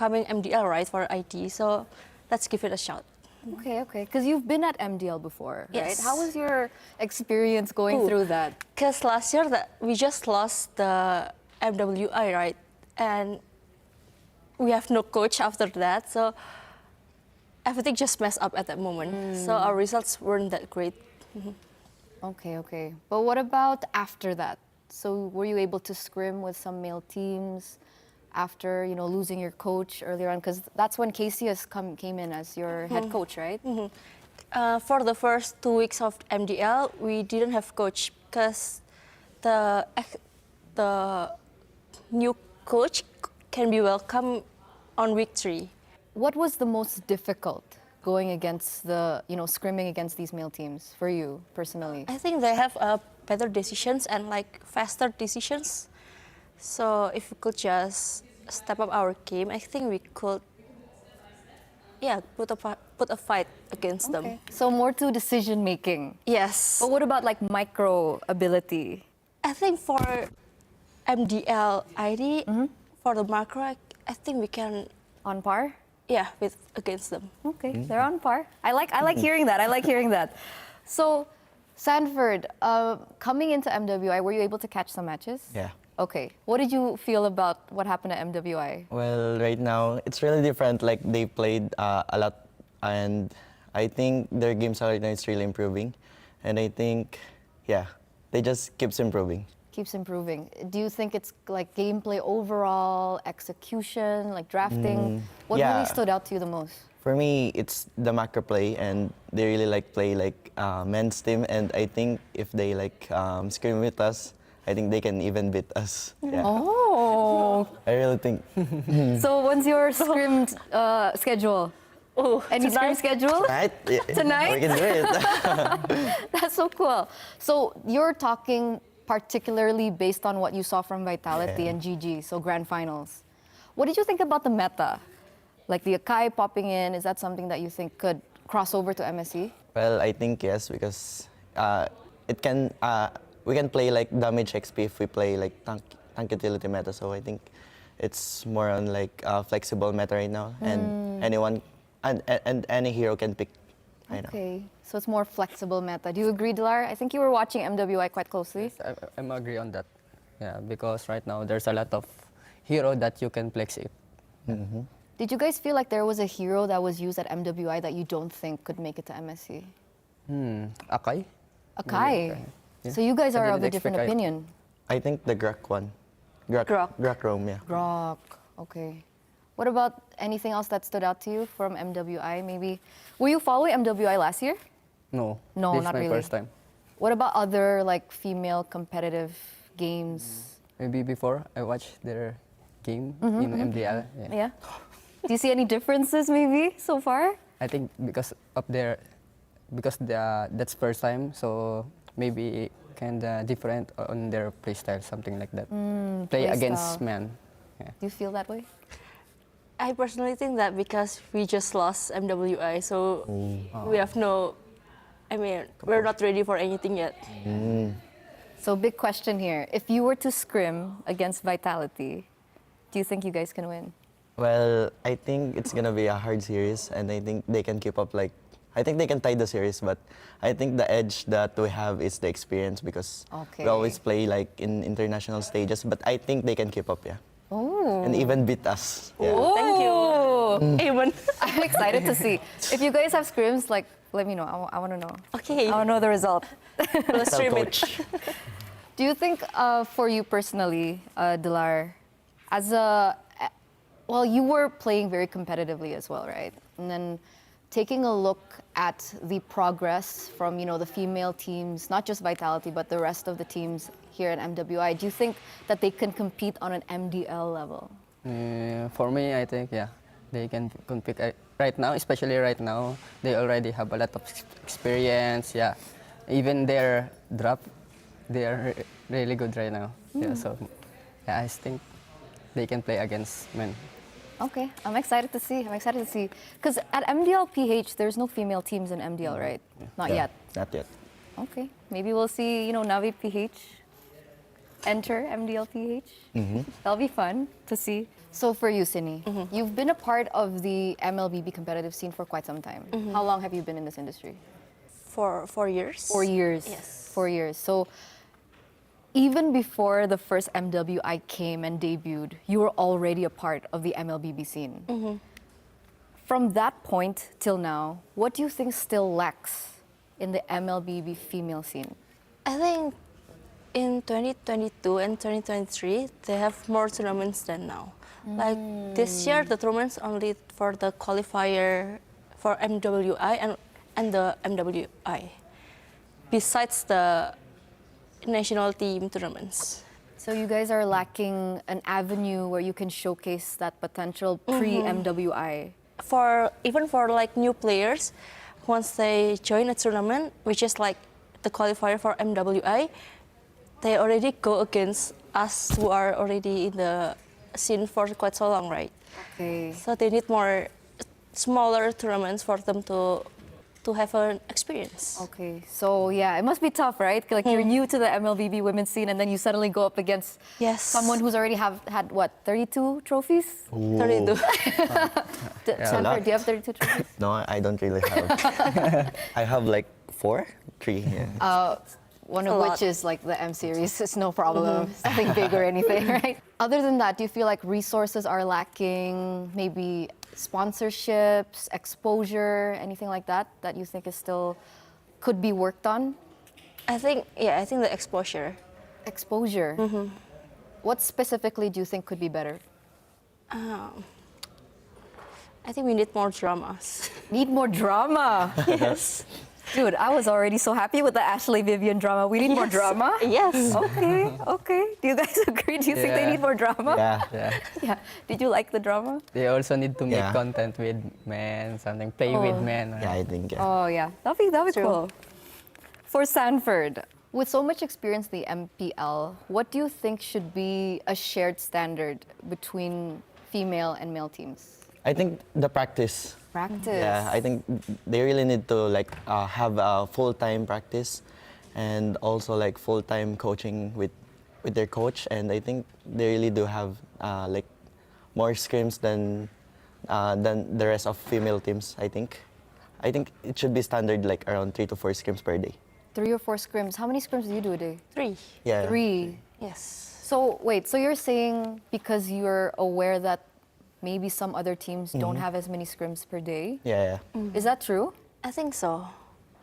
upcoming MDL, right, for IT. So let's give it a shot. Okay. Because you've been at MDL before, right? Yes. How was your experience going through that? Because last year we just lost the MWI, right? And we have no coach after that. So everything just messed up at that moment. So our results weren't that great. Okay. But what about after that? So were you able to scrim with some male teams after, losing your coach earlier on? Because that's when Cassius came in as your head coach, right? For the first 2 weeks of MDL, we didn't have coach because the new coach can be welcome on week 3. What was the most difficult going against scrimming against these male teams for you personally? I think they have better decisions and faster decisions. So if we could just step up our game, I think we could, put a fight against them. So more to decision making. Yes. But what about micro ability? I think for MDL ID, for the macro, I think we can. On par? Against them. Okay, they're on par. I like hearing that. So, Sanford, coming into MWI, were you able to catch some matches? Yeah. Okay. What did you feel about what happened at MWI? Well, right now, it's really different. They played a lot, and I think their game style right now is really improving. And I think, they just keeps improving. Keeps improving. Do you think it's gameplay overall, execution, drafting? What really stood out to you the most? For me, it's the macro play, and they really play men's team. And I think if they scrim with us, I think they can even beat us. Yeah. Oh. I really think. So when's your scrim schedule? Any scrim schedule? Tonight? We can do it. That's so cool. So you're talking particularly based on what you saw from Vitality and GG, so grand finals. What did you think about the meta? The Akai popping in, is that something that you think could cross over to MSC? Well, I think yes, because we can play damage XP if we play tank utility meta. So I think it's more on flexible meta right now, and anyone and any hero can pick. Okay, so it's more flexible meta. Do you agree, Dilar? I think you were watching MWI quite closely. Yes, I agree on that. Yeah, because right now there's a lot of hero that you can flex it. Did you guys feel like there was a hero that was used at MWI that you don't think could make it to MSC? Akai? Akai? Yeah. So you guys are of a didn't different expect opinion. I think the Grok one. Grok Rome, yeah. Grok, okay. What about anything else that stood out to you from MWI maybe? Were you following MWI last year? No. No, this not is my really. first time. What about other female competitive games? Maybe before I watched their game in MDL. Yeah. Do you see any differences maybe so far? I think because that's first time, so maybe kinda different on their play style, something like that. Play against style. man. Yeah. Do you feel that way? I personally think that because we just lost MWI, so we have we're not ready for anything yet. So big question here. If you were to scrim against Vitality, do you think you guys can win? Well, I think it's gonna be a hard series, and I think they can keep up. I think they can tie the series, but I think the edge that we have is the experience because we always play in international stages. But I think they can keep up, Oh. and even beat us. Yeah. Oh. Thank you. Even. I'm excited to see. If you guys have scrims, let me know. I want to know. Okay. I want to know the result. We'll Tell stream it. coach. Do you think, for you personally, Dilar, you were playing very competitively as well, right? And then taking a look at the progress from, the female teams, not just Vitality, but the rest of the teams here at MWI, do you think that they can compete on an MDL level? For me, I think, they can compete right now, especially right now. They already have a lot of experience, Even their draft, they are really good right now. So I think they can play against men. Okay, I'm excited to see. Because at MDL PH, there's no female teams in MDL, right? Not yet. Not yet. Okay, maybe we'll see, Navi PH enter MDL PH. That'll be fun to see. So for you, Sini, you've been a part of the MLBB competitive scene for quite some time. How long have you been in this industry? For 4 years. 4 years. Yes. 4 years. So even before the first MWI came and debuted, you were already a part of the MLBB scene. From that point till now, what do you think still lacks in the MLBB female scene? I think in 2022 and 2023, they have more tournaments than now. Like this year, the tournaments only for the qualifier for MWI and the MWI, besides the national team tournaments. So you guys are lacking an avenue where you can showcase that potential pre-MWI. Even for like new players, once they join a tournament, which is like the qualifier for MWI, they already go against us who are already in the scene for quite so long, right? Okay. So they need more smaller tournaments for them to have an experience. Okay, so yeah, it must be tough, right? Like you're new to the MLBB women's scene, and then you suddenly go up against Yes. someone who's already had what, 32 trophies? 32. Sanford, do you have 32 trophies? No, I don't really have. I have like 3. Yeah. One a of lot. which is like the M series. It's no problem. It's nothing big or anything, right? Other than that, do you feel like resources are lacking? Maybe sponsorships, exposure, anything like that that you think is still could be worked on? I think the exposure. Exposure. What specifically do you think could be better? I think we need more dramas. Need more drama. Yes. Dude, I was already so happy with the Ashley Vivian drama. We need more Yes. drama? Yes. Okay. Do you guys agree? Do you think they Yeah. need more drama? Yeah. Yeah. Yeah. Did you like the drama? They also need to make Yeah. content with men, something play with men. Yeah, I think. Yeah. Oh, yeah. That'd be True. cool. For Sanford, with so much experience in the MPL, what do you think should be a shared standard between female and male teams? I think the practice. Practice. Yeah, I think they really need to like have a full-time practice, and also like full-time coaching with their coach. And I think they really do have like more scrims than the rest of female teams. I think it should be standard like around 3 to 4 scrims per day. 3 or 4 scrims. How many scrims do you do a day? 3. Yeah. 3. Yes. So wait, so you're saying because you're aware that maybe some other teams don't have as many scrims per day? Yeah. Is that true? I think so.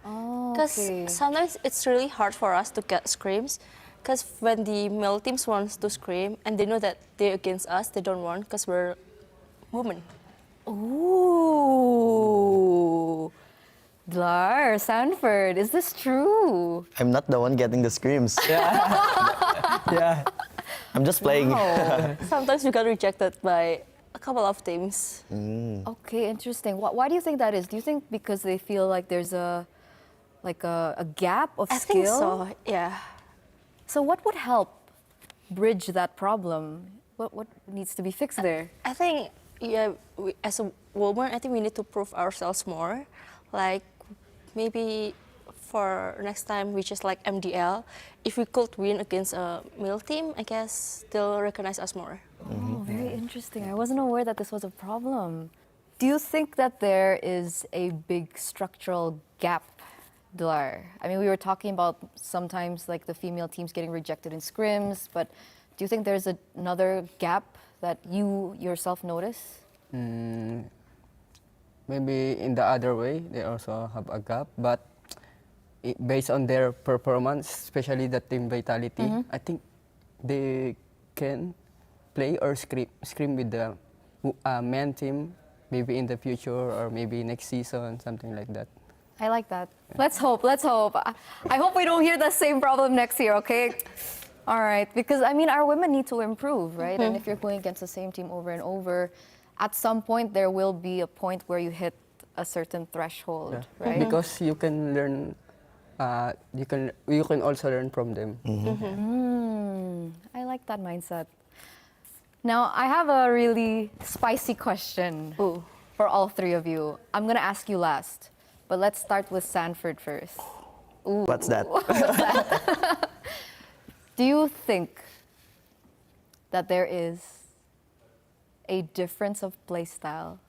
Oh, Because okay. sometimes it's really hard for us to get scrims. Because when the male teams wants to scrim and they know that they're against us, they don't want because we're women. Ooh. Dlar, Sanford, is this true? I'm not the one getting the scrims. Yeah. I'm just playing. Sometimes we got rejected by a couple of teams. Okay, interesting. Why do you think that is? Do you think because they feel like there's a gap of I skill? think so, yeah. So what would help bridge that problem? What needs to be fixed there? I think, as a woman, I think we need to prove ourselves more. Like, maybe for next time, which is like MDL, if we could win against a male team, I guess they'll recognize us more. Oh, very interesting. I wasn't aware that this was a problem. Do you think that there is a big structural gap, Dlar? I mean, we were talking about sometimes like the female teams getting rejected in scrims, but do you think there's another gap that you yourself notice? Maybe in the other way, they also have a gap, but based on their performance, especially the team vitality, I think they can play or scrim with the men team, maybe in the future or maybe next season, something like that. I like that. Let's hope. I hope we don't hear the same problem next year, okay? All right, because I mean, our women need to improve, right? And if you're going against the same team over and over, at some point there will be a point where you hit a certain threshold, right? Because you can learn, you can also learn from them. I like that mindset. Now, I have a really spicy question for all 3 of you. I'm gonna ask you last, but let's start with Sanford first. What's that? Do you think that there is a difference of play style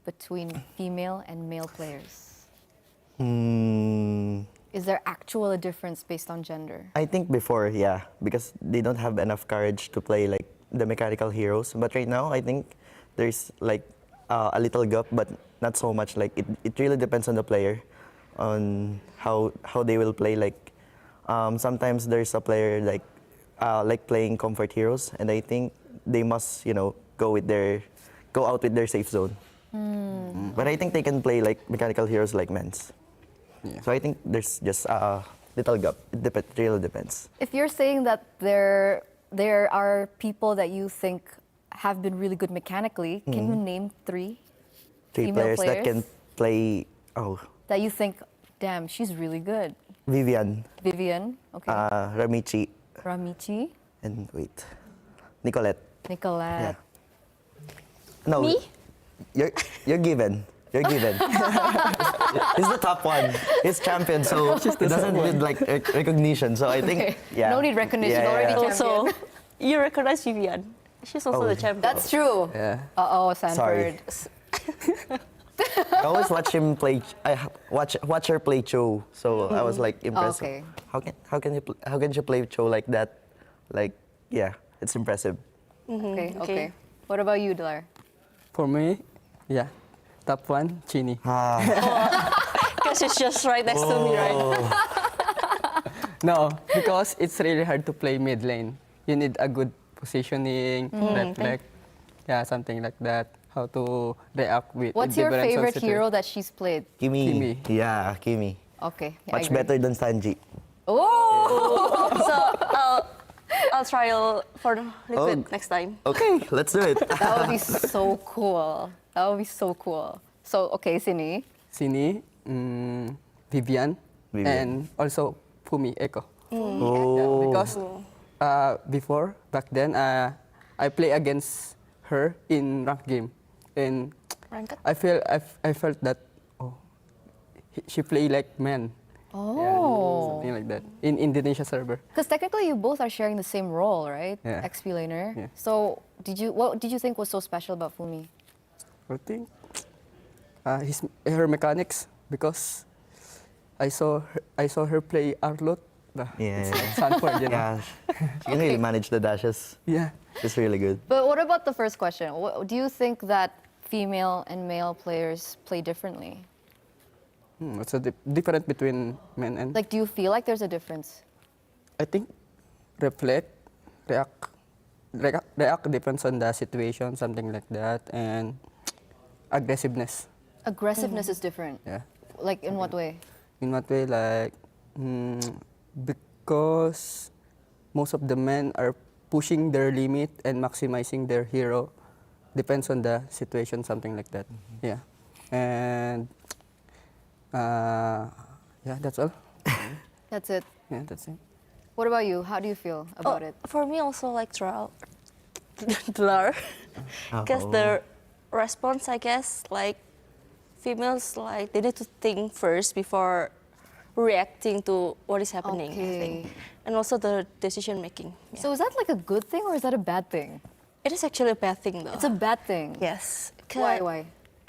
between female and male players? Is there actual a difference based on gender? I think before, yeah, because they don't have enough courage to play like the mechanical heroes. But right now, I think there's like a little gap, but not so much. Like it really depends on the player, on how they will play. Like sometimes there's a player like playing comfort heroes, and I think they must go out with their safe zone. But I think they can play like mechanical heroes like men's. Yeah. So I think there's just a little gap. It really depends. If you're saying that there are people that you think have been really good mechanically, can you name three female Three players that can play. Oh, that you think, damn, she's really good? Vivian, Vivian, okay. Ramichi, Ramichi, and wait, Nicolette. Nicolette. No, Me? You're given. You're given. He's the top one. He's champion, so he doesn't need like recognition. So I think, Okay. yeah. No need recognition, already champion. Also, you recognize Vivian. She's also the champion. That's true. Yeah. Uh-oh, Sanford. Sorry. I always watch him play. Watch her play Cho. So I was like impressed. Okay. How can she play Cho like that? Like, yeah, it's impressive. Okay. What about you, Dilar? For me, yeah, top one, Chini. Because it's just right next to me, right? No, because it's really hard to play mid lane. You need a good positioning, reflect, yeah, something like that. How to react with. What's with your different favorite situation. hero that she's played? Kimi. Yeah, Kimi. Okay. yeah, I Much agree. better than Sanji. Oh! So I'll trial for liquid Oh. next time. Okay, let's do it. That would be so cool. That would be so cool. So, okay, Sini. Sini, Vivian, and also Fumi Echo. Oh. Because before, back then, I play against her in ranked game. And Ranked? I felt that, she play like man. Oh. Yeah, something like that. In Indonesia server. Because technically you both are sharing the same role, right? Yeah. XP laner. Yeah. So, what did you think was so special about Fumi? I think her mechanics, because I saw her play Arlot. Yeah. Sanford, Yeah, she can really manage the dashes. Yeah. She's really good. But what about the first question? Do you think that female and male players play differently? What's the difference between men and? Like, do you feel like there's a difference? I think react depends on the situation, something like that, and aggressiveness. Aggressiveness is different. Yeah. Like, in what way? In what way? Like, because most of the men are pushing their limit and maximizing their hero. Depends on the situation, something like that. Yeah. And yeah, that's all. That's it. Yeah, that's it. What about you? How do you feel about it? For me, also like trial, Dilar, because the response, I guess, like females, like they need to think first before reacting to what is happening. I think. Okay. And also the decision making. Yeah. So is that like a good thing or is that a bad thing? It is actually a bad thing, though. It's a bad thing. Yes. Why?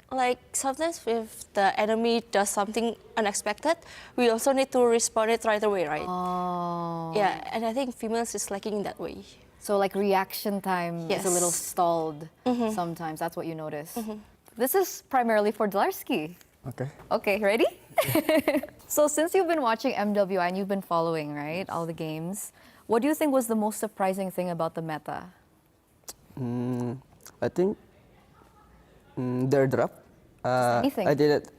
Like sometimes if the enemy does something unexpected, we also need to respond it right away, right? Oh. Yeah, and I think females is lacking in that way. So like reaction time is a little Yes. stalled sometimes. That's what you notice. This is primarily for Dlarsky. Okay. Okay, ready? So since you've been watching MWI and you've been following, right, all the games, what do you think was the most surprising thing about the meta? I think their draft. anything. I didn't.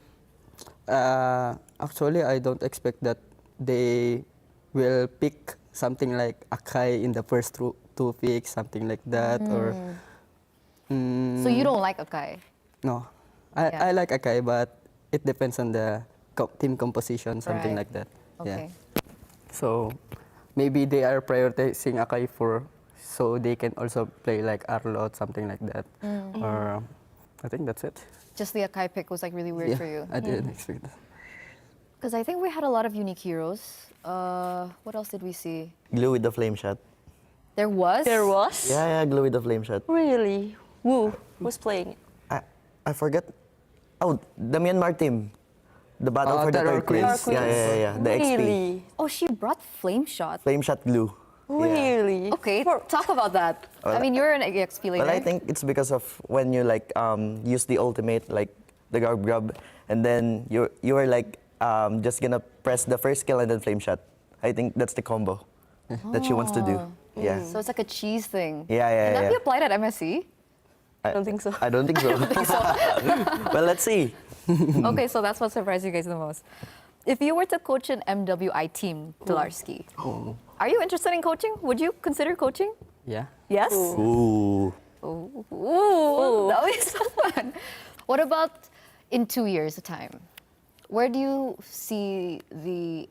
Actually, I don't expect that they will pick something like Akai in the first two picks, something like that, or. So you don't like Akai? No, Yeah. I like Akai, but it depends on the team composition, something Right. like that. Okay. Yeah. So maybe they are prioritizing Akai so they can also play like Arlot, something like that. Or I think that's it. Just the Akai pick was like really weird Yeah, for you. I didn't expect that. Because I think we had a lot of unique heroes. What else did we see? Glue with the flame shot. There was? There was? Yeah, glue with the flame shot. Really? who's playing? I forgot. Oh, the Myanmar team. The battle Oh, for the the third Queens. queens. Yeah. The XP. Really? Oh, she brought flame shot. Flame shot glue. Really? Okay, talk about that. I mean, you're an EXP later. Well, I think it's because of when you like use the ultimate, like the grub, and then you are like just gonna press the first skill and then flame shot. I think that's the combo that she wants to do. Yeah. So it's like a cheese thing. Yeah. Can that be applied at MSC? I don't think so. I don't think so. Well, let's see. Okay, so that's what surprised you guys the most. If you were to coach an MWI team, Dolarski, are you interested in coaching? Would you consider coaching? Yeah. Yes? Ooh. Ooh, that would be so fun. What about in 2 years' time? Where do you see the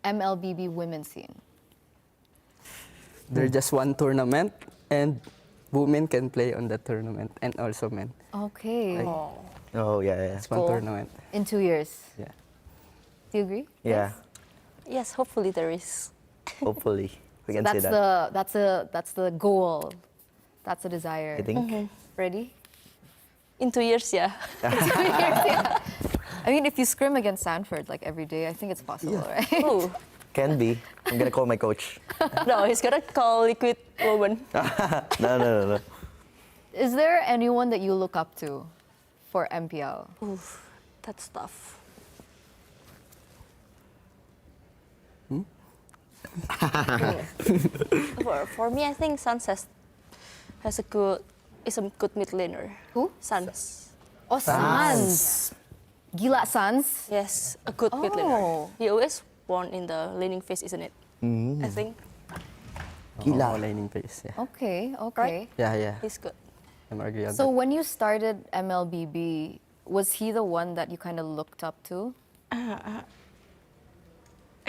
MLBB women's scene? There's just one tournament, and women can play on that tournament, and also men. Okay. Oh yeah. It's one Cool. tournament. In 2 years. Yeah. Do you agree? Yeah. Yes, hopefully there is. Hopefully we can That's say that. that's the goal. That's the desire. I think. Ready? In 2 years, yeah. 2 years, yeah. I mean, if you scrim against Sanford like every day, I think it's possible, right? Ooh. Can be. I'm gonna call my coach. No, he's gonna call Liquid Woman. No. Is there anyone that you look up to for MPL? Oof, that's tough. For me, I think Sans has a good mid laner. Who? Sans. Oh, Sans. Gila Sans. Yes, a good mid Oh. laner. He always won in the laning phase, isn't it? I think Gila. Laning pace. Yeah. Okay. Right? Yeah. he's good. I'm agree on So that. when you started MLBB, was he the one that you kind of looked up to?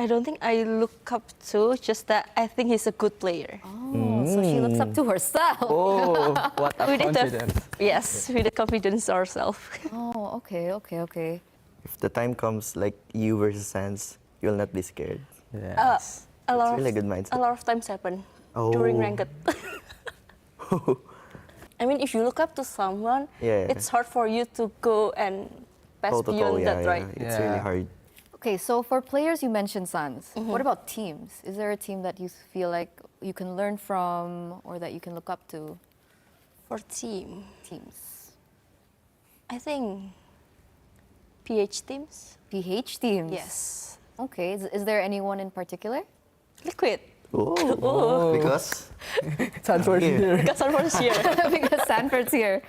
I don't think I look up to, just that I think he's a good player. Oh, so she looks up to herself. Oh, what a We need to- confidence. Yes, with the confidence ourselves. Oh, okay. If the time comes like you versus Sans, you'll not be scared. Yes. A lot really of, good mindset. A lot of times happen Oh. during ranked. I mean, if you look up to someone, Yeah. it's hard for you to go and pass Toe to toe, beyond that, right? It's really Yeah. hard. Okay, so for players, you mentioned Sans. What about teams? Is there a team that you feel like you can learn from or that you can look up to? For teams, I think PH teams. PH teams? Yes. Okay, is there anyone in particular? Liquid. Oh. Because Sanford Here. here. Because someone's here. Because Sanford's here.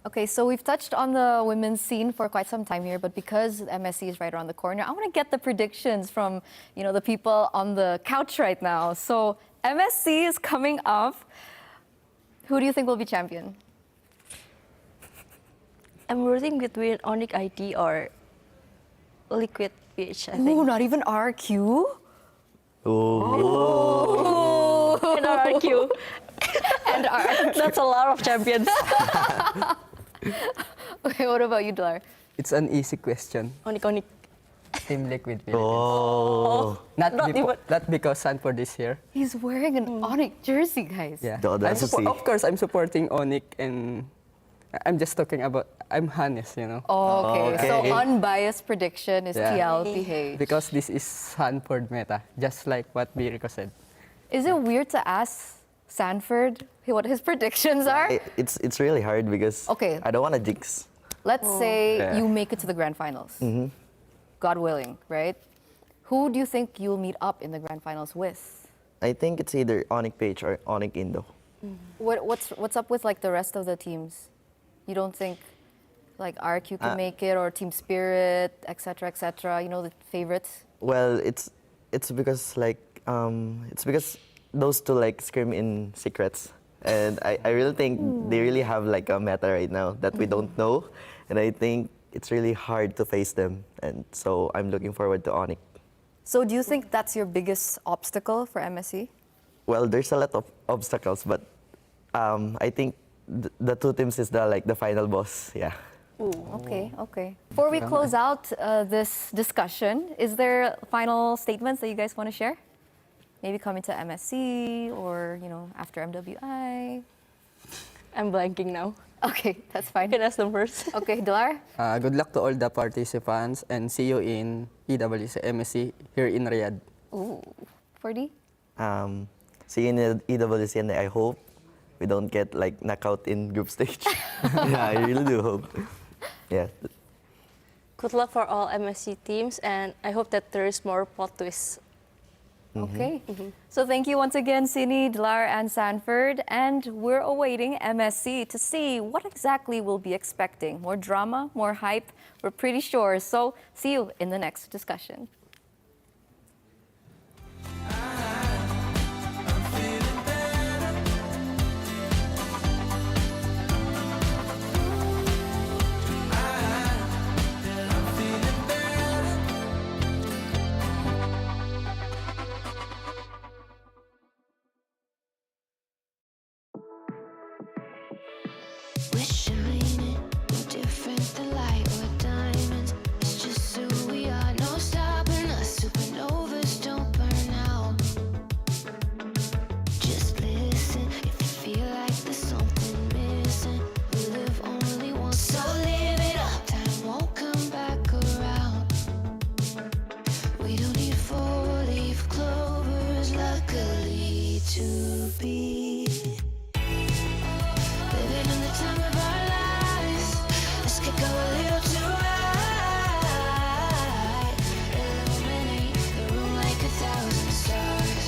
Okay, so we've touched on the women's scene for quite some time here, but because MSC is right around the corner, I want to get the predictions from, the people on the couch right now. So MSC is coming up. Who do you think will be champion? I'm rooting between Onyx ID or Liquid PH, I think. Ooh, not even RQ? oh. And RRQ. And RQ. That's a lot of champions. Okay, what about you, Dolar? It's an easy question. Onyx. Team Liquid Philippines. Oh. Not even- because Sanford is here. He's wearing an Onyx jersey, guys. Yeah. The audacity. Of course, I'm supporting Onyx, and I'm just talking about, I'm honest, Oh, okay. Okay. So unbiased prediction is Yeah. TLPH. Because this is Sanford meta, just like what Birico said. Is it weird to ask Sanford what his predictions are? It's really hard because Okay. I don't want to jinx. Let's say Yeah. you make it to the grand finals. God willing, right? Who do you think you'll meet up in the grand finals with? I think it's either Onyx Page or Onyx Indo. What's up with like the rest of the teams? You don't think like RQ can make it or Team Spirit, etc., etc. The favorites. Well, it's because it's because those two like scream in secrets, and I really think they really have like a meta right now that we don't know, and I think it's really hard to face them, and so I'm looking forward to Onyx. So do you think that's your biggest obstacle for MSC? Well, there's a lot of obstacles, but I think the two teams is the final boss. Yeah. Okay. Before we close out this discussion, is there final statements that you guys want to share? Maybe coming to MSC or, after MWI? I'm blanking now. Okay, that's You fine. can ask them first. Okay, Dilar? Good luck to all the participants and see you in EWC MSC here in Riyadh. Ooh, 40? See you in the EWC, and I hope we don't get like knockout in group stage. Yeah, I really do hope. Yeah. Good luck for all MSC teams, and I hope that there is more plot twists. Okay. So thank you once again, Sini, Dilar, and Sanford. And we're awaiting MSC to see what exactly we'll be expecting. More drama, more hype, we're pretty sure. So see you in the next discussion. We're shining, no different than light or diamonds. It's just who we are, no stopping us. Supernovas don't burn out. Just listen if you feel like there's something missing. We live only once, so live it up. Time won't come back around. We don't need four-leaf clovers, luckily to be. Living in the time of our lives. This could go a little too right. Illuminate the room like 1,000 stars.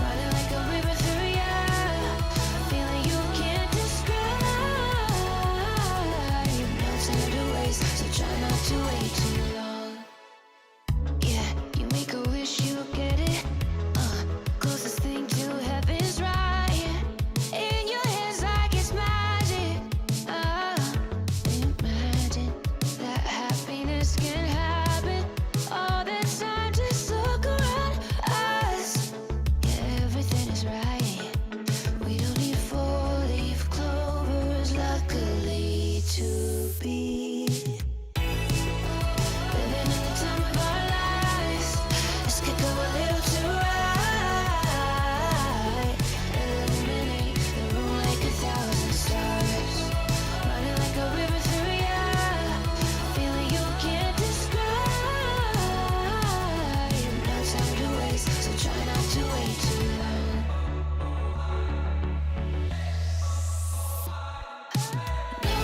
Running like a river through ya. Feeling you can't describe. You've no time to waste, so try not to wait too long. Yeah, you make a wish, you'll get it. Closest thing to heaven's right. In your hands like it's magic. Imagine that happiness can happen. All the time, just look around us. Yeah, everything is right. We don't need four-leaf clovers, luckily to be. Living in the time of our lives. This could go a little too right. Illuminate the room like 1,000 stars. Running like a river through ya. Feeling you can't describe. You've no time to waste, so try not to wait too long. No,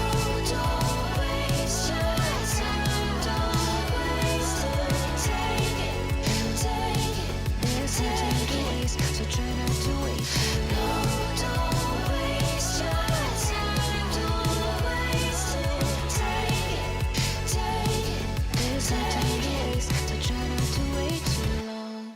don't waste your time. Don't waste it. Take it, take it. There's no time to waste, so try not to wait. No, don't waste your time. Don't waste it. Take it, take it. There's no time to waste, so try not to wait too long.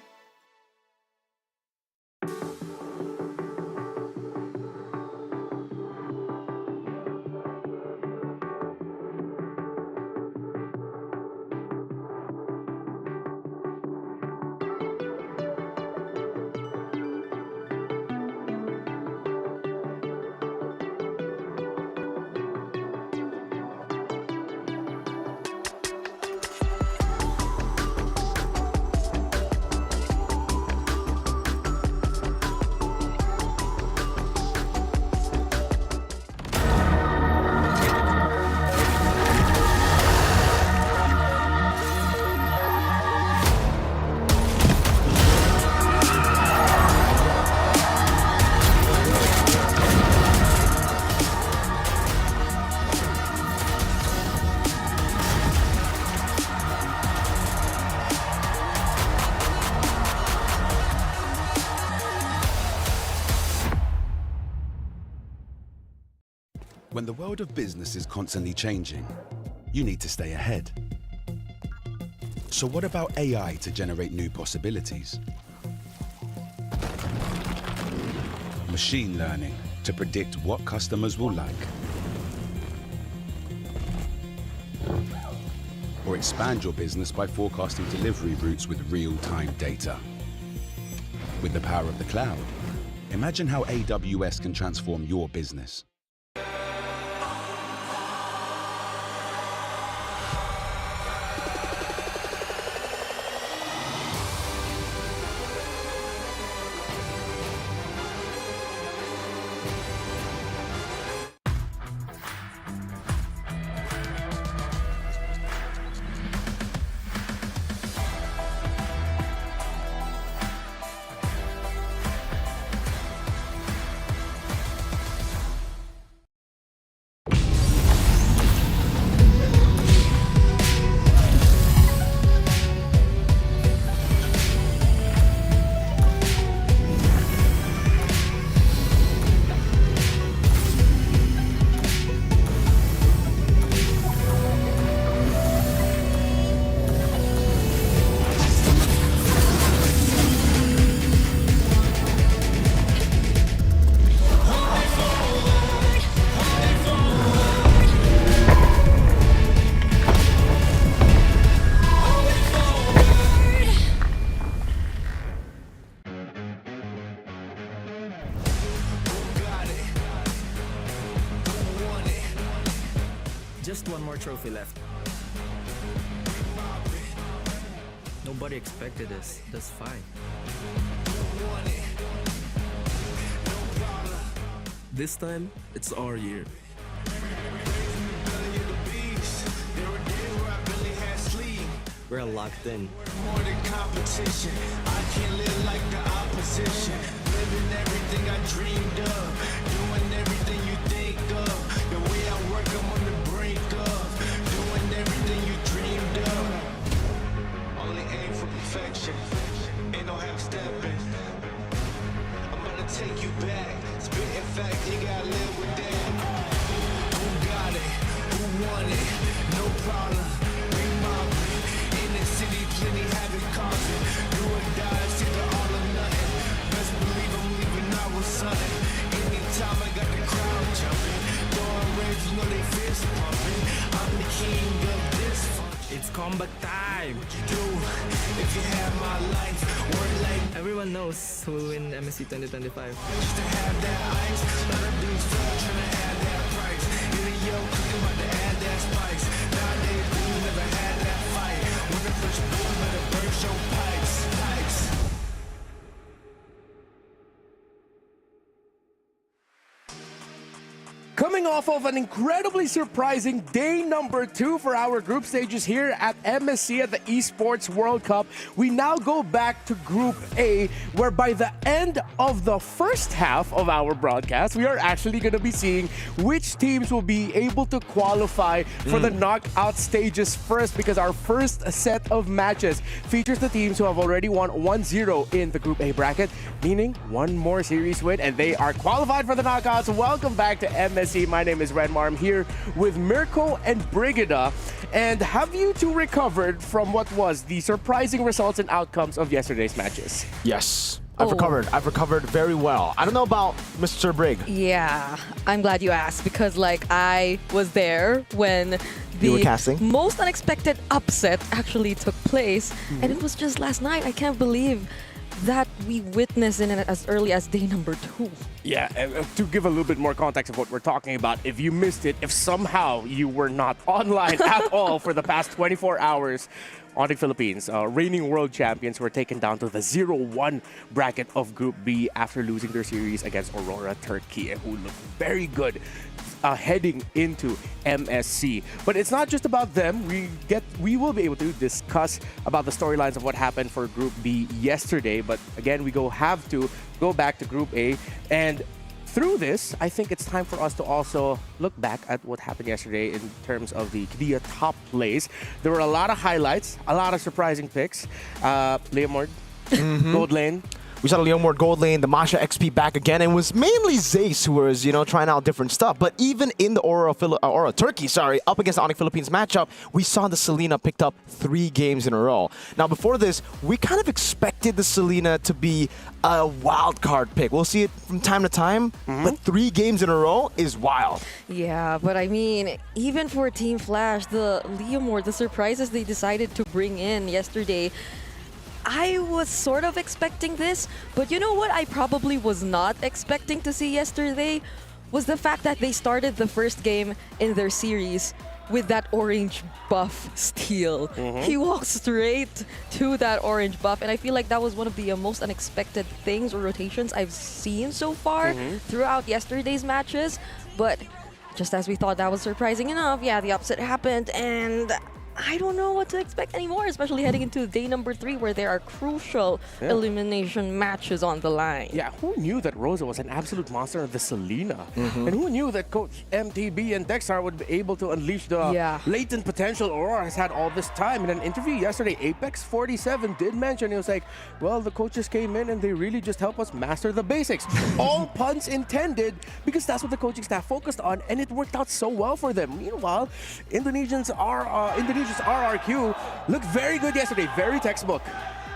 When the world of business is constantly changing, you need to stay ahead. So what about AI to generate new possibilities? Machine learning to predict what customers will like. Or expand your business by forecasting delivery routes with real-time data. With the power of the cloud, imagine how AWS can transform your business. Just one more trophy left. Nobody expected this. That's fine. This time, it's our year. We're locked in. More than competition. I can't live like the opposition. Living everything I dreamed of. Doing everything you think of. The way I work, I'm on the brink of. Doing everything you dreamed of. Only aim for perfection. Ain't no half stepping. I'm gonna take you back. Spitting fact, you gotta live with that. Who got it? Who won it? No problem. We mobbing. In the city, plenty havoc causing. Do or die, it's either all or nothing. Best believe I'm leaving out with something. Anytime I got the crowd jumping. Throwing raves, you know they fist pumping. I'm the king of this function. It's comeback time! What you do if you had my life? Word like Everyone knows who will win MSC 2025. just to have that ice. Lot of dudes still trying to have that price. Getting yo, cooking about to add that spice. Nowadays, dudes never had that fight. When the first boom, better burst your pipes. Pipes. Coming off of an incredibly surprising day number 2 for our group stages here at MSC at the Esports World Cup, we now go back to Group A, where by the end of the first half of our broadcast, we are actually going to be seeing which teams will be able to qualify for the knockout stages first, because our first set of matches features the teams who have already won 1-0 in the Group A bracket, meaning one more series win, and they are qualified for the knockouts. Welcome back to MSC. My name is Redmar. I'm here with Mirko and Brigida. And have you two recovered from what was the surprising results and outcomes of yesterday's matches? Yes, I've recovered. I've recovered very well. I don't know about Mr. Brig. Yeah, I'm glad you asked, because like I was there when You were the casting? most unexpected upset actually took place, and it was just last night. I can't believe that we witnessed it as early as day number 2. Yeah, to give a little bit more context of what we're talking about, if you missed it, if somehow you were not online at all for the past 24 hours, Onyx Philippines, reigning world champions, were taken down to the 0-1 bracket of Group B after losing their series against Aurora, Turkey, who looked very good heading into MSC. But it's not just about them. We will be able to discuss about the storylines of what happened for Group B yesterday. But again, have to go back to Group A. And through this, I think it's time for us to also look back at what happened yesterday in terms of the top plays. There were a lot of highlights, a lot of surprising picks. Leomord, Gold Lane. We saw the Leomord Gold Lane, the Masha XP back again, and it was mainly Zace who was, trying out different stuff. But even in the Aurora Turkey, up against the Onyx Philippines matchup, we saw the Selena picked up 3 games in a row. Now, before this, we kind of expected the Selena to be a wild card pick. We'll see it from time to time, but 3 games in a row is wild. Yeah, but I mean, even for Team Flash, the Leomord, the surprises they decided to bring in yesterday, I was sort of expecting this, but you know what I probably was not expecting to see yesterday was the fact that they started the first game in their series with that orange buff steal. He walked straight to that orange buff, and I feel like that was one of the most unexpected things or rotations I've seen so far throughout yesterday's matches. But just as we thought that was surprising enough, yeah, the upset happened, and I don't know what to expect anymore, especially heading into day number 3 where there are crucial elimination matches on the line. Yeah, who knew that Rosa was an absolute monster of the Selena? And who knew that Coach MTB and Dexar would be able to unleash the latent potential Aurora has had all this time? In an interview yesterday, Apex 47 did mention, he was like, well, the coaches came in and they really just helped us master the basics. All puns intended, because that's what the coaching staff focused on, and it worked out so well for them. Meanwhile, Indonesia's RRQ looked very good yesterday, very textbook.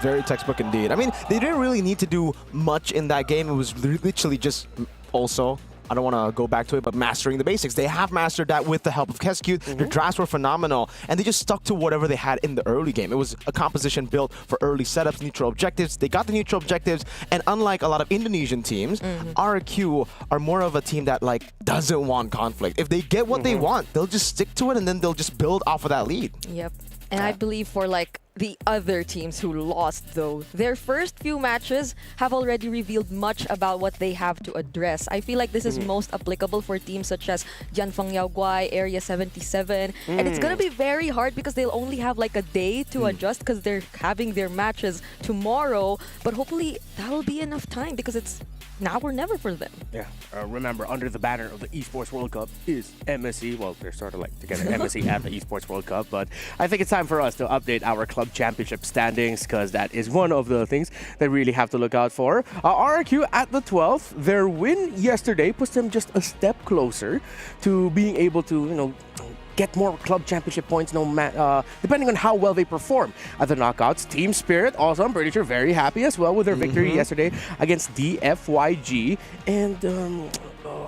Very textbook indeed. I mean, they didn't really need to do much in that game. It was literally just also I don't want to go back to it, but mastering the basics. They have mastered that with the help of Kescute. Their drafts were phenomenal, and they just stuck to whatever they had in the early game. It was a composition built for early setups, neutral objectives. They got the neutral objectives, and unlike a lot of Indonesian teams, RQ are more of a team that like doesn't want conflict. If they get what they want, they'll just stick to it, and then they'll just build off of that lead. Yep. And I believe for like the other teams who lost, though, their first few matches have already revealed much about what they have to address. I feel like this is most applicable for teams such as Jianfeng Yaoguai, Area 77. And it's going to be very hard because they'll only have like a day to adjust because they're having their matches tomorrow. But hopefully that'll be enough time because it's now or never for them. Yeah. Remember, under the banner of the Esports World Cup is MSC. Well, they're sort of like together, MSC and the Esports World Cup. But I think it's time for us to update our club championship standings because that is one of the things that really have to look out for. RRQ at the 12th. Their win yesterday puts them just a step closer to being able to, you know, get more club championship points depending on how well they perform at the knockouts. Team Spirit also, I'm pretty sure, very happy as well with their victory yesterday against DFYG. And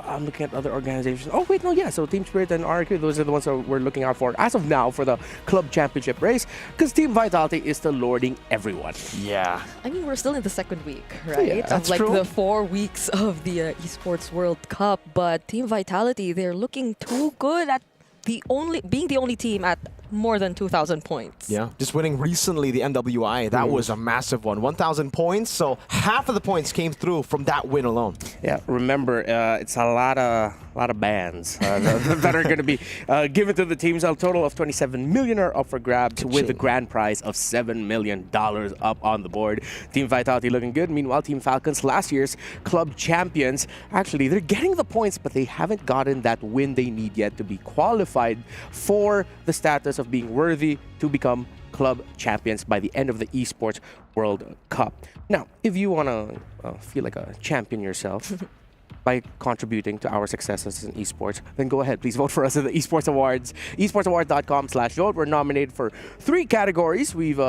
I'm looking at other organizations. Oh, wait, no, yeah. So Team Spirit and RQ, those are the ones that we're looking out for as of now for the club championship race because Team Vitality is still lording everyone. Yeah. I mean, we're still in the second week, right? Yeah, of like the 4 weeks of the Esports World Cup. But Team Vitality, they're looking too good at being the only team at more than 2,000 points. Yeah, just winning recently the MWI, that was a massive one. 1,000 points, so half of the points came through from that win alone. Yeah, remember, it's a lot of bands that are going to be given to the teams. A total of 27 million are up for grabs with the grand prize of $7 million up on the board. Team Vitality looking good. Meanwhile, Team Falcons, last year's club champions, actually, they're getting the points, but they haven't gotten that win they need yet to be qualified for the status of being worthy to become club champions by the end of the Esports World Cup. Now, if you want to feel like a champion yourself by contributing to our successes in esports, then go ahead. Please vote for us at the Esports Awards. esportsawards.com/vote. We're nominated for 3 categories. We've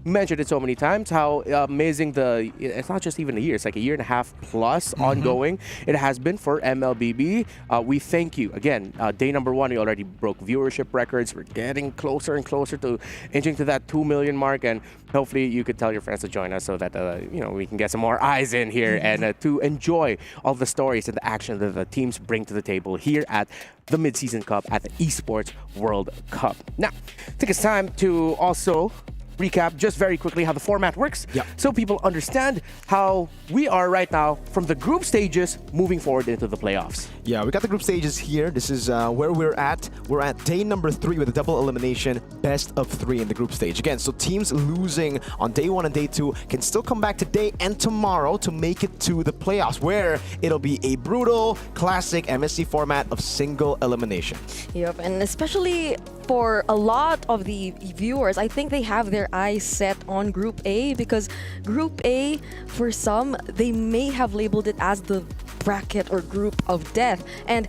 mentioned it so many times how amazing it's not just even a year, it's like a year and a half plus ongoing. It has been for MLBB. We thank you. Again, day number 1, we already broke viewership records. We're getting closer and closer to inching to that 2 million mark, and hopefully you could tell your friends to join us so that we can get some more eyes in here and to enjoy all the stories and the action that the teams bring to the table here at the Mid-Season Cup at the Esports World Cup. Now, I think it's time to also recap just very quickly how the format works so people understand how we are right now from the group stages moving forward into the playoffs. Yeah, we got the group stages here. This is where we're at. We're at day number 3 with a double elimination, best of 3 in the group stage. Again, so teams losing on day 1 and day 2 can still come back today and tomorrow to make it to the playoffs, where it'll be a brutal, classic MSC format of single elimination. Yep, and especially for a lot of the viewers, I think they have their eyes set on Group A because Group A, for some, they may have labeled it as the bracket or group of death. And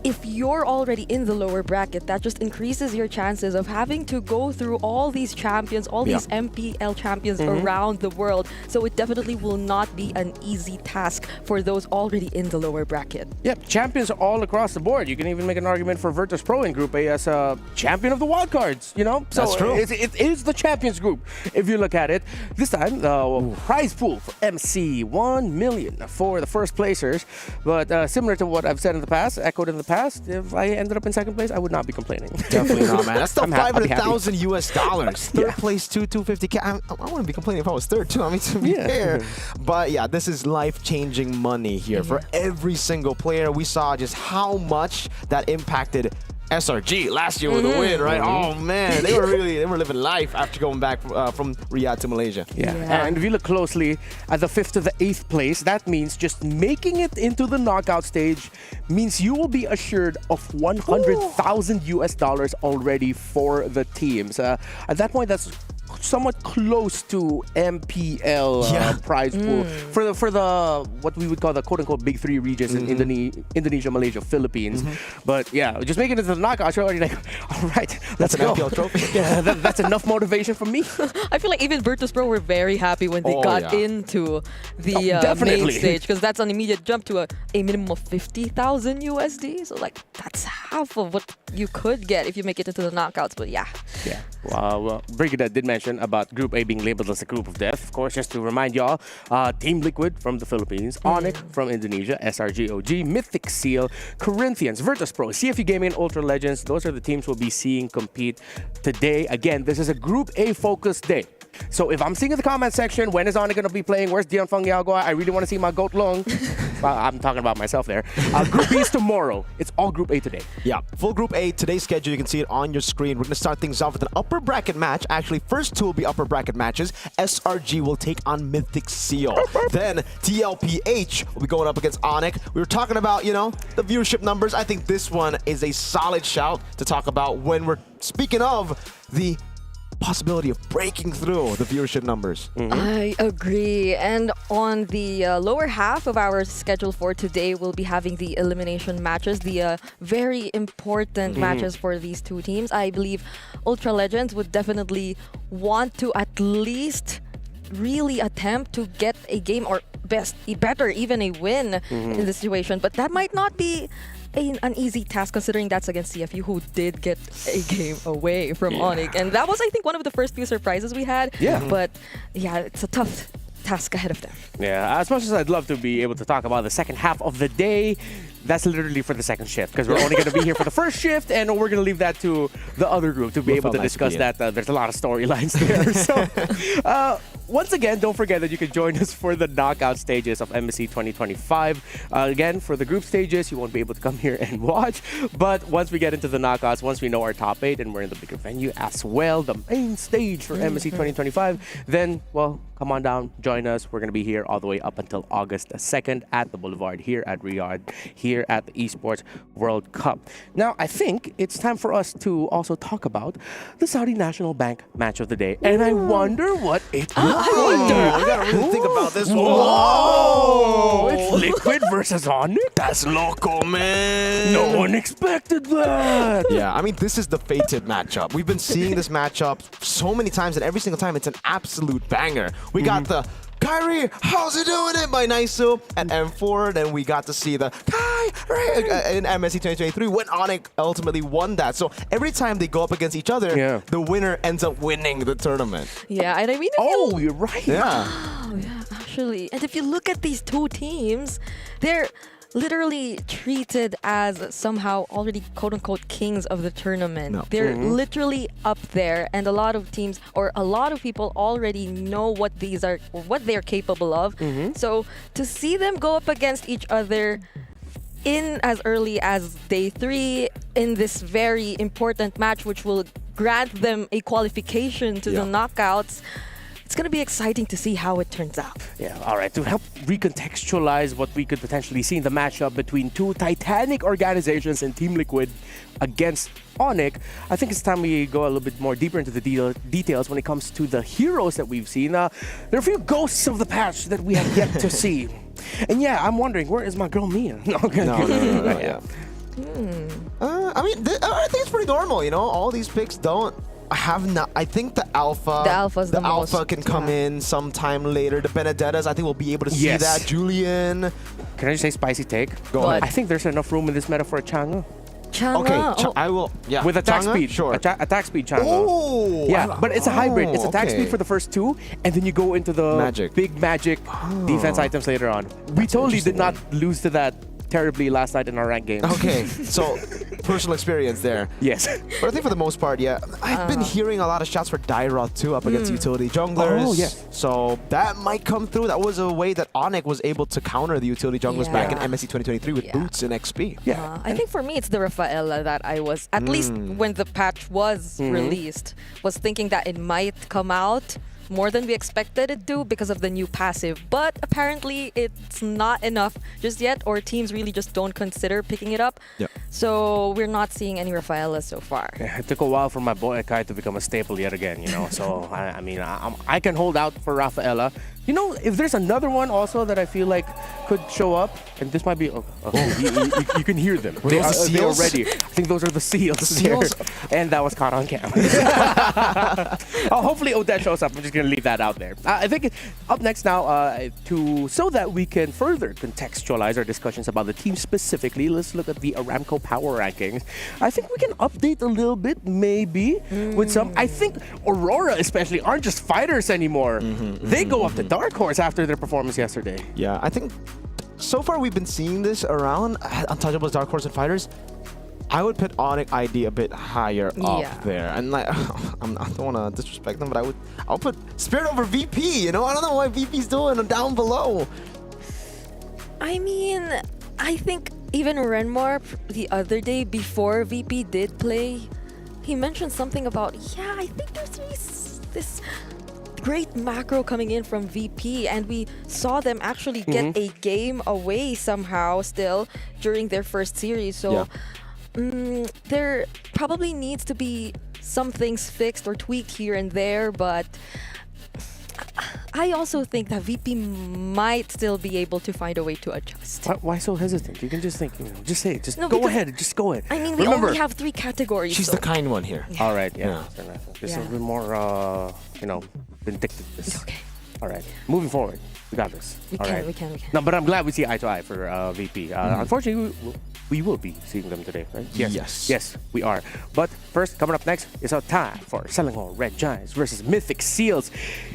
if you're already in the lower bracket, that just increases your chances of having to go through all these champions, all these MPL champions around the world. So it definitely will not be an easy task for those already in the lower bracket. Yep, champions all across the board. You can even make an argument for Virtus Pro in Group A as a champion of the wildcards, you know? So that's true. It is the champions group, if you look at it. This time, the prize pool for MC, 1 million for the first placers. But similar to what I've said in the past, echoed in the past, if I ended up in second place, I would not be complaining. Definitely not, man. That's still $500,000 happy. US. Third place, 250K. I wouldn't be complaining if I was third too. I mean, to be fair. But yeah, this is life-changing money here for every single player. We saw just how much that impacted SRG last year with a win, right? Oh man, they were living life after going back from Riyadh to Malaysia. Yeah. And if you look closely at the 5th to the 8th place, that means just making it into the knockout stage means you will be assured of $100,000 US already for the teams. At that point, that's somewhat close to MPL prize pool for the what we would call the quote-unquote big three regions in Indonesia, Malaysia, Philippines. But yeah, just making it to the knockout, you're already like, all right, let's go. MPL trophy. Yeah, that's enough motivation for me. I feel like even Virtus Pro were very happy when they got into the main stage, because that's an immediate jump to a minimum of 50,000 USD. So like that's half of what you could get if you make it into the knockouts. But yeah. Well, Brigida did mention about Group A being labeled as a group of death. Of course, just to remind y'all, Team Liquid from the Philippines, Onyx from Indonesia, SRGOG, Mythic Seal, Corinthians, Virtus Pro, CFU Gaming, and Ultra Legends. Those are the teams we'll be seeing compete today. Again, this is a Group A focused day. So if I'm seeing in the comment section, when is Onyx going to be playing? Where's Dion Fang Yagua? I really want to see my goat long. Well, I'm talking about myself there. Group B is tomorrow. It's all Group A today. Yeah, full Group A, today's schedule, you can see it on your screen. We're going to start things off with an upper bracket match. Actually, first two will be upper bracket matches. SRG will take on Mythic Seal. Then TLPH will be going up against Onyx. We were talking about, you know, the viewership numbers. I think this one is a solid shout to talk about when we're speaking of the possibility of breaking through the viewership numbers. I agree. And on the lower half of our schedule for today, we'll be having the elimination matches, the very important matches for these two teams. I believe Ultra Legends would definitely want to at least really attempt to get a game, or better, even a win in this situation. But that might not be an easy task, considering that's against CFU, who did get a game away from Onyx. And that was, I think, one of the first few surprises we had. But yeah, it's a tough task ahead of them. Yeah, as much as I'd love to be able to talk about the second half of the day, that's literally for the second shift, because we're only going to be here for the first shift, and we're going to leave that to the other group to be able to discuss that. There's a lot of storylines there. So, once again, don't forget that you can join us for the knockout stages of MSC 2025. Again, for the group stages, you won't be able to come here and watch. But once we get into the knockouts, once we know our top 8 and we're in the bigger venue as well, the main stage for MSC 2025, then, well, come on down, join us. We're going to be here all the way up until August 2nd at the Boulevard here at Riyadh, here at the Esports World Cup. Now, I think it's time for us to also talk about the Saudi National Bank match of the day. And I wonder what it will be. We gotta really think about this one. Whoa! It's Liquid versus Onyx? That's loco, man. No one expected that. Yeah, I mean, this is the fated matchup. We've been seeing this matchup so many times, and every single time it's an absolute banger. We got the Kyrie, how's he doing it by Naisu at M4. Then we got to see the Kyrie in MSC 2023 when Onyx ultimately won that. So every time they go up against each other, the winner ends up winning the tournament. Yeah, and I mean, you're right. Yeah. Oh, yeah, actually. And if you look at these two teams, they're literally treated as somehow already quote-unquote kings of the tournament. No. They're literally up there, and a lot of teams, or a lot of people, already know what these are, or what they're capable of. So to see them go up against each other in as early as day 3 in this very important match, which will grant them a qualification to the knockouts, it's going to be exciting to see how it turns out. Yeah, all right. To help recontextualize what we could potentially see in the matchup between two titanic organizations in Team Liquid against Onyx, I think it's time we go a little bit more deeper into the details when it comes to the heroes that we've seen. There are a few ghosts of the past that we have yet to see. And yeah, I'm wondering, where is my girl Mia? No, yeah. I mean, I think it's pretty normal, you know? All these picks don't have not. I think the alpha. The alpha can come in sometime later. The Benedettas, I think we'll be able to see that. Julian. Can I just say spicy take? Go ahead. I think there's enough room in this meta for a Chang'e. Chang'e. I will. Yeah. With attack Chang'e? speed. Sure. Attack speed Chang'e. Oh. Yeah, but it's a hybrid. It's attack speed for the first 2, and then you go into the big magic defense items later on. We totally did not lose to that terribly last night in our ranked games. Okay, so personal experience there. Yes. But I think for the most part, yeah, I've been hearing a lot of shots for Dairot too up against utility junglers. Oh, yeah. So that might come through. That was a way that Onyx was able to counter the utility junglers back in MSC 2023 with boots and XP. Yeah. I think for me, it's the Rafaela that I was, at least when the patch was released, was thinking that it might come out more than we expected it to because of the new passive. But apparently it's not enough just yet, or teams really just don't consider picking it up. Yep. So we're not seeing any Rafaela so far. Yeah, it took a while for my boy Akai to become a staple yet again, you know. So I mean, I can hold out for Rafaela. You know, if there's another one also that I feel like could show up, and this might be, you can hear them. Were those the they're seals? ready. I think those are the seals. The seals? There. And that was caught on camera. Hopefully Odette shows up. I'm just going to leave that out there. I think up next now, so that we can further contextualize our discussions about the team specifically, let's look at the Aramco Power Rankings. I think we can update a little bit, maybe, with some. I think Aurora especially aren't just fighters anymore. They go up to Dark Horse after their performance yesterday. Yeah, I think so far we've been seeing this around Untouchables, Dark Horse, and Fighters. I would put Onyx ID a bit higher up there, and like I don't want to disrespect them, but I'll put Spirit over VP. You know, I don't know what VP's doing down below. I mean, I think even Renmar the other day before VP did play, he mentioned something about, yeah, I think there's this great macro coming in from VP, and we saw them actually get a game away somehow still during their first series. So there probably needs to be some things fixed or tweaked here and there, but I also think that VP might still be able to find a way to adjust. Why so hesitant? You can just think, just say it. Just No, go because- ahead. Just go ahead. I mean, we Remember, only have 3 categories. She's so. the kind one here. all right, yeah. Yeah. Just Yeah. a bit more, vindictiveness. Okay. All right, moving forward. We got this. We All can, right. we can. No, but I'm glad we see eye to eye for VP. Unfortunately, we will be seeing them today, right? Yes. Yes, we are. But first, coming up next is our tie for Selangor Red Giants versus Mythic Seals.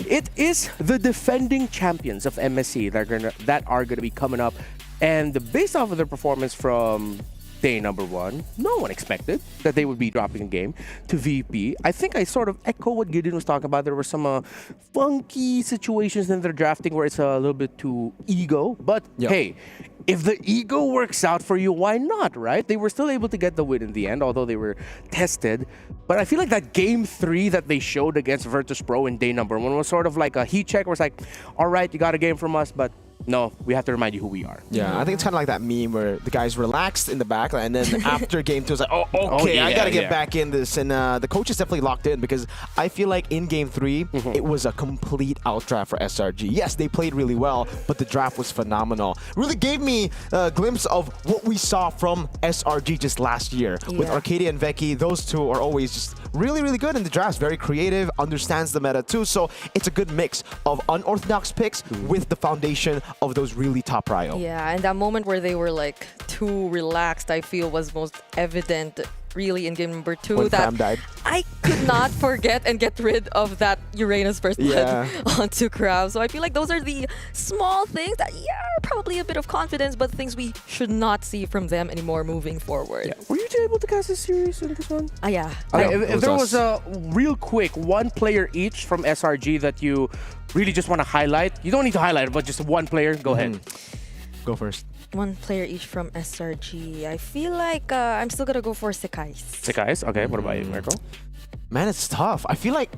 It is the defending champions of MSC that are gonna be coming up, and based off of their performance from day number 1, no one expected that they would be dropping a game to VP. I think I sort of echo what Gideon was talking about. There were some funky situations in their drafting where it's a little bit too ego. But hey, if the ego works out for you, why not, right? They were still able to get the win in the end, although they were tested. But I feel like that game 3 that they showed against Virtus Pro in day number 1 was sort of like a heat check where it's like, all right, you got a game from us, but no, we have to remind you who we are. Yeah, I think it's kind of like that meme where the guy's relaxed in the back, and then after game 2, it's like, oh, okay, I got to get back in this. And the coach is definitely locked in, because I feel like in game 3, it was a complete outdraft for SRG. Yes, they played really well, but the draft was phenomenal. Really gave me a glimpse of what we saw from SRG just last year. With Arcadia and Veki, those two are always just really, really good in the drafts. Very creative, understands the meta too. So it's a good mix of unorthodox picks with the foundation of those really top prio. Yeah, and that moment where they were like too relaxed, I feel was most evident really in game number 2. When that Fram died. I could not forget and get rid of that Uranus First Blood onto Krav. So I feel like those are the small things that, are probably a bit of confidence, but things we should not see from them anymore moving forward. Were you able to cast a series in this one? Yeah. Okay, No, if there was a real quick one player each from SRG that you really just want to highlight, you don't need to highlight it, but just one player, go ahead. Go first. One player each from SRG. I feel like I'm still gonna go for Sekais. Sekais, okay. What about you, Mirko? Man, it's tough. I feel like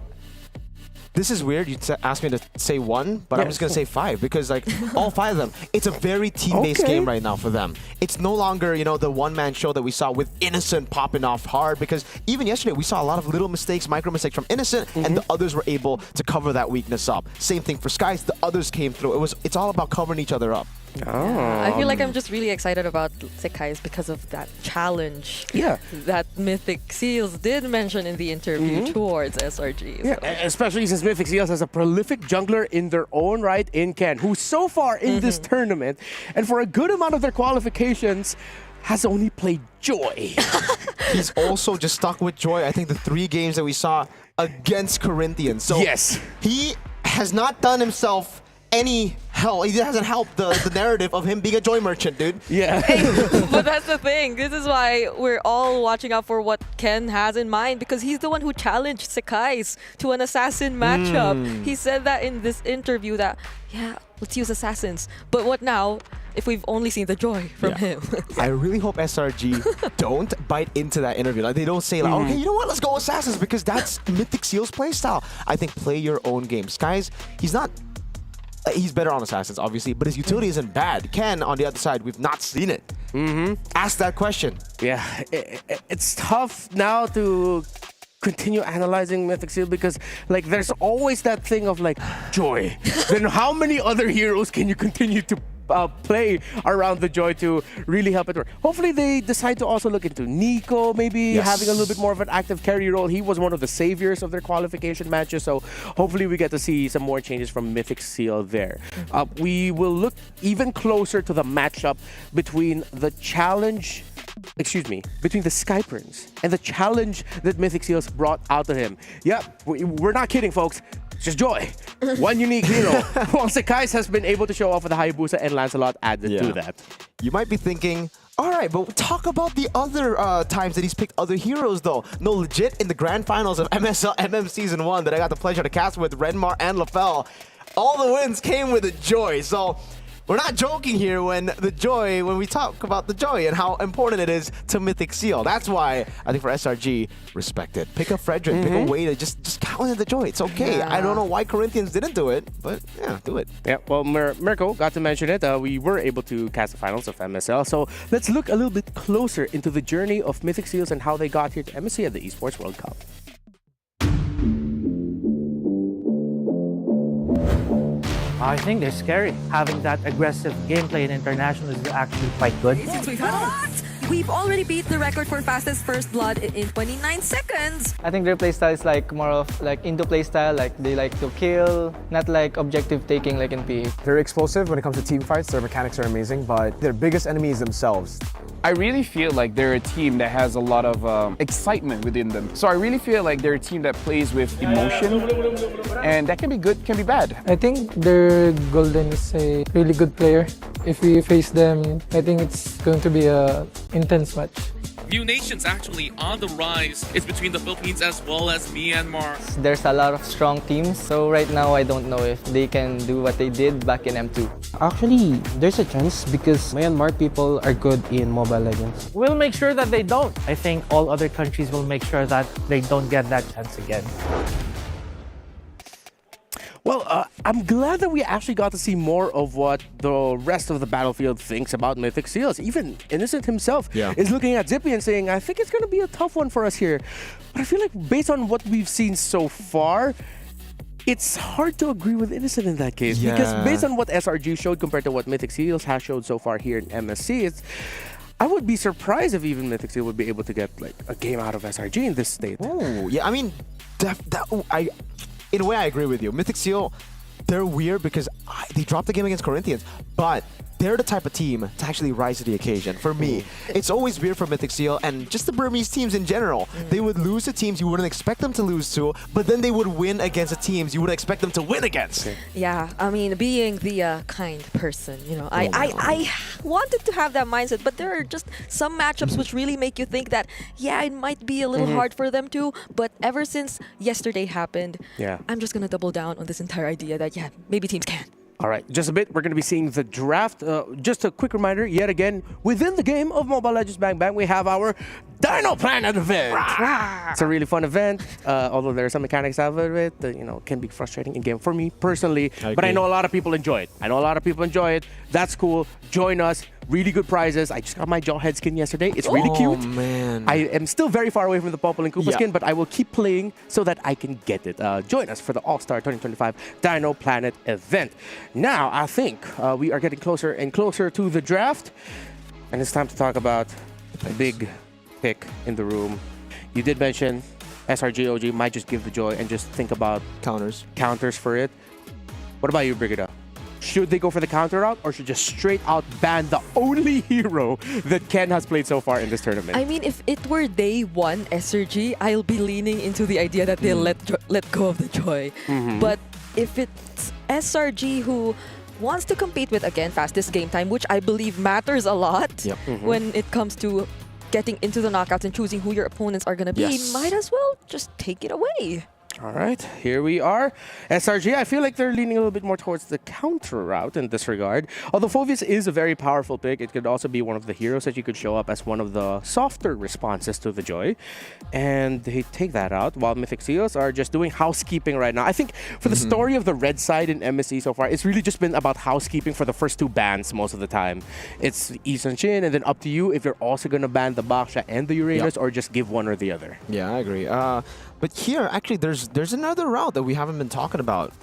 this is weird. You asked me to say 1, but I'm just going to say 5, because like all 5 of them, it's a very team-based game right now for them. It's no longer, the one-man show that we saw with Innocent popping off hard, because even yesterday we saw a lot of little mistakes, micro mistakes from Innocent, and the others were able to cover that weakness up. Same thing for Skies. The others came through. It's all about covering each other up. I feel like I'm just really excited about Sekais because of that challenge that Mythic Seals did mention in the interview towards SRG. Yeah, So. especially since Mythic Seals has a prolific jungler in their own right in Ken, who so far in this tournament, and for a good amount of their qualifications, has only played Joy. He's also just stuck with Joy, I think the 3 games that we saw against Corinthians. So he has not done himself any help. He hasn't helped the narrative of him being a Joy merchant, dude. Yeah. But that's the thing. This is why we're all watching out for what Ken has in mind, because he's the one who challenged Sekais to an assassin matchup. He said that in this interview that, let's use assassins. But what now? if we've only seen the joy from him. I really hope SRG don't bite into that interview. Like they don't say like, okay, you know what, let's go Assassins, because that's Mythic Seal's playstyle. I think play your own game. Skies, he's not. He's better on Assassins, obviously, but his utility isn't bad. Ken, on the other side, we've not seen it. Ask that question. Yeah, it's tough now to continue analyzing Mythic Seal because like there's always that thing of like joy. Then how many other heroes can you continue to play around the joy to really help it work? Hopefully they decide to also look into Nico, maybe having a little bit more of an active carry role. He was one of the saviors of their qualification matches, so hopefully we get to see some more changes from Mythic Seal there. We will look even closer to the matchup between the challenge, between the Skyperns and the challenge that Mythic Seals brought out to him. Yep, we're not kidding, folks. It's just joy. One unique hero. Well, Sekais has been able to show off with the Hayabusa and Lancelot added to that. You might be thinking, all right, but talk about the other times that he's picked other heroes, though. No, legit, in the grand finals of MSL MM Season 1 that I got the pleasure to cast with Renmar and LaFell, all the wins came with a joy. So we're not joking here when we talk about the joy and how important it is to Mythic Seal. That's why I think for SRG, respect it. Pick a Frederick, pick a way to just count in the joy. It's okay. I don't know why Corinthians didn't do it, but yeah, do it. Yeah, well, Mirko got to mention it. We were able to cast the finals of MSL. So let's look a little bit closer into the journey of Mythic Seals and how they got here to MSC at the Esports World Cup. I think they're scary. Having that aggressive gameplay in international is actually quite good. Since we've had a lot, we've already beat the record for fastest first blood in 29 seconds. I think their playstyle is like more of like into playstyle, like they like to kill, not like objective taking like in PE. They're explosive when it comes to team fights. Their mechanics are amazing, but their biggest enemy is themselves. I really feel like they're a team that has a lot of excitement within them. So I really feel like they're a team that plays with emotion, and that can be good, can be bad. I think their Golden is a really good player. If we face them, I think it's going to be an intense match. New nations actually on the rise. It's between the Philippines as well as Myanmar. There's a lot of strong teams, so right now I don't know if they can do what they did back in M2. Actually, there's a chance because Myanmar people are good in Mobile Legends. We'll make sure that they don't. I think all other countries will make sure that they don't get that chance again. Well, I'm glad that we actually got to see more of what the rest of the battlefield thinks about Mythic Seals. Even Innocent himself is looking at Zippy and saying, I think it's going to be a tough one for us here. But I feel like based on what we've seen so far, it's hard to agree with Innocent in that case. Because based on what SRG showed compared to what Mythic Seals has showed so far here in MSC, I would be surprised if even Mythic Seal would be able to get like a game out of SRG in this state. Oh, yeah, I mean, in a way, I agree with you. Mythic Seal, they're weird because they dropped the game against Corinthians, but they're the type of team to actually rise to the occasion. For me, it's always weird for Mythic Seal and just the Burmese teams in general. They would lose to teams you wouldn't expect them to lose to, but then they would win against the teams you wouldn't expect them to win against. Yeah, I mean, being the kind person, you know, I wanted to have that mindset, but there are just some matchups which really make you think that, yeah, it might be a little hard for them too, but ever since yesterday happened, I'm just going to double down on this entire idea that, yeah, maybe teams can. All right, just a bit, we're going to be seeing the draft. Just a quick reminder, yet again, within the game of Mobile Legends Bang Bang, we have our Dino Planet event. It's a really fun event, although there are some mechanics out of it that, you know, can be frustrating in game for me personally. But I know a lot of people enjoy it. That's cool. Join us. Really good prizes. I just got my Jawhead skin yesterday. It's really cute. Oh, man. I am still very far away from the Popple and Koopa skin, but I will keep playing so that I can get it. Join us for the All-Star 2025 Dino Planet event. Now, I think we are getting closer and closer to the draft, and it's time to talk about a big pick in the room. You did mention SRG OG might just give the joy and just think about counters for it. What about you, Brigida? Should they go for the counter route or should just straight out ban the only hero that Ken has played so far in this tournament? I mean, if it were day one SRG, I'll be leaning into the idea that they'll let go of the joy. But if it's SRG who wants to compete with, again, fastest game time, which I believe matters a lot when it comes to getting into the knockouts and choosing who your opponents are going to be, might as well just take it away. All right, here we are. SRG, I feel like they're leaning a little bit more towards the counter route in this regard. Although Phoveus is a very powerful pick, it could also be one of the heroes that you could show up as one of the softer responses to the Joy. And they take that out, while Mythic Seals are just doing housekeeping right now. I think for the story of the red side in MSC so far, it's really just been about housekeeping for the first two bans most of the time. It's Isan Shin, and then up to you if you're also going to ban the Baksha and the Uranus, or just give one or the other. Yeah, I agree. But here, actually, there's another route that we haven't been talking about.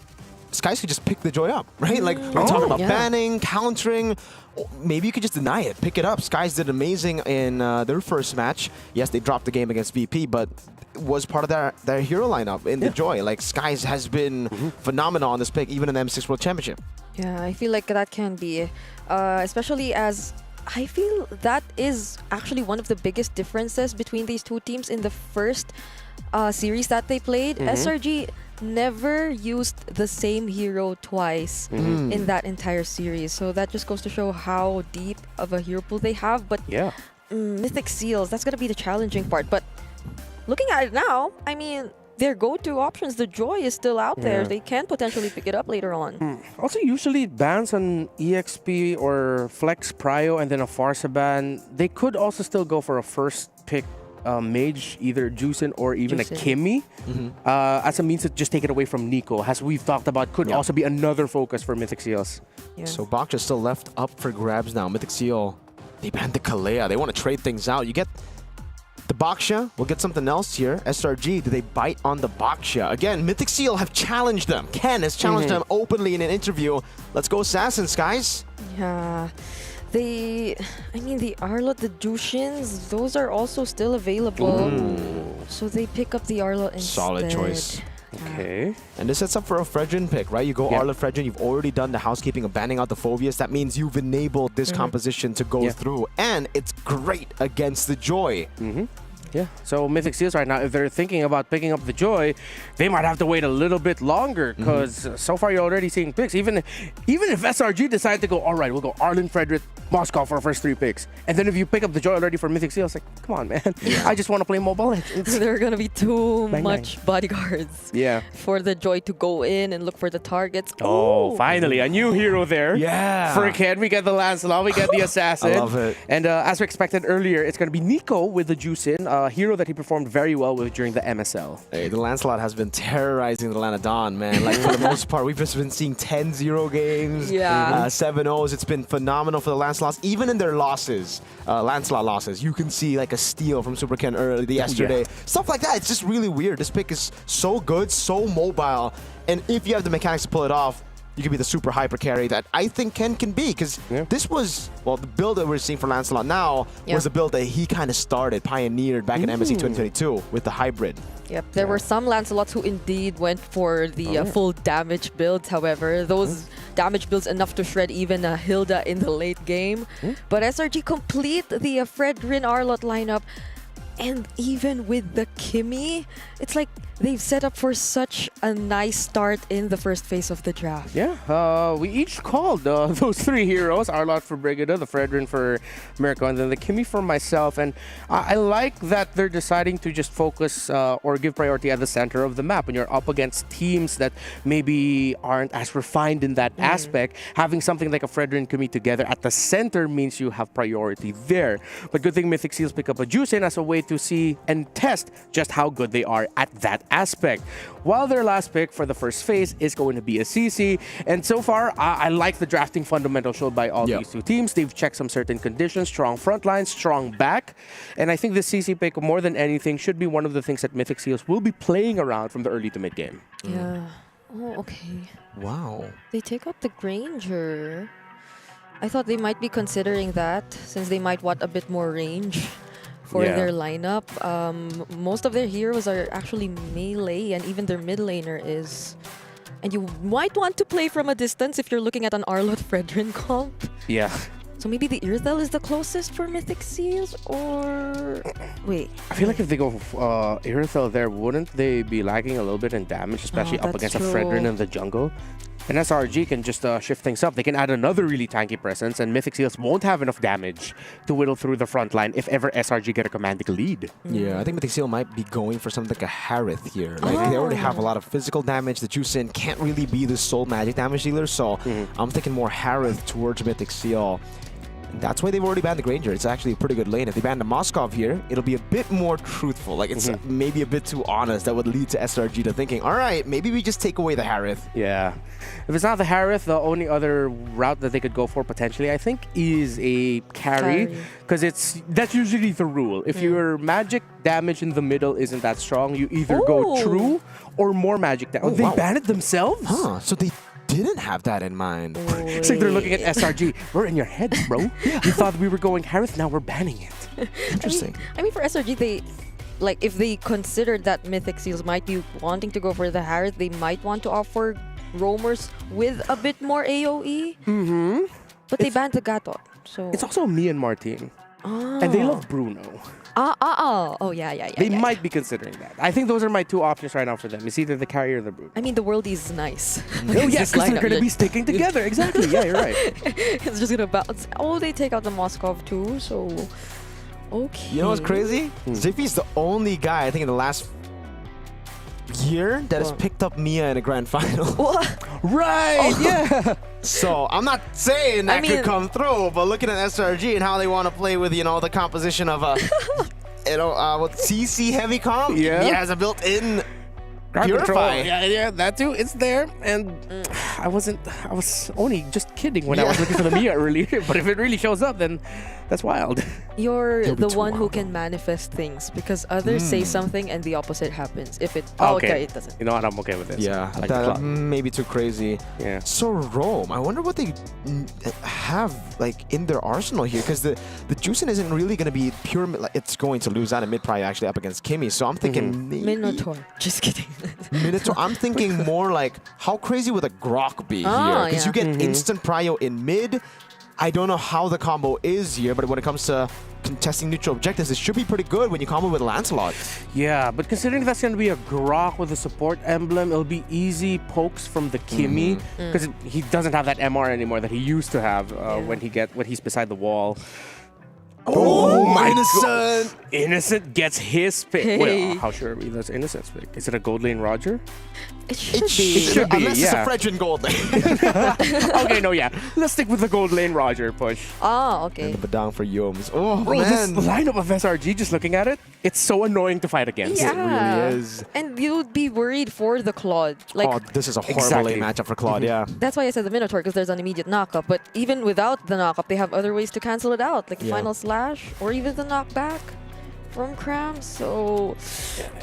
Skies could just pick the Joy up, right? Like, we're talking about banning, countering. Maybe you could just deny it, pick it up. Skies did amazing in their first match. Yes, they dropped the game against VP, but was part of their hero lineup in the Joy. Like, Skies has been phenomenal on this pick, even in the M6 World Championship. Yeah, I feel like that can be, especially as I feel that is actually one of the biggest differences between these two teams in the first series that they played. SRG never used the same hero twice in that entire series. So that just goes to show how deep of a hero pool they have. But Mythic Seals, that's going to be the challenging part. But looking at it now, I mean, their go-to options, the Joy is still out there. They can potentially pick it up later on. Also, usually bans on EXP or Flex Prio and then a Farsa ban, they could also still go for a first pick mage, either Juicin or even a Kimmy, as a means to just take it away from Nico, as we've talked about, could also be another focus for Mythic Seals. So Baksha still left up for grabs now. Mythic Seal, they banned the Kalea. They want to trade things out. You get the Baksha, we'll get something else here. SRG, do they bite on the Baksha? Again, Mythic Seal have challenged them. Ken has challenged them openly in an interview. Let's go Assassins, guys. Yeah. I mean, the Arlot, the Jushins, those are also still available. So they pick up the Arlot instead. Solid choice. Okay. And this sets up for a Fredrin pick, right? You go Arlot Fredrin, you've already done the housekeeping of banning out the Phoveus. That means you've enabled this composition to go through. And it's great against the Joy. Yeah, so Mythic Seals right now, if they're thinking about picking up the Joy, they might have to wait a little bit longer, because so far you're already seeing picks. Even if SRG decide to go, all right, we'll go Arlen, Frederick, Moscow for our first 3 picks. And then if you pick up the Joy already for Mythic Seals, like, come on, man. I just want to play Mobile Legends. There are going to be too much bodyguards for the Joy to go in and look for the targets. Oh, finally, a new hero there. Yeah. For Ken, we get the Lancelot, we get the Assassin. I love it. And as we expected earlier, it's going to be Nico with the Juicin, a hero that he performed very well with during the MSL. Hey, the Lancelot has been terrorizing the Lanadon, man. Like, for the most part, we've just been seeing 10-0 games, 7-0s. It's been phenomenal for the Lancelots. Even in their losses, Lancelot losses, you can see like a steal from Super Ken early yesterday. Stuff like that. It's just really weird. This pick is so good, so mobile. And if you have the mechanics to pull it off, you can be the super hyper carry that I think Ken can be, because this was, well, the build that we're seeing for Lancelot now was the build that he kind of started, pioneered back in MSC 2022 with the hybrid. Yep, there were some Lancelots who indeed went for the full damage builds. However, those damage builds enough to shred even Hilda in the late game. But SRG complete the Fredrin Arlot lineup. And even with the Kimmy, it's like they've set up for such a nice start in the first phase of the draft. Yeah, we each called those 3 heroes, Arlot for Brigida, the Fredrin for Mirko, and then the Kimmy for myself. And I like that they're deciding to just focus or give priority at the center of the map. When you're up against teams that maybe aren't as refined in that aspect, having something like a Fredrin Kimmy together at the center means you have priority there. But good thing Mythic Seals pick up a Juicin as a way to see and test just how good they are at that aspect. While their last pick for the first phase is going to be a CC. And so far, I like the drafting fundamentals showed by all these two teams. They've checked some certain conditions, strong front line, strong back. And I think the CC pick, more than anything, should be one of the things that Mythic Seals will be playing around from the early to mid game. Yeah. Oh, okay. Wow. They take up the Granger. I thought they might be considering that, since they might want a bit more range for their lineup. Most of their heroes are actually melee, and even their mid laner is. And you might want to play from a distance if you're looking at an Arlot Fredrin comp. Yeah. So maybe the Irthel is the closest for Mythic Seals, or wait. I feel like if they go Irthel there, wouldn't they be lagging a little bit in damage, especially up against a Fredrin in the jungle? And SRG can just shift things up. They can add another really tanky presence, and Mythic Seals won't have enough damage to whittle through the front line if ever SRG get a commanding lead. Yeah, I think Mythic Seal might be going for something like a Harith here. Right? They already have a lot of physical damage. The Juicin can't really be the sole magic damage dealer, so I'm thinking more Harith towards Mythic Seal. That's why they've already banned the Granger. It's actually a pretty good lane. If they ban the Moskov here, it'll be a bit more truthful. Like, it's maybe a bit too honest. That would lead to SRG to thinking, all right, maybe we just take away the Harith. Yeah. If it's not the Harith, the only other route that they could go for potentially, I think, is a carry. Because that's usually the rule. If your magic damage in the middle isn't that strong, you either go true or more magic damage. They banned it themselves? Huh, so they didn't have that in mind. It's like they're looking at SRG. We're in your head, bro. You thought we were going Harith, now we're banning it. Interesting. I mean, for SRG, they, like, if they considered that Mythic Seals might be wanting to go for the Harith, they might want to offer roamers with a bit more AoE. But they banned the Gatot, so... It's also a Myanmar team. And they love Bruno. Oh, yeah. They might be considering that. I think those are my two options right now for them. It's either the carry or the Bruno. I mean, the world is nice. Oh, yes, because they're going to be sticking together. Exactly. Yeah, you're right. It's just going to bounce. Oh, they take out the Moskov too, so... Okay. You know what's crazy? Zippy's the only guy, I think, in the last year that has picked up Mia in a grand final. Right, yeah. So I'm not saying that could come through, but looking at SRG and how they want to play with, the composition of a, with CC heavy comp, he has a built-in Purify. Yeah, that too. It's there, and I was only just kidding when I was looking for the Mia earlier. But if it really shows up, then that's wild. You're the one who can manifest things because others say something and the opposite happens. If it it doesn't. You know what? I'm okay with this. Yeah, I like that may be too crazy. Yeah. So Rome, I wonder what they have like in their arsenal here, because the Juicin isn't really going to be pure. It's going to lose out in mid prio actually up against Kimmy. So I'm thinking Minotaur. Just kidding. Minotaur. I'm thinking more like how crazy would a Grok be here? Because you get instant prio in mid. I don't know how the combo is here, but when it comes to contesting neutral objectives, it should be pretty good when you combo with Lancelot. Yeah, but considering that's going to be a Grok with a support emblem, it'll be easy pokes from the Kimmy, because he doesn't have that MR anymore that he used to have when he's beside the wall. Oh my Innocent! Innocent gets his pick. Hey. Wait, how sure are we that's Innocent's pick? Is it a gold lane Roger? It should be. It should be, unless it's a Fredrin gold lane. Okay, no, yeah. Let's stick with the gold lane Roger push. Oh, okay. And the Badang for Yomes. Oh, Bro, man. this lineup of SRG, just looking at it, it's so annoying to fight against. Yeah. It really is. And you'd be worried for the Claude. Like, Oh, this is a horrible lane matchup for Claude, yeah. that's why I said the Minotaur, because there's an immediate knockup. But even without the knockup, they have other ways to cancel it out, like the Final Slash or even the knockback from Cram. So,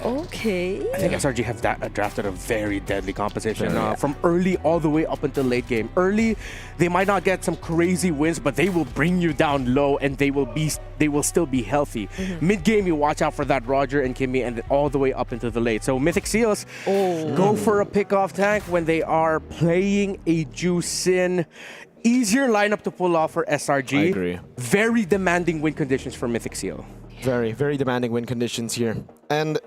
okay. I think SRG have drafted a very deadly composition from early all the way up until late game. Early, they might not get some crazy wins, but they will bring you down low and they will still be healthy. Mid game, you watch out for that Roger and Kimmy, and all the way up into the late. So Mythic Seals go for a pick-off tank when they are playing a Juicin. Easier lineup to pull off for SRG. I agree. Very demanding win conditions for Mythic Seal. Very, very demanding win conditions here. And,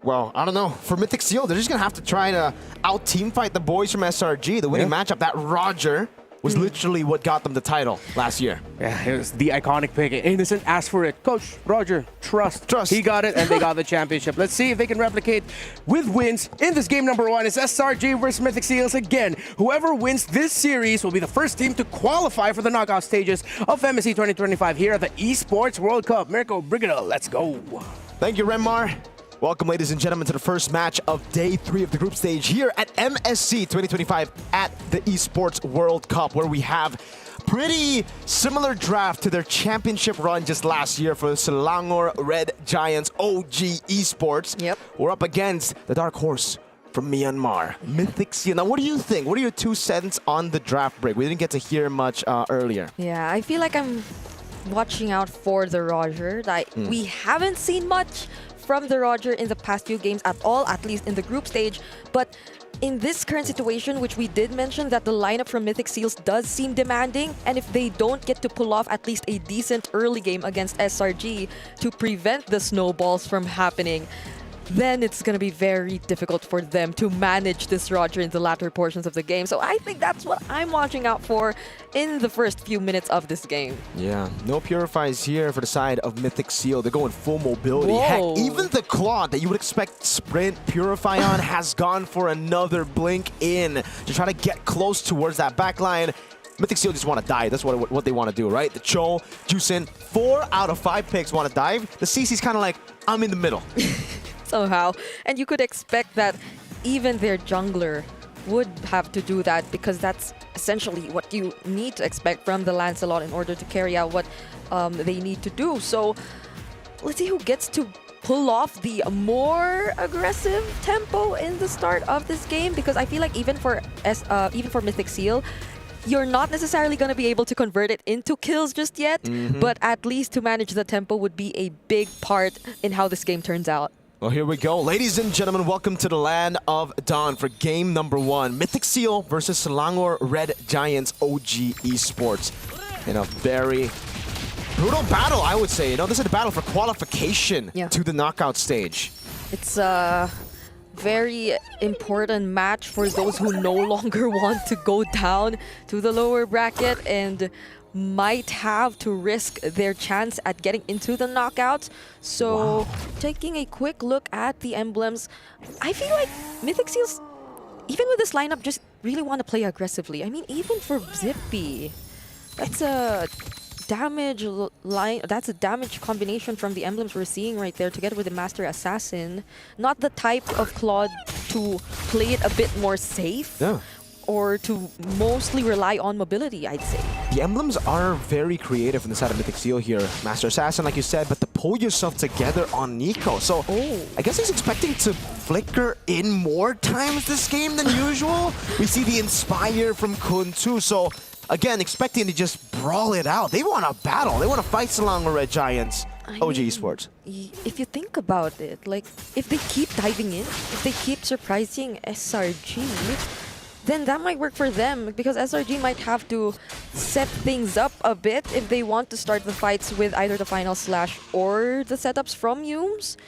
well, I don't know. For Mythic Seal, they're just going to have to try to out-team fight the boys from SRG. The winning matchup, that Roger, was literally what got them the title last year. Yeah, it was the iconic pick. Innocent asked for it. Coach, Roger, trust. He got it, and they got the championship. Let's see if they can replicate with wins in this game number 1. It's SRG versus Mythic Seals again. Whoever wins this series will be the first team to qualify for the knockout stages of MSC 2025 here at the Esports World Cup. Mirko Brigida, let's go. Thank you, Renmar. Welcome, ladies and gentlemen, to the first match of Day 3 of the group stage here at MSC 2025 at the Esports World Cup, where we have pretty similar draft to their championship run just last year for Selangor Red Giants OG Esports. Yep. We're up against the dark horse from Myanmar, Mythic Seal. Now, what do you think? What are your 2 cents on the draft break? We didn't get to hear much earlier. Yeah, I feel like I'm watching out for the Roger. We haven't seen much from the Roger in the past few games at all, at least in the group stage. But in this current situation, which we did mention that the lineup from Mythic Seals does seem demanding, and if they don't get to pull off at least a decent early game against SRG to prevent the snowballs from happening, then it's going to be very difficult for them to manage this Roger in the latter portions of the game. So I think that's what I'm watching out for in the first few minutes of this game. Yeah, no purifies here for the side of Mythic Seal. They're going full mobility. Whoa. Heck, even the Claude that you would expect Sprint Purify on has gone for another blink in to try to get close towards that back line. Mythic Seal just want to dive. That's what they want to do, right? The Cho, Juicin, 4 out of 5 picks want to dive. The CC's kind of like, I'm in the middle. Somehow. And you could expect that even their jungler would have to do that, because that's essentially what you need to expect from the Lancelot in order to carry out what they need to do. So let's see who gets to pull off the more aggressive tempo in the start of this game, because I feel like even for Mythic Seal, you're not necessarily going to be able to convert it into kills just yet, but at least to manage the tempo would be a big part in how this game turns out. Well, here we go. Ladies and gentlemen, welcome to the Land of Dawn for game number 1. Mythic Seal versus Selangor Red Giants OG Esports. In a very brutal battle, I would say. You know, this is a battle for qualification to the knockout stage. It's a very important match for those who no longer want to go down to the lower bracket and might have to risk their chance at getting into the knockouts. So taking a quick look at the emblems, I feel like Mythic Seals, even with this lineup, just really want to play aggressively. I mean, even for Zippy, that's a damage line. That's a damage combination from the emblems we're seeing right there, together with the Master Assassin. Not the type of Claude to play it a bit more safe. Or to mostly rely on mobility, I'd say. The emblems are very creative on the side of Mythic Seal here. Master Assassin, like you said, but to pull yourself together on Nico. So I guess he's expecting to flicker in more times this game than usual. We see the Inspire from Kun too. So again, expecting to just brawl it out. They want to battle. They want to fight Selangor Red Giants. OG Esports. If you think about it, like, if they keep diving in, if they keep surprising SRG, then that might work for them, because SRG might have to set things up a bit if they want to start the fights with either the final slash or the setups from Yumes.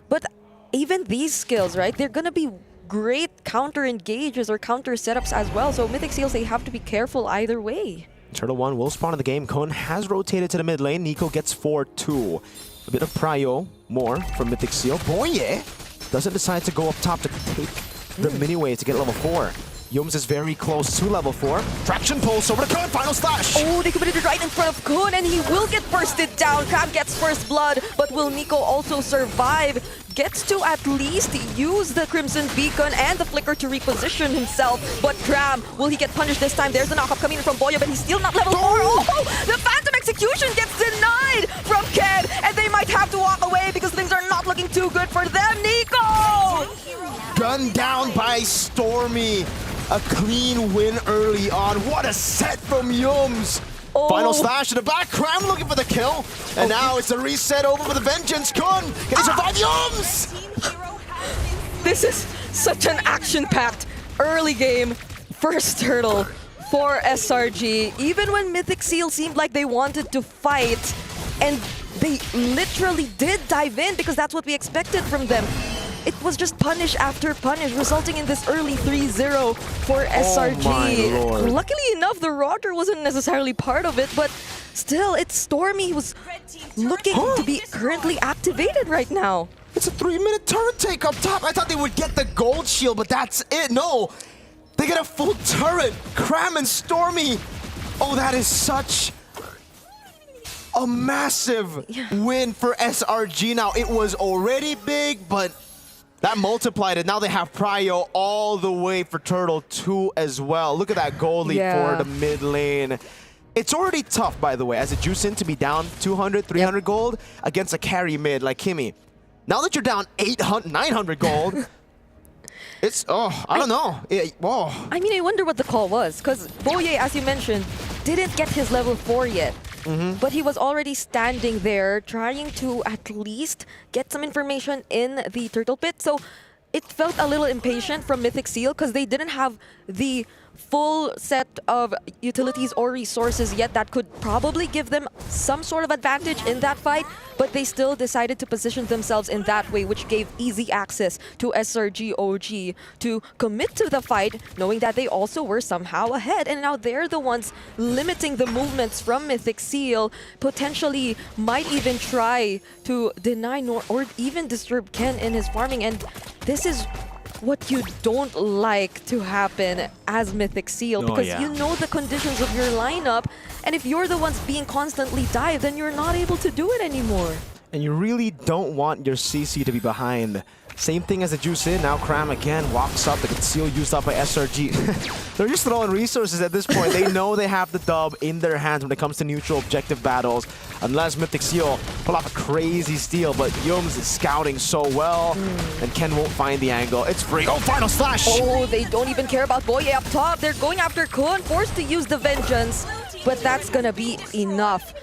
But even these skills, right, they're gonna be great counter engages or counter setups as well. So Mythic Seals, they have to be careful either way. Turtle 1 will spawn in the game. Kun has rotated to the mid lane. Nico gets 4-2. A bit of prio more from Mythic Seal. Boye doesn't decide to go up top to take the mini wave to get level 4. Yums is very close to level 4. Traction pulse over to Kun, final slash! Oh, they committed it right in front of Kun, and he will get bursted down. Crab gets first blood, but will Nico also survive? Gets to at least use the Crimson Beacon and the Flicker to reposition himself, but Crab, will he get punished this time? There's the knockup coming in from Boya, but he's still not level 4. Oh, the Phantom Execution gets denied from Ked, and they might have to walk away because things are not looking too good for them. Nico! Gunned down by Stormy. A clean win early on. What a set from Yums. Final slash to the back. Cram looking for the kill. And now it's a reset over for the Vengeance. Kun, can he survive Yums? This is such an action-packed early game. First turtle for SRG. Even when Mythic Seal seemed like they wanted to fight, and they literally did dive in because that's what we expected from them. It was just punish after punish, resulting in this early 3-0 for SRG. Oh my Lord. Luckily enough, the Roger wasn't necessarily part of it, but still, it's Stormy who's looking to be currently activated right now. It's a 3-minute turret take up top. I thought they would get the gold shield, but that's it. No, they get a full turret. Cram and Stormy. Oh, that is such a massive win for SRG. Now, it was already big, but that multiplied it. Now they have prio all the way for Turtle 2 as well. Look at that gold lead for the mid lane. It's already tough, by the way, as a Juicin to be down 200, 300 gold against a carry mid like Kimmy. Now that you're down 800, 900 gold, it's, I don't know. I mean, I wonder what the call was, because Boye, as you mentioned, didn't get his level 4 yet. But he was already standing there trying to at least get some information in the turtle pit. So it felt a little impatient from Mythic Seal because they didn't have the full set of utilities or resources yet that could probably give them some sort of advantage in that fight, but they still decided to position themselves in that way, which gave easy access to SRG OG to commit to the fight, knowing that they also were somehow ahead. And now they're the ones limiting the movements from Mythic Seal, potentially might even try to deny or even disturb Ken in his farming. And this is what you don't like to happen as Mythic Seal, because you know the conditions of your lineup, and if you're the ones being constantly dived, then you're not able to do it anymore. And you really don't want your CC to be behind. Same thing as the juice in. Now Cram again walks up. The conceal used up by SRG. They're just throwing resources at this point. They know they have the dub in their hands when it comes to neutral objective battles. Unless Mythic Seal pull off a crazy steal, but Yums is scouting so well, and Ken won't find the angle. It's free. Oh, final slash! Oh, they don't even care about Boye up top. They're going after Kun, forced to use the Vengeance, but that's gonna be enough.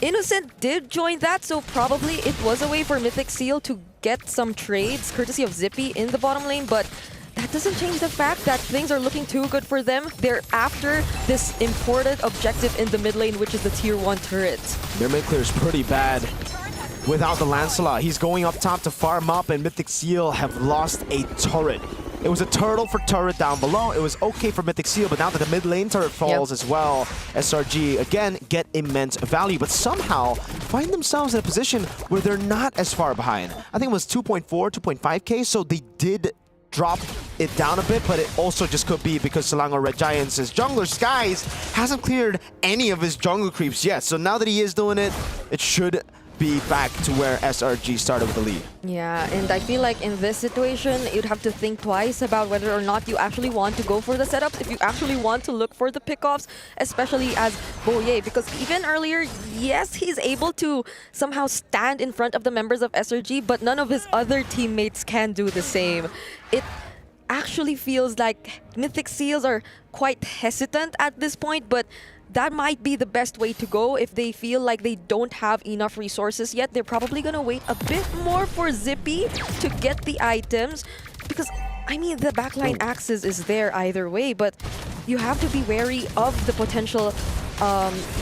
Innocent did join that, so probably it was a way for Mythic Seal to get some trades courtesy of Zippy in the bottom lane, but that doesn't change the fact that things are looking too good for them. They're after this important objective in the mid lane, which is the tier 1 turret. Their mid clear is pretty bad without the Lancelot. He's going up top to farm up, and Mythic Seal have lost a turret. It was a turtle for turret down below. It was okay for Mythic Seal, but now that the mid lane turret falls as well, SRG, again, get immense value, but somehow find themselves in a position where they're not as far behind. I think it was 2.4, 2.5k, so they did drop it down a bit, but it also just could be because Selangor Red Giants' jungler, Skies, hasn't cleared any of his jungle creeps yet. So now that he is doing it, it should be back to where SRG started with the lead. Yeah, and I feel like in this situation, you'd have to think twice about whether or not you actually want to go for the setups, if you actually want to look for the pickoffs, especially as Boye, because even earlier, yes, he's able to somehow stand in front of the members of SRG, but none of his other teammates can do the same. It actually feels like Mythic Seals are quite hesitant at this point, but that might be the best way to go. If they feel like they don't have enough resources yet, they're probably gonna wait a bit more for Zippy to get the items, because I mean the backline access is there either way, but you have to be wary of the potential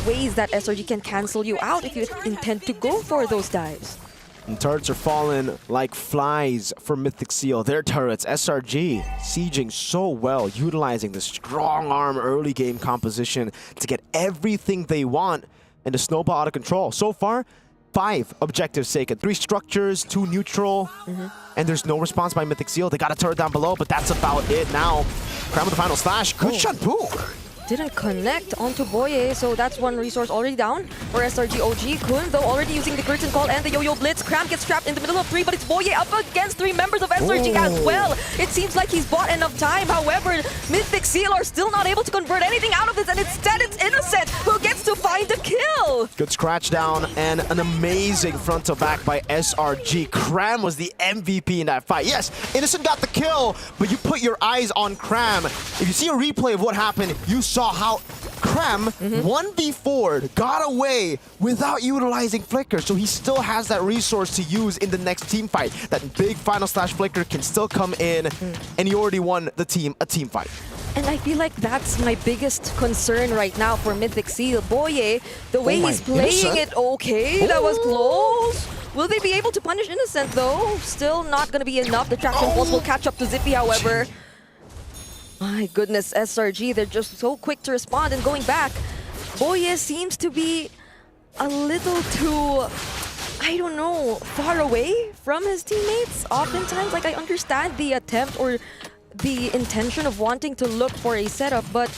ways that SRG can cancel you out if you intend to go for those dives. And turrets are falling like flies for Mythic Seal. Their turrets, SRG, sieging so well, utilizing the strong arm early game composition to get everything they want and to snowball out of control. So far, 5 objectives taken, 3 structures, 2 neutral, and there's no response by Mythic Seal. They got a turret down below, but that's about it now. Cram with the final slash. Good shot, Boo. Didn't connect onto Boye, so that's one resource already down for SRG OG. Kun, though, already using the Curtain Call and the Yo-Yo Blitz. Cram gets trapped in the middle of 3, but it's Boye up against 3 members of SRG as well. It seems like he's bought enough time. However, Mythic Seal are still not able to convert anything out of this, and instead it's Innocent who gets to find the kill. Good scratch down and an amazing frontal back by SRG. Cram was the MVP in that fight. Yes, Innocent got the kill, but you put your eyes on Cram. If you see a replay of what happened, you saw how Cram 1v4 got away without utilizing Flicker, so he still has that resource to use in the next team fight. That big final slash Flicker can still come in, and he already won the team a team fight. And I feel like that's my biggest concern right now for Mythic Seal. Boye, the way he's playing it, okay, that was close. Will they be able to punish Innocent though? Still not going to be enough. The traction pulse will catch up to Zippy, however. My goodness, SRG, they're just so quick to respond and going back. Boye seems to be a little too, I don't know, far away from his teammates. Oftentimes, like, I understand the attempt or the intention of wanting to look for a setup, but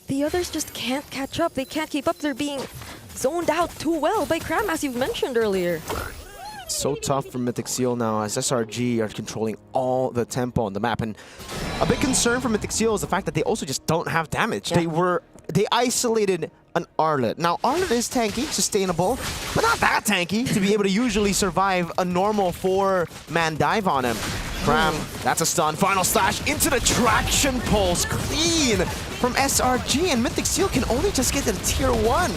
the others just can't catch up. They can't keep up. They're being zoned out too well by Cram, as you've mentioned earlier. So tough for Mythic Seal now, as SRG are controlling all the tempo on the map. And a big concern for Mythic Seal is the fact that they also just don't have damage. They isolated an Arlet. Now, Arlet is tanky, sustainable, but not that tanky to be able to usually survive a normal 4-man dive on him. Cram, that's a stun. Final slash into the traction pulse. Clean from SRG, and Mythic Seal can only just get to the tier 1.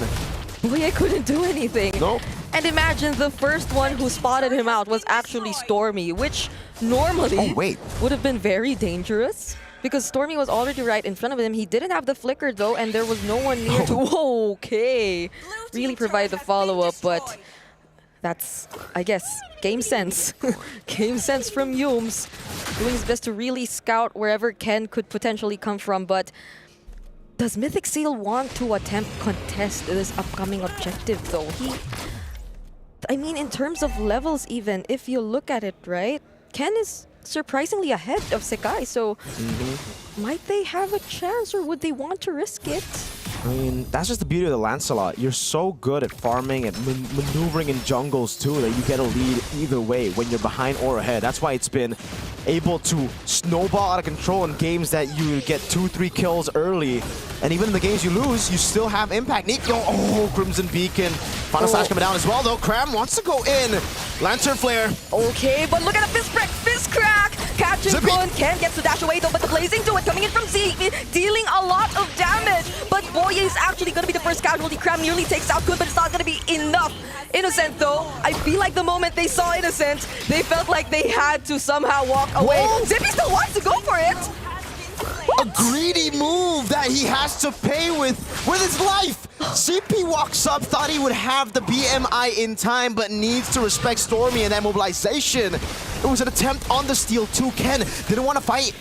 Boye couldn't do anything. Nope. And imagine the first one who spotted him out was actually Stormy, which normally would have been very dangerous. Because Stormy was already right in front of him. He didn't have the flicker though, and there was no one near to really provide the follow-up, but that's, I guess, game sense. Game sense from Yums, doing his best to really scout wherever Ken could potentially come from. But does Mythic Seal want to attempt contest this upcoming objective though? I mean, in terms of levels even, if you look at it, right? Ken is surprisingly ahead of Sekai, so might they have a chance, or would they want to risk it? I mean, that's just the beauty of the Lancelot. You're so good at farming and maneuvering in jungles too that you get a lead either way when you're behind or ahead. That's why it's been able to snowball out of control in games that you get 2-3 kills early. And even in the games you lose, you still have impact. Nico, Crimson Beacon. Final Slash coming down as well though. Cram wants to go in. Lantern Flare. Okay, but look at the fist crack. Catching Kun. Ken gets to dash away though, but the Blazing Duet coming in from Z, dealing a lot of damage. But Boye is actually going to be the first casualty. Cram nearly takes out Kun, but it's not going to be enough. Innocent though, I feel like the moment they saw Innocent, they felt like they had to somehow walk away. Zippy still wants to go for it. A greedy move that he has to pay with his life. CP walks up, thought he would have the BMI in time, but needs to respect Stormy and that mobilization. It was an attempt on the steal too. Ken didn't want to fight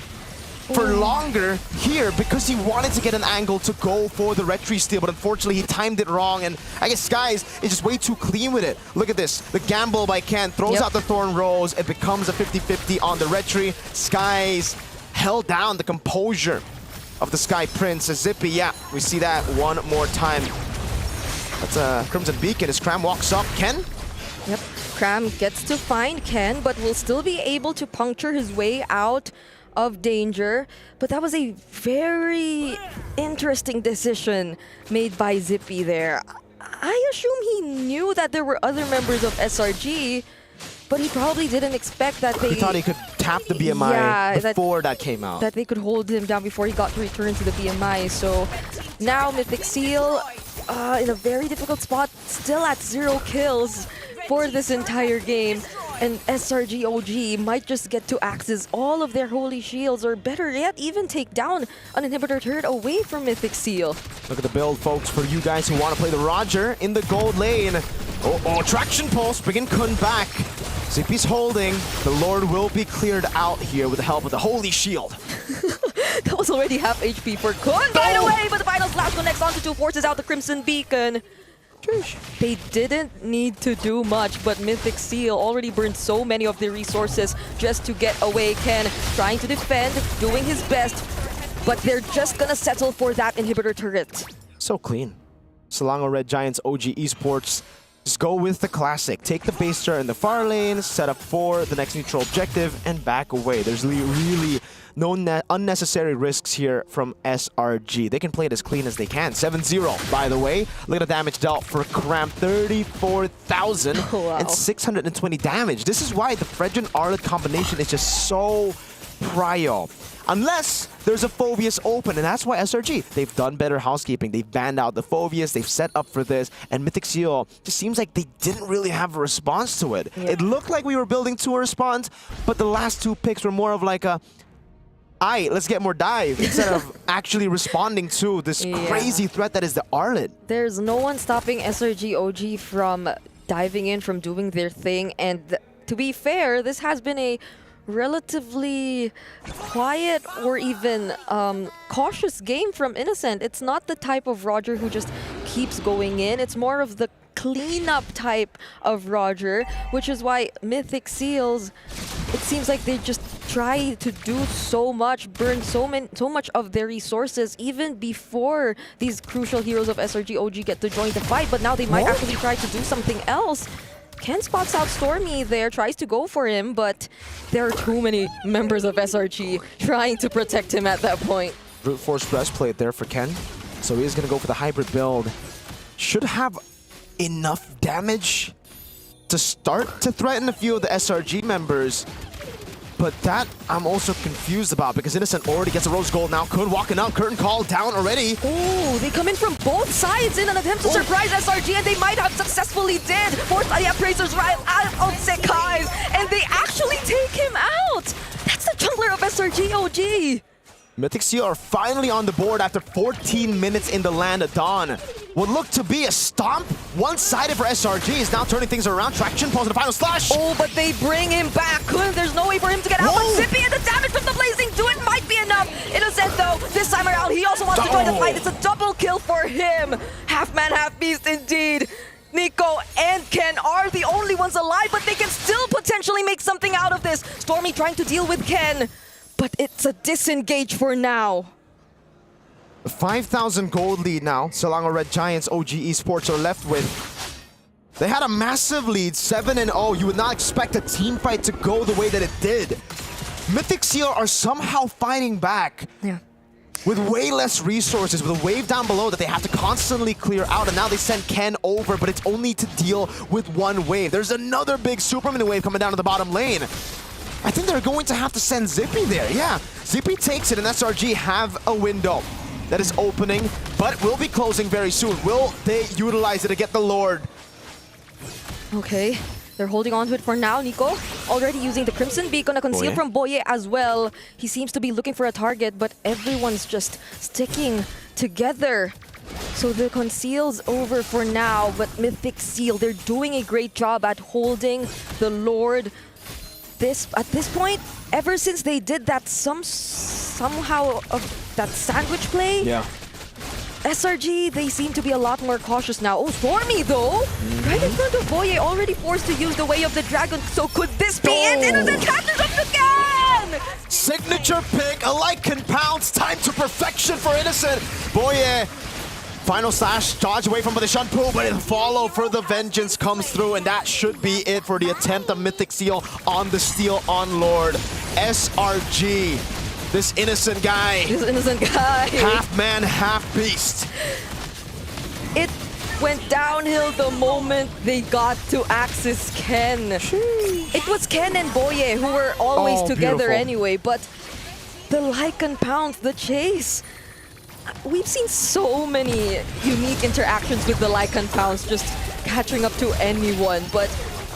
for longer here because he wanted to get an angle to go for the retry steal, but unfortunately he timed it wrong, and I guess Skies is just way too clean with it. Look at this, the gamble by Ken, throws out the Thorn Rose, it becomes a 50-50 on the retry. Skies held down the composure of the Sky Prince. Zippy, yeah, we see that one more time. That's a Crimson Beacon as Cram walks up. Ken? Yep, Cram gets to find Ken, but will still be able to puncture his way out of danger. But that was a very interesting decision made by Zippy there. I assume he knew that there were other members of SRG, but he probably didn't expect that they... He thought he could tap the BMI before that came out. That they could hold him down before he got to return to the BMI. So now Mythic Seal in a very difficult spot, still at 0 kills for this entire game. And SRG OG might just get to access all of their holy shields, or better yet, even take down an inhibitor turret away from Mythic Seal. Look at the build, folks, for you guys who want to play the Roger in the gold lane. Traction Pulse, bringing Kun back. Zippy's holding. The Lord will be cleared out here with the help of the Holy Shield. That was already half HP for Kun, by the way, but the final slash connects onto 2, forces out the Crimson Beacon. They didn't need to do much, but Mythic Seal already burned so many of their resources just to get away. Ken trying to defend, doing his best, but they're just gonna settle for that inhibitor turret. So clean. Selangor Red Giants OG Esports. Just go with the classic. Take the base turret in the far lane, set up for the next neutral objective, and back away. There's really no unnecessary risks here from SRG. They can play it as clean as they can. 7-0, by the way. Look at the damage dealt for Cram. 34,000 and 620 damage. This is why the Fredrin Arlet combination is just so prio. Unless there's a Phoveus open, and that's why SRG, they've done better housekeeping. They've banned out the Phoveus, they've set up for this, and Mythic Seal just seems like they didn't really have a response to it. It looked like we were building to a response, but the last 2 picks were more of like a, aight, let's get more dive, instead of actually responding to this crazy threat that is the Arlet. There's no one stopping SRG OG from diving in, from doing their thing, and to be fair, this has been a relatively quiet or even cautious game from Innocent. It's not the type of Roger who just keeps going in. It's more of the cleanup type of Roger, which is why Mythic Seals, it seems like they just try to do so much, burn so much of their resources even before these crucial heroes of SRG OG get to join the fight, but now they might actually try to do something else. Ken spots out Stormy there, tries to go for him, but there are too many members of SRG trying to protect him at that point. Brute Force breastplate there for Ken. So he is going to go for the hybrid build. Should have enough damage to start to threaten a few of the SRG members. but that I'm also confused about because Innocent already gets a rose gold now. Kun walking up, curtain call down already. Oh, they come in from both sides in an attempt to surprise SRG, and they might have successfully did. Forced by the appraisers right out of Sekai's, and they actually take him out. That's the jungler of SRG OG. Mythic Seal are finally on the board after 14 minutes in the land of Dawn. What looked to be a stomp, one-sided for SRG, is now turning things around. Traction pulls in the final slash. Oh, but they bring him back. There's no way for him to get out. But Zippy and the damage from the Blazing Do It might be enough. Innocent, though, this time around, he also wants to join the fight. It's a double kill for him. Half man, half beast indeed. Nico and Ken are the only ones alive, but they can still potentially make something out of this. Stormy trying to deal with Ken, but it's a disengage for now. 5,000 gold lead now. Selangor Red Giants OG Esports are left with. They had a massive lead, 7-0. You would not expect a team fight to go the way that it did. Mythic Seal are somehow fighting back. Yeah. With way less resources, with a wave down below that they have to constantly clear out, and now they send Ken over, but it's only to deal with one wave. There's another big Superman wave coming down to the bottom lane. I think they're going to have to send Zippy there. Yeah, Zippy takes it, and SRG have a window that is opening, but will be closing very soon. Will they utilize it to get the Lord? Okay, they're holding on to it for now. Nico already using the Crimson Beacon, a conceal from Boye as well. He seems to be looking for a target, but everyone's just sticking together. So the conceal's over for now, but Mythic Seal, they're doing a great job at holding the Lord. At this point, ever since they did that somehow of that sandwich play, SRG, they seem to be a lot more cautious now. Oh, Stormy though, right in front of Boye, already forced to use the Way of the Dragon. So could this be it? Innocent catches up again! Signature pick, a Lycan pounce, time to perfection for Innocent. Boye, final slash, dodge away from the Shun Pool, but the follow for the Vengeance comes through, and that should be it for the attempt of Mythic Seal on the steal on Lord. SRG, this innocent guy. Half man, half beast. It went downhill the moment they got to Axis Ken. It was Ken and Boye who were always together anyway, but the Lycan pounce, the chase. We've seen so many unique interactions with the Lycan pounce, just catching up to anyone, but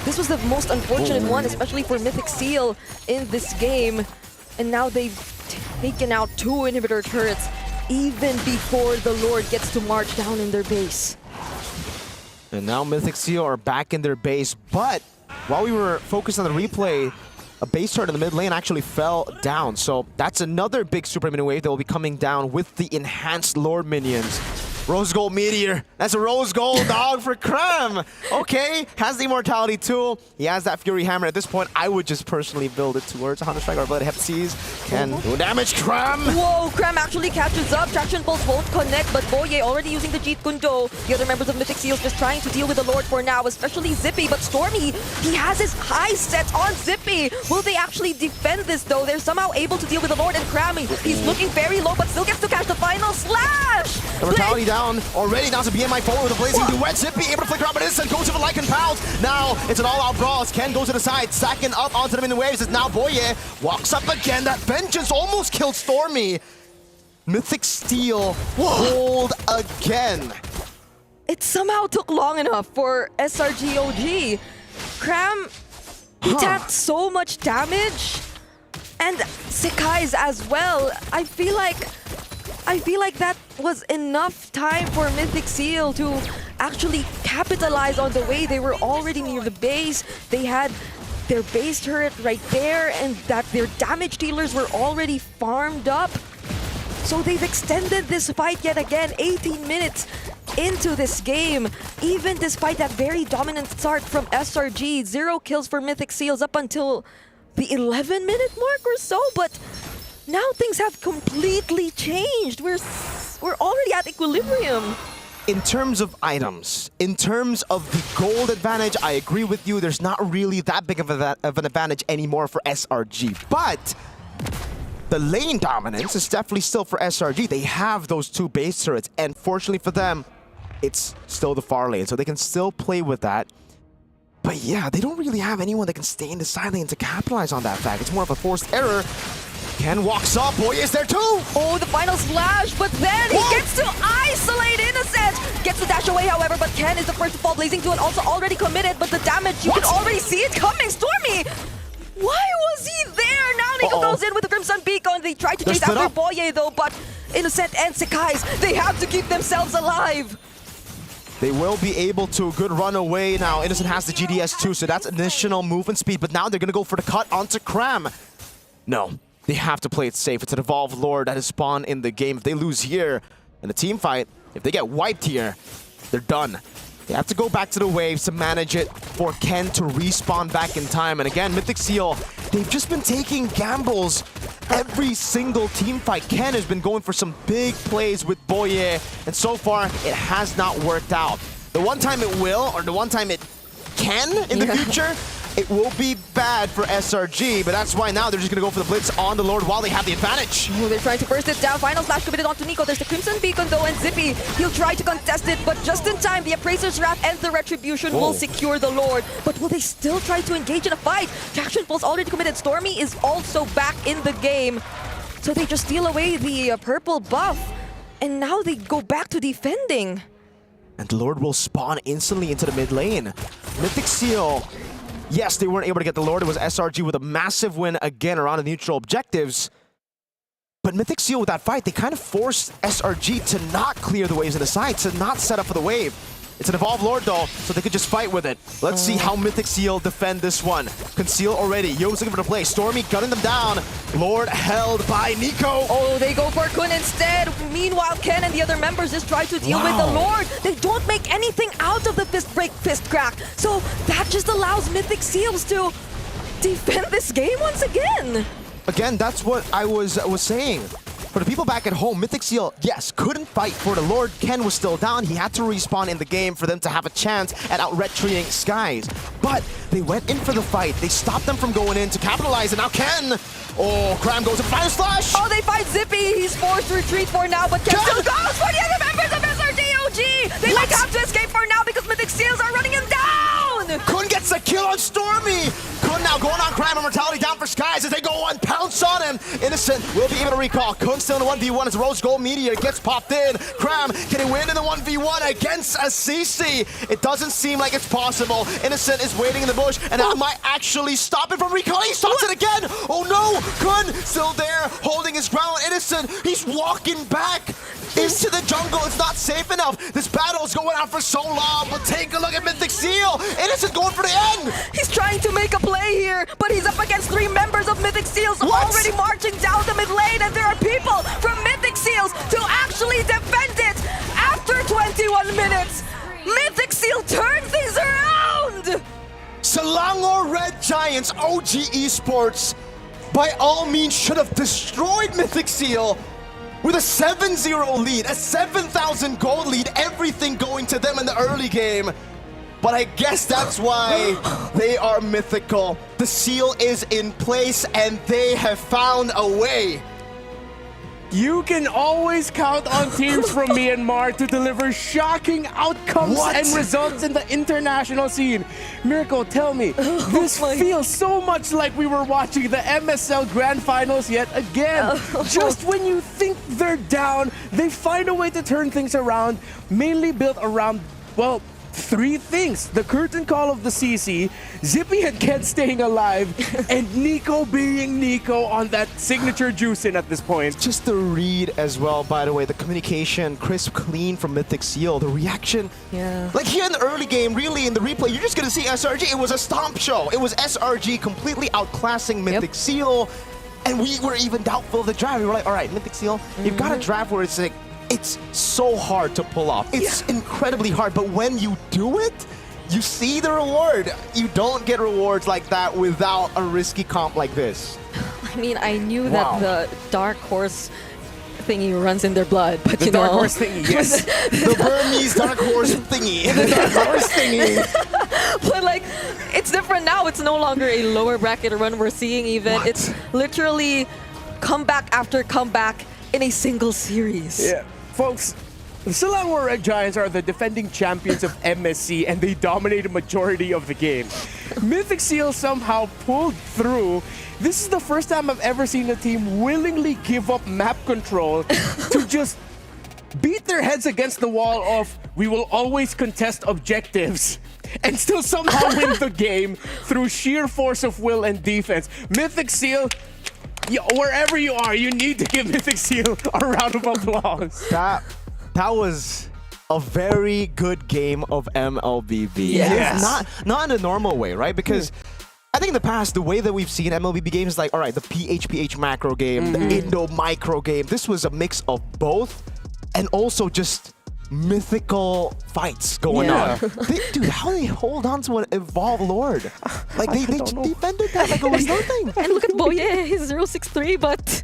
this was the most unfortunate one, especially for Mythic Seal in this game. And now they've taken out 2 inhibitor turrets even before the Lord gets to march down in their base. And now Mythic Seal are back in their base, but while we were focused on the replay, a base turret in the mid lane actually fell down. So that's another big super mini wave that will be coming down with the enhanced Lord minions. Rose Gold Meteor. That's a Rose Gold dog for Krem. Okay, has the Immortality tool. He has that Fury Hammer. At this point, I would just personally build it towards a Hunter Strike or Blood Hepties. Can do damage, Krem. Whoa, Krem actually catches up. Traction Pulse won't connect, but Boye already using the Jeet Kundo. The other members of Mythic Seals just trying to deal with the Lord for now, especially Zippy. But Stormy, he has his high sets on Zippy. Will they actually defend this though? They're somehow able to deal with the Lord and Krem. He's looking very low, but still gets to catch the final slash. Immortality down already. Now to BMI forward with a blazing duet. Zippy able to flicker out, but Innocent goes to the Lycan pounce. Now it's an all-out brawl as Ken goes to the side, sacking up onto them in the waves. As now Boye walks up again. That Vengeance almost killed Stormy. Mythic Steel hold again. It somehow took long enough for SRG OG. Kram, he tanked so much damage, and Sekai's as well. I feel like that was enough time for Mythic Seal to actually capitalize on the way they were already near the base. They had their base turret right there, and that their damage dealers were already farmed up. So they've extended this fight yet again, 18 minutes into this game. Even despite that very dominant start from SRG, 0 kills for Mythic Seals up until the 11-minute mark or so, but now things have completely changed. We're already at equilibrium. In terms of items, in terms of the gold advantage, I agree with you. There's not really that big of an advantage anymore for SRG. But the lane dominance is definitely still for SRG. They have those 2 base turrets, and fortunately for them, it's still the far lane, so they can still play with that. But yeah, they don't really have anyone that can stay in the side lane to capitalize on that fact. It's more of a forced error. Ken walks up. Boy is there too. Oh, the final splash, but then he gets to isolate Innocent. Gets to dash away, however, but Ken is the first to fall. Blazing Duel also already committed, but the damage, you can already see it coming. Stormy, why was he there? Now Nico goes in with the Crimson Beacon. They try to chase after Boye though, but Innocent and Sekai's, they have to keep themselves alive. They will be able to. Good run away now. Innocent has the GDS too, so that's additional movement speed, but now they're going to go for the cut onto Cram. No. They have to play it safe. It's an Evolved Lord that is spawned in the game. If they lose here in a team fight, if they get wiped here, they're done. They have to go back to the waves to manage it for Ken to respawn back in time. And again, Mythic Seal, they've just been taking gambles every single team fight. Ken has been going for some big plays with Boye, and so far, it has not worked out. The one time it will, or the one time it can in the future, it will be bad for SRG, but that's why now they're just going to go for the blitz on the Lord while they have the advantage. Oh, they're trying to burst it down. Final slash committed onto Nico. There's the Crimson Beacon though, and Zippy, he'll try to contest it, but just in time, the Appraiser's Wrath and the Retribution will secure the Lord. But will they still try to engage in a fight? Traction Pulse already committed. Stormy is also back in the game. So they just steal away the purple buff, and now they go back to defending. And the Lord will spawn instantly into the mid lane. Mythic Seal, yes, they weren't able to get the Lord. It was SRG with a massive win again around the neutral objectives. But Mythic Seal with that fight, they kind of forced SRG to not clear the waves in the side, to not set up for the wave. It's an Evolved Lord though, so they could just fight with it. Let's see how Mythic Seal defend this one. Conceal already. Yo's looking for the play. Stormy gunning them down. Lord held by Nico. Oh, they go for Kun instead. Meanwhile, Ken and the other members just try to deal with the Lord. They don't make anything out of the fist break, fist crack. So that just allows Mythic Seals to defend this game once again. Again, that's what I was saying. For the people back at home, Mythic Seal, yes, couldn't fight for the Lord. Ken was still down. He had to respawn in the game for them to have a chance at out-retreating Skies. But they went in for the fight. They stopped them from going in to capitalize, and now Ken... Oh, Cram goes to Final Slash! Oh, they fight Zippy. He's forced to retreat for now, but Ken still goes for the other members of SRDOG! They might have to escape for now because Mythic Seals are running him down! Kun gets a kill on Stormy! Kun now going on Crime and Mortality down for Skies as they go and pounce on him. Innocent will be able to recall. Kun still in the 1v1 as Rose Gold Meteor gets popped in. Cram, can he win in the 1v1 against a CC? It doesn't seem like it's possible. Innocent is waiting in the bush, and that might actually stop it from recalling. He stops it again! Oh no! Kun still there, holding his ground. Innocent, he's walking back into the jungle. It's not safe enough. This battle is going on for so long, but take a look at Mythic Seal. Innocent going for the end. He's trying to make a play here, but he's up against 3 members of Mythic Seals already marching down the mid lane, and there are people from Mythic Seals to actually defend it after 21 minutes. Mythic Seal turned things around. Selangor Red Giants, OG Esports, by all means should have destroyed Mythic Seal with a 7-0 lead, a 7,000 gold lead, everything going to them in the early game. But I guess that's why they are mythical. The seal is in place and they have found a way. You can always count on teams from Myanmar to deliver shocking outcomes and results in the international scene. Miracle, tell me, this feels so much like we were watching the MSL Grand Finals yet again. Just when you think they're down, they find a way to turn things around, mainly built around, well, 3 things. The curtain call of the CC, Zippy and Ken staying alive, and Nico being Nico on that signature juice in at this point. Just the read as well, by the way, the communication, crisp, clean from Mythic Seal, the reaction. Yeah. Like here in the early game, really in the replay, you're just gonna see SRG. It was a stomp show. It was SRG completely outclassing Mythic Seal. And we were even doubtful of the draft. We were like, all right, Mythic Seal, you've got a draft where it's like, it's so hard to pull off. It's incredibly hard, but when you do it, you see the reward. You don't get rewards like that without a risky comp like this. I mean, I knew that the Dark Horse thingy runs in their blood, but the Dark Horse thingy, yes. The Burmese Dark Horse thingy. The Dark Horse thingy. But like, it's different now. It's no longer a lower bracket run we're seeing even. It's literally comeback after comeback in a single series. Yeah, folks, The Selangor Red Giants are the defending champions of MSC, and they dominate a majority of the game. Mythic Seals somehow pulled through. This is the first time I've ever seen a team willingly give up map control to just beat their heads against the wall of, we will always contest objectives, and still somehow win the game through sheer force of will and defense. Mythic Seal, wherever you are, you need to give Mythic Seal a round of applause. That was a very good game of MLBB. Yes. Not in a normal way, right? Because I think in the past, the way that we've seen MLBB games is like, all right, the PHPH macro game, the Indo micro game. This was a mix of both, and also just mythical fights going on. Dude, how they hold on to an Evolve Lord? Like, they defended that like it was nothing. And look at Boye, he's 063, but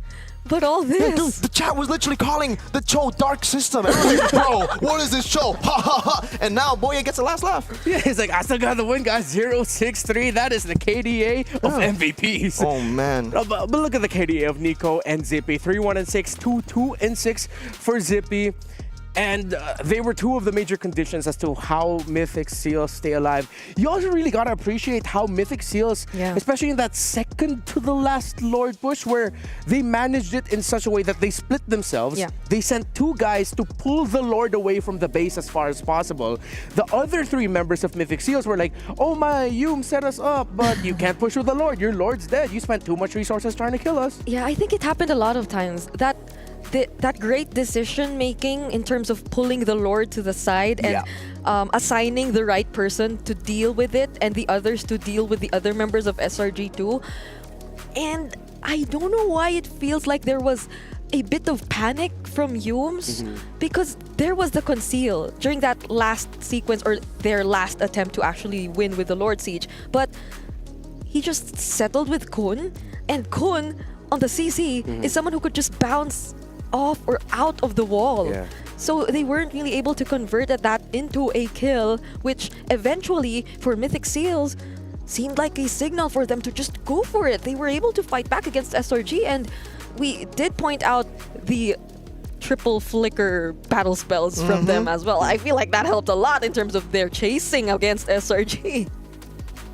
all this. Yeah, dude, the chat was literally calling the Cho dark system. Everyone's like, bro, what is this Cho? Ha ha ha. And now Boye gets the last laugh. Yeah, he's like, I still got the win, guys. 063. That is the KDA of MVPs. Oh, man. But look at the KDA of Nico and Zippy. 3-1-6, 2-2-6 for Zippy. And they were two of the major conditions as to how Mythic Seals stay alive. You also really gotta appreciate how Mythic Seals, especially in that second to the last Lord push, where they managed it in such a way that they split themselves. They sent two guys to pull the Lord away from the base as far as possible. The other three members of Mythic Seals were like, oh my, Yum set us up, but you can't push with the Lord. Your Lord's dead. You spent too much resources trying to kill us. Yeah, I think it happened a lot of times. That great decision making in terms of pulling the Lord to the side and assigning the right person to deal with it and the others to deal with the other members of SRG2. And I don't know why it feels like there was a bit of panic from Yums because there was the conceal during that last sequence or their last attempt to actually win with the Lord Siege. But he just settled with Kun, and Kun on the CC is someone who could just bounce off or out of the wall. So they weren't really able to convert that into a kill, which eventually for Mythic Seals seemed like a signal for them to just go for it. They were able to fight back against SRG, and we did point out the triple flicker battle spells from them as well. I feel like that helped a lot in terms of their chasing against SRG.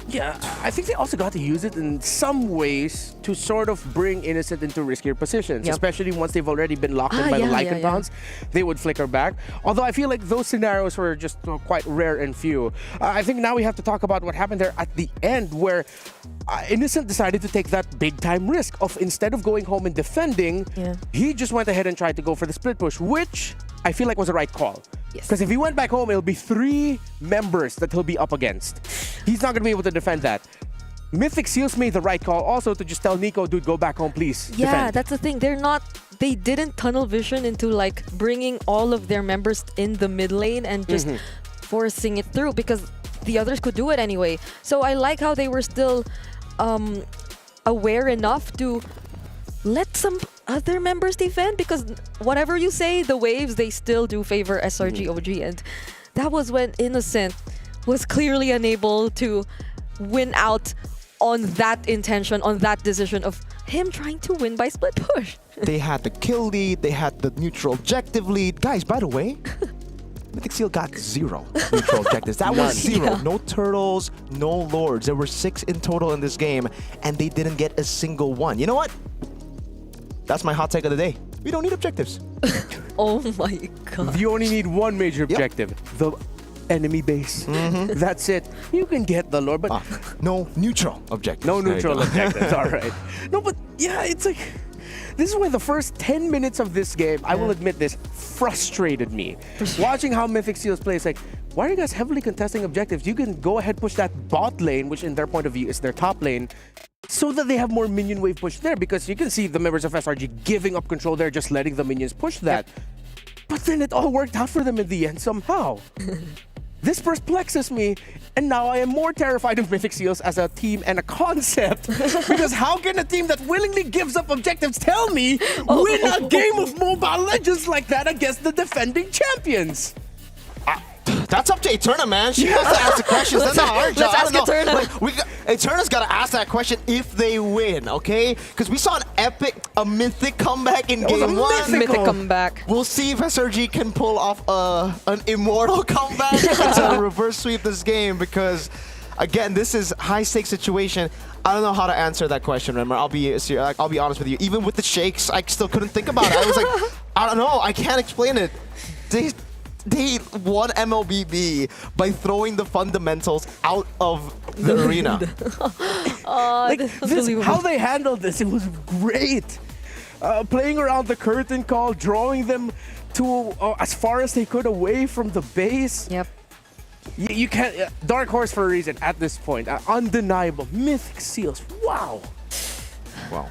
Yeah, I think they also got to use it in some ways to sort of bring Innocent into riskier positions, especially once they've already been locked in by the Lycan Pounds. They would flicker back. Although I feel like those scenarios were just quite rare and few. I think now we have to talk about what happened there at the end, where Innocent decided to take that big time risk of, instead of going home and defending, he just went ahead and tried to go for the split push, which I feel like was the right call. Because if he went back home, it'll be 3 members that he'll be up against. He's not going to be able to defend that. Mythic Seals made the right call also to just tell Nico, dude, go back home, please. Yeah, defend. that's the thing. They didn't tunnel vision into like bringing all of their members in the mid lane and just forcing it through, because the others could do it anyway. So I like how they were still aware enough to let some other members defend, because whatever you say, the waves, they still do favor SRG OG, and that was when Innocent was clearly unable to win out on that intention, on that decision of him trying to win by split push. They had the kill lead, they had the neutral objective lead. Guys, by the way, Mythic Seal got 0 neutral objectives. That was 0. No turtles, no lords. There were 6 in total in this game, and they didn't get a single one. You know what? That's my hot take of the day. We don't need objectives. Oh my god. You only need one major objective. The enemy base. That's it. You can get the Lord, but no neutral objectives. No neutral objectives. All right. No, but yeah, it's like, this is why the first 10 minutes of this game, I will admit this, frustrated me. Watching how Mythic Seals play, it's like, why are you guys heavily contesting objectives? You can go ahead, push that bot lane, which in their point of view is their top lane, so that they have more minion wave push there, because you can see the members of SRG giving up control there, just letting the minions push that. But then it all worked out for them in the end somehow. This perplexes me, and now I am more terrified of Mythic Seals as a team and a concept. Because how can a team that willingly gives up objectives tell me win a game of Mobile Legends like that against the defending champions? That's up to Eterna, man. She has to ask the questions. That's not our job. Let's ask Eterna. Eterna's got to ask that question if they win, okay? Because we saw a mythic comeback in game one. Mythic comeback. We'll see if SRG can pull off an immortal comeback to reverse sweep this game because, again, this is high-stakes situation. I don't know how to answer that question, Remmer. I'll be honest with you. Even with the shakes, I still couldn't think about it. I was like, I don't know. I can't explain it. They won MLBB by throwing the fundamentals out of the arena. How they handled this, it was great. Playing around the curtain call, drawing them to as far as they could away from the base. Yep. You can't. Dark horse for a reason at this point. Undeniable. Mythic Seals. Wow. Wow.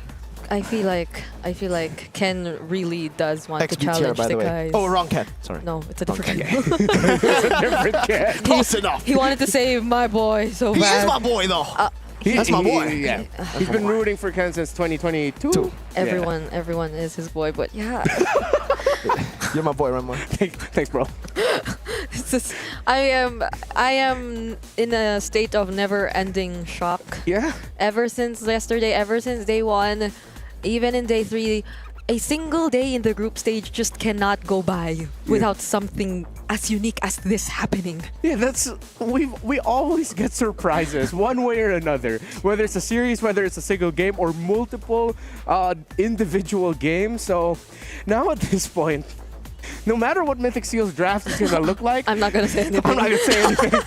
I feel like Ken really does want to XP tier, challenge by the way. guys. Oh, wrong Ken. Sorry. No, it's a different Ken. It's a different Ken. Close enough. He wanted to save my boy so He bad. is my boy, though. That's my boy. Yeah. He's been rooting for Ken since 2022. Everyone is his boy, but yeah. You're my boy, Remmer. Thanks, bro. It's just, I am in a state of never-ending shock. Yeah. Ever since yesterday, ever since day one, even in day 3, a single day in the group stage just cannot go by without something as unique as this happening. Yeah, we always get surprises one way or another. Whether it's a series, whether it's a single game, or multiple individual games. So now at this point, no matter what Mythic Seals draft is gonna look like, I'm not gonna say anything. I'm not gonna say anything.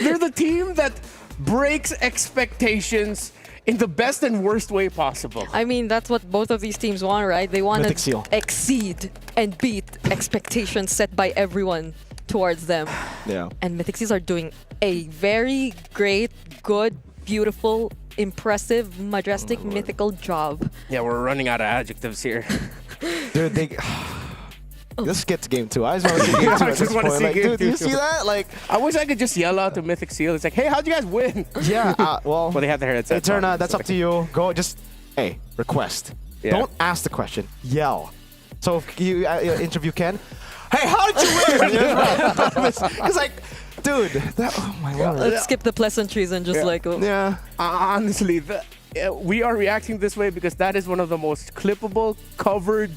They're the team that breaks expectations in the best and worst way possible. I mean, that's what both of these teams want, right? They want Mythic to Seal. exceed and beat expectations set by everyone towards them. Yeah. And Mythic Seals are doing a very great, good, beautiful, impressive, majestic, mythical job. Yeah, we're running out of adjectives here. Dude, let's get to game 2. I just want to see game 2 I at just this want to point. see Like, game dude, 2. do you see that? Like, I wish I could just yell out to Mythic Seal. It's like, hey, how'd you guys win? yeah, well, Well, they have their headsets on, Eterna, that's so up to you. Go, just, hey, request. Yeah. Don't ask the question. Yell. So if you interview Ken, hey, how did you win? Because like, dude, oh my lord. Let's skip the pleasantries and just Yeah. Honestly, we are reacting this way because that is one of the most clippable, covered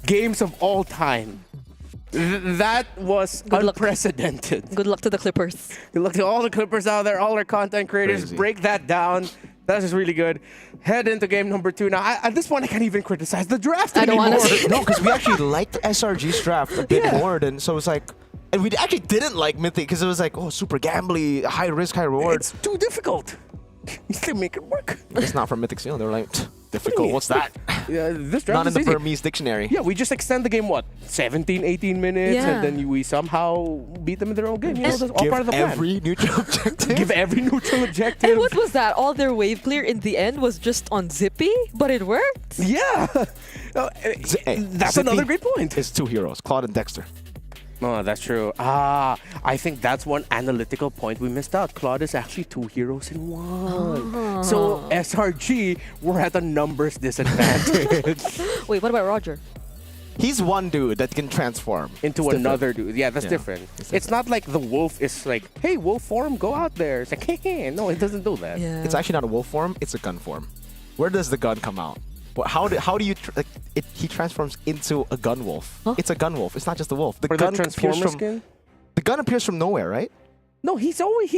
games of all time. That was unprecedented. Good luck to the Clippers. Good luck to all the Clippers out there, all our content creators. Crazy. Break that down. That is really good. Head into game number 2. Now, at this point, I can't even criticize the draft I don't anymore. want to. No, because we actually liked SRG's draft a bit more than, so it's like, and we actually didn't like Mythic because it was like, oh, super gambly, high risk, high reward. It's too difficult. You can make it work. It's not from Mythic Seal. They're like, difficult. What's that? Yeah, this draft Not in is the easy. Burmese dictionary. Yeah, we just extend the game, what, 17, 18 minutes, Yeah. and then we somehow beat them in their own game. You know, that's all Give part of the plan. every neutral objective. Give every neutral objective. And what was that? All their wave clear in the end was just on Zippy, but it worked. Yeah. That's Zippy another great point. It's 2 heroes, Claude and Dexter. Oh, that's true. I think that's one analytical point we missed out. Claude is actually 2 heroes in 1. So SRG, we're at a numbers disadvantage. Wait, what about Roger? He's one dude that can transform Into It's another dude. Yeah, that's Yeah. different. It's It's not like the wolf is like, hey, wolf form, go out there. It's like, hey, no, it doesn't do that. Yeah. It's actually not a wolf form, it's a gun form. Where does the gun come out? How do you he transforms into a gun wolf? Huh? It's a gun wolf. It's not just a wolf. The For gun the appears Transformer from skin? the gun appears from nowhere, right? No, he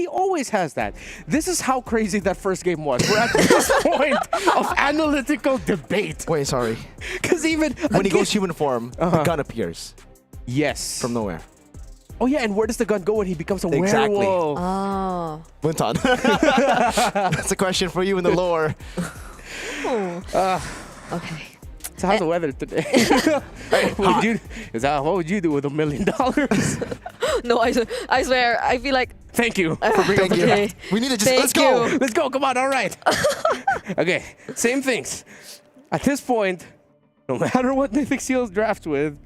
always has that. This is how crazy that first game was. We're at this point of analytical debate. Wait, sorry. Because even When he goes human form, the gun appears yes, from nowhere. Oh yeah, and where does the gun go when he becomes a Exactly. werewolf? Oh. Buntan. That's a question for you in the lore. Okay. So how's the weather today? what would you do with $1 million? No, I swear, I feel like. Thank you for bringing up the Okay. draft. We need to just Thank let's go. you. Let's go. Come on. All right. Okay. Same things. At this point, no matter what Mythic Seals draft with,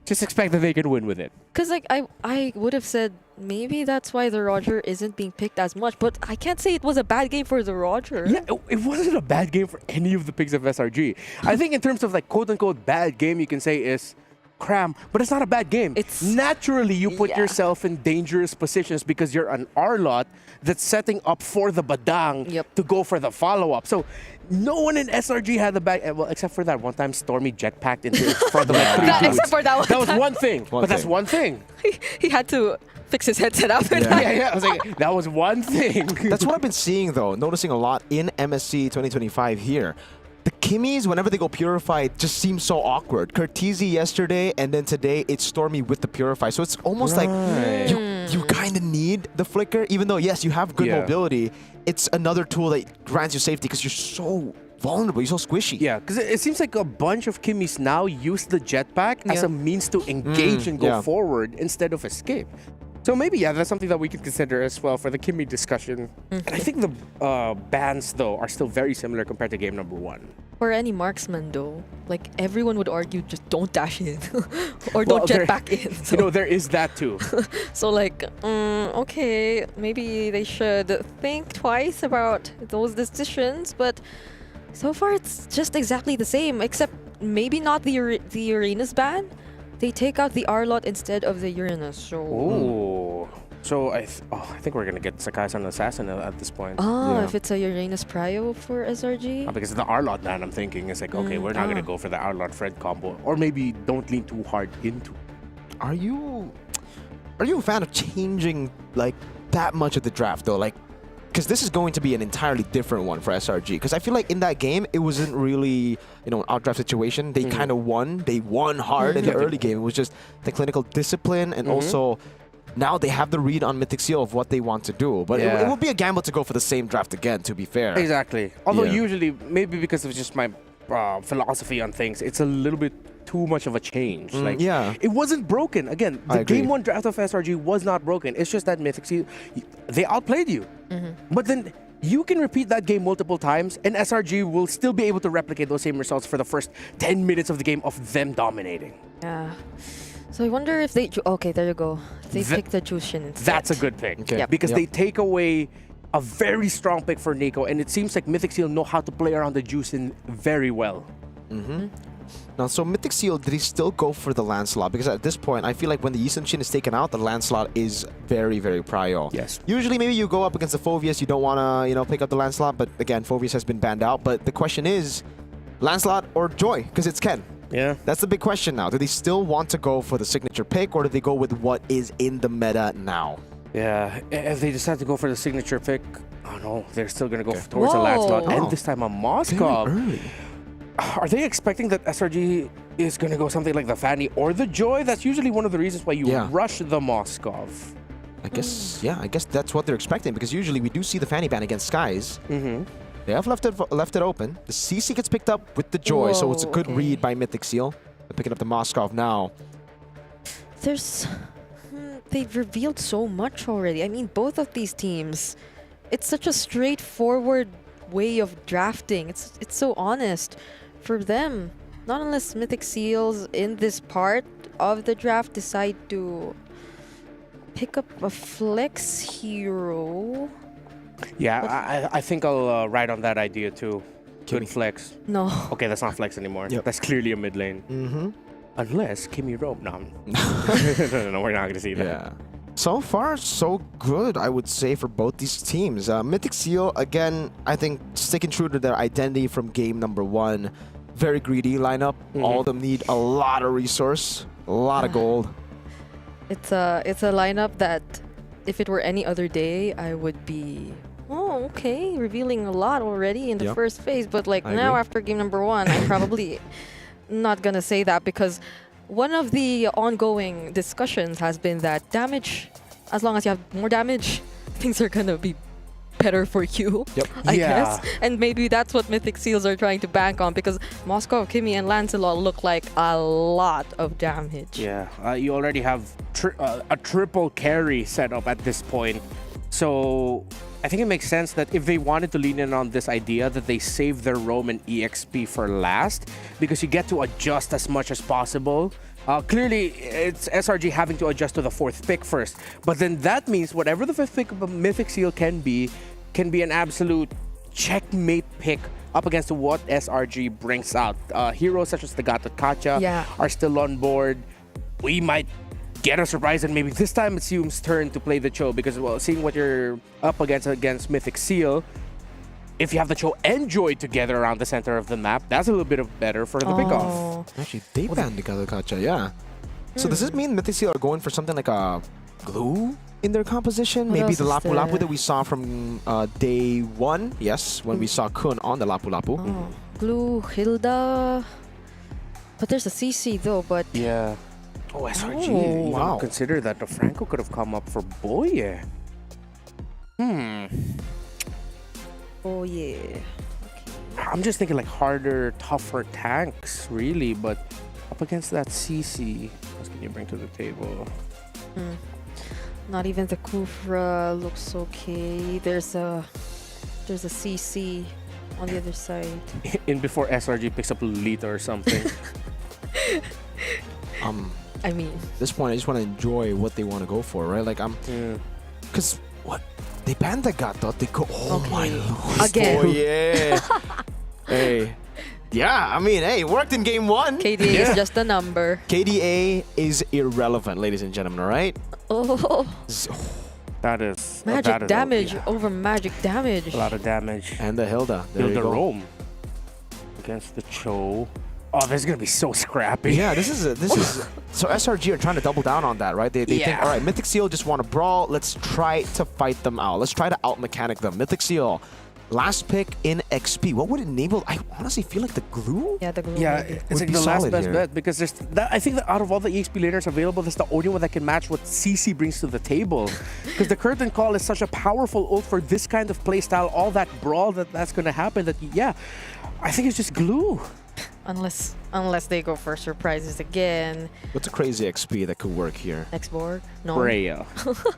just expect that they can win with it. Because like I would have said maybe that's why the Roger isn't being picked as much, but I can't say it was a bad game for the Roger. Yeah, it wasn't a bad game for any of the picks of SRG. I think in terms of like quote unquote bad game, you can say is cram, but it's not a bad game. It's naturally you put yourself in dangerous positions because you're an R-lot that's setting up for the badang to go for the follow-up. So no one in SRG had the bad, well, except for that one time Stormy jetpacked into front of like 3 dudes. Except for that one That was time. one thing, but that's one thing. He had to fix his headset after that. Yeah, I was like, that was one thing. That's what I've been seeing, though, noticing a lot in MSC 2025 here. The Kimmies, whenever they go Purify, it just seems so awkward. Curtizi yesterday, and then today it's Stormy with the Purify. So it's almost like you kind of need the Flicker, even though, yes, you have good mobility. It's another tool that grants you safety because you're so vulnerable, you're so squishy. Yeah, because it seems like a bunch of Kimmies now use the jetpack as a means to engage and go forward instead of escape. So maybe, that's something that we could consider as well for the Kimmy discussion. And I think the bans, though, are still very similar compared to game number 1. For any marksman, though, like everyone would argue, just don't dash in or don't jet back in. So. You know, there is that too. So like, okay, maybe they should think twice about those decisions. But so far, it's just exactly the same, except maybe not the Uranus ban. They take out the R-lot instead of the Uranus. So. Ooh. So I think we're gonna get Sakai-san Assassin at this point. Oh, if it's a Uranus Prio for SRG? Because the R-lot ban, I'm thinking, is like, okay, we're not gonna go for the R-lot Fred combo. Or maybe don't lean too hard into it. Are you a fan of changing like that much of the draft, though? Like, because this is going to be an entirely different one for SRG. Because I feel like in that game, it wasn't really, an outdraft situation. They kind of won. They won hard in the early game. It was just the clinical discipline and also now they have the read on Mythic Seal of what they want to do. But it will be a gamble to go for the same draft again, to be fair. Exactly. Although usually, maybe because of just my philosophy on things, it's a little bit too much of a change. It wasn't broken. Again, the game 1 draft of SRG was not broken. It's just that Mythic Seal, they outplayed you. But then you can repeat that game multiple times and SRG will still be able to replicate those same results for the first 10 minutes of the game of them dominating. Yeah. So I wonder if they... Okay, there you go. They pick the Jushin instead. That's a good pick. Because they take away a very strong pick for Nico, and it seems like Mythic Seal know how to play around the Jushin very well. Now, so Mythic Seal, did he still go for the Lancelot? Because at this point, I feel like when the Yi Sun-shin is taken out, the Lancelot is very, very prio. Yes. Usually, maybe you go up against the Phoveus, you don't want to, pick up the Lancelot, but again, Phoveus has been banned out. But the question is, Lancelot or Joy? Because it's Ken. Yeah. That's the big question now. Do they still want to go for the signature pick, or do they go with what is in the meta now? Yeah, if they decide to go for the signature pick, oh no, they're still going to go towards a Lancelot, and this time a Moskov. Very early. Are they expecting that SRG is going to go something like the Fanny or the Joy? That's usually one of the reasons why you rush the Moskov. I guess, I guess that's what they're expecting, because usually we do see the Fanny ban against Skies. They have left it open. The CC gets picked up with the Joy, so it's a good read by Mythic Seal. They're picking up the Moskov now. They've revealed so much already. I mean, both of these teams, it's such a straightforward way of drafting. It's so honest for them. Not unless Mythic Seals in this part of the draft decide to pick up a flex hero. Yeah, I think I'll ride on that idea too. Good flex. No. Okay, that's not flex anymore. That's clearly a mid lane. Unless Kimmy Rope. No, no, we're not going to see that. Yeah. So far, so good, I would say, for both these teams. Mythic Seal, again, I think sticking true to their identity from game number 1. Very greedy lineup. All of them need a lot of resource, a lot of gold. It's a lineup that, if it were any other day, I would be... Oh, okay, revealing a lot already in the first phase. But like now, after game number 1, I'm probably not gonna say that, because one of the ongoing discussions has been that damage, as long as you have more damage, things are gonna be better for you, I guess. And maybe that's what Mythic Seals are trying to bank on, because Moskov, Kimmy, and Lancelot look like a lot of damage. Yeah, you already have a triple carry set up at this point. So I think it makes sense that if they wanted to lean in on this idea, that they save their Roam and EXP for last, because you get to adjust as much as possible. Clearly, it's SRG having to adjust to the 4th pick first, but then that means whatever the 5th pick of a Mythic Seal can be an absolute checkmate pick up against what SRG brings out. Heroes such as the Gatot Kacha are still on board. We might get a surprise, and maybe this time it's Hume's turn to play the Cho, because, well, seeing what you're up against Mythic Seal, if you have the Cho and Joy together around the center of the map, that's a little bit better for the pickoff. Actually, they banned the Gatot Kacha, yeah. So does this mean Mythic Seal are going for something like a glue in their composition? What Maybe else the is Lapu Lapu there? that we saw from day 1, yes, when we saw Kun on the Lapu Lapu. Blue, Hilda. But there's a CC though, but... Yeah. Oh, SRG. Oh. Wow. Consider that the Franco could have come up for Boye. Oh, yeah. I'm just thinking like harder, tougher tanks, really, but up against that CC, what can you bring to the table? Not even the Kufra looks okay. There's a CC on the other side. In before SRG picks up Lolita or something. I mean, At this point, I just want to enjoy what they want to go for, right? Like, because what? They banned the Gatot, they go, oh my lord. Again. Oh, yeah. Hey. Yeah, I mean, hey, it worked in game 1. KDA is just a number. KDA is irrelevant, ladies and gentlemen, all right? Oh, That is magic damage over magic damage. A lot of damage. And the Hilda. There you Hilda go. Rome against the Cho. Oh, this is gonna be so scrappy. Yeah, this is so SRG are trying to double down on that, right? They think, all right, Mythic Seal just want to brawl. Let's try to fight them out. Let's try to out-mechanic them. Mythic Seal, last pick in XP. What would enable? I honestly feel like the glue. Yeah, the glue. Yeah, maybe. it's like the last best bet, because there's that, I think that out of all the EXP laners available, that's the only one that can match what CC brings to the table. Because the Curtain Call is such a powerful ult for this kind of playstyle, all that brawl that's going to happen. That I think it's just glue. Unless they go for surprises again. What's a crazy XP that could work here? X-Borg? No. Freya.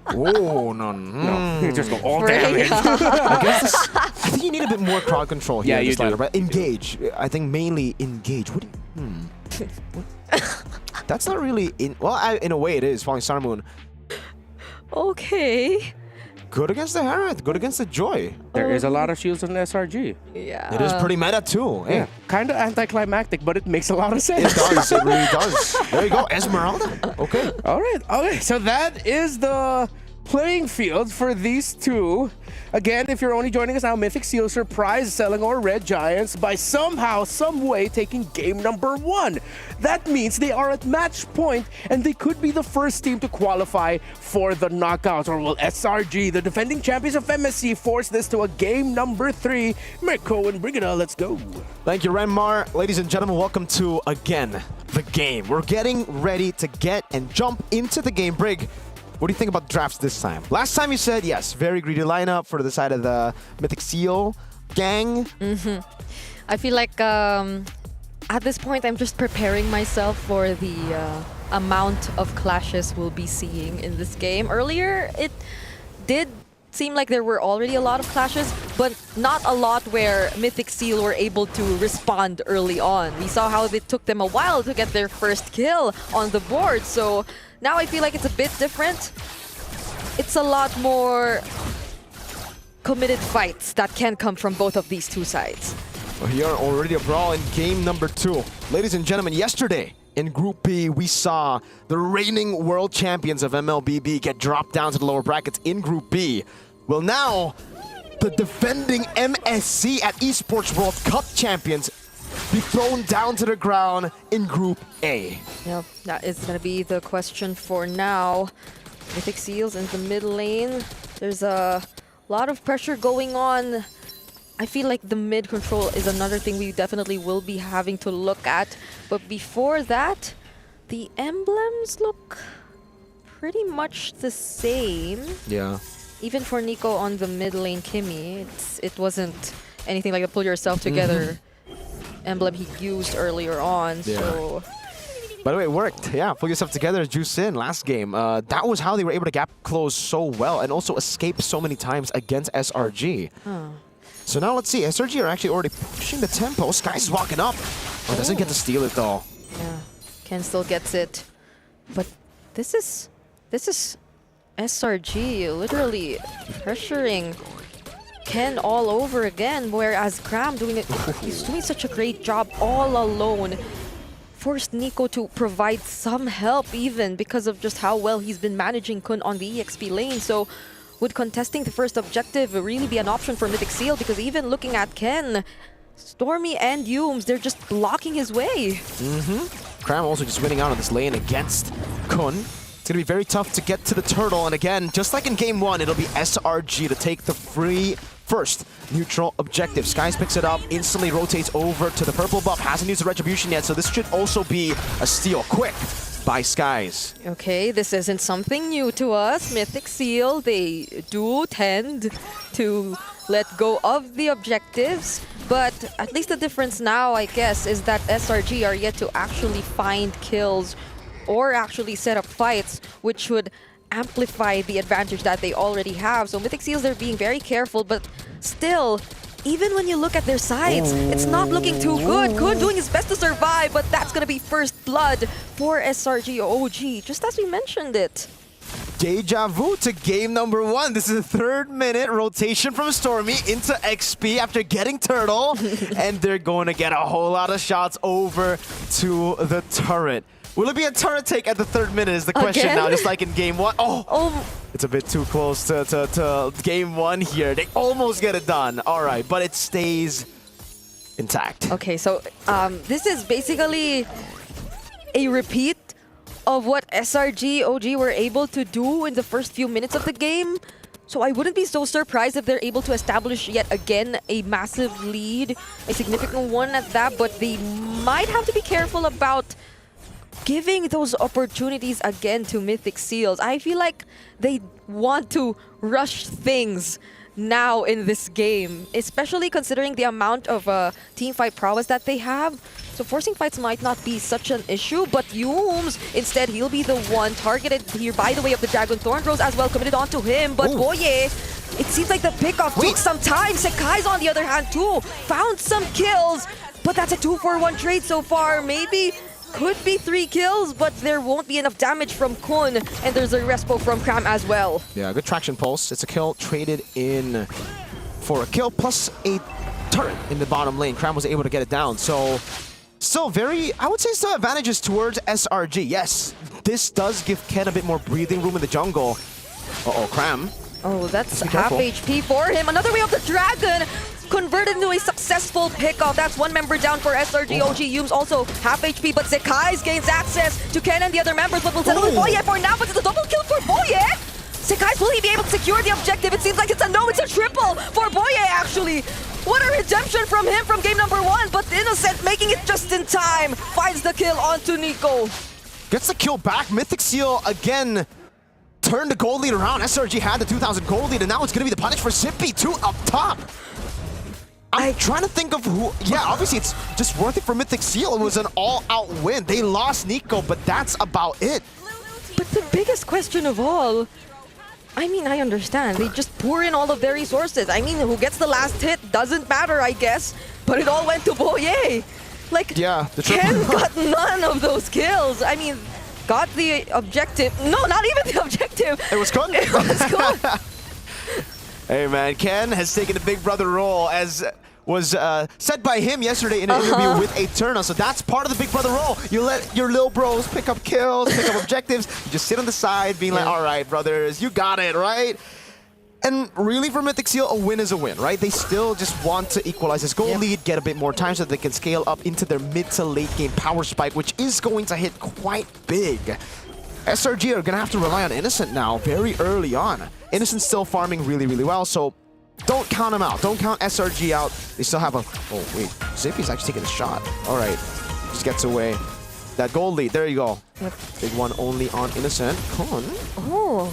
Oh, no. You just go all Freya. damage. I think you need a bit more crowd control here. Yeah, in you this do. lineup, right? Engage. I think mainly engage. What do you... That's not really... in a way it is, following Sun Moon. Okay. Good against the Harith. Good against the Joy. There is a lot of shields on SRG. Yeah. It is pretty meta too. Yeah, kind of anticlimactic, but it makes a lot of sense. It does. It really does. There you go. Esmeralda. Okay. All right. Okay. So that is the playing field for these two. Again, if you're only joining us now, Mythic Seal surprised Selangor Red Giants by somehow, some way taking game number 1. That means they are at match point and they could be the first team to qualify for the knockouts. Or will SRG, the defending champions of MSC, force this to a game number 3? Mirko and bring it on. Let's go. Thank you, Renmar. Ladies and gentlemen, welcome to, again, the game. We're getting ready to get and jump into the game. Brig, what do you think about drafts this time? Last time you said, yes, very greedy lineup for the side of the Mythic Seal gang. I feel like at this point, I'm just preparing myself for the amount of clashes we'll be seeing in this game. Earlier, it did seem like there were already a lot of clashes, but not a lot where Mythic Seal were able to respond early on. We saw how it took them a while to get their first kill on the board, so now I feel like it's a bit different. It's a lot more committed fights that can come from both of these two sides. Well, here already a brawl in game number 2. Ladies and gentlemen, yesterday in Group B, we saw the reigning world champions of MLBB get dropped down to the lower brackets in Group B. Well, now the defending MSC at Esports World Cup champions be thrown down to the ground in Group A. Yep, that is going to be the question for now. Mythic Seals in the mid lane. There's a lot of pressure going on. I feel like the mid control is another thing we definitely will be having to look at. But before that, the emblems look pretty much the same. Yeah. Even for Nico on the mid lane Kimmy, it wasn't anything like a pull yourself together emblem he used earlier on. Yeah. So By the way, it worked. Yeah, pull yourself together, juice in last game. That was how they were able to gap close so well and also escape so many times against SRG. So now let's see. SRG are actually already pushing the tempo. Sky's walking up. Oh, doesn't get to steal it though. yeah, Ken still gets it. But this is SRG literally pressuring Ken all over again, whereas Cram he's doing such a great job all alone. Forced Nico to provide some help even because of just how well he's been managing Kun on the EXP lane. So would contesting the first objective really be an option for Mythic Seal? Because even looking at Ken, Stormy and Yumes, they're just blocking his way. Cram also just winning out on this lane against Kun. It's going to be very tough to get to the turtle. And again, just like in game 1, it'll be SRG to take the free first neutral objective. Skies picks it up, instantly rotates over to the purple buff. Hasn't used the retribution yet, so this should also be a steal. Quick by Skies. Okay, this isn't something new to us. Mythic Seal, they do tend to let go of the objectives. But at least the difference now, I guess, is that SRG are yet to actually find kills or actually set up fights, which would amplify the advantage that they already have. So Mythic Seals, they're being very careful, but still, even when you look at their sides, it's not looking too good. Kun doing his best to survive, but that's gonna be first blood for SRG OG, just as we mentioned it. Deja vu to game number 1. This is the 3rd minute rotation from Stormy into XP after getting Turtle. And they're going to get a whole lot of shots over to the turret. Will it be a turret take at the 3rd minute is the question now, just like in game 1. Oh, it's a bit too close to game 1 here. They almost get it done. All right, but it stays intact. Okay, so this is basically a repeat of what SRG OG were able to do in the first few minutes of the game. So I wouldn't be so surprised if they're able to establish yet again a massive lead, a significant one at that, but they might have to be careful about giving those opportunities again to Mythic Seals. I feel like they want to rush things now in this game, especially considering the amount of team fight prowess that they have. So forcing fights might not be such an issue, but Yumes, instead, he'll be the one targeted here by the way of the Dragon Thorn Throws as well, committed onto him. But Boye, it seems like the pickoff took some time. Sekai's on the other hand too, found some kills, but that's a 2-for-1 trade so far. Maybe could be 3 kills, but there won't be enough damage from Kun, and there's a respo from Cram as well. Yeah, good traction pulse. It's a kill traded in for a kill plus a turret in the bottom lane. Cram was able to get it down, so still very, I would say still advantages towards SRG. Yes, this does give Ken a bit more breathing room in the jungle. Uh-oh, Cram. Oh, that's half HP for him. Another way of the Dragon converted into a successful pickoff. That's one member down for SRG. OG Yumes also half HP, but Sekai's gains access to Ken and the other members, but will settle with Boye for now, but it's a double kill for Boye. Sekai's will he be able to secure the objective? It seems like it's a no, it's a triple for Boye actually. What a redemption from him from game number 1, but Innocent making it just in time. Finds the kill onto Nico. Gets the kill back. Mythic Seal again turned the gold lead around. SRG had the 2,000 gold lead, and now it's going to be the punish for Zippy, 2 up top. I'm trying to think of who... Yeah, obviously it's just worth it for Mythic Seal. It was an all-out win. They lost Nico, but that's about it. But the biggest question of all, I mean, I understand. They just pour in all of their resources. I mean, who gets the last hit doesn't matter, I guess. But it all went to Boye. Like, yeah, the Ken got none of those kills. I mean, got the objective. No, not even the objective. It was Kun. It was Kun. Hey, man, Ken has taken the big brother role, as was said by him yesterday in an interview with Eterna. So that's part of the big brother role. You let your little bros pick up kills, pick up objectives. You just sit on the side being like, all right, brothers, you got it, right? And really for Mythic Seal, a win is a win, right? They still just want to equalize this goal lead, get a bit more time so that they can scale up into their mid to late game power spike, which is going to hit quite big. SRG are going to have to rely on Innocent now very early on. Innocent's still farming really, really well, so don't count him out. Don't count SRG out. They still have a... Oh, wait. Zippy's actually taking a shot. All right. Just gets away. That gold lead. There you go. Big one only on Innocent. Kun. Oh.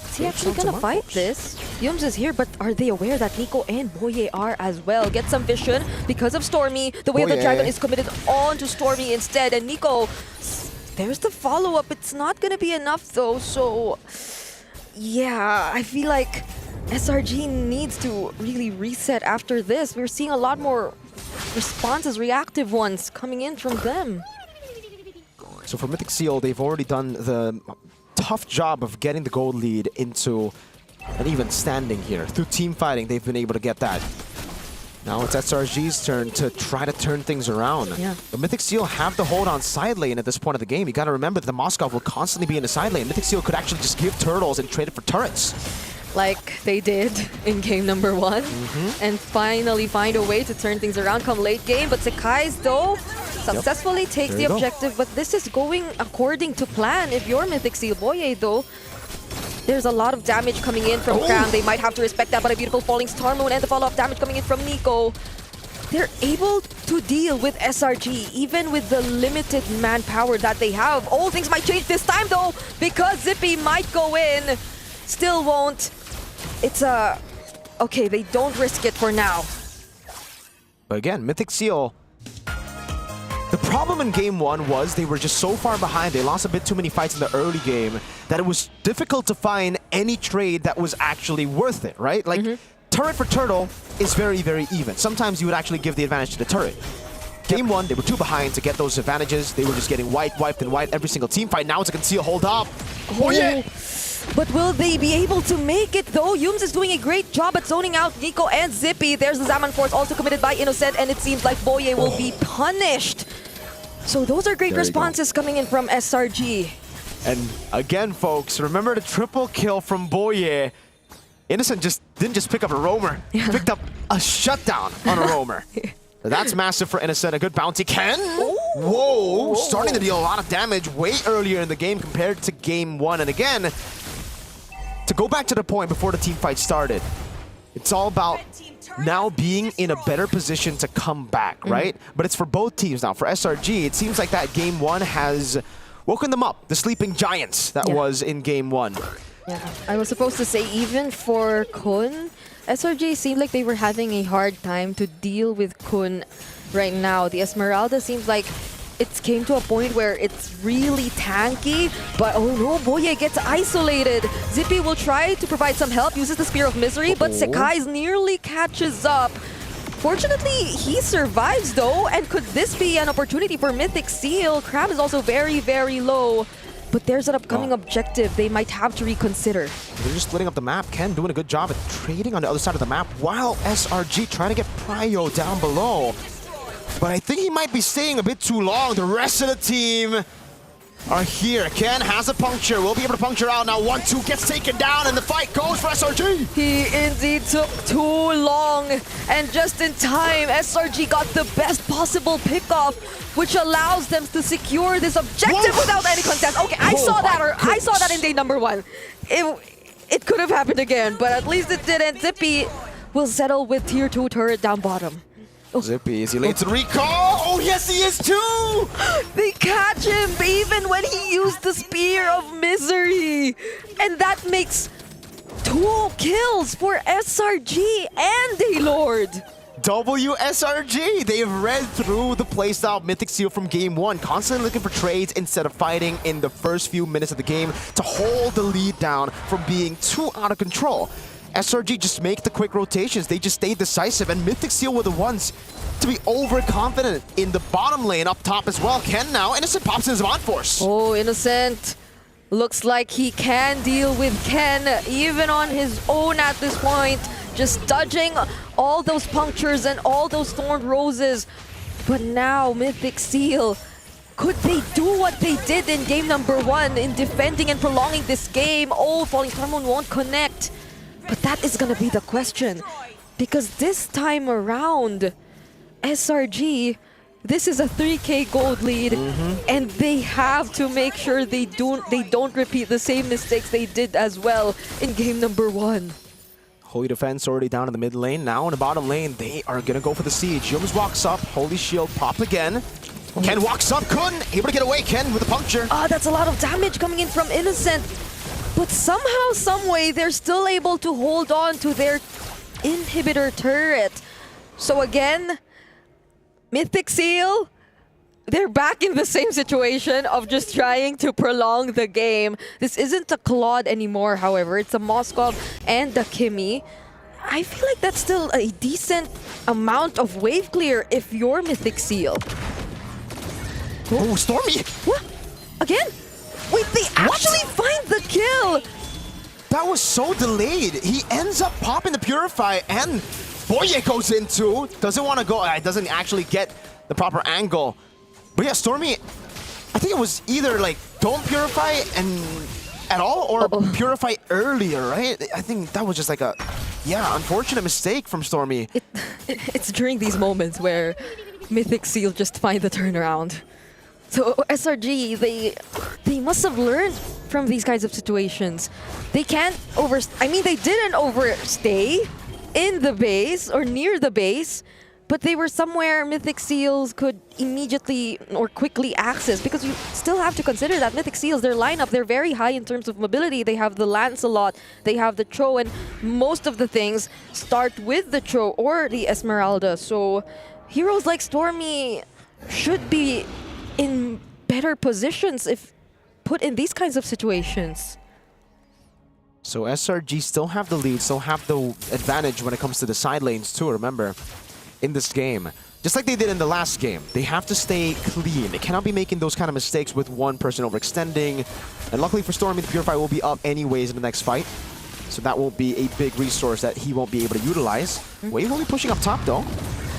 Is he actually gonna fight this? Yumes is here, but are they aware that Nico and Boye are as well? Get some vision because of Stormy. The way of the Dragon is committed on to Stormy instead. And Nico, there's the follow-up. It's not gonna be enough though, so... Yeah, I feel like SRG needs to really reset after this. We're seeing a lot more responses, reactive ones, coming in from them. So for Mythic Seal, they've already done the tough job of getting the gold lead into And even standing here, through team fighting, they've been able to get that. Now it's SRG's turn to try to turn things around. Yeah. But Mythic Seal have the hold on side lane at this point of the game. You got to remember that the Moskov will constantly be in the side lane. Mythic Seal could actually just give turtles and trade it for turrets. Like they did in game number 1. And finally find a way to turn things around come late game. But Sekai's, though, successfully takes the objective. But this is going according to plan. If you're Mythic Seal, Boye, though, there's a lot of damage coming in from Cram. They might have to respect that, but a beautiful falling Star Moon and the follow-up damage coming in from Nico. They're able to deal with SRG, even with the limited manpower that they have. All things might change this time, though, because Zippy might go in. Still won't. It's a... Okay, they don't risk it for now. But again, Mythic Seal... The problem in game 1 was they were just so far behind. They lost a bit too many fights in the early game that it was difficult to find any trade that was actually worth it, right? Like, turret for turtle is very, very even. Sometimes you would actually give the advantage to the turret. Game 1, they were too behind to get those advantages. They were just getting wiped and wiped every single team fight. Now it's a conceal hold up. Oh yeah! But will they be able to make it, though? Yums is doing a great job at zoning out Nico and Zippy. There's the Zaman Force also committed by Innocent, and it seems like Boye will be punished. So those are great responses coming in from SRG. And again, folks, remember the triple kill from Boye. Innocent didn't just pick up a roamer. He picked up a shutdown on a roamer. That's massive for Innocent. A good bounty. Ken? Whoa! Starting to deal a lot of damage way earlier in the game compared to game 1. And again, to go back to the point before the team fight started, it's all about now being in a better position to come back, right? But it's for both teams now. For SRG, it seems like that game 1 has woken them up, the sleeping giants that was in game 1. Yeah, I was supposed to say even for Kun, SRG seemed like they were having a hard time to deal with Kun right now. The Esmeralda seems like it came to a point where it's really tanky, but oh no, Boye gets isolated. Zippy will try to provide some help, uses the Spear of Misery, but Sekai's nearly catches up. Fortunately, he survives though, and could this be an opportunity for Mythic Seal? Crab is also very, very low, but there's an upcoming objective they might have to reconsider. They're just splitting up the map. Ken doing a good job at trading on the other side of the map, while SRG trying to get Prio down below. But I think he might be staying a bit too long. The rest of the team are here. Ken has a puncture. Will be able to puncture out now. 1-2 gets taken down, and the fight goes for SRG. He indeed took too long, and just in time, SRG got the best possible pickoff, which allows them to secure this objective without any contest. Okay, I saw that in day number 1. It could have happened again, but at least it didn't. Zippy will settle with tier 2 turret down bottom. Zippy, is he late to the recall? Oh, yes, he is too! They catch him even when he used the Spear of Misery. And that makes 2 kills for SRG and Daylord. WSRG, they've read through the playstyle of Mythic Seal from game 1, constantly looking for trades instead of fighting in the first few minutes of the game to hold the lead down from being too out of control. SRG just make the quick rotations. They just stayed decisive, and Mythic Seal were the ones to be overconfident in the bottom lane up top as well. Ken now, Innocent pops in his Zaman Force. Oh, Innocent looks like he can deal with Ken even on his own at this point. Just dodging all those punctures and all those thorned roses. But now Mythic Seal, could they do what they did in game number 1 in defending and prolonging this game? Oh, Falling Star Moon won't connect. But that is going to be the question, because this time around, SRG, this is a 3K gold lead, and they have to make sure they don't repeat the same mistakes they did as well in game number 1. Holy Defense already down in the mid lane. Now in the bottom lane, they are going to go for the siege. Yums walks up, Holy Shield pop again. Ken walks up, Kun, able to get away, Ken, with a puncture. That's a lot of damage coming in from Innocent. But somehow, someway, they're still able to hold on to their inhibitor turret. So again, Mythic Seal, they're back in the same situation of just trying to prolong the game. This isn't a Claude anymore, however. It's a Moskov and a Kimi. I feel like that's still a decent amount of wave clear if you're Mythic Seal. Oh, Stormy! What? Again? Wait, they actually find the kill! that was so delayed. He ends up popping the Purify, and Boye goes in too. Doesn't want to go, doesn't actually get the proper angle. But yeah, Stormy, I think it was either like don't Purify and at all or Purify earlier, right? I think that was just like a, unfortunate mistake from Stormy. It's during these moments where Mythic Seal just find the turnaround. So SRG, they must have learned from these kinds of situations. They can't they didn't overstay in the base or near the base, but they were somewhere Mythic Seals could immediately or quickly access, because you still have to consider that Mythic Seals, their lineup, they're very high in terms of mobility. They have the Lancelot, they have the Cho, and most of the things start with the Cho or the Esmeralda. So heroes like Stormy should be in better positions if put in these kinds of situations. So SRG still have the lead, still have the advantage when it comes to the side lanes too, remember, in this game. Just like they did in the last game, they have to stay clean. They cannot be making those kind of mistakes with one person overextending. And luckily for Stormy, the Purify will be up anyways in the next fight. So that will be a big resource that he won't be able to utilize. Wave will be pushing up top though.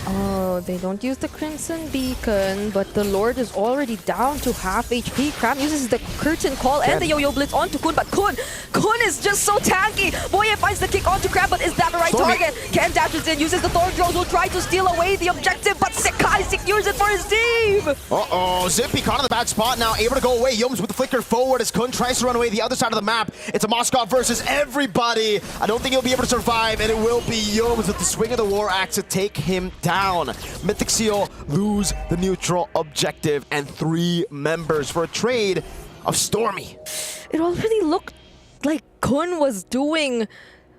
Oh, they don't use the Crimson Beacon, but the Lord is already down to half HP. Cram uses the Curtain Call and the Yo-Yo Blitz onto Kun, but Kun is just so tanky. Boye finds the kick onto Cram, but is that the right target? Ken dashes in, uses the Thorn Drones, will try to steal away the objective, but Sekai secures it for his team! Uh-oh, Zippy caught in the bad spot now, able to go away. Yums with the flicker forward as Kun tries to run away the other side of the map. It's a Moskov versus everybody. I don't think he'll be able to survive, and it will be Yums with the swing of the War Axe to take him down. Mythic Seal lose the neutral objective and 3 members for a trade of Stormy. It already looked like Kun was doing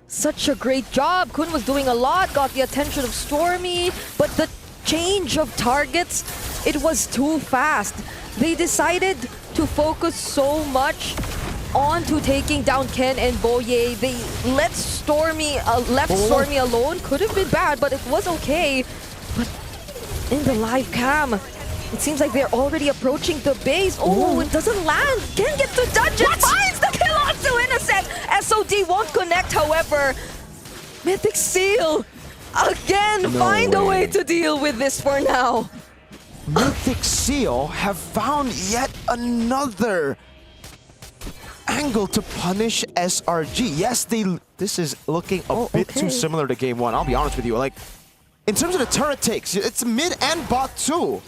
such a great job. Kun was doing a lot, got the attention of Stormy, but the change of targets, it was too fast. They decided to focus so much onto taking down Ken and Boye. They left Stormy alone. Could have been bad, but it was okay. But in the live cam, it seems like they're already approaching the base. Oh, it doesn't land. Ken gets the dungeon, finds the kill onto Innocent. SOD won't connect, however. Mythic Seal again find a way to deal with this for now. Mythic Seal have found yet another angle to punish SRG. Yes, this is looking a bit too similar to game 1. I'll be honest with you. Like, in terms of the turret takes, it's mid and bot too.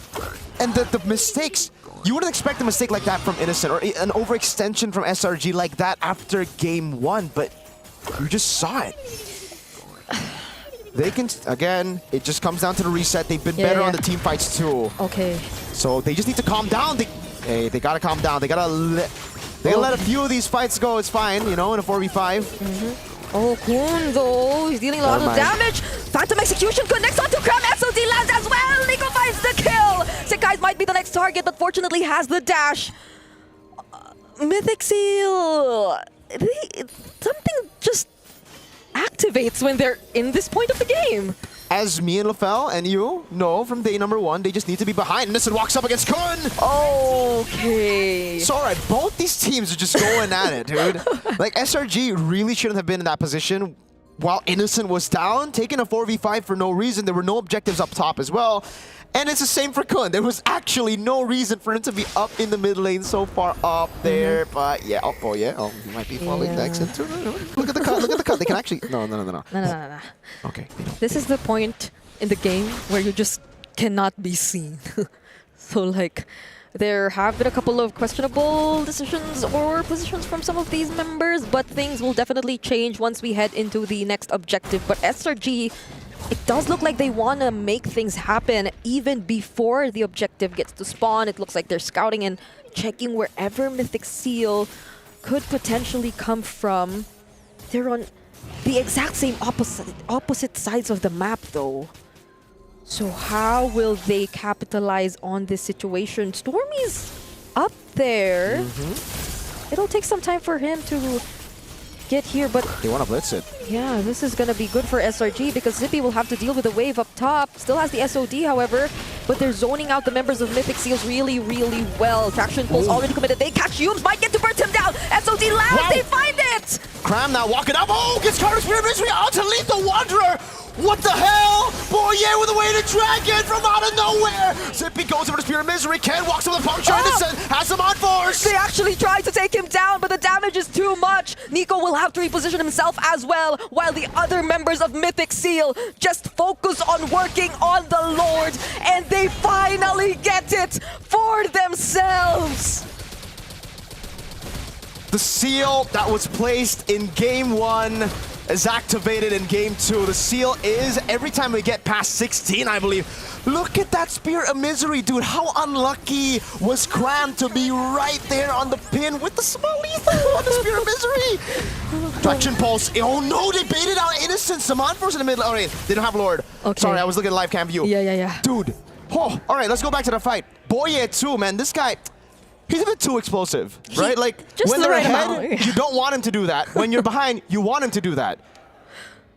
And the mistakes, you wouldn't expect a mistake like that from Innocent or an overextension from SRG like that after game 1, but you just saw it. They can, again, it just comes down to the reset. They've been better on the team fights too. Okay. So they just need to calm down. They gotta calm down. They gotta let a few of these fights go. It's fine, you know, in a 4v5. Oh, Kun though, he's dealing a lot of damage. Phantom Execution connects onto Cram. SOD lands as well. Nico finds the kill. Sekai might be the next target, but fortunately has the dash. Mythic Seal, something just activates when they're in this point of the game. As me and LaFell and you know from day number 1, they just need to be behind. Innocent walks up against Kun. Okay. It's alright, both these teams are just going at it, dude. Like, SRG really shouldn't have been in that position while Innocent was down, taking a 4v5 for no reason. There were no objectives up top as well. And it's the same for Kun. There was actually no reason for him to be up in the mid lane so far up there. But yeah, oh, he might be falling next into. Look at the cut, look at the cut. They can actually, no. No. Okay. This is the point in the game where you just cannot be seen. So like, there have been a couple of questionable decisions or positions from some of these members, but things will definitely change once we head into the next objective. But SRG, it does look like they want to make things happen even before the objective gets to spawn. It looks like they're scouting and checking wherever Mythic Seal could potentially come from. They're on the exact same opposite sides of the map though. So how will they capitalize on this situation? Stormy's up there. It'll take some time for him to get here, but they want to blitz it. Yeah, this is going to be good for SRG because Zippy will have to deal with the wave up top. Still has the SOD, however. but they're zoning out the members of Mythic Seals really, really well. Traction Pulse already committed. They catch Yums, might get to burst him down. SOD lands, Wow. they find it! Cram now walking up. Oh, gets caught in Spirit of Misery out to Lethal Wanderer. What the hell? Boye with a way to dragon from out of nowhere. Zippy goes over to Spirit of Misery. Ken walks over the puncture. Innocent has him on force. They actually tried to take him down, but the damage is too much. Nico will have to reposition himself as well, while the other members of Mythic Seal just focus on working on the Lord, and they finally get it for themselves. The seal that was placed in game 1 is activated in game 2. The seal is, every time we get past 16, I believe. Look at that Spirit of Misery, dude. How unlucky was Cram to be right there on the pin with the small lethal on the Spirit of Misery? Traction Pulse. Oh no, they baited out Innocent. Saman Force in the middle. All right, they don't have Lord. Okay. Sorry, I was looking at live cam view. Yeah. Dude. Oh, all right, let's go back to the fight. Boye too, man. This guy, he's a bit too explosive, right? Like, just when the they're right ahead, amount. you don't want him to do that. When you're behind, you want him to do that.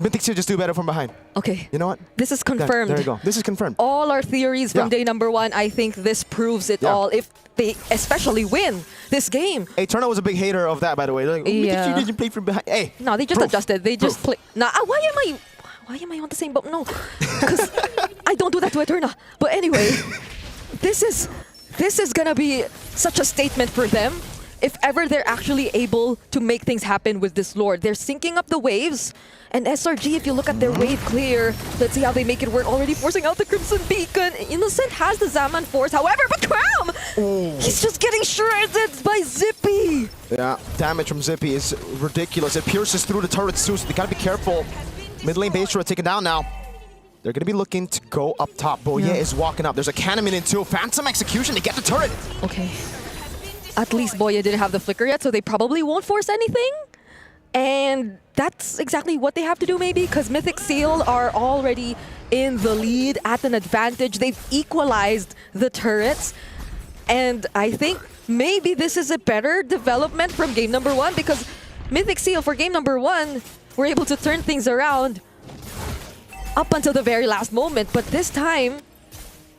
Mythic Seal just do better from behind. Okay. You know what? This is confirmed. There you go. This is confirmed. All our theories from Yeah. day number 1, I think this proves it Yeah. all. If they especially win this game. Hey, Turner was a big hater of that, by the way. Like, oh, Mythic Seal didn't play from behind. Hey. No, they just proof. adjusted. They just play. Nah, why am I on the same boat? No, because I don't do that to Eterna. But anyway, this is gonna be such a statement for them. If ever they're actually able to make things happen with this Lord. They're syncing up the waves. And SRG, if you look at their wave clear, let's see how they make it work. Already forcing out the Crimson Beacon. Innocent has the Zaman Force, however, but Cram! He's just getting shredded by Zippy. Yeah, damage from Zippy is ridiculous. It pierces through the turrets too, so they gotta be careful. Mid lane base turret taken down now. They're gonna be looking to go up top. Boye is walking up. There's a cannon in too. Phantom execution to get the turret. Okay. At least Boye didn't have the flicker yet, so they probably won't force anything. And that's exactly what they have to do maybe, because Mythic Seal are already in the lead at an advantage. They've equalized the turrets. And I think maybe this is a better development from game number 1, because Mythic Seal for game number 1 were able to turn things around up until the very last moment. But this time,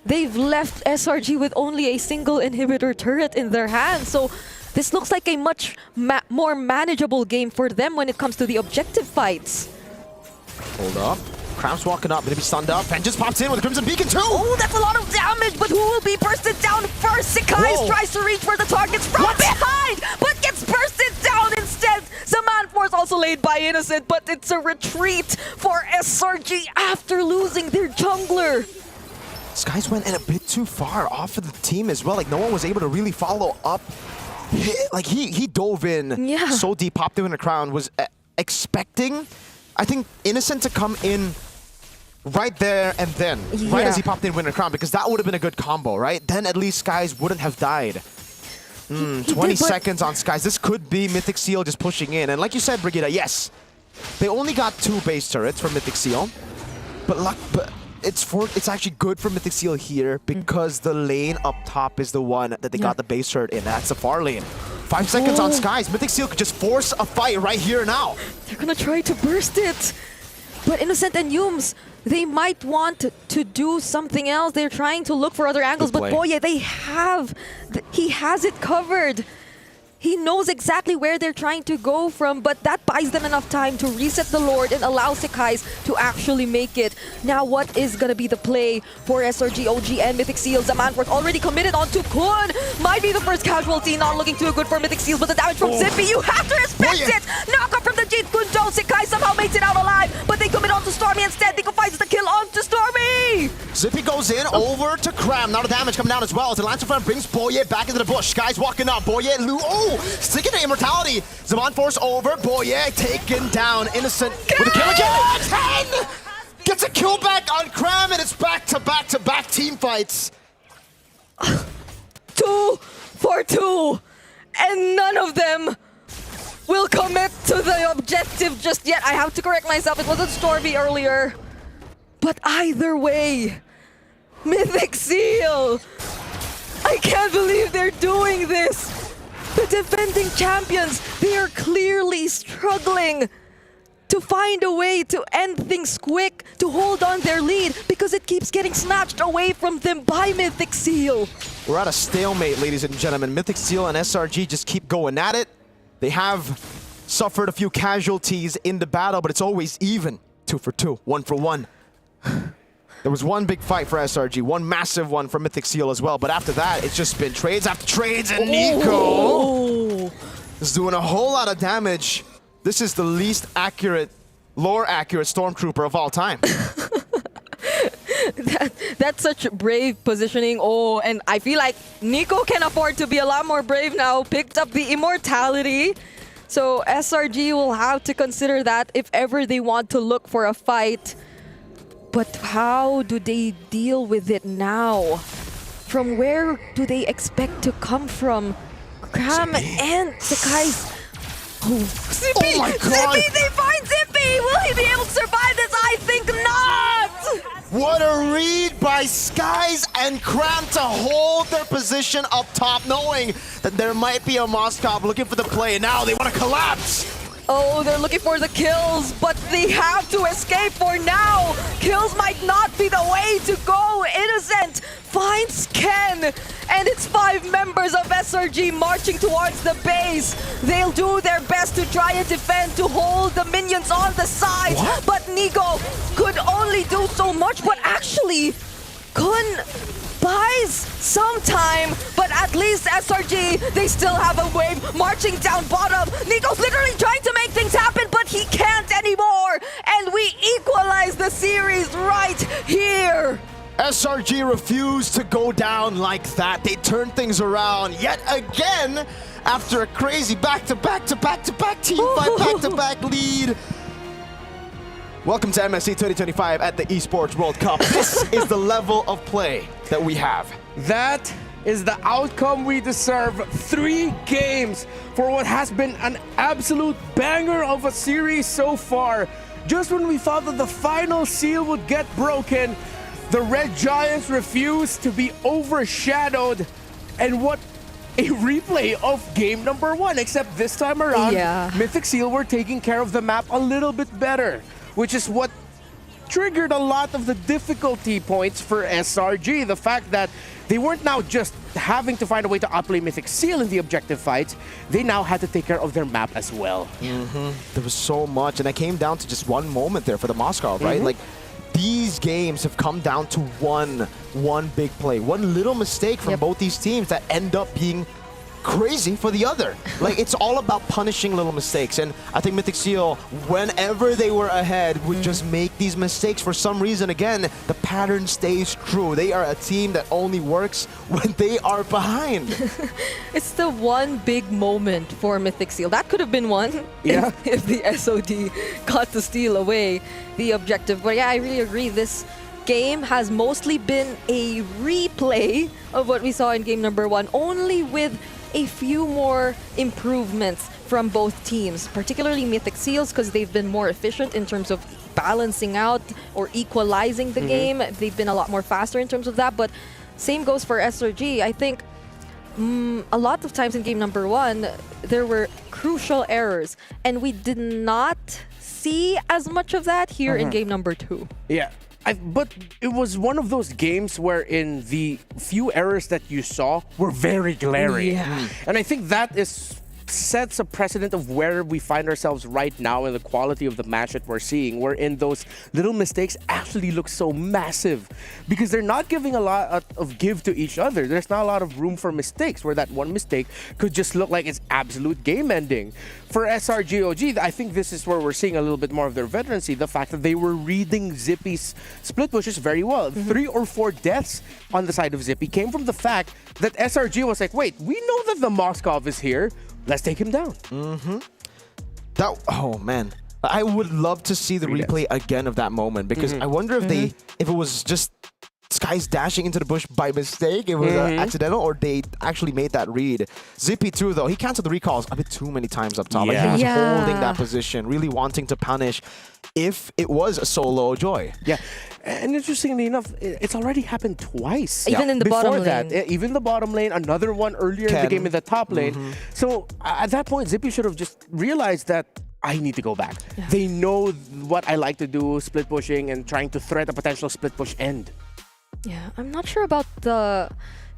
they've left SRG with only a single inhibitor turret in their hands. So this looks like a much more manageable game for them when it comes to the objective fights. Hold up. Cram's walking up, gonna be stunned up, and just pops in with a Crimson Beacon too! Oh, that's a lot of damage, but who will be bursted down first? Sakai tries to reach for the targets from behind, but gets bursted down instead. Zaman Force also laid by Innocent, but it's a retreat for SRG after losing their jungler. Skies went in a bit too far off of the team as well. Like, no one was able to really follow up. He dove in so deep, popped him in the crown, was expecting, I think, Innocent to come in right there and then, right as he popped in Winter Crown, because that would have been a good combo, right? Then at least Skies wouldn't have died. 20 seconds on Skies. This could be Mythic Seal just pushing in. And like you said, Brigitte, yes, they only got 2 base turrets from Mythic Seal, but it's actually good for Mythic Seal here because the lane up top is the one that they got the base turret in. That's the far lane. 5 seconds on Skies. Mythic Seal could just force a fight right here now. They're gonna try to burst it. But Innocent and Yums, they might want to do something else. They're trying to look for other angles, but Boye, he has it covered. He knows exactly where they're trying to go from, but that buys them enough time to reset the Lord and allow Sekais to actually make it. Now, what is going to be the play for SRG, OG, and Mythic Seals? Zamanforth already committed onto Kun. Might be the first casualty, not looking too good for Mythic Seals, but the damage from Zippy, you have to respect it! Knock up from the Jade Kunjo. Sekai somehow makes it out alive, but they commit onto Stormy instead. Nico finds the kill onto Stormy! Zippy goes in, over to Cram. Now the damage coming down as well. The Lancer Friend brings Boye back into the bush. Sky's walking up. Boye, sticking to Immortality. Zaman Force over. Boye taken down. Innocent with a kill again. 10! Gets a kill back on Cram, and it's back-to-back-to-back team fights. 2 for 2, and none of them will commit to the objective just yet. I have to correct myself. It wasn't Stormy earlier. But either way, Mythic Seal, I can't believe they're doing this. The defending champions, they are clearly struggling to find a way to end things quick, to hold on their lead, because it keeps getting snatched away from them by Mythic Seal. We're at a stalemate, ladies and gentlemen. Mythic Seal and SRG just keep going at it. They have suffered a few casualties in the battle, but it's always even. 2 for 2, 1 for 1. There was one big fight for SRG, one massive one for Mythic Seal as well, but after that, it's just been trades after trades, and Nico is doing a whole lot of damage. This is the least accurate, lore-accurate Stormtrooper of all time. That's such brave positioning. Oh, and I feel like Nico can afford to be a lot more brave now. Picked up the immortality. So SRG will have to consider that if ever they want to look for a fight. But how do they deal with it now? From where do they expect to come from? Cram and Sakai's... Oh, Zippy! Oh my God! Zippy, they find Zippy! Will he be able to survive this? I think not! What a read by Skies and Cram to hold their position up top, knowing that there might be a Moskov looking for the play. Now they want to collapse. Oh, they're looking for the kills, but they have to escape for now. Kills might not be the way to go. Innocent finds Ken, and it's 5 members of SRG marching towards the base. They'll do their best to try and defend, to hold the minions on the side. What? But Nico could only do so much, but actually, Kun buys some time, but at least SRG, they still have a wave marching down bottom. Nico's literally trying to make things happen, but he can't anymore. And we equalize the series right here. SRG refused to go down like that. They turned things around yet again after a crazy back-to-back-to-back-to-back team fight, back-to-back lead. Welcome to MSC 2025 at the Esports World Cup. This is the level of play that we have. That is the outcome we deserve. 3 games for what has been an absolute banger of a series so far. Just when we thought that the final seal would get broken, the Red Giants refused to be overshadowed. And what a replay of game number 1, except this time around, Mythic Seal were taking care of the map a little bit better, which is what triggered a lot of the difficulty points for SRG. The fact that they weren't now just having to find a way to outplay Mythic Seal in the objective fights, they now had to take care of their map as well. There was so much, and it came down to just one moment there for the Moskov, right? Like, these games have come down to one big play, one little mistake from both these teams that end up being crazy for the other. Like, it's all about punishing little mistakes, and I think Mythic Seal, whenever they were ahead, would just make these mistakes. For some reason, again, the pattern stays true. They are a team that only works when they are behind. It's the one big moment for Mythic Seal. That could have been one if the SOD got to steal away the objective. But yeah, I really agree. This game has mostly been a replay of what we saw in game number 1, only with a few more improvements from both teams, particularly Mythic Seals, because they've been more efficient in terms of balancing out or equalizing the game. They've been a lot more faster in terms of that, but same goes for SRG. I think a lot of times in game number 1, there were crucial errors, and we did not see as much of that here in game number 2. Yeah. But it was one of those games wherein the few errors that you saw were very glaring. And I think that sets a precedent of where we find ourselves right now and the quality of the match that we're seeing, wherein those little mistakes actually look so massive because they're not giving a lot of give to each other. There's not a lot of room for mistakes, where that one mistake could just look like it's absolute game ending. For SRGOG, I think this is where we're seeing a little bit more of their veterancy, the fact that they were reading Zippy's split pushes very well. 3 or 4 deaths on the side of Zippy came from the fact that SRG was like, wait, we know that the Moskov is here. Let's take him down. Oh man, I would love to see the replay again of that moment, because I wonder if if it was just Skies dashing into the bush by mistake, it was accidental, or they actually made that read. Zippy too, though, he canceled the recalls a bit too many times up top. Like, he was holding that position, really wanting to punish if it was a solo Joy. Yeah, and interestingly enough, it's already happened twice. Even in the bottom lane. Even the bottom lane, another one earlier in the game in the top lane. So at that point, Zippy should have just realized that I need to go back. They know what I like to do, split pushing and trying to threat a potential split push end. Yeah, I'm not sure about the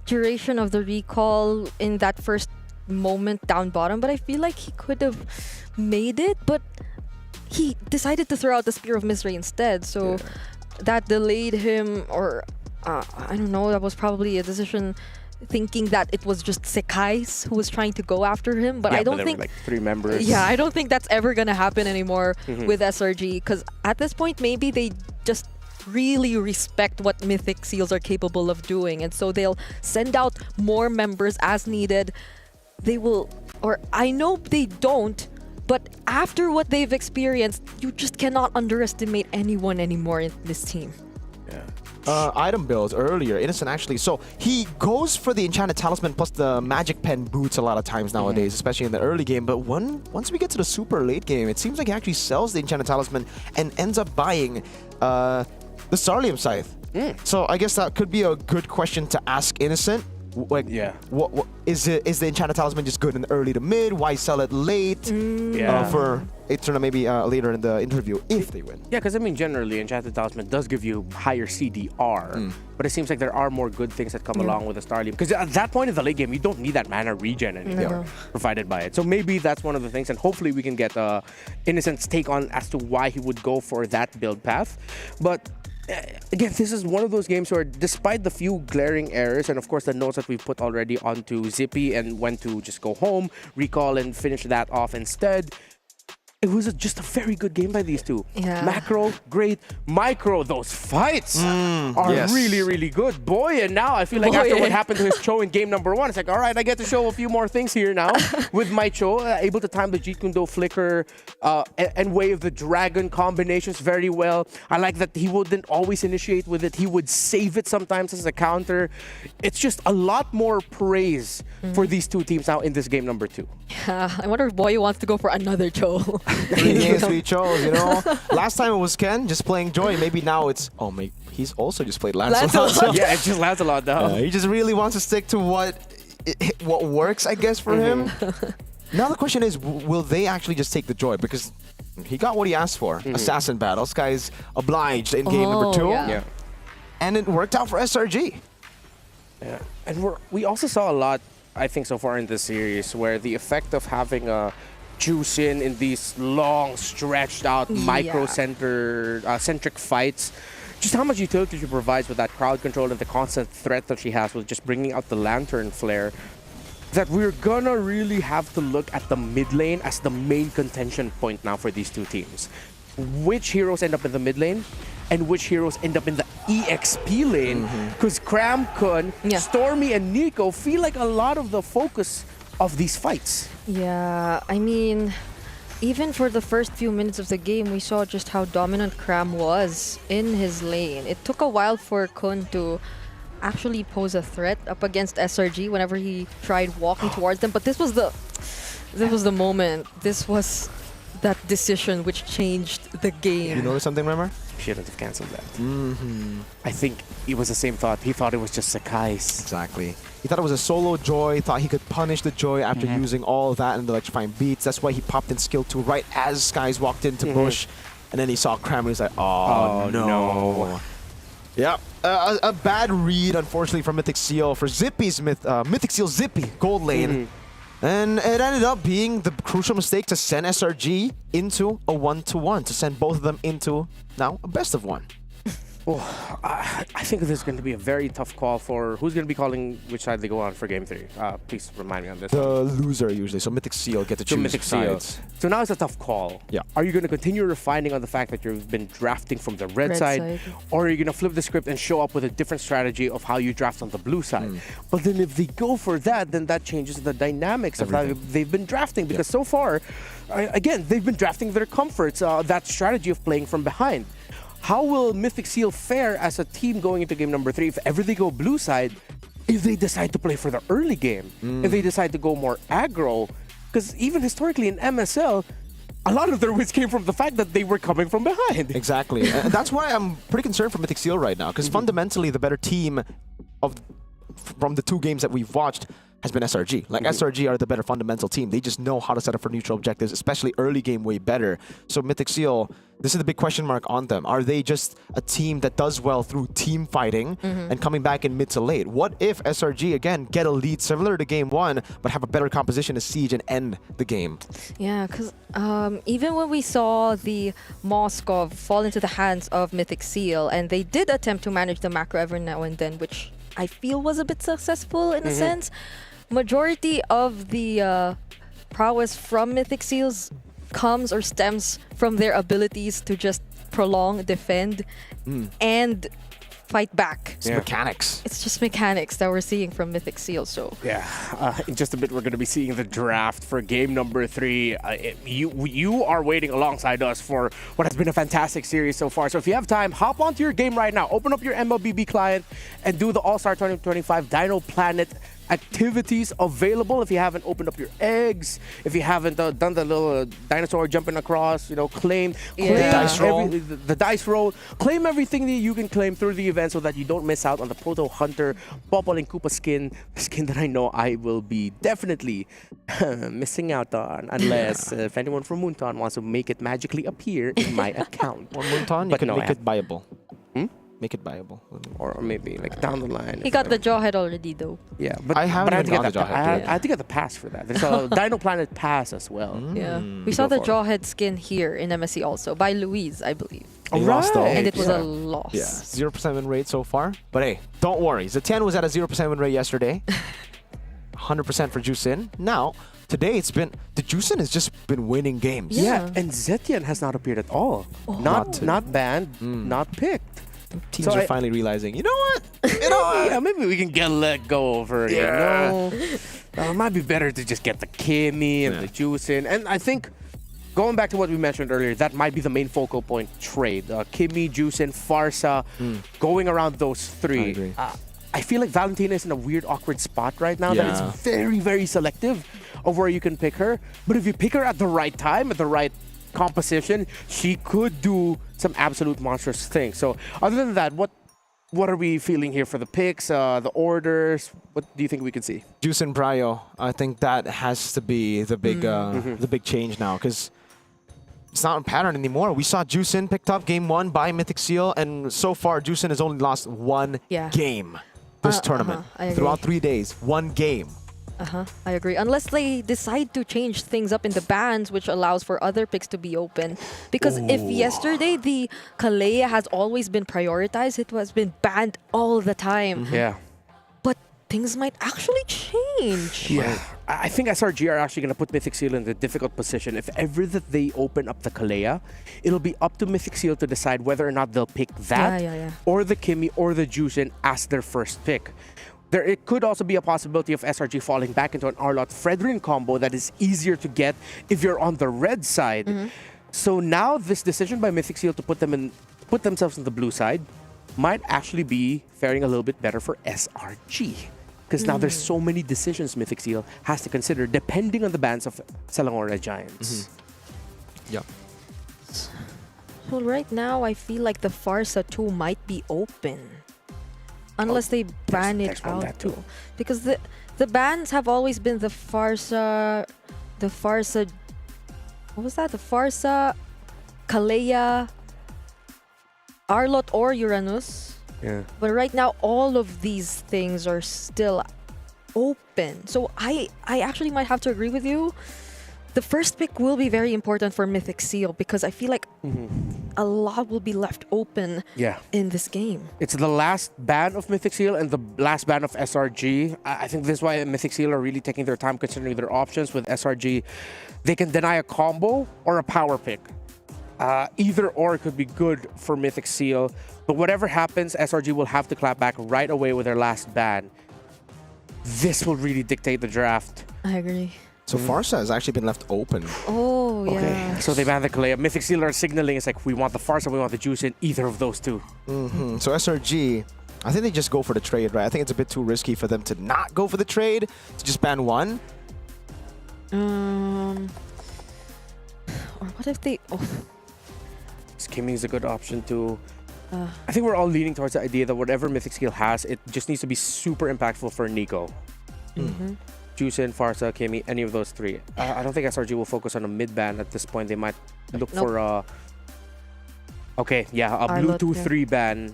duration of the recall in that first moment down bottom, but I feel like he could have made it, but he decided to throw out the Spear of Misery instead, so that delayed him, or I don't know, that was probably a decision thinking that it was just Sekai's who was trying to go after him, but I don't think like 3 members. Yeah, I don't think that's ever gonna happen anymore with SRG, because at this point maybe they just really respect what Mythic Seals are capable of doing, and so they'll send out more members as needed. They will, or I know they don't, but after what they've experienced, you just cannot underestimate anyone anymore in this team. Item builds earlier, Innocent actually. So he goes for the Enchanted Talisman plus the Magic Pen boots a lot of times nowadays, especially in the early game. But once we get to the super late game, it seems like he actually sells the Enchanted Talisman and ends up buying the Starlium Scythe. So I guess that could be a good question to ask Innocent. Like, what is the Enchanted Talisman just good in the early to mid? Why sell it late? For Eternal maybe later in the interview if they win. Yeah, because I mean generally Enchanted Talisman does give you higher CDR, but it seems like there are more good things that come along with the Starlium. Because at that point in the late game, you don't need that mana regen anymore provided by it. So maybe that's one of the things, and hopefully we can get Innocent's take on as to why he would go for that build path. But again, this is one of those games where despite the few glaring errors and of course the notes that we've put already onto Zippy and when to just go home, recall and finish that off instead, it was just a very good game by these two. Macro, great. Micro, those fights are really, really good. Boy, and now I feel like after what happened to his Cho in game number 1, it's like, all right, I get to show a few more things here now with my Cho. Able to time the Jeet Kune Do flicker and Way of the Dragon combinations very well. I like that he wouldn't always initiate with it. He would save it sometimes as a counter. It's just a lot more praise for these two teams now in this game number 2. Yeah, I wonder if Boy wants to go for another Cho. 3 games, 3 Chos, you know. Last time it was Ken just playing Joy. Maybe now it's he's also just played Lancelot. So yeah, it's just Lancelot now. He just really wants to stick to what works, I guess, for him. Now the question is, will they actually just take the Joy? Because he got what he asked for. Assassin battles. Guy's obliged in game number 2. And it worked out for SRG. Yeah. And we also saw a lot, I think, so far in this series where the effect of having a Jushin in these long, stretched out, micro-centric fights, just how much utility she provides with that crowd control and the constant threat that she has with just bringing out the Lantern Flare, that we're gonna really have to look at the mid lane as the main contention point now for these two teams. Which heroes end up in the mid lane and which heroes end up in the EXP lane, because Cram Kun, Stormy, and Nico feel like a lot of the focus of these fights. Yeah, I mean, even for the first few minutes of the game, we saw just how dominant Cram was in his lane. It took a while for Kun to actually pose a threat up against SRG whenever he tried walking towards them, but this was the moment. This was that decision which changed the game. You notice something, remember? Shouldn't have cancelled that. I think it was the same thought. He thought it was just Sekai's. Exactly. He thought it was a solo Joy, thought he could punish the Joy after using all of that and the electrifying beats. That's why he popped in skill 2 right as Skies walked into Bush. And then he saw Cram and he's like, oh no. Yeah, a bad read, unfortunately, from Mythic Seal for Zippy's Mythic Seal Zippy gold lane. And it ended up being the crucial mistake to send SRG into a 1-1, to send both of them into now a best of 1. Oh, I think this is going to be a very tough call for who's going to be calling which side they go on for game 3. Please remind me on this. The loser usually, so Mythic Seal get to choose Mythic sides. So now it's a tough call. Yeah. Are you going to continue refining on the fact that you've been drafting from the red side, or are you going to flip the script and show up with a different strategy of how you draft on the blue side? But then if they go for that, then that changes the dynamics of how they've been drafting, because so far, again, they've been drafting their comforts, that strategy of playing from behind. How will Mythic Seal fare as a team going into game number 3 if ever they go blue side, if they decide to play for the early game, if they decide to go more aggro? Because even historically in MSL, a lot of their wins came from the fact that they were coming from behind. Exactly. And that's why I'm pretty concerned for Mythic Seal right now, because fundamentally the better team of from the 2 games that we've watched has been SRG. Like SRG are the better fundamental team. They just know how to set up for neutral objectives, especially early game way better. So Mythic Seal, this is the big question mark on them. Are they just a team that does well through team fighting and coming back in mid to late? What if SRG, again, get a lead similar to game 1, but have a better composition to siege and end the game? Yeah, because even when we saw the Moskov fall into the hands of Mythic Seal, and they did attempt to manage the macro every now and then, which I feel was a bit successful in a sense, majority of the prowess from Mythic Seals comes or stems from their abilities to just prolong, defend, and fight back. It's mechanics. It's just mechanics that we're seeing from Mythic Seal. So yeah, in just a bit we're going to be seeing the draft for game number 3. You are waiting alongside us for what has been a fantastic series so far. So if you have time, hop onto your game right now. Open up your MLBB client and do the All-Star 2025 Dino Planet activities available. If you haven't opened up your eggs, if you haven't done the little dinosaur jumping across, claim the dice roll, claim everything that you can claim through the event so that you don't miss out on the Proto Hunter Popol and Koopa skin, the skin that I know I will be definitely missing out on unless if anyone from Moonton wants to make it magically appear in my account. Or Moonton, you can make it buyable. Make it buyable. Or maybe like down the line. he got the Jawhead already though. Yeah, but I haven't had to even get got the I Jawhead. had to get the pass for that. There's a Dino Planet pass as well. Yeah, we saw the Jawhead skin here in MSC also by Louise, I believe. They lost though. And it was a loss. Yeah, 0% win rate so far. But hey, don't worry. Zetian was at a 0% win rate yesterday. 100% for Juicin. Now, today it's been the Juicin has just been winning games. Yeah, and Zetian has not appeared at all. Not banned, not picked. Teams are finally realizing, you know what? Yeah, maybe we can let go over it. It might be better to just get the Kimmy and the Juicin. And I think, going back to what we mentioned earlier, that might be the main focal point trade. Kimmy, Juicin, Farsa, going around those 3. I agree. I feel like Valentina is in a weird, awkward spot right now. That it's very, very selective of where you can pick her. But if you pick her at the right time, at the right composition, she could do some absolute monstrous things. So other than that, what are we feeling here for the picks, the orders? What do you think we could see? Juicin Brayo, I think that has to be the big the big change now, because it's not a pattern anymore. We saw Juicin picked up game 1 by Mythic Seal, and so far Juicin has only lost 1 game this tournament. Throughout 3 days, 1 game. I agree. Unless they decide to change things up in the bans, which allows for other picks to be open. Because if yesterday the Kalea has always been prioritized, it has been banned all the time. Yeah. But things might actually change. Yeah. I think SRG are actually going to put Mythic Seal in the difficult position. If ever that they open up the Kalea, it'll be up to Mythic Seal to decide whether or not they'll pick that or the Kimmy or the Juicin as their first pick. It could also be a possibility of SRG falling back into an Arlott Fredrin combo that is easier to get if you're on the red side. So now this decision by Mythic Seal to put themselves on the blue side might actually be faring a little bit better for SRG. Because now there's so many decisions Mythic Seal has to consider depending on the bans of Selangor Giants. Yeah. Well, right now I feel like the Farsa 2 might be open. Unless they ban it out too. Because the bans have always been the Farsa, what was that? The Farsa, Kalea, Arlott or Uranus. Yeah. But right now all of these things are still open. So I actually might have to agree with you. The first pick will be very important for Mythic Seal because I feel like a lot will be left open in this game. It's the last ban of Mythic Seal and the last ban of SRG. I think this is why Mythic Seal are really taking their time considering their options. With SRG, they can deny a combo or a power pick. Either or could be good for Mythic Seal. But whatever happens, SRG will have to clap back right away with their last ban. This will really dictate the draft. I agree. So Farsa has actually been left open. Oh, yeah. Okay, so they banned the Kalea. Mythic Seal are signaling it's like, we want the Farsa, we want the Juicin, either of those two. So SRG, I think they just go for the trade, right? I think it's a bit too risky for them to not go for the trade, to just ban 1. Or what if they... Skimming is a good option too. I think we're all leaning towards the idea that whatever Mythic Skill has, it just needs to be super impactful for Nico. Juicin, Farsa, Kimi, any of those three. I don't think SRG will focus on a mid ban at this point. They might look for a... Okay, yeah, a Arlot, Bluetooth 3 ban.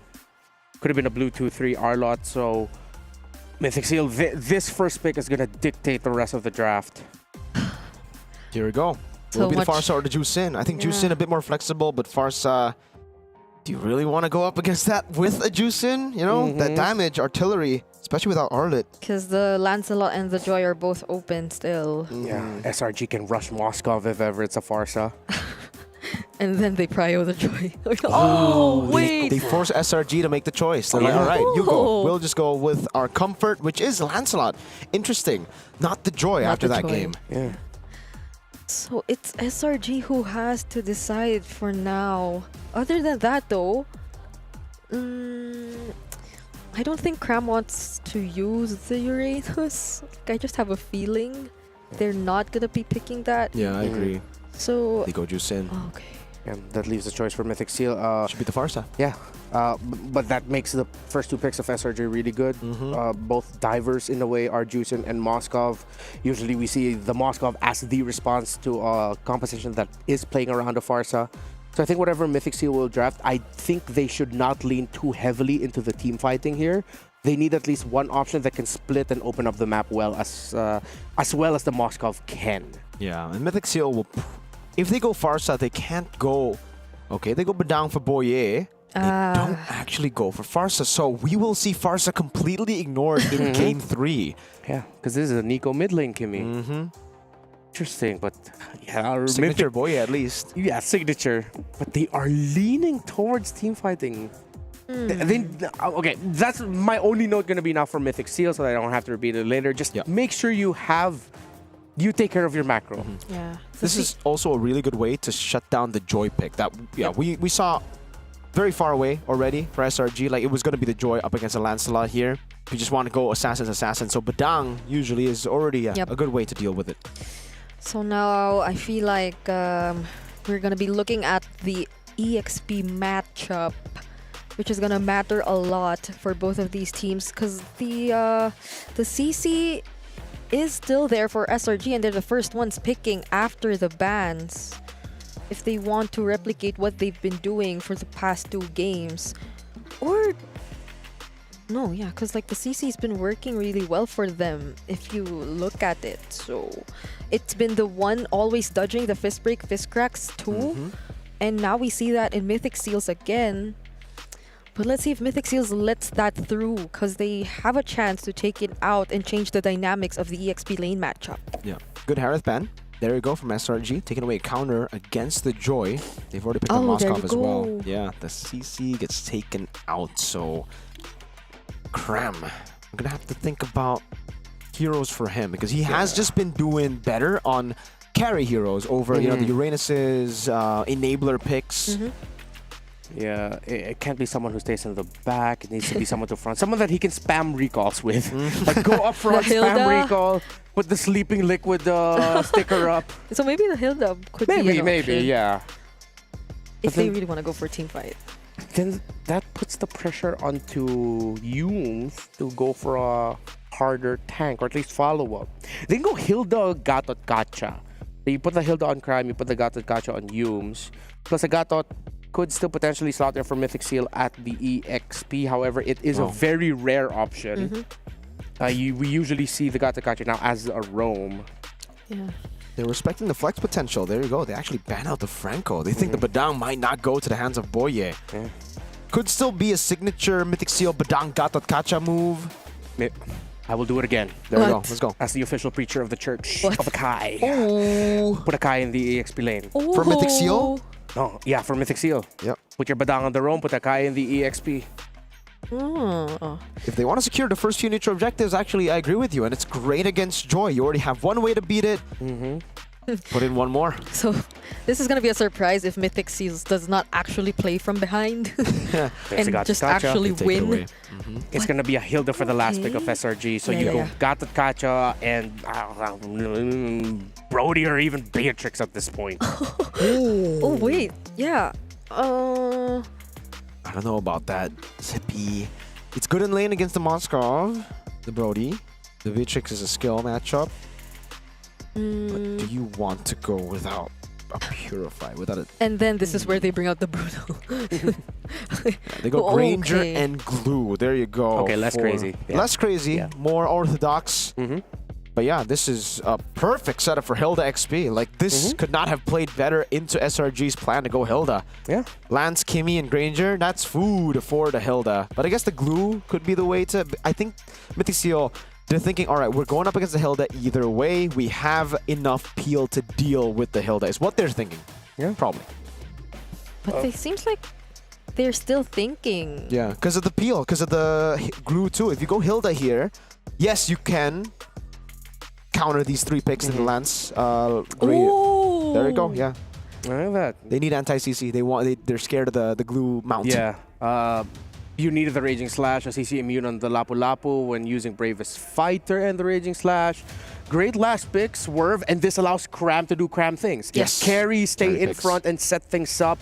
Could have been a Bluetooth 3 Arlot, so... Mythic Seal, this first pick is going to dictate the rest of the draft. Here we go. So Will it be the much- Farsa or the Juicin? I think Yeah. Juicin a bit more flexible, but Farsa... Do you really want to go up against that with a Juicin? You know, that damage, artillery, especially without Arlet. Because the Lancelot and the Joy are both open still. Yeah, SRG can rush Moskov if ever it's a Farsa. And then they prio the Joy. Oh, wait! They force SRG to make the choice. They're like, Yeah. all right, you go. Oh. We'll just go with our comfort, which is Lancelot. Interesting. Not the Joy Not after the that Joy. game. Yeah. So it's SRG who has to decide for now. Other than that, though, I don't think Cram wants to use the Uranus. I just have a feeling they're not gonna be picking that. Yeah, I agree. So They go Juicin. okay. And that leaves the choice for Mythic Seal. Should be the Farsa. Yeah, but that makes the first two picks of SRG really good. Both divers, in a way, are Juicin and Moskov. Usually we see the Moskov as the response to a composition that is playing around a Farsa. So I think whatever Mythic Seal will draft, I think they should not lean too heavily into the team fighting here. They need at least one option that can split and open up the map well as the Moskov can. Yeah, and Mythic Seal will... If they go Farsa, they can't go... Okay, they go Badang for Boye. They don't actually go for Farsa. So we will see Farsa completely ignored in Game 3. Yeah, because this is a Nico mid lane, Kimi. Interesting, but yeah, Signature Boye at least. Yeah, signature. But they are leaning towards team fighting. Okay, that's my only note going to be now for Mythic Seal, so that I don't have to repeat it later. Just make sure you take care of your macro. Yeah. This is also a really good way to shut down the Joy pick. That we saw very far away already for SRG. Like, it was going to be the Joy up against a Lancelot here. We just want to go assassin. So Badang usually is already a good way to deal with it. So now I feel like we're gonna be looking at the EXP matchup, which is gonna matter a lot for both of these teams, because the CC is still there for SRG, and they're the first ones picking after the bans if they want to replicate what they've been doing for the past 2 games. Or no, yeah, because like the CC's been working really well for them if you look at it. So it's been the one always dodging the fist break, fist cracks too. And now we see that in Mythic Seals again. But let's see if Mythic Seals lets that through, because they have a chance to take it out and change the dynamics of the EXP lane matchup. Yeah, good Harith ban. There you go from SRG, taking away a counter against the Joy. They've already picked up Moskov as well. Yeah, the CC gets taken out, so... Cram. I'm gonna have to think about heroes for him, because he has just been doing better on carry heroes over, you know, the Uranus's enabler picks. Yeah, it can't be someone who stays in the back. It needs to be someone to front. Someone that he can spam recalls with. Like, go up front, spam recall, put the sleeping liquid sticker up. So maybe the Hilda could be an Maybe, option yeah. if they really want to go for a team fight. Then that puts the pressure onto Yumes to go for a harder tank, or at least follow-up. They can go Hilda, Gatot, Gacha. So you put the Hilda on Crime, you put the Gatot, Gacha on Yumes. Plus a Gatot could still potentially slot there for Mythic Seal at the EXP. However, it is a very rare option. We usually see the Gatot, Gacha now as a roam. Yeah. They're respecting the flex potential. There you go. They actually ban out the Franco. They think the Badang might not go to the hands of Boye. Could still be a signature Mythic Seal Badang Gatot Kacha move. I will do it again. There we go. Let's go. As the official preacher of the Church of Akai. Oh. Put Akai in the EXP lane. For Mythic Seal? Oh, yeah, for Mythic Seal. Yep. Put your Badang on the roam, put Akai in the EXP. If they want to secure the first few neutral objectives, actually, I agree with you. And it's great against Joy. You already have one way to beat it. Put in one more. So this is going to be a surprise if Mythic Seals does not actually play from behind and just actually win. It's going to be a Hilda for the last pick of SRG. So you go Gatot Kacha and Brody or even Beatrix at this point. Oh, wait. Yeah. I don't know about that. Zippy. It's good in lane against the Moskov, the Brody. The Vitrix is a skill matchup. But do you want to go without a Purify? Without it? And then this is where they bring out the Bruno. They go Granger and Glue. There you go. Okay, less crazy. Yeah. Less crazy, more orthodox. But yeah, this is a perfect setup for Hilda XP. Like, this could not have played better into SRG's plan to go Hilda. Yeah. Lance, Kimmy, and Granger, that's food for the Hilda. But I guess the Glue could be the way to... I think Mythic Seal, they're thinking, all right, we're going up against the Hilda either way. We have enough peel to deal with the Hilda, is what they're thinking. Yeah, probably. But it seems like they're still thinking. Yeah, because of the peel, because of the Glue too. If you go Hilda here, yes, you can counter these 3 picks in the Lance. There you go, yeah. They need anti-CC. They're scared of the Glue mount. Yeah. You needed the Raging Slash, a CC immune on the Lapu Lapu when using Bravest Fighter and the Raging Slash. Great last pick, Swerve, and this allows Cram to do Cram things. Yes. Carry, stay in front, and set things up.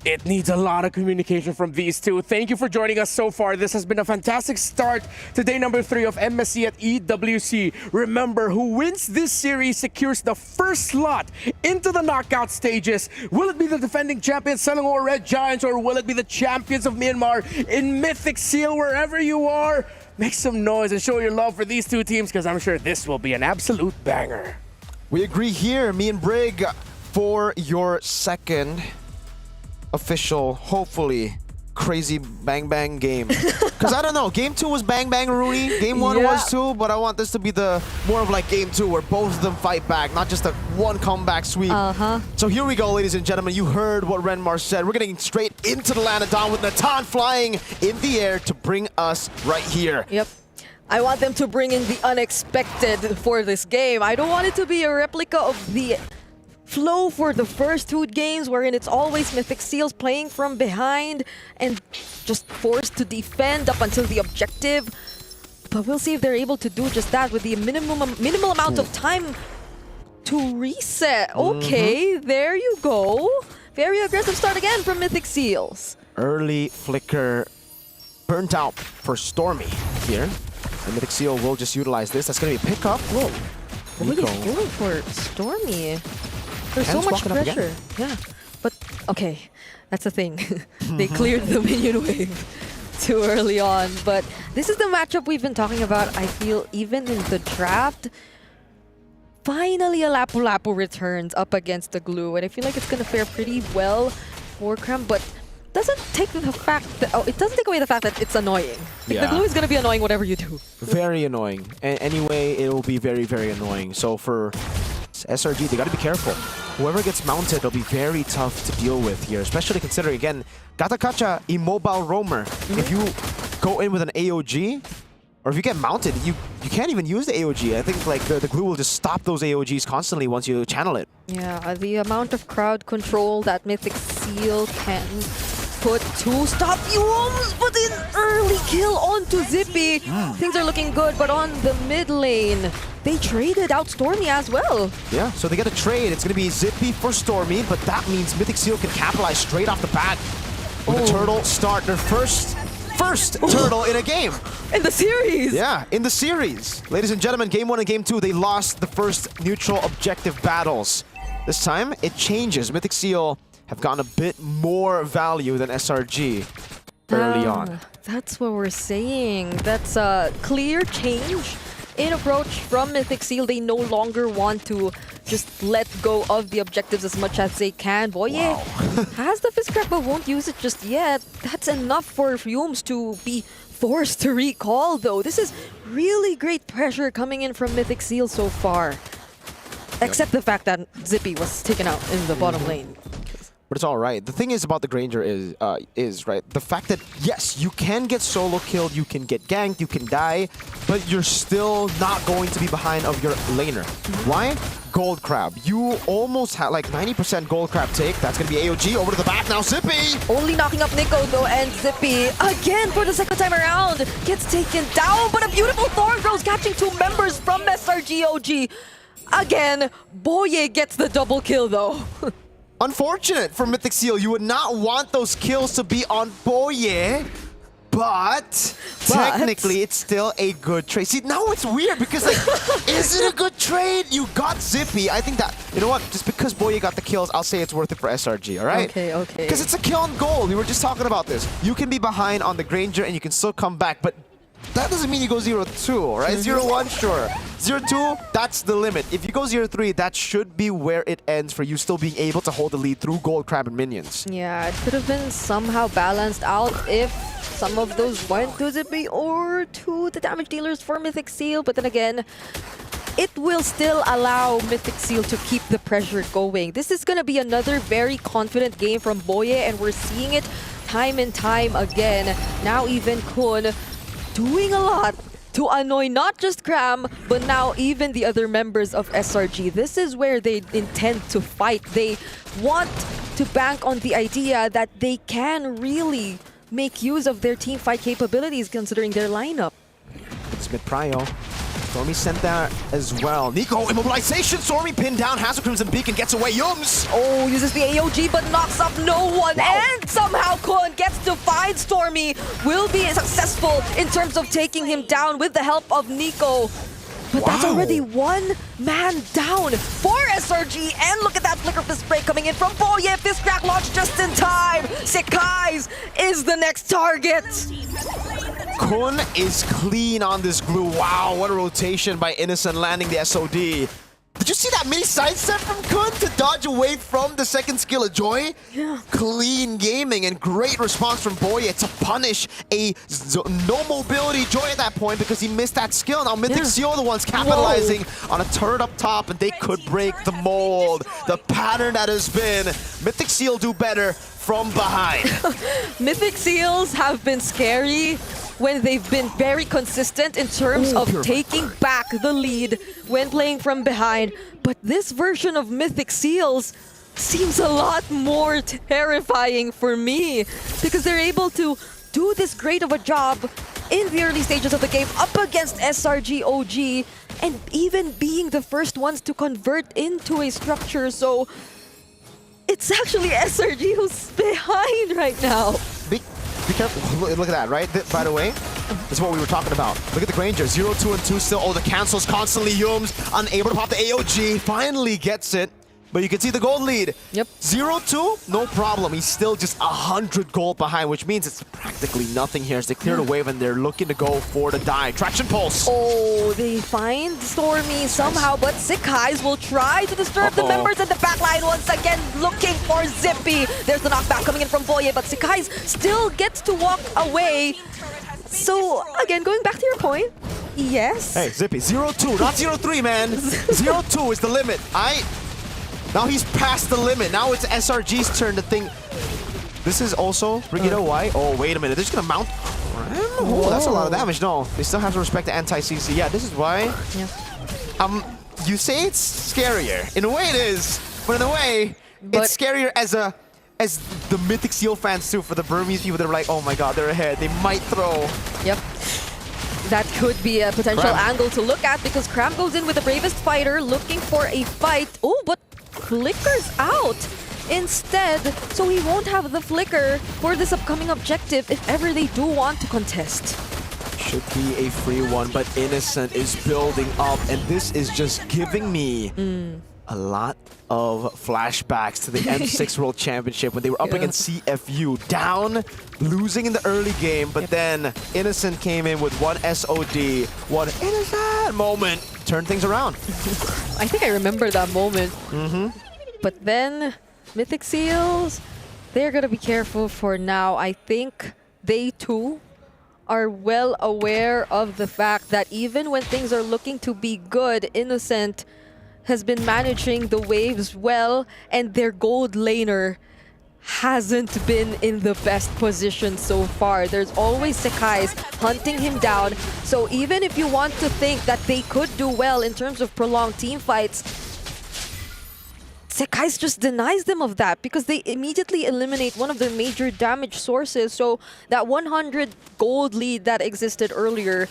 It needs a lot of communication from these two. Thank you for joining us so far. This has been a fantastic start to day number 3 of MSC at EWC. Remember, who wins this series secures the first slot into the knockout stages. Will it be the defending champions, Selangor Red Giants, or will it be the champions of Myanmar in Mythic Seal? Wherever you are, make some noise and show your love for these two teams, because I'm sure this will be an absolute banger. We agree here, me and Brig, for your second official, hopefully, crazy bang bang game. Because I don't know, game 2 was bang bang Rooney, game 1 was too, but I want this to be the more of like game 2 where both of them fight back, not just a one comeback sweep. So here we go, ladies and gentlemen. You heard what Renmar said. We're getting straight into the land of Dawn with Natan flying in the air to bring us right here. Yep. I want them to bring in the unexpected for this game. I don't want it to be a replica of the flow for the first 2 games wherein it's always Mythic Seals playing from behind and just forced to defend up until the objective. But we'll see if they're able to do just that with the minimal amount of time to reset. Okay, there you go. Very aggressive start again from Mythic Seals. Early flicker burnt out for Stormy here. And Mythic Seal will just utilize this. That's going to be a pickup. Whoa. What are you doing for Stormy? There's so much pressure. Yeah, but okay, that's the thing. They cleared the minion wave too early on, but this is the matchup we've been talking about. I feel even in the draft, finally a Lapu Lapu returns up against the Glue, and I feel like it's gonna fare pretty well for Cram, but doesn't take the fact that it doesn't take away the fact that it's annoying. Like, the Glue is gonna be annoying whatever you do. Very annoying. Anyway, it will be very, very annoying. So for SRG, they got to be careful. Whoever gets mounted will be very tough to deal with here, especially considering, again, Gatakacha, immobile roamer. If you go in with an AOG, or if you get mounted, you can't even use the AOG. I think like the Glue will just stop those AOGs constantly once you channel it. Yeah, the amount of crowd control that Mythic Seal can put to stop. You almost put in early kill onto Zippy. Things are looking good, but on the mid lane, they traded out Stormy as well. Yeah, so they get a trade. It's going to be Zippy for Stormy, but that means Mythic Seal can capitalize straight off the bat with a Turtle start their first Turtle in a game. In the series. Yeah, in the series. Ladies and gentlemen, game 1 and game 2, they lost the first neutral objective battles. This time, it changes. Mythic Seal have gotten a bit more value than SRG early on. That's what we're saying. That's a clear change in approach from Mythic Seal. They no longer want to just let go of the objectives as much as they can. Boye has the Fizz Crack but won't use it just yet. That's enough for Fumes to be forced to recall though. This is really great pressure coming in from Mythic Seal so far. Except the fact that Zippy was taken out in the bottom lane. But it's all right. The thing is about the Granger is right, the fact that, yes, you can get solo killed, you can get ganked, you can die, but you're still not going to be behind of your laner. Why? Gold Crab. You almost had like 90% Gold Crab take. That's going to be AOG. Over to the back now, Zippy! Only knocking up Nico though, and Zippy, again for the second time around, gets taken down, but a beautiful Thorn Throws catching 2 members from SRG OG. Again, Boye gets the double kill though. unfortunate for Mythic Seal. You would not want those kills to be on Boye. But technically, it's still a good trade. See, now it's weird because, like, is it a good trade? You got Zippy. I think that, you know what? Just because Boye got the kills, I'll say it's worth it for SRG, all right? Okay, okay. Because it's a kill on goal. We were just talking about this. You can be behind on the Granger and you can still come back, but that doesn't mean you go 0-2, right? 0-1, sure. 0-2, that's the limit. If you go 0-3, that should be where it ends for you still being able to hold the lead through gold, crab, and minions. Yeah, it could have been somehow balanced out if some of those went to Zippy or to the damage dealers for Mythic Seal. But then again, it will still allow Mythic Seal to keep the pressure going. This is going to be another very confident game from Boye, and we're seeing it time and time again. Now even Kun doing a lot to annoy not just Cram, but now even the other members of SRG. This is where they intend to fight. They want to bank on the idea that they can really make use of their team fight capabilities considering their lineup. It's mid prio. Stormy sent that as well. Nico, immobilization. Stormy pinned down, has a Crimson Beacon, gets away. Yums! Oh, uses the AOG but knocks up no one. Wow. And somehow Kun gets to find Stormy. Will be successful in terms of taking him down with the help of Nico. But that's already one man down for SRG. And look at that flicker of the spray coming in from Boye. Fist crack launch just in time. Sekai's is the next target. Kun is clean on this glue. Wow, what a rotation by Innocent landing the SOD. Did you see that mini sidestep from Kun to dodge away from the second skill of Joy? Yeah. Clean gaming and great response from Boye to punish a no mobility Joy at that point because he missed that skill. Now Mythic Seal the ones capitalizing on a turret up top, and they could break the mold. The pattern that has been Mythic Seal do better from behind. Mythic Seals have been scary when they've been very consistent in terms of taking back the lead when playing from behind. But this version of Mythic Seals seems a lot more terrifying for me because they're able to do this great of a job in the early stages of the game up against SRG OG and even being the first ones to convert into a structure. So it's actually SRG who's behind right now. Be careful. Look at that, right? By the way, this is what we were talking about. Look at the Granger. 0-2 and 2 still. Oh, the cancels constantly. Yums unable to pop the AOG. Finally gets it. But you can see the gold lead. Yep. 0-2, no problem. He's still just 100 gold behind, which means it's practically nothing here as they clear the wave and they're looking to go for the dive. Traction pulse. Oh, they find Stormy somehow, but Sekai's will try to disturb the members in the backline once again, looking for Zippy. There's the knockback coming in from Boye, but Sekai's still gets to walk away. So, again, going back to your point, yes. Hey, Zippy, 0-2, not 0-3, man. 0-2 is the limit. Now he's past the limit. Now it's SRG's turn to think. This is also Brigitte White. Oh, wait a minute. They're just going to mount. Oh, that's a lot of damage. No, they still have to respect the anti-CC. Yeah, this is why. Yeah. You say it's scarier. In a way it is. But in a way, it's scarier as the Mythic Seal fans too, for the Burmese people that are like, oh my god, they're ahead. They might throw. Yep. That could be a potential angle to look at because Cram goes in with the bravest fighter looking for a fight. Oh, but flickers out instead, so he won't have the flicker for this upcoming objective if ever they do want to contest. Should be a free one, but Innocent is building up, and this is just giving me a lot of flashbacks to the M6 World Championship when they were up against CFU, down, losing in the early game, but then Innocent came in with one SOD, one Innocent moment, turned things around. I think I remember that moment. But then Mythic Seals, they're gonna be careful for now. I think they too are well aware of the fact that even when things are looking to be good, Innocent has been managing the waves well, and their gold laner hasn't been in the best position so far. There's always Sekai's hunting him down. So even if you want to think that they could do well in terms of prolonged team fights, Sekai's just denies them of that because they immediately eliminate one of their major damage sources. So that 100 gold lead that existed earlier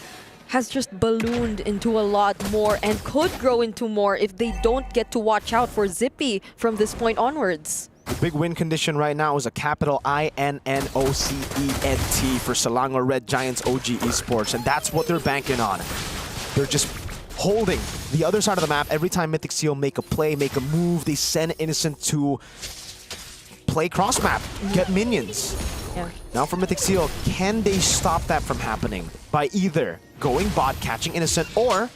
has just ballooned into a lot more and could grow into more if they don't get to watch out for Zippy from this point onwards. The big win condition right now is a capital INNOCENT for Selangor Red Giants OG Esports, and that's what they're banking on. They're just holding the other side of the map. Every time Mythic Seal make a play, make a move, they send Innocent to play cross map, get minions. Yeah. Now for Mythic Seal, can they stop that from happening by either going bot, catching Innocent, or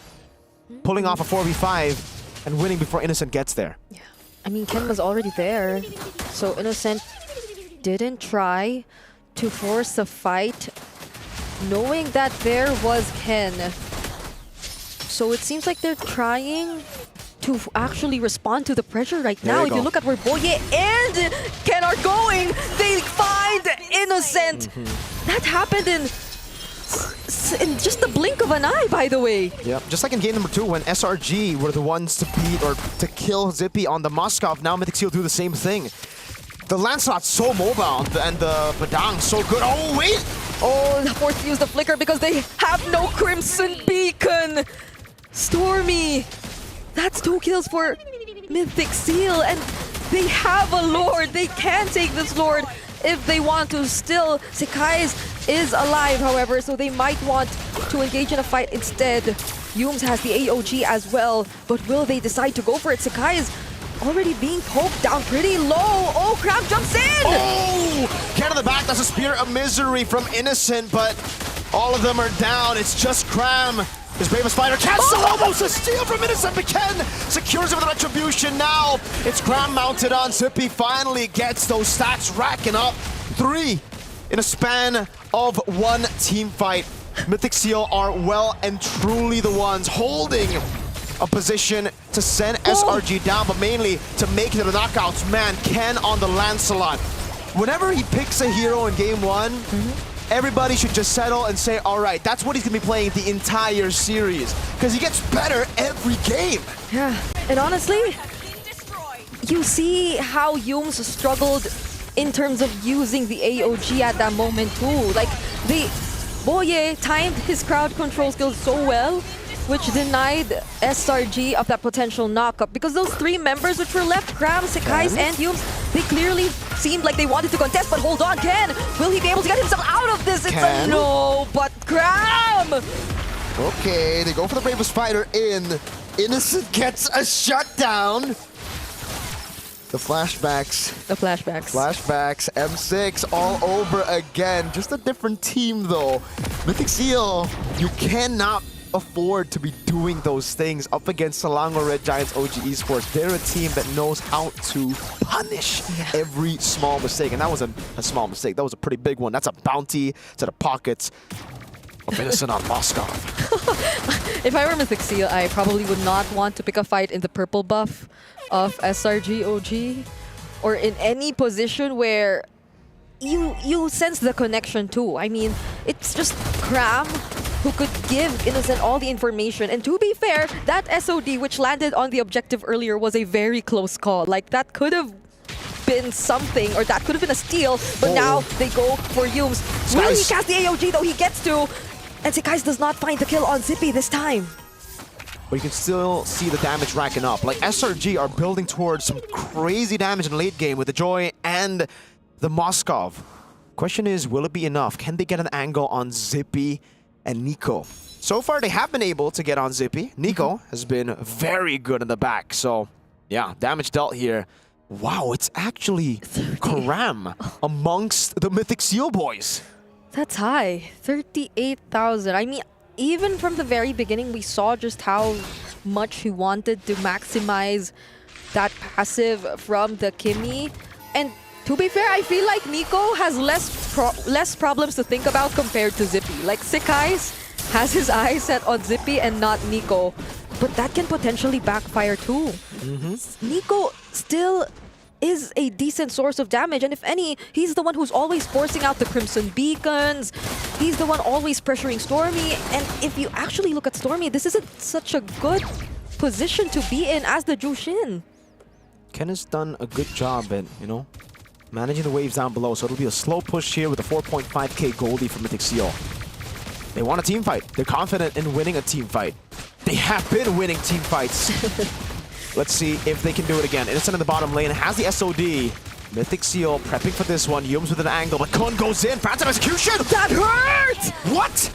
pulling off a 4v5 and winning before Innocent gets there? Yeah. I mean, Ken was already there, so Innocent didn't try to force a fight, knowing that there was Ken. So it seems like they're trying to actually respond to the pressure right now. If you look at where Boye and Ken are going, they find Innocent. That happened in just the blink of an eye, by the way. Yep, just like in game number 2 when SRG were the ones to beat or to kill Zippy on the Moskov, now Mythic Seal do the same thing. The Lancelot's so mobile and the Badang so good. Oh, wait! Oh, forced to use the flicker because they have no Crimson Beacon. Stormy, that's 2 kills for Mythic Seal, and they have a Lord. They can take this Lord if they want to. Still, Sekai's is alive, however, so they might want to engage in a fight instead. Yums has the AOG as well, but will they decide to go for it? Sekai is already being poked down pretty low. Oh, Crab jumps in! Oh! Cat in the back, that's a Spirit of Misery from Innocent, but all of them are down. It's just Cram. His bravest fighter cancel almost a steal from Innocent, but Ken secures it with retribution. Now it's Cram mounted on Zippy. Finally gets those stats racking up. 3 in a span of 1 team fight. Mythic Seal are well and truly the ones holding a position to send SRG down, but mainly to make it to the knockouts. Man, Ken on the Lancelot. Whenever he picks a hero in game 1, everybody should just settle and say, all right, that's what he's going to be playing the entire series. Because he gets better every game. Yeah, and honestly, you see how Yums struggled in terms of using the AOG at that moment too. Like, Boye timed his crowd control skills so well, which denied SRG of that potential knockup. Because those 3 members which were left, Cram, Sekais, and Yums, they clearly seemed like they wanted to contest, but hold on, Ken! Will he be able to get himself out of this? It's a no, but Cram! Okay, they go for the bravest fighter in. Innocent gets a shutdown. The flashbacks. Flashbacks, M6 all over again. Just a different team though. Mythic Seal, you cannot afford to be doing those things up against Selangor Red Giants OG Esports. They're a team that knows how to punish every small mistake. And that wasn't a small mistake. That was a pretty big one. That's a bounty to the pockets of Innocent on Moskov. If I were Mythic Seal, I probably would not want to pick a fight in the purple buff of SRG OG or in any position where you sense the connection too. I mean, it's just Cram who could give Innocent all the information. And to be fair, that SOD which landed on the objective earlier was a very close call. Like, that could have been something, or that could have been a steal, but now they go for Yums. Will he cast the AOG though? He gets to. And Sekais does not find the kill on Zippy this time. But you can still see the damage racking up. Like, SRG are building towards some crazy damage in the late game with the Joy and the Moskov. Question is, will it be enough? Can they get an angle on Zippy and Nico? So far, they have been able to get on Zippy. Nico has been very good in the back. So, yeah, damage dealt here. Wow, it's actually Karam amongst the Mythic Seal boys. That's high. 38,000. I mean, even from the very beginning, we saw just how much he wanted to maximize that passive from the Kimmy. And to be fair, I feel like Nico has less problems to think about compared to Zippy. Like, Sekais has his eyes set on Zippy and not Nico. But that can potentially backfire too. Nico still is a decent source of damage, and if any, he's the one who's always forcing out the Crimson Beacons. He's the one always pressuring Stormy, and if you actually look at Stormy, this isn't such a good position to be in as the Jushin. Ken has done a good job at, managing the waves down below, so it'll be a slow push here with a 4.5k Goldie from Mythic Seal. They want a team fight. They're confident in winning a team fight. They have been winning team fights. Let's see if they can do it again. Innocent in the bottom lane has the SOD. Mythic Seal prepping for this one. Yums with an angle, but Kun goes in. Phantom execution! That hurt! What?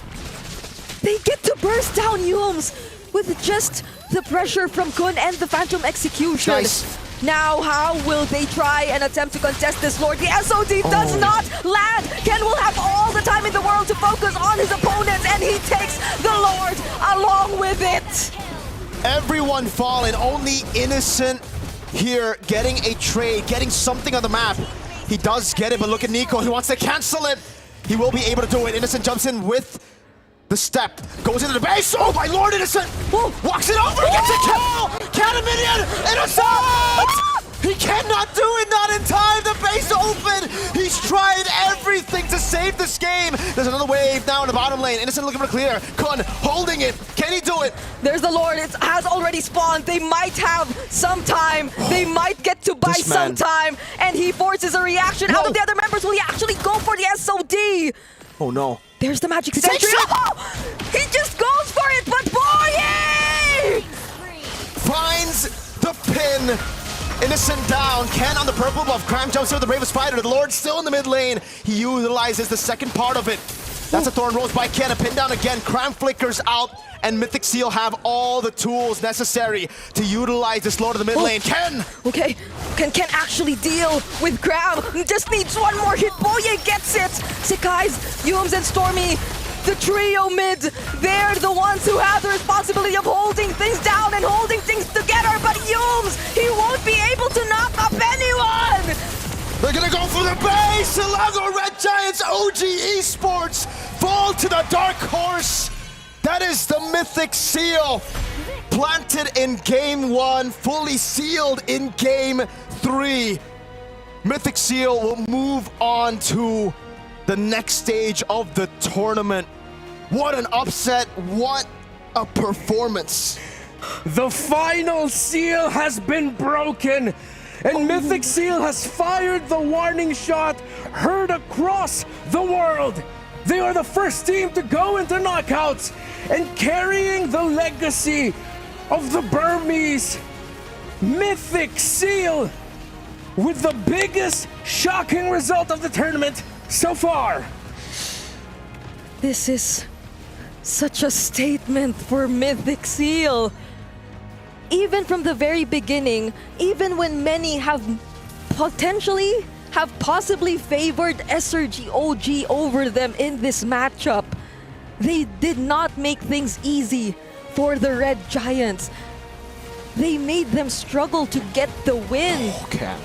They get to burst down Yums with just the pressure from Kun and the Phantom execution. Nice. Now, how will they try and attempt to contest this Lord? The SOD does not land. Ken will have all the time in the world to focus on his opponents, and he takes the Lord along with it. Everyone falling, only Innocent here getting a trade, getting something on the map. He does get it, but look at Nico, he wants to cancel it. He will be able to do it. Innocent jumps in with the step, goes into the base. Oh, my Lord, Innocent! Walks it over, gets a kill! Cannon minion! Innocent! He cannot do it, not in time! The base open! He's tried everything to save this game! There's another wave now in the bottom lane. Innocent looking for clear. Kun holding it. Can he do it? There's the Lord. It has already spawned. They might have some time. They might get to buy some time. And he forces a reaction out of the other members. Will he actually go for the SOD? Oh, no. There's the magic sentry. Oh, he just goes for it, but boy! Finds the pin. Innocent down. Ken on the purple buff. Cram jumps in with the Brave Spider. The Lord still in the mid lane. He utilizes the second part of it. That's a Thorn Rose by Ken. A pin down again. Cram flickers out. And Mythic Seal have all the tools necessary to utilize this Lord of the mid lane. Ken! Okay, Ken can't actually deal with Cram. He just needs one more hit. Boye gets it. Sekai's, Yums, and Stormy, the trio mid, they're the ones who have the responsibility of holding things down and holding things together. But Yums, he won't be able to knock up anyone. They're gonna go for the base! Silago Red Giants OG Esports fall to the dark horse. That is the Mythic Seal. Planted in game 1, fully sealed in game 3. Mythic Seal will move on to the next stage of the tournament. What an upset, what a performance. The final seal has been broken, and Mythic Seal has fired the warning shot heard across the world. They are the first team to go into knockouts and carrying the legacy of the Burmese. Mythic Seal with the biggest shocking result of the tournament so far. This is such a statement for Mythic Seal. Even from the very beginning, even when many have possibly favored SRG OG over them in this matchup, they did not make things easy for the Red Giants. They made them struggle to get the win. Okay.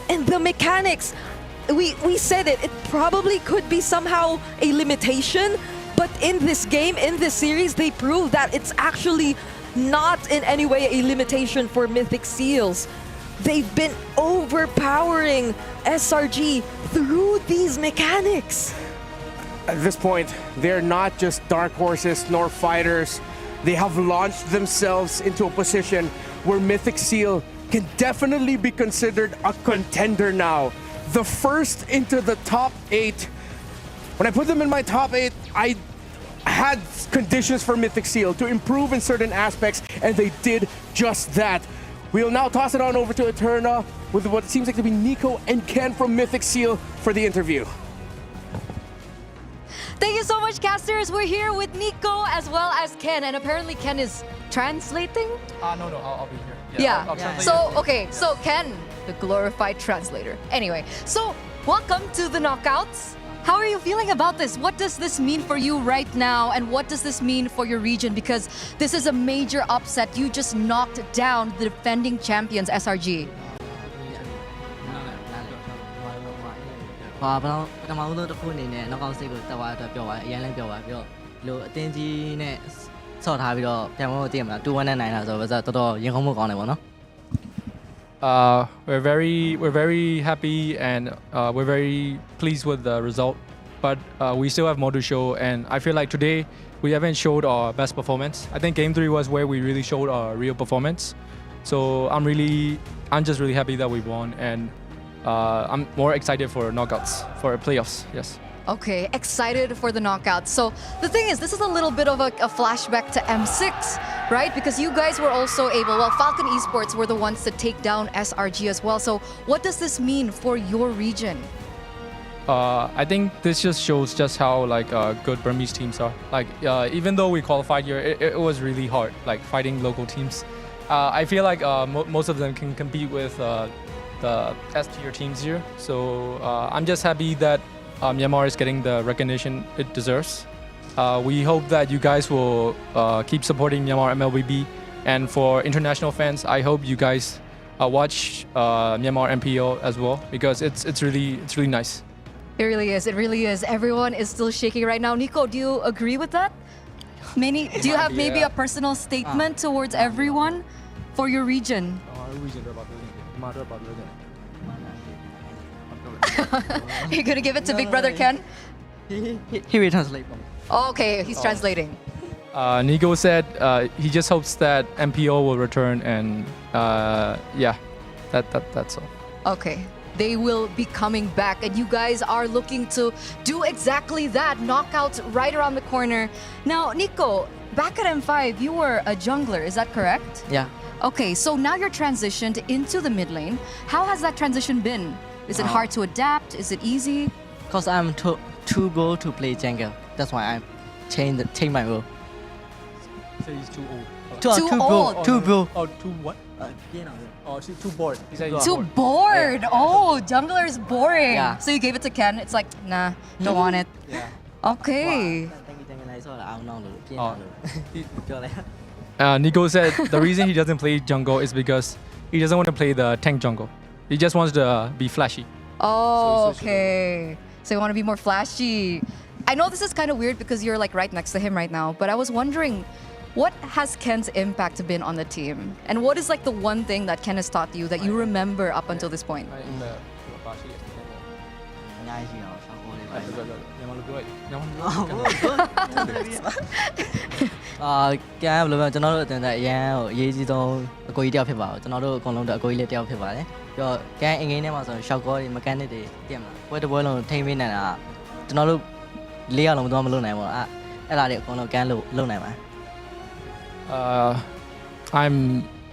And the mechanics, we said it probably could be somehow a limitation, but in this game, in this series, they proved that it's actually not in any way a limitation for Mythic Seals. They've been overpowering SRG through these mechanics. At this point, they're not just dark horses nor fighters. They have launched themselves into a position where Mythic Seal can definitely be considered a contender now. The first into the top 8. When I put them in my top 8, I had conditions for Mythic Seal to improve in certain aspects, and they did just that. We'll now toss it on over to Eterna with what seems like to be Nico and Ken from Mythic Seal for the interview. Thank you so much, casters. We're here with Nico as well as Ken, and apparently Ken is translating? No, I'll be here. Yeah. I'll translate So, it. okay, so Ken, the glorified translator. Anyway, so welcome to the knockouts. How are you feeling about this? What does this mean for you right now, and what does this mean for your region? Because this is a major upset. You just knocked down the defending champions, SRG. ပထမဆုံးတစ်ခုအနေနဲ့နောက်ကောင်းစိတ်ကိုတက်သွားတော့ပြောပါအရင်လည်းပြောပါပြီးတော့လို့အတင်းကြီးနဲ့ဆော့ထားပြီးတော့ပြန်မလို့တည်မှာ2-1နဲ့နိုင်တာဆိုတော့တော်တော်ရင်ခုန်မှုကောင်းတယ်ပေါ့နော် We're very happy and we're very pleased with the result, but we still have more to show. And I feel like today we haven't showed our best performance. I think Game 3 was where we really showed our real performance. So I'm just really happy that we won, and I'm more excited for knockouts, for playoffs. Yes. Okay, excited for the knockout. So the thing is, this is a little bit of a flashback to M6, right? Because you guys were also able, well, Falcon Esports were the ones to take down SRG as well. So what does this mean for your region? I think this just shows just how good Burmese teams are. Even though we qualified here, it was really hard, fighting local teams. I feel like most of them can compete with the S tier teams here. So I'm just happy that Myanmar is getting the recognition it deserves. We hope that you guys will keep supporting Myanmar MLBB. And for international fans, I hope you guys watch Myanmar MPO as well, because it's really nice. It really is. It really is. Everyone is still shaking right now. Nico, do you agree with that? Do you have maybe a personal statement towards everyone for your region? You're gonna give it to Big Brother Ken? He will translate for me. Okay, he's translating. Nico said he just hopes that MPO will return, and that's all. Okay. They will be coming back, and you guys are looking to do exactly that. Knockouts right around the corner. Now, Nico, back at M5, you were a jungler, is that correct? Yeah. Okay, so now you're transitioned into the mid lane. How has that transition been? Is it hard to adapt? Is it easy? Because I'm too good to play jungle. That's why I change my role. So he's too old. Too old? Too bro. Oh, too what? Oh, she's too bored. He said he's Too bored. Yeah. Oh, jungler is boring. Yeah. So you gave it to Ken. It's like, nah, don't want it. Yeah. Okay. Nico said the reason he doesn't play jungle is because he doesn't want to play the tank jungle. He just wants to be flashy. Oh, okay. So you want to be more flashy. I know this is kind of weird because you're right next to him right now, but I was wondering, what has Ken's impact been on the team? And what is the one thing that Ken has taught you that you remember up until this point?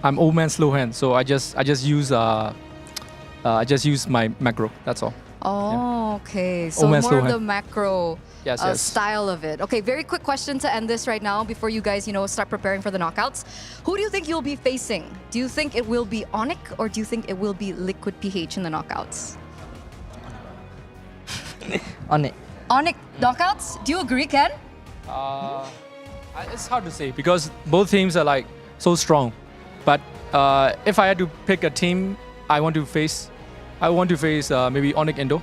I'm old man slow hand, so I just use my macro. That's all. Oh, okay. So Old man more slow of the hand. macro Yes. style of it. Okay, very quick question to end this right now before you guys, start preparing for the knockouts. Who do you think you'll be facing? Do you think it will be Onyx or do you think it will be Liquid PH in the knockouts? Onyx. Onyx knockouts? Do you agree, Ken? It's hard to say because both teams are so strong. But if I had to pick a team, I want to face maybe Onyx Indo.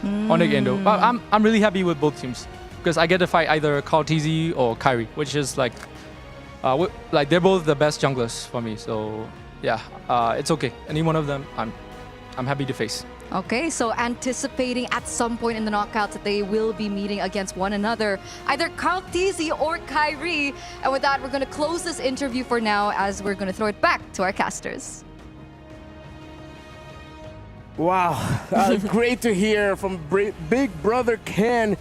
Onyx Indo. But I'm really happy with both teams because I get to fight either Kaltizi or Kyrie, which is they're both the best junglers for me. So yeah, it's okay. Any one of them, I'm happy to face. Okay, so anticipating at some point in the knockouts that they will be meeting against one another, either Kaltizi or Kyrie. And with that, we're going to close this interview for now as we're going to throw it back to our casters. Wow, great to hear from Big Brother Ken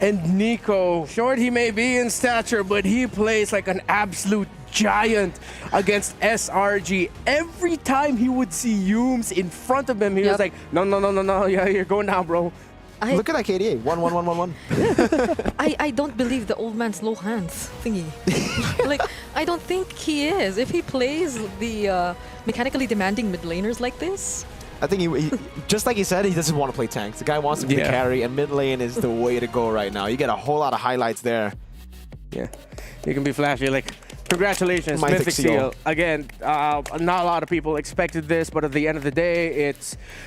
and Nico. Short he may be in stature, but he plays like an absolute giant against SRG. Every time he would see Yooms in front of him, he was like, no, yeah, you're going now, bro. Look at that KDA, 1-1-1-1-1. I don't believe the old man's low hands thingy. I don't think he is. If he plays the mechanically demanding mid laners like this, I think he just like he said, he doesn't want to play tanks. The guy wants to be the carry, and mid lane is the way to go right now. You get a whole lot of highlights there. Yeah, you can be flashy. Congratulations, Mythic Seal. Again, not a lot of people expected this, but at the end of the day,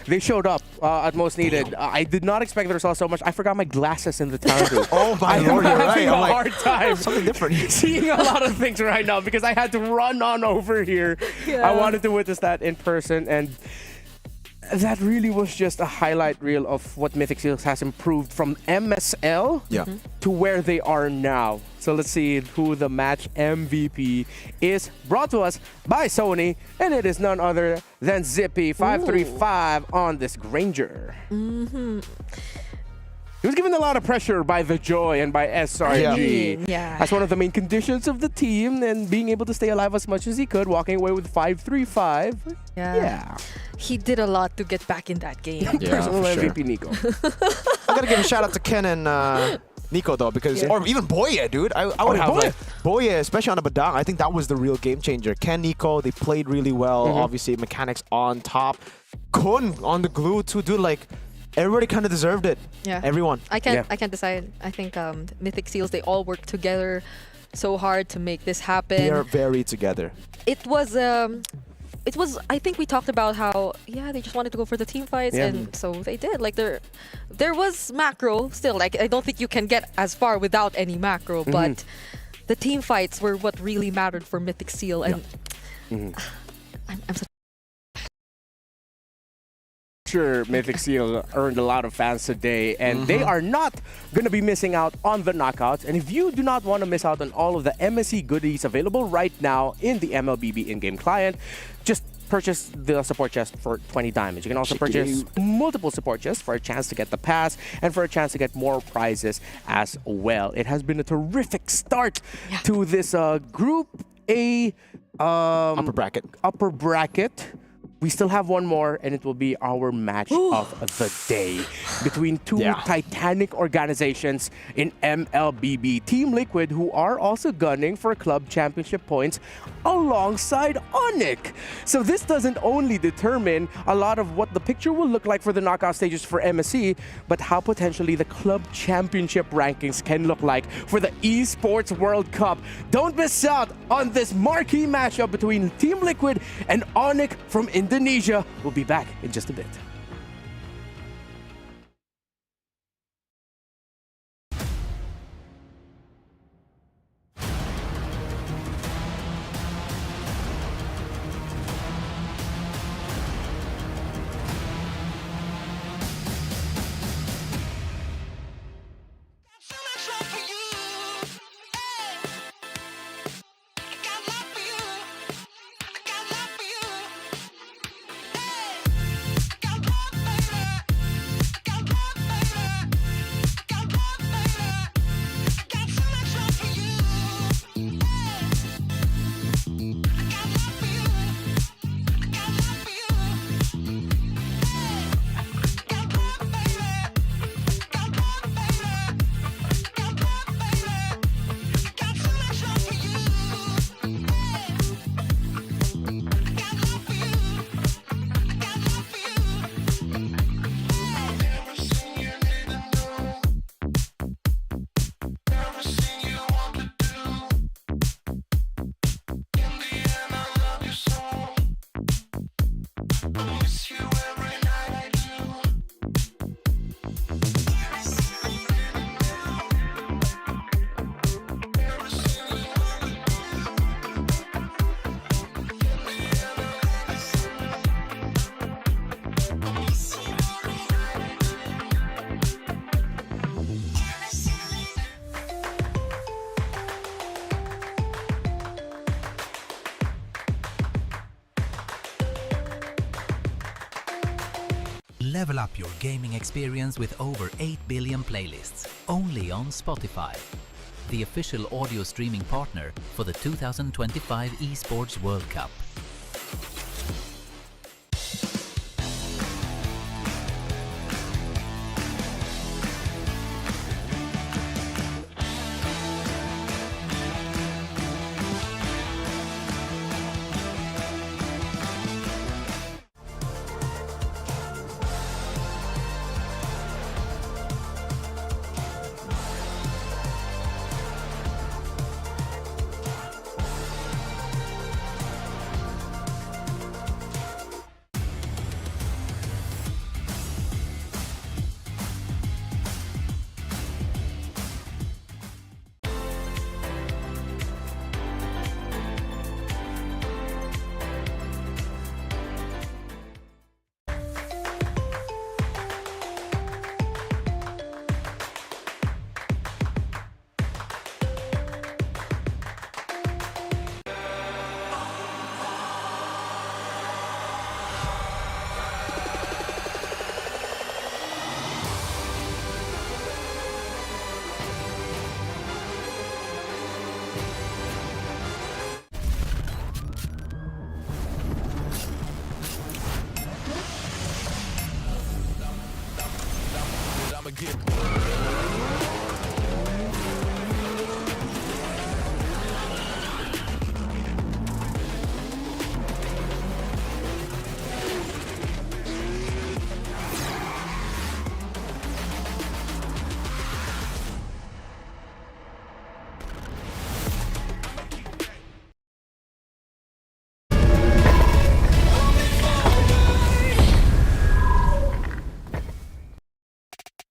they showed up at most needed. I did not expect the result so much. I forgot my glasses in the town group. Oh my lord, you're right. I'm having a hard time something different. seeing a lot of things right now because I had to run on over here. Yeah. I wanted to witness that in person, and that really was just a highlight reel of what Mythic Seals has improved from MSL to where they are now. So let's see who the match MVP is. Brought to us by Sony, and it is none other than Zippy 535 on this Granger. He was given a lot of pressure by the Joy and by SRG. Yeah. As one of the main conditions of the team, and being able to stay alive as much as he could, walking away with 5-3-5. Yeah. He did a lot to get back in that game. Personal for sure. MVP Nico. I gotta give a shout out to Ken and Nico though, because or even Boye, dude. I would have Boye. like Boye, especially on the Badang. I think that was the real game changer. Ken, Nico, they played really well. Obviously, mechanics on top. Kun on the glue too, dude. Like everybody kind of deserved it. Yeah. Everyone. I can't decide. I think Mythic Seals, they all work together so hard to make this happen. They are very together. It was I think we talked about how they just wanted to go for the team fights, and so they did. Like there was macro still. Like I don't think you can get as far without any macro, but the team fights were what really mattered for Mythic Seal, and I'm such Sure, Mythic Seal earned a lot of fans today, and they are not going to be missing out on the knockouts. And if you do not want to miss out on all of the MSC goodies available right now in the MLBB in-game client, just purchase the support chest for 20 diamonds. You can also purchase multiple support chests for a chance to get the pass and for a chance to get more prizes as well. It has been a terrific start to this Group A upper bracket. We still have one more, and it will be our match of the day between two titanic organizations in MLBB. Team Liquid, who are also gunning for club championship points alongside Onic. So this doesn't only determine a lot of what the picture will look like for the knockout stages for MSC, but how potentially the club championship rankings can look like for the Esports World Cup. Don't miss out on this marquee matchup between Team Liquid and Onic from Indonesia. We'll be back in just a bit. Level up your gaming experience with over 8 billion playlists, only on Spotify, the official audio streaming partner for the 2025 Esports World Cup.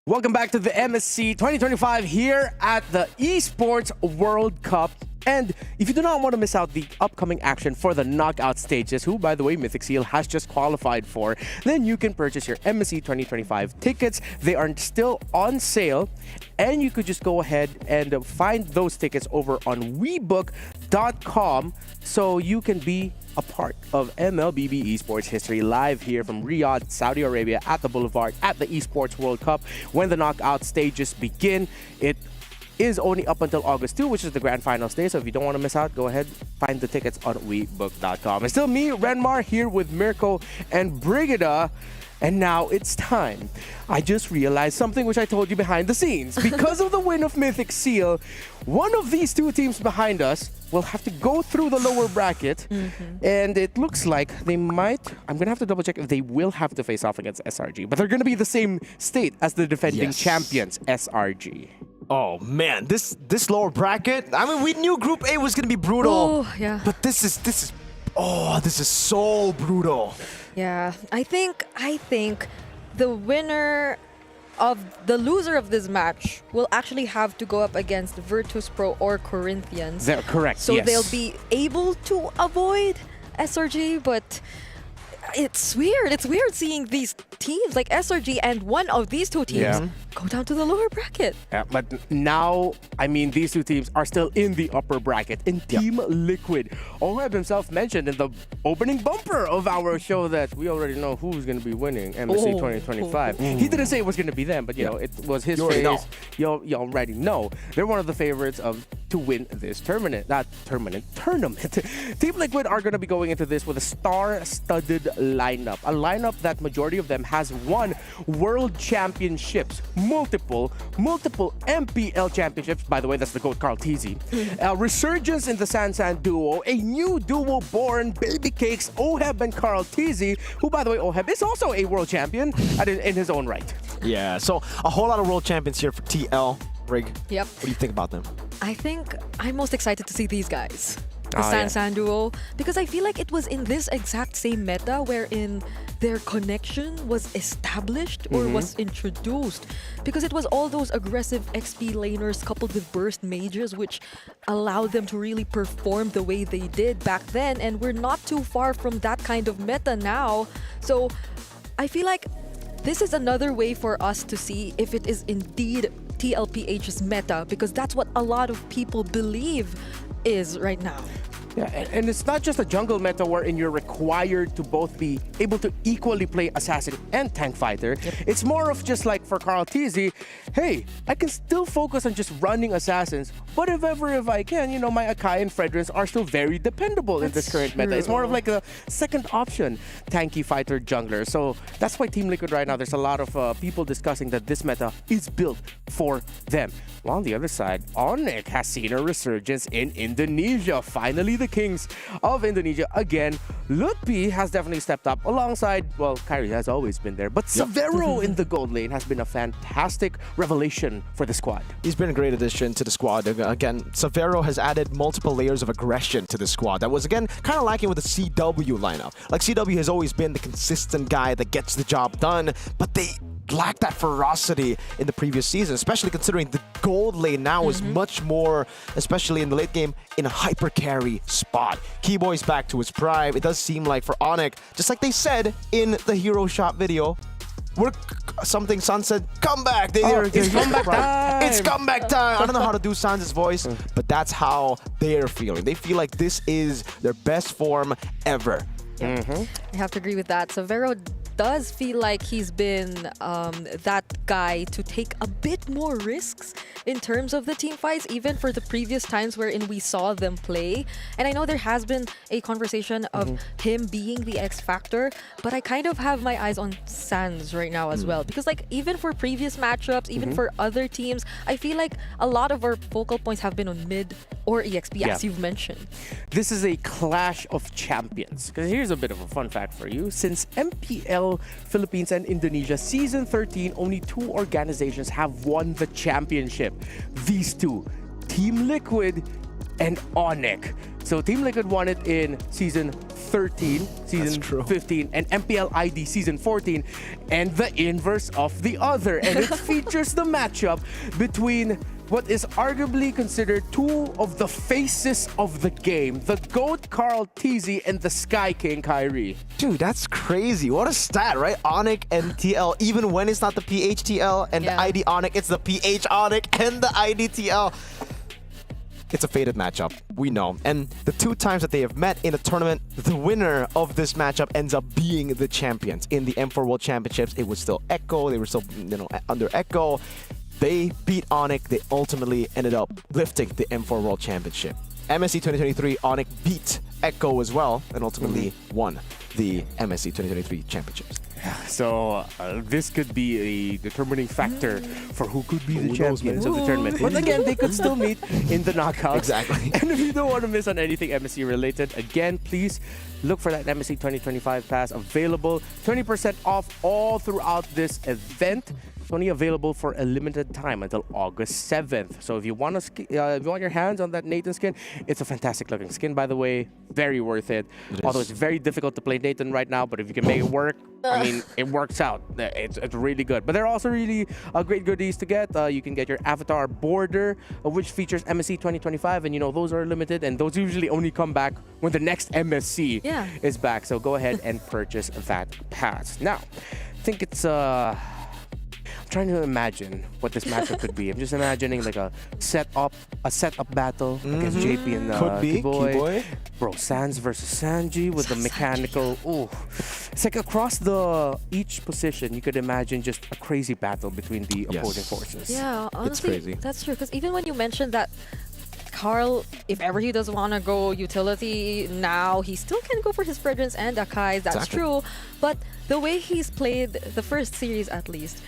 Welcome back to the MSC 2025 here at the Esports World Cup. And if you do not want to miss out the upcoming action for the knockout stages, who, by the way, Mythic Seal has just qualified for, then you can purchase your MSC 2025 tickets. They are still on sale, and you could just go ahead and find those tickets over on webook.com so you can be a part of MLBB Esports history live here from Riyadh, Saudi Arabia at the Boulevard at the Esports World Cup. When the knockout stages begin, it is only up until August 2, which is the grand finals day. So if you don't want to miss out, go ahead, find the tickets on webook.com. It's still me, Renmar, here with Mirko and Brigida. And now it's time. I just realized something which I told you behind the scenes. Because of the win of Mythic Seal, one of these two teams behind us will have to go through the lower bracket. And it looks like they might, I'm going to have to double check if they will have to face off against SRG. But they're going to be the same state as the defending champions, SRG. Oh man, this lower bracket. I mean, we knew Group A was gonna be brutal. Oh, yeah. But this is so brutal. Yeah, I think the winner of the loser of this match will actually have to go up against Virtus Pro or Corinthians. They're correct. So yes. they'll be able to avoid SRG, but it's weird. It's weird seeing these teams like SRG and one of these two teams go down to the lower bracket. Yeah, but now, I mean, these two teams are still in the upper bracket. And Team Liquid, Oheb himself mentioned in the opening bumper of our show that we already know who's going to be winning MSC 2025. He didn't say it was going to be them, but you know, it was his face. You already know. They're one of the favorites to win this tournament. Team Liquid are going to be going into this with a star-studded lineup. A lineup that majority of them has won world championships, multiple MPL championships. By the way, that's the GOAT Carl Teasy. Resurgence in the Sansan duo, a new duo born, Baby Cakes, Oheb and Carl Teasy, who, by the way, Oheb is also a world champion in his own right. Yeah, so a whole lot of world champions here for TL. Rig, Yep. what do you think about them? I think I'm most excited to see these guys. The Sansan duo, because I feel like it was in this exact same meta wherein their connection was established or was introduced, because it was all those aggressive XP laners coupled with burst mages which allowed them to really perform the way they did back then, and we're not too far from that kind of meta now. So I feel like this is another way for us to see if it is indeed TLPH's meta, because that's what a lot of people believe is right now. Yeah, and it's not just a jungle meta wherein you're required to both be able to equally play assassin and tank fighter. It's more of just like for Carl Teasy, hey, I can still focus on just running assassins, but if I can, you know, my Akai and Fredrins are still very dependable in this current meta. It's more of like a second option tanky fighter jungler. So that's why Team Liquid right now, there's a lot of people discussing that this meta is built for them. While on the other side, Onyx has seen a resurgence in Indonesia. Finally, the kings of Indonesia again. Lutpi has definitely stepped up alongside, well, Kyrie has always been there, but Severo in the gold lane has been a fantastic revelation for the squad. He's been a great addition to the squad. Again, Severo has added multiple layers of aggression to the squad that was, again, kind of lacking with the CW lineup. Like, CW has always been the consistent guy that gets the job done, but they lacked that ferocity in the previous season, especially considering the gold lane now is much more, especially in the late game, in a hyper carry spot. Keyboy's back to his prime. It does seem like for Onyx, just like they said in the Hero Shop video, something Sun said, come back. It's comeback time. It's comeback time. I don't know how to do San's voice, but that's how they're feeling. They feel like this is their best form ever. I have to agree with that. Severo does feel like he's been that guy to take a bit more risks in terms of the team fights, even for the previous times wherein we saw them play. And I know there has been a conversation of him being the X factor, but I kind of have my eyes on Sans right now as well, because like even for previous matchups, even for other teams, I feel like a lot of our focal points have been on mid or EXP, as you've mentioned. This is a clash of champions. Because here's a bit of a fun fact for you. Since MPL Philippines and Indonesia Season 13, only 2 organizations have won the championship. These two, Team Liquid and Onyx. So Team Liquid won it in season 13, season 15, and MPL ID season 14, and the inverse of the other. And it features the matchup between what is arguably considered two of the faces of the game, the GOAT Carl TZ and the Sky King Kyrie. Dude, that's crazy. What a stat, right? Onyx and TL, even when it's not the PHTL and the ID Onyx, it's the PH Onyx and the ID TL. It's a fated matchup, we know. And the two times that they have met in a tournament, the winner of this matchup ends up being the champions. In the M4 World Championships, it was still Echo. They were still, under Echo. They beat Onyx. They ultimately ended up lifting the M4 World Championship. MSC 2023, Onyx beat Echo as well and ultimately won the MSC 2023 championships. So this could be a determining factor for who could be the champions of the tournament. But again, they could still meet in the knockouts. Exactly. And if you don't want to miss on anything MSC related, again, please look for that MSC 2025 pass available. 20% off all throughout this event. It's only available for a limited time until August 7th. So if you want if you want your hands on that Nathan skin, it's a fantastic looking skin, by the way. Very worth it. Although it's very difficult to play Nathan right now, but if you can make it work, I mean, it works out. It's really good. But there are also really great goodies to get. You can get your avatar border, which features MSC 2025, and those are limited, and those usually only come back when the next MSC is back. So go ahead and purchase that pass. Now, I think it's trying to imagine what this matchup could be. I'm just imagining like a setup battle against JP and Keyboy. Bro, Sans versus Sanji with the mechanical. Ooh, it's like across each position, you could imagine just a crazy battle between the opposing forces. Yeah, honestly, it's crazy. That's true. Because even when you mentioned that Carl, if ever he doesn't want to go utility now, he still can go for his Fragrance and Akai's. That's true. But the way he's played the first series, at least,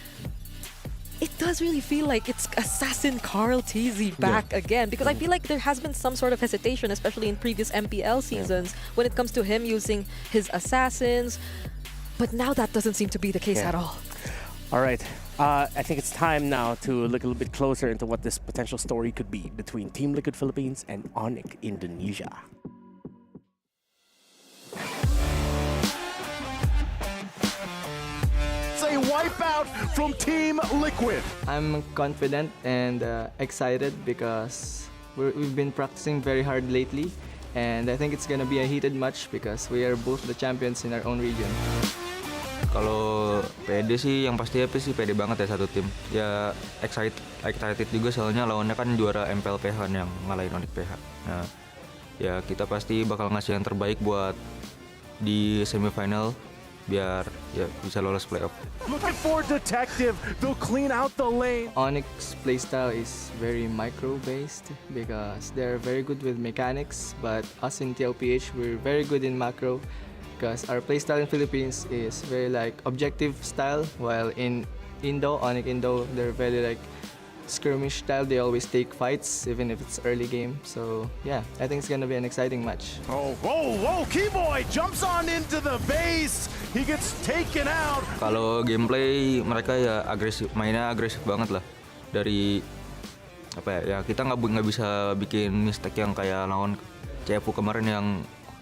it does really feel like it's Assassin Carl TZ back again, because I feel like there has been some sort of hesitation, especially in previous MPL seasons, when it comes to him using his assassins. But now that doesn't seem to be the case at all. All right. I think it's time now to look a little bit closer into what this potential story could be between Team Liquid Philippines and Onyx Indonesia. A wipeout from Team Liquid. I'm confident and excited because we've been practicing very hard lately, and I think it's gonna be a heated match because we are both the champions in our own region. Kalau pede sih yang pasti happy sih, pede banget ya satu tim. Ya excited juga soalnya lawannya kan juara MPL PH yang ngalahin Onyx PH. Nah, ya kita pasti bakal ngasih yang terbaik buat di semifinal biar ya bisa lolos playoff. Looking for Detective, they'll clean out the lane. Onyx playstyle is very micro based because they're very good with mechanics, but us in TLPH we're very good in macro because our playstyle in Philippines is very like objective style, while in Onyx Indo, they're very like skirmish style. They always take fights even if it's early game. So yeah, I think it's gonna be an exciting match. Oh, Keyboy jumps on into the base. He gets taken out. Kalau gameplay mereka ya mainnya agresif banget lah. Dari ya kita nggak bisa bikin mistake yang kayak lawan CFU kemarin yang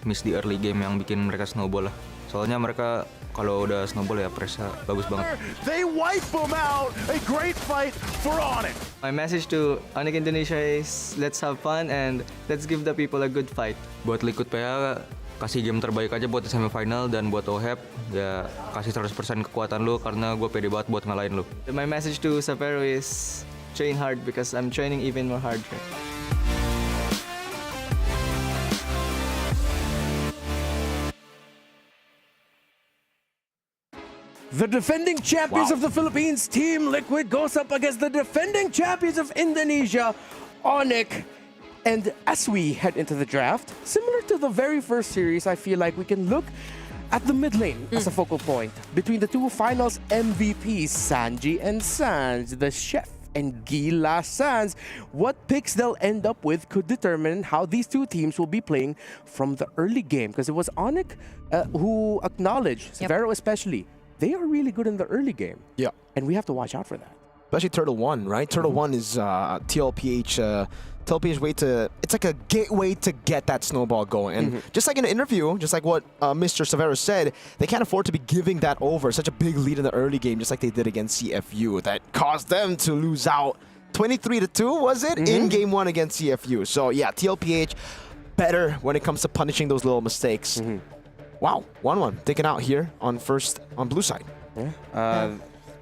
miss di early game yang bikin mereka snowball lah. Soalnya mereka kalau udah snowball ya pressnya bagus banget. They wipe them out. A great fight for Onyx. My message to Onyx Indonesia is let's have fun and let's give the people a good fight. Buat Liquid PH kasih game terbaik aja buat semifinal, dan buat OHEP ya kasih 100% kekuatan lu karena gue pede banget buat ngalahin lu. My message to Savero is train hard because I'm training even more hard. The defending champions of the Philippines, Team Liquid, goes up against the defending champions of Indonesia, Onyx. And as we head into the draft, similar to the very first series, I feel like we can look at the mid lane as a focal point between the two finals MVPs, Sanji and Sans, the chef and Gila Sans. What picks they'll end up with could determine how these two teams will be playing from the early game, because it was Onyx who acknowledged, Severo especially, they are really good in the early game. Yeah. And we have to watch out for that. Especially Turtle 1, right? Turtle 1 is TLPH TLPH way to, it's like a gateway to get that snowball going. And just like in an interview, just like what Mr. Severus said, they can't afford to be giving that over. Such a big lead in the early game, just like they did against CFU, that caused them to lose out 23-2, was it? In game 1 against CFU. So yeah, TLPH better when it comes to punishing those little mistakes. Wow, 1-1 taken out here on first on blue side.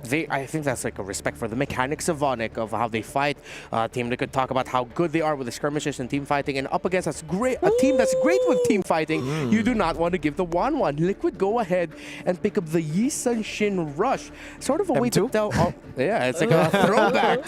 I think that's like a respect for the mechanics of Onyx, of how they fight. Team Liquid talk about how good they are with the skirmishes and team fighting, and up against a team that's great with team fighting, you do not want to give the 1-1. Liquid go ahead and pick up the Yisun Shin Rush. Sort of a way to tell. Yeah, it's like a throwback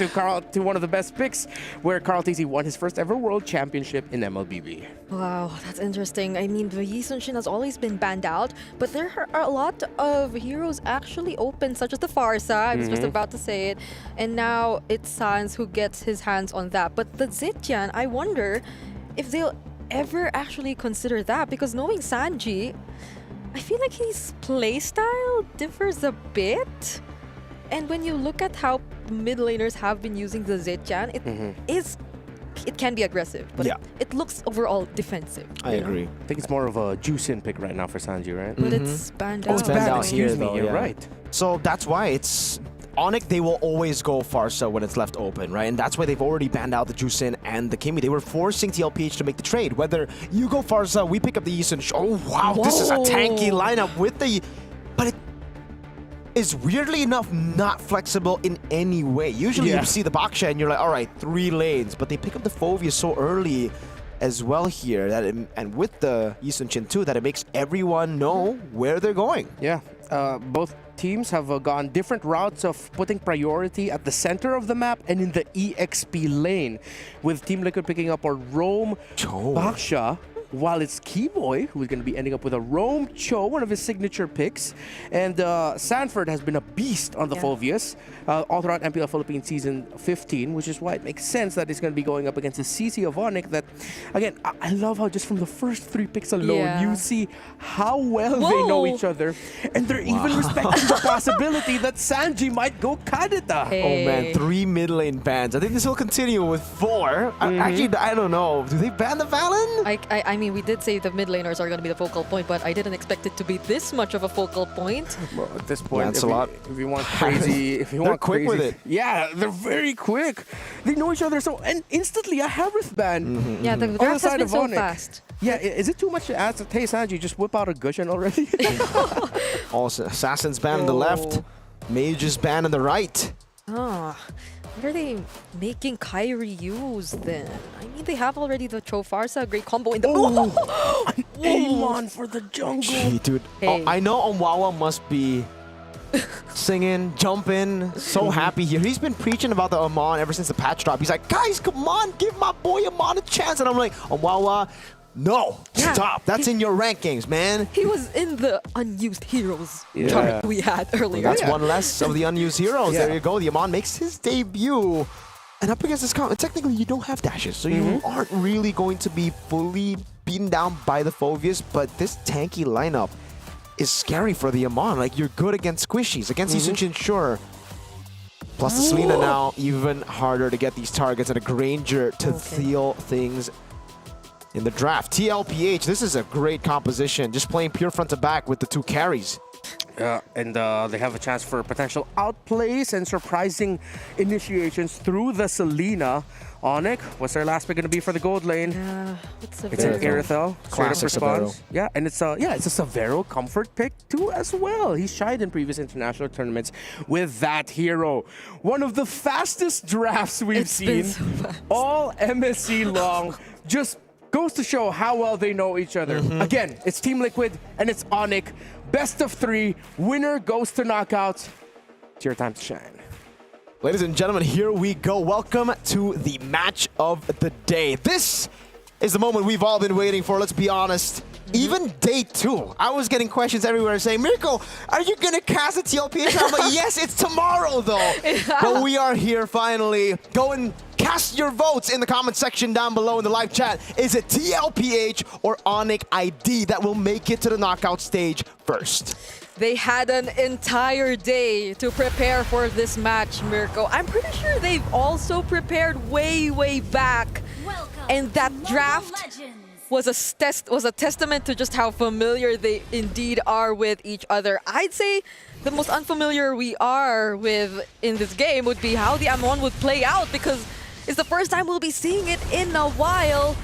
to one of the best picks, where Carl TC won his first ever world championship in MLBB. Wow, that's interesting. I mean, the Yisun Shin has always been banned out, but there are a lot of heroes actually open, such as the Farsa. I was just about to say it. And now it's Sans who gets his hands on that. But the Zetian, I wonder if they'll ever actually consider that, because knowing Sanji, I feel like his playstyle differs a bit. And when you look at how mid laners have been using the Zetian, it can be aggressive, but it looks overall defensive. I agree. I think it's more of a juice-in pick right now for Sanji, right? But it's banned out. It's banned out here, Excuse me, though, you're yeah. right. So that's why it's Onyx, they will always go Farsa when it's left open, right? And that's why they've already banned out the Juicin and the Kimi. They were forcing TLPH to make the trade. Whether you go Farsa, we pick up the Yisun. Oh, wow, this is a tanky lineup with the... But it is weirdly enough not flexible in any way. Usually you see the Baksha and you're like, all right, 3 lanes. But they pick up the Fovea so early as well here, that and with the Yisun Shin too, that it makes everyone know where they're going. Yeah, both teams have gone different routes of putting priority at the center of the map and in the EXP lane, with Team Liquid picking up a Roam Baksha, while it's Keyboy who is going to be ending up with a Roam Cho, one of his signature picks. And Sanford has been a beast on the Foveas all throughout MPL Philippines Season 15, which is why it makes sense that he's going to be going up against a CC of Onyx that, again, I love how just from the first 3 picks alone, you see how well they know each other. And they're even respecting the possibility that Sanji might go Kadita. Oh man, 3 mid lane bans. I think this will continue with 4. Actually, I don't know. Do they ban the Valen? I mean, we did say the mid laners are going to be the focal point, but I didn't expect it to be this much of a focal point. Well, at this point, that's a lot. If you want crazy, if you want quick crazy, with it. Yeah, they're very quick. They know each other so, and instantly a Harith ban. Yeah, the draft has been so fast. Yeah, is it too much to ask? Hey, Sanji, just whip out a Gushin already? Also, Assassin's ban on the left, Mage's ban on the right. What are they making Kyrie use then? I mean, they have already the Chofarsa, great combo in the... An Amon for the jungle. Gee, dude. Hey. I know Onwawa must be singing, jumping, so happy here. He's been preaching about the Amon ever since the patch drop. He's like, guys, come on, give my boy Amon a chance. And I'm like, Onwawa, no, stop. That's in your rankings, man. He was in the unused heroes chart we had earlier. Well, that's one less of the unused heroes. There you go. The Amon makes his debut. And up against this count, technically you don't have dashes, so you aren't really going to be fully beaten down by the Foveas, but this tanky lineup is scary for the Amon. Like, you're good against squishies. Against Yisun Shin, sure. Plus the Selena now, even harder to get these targets, and a Granger to seal things in the draft. TLPH, this is a great composition. Just playing pure front to back with the 2 carries. And they have a chance for potential outplays and surprising initiations through the Selena. Onyx, what's their last pick going to be for the gold lane? It's an Irithel. Classic response. Yeah, and it's a Severo comfort pick too as well. He's shied in previous international tournaments with that hero. One of the fastest drafts we've seen all MSC long. Just goes to show how well they know each other. Again, it's Team Liquid and it's Onyx. Best of 3. Winner goes to knockouts. It's your time to shine. Ladies and gentlemen, here we go. Welcome to the match of the day. This is the moment we've all been waiting for, let's be honest. Even day 2, I was getting questions everywhere saying, Mirko, are you going to cast a TLPH? I'm like, yes, it's tomorrow though. But we are here finally. Go and cast your votes in the comment section down below in the live chat. Is it TLPH or Onyx ID that will make it to the knockout stage first? They had an entire day to prepare for this match, Mirko. I'm pretty sure they've also prepared way back And that draft was a testament to just how familiar they indeed are with each other. I'd say the most unfamiliar we are with in this game would be how the Amon would play out, because it's the first time we'll be seeing it in a while.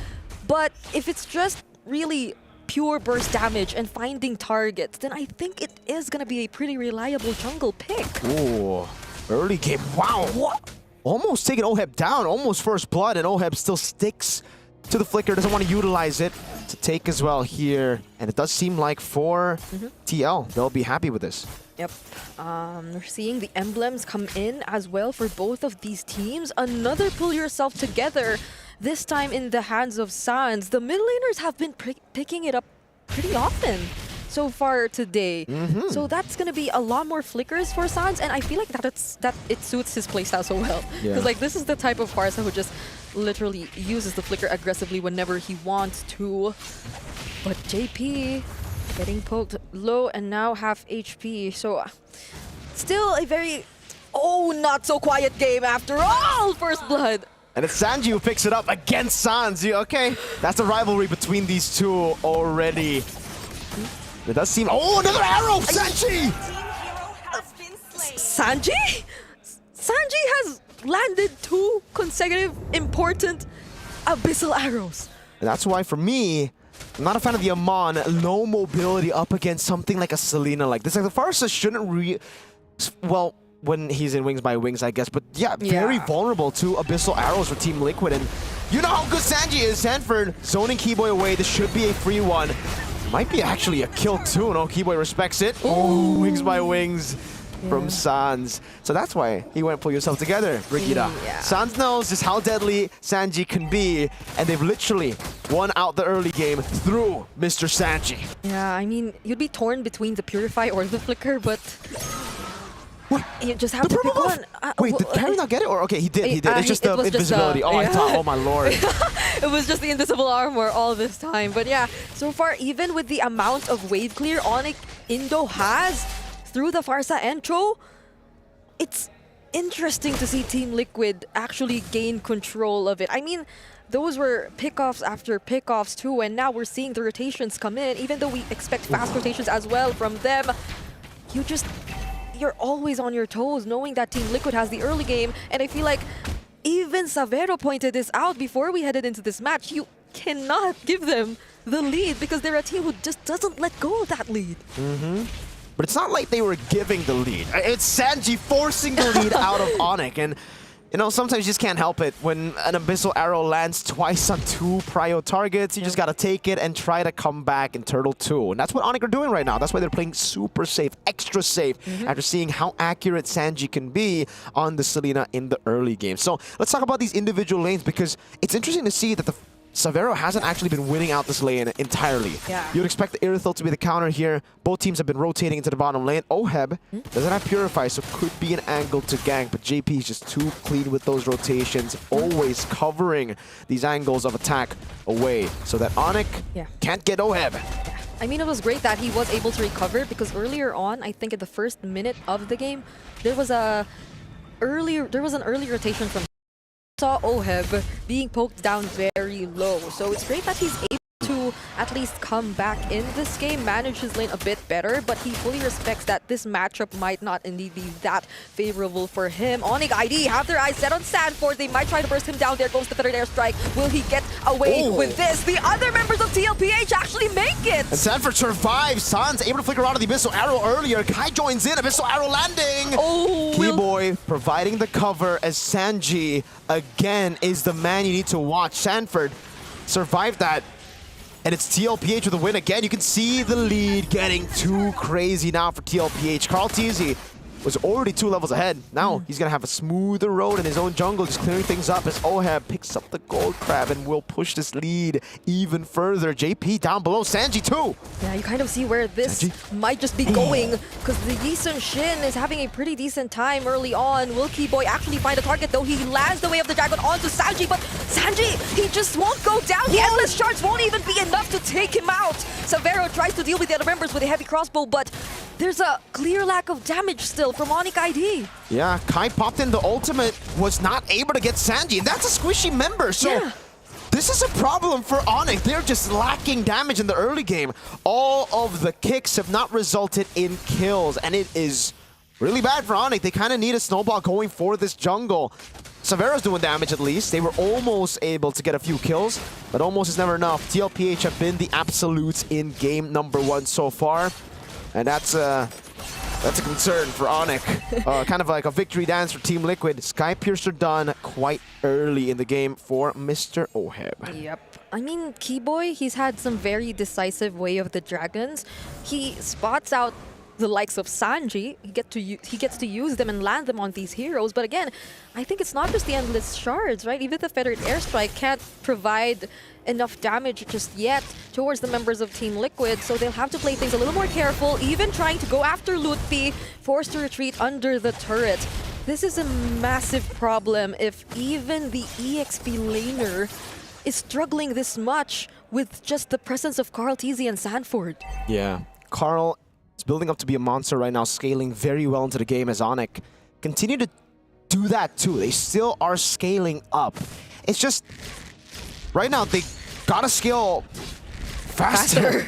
But if it's just really pure burst damage and finding targets, then I think it is going to be a pretty reliable jungle pick. Ooh, early game. Wow. What? Almost taking OHEB down, almost first blood, and OHEB still sticks to the flicker, doesn't want to utilize it to take as well here. And it does seem like for TL, they'll be happy with this. Yep. We're seeing the emblems come in as well for both of these teams. Another pull yourself together, this time in the hands of Sans. The mid laners have been picking it up pretty often so far today. So that's going to be a lot more flickers for Sans, and I feel like that it suits his playstyle so well. Because like this is the type of Farsa who just literally uses the flicker aggressively whenever he wants to. But JP getting poked low and now half HP. So still a very, not so quiet game after all, first blood. And it's Sanji who picks it up against Sans. Okay, that's a rivalry between these two already. It does seem... Oh, another arrow! Sanji! Sanji? Sanji has landed 2 consecutive important abyssal arrows. And that's why, for me, I'm not a fan of the Amon. Low mobility up against something like a Selena like this. Like the Farsa shouldn't well, when he's in Wings by Wings, I guess. But yeah, very vulnerable to abyssal arrows for Team Liquid. And you know how good Sanji is. Sanford zoning Keyboy away. This should be a free one. Might be actually a kill too. No, Keyboy respects it. Oh, Wings by Wings from Sans. So that's why he went pull yourself together, Brigitte. Sans knows just how deadly Sanji can be, and they've literally won out the early game through Mr. Sanji. Yeah, I mean, you'd be torn between the Purify or the Flicker, but you just have to pick one. Wait, did Carry not get it? Or okay, he did. It's just the invisibility. I thought, oh my lord. It was just the invisible armor all this time. But yeah, so far, even with the amount of wave clear Onyx Indo has through the Farsa intro, it's interesting to see Team Liquid actually gain control of it. I mean, those were pickoffs after pickoffs too, and now we're seeing the rotations come in. Even though we expect fast rotations as well from them, you're always on your toes knowing that Team Liquid has the early game. And I feel like even Savero pointed this out before we headed into this match. You cannot give them the lead because they're a team who just doesn't let go of that lead. But it's not like they were giving the lead. It's Sanji forcing the lead out of Onyx. And, you know, sometimes you just can't help it. When an Abyssal Arrow lands twice on 2 prio targets, you just gotta take it and try to come back in Turtle 2. And that's what Onyx are doing right now. That's why they're playing super safe, extra safe, after seeing how accurate Sanji can be on the Selena in the early game. So let's talk about these individual lanes, because it's interesting to see that the Savero hasn't actually been winning out this lane entirely. You'd expect the Irithil to be the counter here. Both teams have been rotating into the bottom lane. OHEB doesn't have Purify, so could be an angle to gank, but JP is just too clean with those rotations, always covering these angles of attack away so that Onyx can't get OHEB. I mean, it was great that he was able to recover, because earlier on, I think in the first minute of the game, there was an early rotation from saw OHEB being poked down very low. So it's great that he's able to at least come back in this game, manage his lane a bit better, but he fully respects that this matchup might not indeed be that favorable for him. Onyx ID have their eyes set on Sanford. They might try to burst him down. There goes the third airstrike. Will he get away with this? The other members of TLPH actually make it! And Sanford survives. Sans able to flicker out of the Abyssal Arrow earlier. Kai joins in. Abyssal Arrow landing! Keyboy providing the cover as Sanji again is the man you need to watch. Sanford survived that. And it's TLPH with a win again. You can see the lead getting too crazy now for TLPH. Carl Teasy was already 2 levels ahead. Now he's going to have a smoother road in his own jungle, just clearing things up as OHEB picks up the gold crab and will push this lead even further. JP down below, Sanji too. Yeah, you kind of see where this might just be going, because the Yisun Shin is having a pretty decent time early on. Will Keyboy actually find a target, though? He lands the way of the dragon onto Sanji, but Sanji, he just won't go down. The endless shards won't even be enough to take him out. Savero tries to deal with the other members with a heavy crossbow, but there's a clear lack of damage still from Onyx ID. Yeah, Kai popped in the ultimate, was not able to get Sanji, and that's a squishy member, so this is a problem for Onyx. They're just lacking damage in the early game. All of the kicks have not resulted in kills, and it is really bad for Onyx. They kind of need a snowball going for this jungle. Savero's doing damage at least. They were almost able to get a few kills, but almost is never enough. TLPH have been the absolutes in game number 1 so far, and that's a concern for Onyx. Kind of like a victory dance for Team Liquid. Sky Piercer done quite early in the game for Mr. Oheb. Yep. I mean, Keyboy, he's had some very decisive way of the dragons. He spots out the likes of Sanji. He gets to use them and land them on these heroes. But again, I think it's not just the endless shards, right? Even the Feathered Airstrike can't provide enough damage just yet towards the members of Team Liquid, so they'll have to play things a little more careful, even trying to go after Lutfi, forced to retreat under the turret. This is a massive problem if even the EXP laner is struggling this much with just the presence of Carl TZ and Sanford. Yeah, Carl is building up to be a monster right now, scaling very well into the game as Onyx continue to do that too. They still are scaling up. It's just, right now, they gotta scale faster.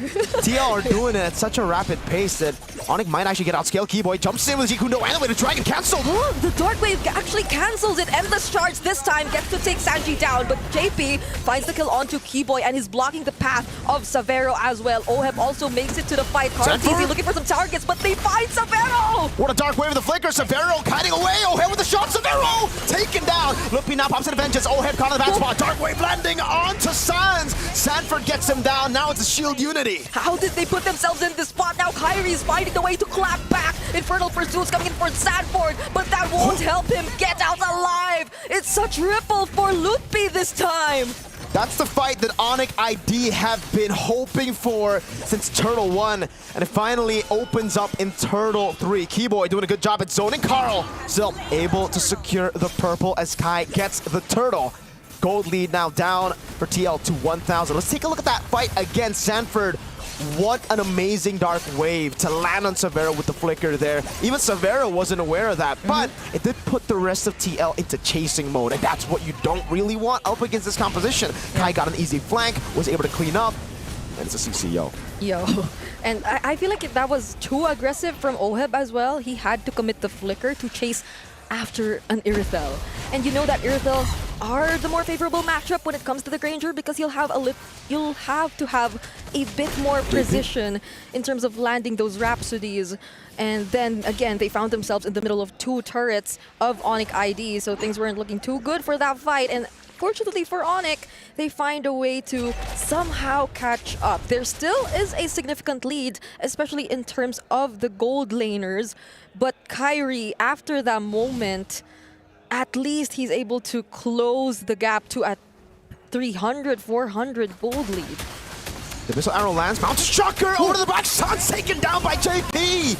TL are doing it at such a rapid pace that Onyx might actually get outscaled. Keyboy jumps in with Jikundo and the way the dragon cancelled. The Dark Wave actually cancels it. Endless Charge this time gets to take Sanji down, but JP finds the kill onto Keyboy and is blocking the path of Savero as well. Oheb also makes it to the fight. Carl looking for some targets, but they find Savero! What a Dark Wave with the flicker. Savero kiting away. Oheb with the shot. Savero taken down. Luppi now pops into vengeance. Oheb caught in the bad spot. Dark Wave landing onto Sans. Sanford gets him down. Now it's a shield unity. How did they put themselves in this spot? Now Kyrie is finding the way to clap back. Infernal Pursuits coming in for Sanford, but that won't help him get out alive. It's such ripple for Lutfi this time. That's the fight that Onyx ID have been hoping for since Turtle 1, and it finally opens up in Turtle 3. Keyboy doing a good job at zoning. Carl still able to secure the purple as Kai gets the turtle. Gold lead now down for TL to 1,000. Let's take a look at that fight against Sanford. What an amazing Dark Wave to land on Savero with the flicker there. Even Savero wasn't aware of that, but it did put the rest of TL into chasing mode, and that's what you don't really want up against this composition. Kai got an easy flank, was able to clean up, and it's a CCO. And I feel like that was too aggressive from Oheb as well. He had to commit the flicker to chase after an Irithel. And you know that Irithel are the more favorable matchup when it comes to the Granger, because you'll have to have a bit more precision in terms of landing those Rhapsodies. And then again, they found themselves in the middle of 2 turrets of Onyx ID, so things weren't looking too good for that fight. And fortunately for Onyx, they find a way to somehow catch up. There still is a significant lead, especially in terms of the gold laners. But Kyrie, after that moment, at least he's able to close the gap to a 300, 400 gold lead. The missile arrow lands, mounts shocker over to the back. Sun's taken down by JP.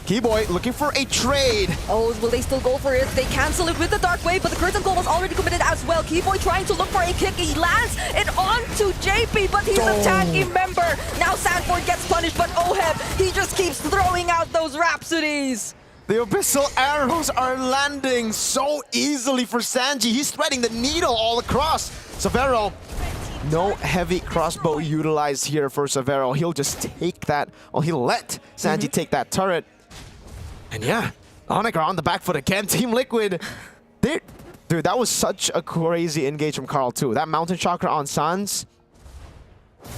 Keyboy looking for a trade. Oh, will they still go for it? They cancel it with the Dark Wave, but the Curtain Call was already committed as well. Keyboy trying to look for a kick. He lands it onto JP, but he's a tanky member. Now Sanford gets punished, but Oheb, he just keeps throwing out those Rhapsodies. The Abyssal Arrows are landing so easily for Sanji. He's threading the needle all across. Savero, no heavy crossbow utilized here for Savero. He'll just take that, or he'll let Sanji take that turret. And yeah, Onyx are on the back foot again. Team Liquid, dude, that was such a crazy engage from Carl too. That Mountain Chakra on Sans,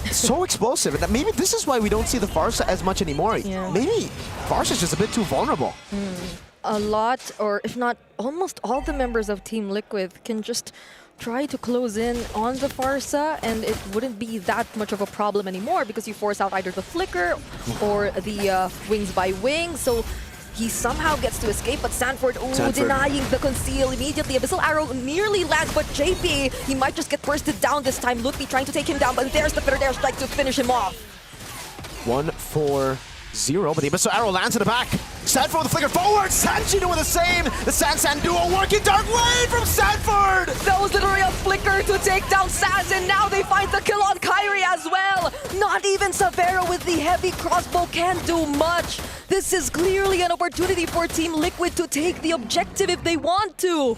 so explosive. And maybe this is why we don't see the Farsa as much anymore. Maybe Farsa's just a bit too vulnerable. A lot, or if not almost all the members of Team Liquid can just try to close in on the Farsa, and it wouldn't be that much of a problem anymore because you force out either the flicker or the wings by wing. So he somehow gets to escape, but Sanford, denying the conceal immediately. Abyssal Arrow nearly lands, but JP, he might just get bursted down this time. Lutfi trying to take him down, but there's the Feathered Airstrike to finish him off. 1-4-0, but the Abyssal Arrow lands in the back. Sanford with the flicker forward. Sanji doing the same. The San duo working. Dark Wave from Sanford. That was literally a flicker to take down Sans, and now they find the kill on Kyrie as well. Not even Savero with the heavy crossbow can do much. This is clearly an opportunity for Team Liquid to take the objective if they want to.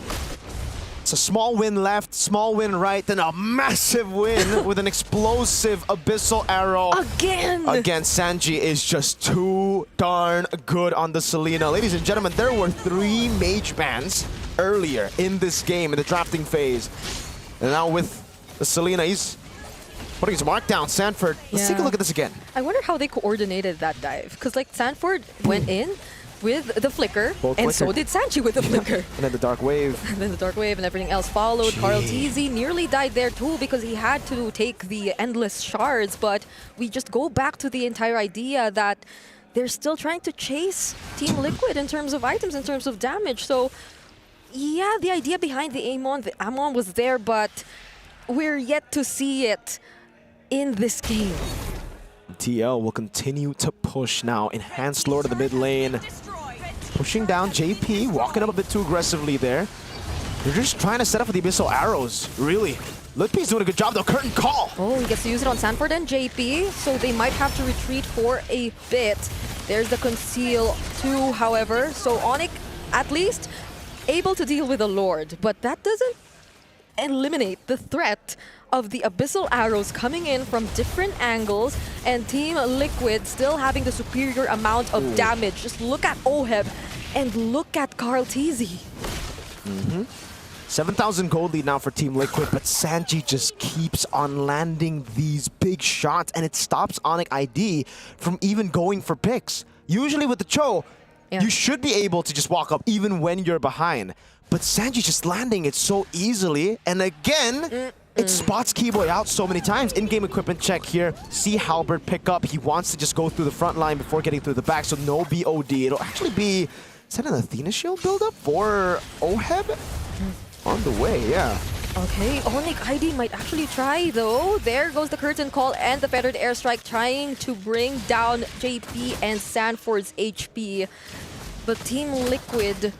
It's a small win left, small win right, then a massive win with an explosive Abyssal Arrow. Again! Again, Sanji is just too darn good on the Selena. Ladies and gentlemen, there were 3 mage bans earlier in this game, in the drafting phase. And now with the Selena, he's putting his mark down. Sanford, let's take a look at this again. I wonder how they coordinated that dive. Because like Sanford went in with the flicker, and so did Sanji with the flicker. And then the Dark Wave. And then the Dark Wave and everything else followed. Carl TZ nearly died there too because he had to take the endless shards. But we just go back to the entire idea that they're still trying to chase Team Liquid in terms of items, in terms of damage. So yeah, the idea behind the Amon was there, but we're yet to see it in this game. TL will continue to push now. Enhanced Lord of the mid lane. Pushing down JP, walking up a bit too aggressively there. They're just trying to set up for the Abyssal Arrows, really. Lutpi's doing a good job though, curtain call! Oh, he gets to use it on Sanford and JP, so they might have to retreat for a bit. There's the conceal too, however, so Onyx at least able to deal with the Lord, but that doesn't eliminate the threat of the Abyssal Arrows coming in from different angles and Team Liquid still having the superior amount of damage. Just look at Oheb and look at Carl TZ. 7,000 gold lead now for Team Liquid, but Sanji just keeps on landing these big shots and it stops Onyx ID from even going for picks. Usually with the Cho, you should be able to just walk up even when you're behind. But Sanji just landing it so easily, and again, it spots Keyboy out so many times. In-game equipment check here. See Halberd pick up. He wants to just go through the front line before getting through the back, so no BOD. It'll actually be, is that an Athena shield buildup for Oheb? On the way, yeah. Okay, Onyx ID might actually try though. There goes the curtain call and the feathered airstrike trying to bring down JP and Sanford's HP. But Team Liquid,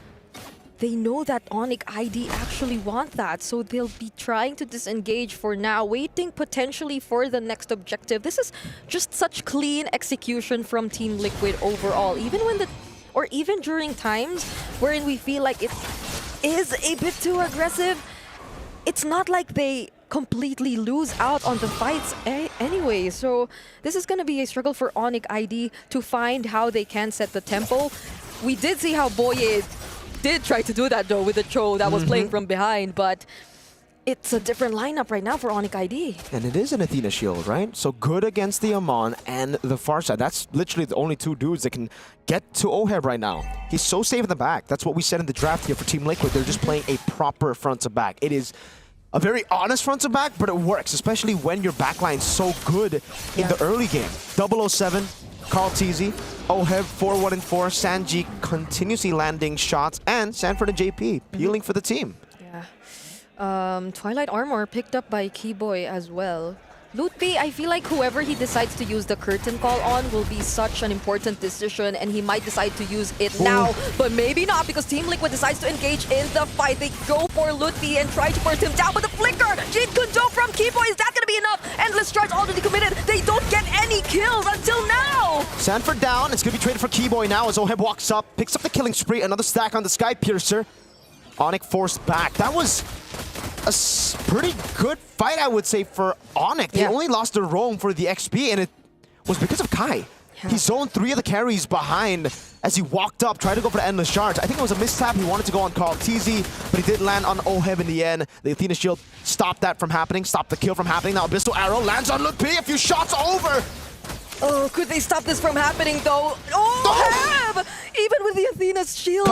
they know that Onyx ID actually want that, so they'll be trying to disengage for now, waiting potentially for the next objective. This is just such clean execution from Team Liquid overall, even during times wherein we feel like it is a bit too aggressive. It's not like they completely lose out on the fights anyway, so this is going to be a struggle for Onyx ID to find how they can set the tempo. We did see how Boye did try to do that though with the Cho that was playing from behind, but it's a different lineup right now for Onyx ID. And it is an Athena shield, right? So good against the Amon and the far side. That's literally the only 2 dudes that can get to Oheb right now. He's so safe in the back. That's what we said in the draft here for Team Liquid. They're just playing a proper front to back. It is a very honest front to back, but it works, especially when your backline's so good in the early game. 007, Carl TZ, Oheb 4-1 and 4, Sanji continuously landing shots, and Sanford and JP peeling for the team. Twilight Armor picked up by Keyboy as well. Lutpi, I feel like whoever he decides to use the curtain call on will be such an important decision, and he might decide to use it now, but maybe not because Team Liquid decides to engage in the fight. They go for Lutpi and try to burst him down with the flicker. Jin Kundo from Keyboy, is that going to be enough? Endless Charge already committed. They don't get any kills until now. Sanford down. It's going to be traded for Keyboy now as Oheb walks up, picks up the killing spree, another stack on the Sky Piercer. Onyx forced back. That was a pretty good fight, I would say, for Onyx. They only lost their roam for the XP, and it was because of Kai. He zoned 3 of the carries behind as he walked up, tried to go for the Endless Charge. I think it was a mishap. He wanted to go on Carl TZ, but he did land on Oheb in the end. The Athena shield stopped that from happening, stopped the kill from happening. Now Abyssal Arrow lands on Lutpi. A few shots over. Oh, could they stop this from happening though? Oh, even with the Athena's shield,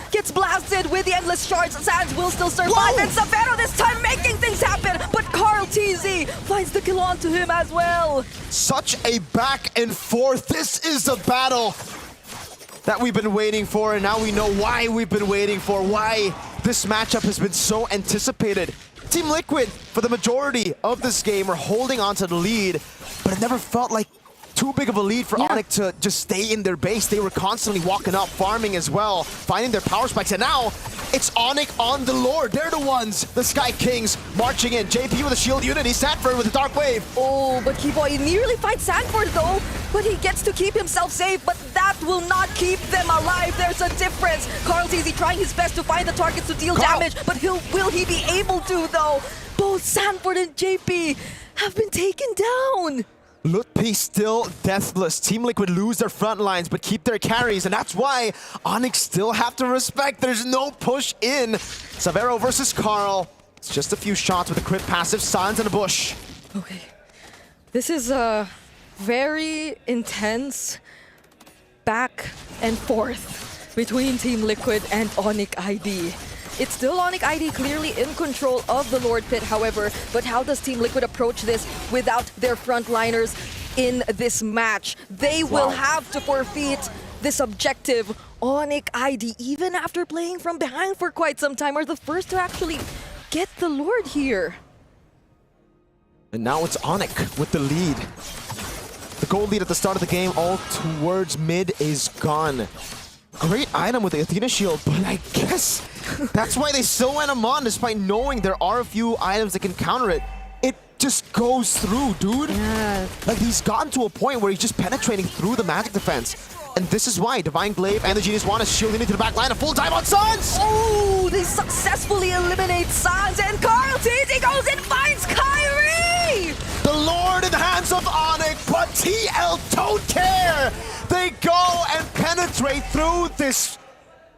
gets blasted with the Endless Shards. Sands will still survive, and Savero this time making things happen, but Carl TZ finds the kill onto him as well. Such a back and forth. This is the battle that we've been waiting for, and now we know why we've been waiting for, why this matchup has been so anticipated. Team Liquid, for the majority of this game, are holding onto the lead, but it never felt like too big of a lead for Onyx to just stay in their base. They were constantly walking up, farming as well, finding their power spikes, and now it's Onyx on the Lord. They're the ones, the Sky Kings, marching in. JP with a shield unity, Sanford with a Dark Wave. Oh, but Keyboy nearly fights Sanford though. but he gets to keep himself safe, but that will not keep them alive. There's a difference. Carl Tizzy trying his best to find the targets to deal damage, but will he be able to, though? Both Sanford and JP have been taken down. Lutpi still deathless. Team Liquid lose their front lines, but keep their carries, and that's why Onyx still have to respect. There's no push in. Savero versus Carl. It's just a few shots with a crit passive. Sans in the bush. Okay. This is a very intense back and forth between Team Liquid and Onyx ID. It's still Onyx ID clearly in control of the Lord Pit, however, but how does Team Liquid approach this without their frontliners in this match? They will have to forfeit this objective. Onyx ID, even after playing from behind for quite some time, are the first to actually get the Lord here. And now it's Onyx with the lead. The gold lead at the start of the game, all towards mid, is gone. Great item with the Athena shield, but I guess that's why they still went him on, despite knowing there are a few items that can counter it. It just goes through, dude. Yeah. Like, he's gotten to a point where he's just penetrating through the magic defense. And this is why Divine Glaive and the Genius Wand is shielding into the back line. A full dive on Sans! Oh, they successfully eliminate Sans, and Carl Tizzy goes and finds Kyrie! The Lord in the hands of Onyx, but TL don't care! They go and penetrate through this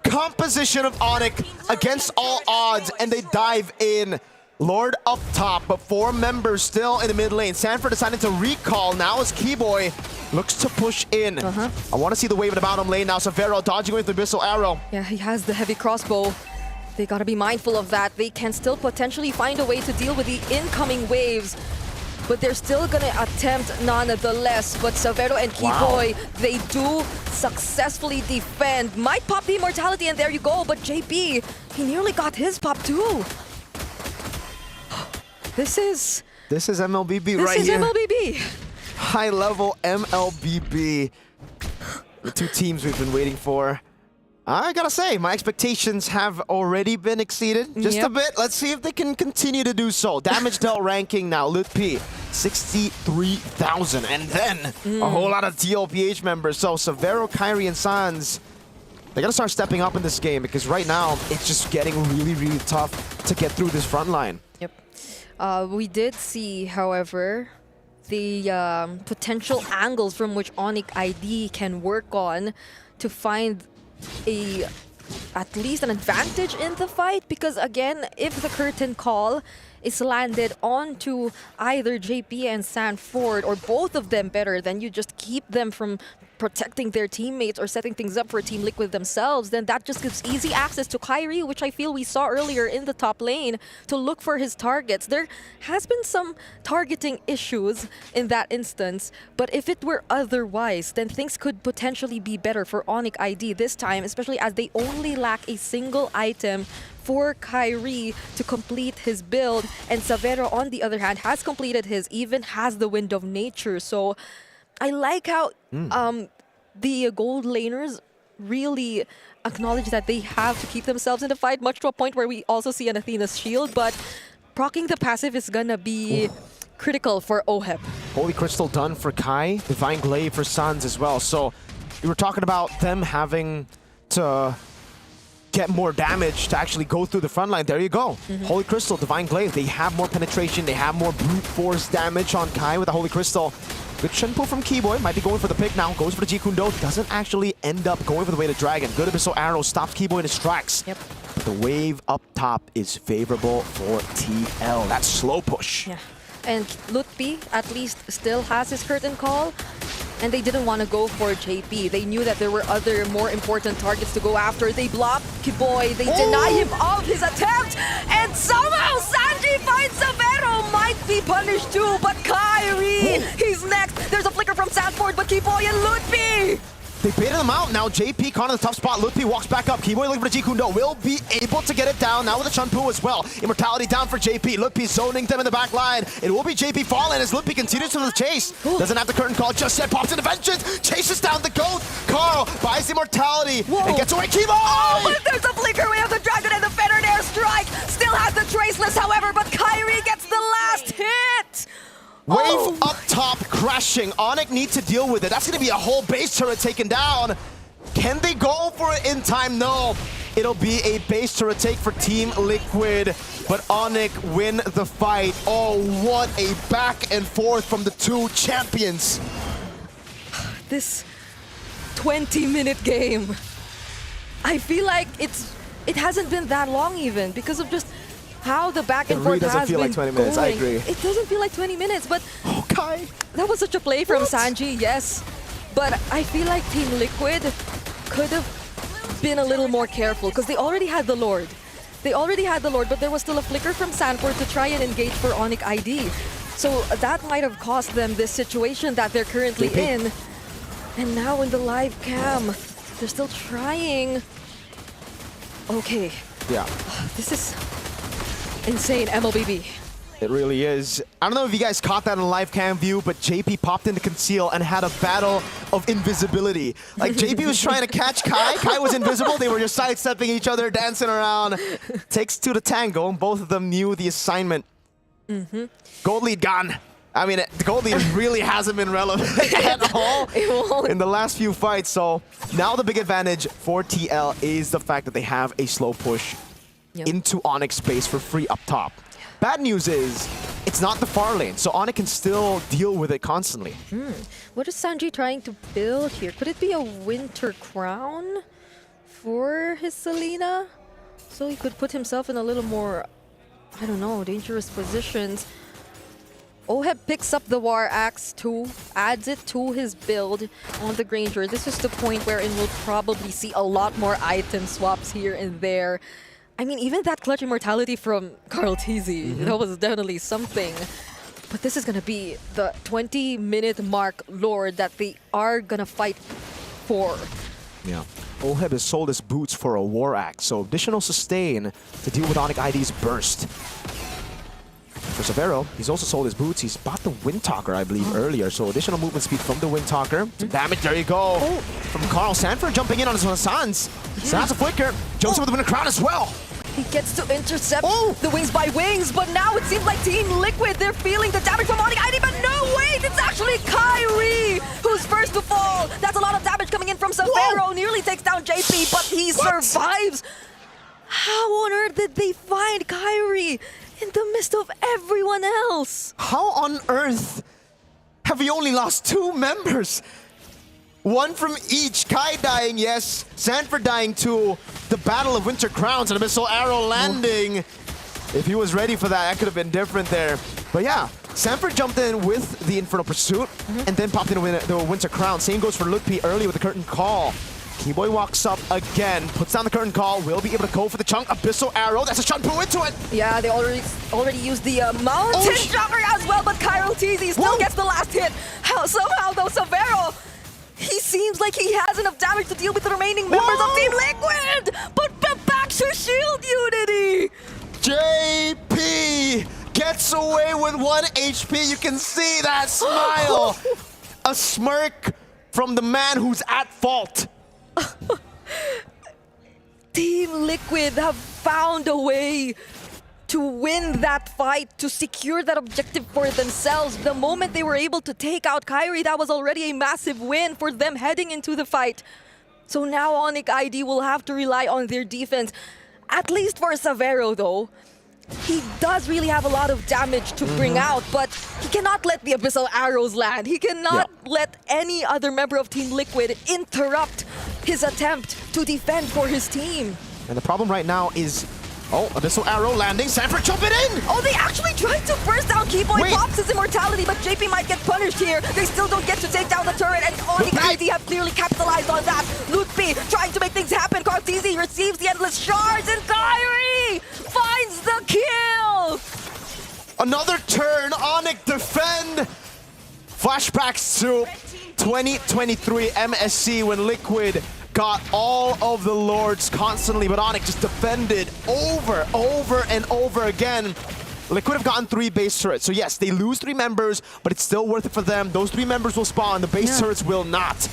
composition of Onyx against all odds, and they dive in. Lord up top, but 4 members still in the mid lane. Sanford decided to recall now as Keyboy looks to push in. I want to see the wave in the bottom lane now. Savero dodging with the Abyssal Arrow. Yeah, he has the heavy crossbow. They gotta be mindful of that. They can still potentially find a way to deal with the incoming waves, but they're still gonna attempt nonetheless. But Savero and Keyboy, they do successfully defend. Might pop the immortality, and there you go. But JP, he nearly got his pop too. This is MLBB right here. This is MLBB. High-level MLBB. The two teams we've been waiting for. I gotta say, my expectations have already been exceeded just a bit. Let's see if they can continue to do so. Damage dealt ranking now, Lutpi, 63,000. And then a whole lot of TLPH members. So Savero, Kyrie, and Sans, they gotta start stepping up in this game, because right now, it's just getting really, really tough to get through this front line. Yep. We did see, however, the potential angles from which Onyx ID can work on to find at least an advantage in the fight, because again, if the curtain call is landed onto either JP and Sanford, or both of them better, then you just keep them from protecting their teammates or setting things up for Team Liquid themselves, then that just gives easy access to Kyrie, which I feel we saw earlier in the top lane, to look for his targets. There has been some targeting issues in that instance, but if it were otherwise, then things could potentially be better for Onyx ID this time, especially as they only lack a single item for Kyrie to complete his build, and Savero, on the other hand, has completed his, even has the Wind of Nature. So I like how the gold laners really acknowledge that they have to keep themselves in the fight, much to a point where we also see an Athena's shield, but proccing the passive is gonna be critical for OHEP. Holy Crystal done for Kai, Divine Glaive for Sans as well. So we were talking about them having to get more damage to actually go through the front line. There you go. Holy Crystal, Divine Glaive, they have more penetration, they have more brute force damage on Kai with the Holy Crystal. Good Shenpu from Keyboy, might be going for the pick now, goes for the Jikundo, doesn't actually end up going for the way to Dragon. Good Abyssal Arrow stops Keyboy in his tracks. Yep. But the wave up top is favorable for TL. That's slow push. Yeah. And Lutpi at least still has his curtain call, and they didn't want to go for JP. They knew that there were other more important targets to go after. They blocked Keyboy, they deny him of his attempt, and somehow Sanji finds Savero, might be punished too, but Kyrie, he's next. There's a flicker from Sanford, but Keyboy and Lutpi, they baited him out. Now JP caught in the tough spot. Lutpi walks back up. Keyboy looking for the Jikundo. Will be able to get it down now with the Chunpu as well. Immortality down for JP. Lutpi zoning them in the back line. It will be JP falling as Lutpi continues to the chase. Doesn't have the curtain call just yet. Pops into vengeance. Chases down the goat. Carl buys the immortality and gets away. Keyboy! Oh, but there's a flicker. We have the Dragon and the Fettered Airstrike. Still has the Traceless, however, but Kyrie gets the last hit. Wave up top crashing. Onyx need to deal with it. That's going to be a whole base turret taken down. Can they go for it in time? No. It'll be a base turret take for Team Liquid, but Onyx win the fight. Oh, what a back and forth from the two champions. This 20-minute game, I feel like it hasn't been that long even because of just how the back and forth has been feel like 20 minutes, going. I agree. It doesn't feel like 20 minutes, but okay. That was such a play from Sanji, yes. But I feel like Team Liquid could have been a little more careful because they already had the Lord. But there was still a flicker from Sanford to try and engage for Onyx ID. So that might have cost them this situation that they're currently in. And now in the live cam, they're still trying. Okay. Yeah. This is insane, MLBB. It really is. I don't know if you guys caught that in live cam view, but JP popped into conceal and had a battle of invisibility. Like JP was trying to catch Kai. Kai was invisible. They were just sidestepping each other, dancing around. Takes two to tango, and both of them knew the assignment. Gold lead gone. I mean, the gold lead really hasn't been relevant at all in the last few fights. So now the big advantage for TL is the fact that they have a slow push into Onyx space for free up top. Bad news is, it's not the far lane, so Onyx can still deal with it constantly. What is Sanji trying to build here? Could it be a winter crown for his Selena? So he could put himself in a little more, I don't know, dangerous positions. Oheb picks up the War Axe too, adds it to his build on the Granger. This is the point wherein we'll probably see a lot more item swaps here and there. I mean, even that clutch immortality from Carl TZ, that was definitely something. But this is going to be the 20-minute mark Lord that they are going to fight for. Yeah. Oheb has sold his boots for a War Axe, so additional sustain to deal with Onyx ID's burst. For Severo, he's also sold his boots. He's bought the Windtalker, I believe, earlier. So additional movement speed from the Windtalker. Some damage, there you go. From Carl Sanford jumping in on his Sans. Sans a flicker. Jumps with the Winter Crown as well. He gets to intercept the Wings by Wings, but now it seems like Team Liquid, they're feeling the damage from Onyx ID, but no, wait, it's actually Kyrie who's first to fall. That's a lot of damage coming in from Severo. Nearly takes down JP, but he survives. How on earth did they find Kyrie in the midst of everyone else? How on earth have we only lost 2 members? One from each. Kai dying, yes. Sanford dying too. The Battle of Winter Crowns and a missile arrow landing. If he was ready for that, that could have been different there. But yeah, Sanford jumped in with the Infernal Pursuit and then popped in with the Winter Crown. Same goes for Lutpi early with the Curtain Call. Keyboy walks up again, puts down the Curtain Call, will be able to go for the chunk. Abyssal Arrow, that's a shot poo into it! Yeah, they already used the Mountain Jumper as well, but Cairo TZ still gets the last hit. Somehow though, Severo, he seems like he has enough damage to deal with the remaining members of Team Liquid! But back to Shield Unity! JP gets away with 1 HP, you can see that smile! A smirk from the man who's at fault. Team Liquid have found a way to win that fight, to secure that objective for themselves. The moment they were able to take out Kyrie, that was already a massive win for them heading into the fight. So now Onyx ID will have to rely on their defense, at least for Severo though. He does really have a lot of damage to bring out, but he cannot let the Abyssal Arrows land. He cannot let any other member of Team Liquid interrupt his attempt to defend for his team. And the problem right now is, Abyssal Arrow landing, Sanford jumping in! Oh, they actually tried to burst down Keyboy, pops his immortality, but JP might get punished here. They still don't get to take down the turret, and Onyx ID have clearly capitalized on that. Lutpi trying to make things happen. Cartesi receives the endless shards, and Kyrie finds the kill! Another turn, Onyx defend! Flashbacks to 2023 MSC when Liquid got all of the Lords constantly, but Onyx just defended over and over again. Liquid have gotten 3 base turrets, so yes, they lose 3 members, but it's still worth it for them. Those 3 members will spawn, the base turrets will not.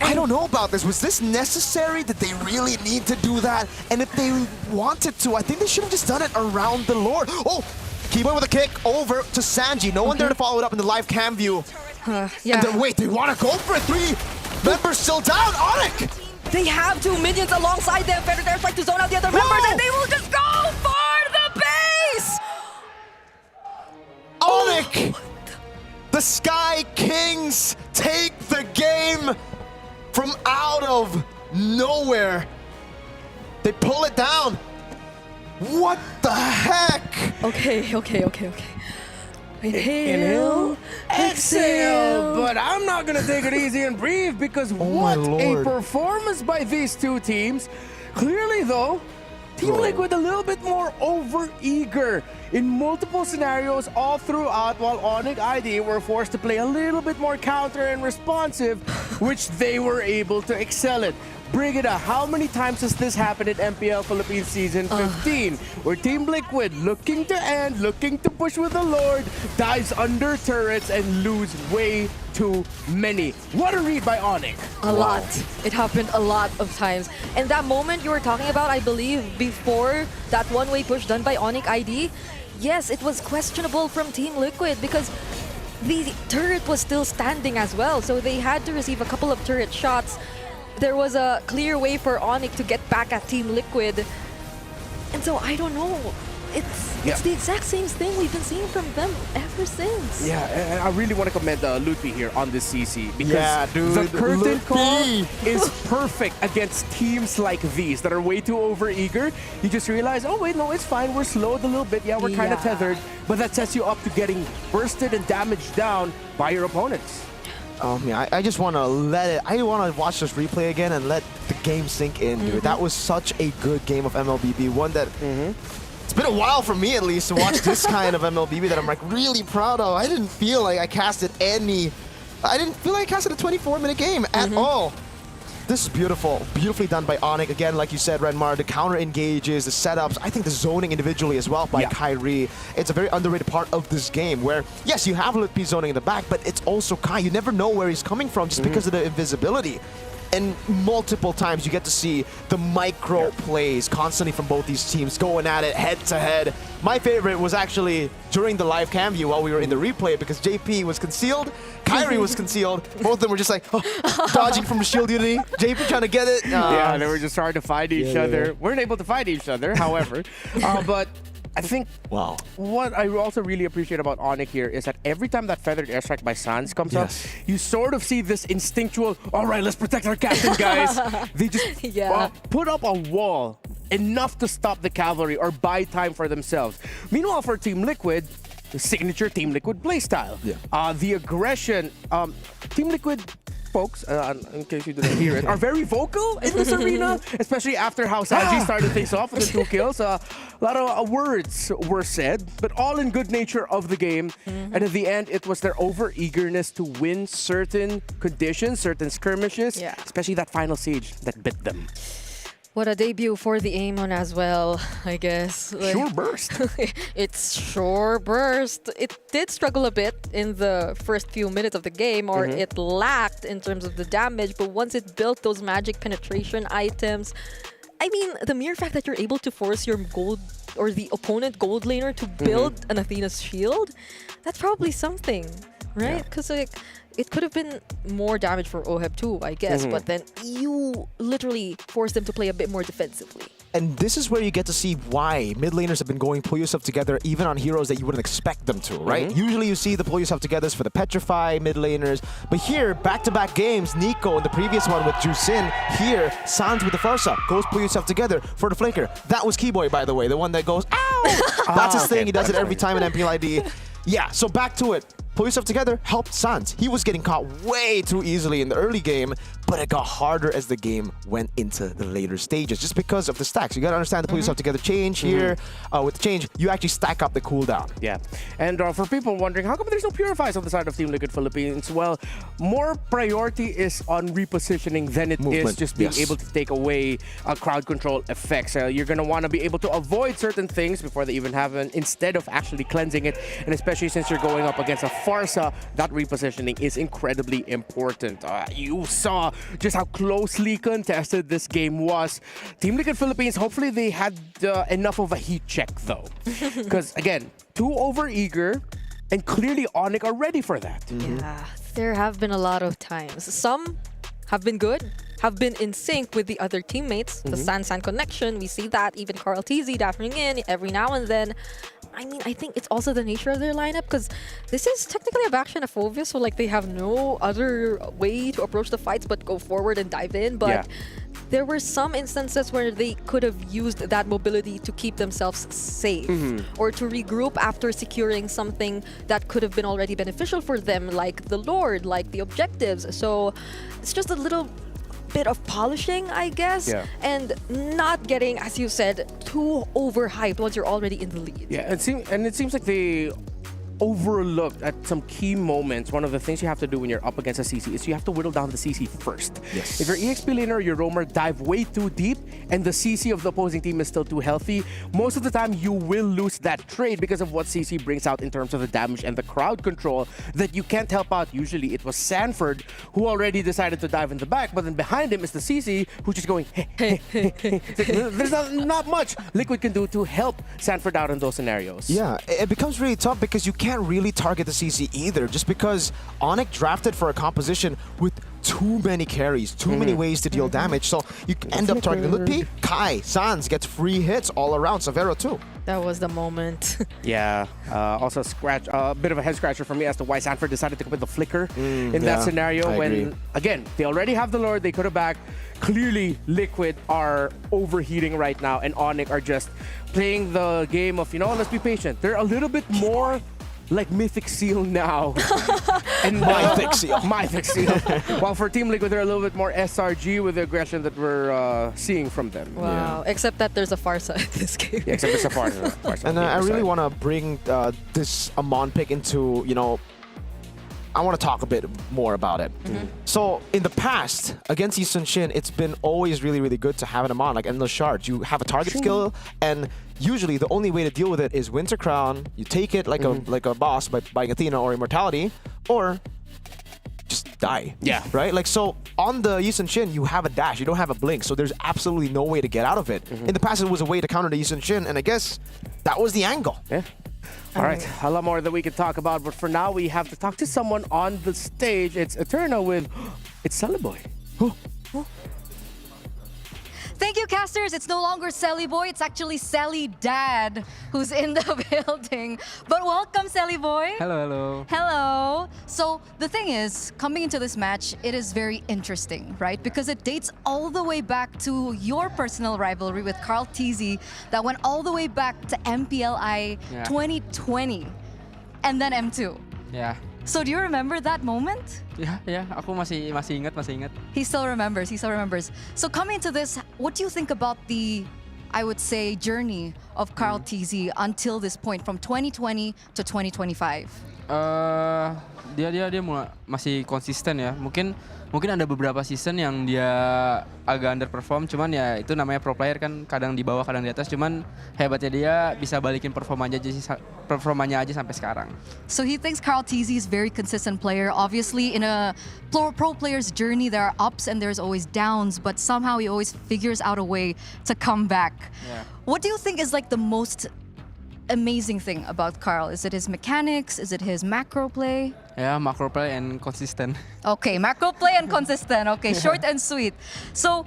I don't know about this. Was this necessary? Did they really need to do that? And if they wanted to, I think they should have just done it around the Lord. Oh, Keyboy with a kick over to Sanji. No one there to follow it up in the live cam view. Yeah. And then, wait, they want to go for it. 3 members still down. Onyx! They have 2 minions alongside them. Feathered Airstrike to zone out the other members, and they will just go for the base! Onyx! The Sky Kings take the game from out of nowhere. They pull it down. What the heck? Okay. Inhale, exhale. But I'm not gonna take it easy and breathe because what a performance by these two teams. Clearly though, Team Liquid a little bit more over-eager in multiple scenarios all throughout, while Onyx ID were forced to play a little bit more counter and responsive, which they were able to excel at. Brigida, how many times has this happened in MPL Philippines Season 15? Where Team Liquid, looking to end, looking to push with the Lord, dives under turrets and lose way too many. What a read by Onyx. A lot. It happened a lot of times. And that moment you were talking about, I believe, before that one-way push done by Onyx ID, yes, it was questionable from Team Liquid because the turret was still standing as well. So they had to receive a couple of turret shots. There was a clear way for Onyx to get back at Team Liquid. And so I don't know. It's the exact same thing we've been seeing from them ever since. Yeah, and I really want to commend Ludwig here on this CC because the curtain call is perfect against teams like these that are way too over-eager. You just realize, oh wait, no, it's fine. We're slowed a little bit. Yeah, we're kind of tethered. But that sets you up to getting bursted and damaged down by your opponents. I just want to I want to watch this replay again and let the game sink in, dude. That was such a good game of MLBB. One that it's been a while for me, at least, to watch this kind of MLBB that I'm like really proud of. I didn't feel like I casted I didn't feel like I casted a 24-minute game at all. This is beautiful. Beautifully done by Onyx. Again, like you said, Renmar, the counter engages, the setups, I think the zoning individually as well by Kyrie. It's a very underrated part of this game where, yes, you have Litpi zoning in the back, but it's also Kai. You never know where he's coming from just because of the invisibility. And multiple times you get to see the micro plays constantly from both these teams going at it head to head. My favorite was actually during the live cam view while we were in the replay because JP was concealed, Kyrie was concealed. Both of them were just like dodging from the shield unity. JP trying to get it. Yeah, they were just trying to fight each other. Weren't able to fight each other, however. But I think what I also really appreciate about Onyx here is that every time that feathered airstrike by Sans comes up, you sort of see this instinctual, all right, let's protect our captain, guys. They just put up a wall enough to stop the cavalry or buy time for themselves. Meanwhile, for Team Liquid, the signature Team Liquid playstyle. The aggression, Team Liquid folks, in case you didn't hear it, are very vocal in this arena, especially after how Sanji started things off with the 2 kills. A lot of words were said, but all in good nature of the game. And at the end, it was their over-eagerness to win certain conditions, certain skirmishes, especially that final siege that bit them. What a debut for the Amon as well, I guess. Sure burst. It's sure burst. It did struggle a bit in the first few minutes of the game, or it lacked in terms of the damage, but once it built those magic penetration items, I mean, the mere fact that you're able to force your gold or the opponent gold laner to build an Athena's shield, that's probably something, right? Because it could have been more damage for Oheb too, I guess, but then you literally forced them to play a bit more defensively. And this is where you get to see why mid laners have been going pull yourself together even on heroes that you wouldn't expect them to, right? Usually you see the pull yourself togethers for the Petrify mid laners, but here, back-to-back games, Nico in the previous one with Jusin, here, Sans with the Farsa, goes pull yourself together for the flanker. That was Keyboy, by the way, the one that goes, ow! That's his thing, he does it every time in MPLID. Yeah, so back to it. Pull yourself together helped Sans. He was getting caught way too easily in the early game, but it got harder as the game went into the later stages just because of the stacks. You gotta understand the pull yourself together change here. With the change, you actually stack up the cooldown. Yeah, and for people wondering, how come there's no Purifies on the side of Team Liquid Philippines? Well, more priority is on repositioning than it is just being able to take away crowd control effects. You're gonna wanna be able to avoid certain things before they even happen instead of actually cleansing it, and especially since you're going up against a Farsa, that repositioning is incredibly important. You saw just how closely contested this game was. Team Liquid Philippines, hopefully they had enough of a heat check though. Because again, too over-eager, and clearly Onyx are ready for that. Yeah, there have been a lot of times. Some have been good, have been in sync with the other teammates. The San connection, we see that. Even Carl TZ dashing in every now and then. I mean, I think it's also the nature of their lineup because this is technically a back xenophobia, so like they have no other way to approach the fights but go forward and dive in. But there were some instances where they could have used that mobility to keep themselves safe or to regroup after securing something that could have been already beneficial for them, like the Lord, like the objectives. So it's just a little bit of polishing, I guess, and not getting, as you said, too overhyped once you're already in the lead. Yeah, it seems like they overlooked at some key moments. One of the things you have to do when you're up against a CC is you have to whittle down the CC first. Yes. If your EXP laner or your roamer dive way too deep and the CC of the opposing team is still too healthy, most of the time you will lose that trade because of what CC brings out in terms of the damage and the crowd control that you can't help out. Usually it was Sanford who already decided to dive in the back, but then behind him is the CC who's just going, hey. There's not much Liquid can do to help Sanford out in those scenarios. Yeah, it becomes really tough because you can't really target the CC either, just because Onyx drafted for a composition with too many carries, too many ways to deal damage, so you end up targeting Lutpi, Kai, Sans gets free hits all around, Severo too. That was the moment. Yeah, also a bit of a head scratcher for me as to why Sanford decided to go with the flicker in that scenario when, again, they already have the Lord, they could have backed. Clearly, Liquid are overheating right now, and Onyx are just playing the game of, let's be patient. They're a little bit more like Mythic Seal now. And Mythic Seal. Mythic Seal. While for Team Liquid, they're a little bit more SRG with the aggression that we're seeing from them. Wow, except that there's a Farsa in this game. Yeah, except there's a Farsa. And I really want to bring this Amon pick into, I want to talk a bit more about it. So in the past, against Yi Sun-shin, it's been always really, really good to have an Amon, like Endless Shards. You have a target skill, and usually the only way to deal with it is Winter Crown. You take it like a boss by buying Athena or Immortality, or just die. Yeah. Right? Like, so on the Yi Sun-shin, you have a dash, you don't have a blink, so there's absolutely no way to get out of it. In the past, it was a way to counter the Yi Sun-shin, and I guess that was the angle. Yeah. All right, a lot more that we can talk about, but for now, we have to talk to someone on the stage. It's Eterna with, it's Celiboy. Thank you, casters. It's no longer Sally Boy. It's actually Sally Dad who's in the building. But welcome, Sally Boy. Hello, hello. Hello. So the thing is, coming into this match, it is very interesting, right? Because it dates all the way back to your personal rivalry with Carl TZ that went all the way back to MPLI 2020 and then M2. Yeah. So do you remember that moment? Yeah. Aku masih ingat. He still remembers. So coming into this, what do you think about the, I would say, journey of Carl TZ until this point from 2020 to 2025? Dia masih konsisten ya. Mungkin ada beberapa season yang dia agak underperform, cuman ya itu namanya pro player kan, kadang di bawah kadang di atas, cuman hebatnya dia bisa balikin performanya aja sampai sekarang. So he thinks Carl TZ is a very consistent player. Obviously in a pro player's journey there are ups and there's always downs, but somehow he always figures out a way to come back. Yeah. What do you think is like the most amazing thing about Carl? Is it his mechanics? Is it his macro play? Yeah, macro play and consistent. Okay, macro play and consistent. Okay, short and sweet. So,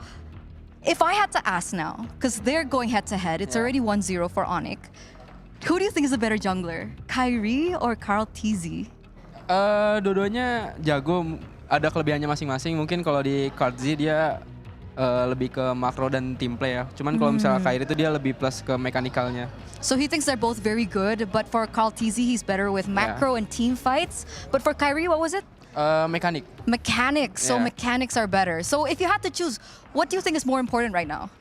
if I had to ask now, because they're going head to head, it's already 1-0 for Onyx. Who do you think is a better jungler? Kyrie or Carl TZ? Dua-duanya jago, ada kelebihannya masing-masing. Mungkin kalau di Carl TZ dia lebih ke makro dan team play ya. Cuman kalau misalnya Kyrie itu dia lebih plus ke mekanikalnya. So he thinks they're both very good, but for Carl TZ, he's better with macro and team fights. But for Kyrie, what was it? Mechanic. Mechanics. So mechanics are better. So if you had to choose, what do you think is more important right now?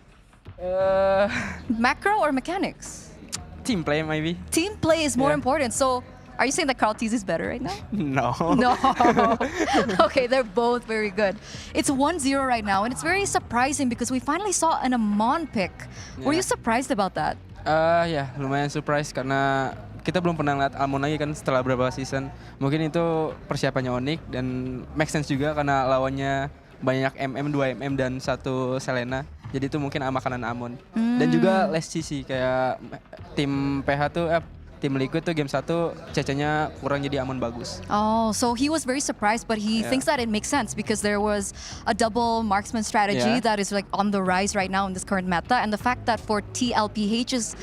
Macro or mechanics? Team play maybe. Team play is more important. So are you saying that Carl TZ is better right now? No. No. Okay, they're both very good. It's 1-0 right now, and it's very surprising because we finally saw an Amon pick. Were you surprised about that? Ya, lumayan surprise karena kita belum pernah lihat Amon lagi kan setelah beberapa season. Mungkin itu persiapannya Onyx dan make sense juga karena lawannya banyak 2 MM dan 1 Selena. Jadi itu mungkin makanan Amon. Dan juga less CC kayak tim PH tuh tim Liquid tuh game 1 CC-nya kurang jadi Amon bagus. Oh, so he was very surprised, but he thinks that it makes sense because there was a double marksman strategy that is like on the rise right now in this current meta, and the fact that for TLPH's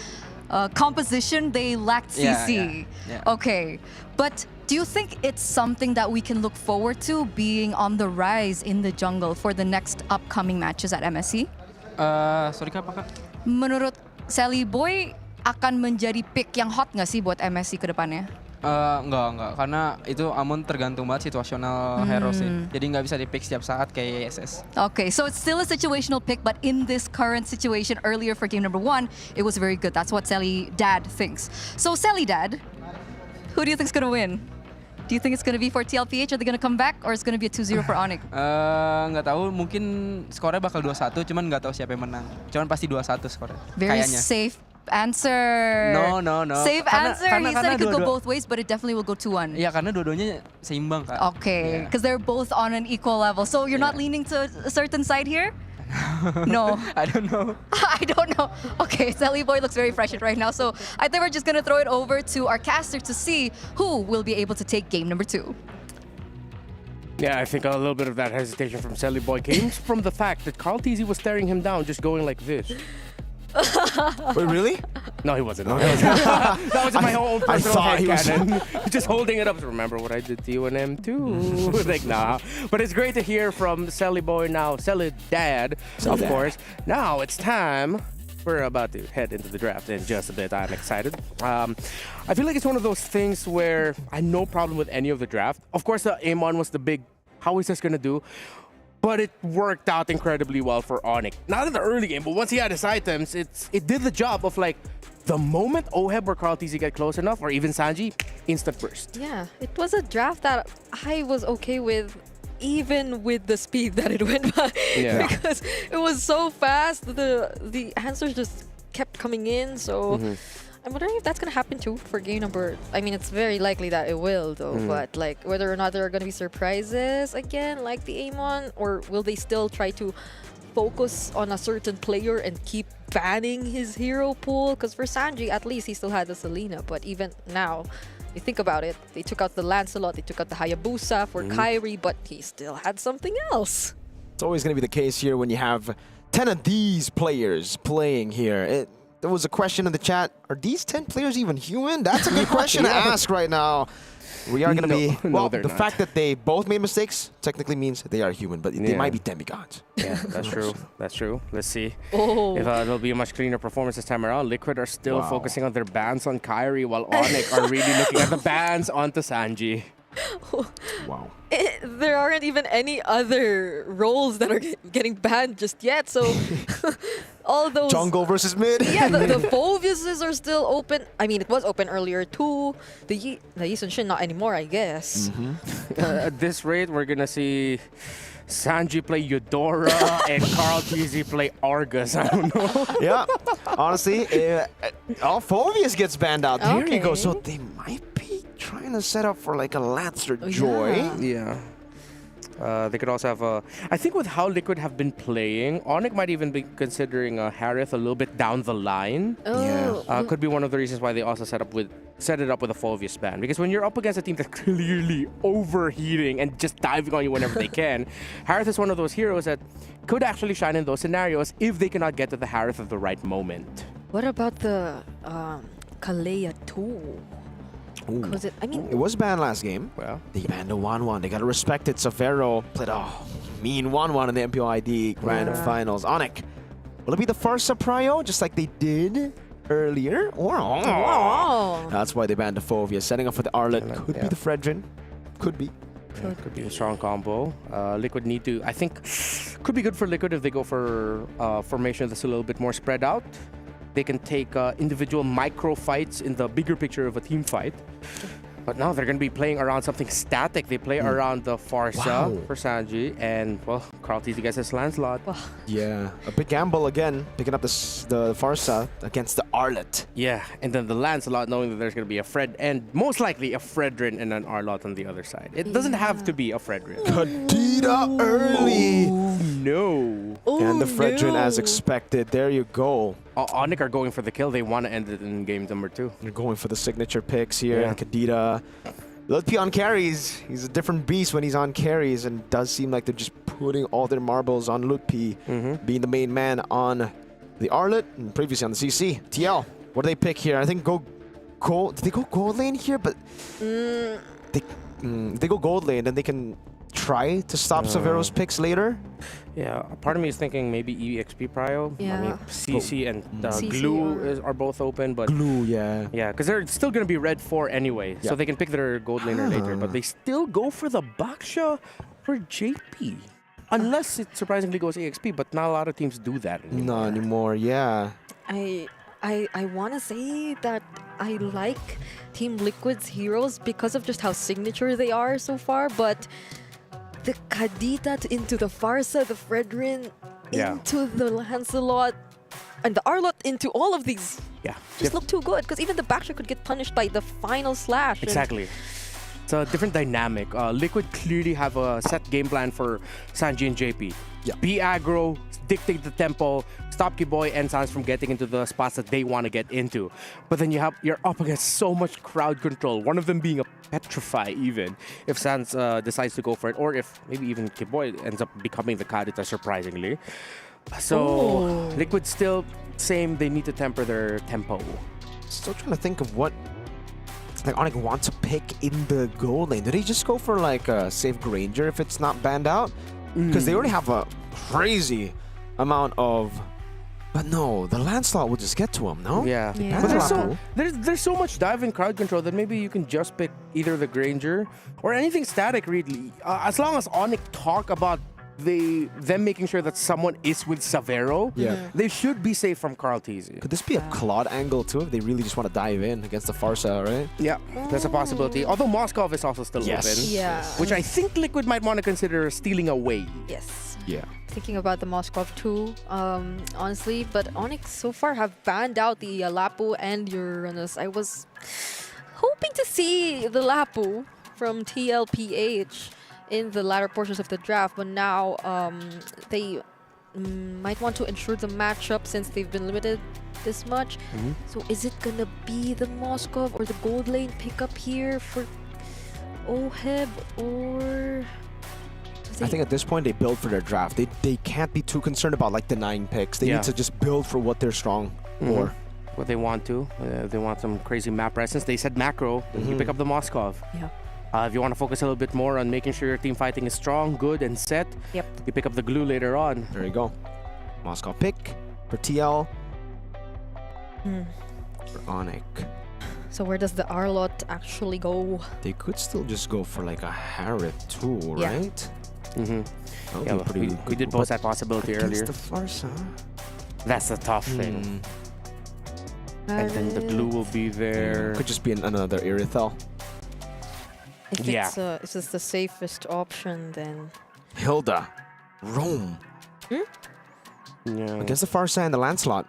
composition they lacked CC. Okay, but do you think it's something that we can look forward to being on the rise in the jungle for the next upcoming matches at MSC? Sorry Kak, apa Kak? Menurut Sally Boy, akan menjadi pick yang hot nggak sih buat MSC ke depannya? Enggak, karena itu Amon tergantung banget situasional hero sih. Jadi nggak bisa di-pick setiap saat kayak ISS. Okay, so it's still a situational pick, but in this current situation earlier for game number 1, it was very good. That's what Sally Dad thinks. So Sally Dad, who do you think is going to win? Do you think it's going to be for TLPH? Are they going to come back, or it's going to be a 2-0 for Onyx? Nggak tahu, mungkin skornya bakal 2-1, cuman nggak tahu siapa yang menang. Cuman pasti 2-1 skornya. Very kayaknya. safe answer. No. Safe answer. He said it could go both ways, but it definitely will go 2-1. Iya, karena dua-duanya seimbang, Kak. Okay, because they're both on an equal level. So you're not leaning to a certain side here? No. I don't know. I don't know. Okay, Sally Boy looks very fresh right now. So I think we're just going to throw it over to our caster to see who will be able to take game number 2. Yeah, I think a little bit of that hesitation from Sally Boy came from the fact that Carl TZ was staring him down, just going like this. Wait, really? No, he wasn't. No, that was in my own personal headcanon. Just holding it up. Remember what I did to you and M2? Like, nah. But it's great to hear from Sally Boy now, Sally Dad, of course. Now it's time. We're about to head into the draft in just a bit. I'm excited. I feel like it's one of those things where I had no problem with any of the draft. Of course, the Amon was the big, how is this going to do? But it worked out incredibly well for Onyx. Not in the early game, but once he had his items, it did the job of like, the moment Oheb or Carl TZ get close enough, or even Sanji, instant burst. Yeah, it was a draft that I was okay with, even with the speed that it went by. Yeah. Because it was so fast, the answers just kept coming in, so... I'm wondering if that's going to happen too for game number... I mean, it's very likely that it will, though. But like, whether or not there are going to be surprises again, like the Amon, or will they still try to focus on a certain player and keep banning his hero pool? Because for Sanji, at least he still had the Selena. But even now, you think about it, they took out the Lancelot, they took out the Hayabusa for Kyrie, but he still had something else. It's always going to be the case here when you have 10 of these players playing here. There was a question in the chat, are these 10 players even human? That's a good question to ask right now. We are going to be... Well, the fact that they both made mistakes technically means they are human, but they might be demigods. Yeah, that's true. That's true. Let's see if it'll be a much cleaner performance this time around. Liquid are still focusing on their bans on Kyrie, while Onyx are really looking at the bans onto Sanji. Wow. There aren't even any other roles that are getting banned just yet, so all those... Jungle versus mid. Yeah, the Phoviuses are still open. I mean, it was open earlier too. The Yi Sun Shin, not anymore, I guess. At this rate, we're going to see Sanji play Eudora and Carl TZ play Argus. I don't know. Yeah, honestly, Phovius gets banned out. There you go. So they might be trying to set up for like a Lancer Joy. Yeah. They could also have a... I think with how Liquid have been playing, Onyx might even be considering Harith a little bit down the line. Could be one of the reasons why they also set it up with a Phovius ban. Because when you're up against a team that's clearly overheating and just diving on you whenever they can, Harith is one of those heroes that could actually shine in those scenarios if they cannot get to the Harith at the right moment. What about the Kalea 2? It was banned last game. Well, they banned the 1-1. They gotta respect it. Savero played a mean 1-1 in the MPOID Grand Finals. Onyx, will it be the first Prio, just like they did earlier? Or that's why they banned the Phovia. Setting up for the Arlet. Could be the Fredrin. Could be. Could be a strong combo. Liquid need to... I think could be good for Liquid if they go for formation that's a little bit more spread out. They can take individual micro fights in the bigger picture of a team fight. But now they're going to be playing around something static. They play around the Farsa for Sanji, and well, Carl TZ gets his Lancelot. Yeah, a big gamble again, picking up the Farsa against the Arlet. Yeah, and then the Lancelot, knowing that there's going to be a Fred, and most likely a Fredrin and an Arlot on the other side. It doesn't have to be a Fredrin. Kadita early. Oh, no. And the Fredrin as expected. There you go. Onyx are going for the kill. They want to end it in game number 2. They're going for the signature picks here. Yeah. Kadita. Lutpi on carries. He's a different beast when he's on carries, and it does seem like they're just putting all their marbles on Lutpi, being the main man on the Arlet and previously on the CC. TL, what do they pick here? I think go gold. Did they go gold lane here? But they go gold lane, then they can try to stop Severo's picks later. Yeah, part of me is thinking maybe EXP Prio. I Yeah. mean, CC and CC Glue are both open, but Glue, yeah. yeah, because they're still going to be red 4 anyway, so they can pick their gold laner later, but they still go for the Baksha for JP. Unless it surprisingly goes EXP, but not a lot of teams do that anymore. Not anymore, yeah. I want to say that I like Team Liquid's heroes because of just how signature they are so far, but the Kadita into the Farsa, the Fredrin, into the Lancelot, and the Arlot into all of these just look too good, because even the Baksha could get punished by the final slash. Exactly. It's a different dynamic. Liquid clearly have a set game plan for Sanji and JP. Be aggro, dictate the tempo, stop Kiboy and Sans from getting into the spots that they want to get into. But then you're up against so much crowd control, one of them being a Petrify even, if Sans decides to go for it, or if maybe even Kiboy ends up becoming the Kadita surprisingly. So Liquid still, same, they need to temper their tempo. Still trying to think of what like Onyx want to pick in the gold lane. Do they just go for like a safe Granger if it's not banned out? Because they already have a crazy amount of... But no, the Lancelot will just get to him, no? Yeah. But there's so much dive in crowd control that maybe you can just pick either the Granger or anything static, really. As long as Onyx talk about them making sure that someone is with Severo, they should be safe from Carl TZ. Could this be a Claude angle too, if they really just want to dive in against the Farsa, right? Yeah, that's a possibility. Although Moskov is also still open. Yeah. Which I think Liquid might want to consider stealing away. Yes. Yeah. Thinking about the Moskov too, honestly, but Onyx so far have banned out the Lapu and Uranus. I was hoping to see the Lapu from TLPH in the latter portions of the draft, but now they might want to ensure the matchup since they've been limited this much. So is it gonna be the Moskov or the gold lane pickup here for Oheb, or... I think at this point they build for their draft. They can't be too concerned about like denying picks. They need to just build for what they're strong for. What they want to. They want some crazy map presence. They said macro, you pick up the Moskov. Yeah. If you want to focus a little bit more on making sure your team fighting is strong, good, and set, you pick up the glue later on. There you go. Moskov pick for TL. For Onyx. So where does the Arlot actually go? They could still just go for like a Harith too, right? Yeah, we did pose that possibility earlier. The Farsa. That's the tough thing. And then the glue will be there. Could just be another Irithel. If it's just the safest option, then... Hilda. Rome. Yeah. Against the Farsa and the Lancelot.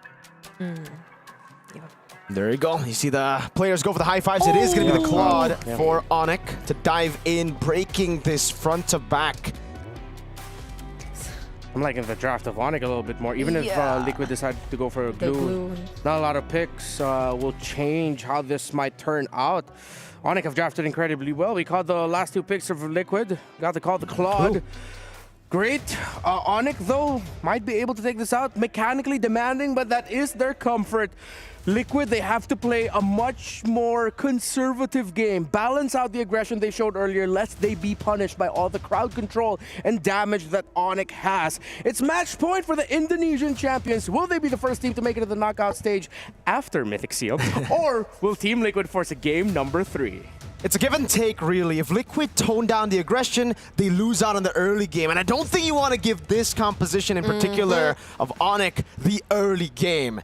There you go. You see the players go for the high fives. It is going to be the Claude for Onyx to dive in, breaking this front to back. I'm liking the draft of Onyx a little bit more. Even if Liquid decided to go for a glue, not a lot of picks will change how this might turn out. Onyx have drafted incredibly well. We called the last 2 picks of Liquid. Got to call the Claude. Great. Onyx, though, might be able to take this out. Mechanically demanding, but that is their comfort. Liquid, they have to play a much more conservative game. Balance out the aggression they showed earlier, lest they be punished by all the crowd control and damage that Onyx has. It's match point for the Indonesian champions. Will they be the first team to make it to the knockout stage after Mythic Seal? Or will Team Liquid force a game number 3? It's a give and take, really. If Liquid tone down the aggression, they lose out on the early game. And I don't think you want to give this composition in particular of Onyx the early game.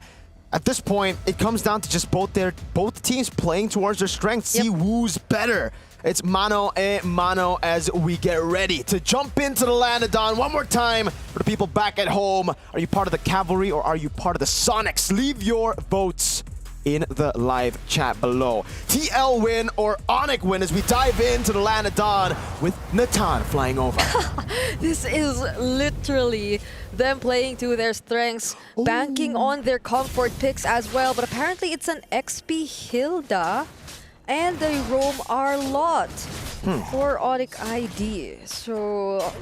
At this point, it comes down to just both teams playing towards their strengths. See who's better. It's mano a mano as we get ready to jump into the Lanadon one more time for the people back at home. Are you part of the Cavalry or are you part of the Sonics? Leave your votes in the live chat below. TL win or Onyx win as we dive into the Lanadon with Natan flying over. This is literally them playing to their strengths, banking on their comfort picks as well, but apparently it's an XP Hilda and they roam our lot for Onyx ID. So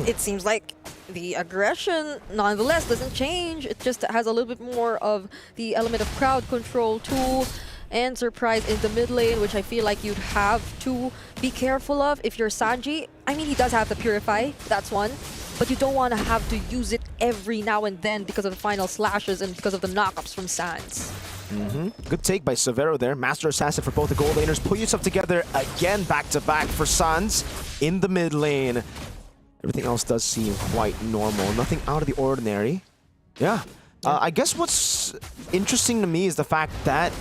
it seems like the aggression nonetheless doesn't change. It just has a little bit more of the element of crowd control too, and surprise in the mid lane, which I feel like you'd have to be careful of if you're Sanji. I mean, he does have the Purify, that's one, but you don't want to have to use it every now and then because of the final slashes and because of the knockups from Sans. Good take by Severo there. Master Assassin for both the gold laners. Pull yourself together again back-to-back for Sans in the mid lane. Everything else does seem quite normal. Nothing out of the ordinary. Yeah. I guess what's interesting to me is the fact that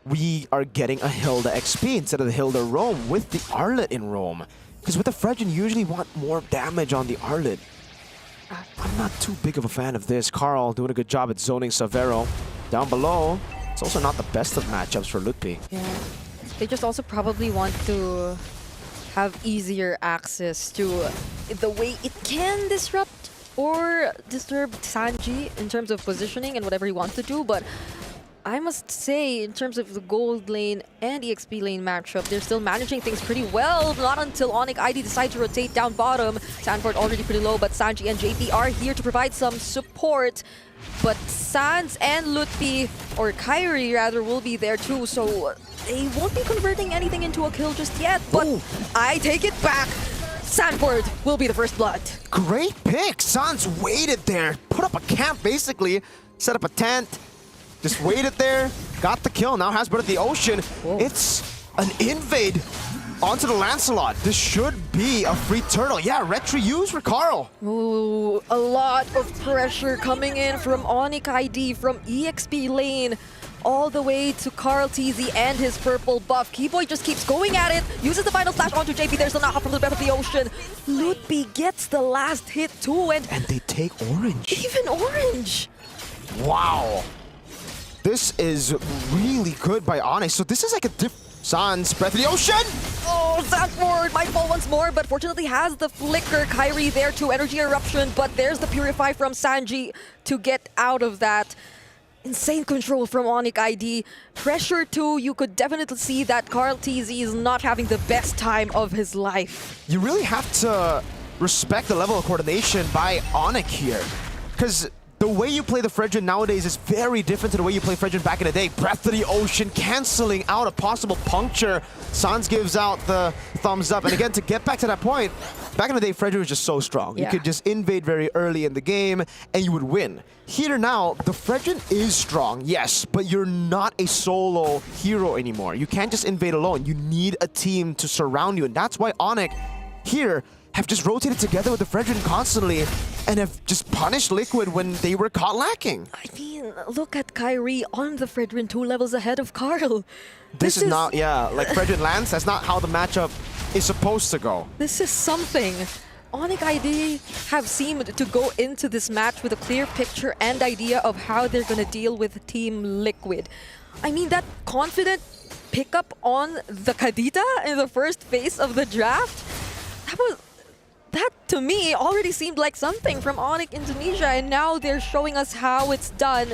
we are getting a Hilda XP instead of the Hilda Roam with the Arlet in Roam. Because with the Fredgen, you usually want more damage on the Arlet. I'm not too big of a fan of this. Carl doing a good job at zoning Severo. Down below, it's also not the best of matchups for Lutpi. Yeah. They just also probably want to have easier access to the way it can disrupt or disturb Sanji in terms of positioning and whatever he wants to do, but I must say, in terms of the gold lane and EXP lane matchup, they're still managing things pretty well. Not until Onyx ID decide to rotate down bottom. Sanford already pretty low, but Sanji and JP are here to provide some support. But Sans and Lutpi, or Kyrie rather, will be there too, so they won't be converting anything into a kill just yet. But I take it back. Sanford will be the first blood. Great pick. Sans waited there, put up a camp basically, set up a tent, just waited there, got the kill, now has Bird of the Ocean. It's an invade onto the Lancelot. This should be a free turtle. Yeah, retry use for Carl. Ooh, a lot of pressure coming in from Onyx ID, from EXP lane, all the way to Carl TZ and his purple buff. Keyboy just keeps going at it, uses the final slash onto JP. There's the knockout from the Breath of the Ocean. Lutpi gets the last hit too, and they take orange. Even orange. Wow. This is really good by Onyx. So this is like a Sans, Breath of the Ocean! Oh, Sanford might fall once more, but fortunately has the Flicker. Kyrie there too, Energy Eruption, but there's the Purify from Sanji to get out of that. Insane control from Onyx ID. Pressure too, you could definitely see that Carl TZ is not having the best time of his life. You really have to respect the level of coordination by Onyx here. Because the way you play the Fredgen nowadays is very different to the way you play Fredgen back in the day. Breath of the Ocean canceling out a possible puncture. Sans gives out the thumbs up. And again, to get back to that point, back in the day, Fredgen was just so strong. You could just invade very early in the game and you would win. Here now, the Fredgen is strong, yes, but you're not a solo hero anymore. You can't just invade alone. You need a team to surround you. And that's why Onyx here have just rotated together with the Fredgen constantly and have just punished Liquid when they were caught lacking. I mean, look at Kyrie on the Fredgen 2 levels ahead of Carl. This is not, like Fredgen Lance, that's not how the matchup is supposed to go. This is something. Onyx ID have seemed to go into this match with a clear picture and idea of how they're going to deal with Team Liquid. I mean, that confident pickup on the Kadita in the first phase of the draft, that to me already seemed like something from Onyx Indonesia, and now they're showing us how it's done.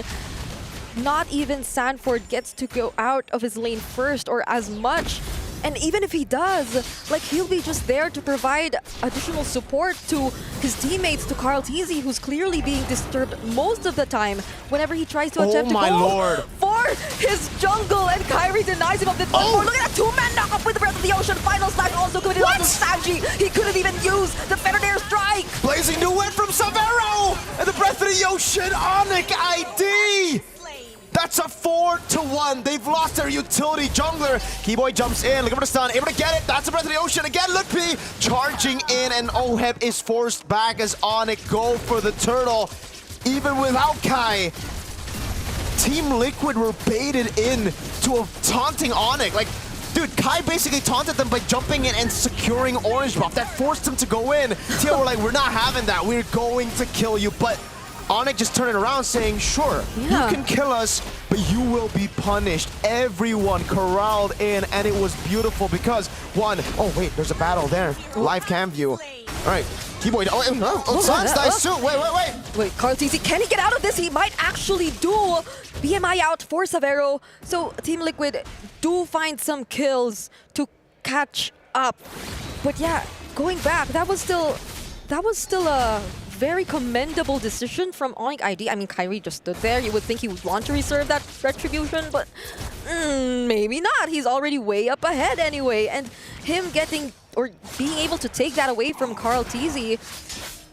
Not even Sanford gets to go out of his lane first or as much. And even if he does, like, he'll be just there to provide additional support to his teammates, to Carl TZ, who's clearly being disturbed most of the time whenever he tries to attempt to go for his jungle, and Kyrie denies him of the look at that two-man knockup with the Breath of the Ocean. Final slash also committed onto Sanji. He couldn't even use the Fenrir Strike. Blazing duet from Severo and the Breath of the Ocean, Onyx ID. That's a 4-1. They've lost their utility jungler. Keyboy jumps in, looking for the stun, able to get it. That's a Breath of the Ocean again. Lutpi charging in, and Oheb is forced back as Onyx go for the turtle. Even without Kai, Team Liquid were baited in to a taunting Onyx. Like, dude, Kai basically taunted them by jumping in and securing orange buff. That forced them to go in. TL were like, we're not having that. We're going to kill you. But Onyx just turned it around saying, sure, you can kill us, but you will be punished. Everyone corralled in, and it was beautiful because oh wait, there's a battle there. Live cam view. All right, T-Boy, Sun's nice too. Wait, Carl TZ, can he get out of this? He might actually do BMI out for Savero. So Team Liquid do find some kills to catch up. But yeah, going back, that was still a very commendable decision from Onyx ID. I mean, Kyrie just stood there. You would think he would want to reserve that retribution, but maybe not. He's already way up ahead anyway. And him getting or being able to take that away from Carl TZ,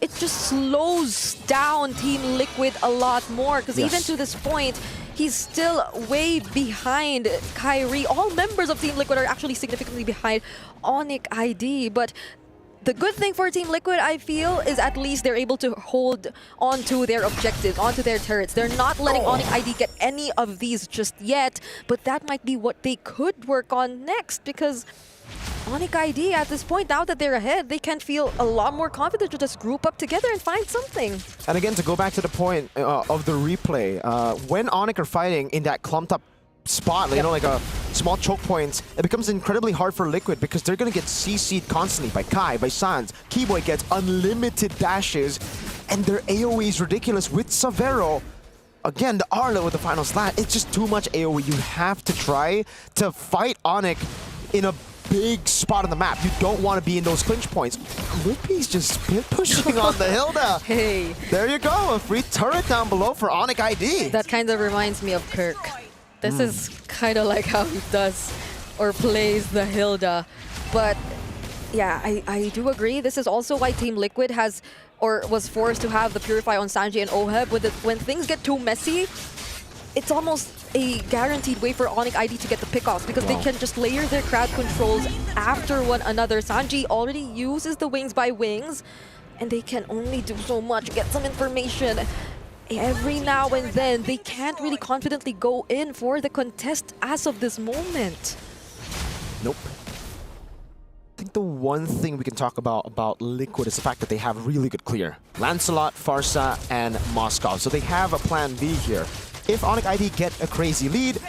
it just slows down Team Liquid a lot more. Because even to this point, he's still way behind Kyrie. All members of Team Liquid are actually significantly behind Onyx ID, but the good thing for Team Liquid, I feel, is at least they're able to hold onto their objectives, onto their turrets. They're not letting Onyx ID get any of these just yet, but that might be what they could work on next, because Onyx ID at this point, now that they're ahead, they can feel a lot more confident to just group up together and find something. And again, to go back to the point of the replay, when Onyx are fighting in that clumped up spot, you know, like a small choke points, it becomes incredibly hard for Liquid because they're gonna get CC'd constantly by Kai, by Sans. Keyboy gets unlimited dashes, and their AoE is ridiculous with Savero. Again, the Arlo with the final slat, it's just too much AoE. You have to try to fight Onyx in a big spot on the map. You don't want to be in those clinch points. Lippy's just pushing on the Hilda. Hey. There you go, a free turret down below for Onyx ID. That kind of reminds me of Kirk. This is kind of like how he does or plays the Hilda. But yeah, I do agree. This is also why Team Liquid has or was forced to have the Purify on Sanji and Oheb. When things get too messy, it's almost a guaranteed way for Onyx ID to get the pickoffs because they can just layer their crowd controls after one another. Sanji already uses the wings by wings, and they can only do so much, get some information. Every now and then, they can't really confidently go in for the contest as of this moment. Nope. I think the one thing we can talk about Liquid is the fact that they have really good clear. Lancelot, Farsa, and Moscow. So they have a plan B here. If Onyx ID get a crazy lead,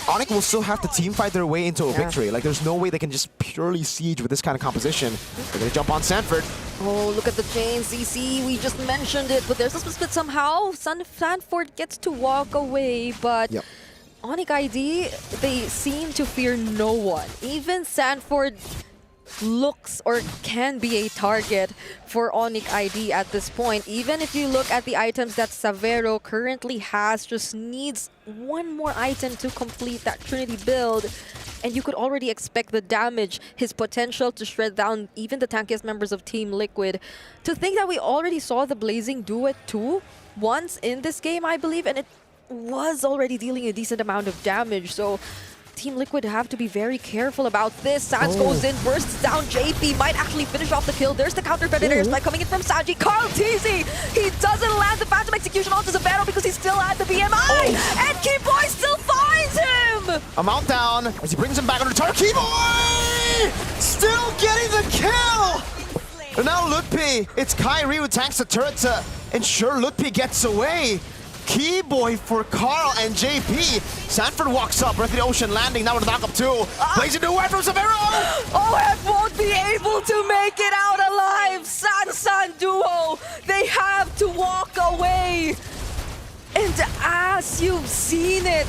Onyx will still have to team fight their way into a victory. Like, there's no way they can just purely siege with this kind of composition. They're gonna jump on Sanford. Oh, look at the chain, CC. We just mentioned it, but there's a split somehow. Sanford gets to walk away, but Onyx ID, they seem to fear no one. Even Sanford looks or can be a target for Onyx ID at this point. Even if you look at the items that Savero currently has, just needs one more item to complete that Trinity build, and you could already expect the damage, his potential to shred down even the tankiest members of Team Liquid. To think that we already saw the Blazing do it too once in this game, I believe, and it was already dealing a decent amount of damage, so Team Liquid have to be very careful about this. Sans goes in, bursts down JP, might actually finish off the kill. There's the counter predator strike coming in from Sanji. Carl TZ, he doesn't land the Phantom Execution onto Zavero because he's still at the BMI, and Keyboy still finds him! A mount down as he brings him back under target. Keyboy still getting the kill! And now Lutpi, it's Kyrie who tanks the turret to ensure Lutpi gets away. Keyboy for Carl and JP. Sanford walks up, Breath of the Ocean landing, now with a knockup too. Blazing away from Savero! Oheb won't be able to make it out alive! San duo, they have to walk away! And as you've seen it,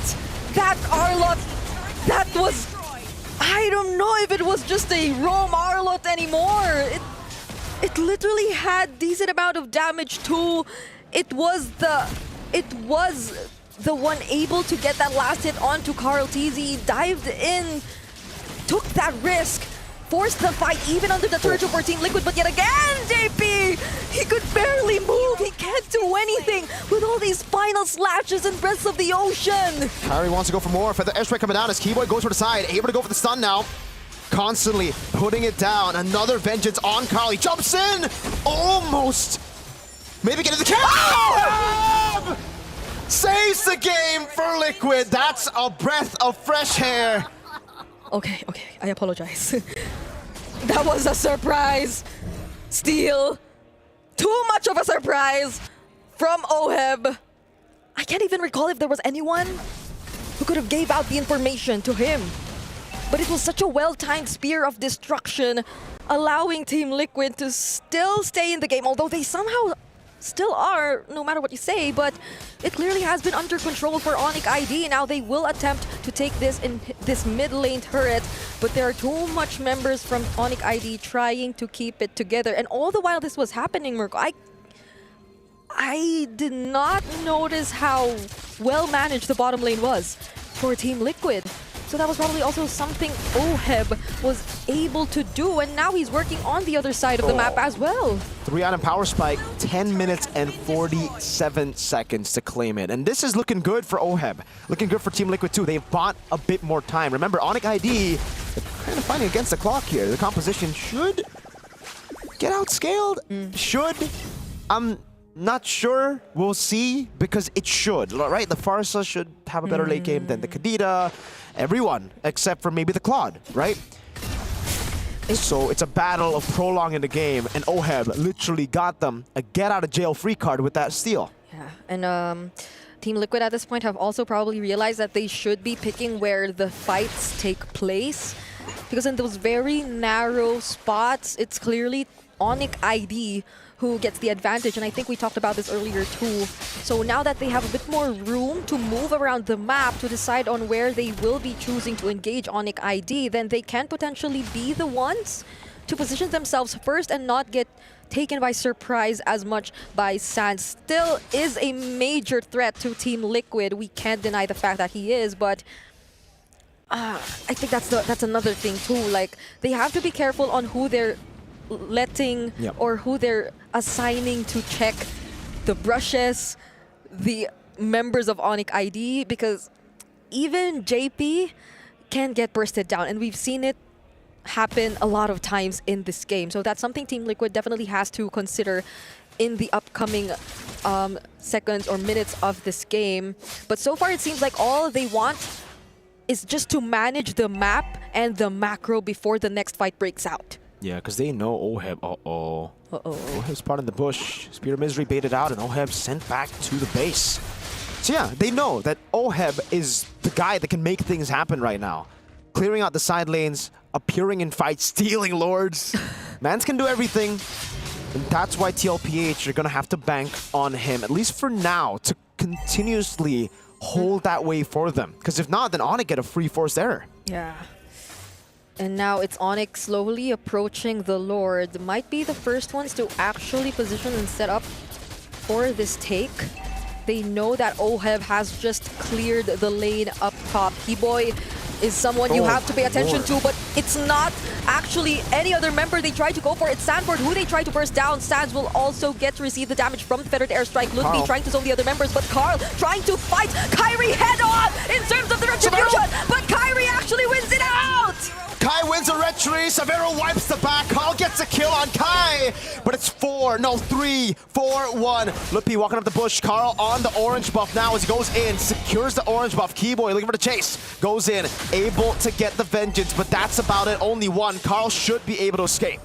that Arlot, that was... I don't know if it was just a roam Arlot anymore. It literally had decent amount of damage too. It was the one able to get that last hit onto Carl TZ, dived in, took that risk, forced the fight even under the turret for Team Liquid, but yet again, JP, he could barely move, he can't do anything with all these final slashes and Breaths of the Ocean. Kyrie wants to go for more, Feather Airstrike coming down as Keyboy goes for the side, able to go for the stun now. Constantly putting it down, another vengeance on Carl, he jumps in, almost. Maybe getting the kill! Saves lose the game for Liquid. That's a breath of fresh air. Okay, I apologize. That was a surprise steal. Too much of a surprise from OHEB. I can't even recall if there was anyone who could have gave out the information to him. But it was such a well-timed spear of destruction, allowing Team Liquid to still stay in the game, although they somehow still are, no matter what you say, but it clearly has been under control for Onyx ID. Now they will attempt to take this in this mid lane turret, but there are too much members from Onyx ID trying to keep it together. And all the while this was happening, Mirko, I did not notice how well managed the bottom lane was for Team Liquid. So that was probably also something OHEB was able to do, and now he's working on the other side of the map as well. 3-item power spike, 10 minutes and 47 seconds to claim it. And this is looking good for OHEB. Looking good for Team Liquid too. They've bought a bit more time. Remember, Onyx ID, they're kind of fighting against the clock here. The composition should get outscaled. Should. I'm not sure. We'll see, because it should, right? The Farsa should have a better late game than the Kadita. Everyone, except for maybe the Claude, right? So it's a battle of prolonging the game, and OHEB literally got them a get-out-of-jail-free card with that steal. Yeah, and Team Liquid at this point have also probably realized that they should be picking where the fights take place, because in those very narrow spots, it's clearly Onyx ID who gets the advantage, and I think we talked about this earlier too. So now that they have a bit more room to move around the map to decide on where they will be choosing to engage Onyx ID, then they can potentially be the ones to position themselves first and not get taken by surprise as much by Sans. Still is a major threat to Team Liquid. We can't deny the fact that he is, but I think that's another thing too. Like, they have to be careful on who they're letting or who they're assigning to check the brushes, the members of Onyx ID, because even JP can get bursted down, and we've seen it happen a lot of times in this game. So that's something Team Liquid definitely has to consider in the upcoming seconds or minutes of this game. But so far it seems like all they want is just to manage the map and the macro before the next fight breaks out. Yeah, because they know OHEB. OHEB spotted in the bush. Spear of Misery baited out, and OHEB sent back to the base. So yeah, they know that OHEB is the guy that can make things happen right now. Clearing out the side lanes, appearing in fights, stealing lords. Mans can do everything. And that's why TLPH are going to have to bank on him, at least for now, to continuously hold that way for them. Because if not, then Onyx get a free forced error. Yeah. And now it's Onyx slowly approaching the Lord. Might be the first ones to actually position and set up for this take. They know that OHEB has just cleared the lane up top. Keyboy is someone you have to pay attention to, but it's not actually any other member they try to go for. It's Sanford who they try to burst down. Sands will also get to receive the damage from the Fettered Airstrike. Ludwig trying to zone the other members, but Carl trying to fight Kyrie head on in terms of the retribution, but Kyrie actually wins it out! Kai wins a retry, Severo wipes the back, Carl gets a kill on Kai, but it's 3, 4, 1. Lupi walking up the bush, Carl on the orange buff now as he goes in, secures the orange buff. Keyboy looking for the chase, goes in, able to get the vengeance, but that's about it, only one. Carl should be able to escape.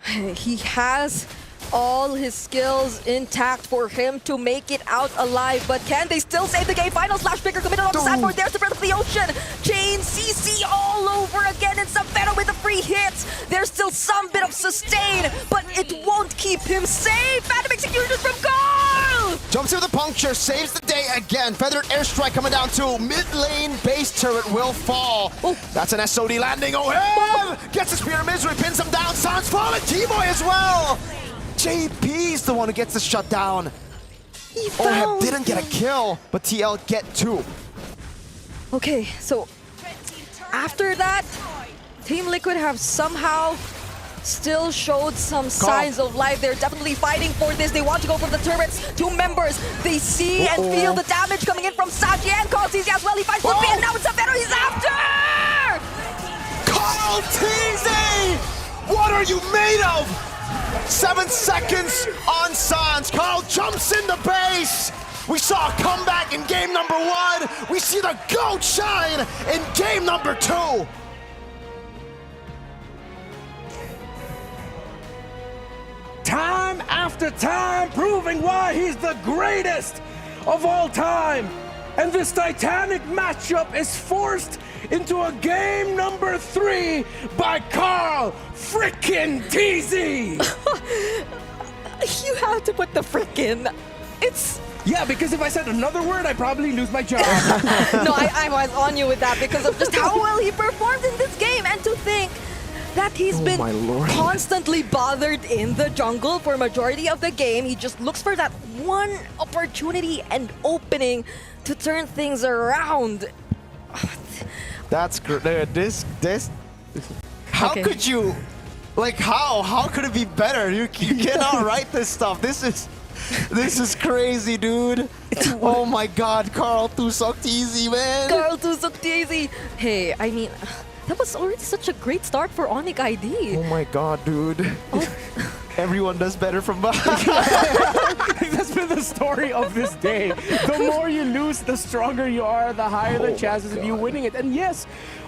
He has all his skills intact for him to make it out alive, but can they still save the game? Final slash picker committed on the Sanford. There's the Breath of the Ocean. Chain CC all over again, and Savero with the free hits. There's still some bit of sustain, but it won't keep him safe. Phantom Execution from Carl! Jumps in with a puncture, saves the day again. Feathered Airstrike coming down too. Mid lane base turret will fall. That's an SOD landing. Gets a Spear of Misery, pins him down. Sans falling. T-Boy as well. JP's the one who gets the shutdown. OHEB didn't get a kill, but TL get 2. Okay, so after that, Team Liquid have somehow still showed some signs of life. They're definitely fighting for this. They want to go for the turrets. 2 members. They see and feel the damage coming in from Saji and Carl TZ as well. He finds Lupi, and now it's Savero. He's after! Carl TZ! What are you made of? 7 seconds on Sans. Carl jumps in the base. We saw a comeback in game number 1. We see the GOAT shine in game number 2. Time after time, proving why he's the greatest of all time. And this titanic matchup is forced into a game number 3 by Carl frickin' TZ. You have to put the frickin'. It's... Yeah, because if I said another word, I'd probably lose my job. No, I was on you with that because of just how well he performed in this game. And to think that he's been constantly bothered in the jungle for majority of the game. He just looks for that one opportunity and opening to turn things around. That's great. This. How could you? Like how could it be better? You cannot write this stuff. This is crazy, dude. Oh my God, Carl Tusok TZ, man. Carl Tusok TZ. Hey, I mean, that was already such a great start for Onyx ID. Oh my God, dude. Everyone does better from behind. That's been the story of this day. The more you lose, the stronger you are, the higher the chances of you winning it. And yes,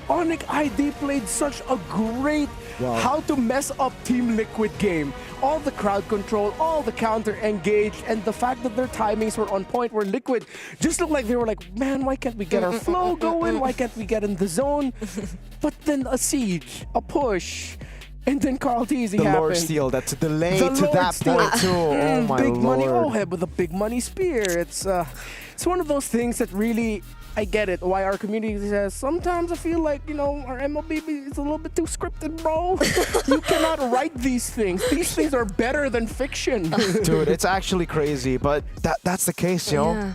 Onyx ID played such a great how to mess up Team Liquid game. All the crowd control, all the counter engage, and the fact that their timings were on point, where Liquid just looked like they were like, man, why can't we get our flow going? Why can't we get in the zone? But then a siege, a push, and then Carl TZ the happened. Lord Steel, that's a delay The to Lord that Steel. point too. Oh my big money Lord. Oheb with a big money spear. It's one of those things that really, I get it, why our community says, sometimes I feel like, our MLBB is a little bit too scripted, bro. You cannot write these things. These things are better than fiction. Dude, it's actually crazy, but that's the case, yo. Yeah.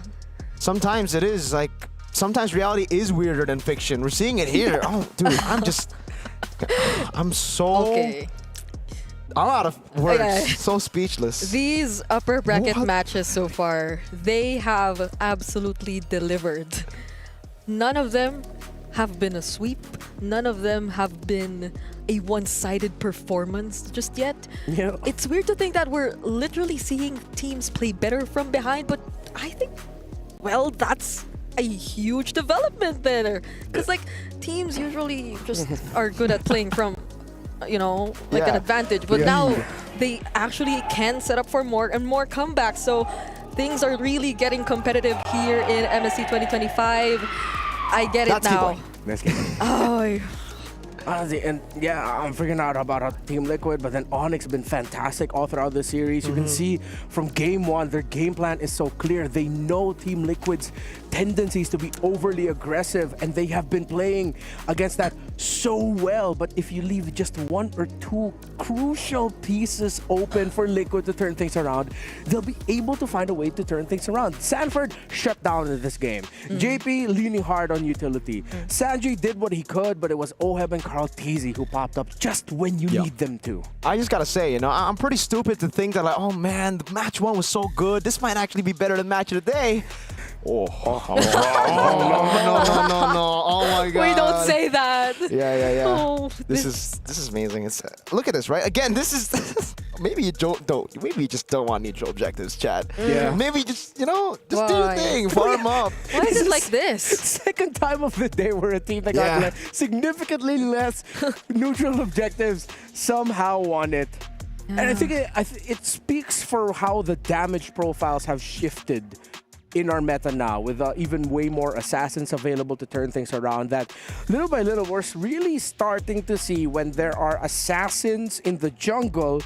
Sometimes it is, like, sometimes reality is weirder than fiction. We're seeing it here. Oh, dude, I'm so... Okay. I'm out of words. Okay. So speechless. These upper bracket matches so far, they have absolutely delivered. None of them have been a sweep. None of them have been a one-sided performance just yet. Yeah. It's weird to think that we're literally seeing teams play better from behind, but I think, well, that's a huge development there. Because, like, teams usually just are good at playing from, an advantage. But now they actually can set up for more and more comebacks. So things are really getting competitive here in MSC 2025. I get it now. Let's get it. Oh, Honestly, and yeah, I'm figuring out about our Team Liquid, but then Onyx has been fantastic all throughout the series. You can see from game 1, their game plan is so clear. They know Team Liquid's tendencies to be overly aggressive, and they have been playing against that so well. But if you leave just 1 or 2 crucial pieces open for Liquid to turn things around, they'll be able to find a way to turn things around. Sanford shut down in this game. JP leaning hard on utility. Sanji did what he could, but it was Oheb and Carl TZ who popped up just when you need them to. I just gotta say, I'm pretty stupid to think that, like, oh man, the match 1 was so good. This might actually be better than match of the day. No. Oh my God. we don't say that. Yeah. Oh, This is amazing. It's look at this, right? Again, this is maybe you maybe you just don't want neutral objectives, chat. Yeah. Maybe just do your thing, farm up. Why is it like this? Second time of the day where a team that got significantly less neutral objectives somehow won it. And I think it speaks for how the damage profiles have shifted in our meta now, with even way more assassins available to turn things around, that little by little we're really starting to see when there are assassins in the jungle,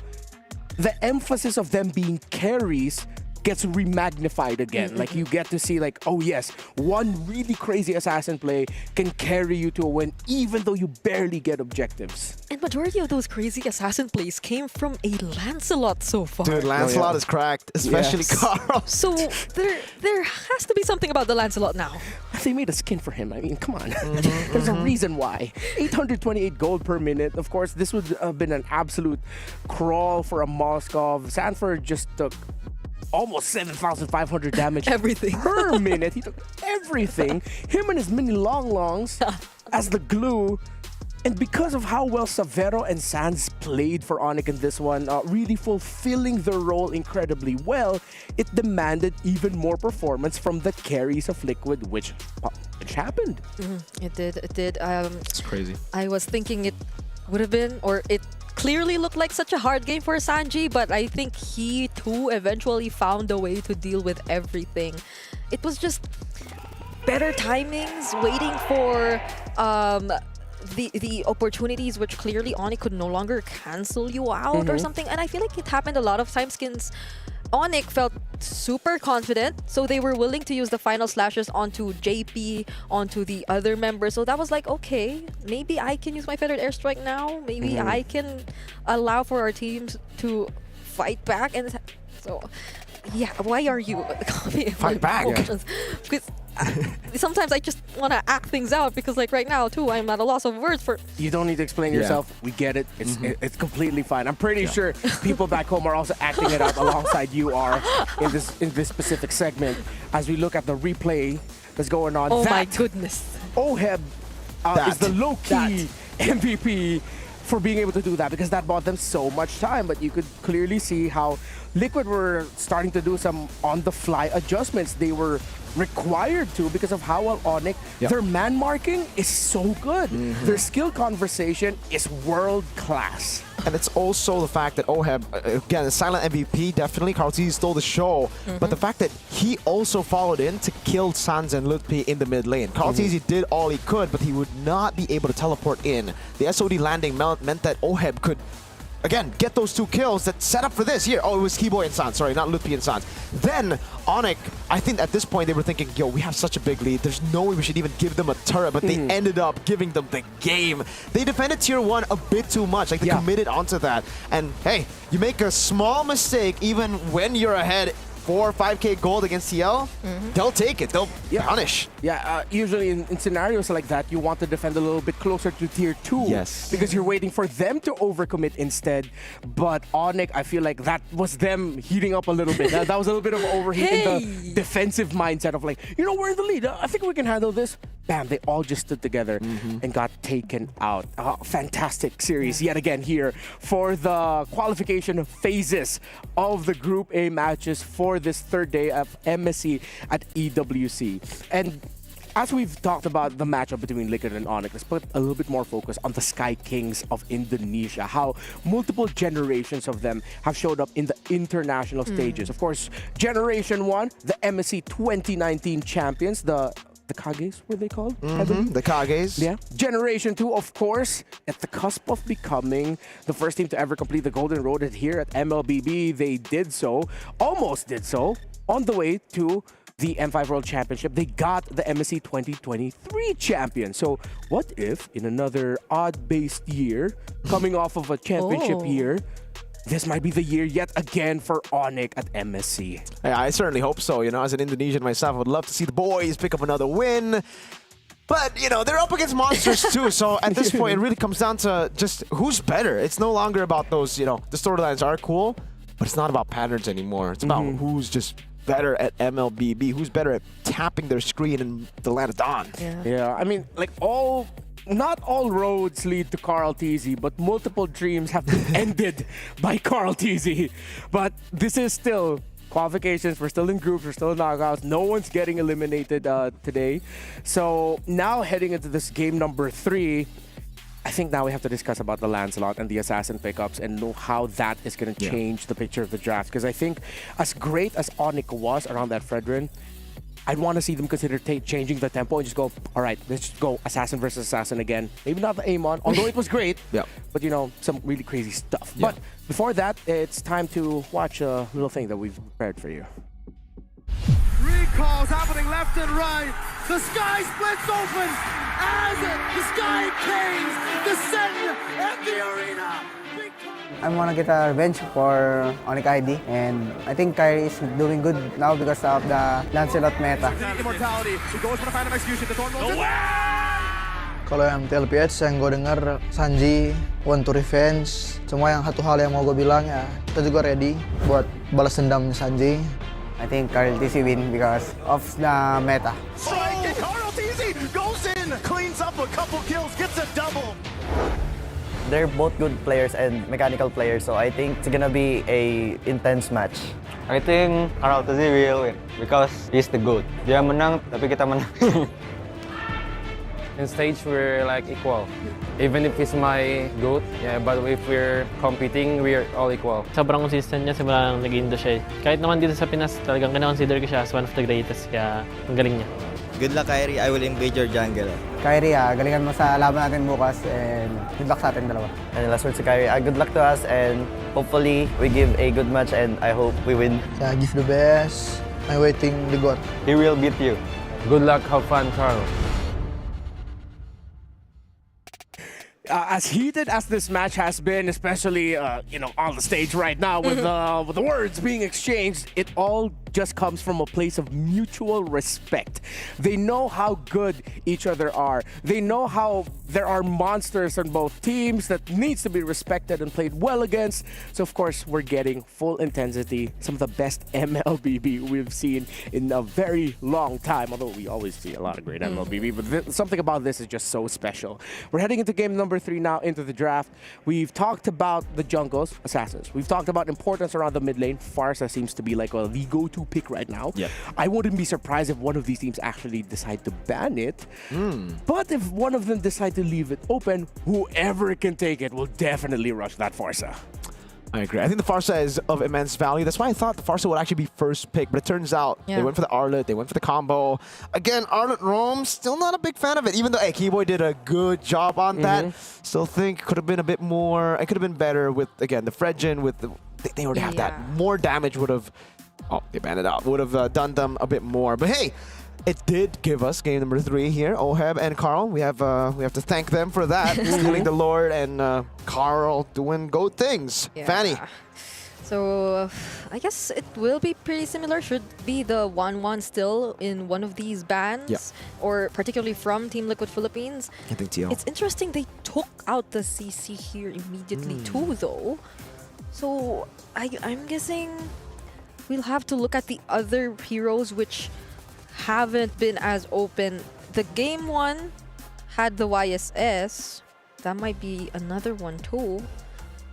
the emphasis of them being carries gets remagnified again. Like, you get to see, like, oh yes, one really crazy assassin play can carry you to a win even though you barely get objectives. And majority of those crazy assassin plays came from a Lancelot so far. Dude, Lancelot is cracked, especially Carl. So there has to be something about the Lancelot now. They made a skin for him. I mean, come on. There's a reason why. 828 gold per minute. Of course, this would have been an absolute crawl for a Moskov. Sanford just took almost 7,500 damage per minute. He took everything. Him and his mini longs as the glue. And because of how well Savero and Sans played for Onyx in this one, really fulfilling their role incredibly well, it demanded even more performance from the carries of Liquid, which happened. It did. It's crazy. I was thinking it would have been, or it clearly looked like such a hard game for Sanji, but I think he too eventually found a way to deal with everything. It was just better timings, waiting for the opportunities which clearly Onyx could no longer cancel you out or something. And I feel like it happened a lot of times. Onyx felt super confident, so they were willing to use the final slashes onto JP, onto the other members. So that was like, okay, maybe I can use my feathered airstrike now. Maybe I can allow for our teams to fight back. And so, yeah, why are you Fight back? Because sometimes I just want to act things out, because like right now too, I'm at a loss of words for... You don't need to explain yourself. We get it. It's completely fine. I'm pretty sure people back home are also acting it out alongside you are in this specific segment. As we look at the replay that's going on. Oh my goodness. Oheb is the low-key MVP for being able to do that, because that bought them so much time. But you could clearly see how Liquid were starting to do some on-the-fly adjustments. They were required to, because of how well Onyx, their man marking is so good. Their skill conversation is world class. And it's also the fact that Oheb, again, a silent MVP, definitely. Carltese stole the show. But the fact that he also followed in to kill Sans and Lutpi in the mid lane. Carltese did all he could, but he would not be able to teleport in. The SOD landing meant that Oheb could, again, get those 2 kills that set up for this. Here, oh, it was Keyboy and Sans, sorry, not Lutpi and Sans. Then, Onyx, I think at this point they were thinking, yo, we have such a big lead. There's no way we should even give them a turret, but they ended up giving them the game. They defended tier 1 a bit too much, like they committed onto that. And hey, you make a small mistake even when you're ahead 4 or 5k gold against TL, they'll take it. They'll punish. Usually in scenarios like that, you want to defend a little bit closer to tier 2. Yes. Because you're waiting for them to overcommit instead. But Onyx, I feel like that was them heating up a little bit. That was a little bit of overheat in the defensive mindset of like, you know, we're in the lead. I think we can handle this. Bam, they all just stood together and got taken out. Fantastic series yet again here for the qualification phases of the Group A matches for this 3rd day of MSC at EWC. And as we've talked about the matchup between Liquid and Onyx, let's put a little bit more focus on the Sky Kings of Indonesia, how multiple generations of them have showed up in the international stages. Of course, Generation 1, the MSC 2019 champions, the Kages, were they called? The Kages. Yeah. Generation 2, of course, at the cusp of becoming the first team to ever complete the Golden Road here at MLBB. They did so, almost did so, on the way to the M5 World Championship. They got the MSC 2023 champion. So what if in another odd-based year, coming off of a championship year, this might be the year yet again for Onyx at MSC. Yeah, I certainly hope so. You know, as an Indonesian myself, I would love to see the boys pick up another win. But, you know, they're up against monsters too. So at this point, it really comes down to just who's better. It's no longer about those, you know, the storylines are cool, but it's not about patterns anymore. It's about who's just better at MLBB, who's better at tapping their screen in the land of dawn. Yeah, I mean, like not all roads lead to Carltese, but multiple dreams have been ended by Carltese. But this is still qualifications. We're still in groups. We're still in knockouts. No one's getting eliminated today. So now heading into this game number 3, I think now we have to discuss about the Lancelot and the Assassin pickups and know how that is going to change the picture of the draft. Because I think as great as Onyx was around that Fredrin, I'd want to see them consider changing the tempo and just go, all right, let's just go Assassin versus Assassin again. Maybe not the Amon, although it was great, but you know, some really crazy stuff. But before that, it's time to watch a little thing that we've prepared for you. Recalls happening left and right. The sky splits open as the Sky Kings descend at the arena. I want to get a revenge for Onyx ID, and I think Kyrie is doing good now because of the Lancelot meta. Immortality, he goes for the final execution. The Thorn rolls Kalau yang TLPH yang gue dengar Sanji, want to revenge, semua yang satu hal yang mau gue bilang ya, kita juga ready buat balas dendamnya Sanji. I think Carl TC win because of the meta. Strike, almost easy. Goes in, cleans up a couple kills, gets a double. They're both good players and mechanical players, so I think it's gonna be a intense match. I think Arauto will win because he's the GOAT. Dia menang, tapi kita menang. In stage, we're like equal. Even if he's my GOAT, yeah, but if we're competing, we're all equal. Sobrang consistent niya simula nang nag-Indo siya. Kahit naman dito sa Pinas, talagang kina-consider ko siya as one of the greatest, kaya ang galing niya. Good luck, Kyrie. I will invade your jungle. Kyrie, galingan mo sa laban natin bukas and good luck sa ating dalawa. And last words to Kyrie, good luck to us and hopefully we give a good match and I hope we win. I give the best. I'm waiting the God. He will beat you. Good luck, have fun, Carl. As heated as this match has been, especially on the stage right now with the words being exchanged, it all just comes from a place of mutual respect. They know how good each other are. They know how there are monsters on both teams that needs to be respected and played well against. So of course, we're getting full intensity, some of the best MLBB we've seen in a very long time, although we always see a lot of great MLBB, but something about this is just so special. We're heading into game number 3 now, into the draft. We've talked about the jungles, Assassins. We've talked about importance around the mid lane. Pharsa seems to be like the go-to pick right now. Yep. I wouldn't be surprised if one of these teams actually decide to ban it. But if one of them decide to leave it open, whoever can take it will definitely rush that Pharsa. I agree. I think the Pharsa is of immense value. That's why I thought the Pharsa would actually be first pick, but it turns out they went for the Arlet, they went for the combo. Again, Arlet roam, still not a big fan of it, even though Keyboy did a good job on that. Still think could have been a bit more, it could have been better with, again, the Fredgen, with the, they already have that. More damage would have, they banned it out, would have done them a bit more. But hey, it did give us game number 3 here. Oheb and Carl, we have to thank them for that. Stealing the Lord and Carl doing good things. Fanny. So I guess it will be pretty similar. Should be the 1-1 still in one of these bans, or particularly from Team Liquid Philippines. I think TL. It's interesting they took out the CC here immediately too, though. So I'm guessing we'll have to look at the other heroes which haven't been as open. The game 1 had the YSS. That might be another one too.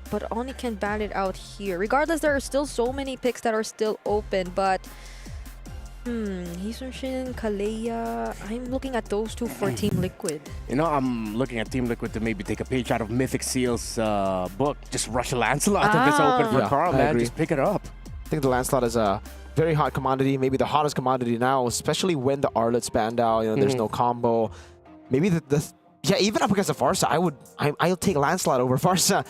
But Oni can ban it out here. Regardless, there are still so many picks that are still open. But Hisunshin, Kalea, I'm looking at those two for Team Liquid. I'm looking at Team Liquid to maybe take a page out of Mythic Seal's book. Just rush a Lancelot if it's open for Carl, man. Just pick it up. I think the Lancelot is a very hot commodity, maybe the hottest commodity now, especially when the Arlet's banned out. There's no combo. Maybe even up against the Pharsa, I'll take Lancelot over Pharsa.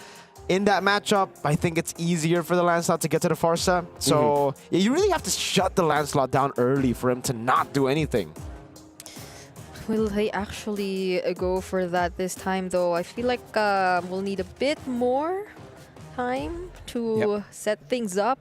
In that matchup, I think it's easier for the Lancelot to get to the Pharsa. So you really have to shut the Lancelot down early for him to not do anything. Will they actually go for that this time, though? I feel like we'll need a bit more time to set things up.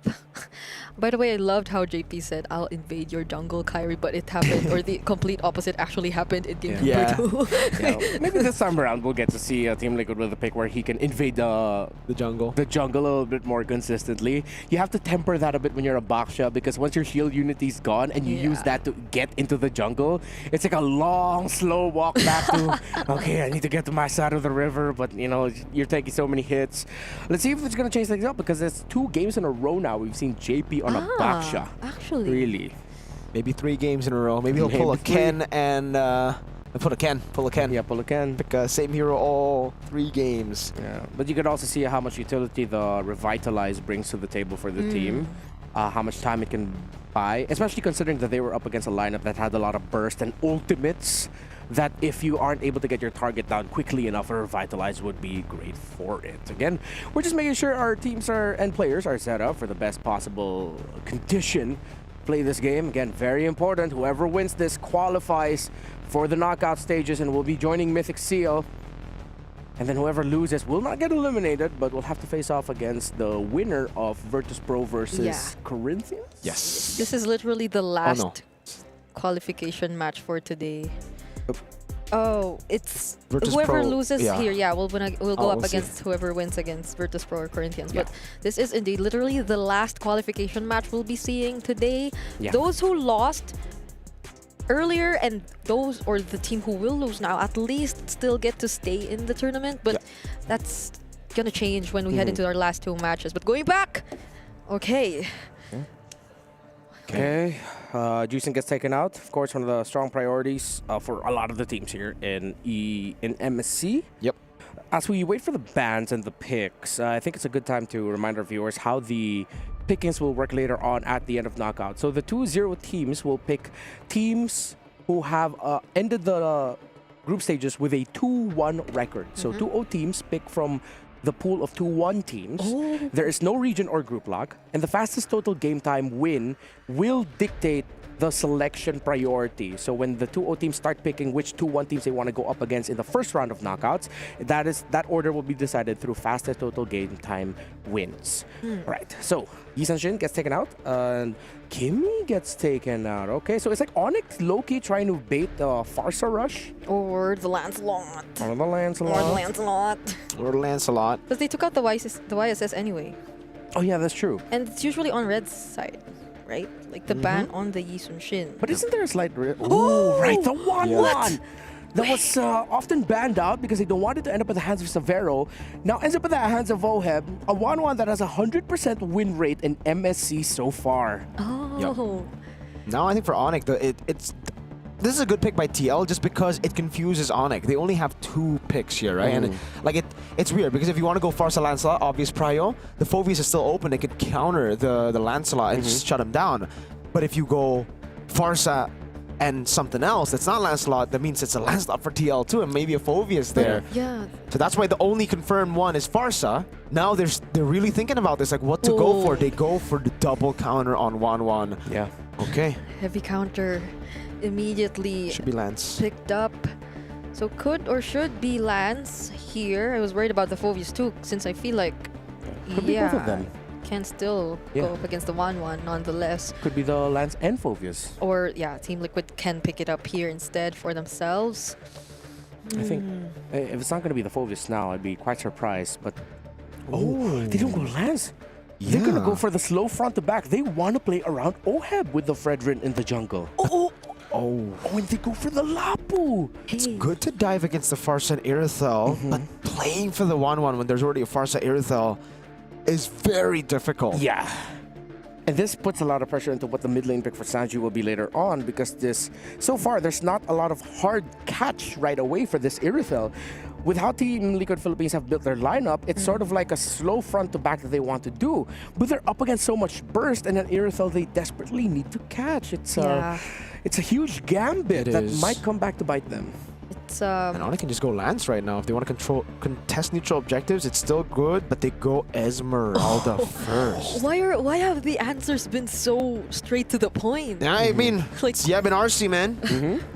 By the way, I loved how JP said, "I'll invade your jungle, Kyrie," but it happened, or the complete opposite actually happened in game number 2. Maybe this time around we'll get to see Team Liquid with a pick where he can invade the jungle a little bit more consistently. You have to temper that a bit when you're a Baksha, because once your shield unity's gone and you use that to get into the jungle, it's like a long, slow walk back to, okay, I need to get to my side of the river, but you're taking so many hits. Let's see if it's going to change things up, because there's 2 games in a row now we've seen JP on a Baksha. Actually. Really? Maybe 3 games in a row. Maybe he'll pull a Ken and... pull a Ken. Yeah, pull a Ken. Pick same hero all 3 games. Yeah, but you could also see how much utility the Revitalize brings to the table for the team. How much time it can buy, especially considering that they were up against a lineup that had a lot of burst and ultimates, that if you aren't able to get your target down quickly enough, a Revitalize would be great for it. Again, we're just making sure our teams and players are set up for the best possible condition. Play this game. Again, very important. Whoever wins this qualifies for the knockout stages and will be joining Mythic Seal. And then whoever loses will not get eliminated, but will have to face off against the winner of Virtus Pro versus Corinthians? Yes. This is literally the last qualification match for today. Oh, it's Virtus whoever Pro, loses here. Yeah, we'll go up we'll against see. whoever wins against Virtus Pro or Corinthians. But this is indeed literally the last qualification match we'll be seeing today. Those who lost earlier, and those or the team who will lose now at least still get to stay in the tournament. But that's gonna change when we head into our last 2 matches. But going back, okay. Okay, Juicing gets taken out. Of course, one of the strong priorities for a lot of the teams here in MSC. Yep. As we wait for the bans and the picks, I think it's a good time to remind our viewers how the pickings will work later on at the end of knockout. So the 2-0 teams will pick teams who have ended the group stages with a 2-1 record. So 2-0 teams pick from the pool of 2-1 teams. There is no region or group lock, and the fastest total game time win will dictate the selection priority. So when the 2-0 teams start picking which 2-1 teams they want to go up against in the first round of knockouts, that order will be decided through fastest total game time wins. Right. So Yi Sun-shin gets taken out, and Kimmy gets taken out. Okay, so it's like Onyx low-key trying to bait the Farsa rush. Or the Lancelot. Or the Lancelot. Or the Lancelot. Or Lancelot. Because they took out the YSS anyway. Oh yeah, that's true. And it's usually on Red's side, right? Like the ban on the Yi Sun-shin. But isn't there a slight... Oh, right, the 1-1! That was often banned out because they don't want it to end up in the hands of Severo. Now ends up in the hands of Oheb, a 1-1 that has a 100% win rate in MSC so far. Oh. Now I think for Onyx, this is a good pick by TL just because it confuses Onyx. They only have 2 picks here, right? And it's weird because if you want to go Farsa Lancelot, obvious prio, the Phoveus is still open. They could counter the Lancelot and just shut him down. But if you go Farsa and something else that's not Lancelot, that means it's a Lancelot for TL too, and maybe a Phoveus there. Yeah. So that's why the only confirmed one is Farsa. Now they're really thinking about this, like what to go for. They go for the double counter on 1-1. Yeah. Okay. Heavy counter immediately should be Lance picked up. So could or should be Lance here. I was worried about the Phoveus too, since I feel like Could be both of them. Can still go up against the 1-1 nonetheless. Could be the Lance and Phoveus. Or Team Liquid can pick it up here instead for themselves. I think if it's not going to be the Phoveus now, I'd be quite surprised. But they don't go Lance. They're going to go for the slow front to back. They want to play around Oheb with the Fredrin in the jungle. And they go for the Lapu. It's good to dive against the Farsa and Irithel, but playing for the 1-1 when there's already a Farsa Irithel is very difficult. Yeah. And this puts a lot of pressure into what the mid lane pick for Sanji will be later on, because so far there's not a lot of hard catch right away for this Irithel. With how Team Liquid Philippines have built their lineup, it's sort of like a slow front to back that they want to do. But they're up against so much burst, and an Irithel they desperately need to catch. It's a huge gambit that might come back to bite them. And Onyx can just go Lance right now. If they want to contest neutral objectives, it's still good, but they go Esmeralda first. Why have the answers been so straight to the point? I mean, like Yeb and RC, man.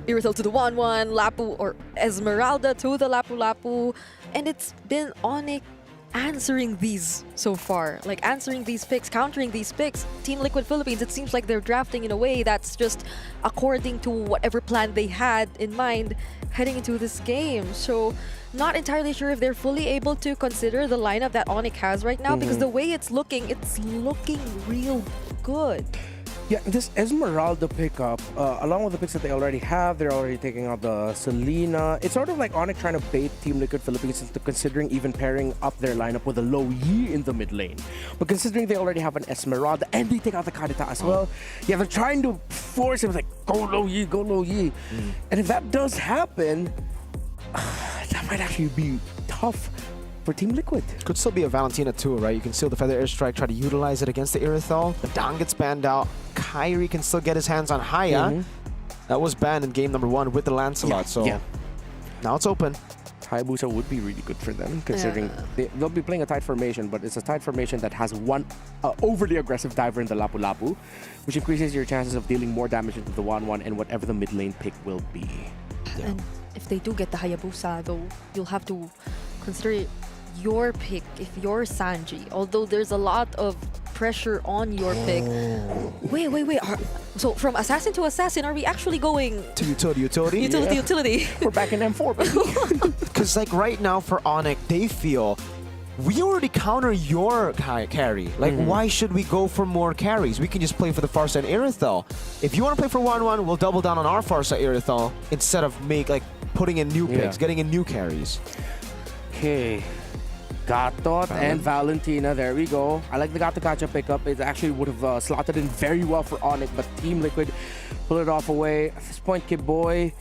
Irithel to the 1-1, Lapu or Esmeralda to the Lapu-Lapu. And it's been Onyx answering these so far. Like answering these picks, countering these picks. Team Liquid Philippines, it seems like they're drafting in a way that's just according to whatever plan they had in mind heading into this game. So not entirely sure if they're fully able to consider the lineup that Onyx has right now, because the way it's looking real good. Yeah, this Esmeralda pickup, along with the picks that they already have, they're already taking out the Selena. It's sort of like Onyx trying to bait Team Liquid Philippines into considering even pairing up their lineup with a low Yi in the mid lane. But considering they already have an Esmeralda and they take out the Karita as well, yeah, they're trying to force him like, go low Yi, go low Yi. And if that does happen, that might actually be tough for Team Liquid. Could still be a Valentina too, right? You can steal the Feather Airstrike, try to utilize it against the Irithel. The Dang gets banned out. Kyrie can still get his hands on Haya. That was banned in game number 1 with the Lancelot, so now it's open. Hayabusa would be really good for them, considering they'll be playing a tight formation, but it's a tight formation that has one overly aggressive diver in the Lapu-Lapu, which increases your chances of dealing more damage into the 1-1 and whatever the mid lane pick will be. And if they do get the Hayabusa, though, you'll have to consider your pick if you're Sanji, although there's a lot of pressure on your pick. Wait. So from assassin to assassin, are we actually going to utility? Utility. We're back in M4, because like right now for Onyx, they feel we already counter your carry. Like, why should we go for more carries? We can just play for the far side Irithel. If you want to play for 1-1, we'll double down on our far side Irithel instead of putting in new picks, getting in new carries. Okay. Gatot and Valentina, there we go. I like the Gato Gacha pickup. It actually would have slotted in very well for Onyx, but Team Liquid pull it off away. At this point, Kid Boy,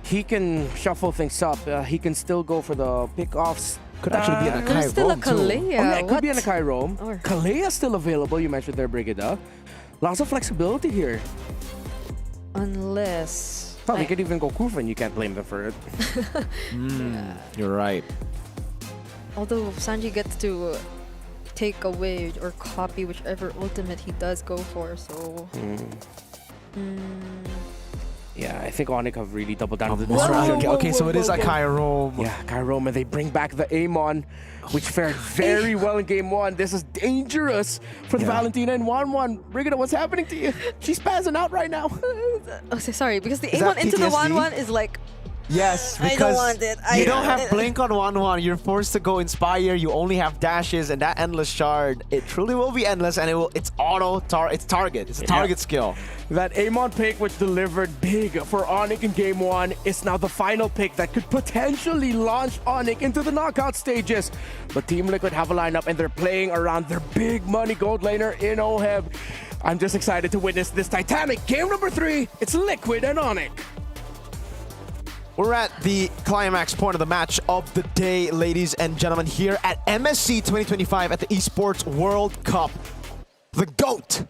he can shuffle things up. He can still go for the pickoffs. Could actually be an Akai There's still a Roam, too. Kalea. Oh, yeah, it could be an Akai Roam. Kalea still available. You mentioned there, Brigida. Lots of flexibility here. Unless... Well, they could even go Kufa and you can't blame them for it. You're right. Although Sanji gets to take away or copy whichever ultimate he does go for, so... Yeah, I think Onyx have really doubled down on the Whoa, okay, so it is Akai Roam. Yeah, Akai Roam, and they bring back the Amon, which fared very well in game 1. This is dangerous for the Valentina in 1-1. Brigida, what's happening to you? She's spazzing out right now. Oh, sorry, because the Amon into the 1-1 is like... Yes, I because don't want it. you don't have Blink on 1-1. You're forced to go Inspire. You only have dashes, and that Endless Shard, it truly will be endless, and it's it's target. It's a target skill. That Amon pick, which delivered big for Onyx in game 1, is now the final pick that could potentially launch Onyx into the knockout stages. But Team Liquid have a lineup, and they're playing around their big money gold laner in Oheb. I'm just excited to witness this Titanic. Game number 3, it's Liquid and Onyx. We're at the climax point of the match of the day, ladies and gentlemen, here at MSC 2025 at the Esports World Cup. The GOAT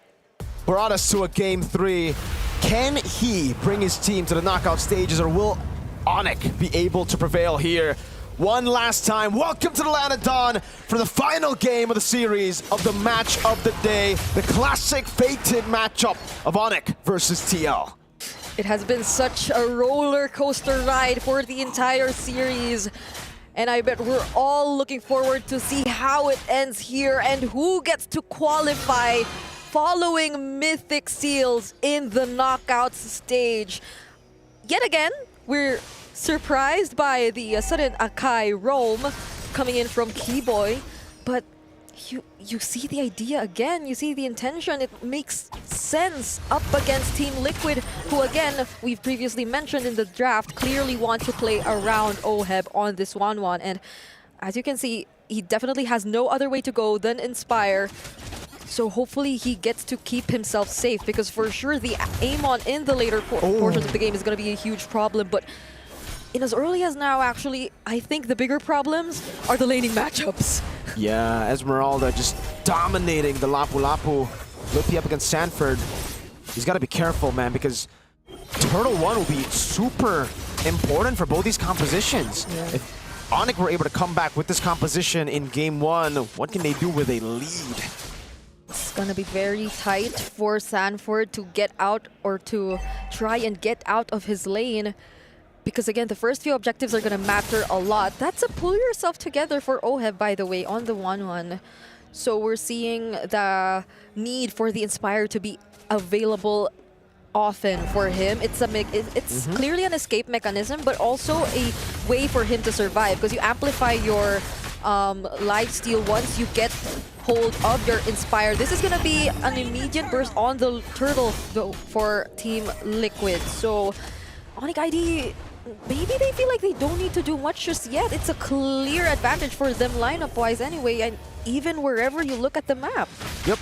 brought us to a game 3. Can he bring his team to the knockout stages, or will Onyx be able to prevail here? One last time, welcome to the Land of Dawn for the final game of the series of the match of the day, the classic fated matchup of Onyx versus TL. It has been such a roller coaster ride for the entire series. And I bet we're all looking forward to see how it ends here and who gets to qualify following Mythic Seals in the knockouts stage. Yet again, we're surprised by the sudden Akai Roam coming in from Keyboy, but you see the idea again, you see the intention, it makes sense up against Team Liquid, who again, we've previously mentioned in the draft, clearly want to play around Oheb on this 1-1. And as you can see, he definitely has no other way to go than Inspire. So hopefully he gets to keep himself safe, because for sure the Amon in the later portions of the game is going to be a huge problem. But in as early as now, actually, I think the bigger problems are the laning matchups. Yeah, Esmeralda just dominating the Lapu Lapu. Lippy up against Sanford. He's got to be careful, man, because Turtle 1 will be super important for both these compositions. Yeah. If Onyx were able to come back with this composition in game 1, what can they do with a lead? It's going to be very tight for Sanford to get out, or to try and get out of his lane. Because again, the first few objectives are going to matter a lot. That's a pull yourself together for Oheb, by the way, on the 1-1. So we're seeing the need for the Inspire to be available often for him. It's clearly an escape mechanism, but also a way for him to survive, because you amplify your lifesteal once you get hold of your Inspire. This is going to be an immediate burst on the Turtle though for Team Liquid. So Onyx ID, maybe they feel like they don't need to do much just yet. It's a clear advantage for them lineup-wise anyway, and even wherever you look at the map. Yep.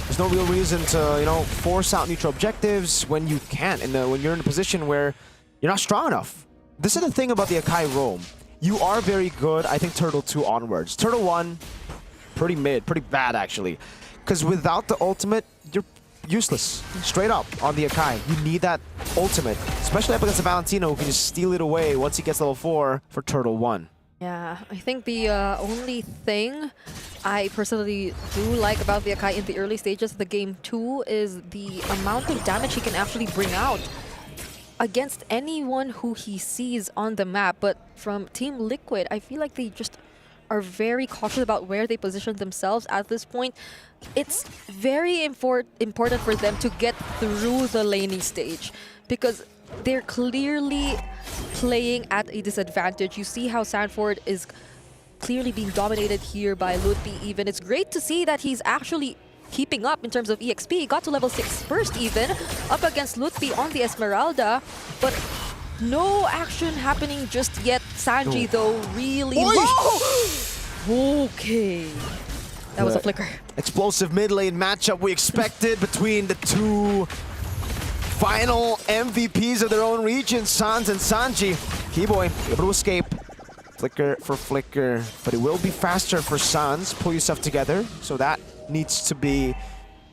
There's no real reason to, you know, force out neutral objectives when you can't, and when you're in a position where you're not strong enough. This is the thing about the Akai Roam. You are very good, I think, Turtle 2 onwards. Turtle 1, pretty mid, pretty bad actually. Because without the ultimate, you're useless, straight up on the Akai. You need that ultimate, especially up against the Valentino, who can just steal it away once he gets level 4 for Turtle 1. Yeah, I think the only thing I personally do like about the Akai in the early stages of the game 2 is the amount of damage he can actually bring out against anyone who he sees on the map. But from Team Liquid, I feel like they just are very cautious about where they position themselves at this point. It's very important for them to get through the laning stage, because they're clearly playing at a disadvantage. You see how Sanford is clearly being dominated here by Lutpi even. It's great to see that he's actually keeping up in terms of EXP. He got to level 6 first even, up against Lutpi on the Esmeralda, but no action happening just yet. Sanji, though, really low. Okay. That was a flicker. Explosive mid lane matchup we expected between the two final MVPs of their own region, Sans and Sanji. Keyboy able to escape. Flicker for flicker, but it will be faster for Sans. Pull yourself together. So that needs to be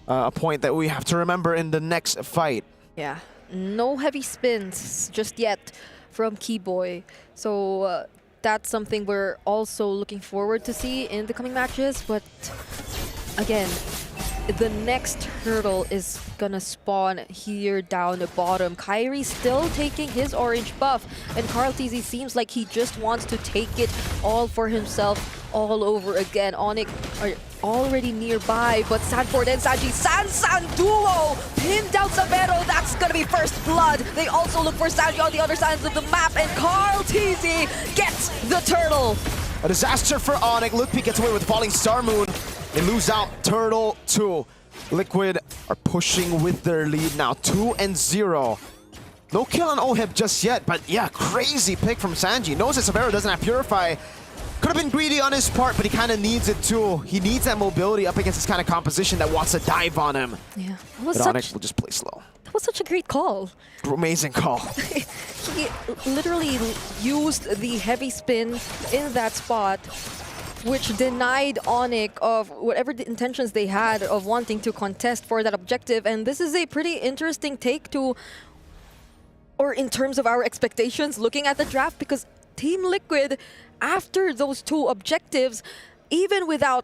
a point that we have to remember in the next fight. Yeah, no heavy spins just yet from Keyboy. So that's something we're also looking forward to see in the coming matches. But again, the next hurdle is gonna spawn here down the bottom. Kyrie still taking his orange buff, and Carl TZ seems like he just wants to take it all for himself all over again. Onyx are already nearby, but Sanford and Sanji, San duo pinned down Savero. That's gonna be first blood. They also look for Sanji on the other side of the map, and Carl TZ gets the turtle. A disaster for Onyx. Lutpi gets away with Falling Star Moon. They lose out Turtle 2. Liquid are pushing with their lead now, 2-0. No kill on Oheb just yet, but yeah, crazy pick from Sanji. Knows that Savero doesn't have Purify. Could have been greedy on his part, but he kind of needs it too. He needs that mobility up against this kind of composition that wants to dive on him. Yeah, but Onyx will just play slow. That was such a great call. Amazing call. He literally used the heavy spin in that spot, which denied Onyx of whatever the intentions they had of wanting to contest for that objective. And this is a pretty interesting take to, or in terms of our expectations looking at the draft, because Team Liquid, after those two objectives, even without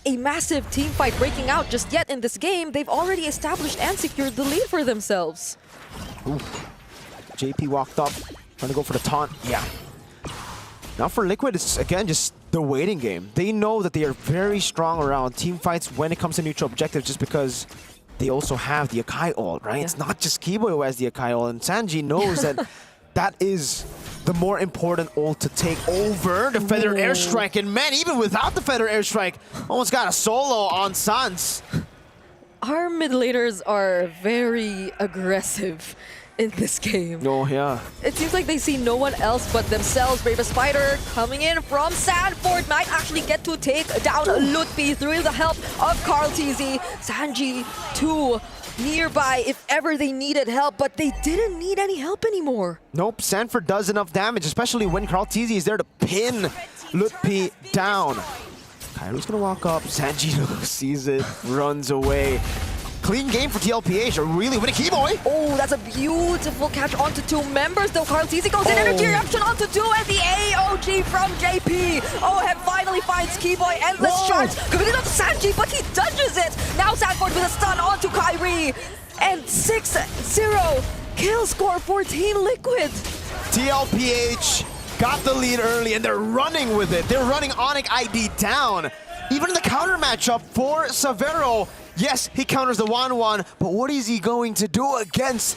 a massive team fight breaking out just yet in this game, they've already established and secured the lead for themselves. Oof. JP walked up, trying to go for the taunt. Yeah. Now for Liquid, it's again just the waiting game. They know that they are very strong around team fights when it comes to neutral objectives, just because they also have the Akai ult, right? Yeah. It's not just Keyboy who has the Akai ult, and Sanji knows that that is the more important ult to take over the Feather Airstrike. And man, even without the Feather Airstrike, almost got a solo on Sans. Our mid laners are very aggressive in this game. Oh, yeah. It seems like they see no one else but themselves. Bravest Spider coming in from Sanford might actually get to take down Lutpi through the help of Carl TZ. Sanji too nearby if ever they needed help, but they didn't need any help anymore. Nope, Sanford does enough damage, especially when Carl TZ is there to pin Lutpi down. Kyrie's gonna walk up, Sanji sees it, runs away. Clean game for TLPH, are really winning. Keyboy! Oh, that's a beautiful catch onto two members, though. Carl TZ goes in energy reaction onto two, and the AOG from JP. Oheb finally finds Keyboy. Endless charge coming in on Sanji, but he dodges it. Now Sanford with a stun onto Kyrie. And 6-0 kill score for Team Liquid. TLPH got the lead early, and they're running with it. They're running Onyx ID down. Even in the counter matchup for Savero, yes, he counters the 1-1, but what is he going to do against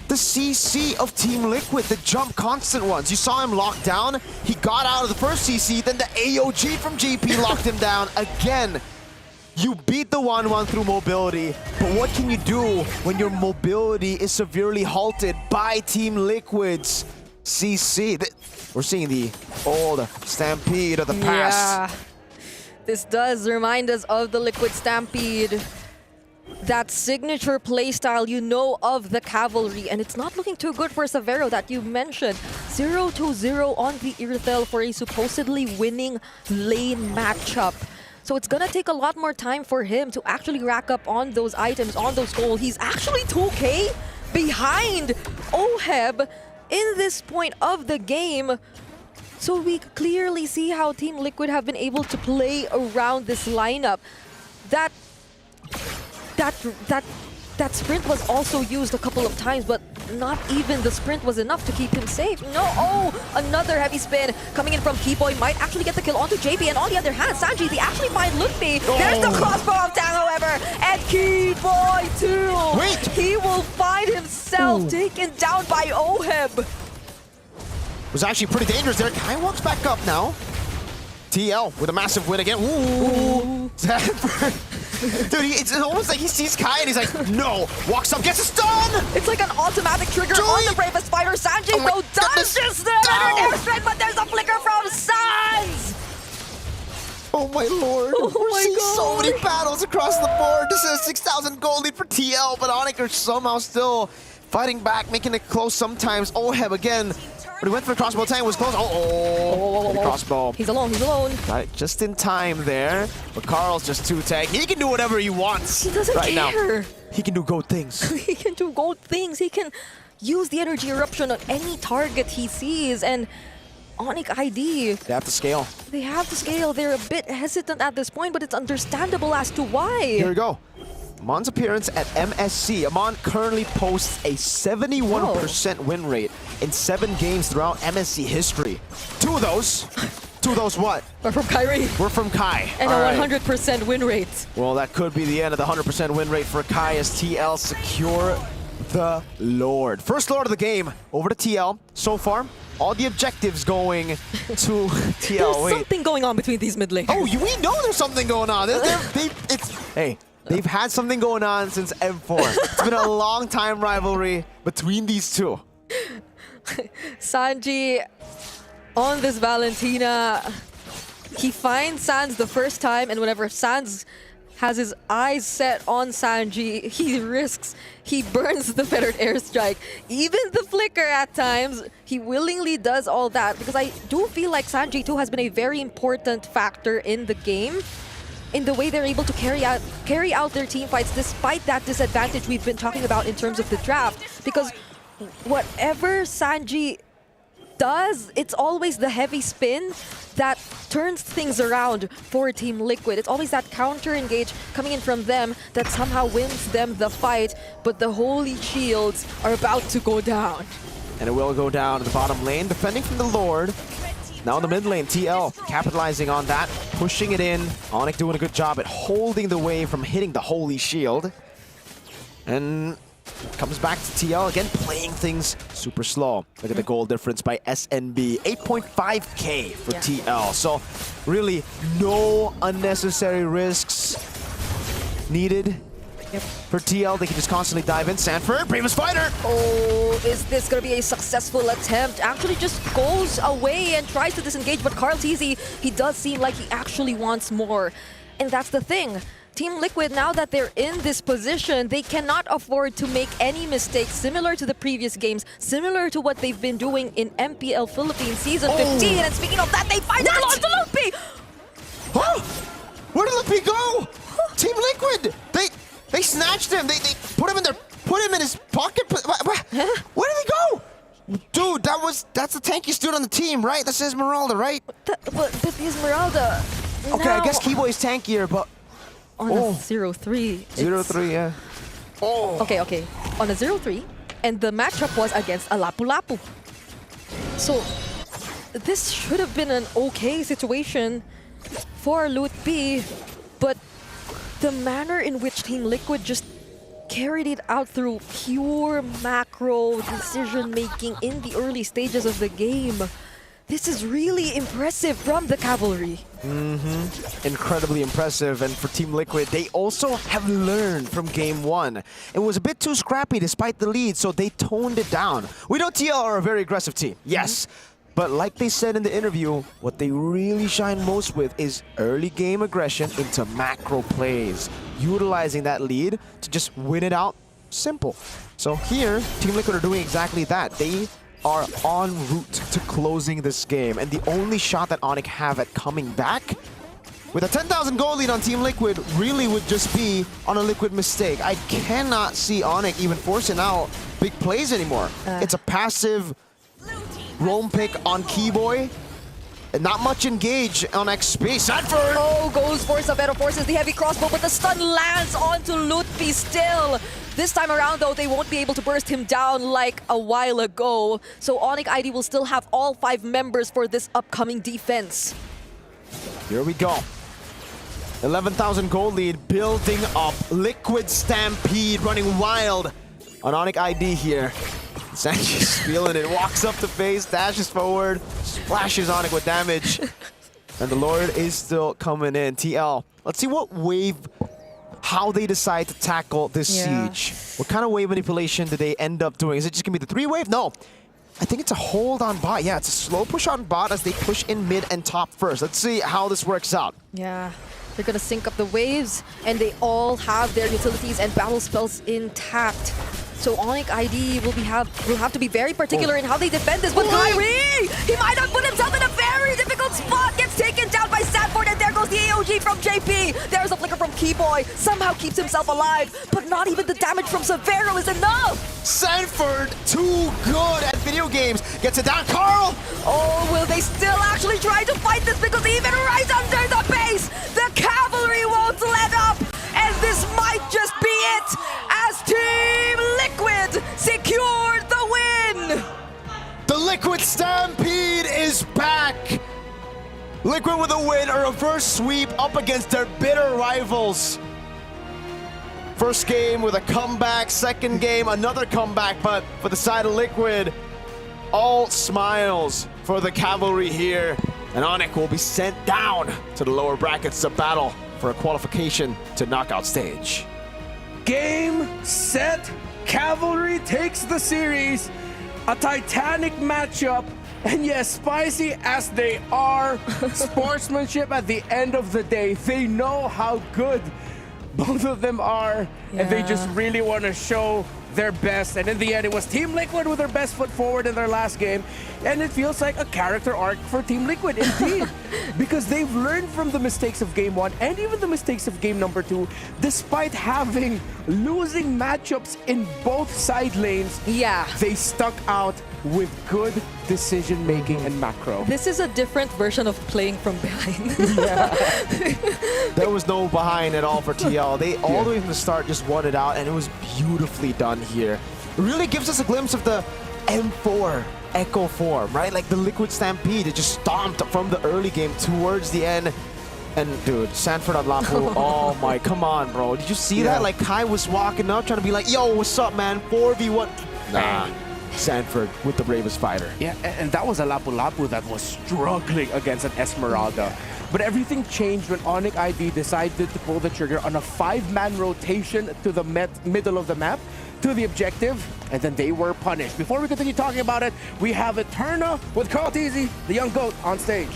the CC of Team Liquid, the jump constant ones? You saw him locked down. He got out of the first CC, then the AOG from GP locked him down again. You beat the 1-1 through mobility, but what can you do when your mobility is severely halted by Team Liquid's CC? We're seeing the old Stampede of the past. Yeah. This does remind us of the Liquid Stampede. That signature playstyle, you know, of the Cavalry, and it's not looking too good for Savero that you mentioned. 0-0 on the Irithel for a supposedly winning lane matchup. So it's gonna take a lot more time for him to actually rack up on those items, on those goals. He's actually 2K behind Oheb in this point of the game. So we clearly see how Team Liquid have been able to play around this lineup. That sprint was also used a couple of times, but not even the sprint was enough to keep him safe. No, oh, another heavy spin coming in from Keyboy might actually get the kill onto JP, and on the other hand, Sanji, they actually find Lutpi. There's the crossbow of Tang, however, and Keyboy too. Wait! He will find himself taken down by Oheb. Was actually pretty dangerous there. Kai walks back up now. TL with a massive win again. Ooh. Dude, it's almost like he sees Kai and he's like, no. Walks up, gets a stun. It's like an automatic trigger on the bravest fighter. Sanji though does just another airstrike, but there's a flicker from Sans. Oh my lord. Oh We're my seeing God. so many battles across the board. This is a 6,000 gold lead for TL, but Onyx are somehow still fighting back, making it close sometimes. Oheb again. But he went for the crossbow tank, was close. The crossbow. He's alone, he's alone. Got it just in time there. But Carl's just 2-tag. He can do whatever he wants. He doesn't right care. Now. He can do gold things. He can do gold things. He can use the energy eruption on any target he sees. And Onyx ID, They have to scale. they have to scale. They're a bit hesitant at this point, but it's understandable as to why. Here we go. Amon's appearance at MSC. Amon currently posts a 71% win rate in 7 games throughout MSC history. Two of those what? We're from Kyrie. We're from Kai. And All a right. 100% win rate. Well, that could be the end of the 100% win rate for Kai as TL secure the Lord. First Lord of the game over to TL. So far, all the objectives going to TL. There's something going on between these mid laners. Oh, we know there's something going on. They've had something going on since M4. It's been a long time rivalry between these two. Sanji on this Valentina, he finds Sans the first time, and whenever Sans has his eyes set on Sanji, he burns the fettered airstrike. Even the flicker at times, he willingly does all that, because I do feel like Sanji too has been a very important factor in the game, in the way they're able to carry out their team fights despite that disadvantage we've been talking about in terms of the draft. Because whatever Sanji does, it's always the heavy spin that turns things around for Team Liquid. It's always that counter engage coming in from them that somehow wins them the fight, but the holy shields are about to go down. And it will go down to the bottom lane, defending from the Lord. Now in the mid lane, TL capitalizing on that, pushing it in. Onyx doing a good job at holding the way from hitting the holy shield. And comes back to TL again, playing things super slow. Look at the goal difference by SNB, 8.5k for TL. So really no unnecessary risks needed for TL. They can just constantly dive in. Sanford, Bravest Fighter! Oh, is this going to be a successful attempt? Actually just goes away and tries to disengage, but Carl Teasy, he does seem like he actually wants more. And that's the thing. Team Liquid, now that they're in this position, they cannot afford to make any mistakes similar to the previous games, similar to what they've been doing in MPL Philippines Season 15. And speaking of that, they find it along to Lumpy! Huh? Where did Lumpy go? Team Liquid! They snatched him. They put him in his pocket. Where did he go? Dude, that's the tankiest dude on the team, right? That's Esmeralda, right? But the Esmeralda. Okay, I guess Keyboy's tankier, but on a 0-3. 0-3, yeah. Oh. Okay. On a 0-3, and the matchup was against a Lapu-Lapu. So this should have been an okay situation for Loot B, but the manner in which Team Liquid just carried it out through pure macro decision-making in the early stages of the game. This is really impressive from the Cavalry. Incredibly impressive. And for Team Liquid, they also have learned from Game 1. It was a bit too scrappy despite the lead, so they toned it down. We know TL are a very aggressive team, yes. But like they said in the interview, what they really shine most with is early game aggression into macro plays, utilizing that lead to just win it out simple. So here, Team Liquid are doing exactly that. They are en route to closing this game, and the only shot that Onyx have at coming back with a 10,000 gold lead on Team Liquid really would just be on a Liquid mistake. I cannot see Onyx even forcing out big plays anymore. It's a passive roam pick on Keyboy. And not much engage on XP. Sanford! Oh, goes for Savero, forces the heavy crossbow, but the stun lands onto Lutfi still. This time around, though, they won't be able to burst him down like a while ago. So Onyx ID will still have all 5 members for this upcoming defense. Here we go. 11,000 gold lead building up. Liquid Stampede running wild on Onyx ID here. Sanji's feeling it, walks up the face, dashes forward, splashes Onyx with damage. And the Lord is still coming in. TL, let's see what wave, how they decide to tackle this siege. What kind of wave manipulation do they end up doing? Is it just going to be the 3-wave? No. I think it's a hold on bot. Yeah, it's a slow push on bot as they push in mid and top first. Let's see how this works out. Yeah, they're gonna sync up the waves, and they all have their utilities and battle spells intact. So Onyx ID will have to be very particular in how they defend this. But Kyrie, he might have put himself in a very difficult spot. Gets taken down by Sanford, and there goes the AOG from JP. There's a flicker from Keyboy. Somehow keeps himself alive, but not even the damage from Severo is enough. Sanford, too good at video games. Gets it down, Carl. Oh, will they still actually try to fight this? Because even right under the base, the cavalry won't let up. And this might just be it, as Team Liquid secured the win! The Liquid Stampede is back! Liquid with a win, a reverse sweep up against their bitter rivals. First game with a comeback, second game, another comeback, but for the side of Liquid, all smiles for the cavalry here. And Onyx will be sent down to the lower brackets to battle for a qualification to knockout stage. Game, set, Cavalry takes the series. A titanic matchup. And yes, spicy as they are, sportsmanship at the end of the day. They know how good both of them are, and they just really want to show their best. And in the end, it was Team Liquid with their best foot forward in their last game. And it feels like a character arc for Team Liquid, indeed. Because they've learned from the mistakes of Game 1 and even the mistakes of Game number 2, despite having losing matchups in both side lanes. They stuck out with good decision-making and macro. This is a different version of playing from behind. There was no behind at all for TL. They all the way from the start just won it out, and it was beautifully done here. It really gives us a glimpse of the M4 Echo form, right? Like the Liquid Stampede, it just stomped from the early game towards the end. And dude, Sanford on Lapu, oh my, come on, bro. Did you see that? Like Kai was walking up trying to be like, yo, what's up, man? 4v1. Nah. Sanford with the bravest fighter. Yeah, and that was a Lapu-Lapu that was struggling against an Esmeralda. But everything changed when Onyx ID decided to pull the trigger on a 5-man rotation to the middle of the map, to the objective, and then they were punished. Before we continue talking about it, we have Eterna with Carl Teasy, the young GOAT, on stage.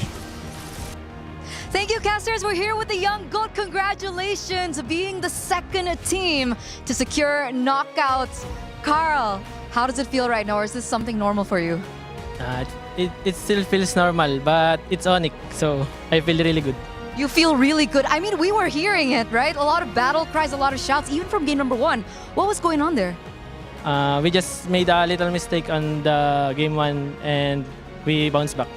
Thank you, casters. We're here with the young GOAT. Congratulations being the second team to secure knockouts. Carl, how does it feel right now, or is this something normal for you? It still feels normal, but it's Onyx, so I feel really good. You feel really good. I mean, we were hearing it, right? A lot of battle cries, a lot of shouts, even from game number 1. What was going on there? We just made a little mistake on the game 1, and we bounced back.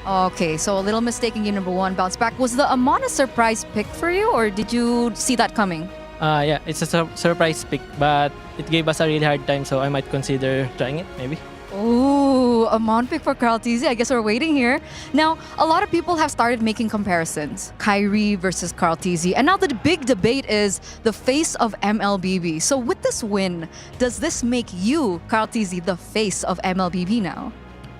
Okay, so a little mistake in game number 1, bounce back. Was the Amon a surprise pick for you, or did you see that coming? Yeah, it's a surprise pick, but it gave us a really hard time, so I might consider trying it, maybe. Ooh, a Mon pick for Carl Teasy. I guess we're waiting here. Now, a lot of people have started making comparisons. Kyrie versus Carl Teasy. And now the big debate is the face of MLBB. So with this win, does this make you, Carl Teasy, the face of MLBB now?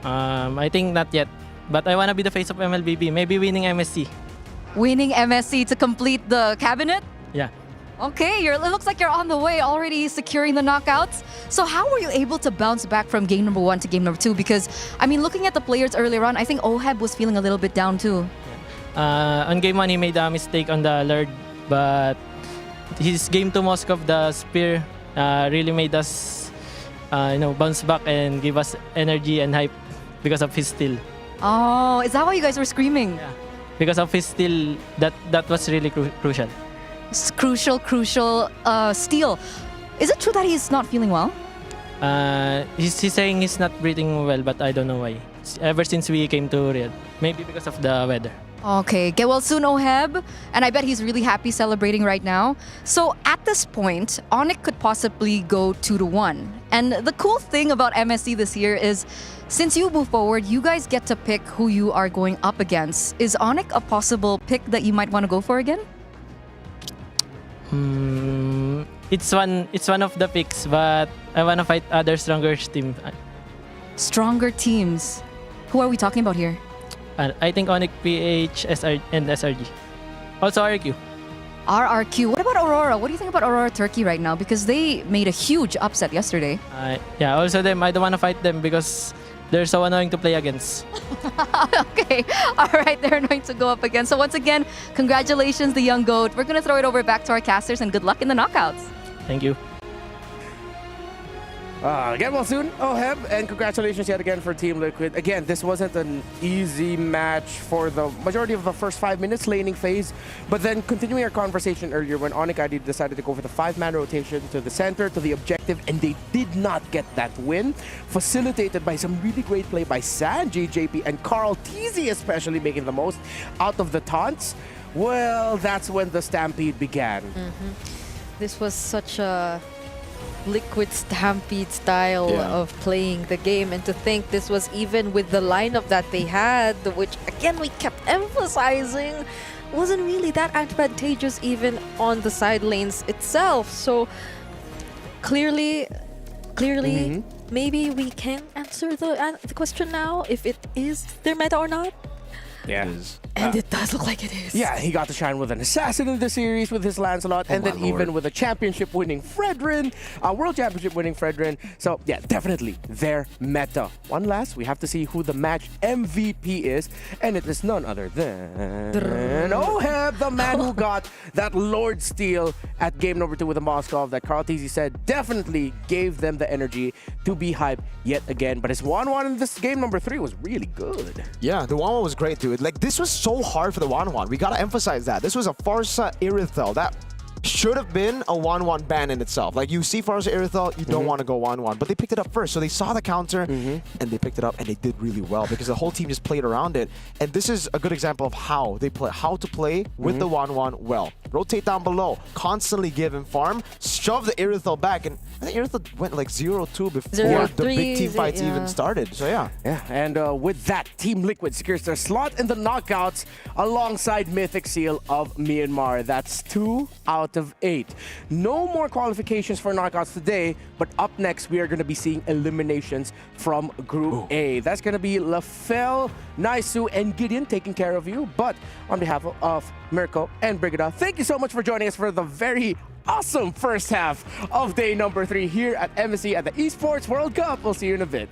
I think not yet, but I want to be the face of MLBB. Maybe winning MSC. Winning MSC to complete the cabinet? Yeah. Okay, it looks like you're on the way, already securing the knockouts. So how were you able to bounce back from game number 1 to game number 2? Because, I mean, looking at the players earlier on, I think Oheb was feeling a little bit down too. On game 1, he made a mistake on the Lord, but his game 2 Moskov, the spear, really made us bounce back and give us energy and hype because of his steal. Oh, is that why you guys were screaming? Yeah. Because of his steal, that was really crucial. Crucial steal. Is it true that he's not feeling well? He's saying he's not breathing well, but I don't know why. Ever since we came to Riyadh. Maybe because of the weather. Okay, get well soon, Oheb. And I bet he's really happy celebrating right now. So at this point, Onyx could possibly go 2-1. And the cool thing about MSC this year is, since you move forward, you guys get to pick who you are going up against. Is Onyx a possible pick that you might want to go for again? It's one of the picks, but I want to fight other stronger team. Stronger teams. Who are we talking about here? I think Onyx PH, and SRG. Also RQ. RRQ. What about Aurora? What do you think about Aurora Turkey right now? Because they made a huge upset yesterday. Yeah, also them. I don't want to fight them because they're so annoying to play against. Okay. All right. They're annoying to go up against. So once again, congratulations, the young GOAT. We're going to throw it over back to our casters and good luck in the knockouts. Thank you. Get well soon, Oheb, and congratulations yet again for Team Liquid. Again, this wasn't an easy match for the majority of the first 5 minutes laning phase, but then continuing our conversation earlier when Onyx ID decided to go for the 5-man rotation to the center, to the objective, and they did not get that win, facilitated by some really great play by Sanji, JP, and Carl TZ especially making the most out of the taunts. Well, that's when the stampede began. This was such a Liquid Stampede style of playing the game, and to think this was even with the lineup that they had, which again we kept emphasizing wasn't really that advantageous even on the side lanes itself. So clearly maybe we can answer the question now if it is their meta or not. Yeah. And it does look like it is. Yeah, he got to shine with an assassin in the series with his Lancelot, and then even with a championship-winning Fredrin, World Championship-winning Fredrin. So yeah, definitely their meta. One last, we have to see who the match MVP is, and it is none other than Oheb, the man who got that Lord Steal at game number 2 with the Moskov that Carl TZ said definitely gave them the energy to be hyped yet again. But his 1-1 in this game number 3 was really good. Yeah, the 1-1 was great, dude. Like, this was so hard for the 1-1. We gotta emphasize that. This was a Farsa Irithel. That should have been a 1-1 ban in itself. Like, you see Farsa Irithel, you don't want to go 1-1, but they picked it up first. So they saw the counter, and they picked it up, and they did really well because the whole team just played around it. And this is a good example of how they play, how to play with the 1-1 well. Rotate down below, constantly give him farm, shove the Irithel back, and I think Irithel went like 0-2 before the big team fights even started. So yeah. Yeah, and with that, Team Liquid secures their slot in the knockouts alongside Mythic Seal of Myanmar. That's 2 out of 8. No more qualifications for knockouts today, but up next we are going to be seeing eliminations from Group A. That's going to be Lafel, Naisu, and Gideon taking care of you. But on behalf of Mirko and Brigida, thank you so much for joining us for the very awesome first half of day number 3 here at MSC at the Esports World Cup. We'll see you in a bit.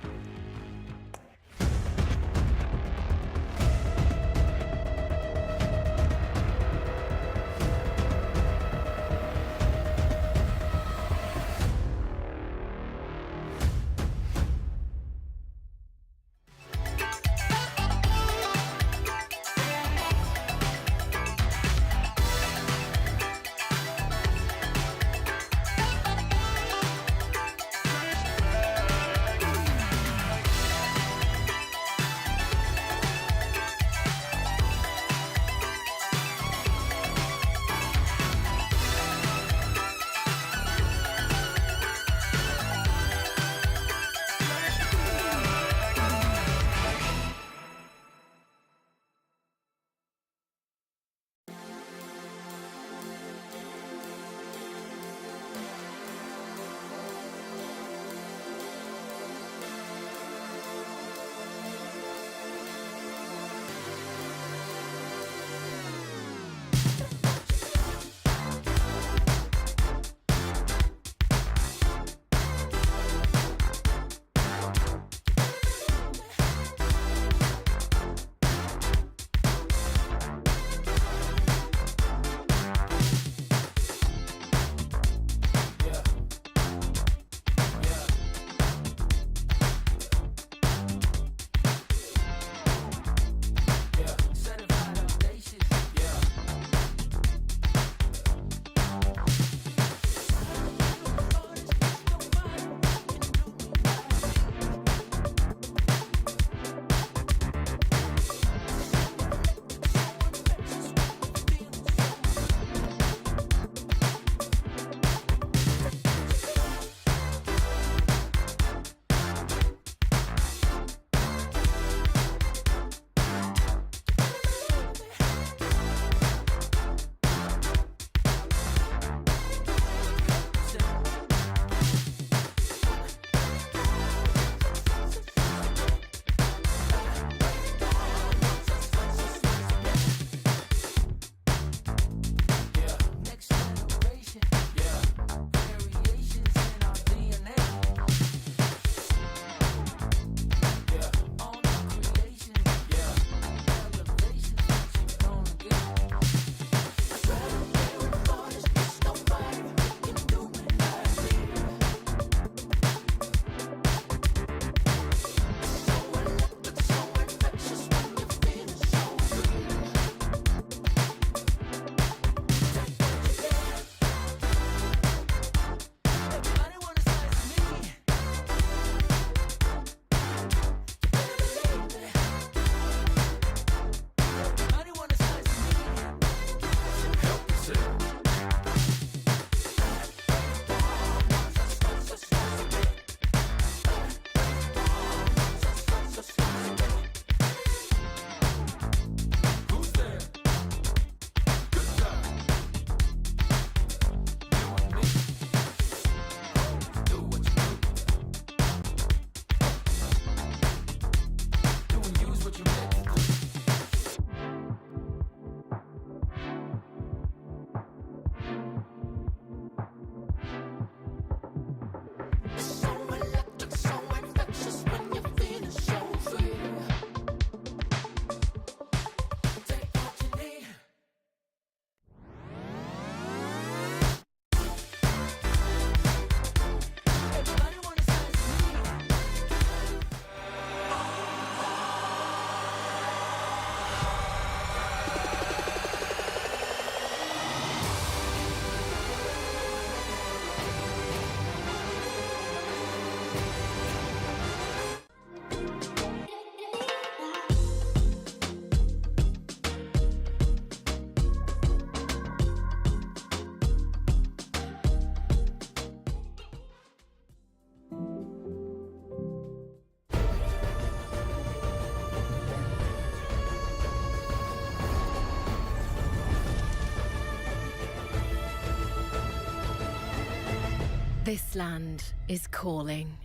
This land is calling.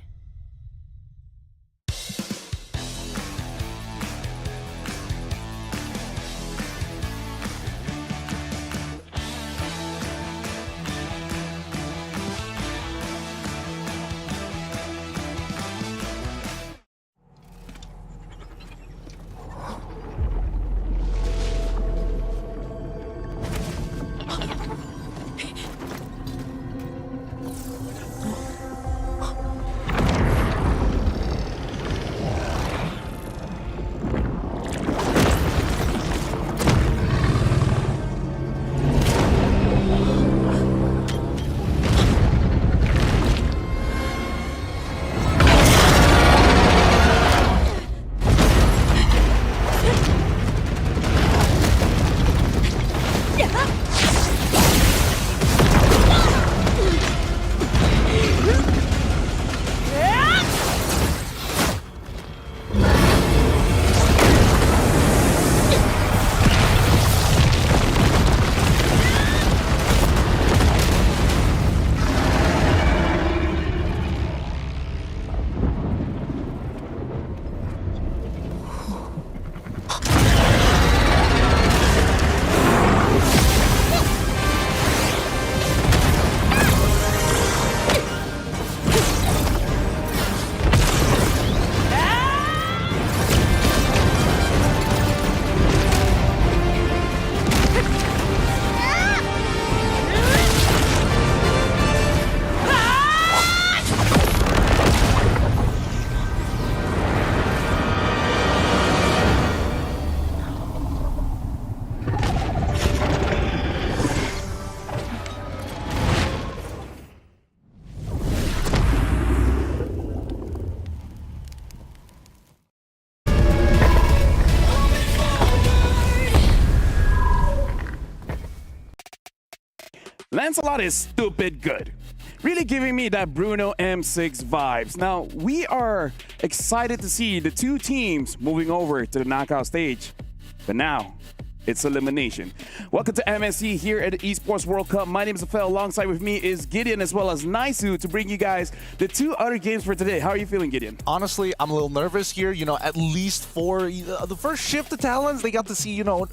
Lancelot is stupid good. Really giving me that Bruno M6 vibes. Now, we are excited to see the two teams moving over to the knockout stage. But now, it's elimination. Welcome to MSC here at the Esports World Cup. My name is Afel. Alongside with me is Gideon as well as Naisu to bring you guys the two other games for today. How are you feeling, Gideon? Honestly, I'm a little nervous here. You know, at least for the first shift of Talons, they got to see, you know,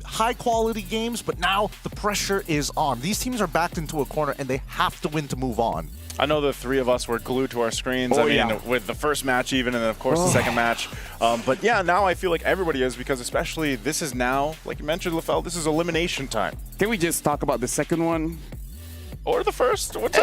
high-quality games, but now the pressure is on. These teams are backed into a corner, and they have to win to move on. I know the three of us were glued to our screens. With the first match even, and then of course the second match. But yeah, now I feel like everybody is, because especially this is now, like you mentioned, Lafel, this is elimination time. Can we just talk about the second one? Or the first? What's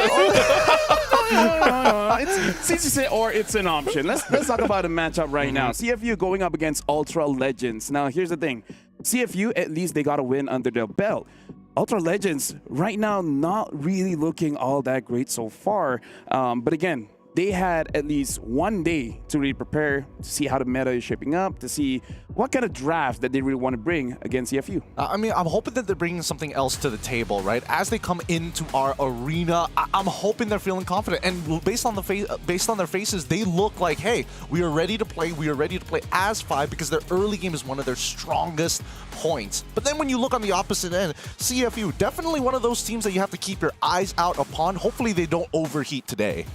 It's easy to say, or it's an option. Let's talk about the matchup right now. CFU going up against Ultra Legends. Now, here's the thing. CFU, at least they got a win under their belt. Ultra Legends, right now, not really looking all that great so far. But again, they had at least one day to really prepare, to see how the meta is shaping up, to see what kind of draft that they really want to bring against CFU. I mean, I'm hoping that they're bringing something else to the table, right? As they come into our arena, I'm hoping they're feeling confident. And based on their faces, they look like, hey, we are ready to play. We are ready to play as 5 because their early game is one of their strongest points. But then when you look on the opposite end, CFU, definitely one of those teams that you have to keep your eyes out upon. Hopefully they don't overheat today.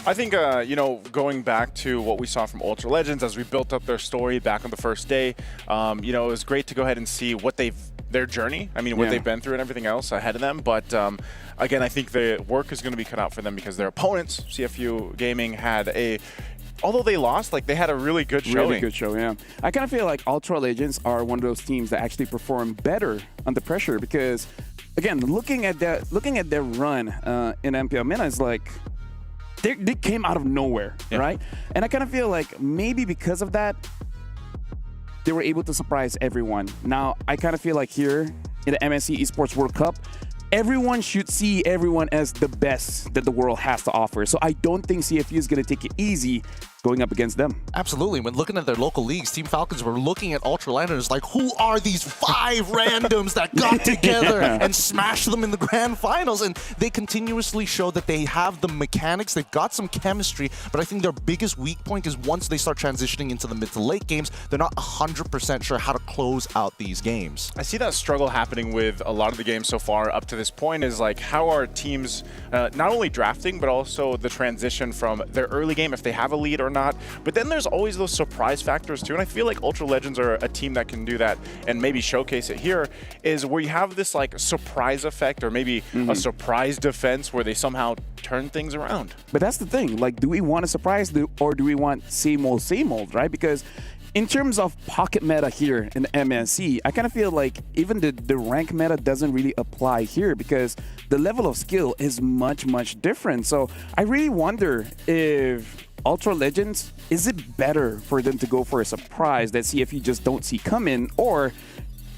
I think, you know, going back to what we saw from Ultra Legends as we built up their story back on the first day, you know, it was great to go ahead and see what their journey, I mean, what they've been through and everything else ahead of them. But again, I think the work is going to be cut out for them because their opponents, CFU Gaming, had although they lost, like, they had a really good showing. Really good show, yeah. I kind of feel like Ultra Legends are one of those teams that actually perform better under pressure because, again, looking at their run in MPL MENA is like, they came out of nowhere, right? And I kind of feel like maybe because of that, they were able to surprise everyone. Now, I kind of feel like here in the MSC Esports World Cup, everyone should see everyone as the best that the world has to offer. So I don't think CFU is going to take it easy going up against them. Absolutely. When looking at their local leagues, Team Falcons were looking at Ultra Legends like, who are these 5 randoms that got together and smashed them in the grand finals? And they continuously show that they have the mechanics, they've got some chemistry, but I think their biggest weak point is once they start transitioning into the mid to late games, they're not 100% sure how to close out these games. I see that struggle happening with a lot of the games so far up to this point is like how are teams not only drafting, but also the transition from their early game, if they have a lead or not. But then there's always those surprise factors too. And I feel like Ultra Legends are a team that can do that and maybe showcase it here, is where you have this like surprise effect or maybe a surprise defense where they somehow turn things around. But that's the thing, like, do we want a surprise or do we want same old, right? Because in terms of pocket meta here in the MSC, I kind of feel like even the rank meta doesn't really apply here because the level of skill is much different. So I really wonder if Ultra Legends, is it better for them to go for a surprise that CFU just don't see coming, or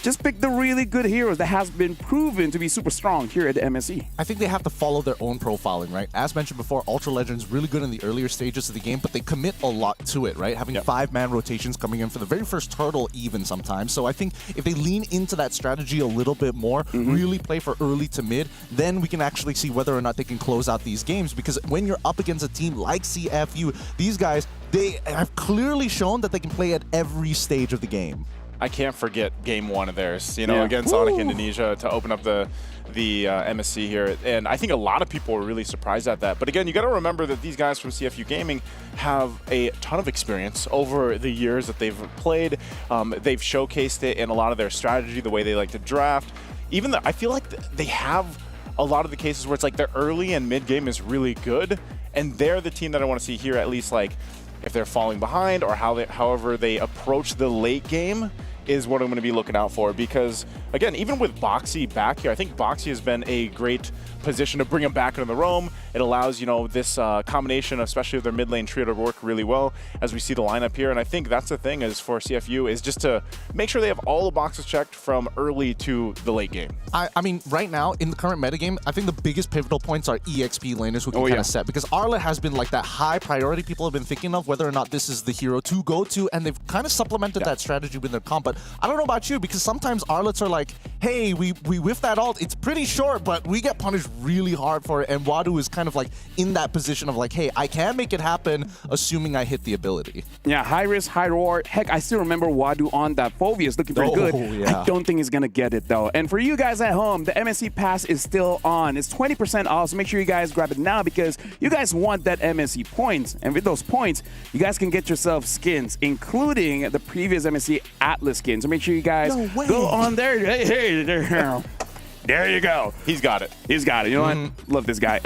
just pick the really good heroes that has been proven to be super strong here at the MSC? I think they have to follow their own profiling, right? As mentioned before, Ultra Legends really good in the earlier stages of the game, but they commit a lot to it, right? Having 5-man rotations coming in for the very first turtle even sometimes. So I think if they lean into that strategy a little bit more, really play for early to mid, then we can actually see whether or not they can close out these games. Because when you're up against a team like CFU, these guys, they have clearly shown that they can play at every stage of the game. I can't forget game 1 of theirs, you know, against Sonic Indonesia to open up the MSC here. And I think a lot of people were really surprised at that. But again, you got to remember that these guys from CFU Gaming have a ton of experience over the years that they've played. They've showcased it in a lot of their strategy, the way they like to draft. Even I feel like they have a lot of the cases where it's like their early and mid game is really good. And they're the team that I want to see here, at least like if they're falling behind or however they approach the late game is what I'm going to be looking out for. Because again, even with Boxy back here, I think Boxy has been a great position to bring him back into the roam. It allows, you know, this combination, especially of their mid lane trio, to work really well as we see the lineup here. And I think that's the thing is for CFU is just to make sure they have all the boxes checked from early to the late game. I mean, right now in the current metagame, I think the biggest pivotal points are EXP laners who can kind of set, because Arla has been like that high priority people have been thinking of whether or not this is the hero to go to, and they've kind of supplemented that strategy with their comp. But I don't know about you, because sometimes Arlets are like, hey, we whiff that ult, it's pretty short, but we get punished really hard for it, and Wadu is kind of like in that position of like, hey, I can make it happen, assuming I hit the ability. Yeah, high risk, high reward. Heck, I still remember Wadu on that Phoveus looking pretty good. Yeah. I don't think he's gonna get it though. And for you guys at home, the MSC pass is still on. It's 20% off, so make sure you guys grab it now because you guys want that MSC points. And with those points, you guys can get yourself skins, including the previous MSC Atlas skins. So make sure you guys go on there. Hey, there you go. He's got it. He's got it. You know what? Love this guy.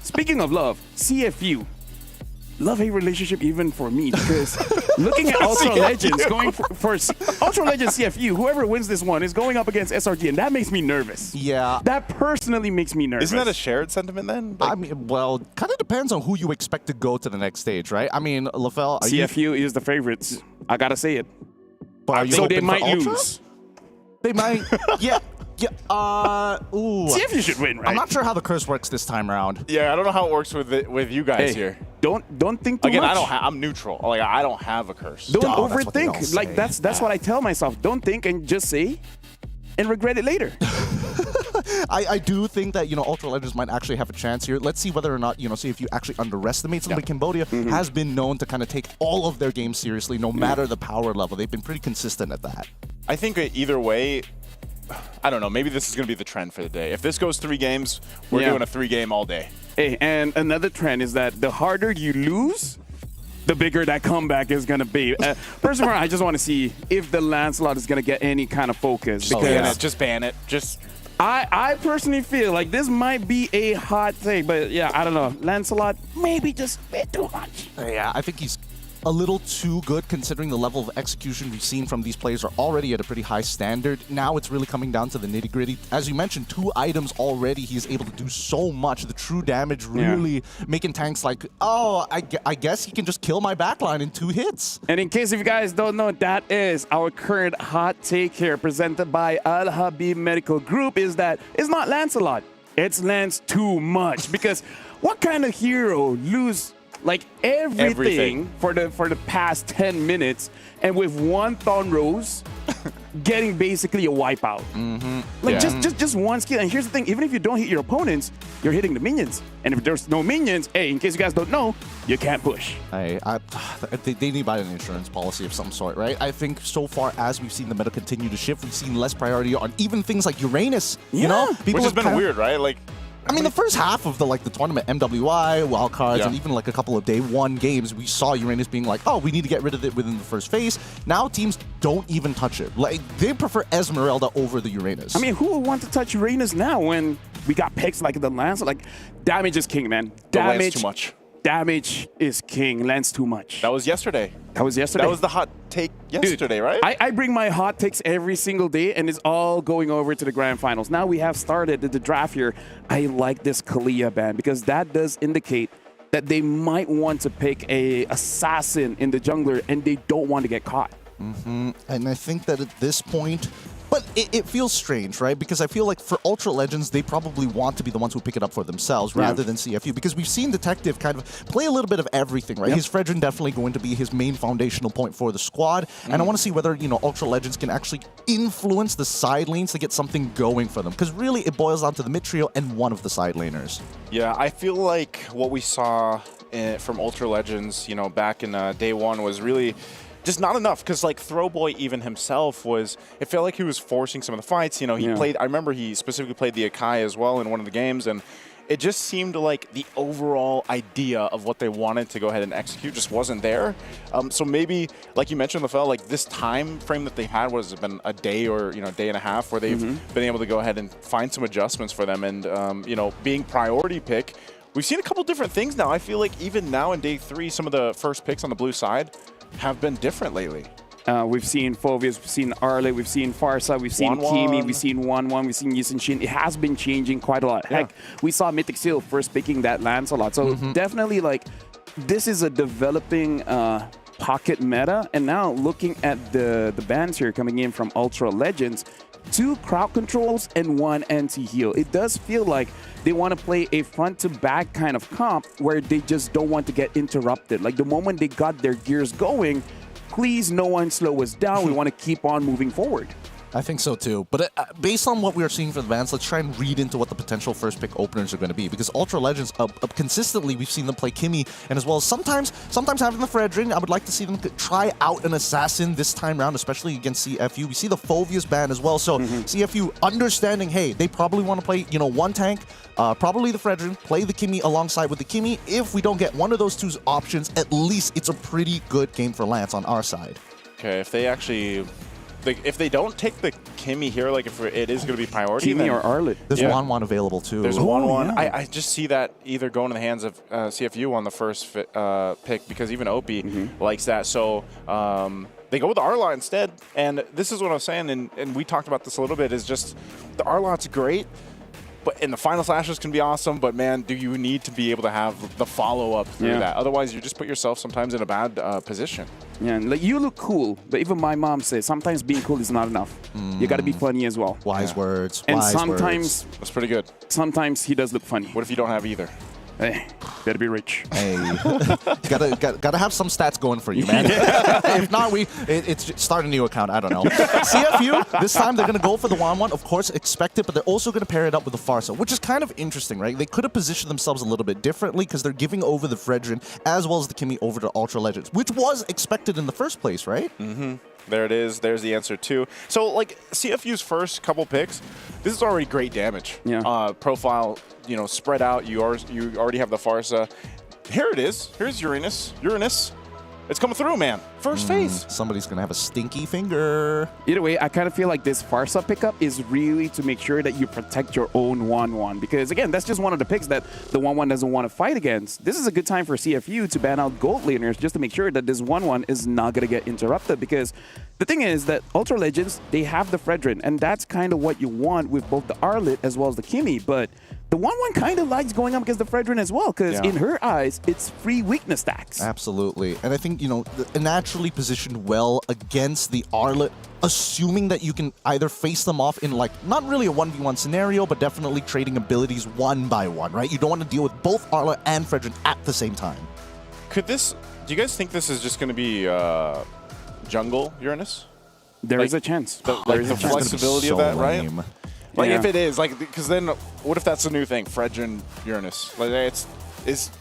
Speaking of love, CFU. Love-hate relationship even for me, because looking at Ultra Legends going for Ultra Legends CFU, whoever wins this one is going up against SRG, and that makes me nervous. Yeah. That personally makes me nervous. Isn't that a shared sentiment then? I mean, well, kind of depends on who you expect to go to the next stage, right? I mean, LaFell, CFU is the favorites. I gotta say it. But so they might lose. They might. Yeah. Ooh. CFU should win, right? I'm not sure how the curse works this time around. Yeah, I don't know how it works with you guys here. Don't think too Again, much. I'm neutral. Like I don't have a curse. Don't overthink. Like that's what I tell myself. Don't think and just say, and regret it later. I do think that, you know, Ultra Legends might actually have a chance here. Let's see whether or not, you know, see if you actually underestimate something. Cambodia has been known to kind of take all of their games seriously, no matter the power level. They've been pretty consistent at that. I think either way, I don't know, maybe this is going to be the trend for the day. If this goes 3 games, we're doing a 3-game all day. Hey, and another trend is that the harder you lose, the bigger that comeback is going to be. Personally, I just want to see if the Lancelot is going to get any kind of focus. Because just ban it. Just I personally feel like this might be a hot take, but yeah, I don't know. Lancelot, maybe just a bit too much. Yeah, I think he's a little too good considering the level of execution we've seen from these players are already at a pretty high standard. Now it's really coming down to the nitty-gritty. As you mentioned, 2 items already, he's able to do so much. The true damage really making tanks like, oh, I guess he can just kill my backline in 2 hits. And in case if you guys don't know, that is our current hot take here presented by Al Habib Medical Group, is that it's not Lancelot, it's Lance too much. Because what kind of hero like everything. for the past 10 minutes, and with one Thorn Rose getting basically a wipeout. Like just one skill. And here's the thing, even if you don't hit your opponents, you're hitting the minions. And if there's no minions, hey, in case you guys don't know, you can't push. They need to buy an insurance policy of some sort, right? I think so far as we've seen the meta continue to shift, we've seen less priority on even things like Uranus. You know, which has been weird, right? Like, I mean, the first half of the tournament, MWI, wildcards, and even like a couple of day one games, we saw Uranus being like, oh, we need to get rid of it within the first phase. Now teams don't even touch it. Like, they prefer Esmeralda over the Uranus. I mean, who would want to touch Uranus now when we got picks like the Lance? Like, damage is king, man. Lance too much. Damage is king. Lance too much. That was yesterday. That was yesterday. That was the hot take yesterday, right? I bring my hot takes every single day, and it's all going over to the grand finals. Now we have started the draft here. I like this Kalia ban because that does indicate that they might want to pick a assassin in the jungler, and they don't want to get caught. And I think that at this point, but it feels strange, right? Because I feel like for Ultra Legends, they probably want to be the ones who pick it up for themselves rather than CFU. Because we've seen Detective kind of play a little bit of everything, right? His Fredrin definitely going to be his main foundational point for the squad. And I want to see whether, Ultra Legends can actually influence the side lanes to get something going for them. Because really, it boils down to the mid trio and one of the side laners. Yeah, I feel like what we saw from Ultra Legends, back in day one was really just not enough, because like Throwboy even himself it felt like he was forcing some of the fights. He played, I remember he specifically played the Akai as well in one of the games, and it just seemed like the overall idea of what they wanted to go ahead and execute just wasn't there. So maybe, like you mentioned, LaFell, like this time frame that they had was been a day or day and a half where they've been able to go ahead and find some adjustments for them, and being priority pick. We've seen a couple different things now. I feel like even now in day 3, some of the first picks on the blue side have been different lately. We've seen Phoveus, we've seen Arlet, we've seen Farsa, we've seen Kimi, we've seen 1-1, we've seen Yisun Shin. It has been changing quite a lot. Heck, we saw Mythic Seal first picking that Lance a lot. So definitely, like, this is a developing pocket meta. And now looking at the bans here coming in from Ultra Legends, 2 crowd controls and 1 anti-heal. It does feel like they want to play a front-to-back kind of comp where they just don't want to get interrupted. Like, the moment they got their gears going, please no one slow us down. We want to keep on moving forward. I think so too. But based on what we are seeing for the bans, let's try and read into what the potential first pick openers are going to be. Because Ultra Legends, consistently, we've seen them play Kimi, and as well as sometimes having the Fredrin. I would like to see them try out an assassin this time around, especially against CFU. We see the Phoveus ban as well. So CFU understanding, hey, they probably want to play, one tank, probably the Fredrin, play the Kimi alongside with the Kimi. If we don't get one of those 2 options, at least it's a pretty good game for Lance on our side. Okay, if they actually... if they don't take the Kimi here, like if it is going to be priority, Kimi or Arlet. There's 1-1 available too. There's 1-1. I just see that either going in the hands of CFU on the first pick, because even OP likes that. So they go with the Arlot instead. And this is what I was saying, and we talked about this a little bit, is just the Arlot's great. And the final slashes can be awesome, but man, do you need to be able to have the follow-up through that? Otherwise, you just put yourself sometimes in a bad position. Yeah, like, you look cool, but even my mom says sometimes being cool is not enough. You got to be funny as well. Wise words. And wise sometimes words. That's pretty good. Sometimes he does look funny. What if you don't have either? Hey, better be rich. Hey, gotta have some stats going for you, man. If not, it's start a new account. I don't know. CFU, this time they're gonna go for the 1-1. Of course, expect it, but they're also gonna pair it up with the Farsa, which is kind of interesting, right? They could have positioned themselves a little bit differently because they're giving over the Fredrin as well as the Kimi over to Ultra Legends, which was expected in the first place, right? There it is. There's the answer too. So, like, CFU's first couple picks, this is already great damage. Profile, spread out. You already have the Farsa. Here it is. Here's Uranus. It's coming through, man. First phase. Somebody's going to have a stinky finger. Either way, I kind of feel like this Farsa pickup is really to make sure that you protect your own 1-1. Because, again, that's just one of the picks that the 1-1 doesn't want to fight against. This is a good time for CFU to ban out gold laners just to make sure that this 1-1 is not going to get interrupted. Because the thing is that Ultra Legends, they have the Fredrin. And that's kind of what you want with both the Arlet as well as the Kimi. But the 1-1 kind of likes going up against the Fredrin as well, because in her eyes, it's free weakness stacks. Absolutely. And I think, naturally positioned well against the Arlet, assuming that you can either face them off in, like, not really a 1v1 scenario, but definitely trading abilities 1 by 1, right? You don't want to deal with both Arlet and Fredrin at the same time. Could this? Do you guys think this is just going to be jungle Uranus? There is a chance. There is the flexibility of that, right? Like Yeah. if it is, like, because then what if that's a new thing, Fredrin Uranus? Like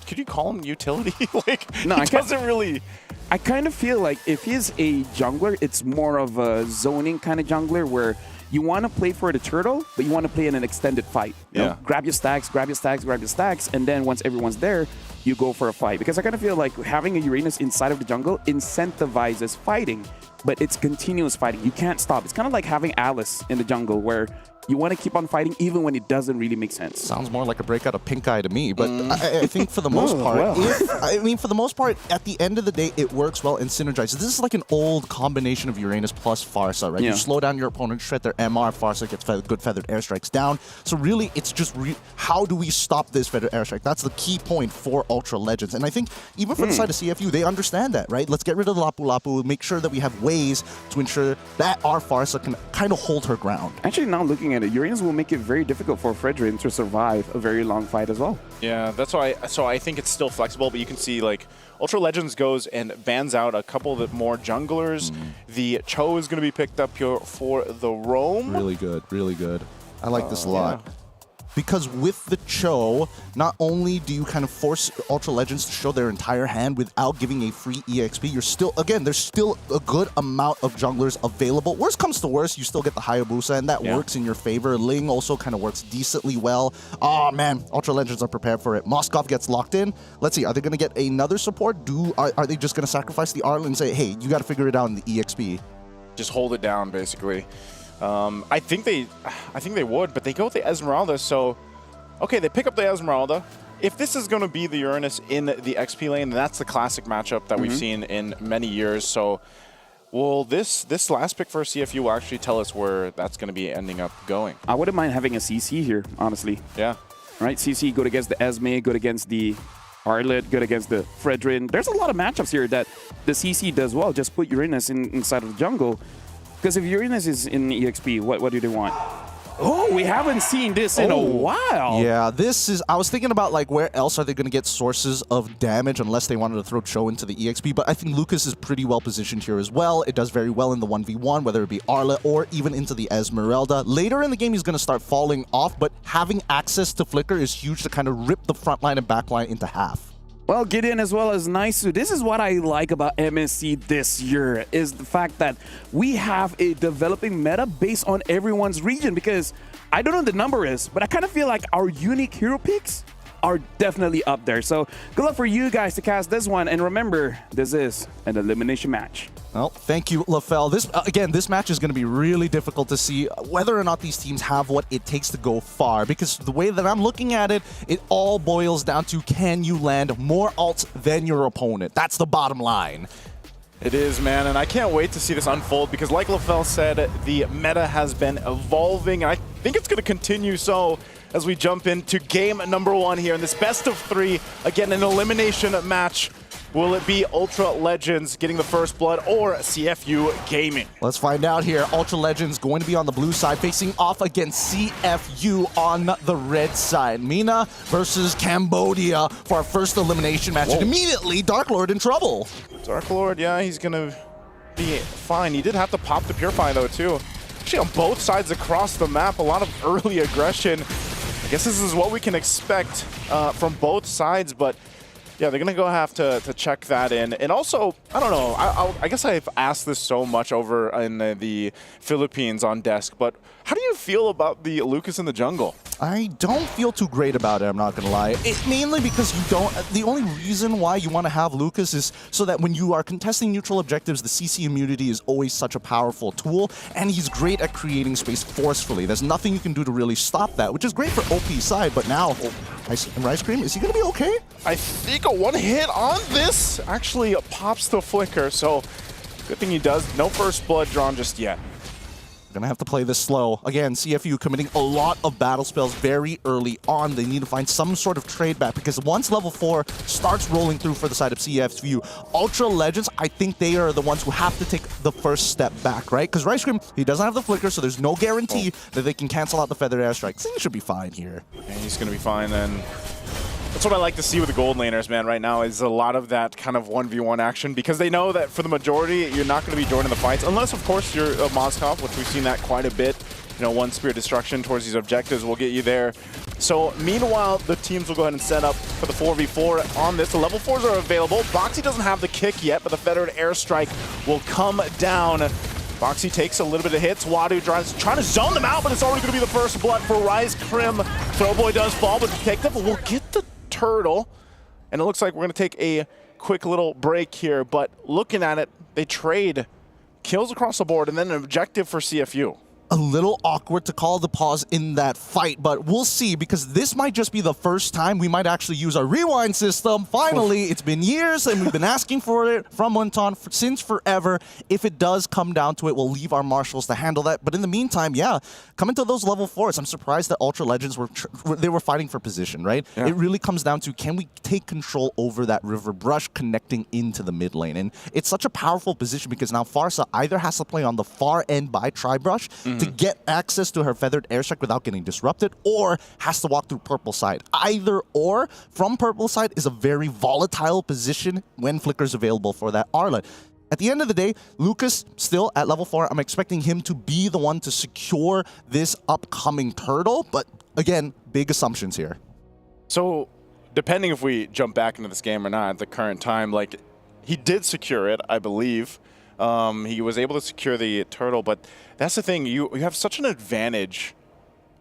could you call him utility? Like No, he doesn't really. I kind of feel like if he's a jungler, it's more of a zoning kind of jungler where you want to play for the turtle, but you want to play in an extended fight. You know, grab your stacks, grab your stacks, grab your stacks, and then once everyone's there, you go for a fight. Because I kind of feel like having a Uranus inside of the jungle incentivizes fighting, but it's continuous fighting. You can't stop. It's kind of like having Alice in the jungle where you want to keep on fighting even when it doesn't really make sense. Sounds more like a breakout of Pink Eye to me, but I think for the most part, for the most part, at the end of the day, it works well and synergizes. This is like an old combination of Uranus plus Farsa, right? Yeah. You slow down your opponent, shred their MR, Farsa gets good feathered airstrikes down. So really, it's just how do we stop this feathered airstrike? That's the key point for Ultra Legends. And I think even for the side of CFU, they understand that, right? Let's get rid of the Lapu Lapu, make sure that we have ways to ensure that our Farsa can kind of hold her ground. Actually, now looking at it, Uranus will make it very difficult for Fredrin to survive a very long fight as well. Yeah, that's why. So I think it's still flexible, but you can see like Ultra Legends goes and bans out a couple of more junglers. The Cho is going to be picked up here for the roam. Really good, really good. I like this a lot. Because with the Cho, not only do you kind of force Ultra Legends to show their entire hand without giving a free EXP, you're still, again, there's still a good amount of junglers available. Worst comes to worst, you still get the Hayabusa, and that works in your favor. Ling also kind of works decently well. Oh man, Ultra Legends are prepared for it. Moskov gets locked in. Let's see, are they going to get another support? Are they just going to sacrifice the Arlen and say, hey, you got to figure it out in the EXP? Just hold it down, basically. I think they would, but they go with the Esmeralda, so okay, they pick up the Esmeralda. If this is going to be the Uranus in the XP lane, then that's the classic matchup that we've seen in many years. So will this last pick for CFU will actually tell us where that's going to be ending up going? I wouldn't mind having a CC here, honestly. Yeah. Right, CC good against the Esme, good against the Arlet, good against the Fredrin. There's a lot of matchups here that the CC does well. Just put Uranus inside of the jungle. Because if Uranus is in EXP, what do they want? Oh, we haven't seen this in a while. Yeah, this is... I was thinking about, like, where else are they going to get sources of damage unless they wanted to throw Cho into the EXP, but I think Lucas is pretty well positioned here as well. It does very well in the 1v1, whether it be Arla or even into the Esmeralda. Later in the game, he's going to start falling off, but having access to Flicker is huge to kind of rip the front line and back line into half. Well, Gideon as well as Naisu. This is what I like about MSC this year, is the fact that we have a developing meta based on everyone's region, because I don't know what the number is, but I kind of feel like our unique hero picks are definitely up there. So good luck for you guys to cast this one. And remember, this is an elimination match. Well, thank you, LaFell. This match is going to be really difficult to see whether or not these teams have what it takes to go far, because the way that I'm looking at it, it all boils down to, can you land more ults than your opponent? That's the bottom line. It is, man, and I can't wait to see this unfold, because like LaFell said, the meta has been evolving, and I think it's going to continue so as we jump into game number 1 here in this best of 3. Again, an elimination match. Will it be Ultra Legends getting the first blood or CFU Gaming? Let's find out here. Ultra Legends going to be on the blue side, facing off against CFU on the red side. Mina versus Cambodia for our first elimination match. And immediately, Dark Lord in trouble. Dark Lord, yeah, he's going to be fine. He did have to pop the Purify, though, too. Actually, on both sides across the map, a lot of early aggression. I guess this is what we can expect from both sides, but yeah, they're going to have to check that in. And also, I don't know, I guess I've asked this so much over in the Philippines on desk, but how do you feel about the Lucas in the jungle? I don't feel too great about it, I'm not going to lie. Mainly because you don't... The only reason why you want to have Lucas is so that when you are contesting neutral objectives, the CC immunity is always such a powerful tool, and he's great at creating space forcefully. There's nothing you can do to really stop that, which is great for OP's side, but now... Rice Cream, is he going to be okay? I think a one hit on this actually pops the Flicker, so good thing he does. No first blood drawn just yet. Gonna have to play this slow. Again, CFU committing a lot of battle spells very early on. They need to find some sort of trade back, because once level 4 starts rolling through for the side of CFU, Ultra Legends, I think they are the ones who have to take the first step back, right? Because Rice Cream, he doesn't have the Flicker, so there's no guarantee that they can cancel out the Feather Airstrike. I think he should be fine here. And he's gonna be fine then. That's what I like to see with the gold laners, man, right now, is a lot of that kind of 1v1 action, because they know that for the majority, you're not going to be joining the fights, unless, of course, you're a Moskov, which we've seen that quite a bit. You know, one Spear Destruction towards these objectives will get you there. So, meanwhile, the teams will go ahead and set up for the 4v4 on this. The level 4s are available. Boxy doesn't have the kick yet, but the Feathered Airstrike will come down. Boxy takes a little bit of hits. Wadu trying to zone them out, but it's already going to be the first blood for Rise Crim. Throwboy does fall, but Detective will get the turtle. And it looks like we're going to take a quick little break here, but looking at it, they trade kills across the board and then an objective for CFU. A little awkward to call the pause in that fight, but we'll see, because this might just be the first time we might actually use our rewind system. Finally, it's been years and we've been asking for it from Monton since forever. If it does come down to it, we'll leave our marshals to handle that. But in the meantime, yeah, coming to those level 4s, I'm surprised that Ultra Legends were fighting for position, right? Yeah. It really comes down to, can we take control over that river brush connecting into the mid lane? And it's such a powerful position because now Farsa either has to play on the far end by Tri-Brush to get access to her Feathered Airstrike without getting disrupted, or has to walk through Purple Side. Either or from Purple Side is a very volatile position when Flicker's available for that Arlet. At the end of the day, Lucas still at level 4. I'm expecting him to be the one to secure this upcoming turtle, but again, big assumptions here. So, depending if we jump back into this game or not at the current time, like, he did secure it, I believe. He was able to secure the turtle, but that's the thing. You have such an advantage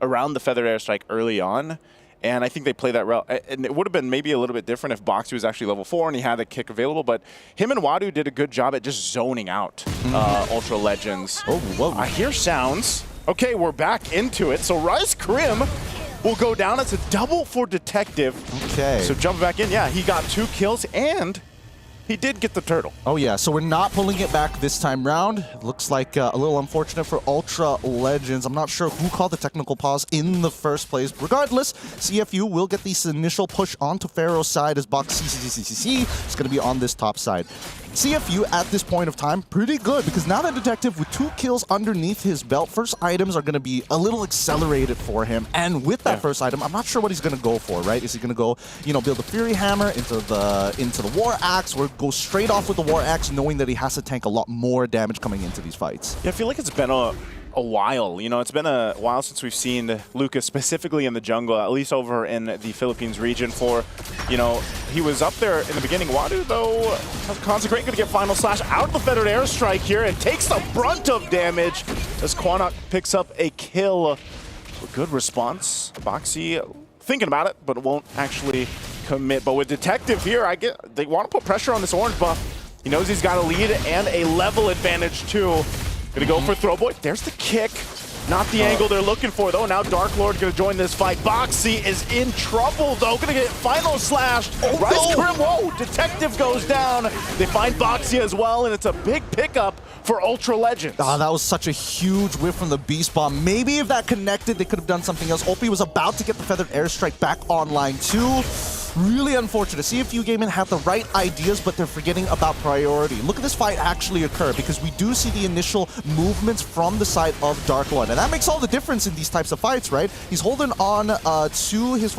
around the Feathered Airstrike early on, and I think they play that route. And it would have been maybe a little bit different if Boxy was actually level 4 and he had the kick available, but him and Wadu did a good job at just zoning out Ultra Legends. Oh, whoa. I hear sounds. Okay, we're back into it. So Rise Crim will go down. It's a double for Detective. Okay. So jumping back in, yeah, he got 2 kills and he did get the turtle. Oh yeah, so we're not pulling it back this time round. Looks like a little unfortunate for Ultra Legends. I'm not sure who called the technical pause in the first place. Regardless, CFU will get this initial push onto Pharaoh's side as Box CCCCC is going to be on this top side. CFU at this point of time, pretty good, because now that Detective with 2 kills underneath his belt, first items are going to be a little accelerated for him. And with that first item, I'm not sure what he's going to go for, right? Is he going to go, you know, build the Fury Hammer into the War Axe, or go straight off with the War Axe, knowing that he has to tank a lot more damage coming into these fights? Yeah, I feel like it's been a while. You know, it's been a while since we've seen Lucas specifically in the jungle, at least over in the Philippines region. For, you know, he was up there in the beginning. Wadu, though, Consecrate going to get Final Slash out of the Feathered Airstrike here and takes the brunt of damage as Quanok picks up a kill. A good response. Boxy thinking about it, but won't actually commit. But with Detective here, they want to put pressure on this orange buff. He knows he's got a lead and a level advantage too. Gonna go for Throwboy. There's the kick. Not the angle they're looking for, though. Now Dark Lord gonna join this fight. Boxy is in trouble, though. Gonna get Final Slashed. Rise Crim, whoa! Detective goes down. They find Boxy as well, and it's a big pickup for Ultra Legends. Ah, that was such a huge whiff from the Beast Bomb. Maybe if that connected, they could have done something else. Opie was about to get the Feathered Airstrike back online, too. Really unfortunate. CFU Gaming have the right ideas, but they're forgetting about priority. Look at this fight actually occur, because we do see the initial movements from the side of Dark Lord, and that makes all the difference in these types of fights, right? He's holding on to his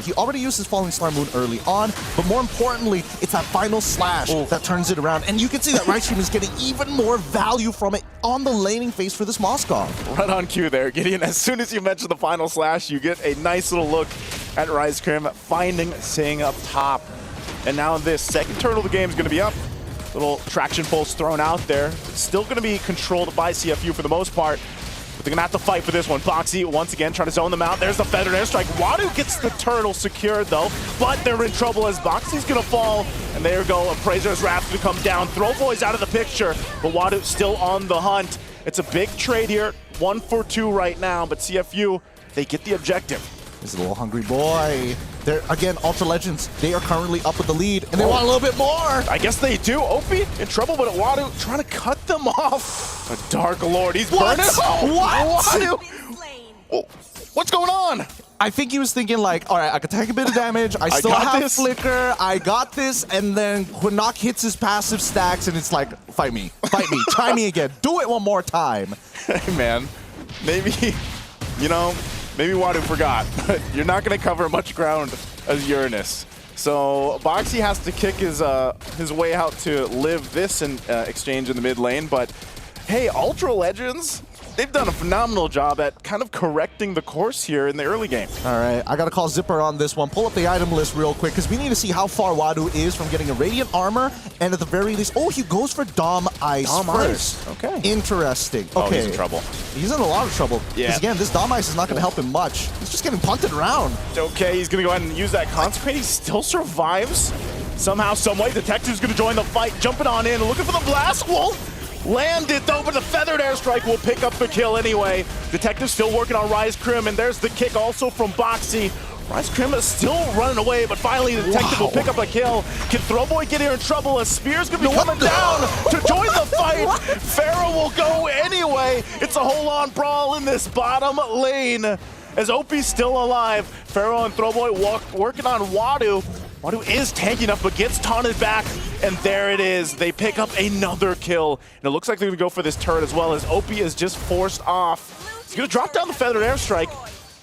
he already used his Falling Star Moon early on, but more importantly, it's that final slash that turns it around, and you can see that Rise Crim is getting even more value from it on the laning phase for this Moskov. Right on cue there, Gideon. As soon as you mention the final slash, you get a nice little look at Rise Crim finding Sing up top. And now this second turtle of the game is going to be up. Little traction pulse thrown out there. Still going to be controlled by CFU for the most part. But they're going to have to fight for this one. Boxy once again trying to zone them out. There's the Feathered Airstrike. Wadu gets the turtle secured though, but they're in trouble as Boxy's going to fall. And there you go. Appraiser's Wrath to come down. Throwboy's out of the picture, but Wadu still on the hunt. It's a big trade here. 1 for 2 right now, but CFU, they get the objective. He's a little hungry boy. They're, again, Ultra Legends, they are currently up with the lead, and they want a little bit more. I guess they do. Opie in trouble, but Wadu trying to cut them off. A Dark Lord, he's burning. What? Wadu. What's going on? I think he was thinking like, all right, I could take a bit of damage. I still have Flicker. I got this. And then Quinnock hits his passive stacks, and it's like, fight me. Fight me. Try me again. Do it one more time. Hey, man. Maybe, you know, maybe Wadu forgot, but you're not going to cover much ground as Uranus. So Boxy has to kick his way out to live this exchange in the mid lane, but hey, Ultra Legends, they've done a phenomenal job at kind of correcting the course here in the early game. All right, I got to call Zipper on this one. Pull up the item list real quick because we need to see how far Wadu is from getting a Radiant Armor, and at the very least, oh, he goes for Dom Ice first. Okay. Interesting. Okay. Oh, he's in trouble. He's in a lot of trouble. Yeah. Because again, this Dom Ice is not going to help him much. He's just getting punted around. Okay, he's going to go ahead and use that Consecrate. He still survives. Somehow, someway, Detective's going to join the fight, jumping on in, looking for the Blast Wolf. Landed though, but the Feathered Airstrike will pick up the kill anyway. Detective still working on Rise Crim, and there's the kick also from Boxy. Rise Crim is still running away, but finally the Detective will pick up a kill. Can Throwboy get here in trouble as Spear's gonna be coming down to join the fight? Pharaoh will go anyway. It's a hold-on brawl in this bottom lane. As Opie's still alive, Pharaoh and Throwboy working on Wadu. Wadu is tanking up, but gets taunted back, and there it is. They pick up another kill, and it looks like they're gonna go for this turret as well, as Opie is just forced off. He's gonna drop down the Feathered Airstrike,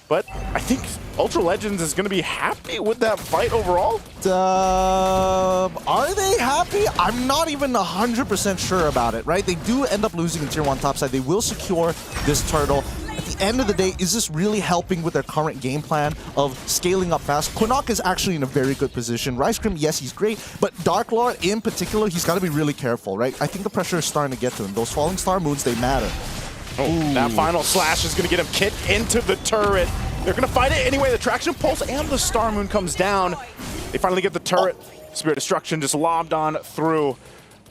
but I think Ultra Legends is gonna be happy with that fight overall. Are they happy? I'm not even 100% sure about it, right? They do end up losing in Tier 1 topside. They will secure this turtle. At the end of the day, is this really helping with their current game plan of scaling up fast? Quinnock is actually in a very good position. Rice Crim, yes, he's great, but Dark Lord in particular, he's got to be really careful, right? I think the pressure is starting to get to him. Those Falling Star moons, they matter. Oh, that final slash is going to get him kicked into the turret. They're going to fight it anyway. The Traction Pulse and the Star Moon comes down. They finally get the turret. Spirit Destruction just lobbed on through.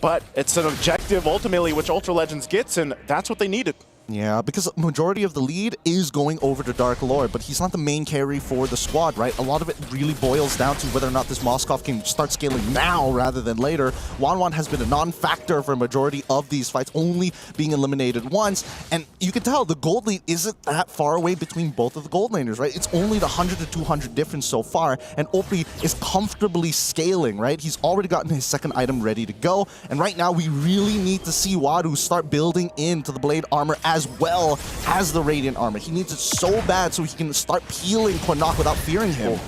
But it's an objective, ultimately, which Ultra Legends gets, and that's what they needed. Yeah, because majority of the lead is going over to Dark Lord, but he's not the main carry for the squad, right? A lot of it really boils down to whether or not this Moskov can start scaling now rather than later. Wanwan has been a non-factor for a majority of these fights, only being eliminated once, and you can tell the gold lead isn't that far away between both of the gold laners, right? It's only the 100 to 200 difference so far, and Opie is comfortably scaling, right? He's already gotten his second item ready to go, and right now we really need to see Wadu start building into the Blade Armor as well as the Radiant Armor. He needs it so bad so he can start peeling Quinnock without fearing him.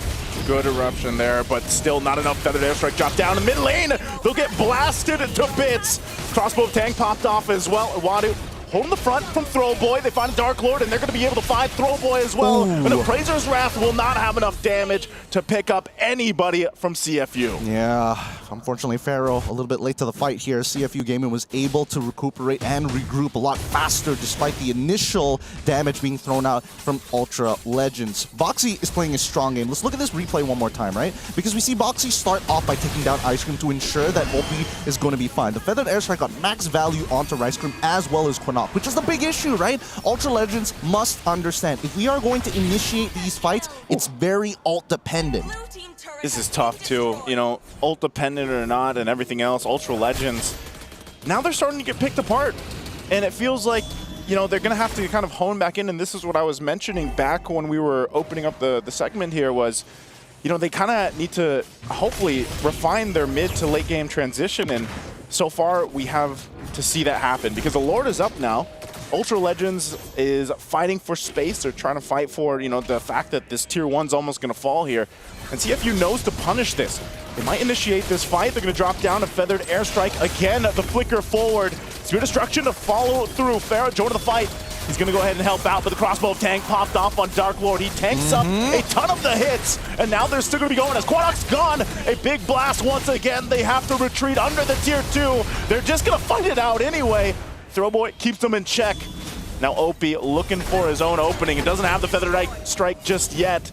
Good eruption there, but still not enough. Feathered Airstrike dropped down in mid lane. They'll get blasted to bits. Crossbow tank popped off as well. Wadu holding the front from Throwboy. They find Dark Lord, and they're going to be able to find Throwboy as well. Ooh. And Appraiser's Wrath will not have enough damage to pick up anybody from CFU. Yeah, unfortunately, Pharaoh a little bit late to the fight here. CFU Gaming was able to recuperate and regroup a lot faster despite the initial damage being thrown out from Ultra Legends. Boxy is playing a strong game. Let's look at this replay one more time, right? Because we see Boxy start off by taking down Ice Cream to ensure that Opie is going to be fine. The Feathered Airstrike got max value onto Rice Cream as well as Quinnock, which is the big issue, right? Ultra Legends must understand, if we are going to initiate these fights, it's very ult dependent. This is tough too, you know, ult dependent or not and everything else. Ultra Legends, now they're starting to get picked apart. And it feels like, you know, they're going to have to kind of hone back in. And this is what I was mentioning back when we were opening up the segment here was, you know, they kind of need to hopefully refine their mid to late game transition. And so far we have to see that happen because the Lord is up now. Ultra Legends is fighting for space. They're trying to fight for, you know, the fact that this Tier 1's almost going to fall here. And CFU knows to punish this. They might initiate this fight. They're going to drop down a Feathered Airstrike. Again, the flicker forward. Spirit Destruction to follow through. Pharaoh joining the fight. He's going to go ahead and help out, but the crossbow tank popped off on Dark Lord. He tanks up a ton of the hits, and now they're still going to be going as Quinnock's gone. A big blast once again. They have to retreat under the Tier 2. They're just going to fight it out anyway. Throwboy keeps them in check. Now Opie looking for his own opening. It doesn't have the Feathered Strike just yet,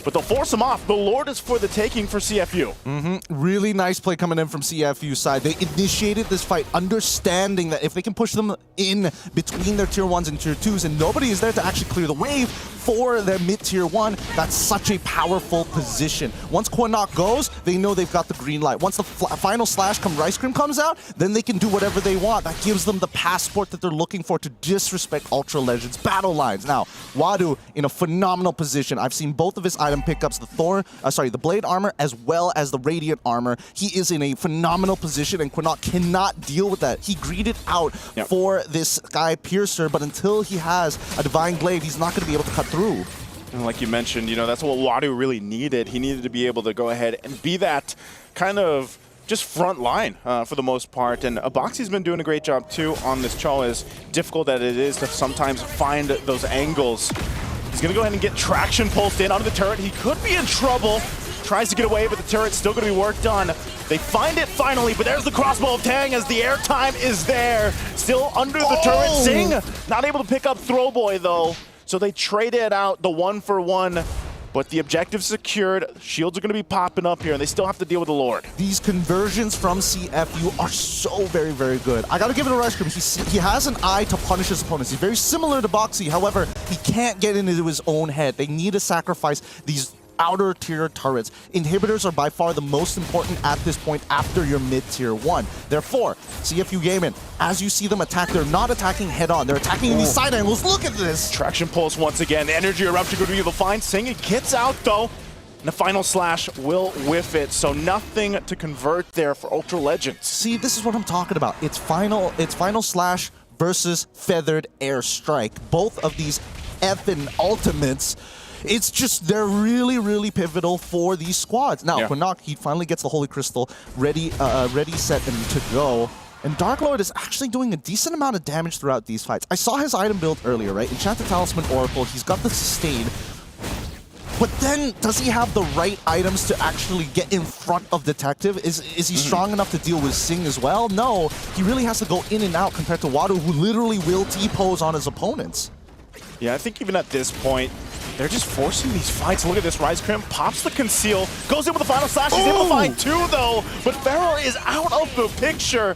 but they'll force him off. The Lord is for the taking for CFU. Really nice play coming in from CFU side. They initiated this fight understanding that if they can push them in between their Tier 1s and Tier 2s and nobody is there to actually clear the wave for their mid-Tier 1, that's such a powerful position. Once Quinnock goes, they know they've got the green light. Once the final slash Rice Cream comes out, then they can do whatever they want. That gives them the passport that they're looking for to disrespect Ultra Legends battle lines. Now, Wadu in a phenomenal position. I've seen both of his item pickups, the Blade Armor as well as the Radiant Armor. He is in a phenomenal position and Quinnock cannot deal with that. He greeted out for this guy Piercer, but until he has a Divine Glaive, he's not going to be able to cut through. And like you mentioned, you know, that's what Wadu really needed. He needed to be able to go ahead and be that kind of just front line for the most part. And Aboxy's been doing a great job too on this Cho, as difficult that it is to sometimes find those angles. He's going to go ahead and get traction pulsed in onto the turret. He could be in trouble. Tries to get away, but the turret's still going to be worked on. They find it finally, but there's the crossbow of Tang as the airtime is there. Still under the turret. Zing not able to pick up Throwboy though. So they traded out the 1-for-1, but the objective's secured. Shields are going to be popping up here, and they still have to deal with the Lord. These conversions from CFU are so very, very good. I got to give it a Rice Cream. He has an eye to punish his opponents. He's very similar to Boxy. However, he can't get into his own head. They need to sacrifice these outer tier turrets. Inhibitors are by far the most important at this point after your mid-tier 1. Therefore, CFU Gaming, as you see them attack, they're not attacking head-on. They're attacking in these side angles. Look at this! Traction pulse once again. The energy eruption going to be able to find Sing. It gets out though. And the final slash will whiff it. So nothing to convert there for Ultra Legends. See, this is what I'm talking about. It's final slash versus feathered airstrike. Both of these effing ultimates. It's just, they're really, really pivotal for these squads. Now, Quinnock, he finally gets the Holy Crystal ready, set, and to go. And Dark Lord is actually doing a decent amount of damage throughout these fights. I saw his item build earlier, right? Enchanted Talisman Oracle, he's got the Sustain. But then, does he have the right items to actually get in front of Detective? Is he strong enough to deal with Sing as well? No, he really has to go in and out compared to Wadu, who literally will T-pose on his opponents. Yeah, I think even at this point, they're just forcing these fights. Look at this. Rise Crim pops the conceal, goes in with the final slash. He's able to find 2 though, but Pharaoh is out of the picture.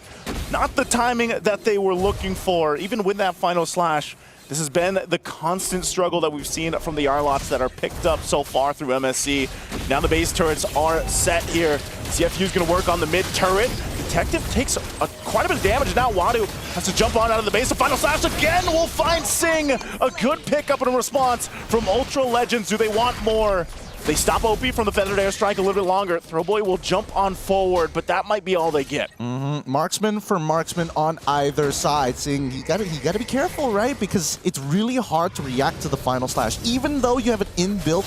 Not the timing that they were looking for. Even with that final slash, this has been the constant struggle that we've seen from the Arlots that are picked up so far through MSC. Now the base turrets are set here. CFU's going to work on the mid turret. Detective takes quite a bit of damage. Now Wadu has to jump on out of the base. The final slash again will find Sing. A good pickup and a response from Ultra Legends. Do they want more? They stop OP from the feathered airstrike a little bit longer. Throwboy will jump on forward, but that might be all they get. Marksman for marksman on either side. Seeing you gotta be careful, right? Because it's really hard to react to the final slash. Even though you have an inbuilt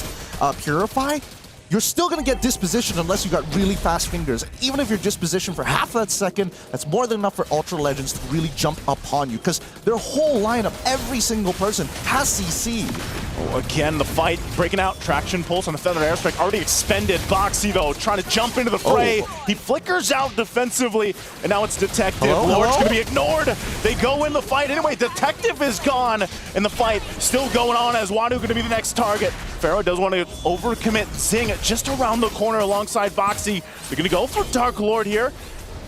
Purify, you're still going to get disposition unless you got really fast fingers. Even if you're dispositioned for half that second, that's more than enough for Ultra Legends to really jump upon you, because their whole lineup, every single person, has CC. Oh, again, the fight breaking out. Traction pulse on the feathered airstrike already expended. Boxy, though, trying to jump into the fray. He flickers out defensively, and now it's Detective. Lord's going to be ignored. They go in the fight anyway. Detective is gone, and the fight still going on as Wadu going to be the next target. Pharaoh does want to overcommit. Zing just around the corner alongside Boxy. They're going to go for Dark Lord here.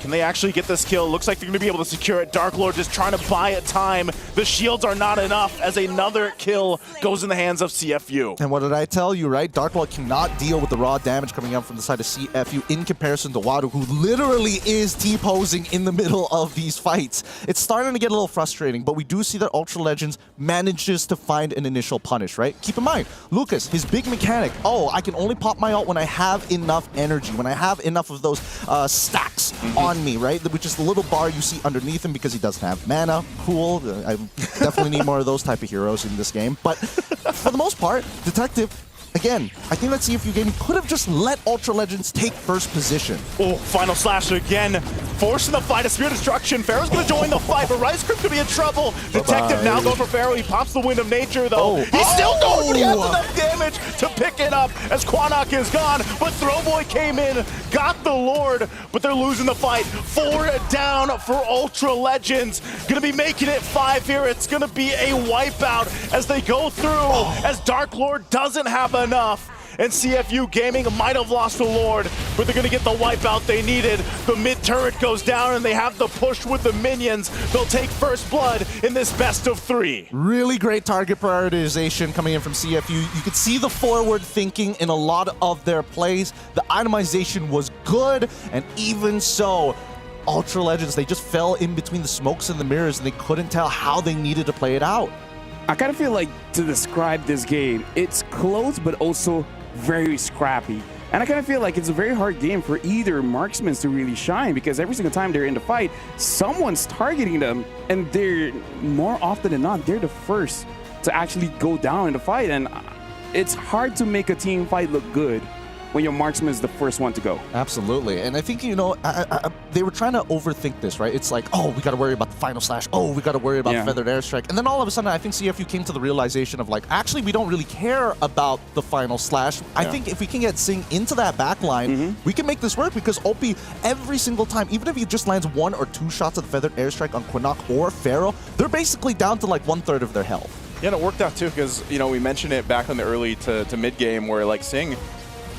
Can they actually get this kill? Looks like they're going to be able to secure it. Dark Lord just trying to buy it time. The shields are not enough as another kill goes in the hands of CFU. And what did I tell you, right? Dark Lord cannot deal with the raw damage coming out from the side of CFU in comparison to Wadu, who literally is T-posing in the middle of these fights. It's starting to get a little frustrating, but we do see that Ultra Legends manages to find an initial punish, right? Keep in mind, Lucas, his big mechanic, I can only pop my ult when I have enough energy, when I have enough of those stacks on me, right? Which is the little bar you see underneath him because he doesn't have mana. Cool. I definitely need more of those type of heroes in this game. But for the most part, Detective, again, I think that CFU Gaming could have just let Ultra Legends take first position. Oh, final slash again. Forcing the fight, a Spear Destruction. Pharaoh's going to join the fight, but Rice Crimp could be in trouble. Detective now going for Pharaoh. He pops the Wind of Nature, though. He's still going, but he has enough damage to pick it up as Quinnock is gone. But Throwboy came in, got the Lord, but they're losing the fight. 4 down for Ultra Legends. Going to be making it 5 here. It's going to be a wipeout as they go through, as Dark Lord doesn't have enough. And CFU Gaming might have lost the Lord, but they're going to get the wipeout they needed. The mid turret goes down, and they have the push with the minions. They'll take first blood in this best of 3. Really great target prioritization coming in from CFU. You could see the forward thinking in a lot of their plays. The itemization was good, and even so, Ultra Legends, they just fell in between the smokes and the mirrors, and they couldn't tell how they needed to play it out. I kind of feel like, to describe this game, it's close but also very scrappy. And I kind of feel like it's a very hard game for either marksmen to really shine, because every single time they're in the fight, someone's targeting them, and they're, more often than not, they're the first to actually go down in the fight. And it's hard to make a team fight look good when your marksman is the first one to go. Absolutely. And I think, you know, they were trying to overthink this, right? It's like, oh, we got to worry about the final slash. Oh, we got to worry about the feathered airstrike. And then all of a sudden, I think CFU came to the realization of like, actually, we don't really care about the final slash. I think if we can get Zing into that back line, we can make this work because OP, every single time, even if he just lands 1 or 2 shots of the feathered airstrike on Quinnock or Pharaoh, they're basically down to like 1/3 of their health. Yeah, and it worked out too because, you know, we mentioned it back in the early to mid game where like Zing,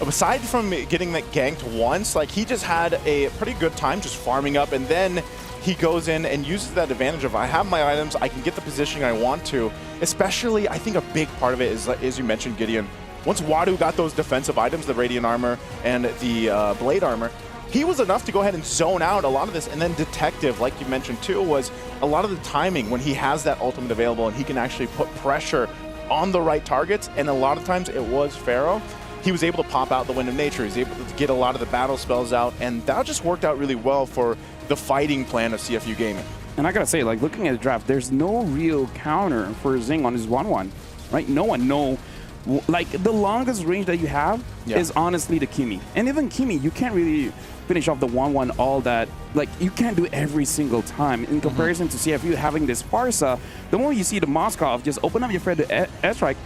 aside from getting that ganked once, like he just had a pretty good time just farming up, and then he goes in and uses that advantage of I have my items, I can get the positioning I want to. Especially, I think a big part of it is, as you mentioned, Gideon, once Wadu got those defensive items, the Radiant Armor and the Blade Armor, he was enough to go ahead and zone out a lot of this. And then Detective, like you mentioned too, was a lot of the timing when he has that ultimate available and he can actually put pressure on the right targets. And a lot of times it was Pharaoh. He was able to pop out the Wind of Nature. He was able to get a lot of the battle spells out. And that just worked out really well for the fighting plan of CFU Gaming. And I gotta say, like looking at the draft, there's no real counter for Zing on his 1-1, right? No one know. Like the longest range that you have is honestly the Kimi. And even Kimi, you can't really finish off the 1-1 all that. Like you can't do it every single time. In comparison to CFU having this Farsa, the moment you see the Moskov, just open up your feathered airstrike,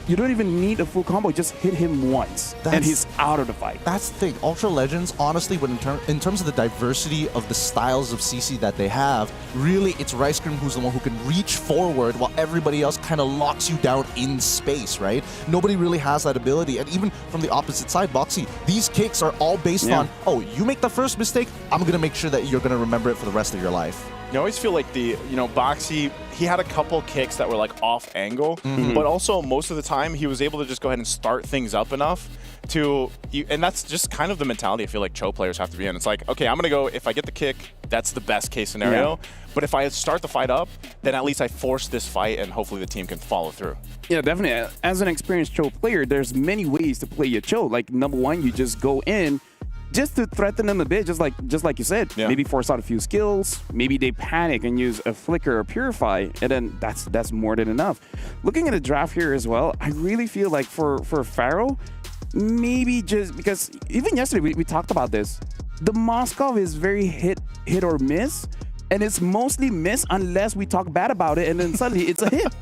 you don't even need a full combo, just hit him once, and he's out of the fight. That's the thing. Ultra Legends, honestly, when in terms of the diversity of the styles of CC that they have, really it's Rice Cream who's the one who can reach forward while everybody else kind of locks you down in space, right? Nobody really has that ability. And even from the opposite side, Boxy, these kicks are all based on, oh, you make the first mistake, I'm going to make sure that you're going to remember it for the rest of your life. You always feel like Boxy, he had a couple kicks that were like off angle, but also most of the time he was able to just go ahead and start things up enough to, and that's just kind of the mentality I feel like Cho players have to be in. It's like, okay, I'm going to go, if I get the kick, that's the best case scenario. But if I start the fight up, then at least I force this fight and hopefully the team can follow through. Yeah, definitely. As an experienced Cho player, there's many ways to play your Cho. Like number one, you just go in just to threaten them a bit, just like you said. Maybe force out a few skills. Maybe they panic and use a Flicker or Purify, and then that's more than enough. Looking at the draft here as well, I really feel like for Pharaoh, maybe just because even yesterday we talked about this, the Moskov is very hit or miss. And it's mostly miss unless we talk bad about it, and then suddenly it's a hit.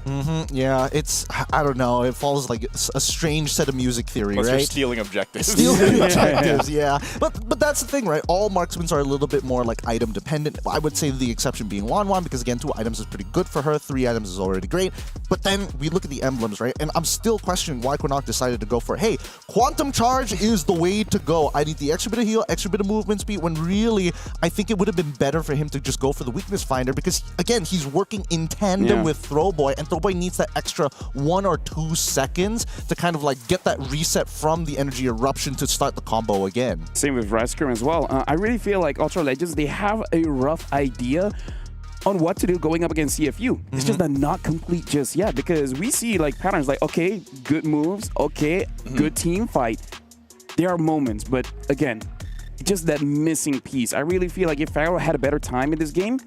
Yeah, it's, I don't know, it follows like a strange set of music theory, Plus right? you're stealing objectives. Stealing objectives, yeah. But that's the thing, right? All marksmen are a little bit more like item dependent. I would say the exception being Wanwan, because again, 2 items is pretty good for her, 3 items is already great. But then we look at the emblems, right? And I'm still questioning why Quinnock decided to go for, hey, Quantum Charge is the way to go. I need the extra bit of heal, extra bit of movement speed, when really, I think it would have been better for him to just go for the weakness finder, because again, he's working in tandem with Throwboy, and Throwboy needs that extra 1 or 2 seconds to kind of like get that reset from the energy eruption to start the combo again. Same with Rescrim as well. I really feel like Ultra Legends, they have a rough idea on what to do going up against CFU. It's just that not complete just yet, because we see like patterns like, okay, good moves, okay, good team fight. There are moments, but again, just that missing piece. I really feel like if Pharaoh had a better time in this game,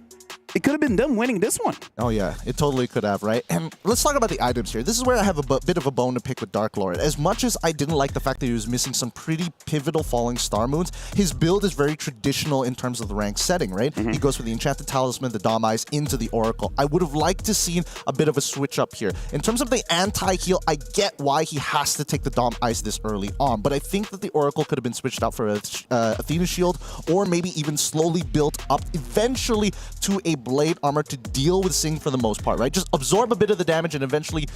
it could have been them winning this one. Oh yeah, it totally could have, right? And let's talk about the items here. This is where I have a bit of a bone to pick with Dark Lord. As much as I didn't like the fact that he was missing some pretty pivotal falling star moons, his build is very traditional in terms of the rank setting, right? He goes for the Enchanted Talisman, the Dom Eyes, into the Oracle. I would have liked to see a bit of a switch up here. In terms of the anti-heal, I get why he has to take the Dom Eyes this early on, but I think that the Oracle could have been switched out for a Athena Shield, or maybe even slowly built up eventually to a Blade Armor to deal with Zing for the most part, right? Just absorb a bit of the damage and eventually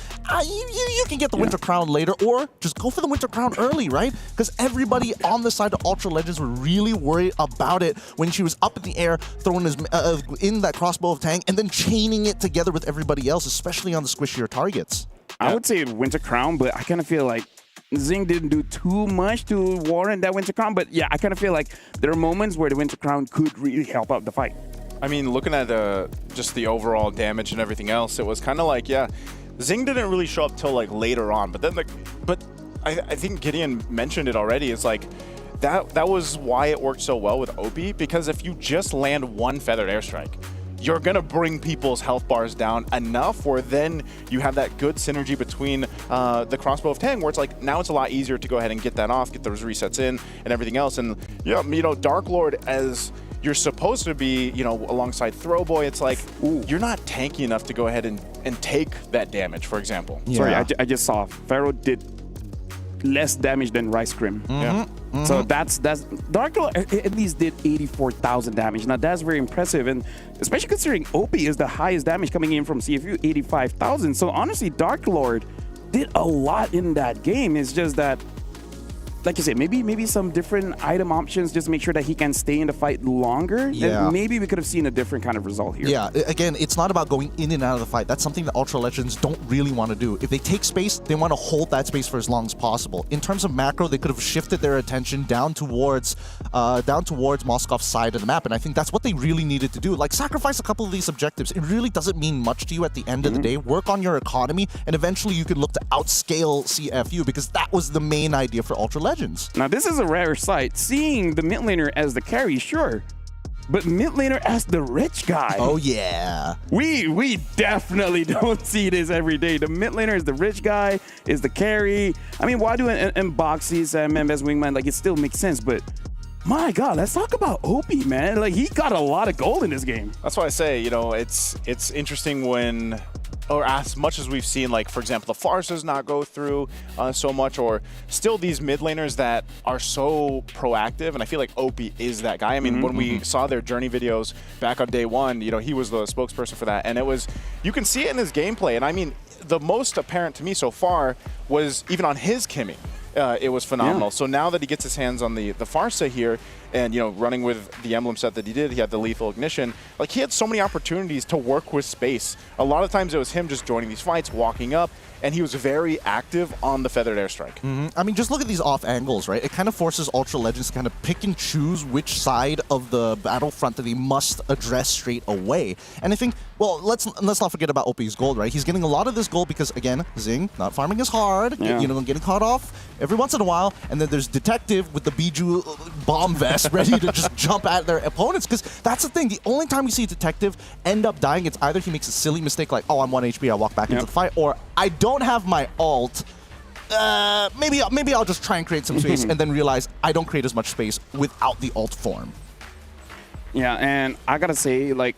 you can get the Winter Crown later, or just go for the Winter Crown early, right? Because everybody on the side of Ultra Legends were really worried about it when she was up in the air, throwing his, in that crossbow of Tang, and then chaining it together with everybody else, especially on the squishier targets. I would say Winter Crown, but I kind of feel like Zing didn't do too much to warrant that Winter Crown. But yeah, I kind of feel like there are moments where the Winter Crown could really help out the fight. I mean, looking at just the overall damage and everything else, it was kind of like, yeah, Zing didn't really show up till like later on. But then, I think Gideon mentioned it already. It's like that was why it worked so well with OP, because if you just land 1 feathered airstrike, you're going to bring people's health bars down enough where then you have that good synergy between the crossbow of Tang, where it's like now it's a lot easier to go ahead and get that off, get those resets in and everything else. And, Dark Lord, as you're supposed to be, alongside Throwboy, it's like, you're not tanky enough to go ahead and take that damage, for example. Yeah. Sorry, I just saw Pharaoh did less damage than Rice Cream. So that's Dark Lord at least did 84,000 damage. Now that's very impressive, and especially considering OP is the highest damage coming in from CFU, 85,000. So honestly, Dark Lord did a lot in that game. It's just that, like you said, maybe some different item options just to make sure that he can stay in the fight longer. Yeah. And maybe we could have seen a different kind of result here. Yeah, again, it's not about going in and out of the fight. That's something that Ultra Legends don't really want to do. If they take space, they want to hold that space for as long as possible. In terms of macro, they could have shifted their attention down towards Moscow's side of the map, and I think that's what they really needed to do. Like, sacrifice a couple of these objectives. It really doesn't mean much to you at the end of the day. Work on your economy, and eventually you can look to outscale CFU, because that was the main idea for Ultra Legends. Now, this is a rare sight. Seeing the mid laner as the carry, sure. But mid laner as the rich guy. Oh, yeah. We definitely don't see this every day. The mid laner is the rich guy, is the carry. I mean, why do an Boxies and as wingman? Like, it still makes sense, but my God, let's talk about OP, man. Like, he got a lot of gold in this game. That's why I say, it's interesting when, or as much as we've seen, like, for example, the Fars does not go through so much, or still these mid laners that are so proactive, and I feel like OP is that guy. I mean, when we saw their journey videos back on day one, he was the spokesperson for that, and you can see it in his gameplay, and I mean, the most apparent to me so far was even on his Kimmy. It was phenomenal. So now that he gets his hands on the Farsa here, and running with the emblem set that he did, he had the lethal ignition. Like, he had so many opportunities to work with space. A lot of times it was him just joining these fights, walking up, and he was very active on the feathered airstrike. I mean, just look at these off angles, right? It kind of forces Ultra Legends to kind of pick and choose which side of the battlefront that he must address straight away. And I think, well, let's not forget about OP's gold, right? He's getting a lot of this gold because, again, Zing not farming as hard, getting caught off every once in a while, and then there's Detective with the Biju bomb vest ready to just jump at their opponents, because that's the thing. The only time we see Detective end up dying, it's either he makes a silly mistake like, oh, I'm 1 HP, I'll walk back into the fight, or I don't have my ult, maybe I'll just try and create some space and then realize I don't create as much space without the ult form. Yeah, and I gotta say, like,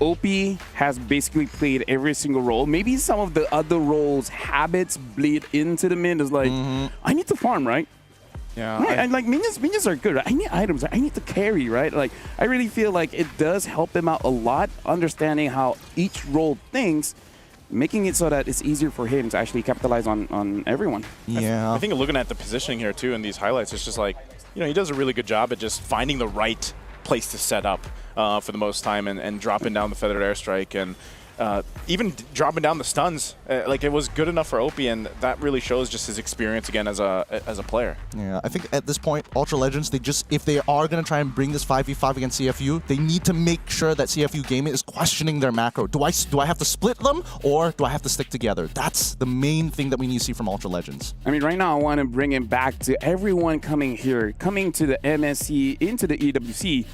OP has basically played every single role. Maybe some of the other roles, habits bleed into the mid. Is like, I need to farm, right? Yeah. Right, and like minions are good, right? I need items, I need to carry, right? Like, I really feel like it does help him out a lot, understanding how each role thinks, making it so that it's easier for him to actually capitalize on everyone. Yeah. I think looking at the positioning here too in these highlights, it's just like, he does a really good job at just finding the right place to set up for the most time and dropping down the feathered airstrike and even dropping down the stuns. Like, it was good enough for OP, and that really shows just his experience again as a player. Yeah, I think at this point, Ultra Legends, if they are going to try and bring this 5v5 against CFU, they need to make sure that CFU Gaming is questioning their macro. Do I have to split them, or do I have to stick together? That's the main thing that we need to see from Ultra Legends. I mean, right now I want to bring it back to everyone coming here, coming to the MSC, into the EWC.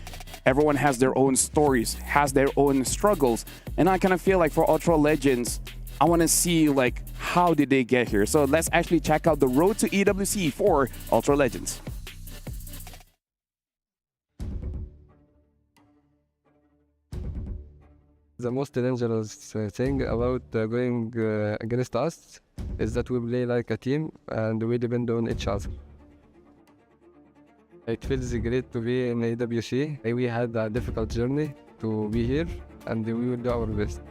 Everyone has their own stories, has their own struggles. And I kind of feel like for Ultra Legends, I want to see, like, how did they get here? So let's actually check out the road to EWC for Ultra Legends. The most dangerous thing about going against us is that we play like a team and we depend on each other. It feels great to be in EWC. We had a difficult journey to be here, and we will do our best.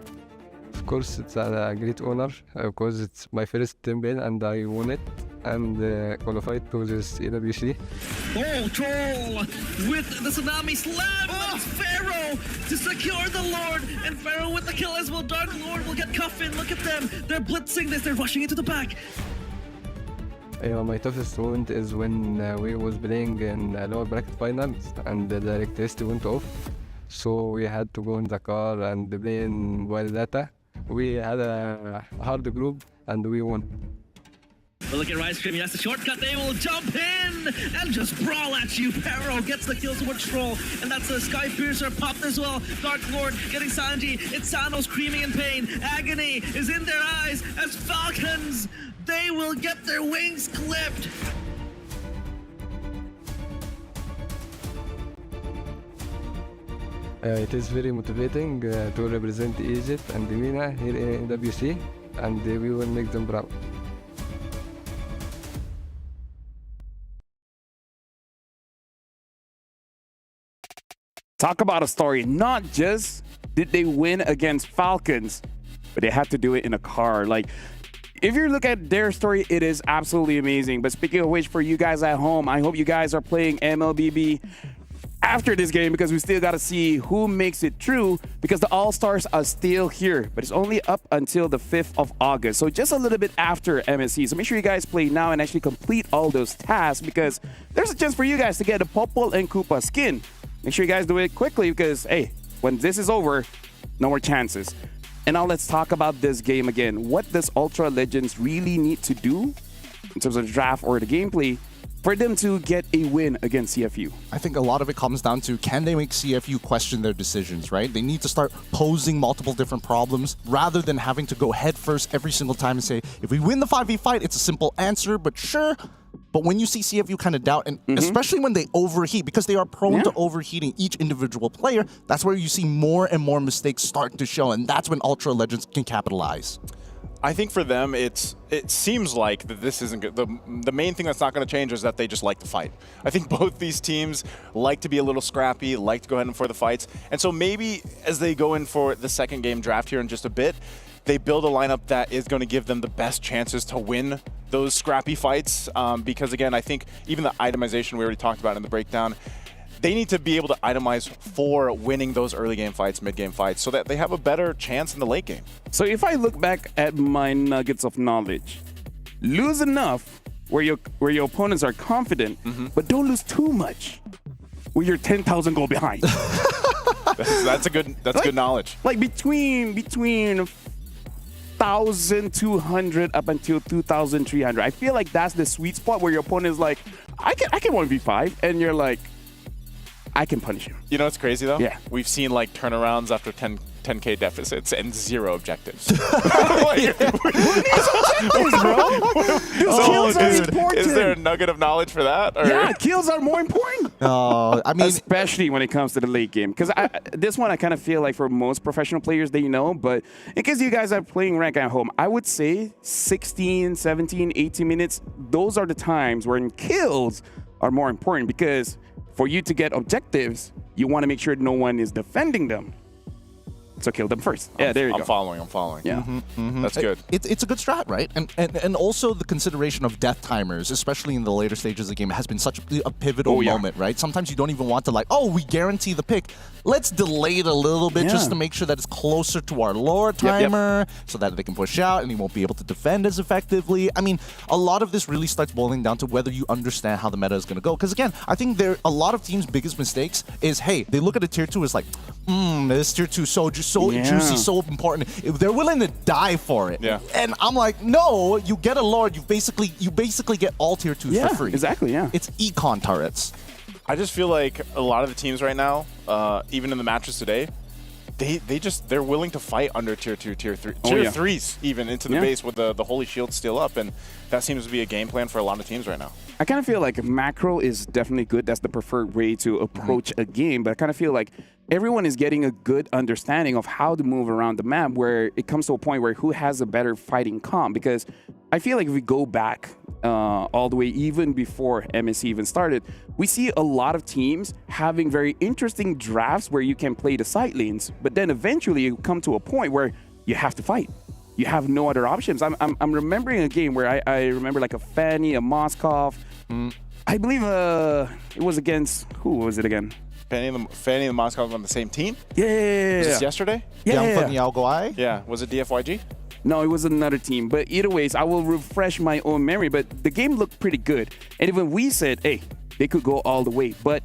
Of course, it's a great honor because it's my first team win and I won it and qualified to this EWC. Oh, Troll with the Tsunami Slam! It's Pharaoh to secure the Lord, and Pharaoh with the kill as well. Dark Lord will get Coffin. Look at them. They're blitzing this. They're rushing into the back. My toughest moment is when we was playing in lower bracket finals and the electricity went off. So we had to go in the car and play in wild data. We had a hard group and we won. But look at Rice Cream, he has the shortcut, they will jump in and just brawl at you. Pero gets the kill towards Troll, and that's a Sky Piercer popped as well. Dark Lord getting Sanji, it's Sano screaming in pain. Agony is in their eyes as Falcons, they will get their wings clipped. It is very motivating to represent Egypt and MENA here in EWC, and we will make them proud. Talk about a story. Not just did they win against Falcons, but they had to do it in a car. Like, if you look at their story, it is absolutely amazing. But speaking of which, for you guys at home, I hope you guys are playing MLBB after this game, because we still got to see who makes it through, because the All-Stars are still here, but it's only up until the 5th of August. So just a little bit after MSC. So make sure you guys play now and actually complete all those tasks, because there's a chance for you guys to get a Popol and Koopa skin. Make sure you guys do it quickly, because, hey, when this is over, no more chances. And now let's talk about this game again. What does Ultra Legends really need to do in terms of the draft or the gameplay for them to get a win against CFU? I think a lot of it comes down to, can they make CFU question their decisions, right? They need to start posing multiple different problems rather than having to go head first every single time and say, if we win the 5v fight, it's a simple answer, but sure. But when you see CFU kind of doubt, and especially when they overheat, because they are prone to overheating each individual player, that's where you see more and more mistakes start to show, and that's when Ultra Legends can capitalize. I think for them, it seems like that this isn't good. The main thing that's not going to change is that they just like to fight. I think both these teams like to be a little scrappy, like to go ahead and for the fights. And so maybe as they go in for the second game draft here in just a bit, they build a lineup that is going to give them the best chances to win those scrappy fights. Because again, I think even the itemization we already talked about in the breakdown, they need to be able to itemize for winning those early game fights, mid game fights, so that they have a better chance in the late game. So if I look back at my nuggets of knowledge, lose enough where your opponents are confident, but don't lose too much where you're 10,000 goal behind. That's good knowledge. Like between 1,200 up until 2,300. I feel like that's the sweet spot where your opponent is like, I can 1v5, and you're like, I can punish him. You know what's crazy though? Yeah. We've seen like turnarounds after 10K deficits and 0 objectives. Kills are important. Is there a nugget of knowledge for that? Or? Yeah, kills are more important. I mean, especially when it comes to the late game. Because this one I kind of feel like for most professional players, they know. But in case you guys are playing rank at home, I would say 16, 17, 18 minutes, those are the times when kills are more important, because for you to get objectives, you want to make sure no one is defending them. So kill them first. Yeah, there you go. I'm following. Yeah. That's good. It's a good strat, right? And also the consideration of death timers, especially in the later stages of the game, has been such a pivotal moment, right? Sometimes you don't even want to like, oh, we guarantee the pick. Let's delay it a little bit just to make sure that it's closer to our lower timer so that they can push out and he won't be able to defend as effectively. I mean, a lot of this really starts boiling down to whether you understand how the meta is going to go. Because again, I think a lot of teams' biggest mistakes is, hey, they look at a tier 2 as like, this tier 2 so juicy, so important. They're willing to die for it. Yeah. And I'm like, no, you get a Lord, you basically get all tier 2s for free. Exactly, yeah. It's econ turrets. I just feel like a lot of the teams right now, even in the matches today, they're willing to fight under tier 2, tier 3, tier 3s even into the base with the Holy Shield still up, and that seems to be a game plan for a lot of teams right now. I kind of feel like macro is definitely good. That's the preferred way to approach a game, but I kind of feel like everyone is getting a good understanding of how to move around the map, where it comes to a point where who has a better fighting comp. Because I feel like if we go back all the way even before MSC even started, we see a lot of teams having very interesting drafts where you can play the side lanes, but then eventually you come to a point where you have to fight. You have no other options. I'm remembering a game where I remember like a Fanny, a Moskov. I believe it was against, who was it again? Fanny and the Moskov on the same team? Yeah. Was this yesterday? Yeah. Was it DFYG? No, it was another team. But either ways, I will refresh my own memory. But the game looked pretty good. And even we said, hey, they could go all the way. But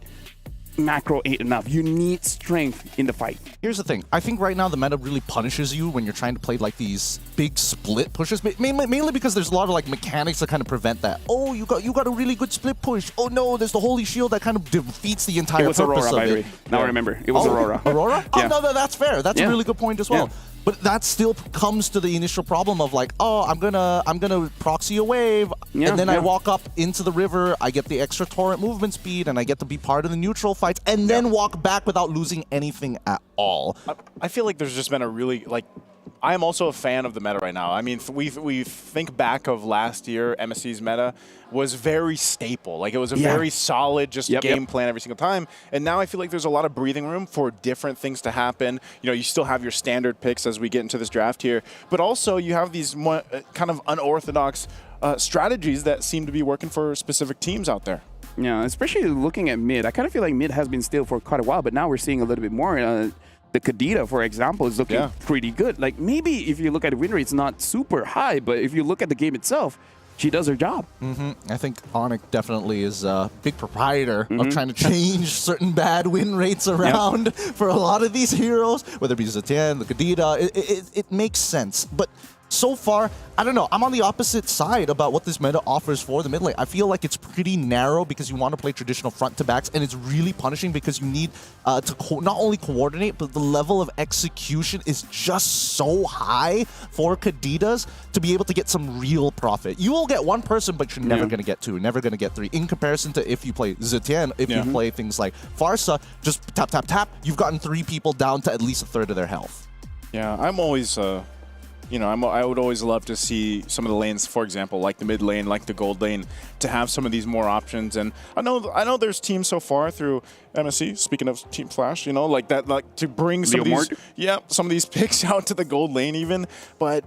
macro ain't enough. You need strength in the fight. Here's the thing. I think right now the meta really punishes you when you're trying to play like these big split pushes, mainly because there's a lot of like mechanics that kind of prevent that. Oh, you got a really good split push. Oh no, there's the holy shield that kind of defeats the entire purpose Aurora, of by the it. way. Now I remember. It was Aurora. Aurora? Yeah. Oh no, that's fair. That's a really good point as well. Yeah. But that still comes to the initial problem of like, oh, I'm gonna proxy a wave, and then I walk up into the river, I get the extra torrent movement speed, and I get to be part of the neutral fights, and then walk back without losing anything at all. I feel like there's just been a really, like, I am also a fan of the meta right now. I mean, we think back of last year, MSC's meta was very staple. Like, it was a very solid just game plan every single time. And now I feel like there's a lot of breathing room for different things to happen. You know, you still have your standard picks as we get into this draft here, but also you have these more, kind of unorthodox strategies that seem to be working for specific teams out there. Yeah, especially looking at mid. I kind of feel like mid has been still for quite a while, but now we're seeing a little bit more. The Kadita, for example, is looking pretty good. Like, maybe if you look at the win rate, it's not super high, but if you look at the game itself, she does her job. I think Onyx definitely is a big proprietor of trying to change certain bad win rates around for a lot of these heroes, whether it be Zetian, the Kadita. It makes sense. But so far, I don't know. I'm on the opposite side about what this meta offers for the mid lane. I feel like it's pretty narrow because you want to play traditional front-to-backs, and it's really punishing because you need to not only coordinate, but the level of execution is just so high for Kaditas to be able to get some real profit. You will get one person, but you're never going to get two, never going to get three. In comparison to if you play Zetian, if you play things like Farsa, just tap, tap, tap, you've gotten 3 people down to at least a third of their health. Yeah, I'm always... you know, I would always love to see some of the lanes, for example, like the mid lane, like the gold lane, to have some of these more options. And I know there's teams so far through MSC, speaking of Team Flash, you know, like that, like to bring some of these picks out to the gold lane even. But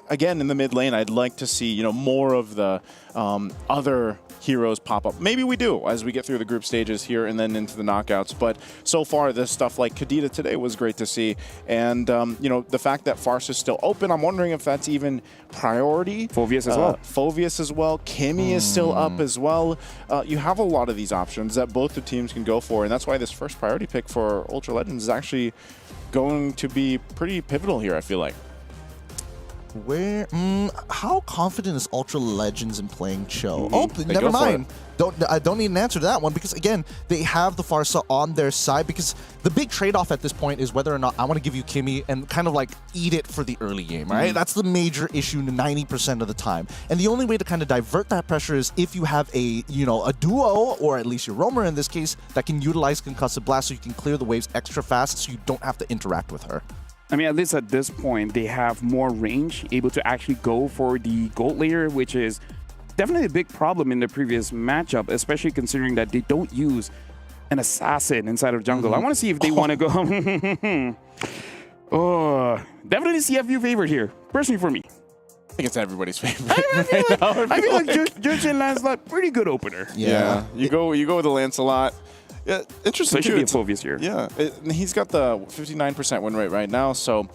again, in the mid lane, I'd like to see, you know, more of the other heroes pop up. Maybe we do as we get through the group stages here and then into the knockouts. But so far, this stuff like Kadita today was great to see. And, you know, the fact that Farce is still open, I'm wondering if that's even priority. Phoveus as well. Phoveus as well. Kimmy is still up as well. You have a lot of these options that both the teams can go for. And that's why this first priority pick for Ultra Legends is actually going to be pretty pivotal here, I feel like. Where? How confident is Ultra Legends in playing Cho? Mm-hmm. Oh, never mind. I don't need an answer to that one because, again, they have the Farsa on their side because the big trade-off at this point is whether or not I want to give you Kimmy and kind of like eat it for the early game, right? Mm-hmm. That's the major issue 90% of the time. And the only way to kind of divert that pressure is if you have a duo, or at least your roamer in this case, that can utilize Concussive Blast so you can clear the waves extra fast so you don't have to interact with her. I mean, at least at this point, they have more range, able to actually go for the gold layer, which is definitely a big problem in the previous matchup, especially considering that they don't use an assassin inside of jungle. I want to see if they want to go... Oh, definitely CFU favorite here, personally for me. I think it's everybody's favorite. I feel like Jujin Lancelot, pretty good opener. Yeah. You go with the Lancelot. Yeah, interesting. Especially Phoveus here. Yeah, he's got the 59% win rate right now, so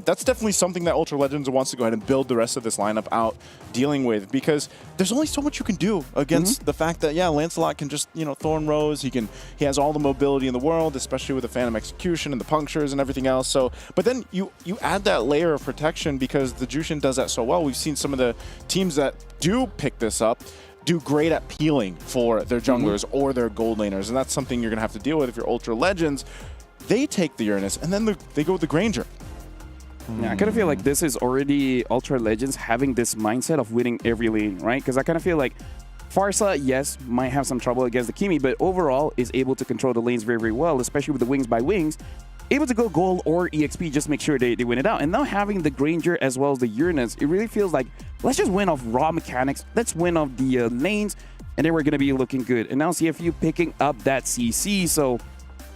that's definitely something that Ultra Legends wants to go ahead and build the rest of this lineup out dealing with, because there's only so much you can do against the fact that Lancelot can just Thorn Rose. He has all the mobility in the world, especially with the Phantom Execution and the punctures and everything else. So, but then you add that layer of protection because the Jushin does that so well. We've seen some of the teams that do pick this up do great at peeling for their junglers or their gold laners, and that's something you're going to have to deal with if you're Ultra Legends. They take the Uranus, and then they go with the Granger. Yeah, I kind of feel like this is already Ultra Legends having this mindset of winning every lane, right? Because I kind of feel like Farsa, yes, might have some trouble against the Kimi, but overall is able to control the lanes very, very well, especially with the wings by wings. Able to go gold or EXP, just make sure they win it out. And now having the Granger as well as the Uranus, it really feels like, let's just win off raw mechanics. Let's win off the lanes, and then we're going to be looking good. And now CFU picking up that CC, so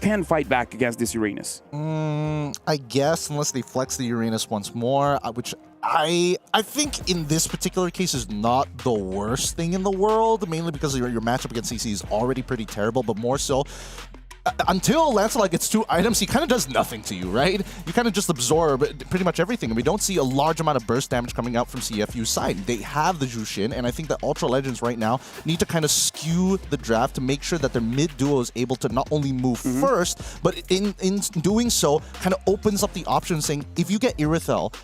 can fight back against this Uranus. I guess, unless they flex the Uranus once more, which I think in this particular case is not the worst thing in the world, mainly because your matchup against CC is already pretty terrible, but more so until Lancelot gets 2 items, he kind of does nothing to you, right? You kind of just absorb pretty much everything, and we don't see a large amount of burst damage coming out from CFU's side. They have the Jushin, and I think that Ultra Legends right now need to kind of skew the draft to make sure that their mid duo is able to not only move first, but in doing so, kind of opens up the option saying, if you get Irithel,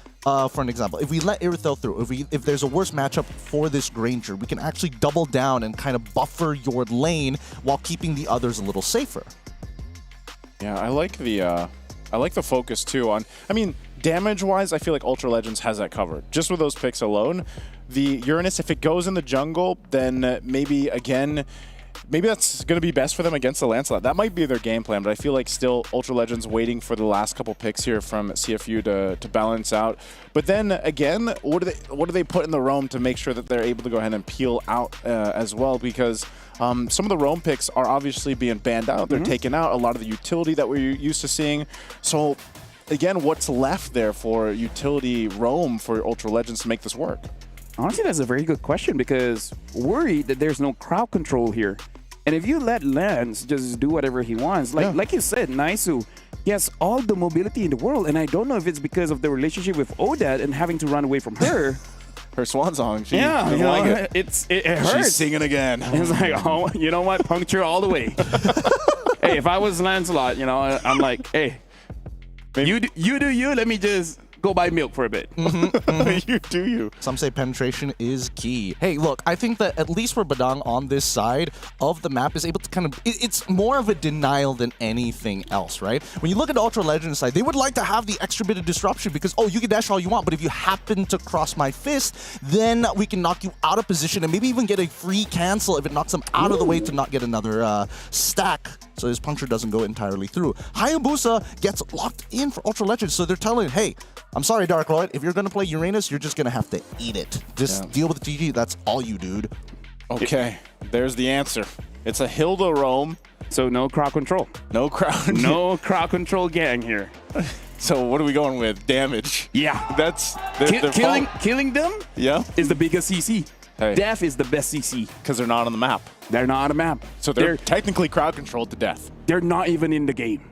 for an example, if we let Irithel through, if there's a worse matchup for this Granger, we can actually double down and kind of buffer your lane while keeping the others a little safer. Yeah, I like the focus too on. I mean, damage-wise, I feel like Ultra Legends has that covered. Just with those picks alone, the Uranus, if it goes in the jungle, then maybe that's going to be best for them against the Lancelot. That might be their game plan, but I feel like still Ultra Legends waiting for the last couple picks here from CFU to balance out. But then again, what do they put in the roam to make sure that they're able to go ahead and peel out as well? Because some of the roam picks are obviously being banned out. They're taking out a lot of the utility that we're used to seeing. So again, what's left there for utility roam for Ultra Legends to make this work? Honestly, that's a very good question because worried that there's no crowd control here. And if you let Lance just do whatever he wants, like you said, Naisu, he has all the mobility in the world, and I don't know if it's because of the relationship with Odette and having to run away from her. Her swan song, she yeah, doesn't like it hurts. She's singing again. It's like, oh, you know what? Puncture all the way. Hey, if I was Lancelot, I'm like, hey, you do you. Let me just go buy milk for a bit. You do you. Some say penetration is key. Hey, look, I think that at least for Badang on this side of the map is able to kind of, it's more of a denial than anything else, right? When you look at the Ultra Legends side, they would like to have the extra bit of disruption because, oh, you can dash all you want, but if you happen to cross my fist, then we can knock you out of position and maybe even get a free cancel if it knocks them out of the way to not get another stack. So his puncture doesn't go entirely through. Hayabusa gets locked in for Ultra Legends, so they're telling, hey, I'm sorry, Dark Lord, if you're going to play Uranus, you're just going to have to eat it. Just deal with the GG, that's all you, dude. Okay, there's the answer. It's a Hilda roam. So no crowd control. No crowd. No crowd control gang here. So what are we going with? Damage. Yeah. That's... Killing them is the biggest CC. Hey. Death is the best CC. Because they're not on the map. They're not on the map. So they're technically crowd controlled to death. They're not even in the game.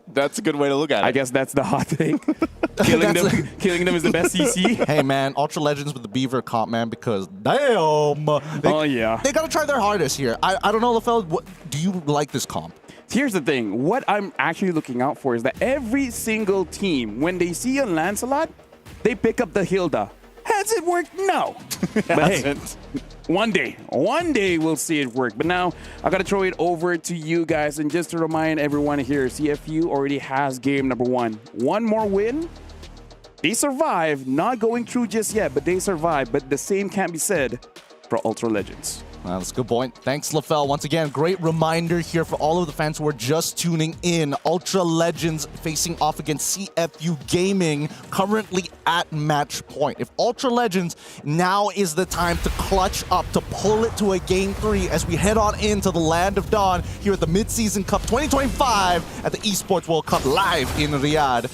That's a good way to look at it. I guess that's the hot take. Killing them is the best CC. Hey, man, Ultra Legends with the Beaver comp, man, because damn. They got to try their hardest here. I don't know, LaFell, do you like this comp? Here's the thing. What I'm actually looking out for is that every single team, when they see a Lancelot, they pick up the Hilda. Has it worked? No. But hey, one day we'll see it work. But now I got to throw it over to you guys. And just to remind everyone here, CFU already has game number 1. One more win. They survive, not going through just yet, but they survive. But the same can't be said for Ultra Legends. That's a good point. Thanks, LaFell. Once again, great reminder here for all of the fans who are just tuning in. Ultra Legends facing off against CFU Gaming, currently at match point. If Ultra Legends, now is the time to clutch up, to pull it to a Game 3 as we head on into the Land of Dawn here at the Mid-Season Cup 2025 at the Esports World Cup live in Riyadh.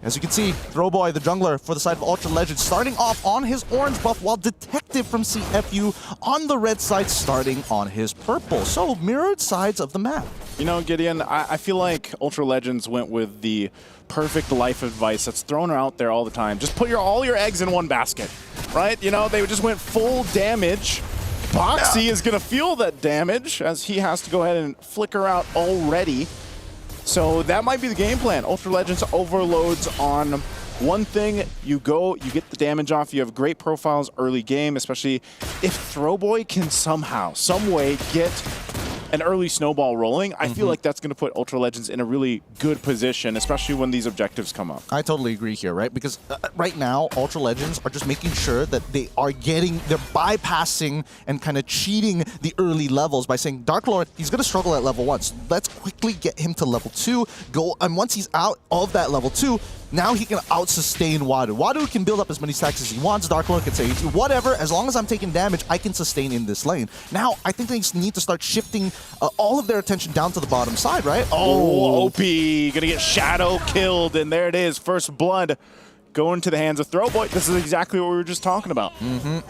As you can see, Throwboy, the jungler for the side of Ultra Legends, starting off on his orange buff, while Detective from CFU on the red side starting on his purple. So, mirrored sides of the map. You know, Gideon, I feel like Ultra Legends went with the perfect life advice that's thrown out there all the time. Just put all your eggs in one basket, right? You know, they just went full damage. Boxy is going to feel that damage as he has to go ahead and flicker out already. So that might be the game plan. Ultra Legends overloads on one thing. You get the damage off. You have great profiles early game, especially if Throwboy can somehow, some way get an early snowball rolling. I feel like that's going to put Ultra Legends in a really good position, especially when these objectives come up. I totally agree here, right? Because right now, Ultra Legends are just making sure that they're bypassing and kind of cheating the early levels by saying, Dark Lord, he's going to struggle at level 1. So let's quickly get him to level 2. And once he's out of that level 2, now he can out-sustain Wadu. Wadu can build up as many stacks as he wants. Dark Lord can say, whatever, as long as I'm taking damage, I can sustain in this lane. Now, I think they need to start shifting all of their attention down to the bottom side, right? Oh, OP, gonna get Shadow killed, and there it is, first blood. go into the hands of Throwboy. This is exactly what we were just talking about.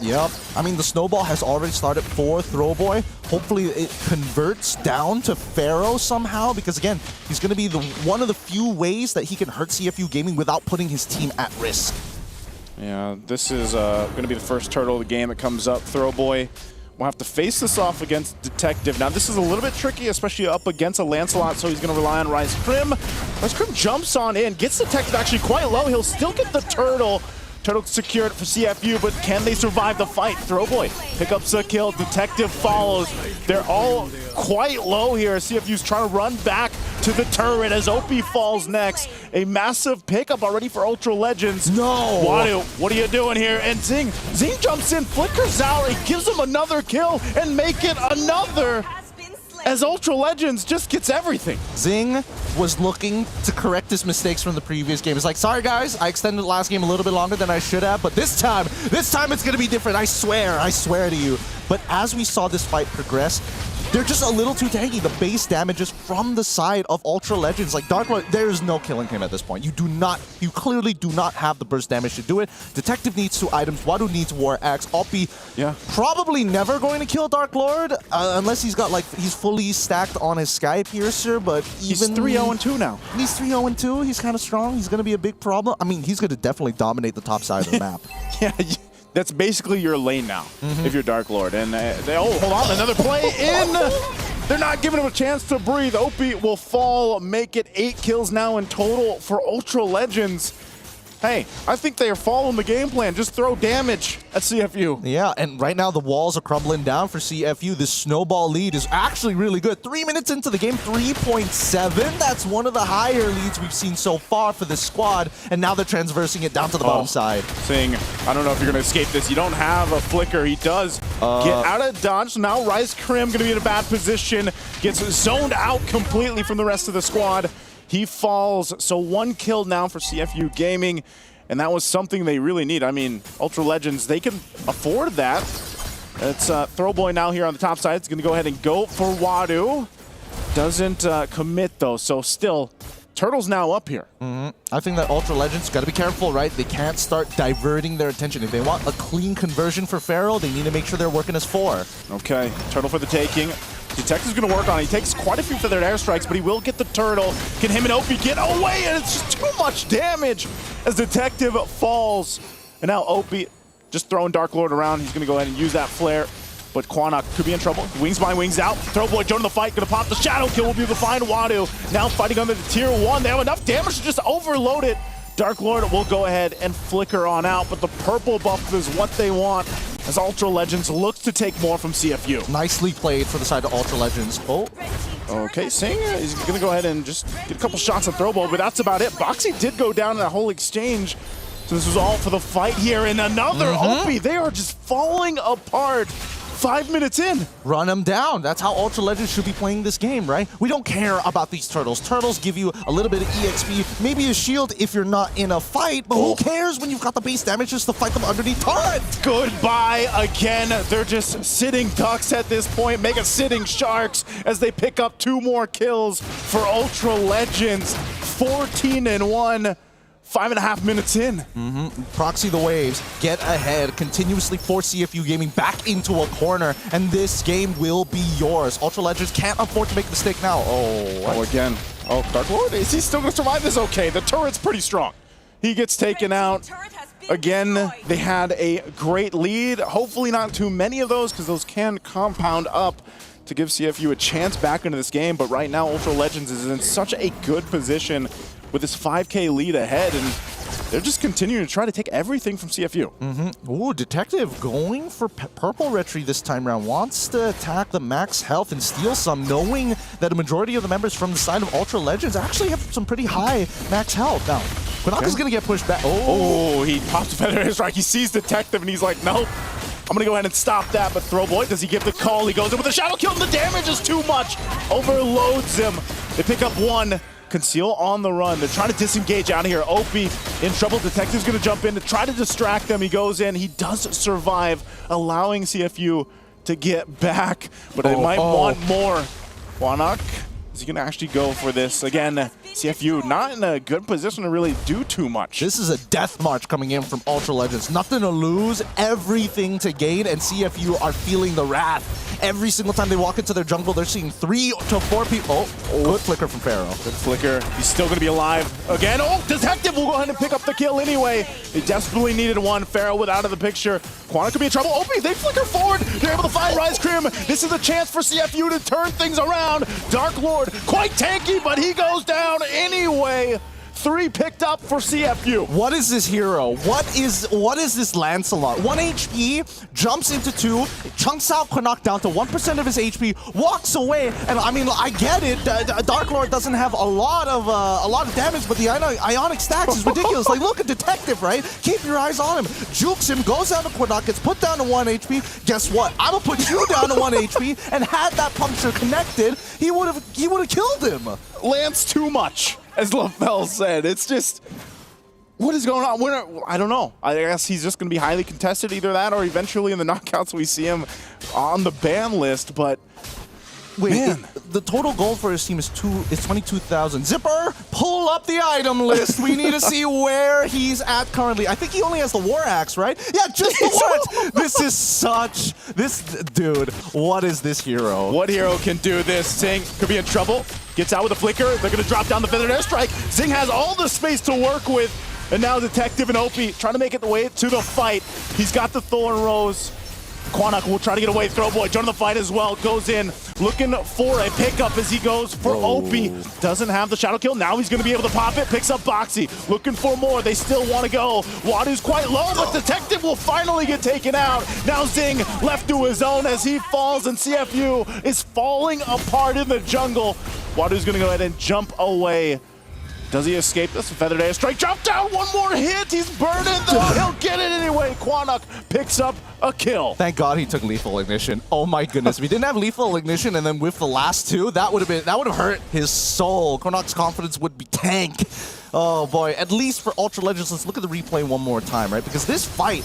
Yep. I mean, the snowball has already started for Throwboy. Hopefully it converts down to Pharaoh somehow, because again, he's going to be one of the few ways that he can hurt CFU Gaming without putting his team at risk. Yeah, this is going to be the first turtle of the game that comes up. Throwboy will have to face this off against Detective. Now, this is a little bit tricky, especially up against a Lancelot, so he's going to rely on Rise Crim. Rise Crim jumps on in, gets Detective actually quite low. He'll still get the turtle. Turtle secured for CFU, but can they survive the fight? Throwboy picks up a kill. Detective follows. They're all quite low here. CFU's trying to run back to the turret as OP falls next. A massive pickup already for Ultra Legends. No! Wadu, what are you doing here? And Zing jumps in, flickers out, and gives him another kill and make it another. As Ultra Legends just gets everything. Zing was looking to correct his mistakes from the previous game. It's like, sorry guys, I extended the last game a little bit longer than I should have, but this time it's gonna be different. I swear to you. But as we saw this fight progress, they're just a little too tanky. The base damages from the side of Ultra Legends, like Dark Lord, there is no killing him at this point. You clearly do not have the burst damage to do it. Detective needs 2 items. Wadu needs War Axe. Alpi, probably never going to kill Dark Lord unless he's got he's fully stacked on his Sky Piercer. But he's 3-0-2 now. He's 3-0-2. He's kind of strong. He's going to be a big problem. I mean, he's going to definitely dominate the top side of the map. Yeah. That's basically your lane now, if you're Dark Lord. And hold on, another play in. They're not giving him a chance to breathe. OP will fall, make it 8 kills now in total for Ultra Legends. Hey, I think they are following the game plan. Just throw damage at CFU. Yeah, and right now the walls are crumbling down for CFU. This snowball lead is actually really good. 3 minutes into the game, 3.7. That's one of the higher leads we've seen so far for this squad. And now they're transversing it down to the bottom side. Sing, I don't know if you're going to escape this. You don't have a flicker. He does get out of dodge. So now Rise Crim going to be in a bad position. Gets zoned out completely from the rest of the squad. He falls, so 1 kill now for CFU Gaming, and that was something they really need. I mean, Ultra Legends, they can afford that. It's Throwboy now here on the top side. It's going to go ahead and go for Wadu. Doesn't commit, though, so still, Turtle's now up here. I think that Ultra Legends got to be careful, right? They can't start diverting their attention. If they want a clean conversion for Pharaoh, they need to make sure they're working as 4. Okay, Turtle for the taking. Detective's going to work on it. He takes quite a few feathered airstrikes, but he will get the turtle. Can him and Opie get away? And it's just too much damage as Detective falls. And now Opie just throwing Dark Lord around. He's going to go ahead and use that flare. But Quanok could be in trouble. Wings by wings out. Throwboy joining the fight. Going to pop the shadow kill. Will be able to find Wadu. Now fighting under the tier 1. They have enough damage to just overload it. Dark Lord will go ahead and flicker on out. But the purple buff is what they want, as Ultra Legends looks to take more from CFU. Nicely played for the side of Ultra Legends. Oh. Okay, Sing is going to go ahead and just get a couple shots at Throwboy, but that's about it. Boxy did go down in that whole exchange. So this was all for the fight here. And another Opie. They are just falling apart. 5 minutes in. Run them down. That's how Ultra Legends should be playing this game, right? We don't care about these turtles. Turtles give you a little bit of EXP, maybe a shield if you're not in a fight, but who cares when you've got the base damage just to fight them underneath turret? Goodbye again. They're just sitting ducks at this point, mega sitting sharks as they pick up 2 more kills for Ultra Legends. 14-1. 5.5 minutes in. Proxy the waves, get ahead, continuously force CFU Gaming back into a corner, and this game will be yours. Ultra Legends can't afford to make a mistake now. Oh, again. Oh, Dark Lord, is he still going to survive this? Okay, the turret's pretty strong. He gets taken out. Again, they had a great lead. Hopefully not too many of those, because those can compound up to give CFU a chance back into this game. But right now, Ultra Legends is in such a good position with this 5K lead ahead, and they're just continuing to try to take everything from CFU. Ooh, Detective going for Purple Retry this time around. Wants to attack the max health and steal some, knowing that a majority of the members from the side of Ultra Legends actually have some pretty high max health. Now, Quanaka's going to get pushed back. Oh, he pops a feather airstrike. He sees Detective, and he's like, nope. I'm going to go ahead and stop that, but Throwboy, does he give the call? He goes in with a shadow kill, and the damage is too much. Overloads him. They pick up 1. Conceal on the run. They're trying to disengage out of here. Opie in trouble. Detective's going to jump in to try to distract them. He goes in. He does survive, allowing CFU to get back, but they might want more. Quanok Is he going to actually go for this? Again, CFU not in a good position to really do too much. This is a death march coming in from Ultra Legends. Nothing to lose, everything to gain, and CFU are feeling the wrath. Every single time they walk into their jungle, they're seeing 3 to 4 people. Oh, good flicker from Pharaoh. Good flicker. He's still going to be alive again. Oh, Detective will go ahead and pick up the kill anyway. They desperately needed one. Pharaoh with out of the picture. Quana could be in trouble. Opie, they flicker forward. They're able to find Rise Cream. This is a chance for CFU to turn things around. Dark Lord, quite tanky, but he goes down anyway. 3 picked up for CFU. What is this hero? What is this Lancelot? 1 HP, jumps into 2, chunks out Canuck down to 1% of his HP, walks away, and I mean, I get it. Dark Lord doesn't have a lot of damage, but the Ionic stacks is ridiculous. Like, look at Detective, right? Keep your eyes on him. Jukes him, goes down to Canuck, gets put down to 1 HP. Guess what? I'm gonna put you down to 1 HP, and had that puncture connected, he would have killed him. Lance too much, as LaFell said. It's just, what is going on? I don't know. I guess he's just going to be highly contested, either that or eventually in the knockouts we see him on the ban list, but wait, man. The total gold for his team is 22,000. Zipper, pull up the item list. We need to see where he's at currently. I think he only has the War Axe, right? Yeah, just the War Axe. This dude, what is this hero? What hero can do this? Zing could be in trouble. Gets out with a flicker. They're going to drop down the Feathered Airstrike. Zing has all the space to work with. And now Detective and Opie trying to make it the way to the fight. He's got the Thorn Rose. Quanok will try to get away. Throwboy joining the fight as well. Goes in, looking for a pickup as he goes for Opie. Doesn't have the shadow kill. Now he's going to be able to pop it. Picks up Boxy. Looking for more. They still want to go. Wadu's quite low, but Detective will finally get taken out. Now Zing left to his own as he falls, and CFU is falling apart in the jungle. Wadu's going to go ahead and jump away. Does he escape this? Feathered Airstrike, drop down, one more hit. He's burning though, he'll get it anyway. Quanok picks up a kill. Thank God he took Lethal Ignition. Oh my goodness, if he didn't have Lethal Ignition and then with the last 2, that would have hurt his soul. Quanok's confidence would be tank. Oh boy, at least for Ultra Legends, let's look at the replay one more time, right? Because this fight,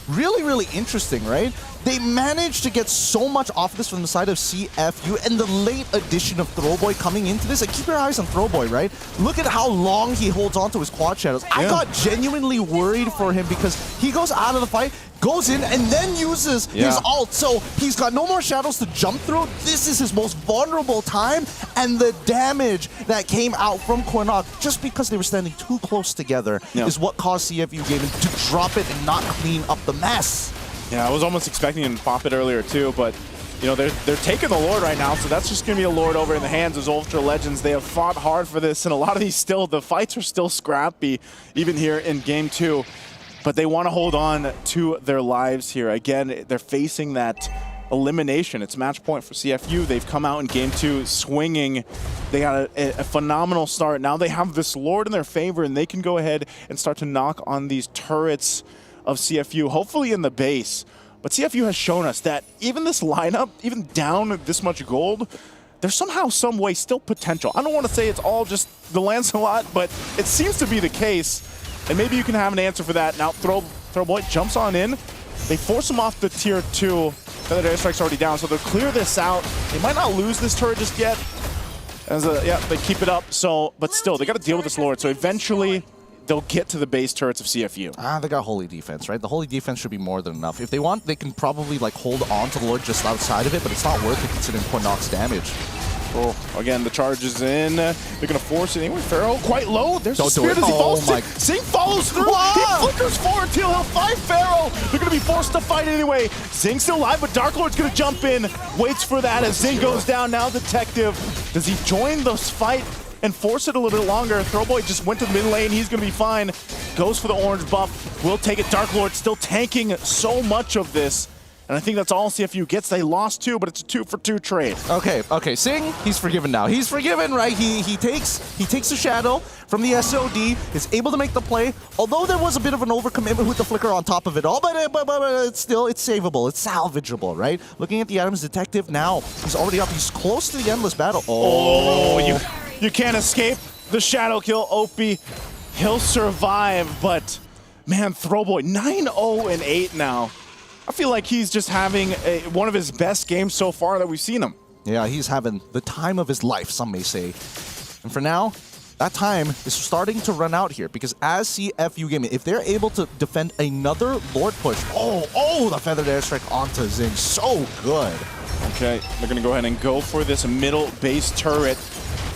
really interesting, right? They managed to get so much off this from the side of CFU, and the late addition of Throwboy coming into this. Like, keep your eyes on Throwboy, right? Look at how long he holds on to his quad shadows. I got genuinely worried for him because he goes out of the fight, goes in, and then uses his ult. So he's got no more shadows to jump through. This is his most vulnerable time, and the damage that came out from Quanok, just because they were standing too close together, is what caused CFU Gaming to drop it and not clean up the mess. Yeah, I was almost expecting him to pop it earlier too, but you know, they're taking the Lord right now, so that's just going to be a Lord over in the hands of Ultra Legends. They have fought hard for this, and a lot of these the fights are still scrappy, even here in Game 2. But they want to hold on to their lives here. Again, they're facing that elimination. It's match point for CFU. They've come out in Game 2 swinging. They got a phenomenal start. Now they have this Lord in their favor, and they can go ahead and start to knock on these turrets of CFU, hopefully in the base. But CFU has shown us that even this lineup, even down this much gold, there's somehow, some way still potential. I don't want to say it's all just the Lancelot, but it seems to be the case. And maybe you can have an answer for that. Now Throwboy jumps on in. They force him off the tier 2. Feathered Airstrike's already down, so they'll clear this out. They might not lose this turret just yet. They keep it up. So, but still, they got to deal with this Lord. So eventually, they'll get to the base turrets of CFU. They got Holy Defense, right? The Holy Defense should be more than enough. If they want, they can probably like hold on to the Lord just outside of it, but it's not worth it considering Quanok's damage. Oh, again, the charge is in. They're going to force it anyway. Pharaoh quite low. There's a spear. Does he fall? Zing follows through. He flickers forward till he'll fight Pharaoh. They're going to be forced to fight anyway. Zing's still alive, but Dark Lord's going to jump in. Waits for that as Zing goes down. Now Detective. Does he join this fight and force it a little bit longer? Throwboy just went to the mid lane. He's going to be fine. Goes for the orange buff. Will take it. Dark Lord still tanking so much of this. And I think that's all CFU gets. They lost 2, but it's a 2-for-2 trade. Okay. Zing, he's forgiven now. He's forgiven, right? He takes the shadow from the SOD, is able to make the play. Although there was a bit of an overcommitment with the flicker on top of it all, but it's savable. It's salvageable, right? Looking at the items, Detective now, he's already up. He's close to the endless battle. You can't escape the shadow kill. Opie, he'll survive, but man, Throwboy 9-0-8 now. I feel like he's just having one of his best games so far that we've seen him. Yeah, he's having the time of his life, some may say. And for now, that time is starting to run out here because as CFU Gaming, if they're able to defend another Lord push, the feathered airstrike onto Zing, so good. Okay, they're going to go ahead and go for this middle base turret.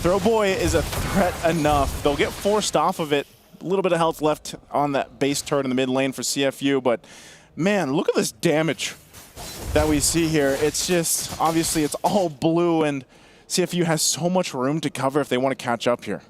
Throwboy is a threat enough. They'll get forced off of it. A little bit of health left on that base turret in the mid lane for CFU, but man, look at this damage that we see here. It's just, obviously, it's all blue, and CFU has so much room to cover if they want to catch up here.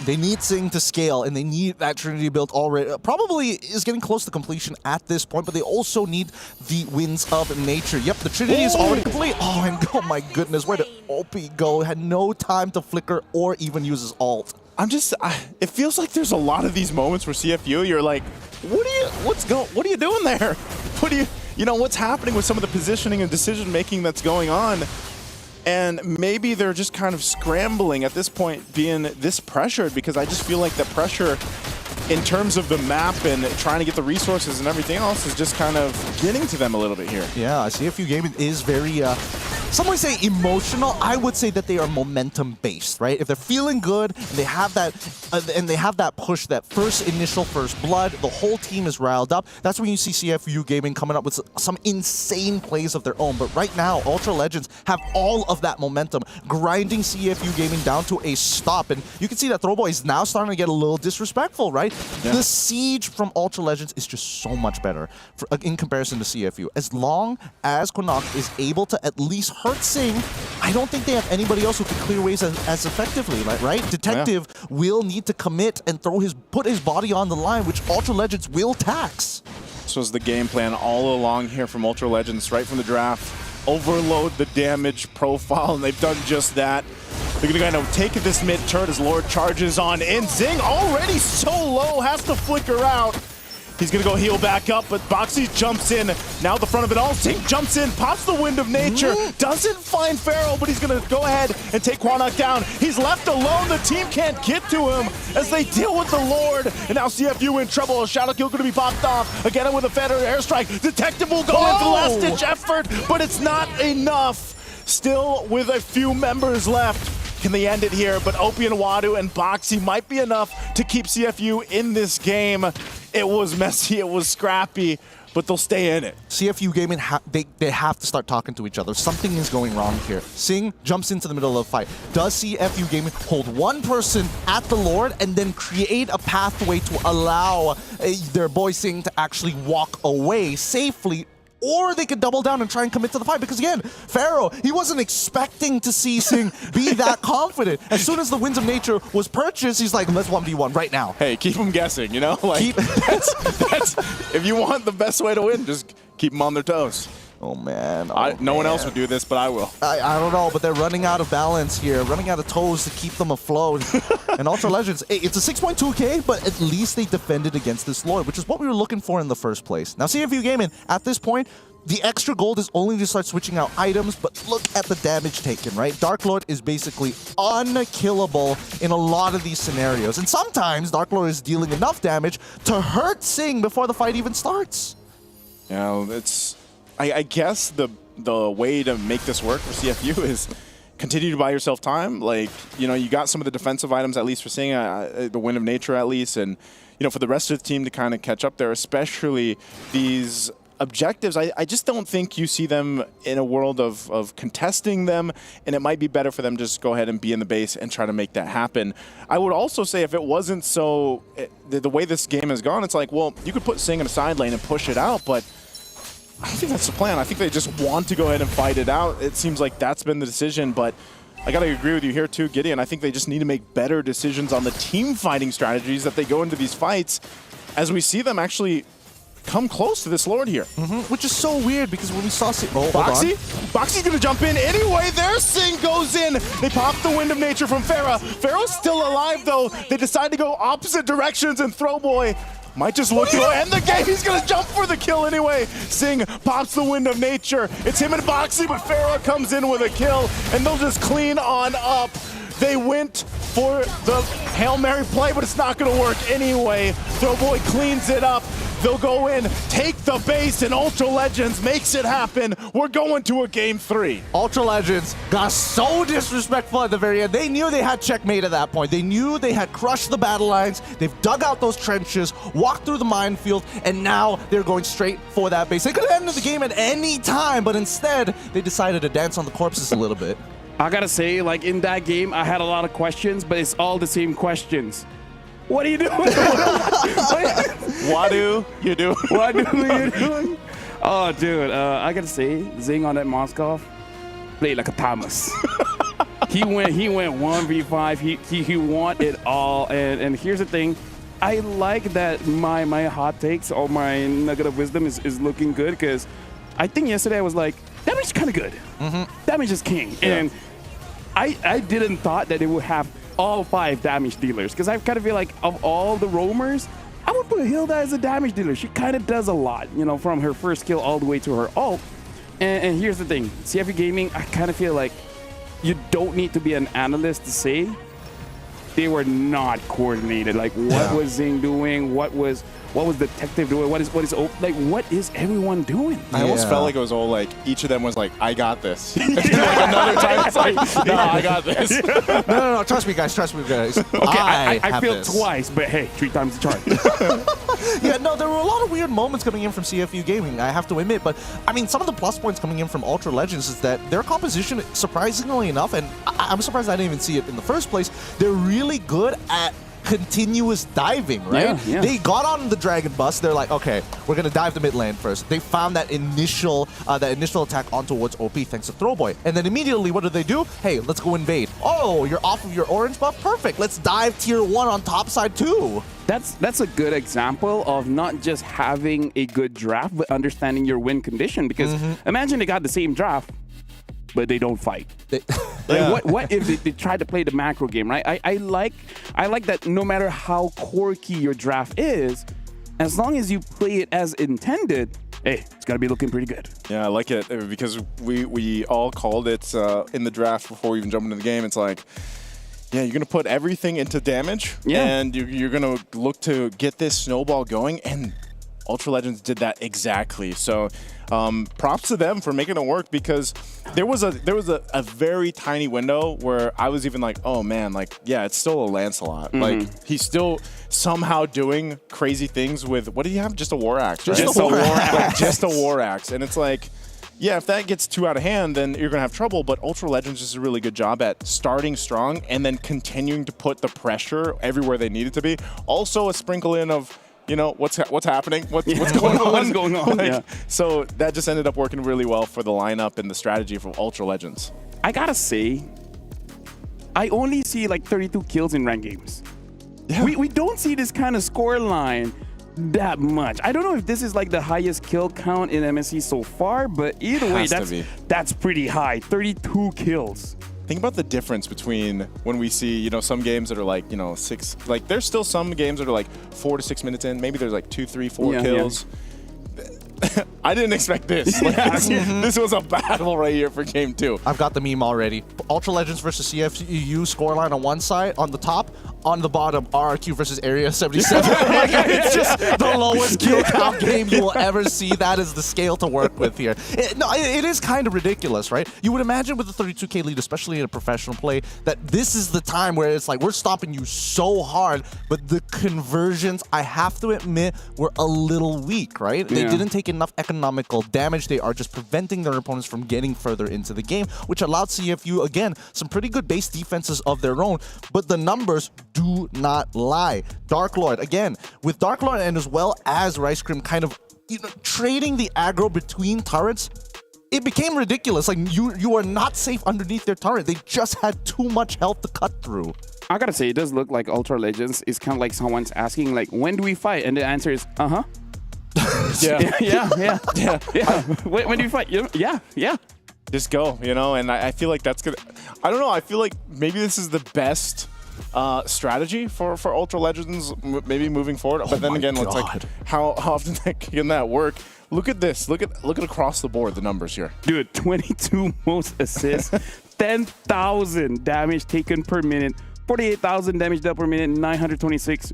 They need Sing to scale, and they need that Trinity build already. Probably is getting close to completion at this point, but they also need the Winds of Nature. Yep, the Trinity is already complete. Oh, and oh my goodness, where did Opie go? Had no time to flicker or even use his ult. It feels like there's a lot of these moments where CFU, you're like, what are you doing there? What's happening with some of the positioning and decision making that's going on? And maybe they're just kind of scrambling at this point, being this pressured, because I just feel like the pressure in terms of the map and trying to get the resources and everything else is just kind of getting to them a little bit here. Yeah, CFU Gaming is very, some would say emotional. I would say that they are momentum based, right? If they're feeling good and they have that, push, that initial first blood, the whole team is riled up. That's when you see CFU Gaming coming up with some insane plays of their own. But right now, Ultra Legends have all of that momentum, grinding CFU Gaming down to a stop. And you can see that Throwboy is now starting to get a little disrespectful, right? Yeah. The siege from Ultra Legends is just so much better in comparison to CFU. As long as Connacht is able to at least hurt Sing, I don't think they have anybody else who can clear waves as effectively, right? Detective will need to commit and put his body on the line, which Ultra Legends will tax. This was the game plan all along here from Ultra Legends, right from the draft. Overload the damage profile, and they've done just that. They're going to kind of take this mid turret as Lord charges on in. Zing already so low, has to flicker out. He's going to go heal back up, but Boxy jumps in. Now the front of it all. Zing jumps in, pops the Wind of Nature. Doesn't find Pharaoh, but he's going to go ahead and take Quanok down. He's left alone. The team can't get to him as they deal with the Lord. And now CFU in trouble. A shadow kill going to be popped off. Again with a feather airstrike. Detective will go in for the last-ditch effort, but it's not enough. Still with a few members left. Can they end it here? But Opie and Wadu and Boxy might be enough to keep CFU in this game. It was messy, it was scrappy, but they'll stay in it. CFU Gaming, they have to start talking to each other. Something is going wrong here. Sing jumps into the middle of the fight. Does CFU Gaming hold one person at the Lord and then create a pathway to allow their boy Sing to actually walk away safely? Or they could double down and try and commit to the fight. Because again, Pharaoh, he wasn't expecting to see Sing be that confident. As soon as the Winds of Nature was purchased, he's like, let's 1v1 right now. Hey, keep them guessing, you know? Like, that's if you want the best way to win, just keep them on their toes. Oh, man. No one else would do this, but I will. I don't know, but they're running out of balance here, running out of toes to keep them afloat. And Ultra Legends, it's a 6.2k, but at least they defended against this Lord, which is what we were looking for in the first place. Now, CFU Gaming, at this point, the extra gold is only to start switching out items, but look at the damage taken, right? Dark Lord is basically unkillable in a lot of these scenarios. And sometimes Dark Lord is dealing enough damage to hurt Sing before the fight even starts. Yeah, it's... I guess the way to make this work for CFU is continue to buy yourself time. Like, you know, you got some of the defensive items at least for seeing the Wind of Nature at least, and you know, for the rest of the team to kind of catch up there, especially these objectives. I just don't think you see them in a world of contesting them, and it might be better for them to just go ahead and be in the base and try to make that happen. I would also say if it wasn't so, the way this game has gone, it's like, well, you could put Sing in a side lane and push it out, but I don't think that's the plan. I think they just want to go ahead and fight it out. It seems like that's been the decision, but I got to agree with you here too, Gideon. I think they just need to make better decisions on the team fighting strategies that they go into these fights as we see them actually come close to this Lord here. Which is so weird because when we saw Boxy's going to jump in anyway. Their Sing goes in. They pop the Wind of Nature from Pharah. Pharaoh's still alive though. They decide to go opposite directions, and Throwboy might just look to end the game. He's going to jump for the kill anyway. Sing pops the Wind of Nature. It's him and Boxy, but Pharaoh comes in with a kill, and they'll just clean on up. They went for the Hail Mary play, but it's not going to work anyway. Throwboy cleans it up. They'll go in, take the base, and Ultra Legends makes it happen. We're going to a Game 3. Ultra Legends got so disrespectful at the very end. They knew they had checkmate at that point. They knew they had crushed the battle lines. They've dug out those trenches, walked through the minefield, and now they're going straight for that base. They could have ended the game at any time, but instead, they decided to dance on the corpses a little bit. I gotta say, like in that game, I had a lot of questions, but it's all the same questions. What are you doing? What do you do? What do you doing? Oh, dude, I gotta say, Zing on that Moskov played like a Thomas. he went 1v5. He won it all. And here's the thing, I like that my hot takes or my nugget of wisdom is looking good, because I think yesterday I was like, damage is kind of good. Damage is king. Yeah. And I didn't thought that they would have all 5 damage dealers, because I kind of feel like of all the roamers, I would put Hilda as a damage dealer. She kind of does a lot, you know, from her first kill all the way to her ult. And here's the thing, CFU Gaming, I kind of feel like you don't need to be an analyst to say they were not coordinated. Like, what was Zing doing? What was Detective doing? What is everyone doing? I almost felt like it was all like, each of them was like, I got this. And like another time it's like, no, I got this. No, trust me, guys. Okay, I failed twice, but hey, 3 times the charge. Yeah, no, there were a lot of weird moments coming in from CFU Gaming, I have to admit. But, I mean, some of the plus points coming in from Ultra Legends is that their composition, surprisingly enough, and I'm surprised I didn't even see it in the first place, they're really good at continuous diving, right? Yeah. They got on the Dragon Bus. They're like, okay, we're gonna dive the mid lane first. They found that initial attack on towards OP thanks to Throwboy, and then immediately what do? Hey, let's go invade. Oh, you're off of your orange buff. Perfect. Let's dive tier 1 on top side too. That's a good example of not just having a good draft, but understanding your win condition. Because imagine they got the same draft, but they don't fight. What if they try to play the macro game, right? I like that no matter how quirky your draft is, as long as you play it as intended, hey, it's gonna be looking pretty good. Yeah, I like it because we all called it in the draft before we even jump into the game. It's like, yeah, you're gonna put everything into damage, and you're gonna look to get this snowball going, and Ultra Legends did that exactly. So props to them for making it work, because there was a very tiny window where I was even like, oh man, like, yeah, it's still a Lancelot. Like, he's still somehow doing crazy things with, what do you have? Just a War Axe, right? Just a War Axe. Just a War Axe. And it's like, yeah, if that gets too out of hand, then you're going to have trouble. But Ultra Legends does a really good job at starting strong and then continuing to put the pressure everywhere they need it to be. Also a sprinkle in of, you know, what's happening? What's going on? What's going on? Like, so that just ended up working really well for the lineup and the strategy for Ultra Legends. I gotta say, I only see like 32 kills in ranked games. Yeah. We don't see this kind of score line that much. I don't know if this is like the highest kill count in MSC so far, but either way, that's pretty high. 32 kills. Think about the difference between when we see, you know, some games that are like, you know, 6, like there's still some games that are like 4 to 6 minutes in. Maybe there's like 2, 3, 4 kills. I didn't expect this. Like, this was a battle right here for game 2. I've got the meme already. Ultra Legends versus CFU scoreline on one side, on the top, on the bottom, RRQ versus Area 77. Like, it's just the lowest kill count game you will ever see. That is the scale to work with here. It is kind of ridiculous, right? You would imagine with the 32K lead, especially in a professional play, that this is the time where it's like, we're stopping you so hard, but the conversions, I have to admit, were a little weak, right? They didn't take enough economical damage. They are just preventing their opponents from getting further into the game, which allowed CFU, again, some pretty good base defenses of their own, but the numbers do not lie. Dark Lord, again, with Dark Lord and as well as Rice Cream kind of, you know, trading the aggro between turrets, it became ridiculous. Like, you are not safe underneath their turret. They just had too much health to cut through. I gotta say, it does look like Ultra Legends is kind of like someone's asking, like, when do we fight? And the answer is, yeah. When do you fight? Yeah. Just go, you know, and I feel like that's gonna, I don't know, I feel like maybe this is the best strategy for Ultra Legends maybe moving forward. But then again, it's like, how often can that work? Look at this. Look at across the board the numbers here. Dude, 22 most assists, 10,000 damage taken per minute, 48,000 damage dealt per minute, 926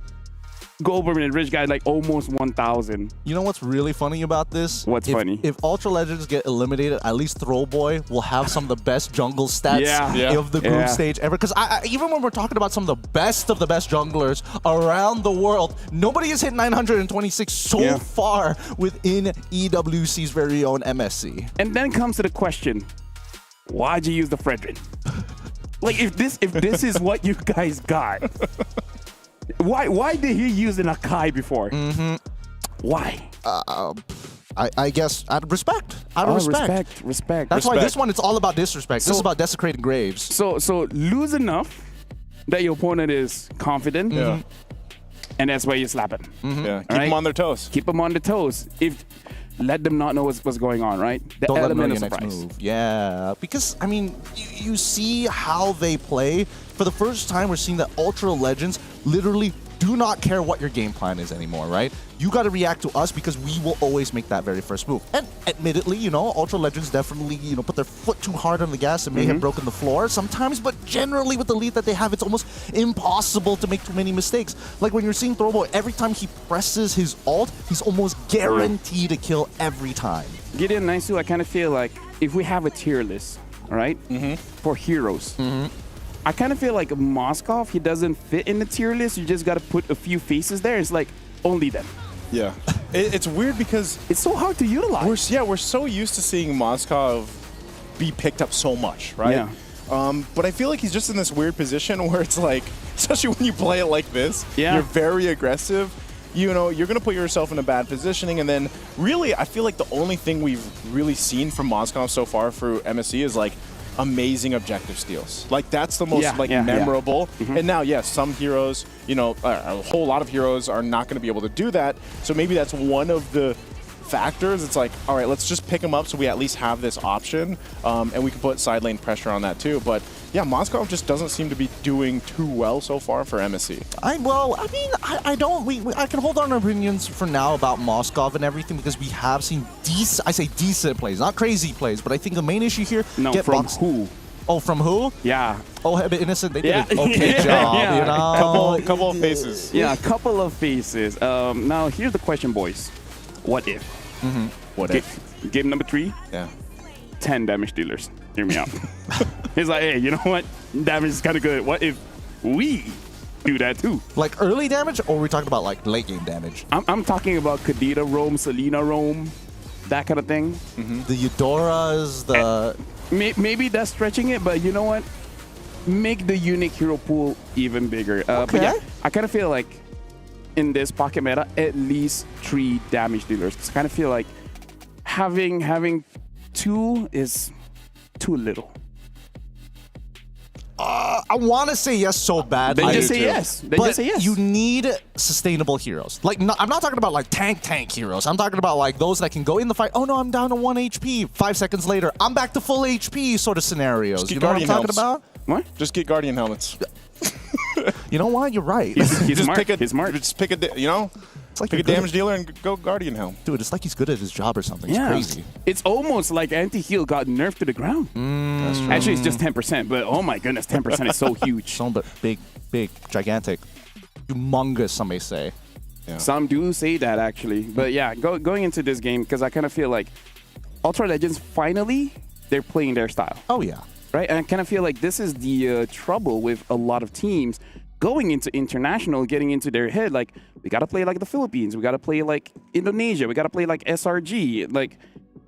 gold per minute. Rich guy like almost 1,000. You know what's really funny about this? What's funny? If Ultra Legends get eliminated, at least Throwboy will have some of the best jungle stats of the group stage ever. Because even when we're talking about some of the best junglers around the world, nobody has hit 926 so far within EWC's very own MSC. And then comes to the question, why'd you use the Fredrin? Like if this is what you guys got, why did he use an Akai before? Why? I guess out of respect. Respect. That's why this one, it's all about disrespect. This is about desecrating graves. So lose enough that your opponent is confident. And that's why you slap him. Yeah, keep them on their toes. Keep them on their toes. Let them not know what's going on, right? Don't let them know your next move. Yeah, because, I mean, you see how they play. For the first time, we're seeing that Ultra Legends literally do not care what your game plan is anymore, right? You got to react to us because we will always make that very first move. And admittedly, you know, Ultra Legends definitely, you know, put their foot too hard on the gas and may have broken the floor sometimes, but generally with the lead that they have, it's almost impossible to make too many mistakes. Like when you're seeing Throwboy, every time he presses his ult, he's almost guaranteed to kill every time. Gideon Naisu, I kind of feel like if we have a tier list, all right, for heroes, I kind of feel like Moskov, he doesn't fit in the tier list. You just got to put a few faces there. It's like only them. Yeah. It's weird because it's so hard to utilize. We're so used to seeing Moskov be picked up so much, right? Yeah. But I feel like he's just in this weird position where it's like, especially when you play it like this, Yeah. you're very aggressive. You know, you're going to put yourself in a bad positioning. And then really, I feel like the only thing we've really seen from Moskov so far through MSC is like amazing objective steals. Like that's the most memorable. And now, yes, some heroes, you know, a whole lot of heroes are not going to be able to do that. So maybe that's one of the factors. It's like, all right, let's just pick them up so we at least have this option, and we can put side lane pressure on that too. But yeah, Moskov just doesn't seem to be doing too well so far for MSC. I can hold on to opinions for now about Moskov and everything because we have seen decent plays, not crazy plays, but I think the main issue here. Who? Oh, from who? Yeah. Oh, Heavy Innocent, they did an okay job, you know? Couple of faces. Yeah, a couple of faces. Now, here's the question, boys. What if? What if? Game number 3? Yeah. 10 damage dealers. Hear me out. He's like, hey, you know what? Damage is kind of good. What if we do that too? Like early damage, or are we talking about like late game damage? I'm talking about Kadita roam, Selena roam, that kind of thing. The Eudoras, the... Maybe that's stretching it, but you know what? Make the unique hero pool even bigger. But yeah, I kind of feel like in this pocket meta, at least 3 damage dealers. I kind of feel like having 2 is too little. I want to say yes so bad. They just say yes. They just say yes. You need sustainable heroes. Like, I'm not talking about like tank heroes. I'm talking about like those that can go in the fight. Oh no, I'm down to 1 HP. 5 seconds later, I'm back to full HP sort of scenarios. You know what I'm talking about? What? Just get Guardian helmets. You know what? You're right. He's just smart. Just pick a, you know? It's like pick a damage dealer and go Guardian helm. Dude, it's like he's good at his job or something. Yeah. It's crazy. It's almost like anti-heal got nerfed to the ground. That's true. Actually, it's just 10%, but oh my goodness, 10% is so huge. So big, gigantic, humongous, some may say. Yeah. Some do say that, actually. But yeah, going into this game, because I kind of feel like Ultra Legends, finally, they're playing their style. Oh, yeah. Right? And I kind of feel like this is the trouble with a lot of teams going into international, getting into their head, like, we got to play like the Philippines. We got to play like Indonesia. We got to play like SRG. Like,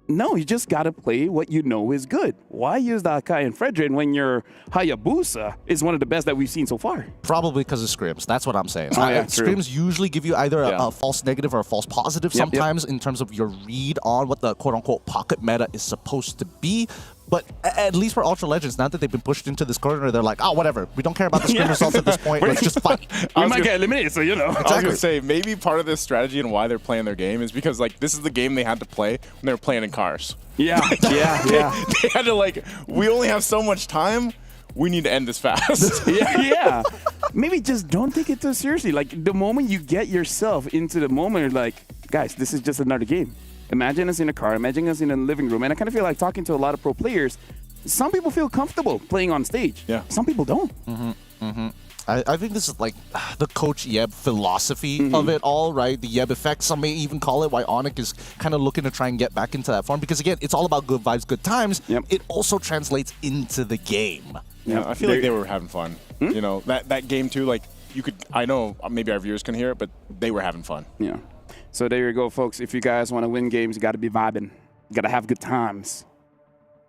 no, you just got to play what you know is good. Why use the Akai and Fredrin when your Hayabusa is one of the best that we've seen so far? Probably because of scrims. That's what I'm saying. Oh, yeah, true. Scrims usually give you either a false negative or a false positive sometimes in terms of your read on what the quote-unquote pocket meta is supposed to be. But at least for Ultra Legends, now that they've been pushed into this corner, they're like, oh, whatever. We don't care about the scrim results at this point. Let's just fight. We might get eliminated, so you know. I was going to say, maybe part of this strategy and why they're playing their game is because, like, this is the game they had to play when they were playing in cars. Yeah, yeah. They had to, like, we only have so much time. We need to end this fast. yeah. Maybe just don't take it too seriously. Like, the moment you get yourself into the moment, you're like, guys, this is just another game. Imagine us in a car, imagine us in a living room. And I kind of feel like talking to a lot of pro players, some people feel comfortable playing on stage. Yeah. Some people don't. I think this is like the Coach Yeb philosophy of it all, right? The Yeb effect, some may even call it, why Onyx is kind of looking to try and get back into that form. Because again, it's all about good vibes, good times. It also translates into the game. Yeah, I feel like they were having fun. You know, that game too, like you could, I know maybe our viewers can hear it, but they were having fun. Yeah. So there you go, folks. If you guys want to win games, you got to be vibing. You got to have good times.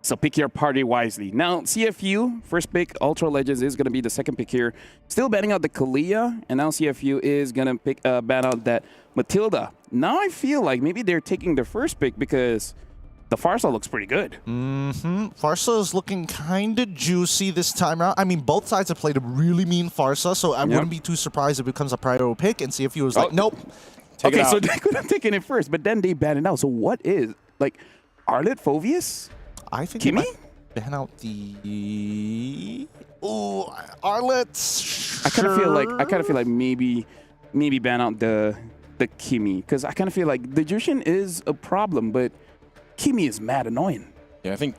So pick your party wisely. Now, CFU, first pick, Ultra Legends is going to be the second pick here. Still banning out the Kalia, and now CFU is going to ban out that Matilda. Now I feel like maybe they're taking the first pick because the Farsa looks pretty good. Farsa is looking kind of juicy this time around. I mean, both sides have played a really mean Farsa, so I wouldn't be too surprised if it becomes a priority pick, and CFU was like, nope. Okay, so they could have taken it first, but then they banned it out. So what is, like, Arlet, Phoveus? I think Kimmy? Ban out the Arlet. I kind of feel like maybe ban out the Kimmy, because I kind of feel like the Jushin is a problem, but Kimmy is mad annoying. Yeah, I think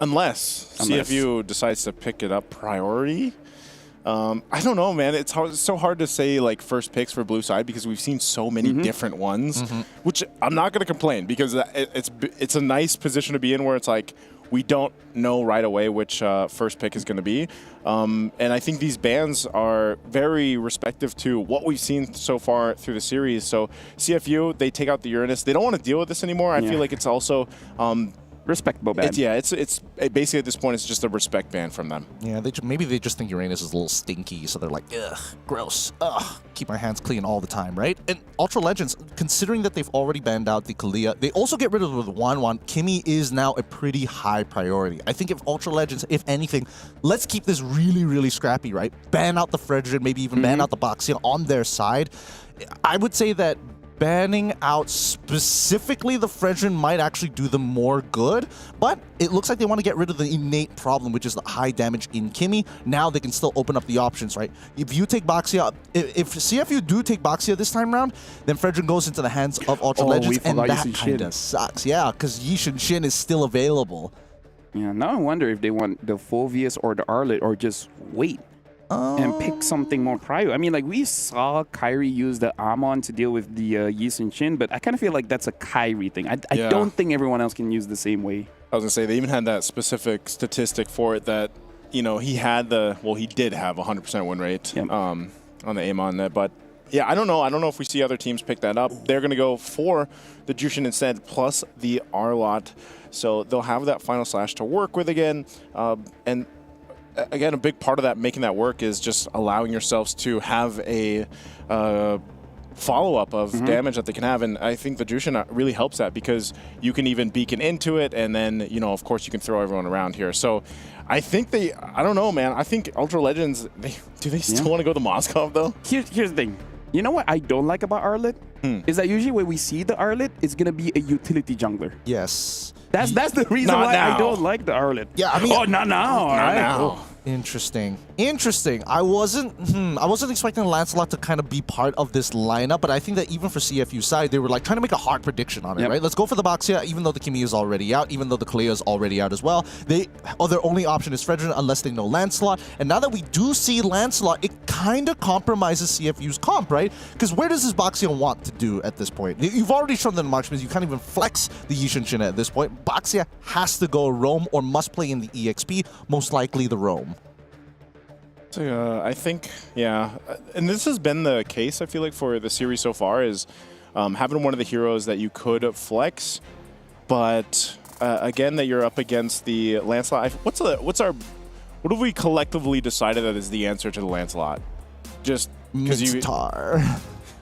unless CFU decides to pick it up priority. I don't know, man. It's so hard to say like first picks for blue side because we've seen so many different ones, which I'm not going to complain because it's a nice position to be in where it's like we don't know right away which first pick is going to be. And I think these bans are very respective to what we've seen so far through the series. So CFU, they take out the Uranus. They don't want to deal with this anymore. I feel like it's also respectable ban. It's basically at this point it's just a respect ban from them. Yeah, maybe they just think Uranus is a little stinky, so they're like, ugh, gross, ugh, keep my hands clean all the time, right? And Ultra Legends, considering that they've already banned out the Kalia, they also get rid of the Wanwan. Kimmy is now a pretty high priority. I think if Ultra Legends, if anything, let's keep this really, really scrappy, right? Ban out the Fredrin, maybe even ban out the Boxia on their side. I would say that banning out specifically the Fredrin might actually do them more good, but it looks like they want to get rid of the innate problem, which is the high damage in Kimmy. Now they can still open up the options, right? If you take Boxia, if CFU do take Boxia this time around, then Fredrin goes into the hands of Ultra Legends, and that kind of sucks. Yeah, because Yishin Shin is still available. Yeah, now I wonder if they want the Phoveus or the Arlet or just wait. And pick something more prior. I mean, like, we saw Kyrie use the Amon to deal with the Yishin Shin, but I kind of feel like that's a Kyrie thing. I don't think everyone else can use the same way. I was going to say, they even had that specific statistic for it that, you know, he did have a 100% win rate on the Amon net. But, yeah, I don't know. I don't know if we see other teams pick that up. They're going to go for the Jushin instead, plus the Arlot. So they'll have that final slash to work with again. And again, a big part of that, making that work, is just allowing yourselves to have a follow-up of damage that they can have. And I think the Jushin really helps that because you can even beacon into it, and then, you know, of course, you can throw everyone around here. So I think I don't know, man. I think Ultra Legends, do they still want to go to Moscow, though? Here's the thing. You know what I don't like about Arlet? Is that usually when we see the Arlet, it's going to be a utility jungler. Yes. That's the reason why I don't like the Arlet. Yeah, I mean, not now. Not now. Interesting. I wasn't expecting Lancelot to kind of be part of this lineup, but I think that even for CFU side, they were like trying to make a hard prediction on it, right? Let's go for the Boxia, even though the Kimmy is already out, even though the Kalia is already out as well. Their only option is Fredrin unless they know Lancelot. And now that we do see Lancelot, it kind of compromises CFU's comp, right? Because where does this Boxia want to do at this point? You've already shown the marksman, you can't even flex the Yishin Shin at this point. Boxia has to go Roam or must play in the EXP, most likely the Roam. So, I think, and this has been the case, I feel like, for the series so far, is having one of the heroes that you could flex, but again, that you're up against the Lancelot. What have we collectively decided that is the answer to the Lancelot? Just because you...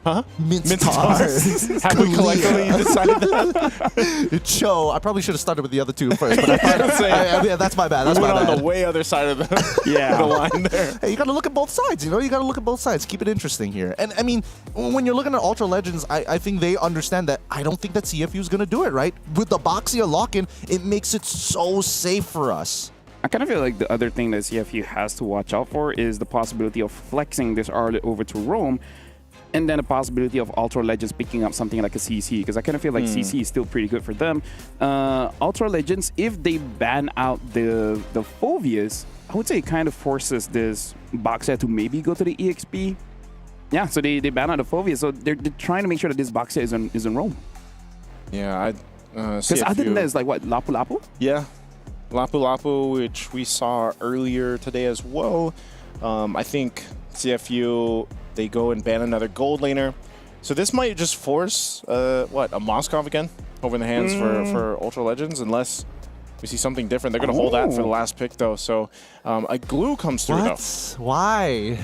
Huh? Mincetar. Have we collectively decided that? Cho. I probably should have started with the other two first, but yeah, that's my bad. That's my bad. On the way other side of the line there. Hey, you got to look at both sides, you know? You got to look at both sides. Keep it interesting here. And, I mean, when you're looking at Ultra Legends, I think they understand that I don't think that CFU is going to do it, right? With the Boxia lock-in, it makes it so safe for us. I kind of feel like the other thing that CFU has to watch out for is the possibility of flexing this Arlet over to Roam, and then a possibility of Ultra Legends picking up something like a CC, because I kind of feel like CC is still pretty good for them. Ultra Legends, if they ban out the Phoveus, would say it kind of forces this Boxia to maybe go to the EXP. Yeah, so they ban out the Fovea, so they're trying to make sure that this Boxia is in Rome. Yeah, because other than that, it's like what, Lapu Lapu? Yeah, Lapu Lapu, which we saw earlier today as well. I think CFU, they go and ban another gold laner. So this might just force, a Moskov again over in the hands for Ultra Legends, unless we see something different. They're going to hold that for the last pick, though. So a glue comes through, though. Why?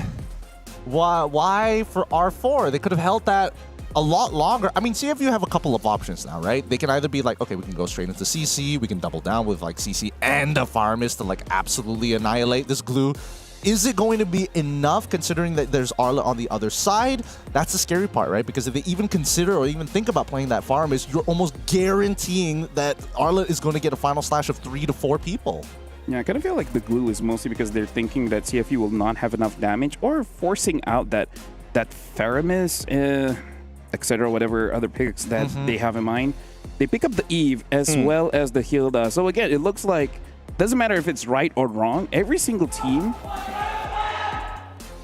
Why for R4? They could have held that a lot longer. I mean, CFU have a couple of options now, right? They can either be like, okay, we can go straight into CC. We can double down with like CC and a Farmist to like absolutely annihilate this glue. Is it going to be enough considering that there's Arla on the other side? That's the scary part, right? Because if they even consider or even think about playing that Farmist, you're almost guaranteeing that Arla is going to get a final slash of 3 to 4 people. Yeah, I kind of feel like the glue is mostly because they're thinking that CFU will not have enough damage or forcing out that Faramis, etc., whatever other picks that they have in mind. They pick up the Eve as well as the Hilda. So again, it looks like, doesn't matter if it's right or wrong, every single team.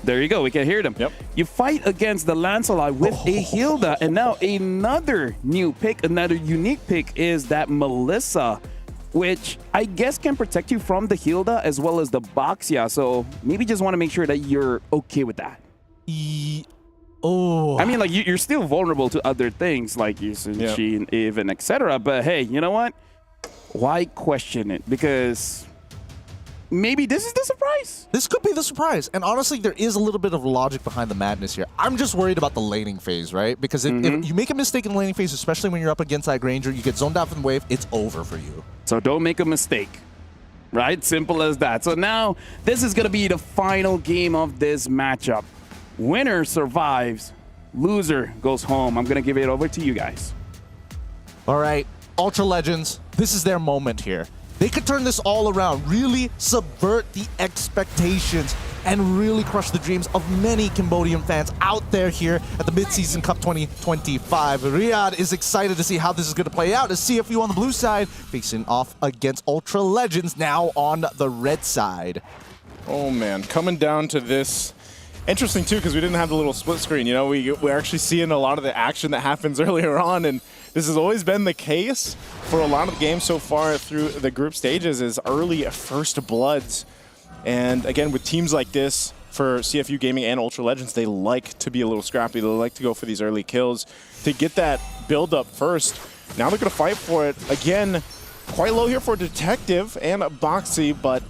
There you go, we can hear them. Yep. You fight against the Lancelot with a Hilda, and now another new pick, another unique pick is that Melissa, which I guess can protect you from the Hilda as well as the Boxia. So maybe just want to make sure that you're okay with that. I mean, like, you're still vulnerable to other things like Yusun, and Eve, and etc. But hey, you know what? Why question it? Because maybe this is the surprise. This could be the surprise. And honestly, there is a little bit of logic behind the madness here. I'm just worried about the laning phase, right? Because if you make a mistake in the laning phase, especially when you're up against that Granger, you get zoned out from the wave, it's over for you. So don't make a mistake, right? Simple as that. So now this is going to be the final game of this matchup. Winner survives, loser goes home. I'm going to give it over to you guys. All right, Ultra Legends, this is their moment here. They could turn this all around, really subvert the expectations, and really crush the dreams of many Cambodian fans out there here at the Mid-Season Cup 2025. Riyadh is excited to see how this is going to play out as CFU on the blue side facing off against Ultra Legends now on the red side. Oh man, coming down to this. Interesting too, because we didn't have the little split screen. You know, we're actually seeing a lot of the action that happens earlier on, and this has always been the case for a lot of the games so far through the group stages is early first bloods. And again, with teams like this, for CFU Gaming and Ultra Legends, they like to be a little scrappy. They like to go for these early kills to get that build up first. Now they're going to fight for it. Again, quite low here for Detective and Boxy, but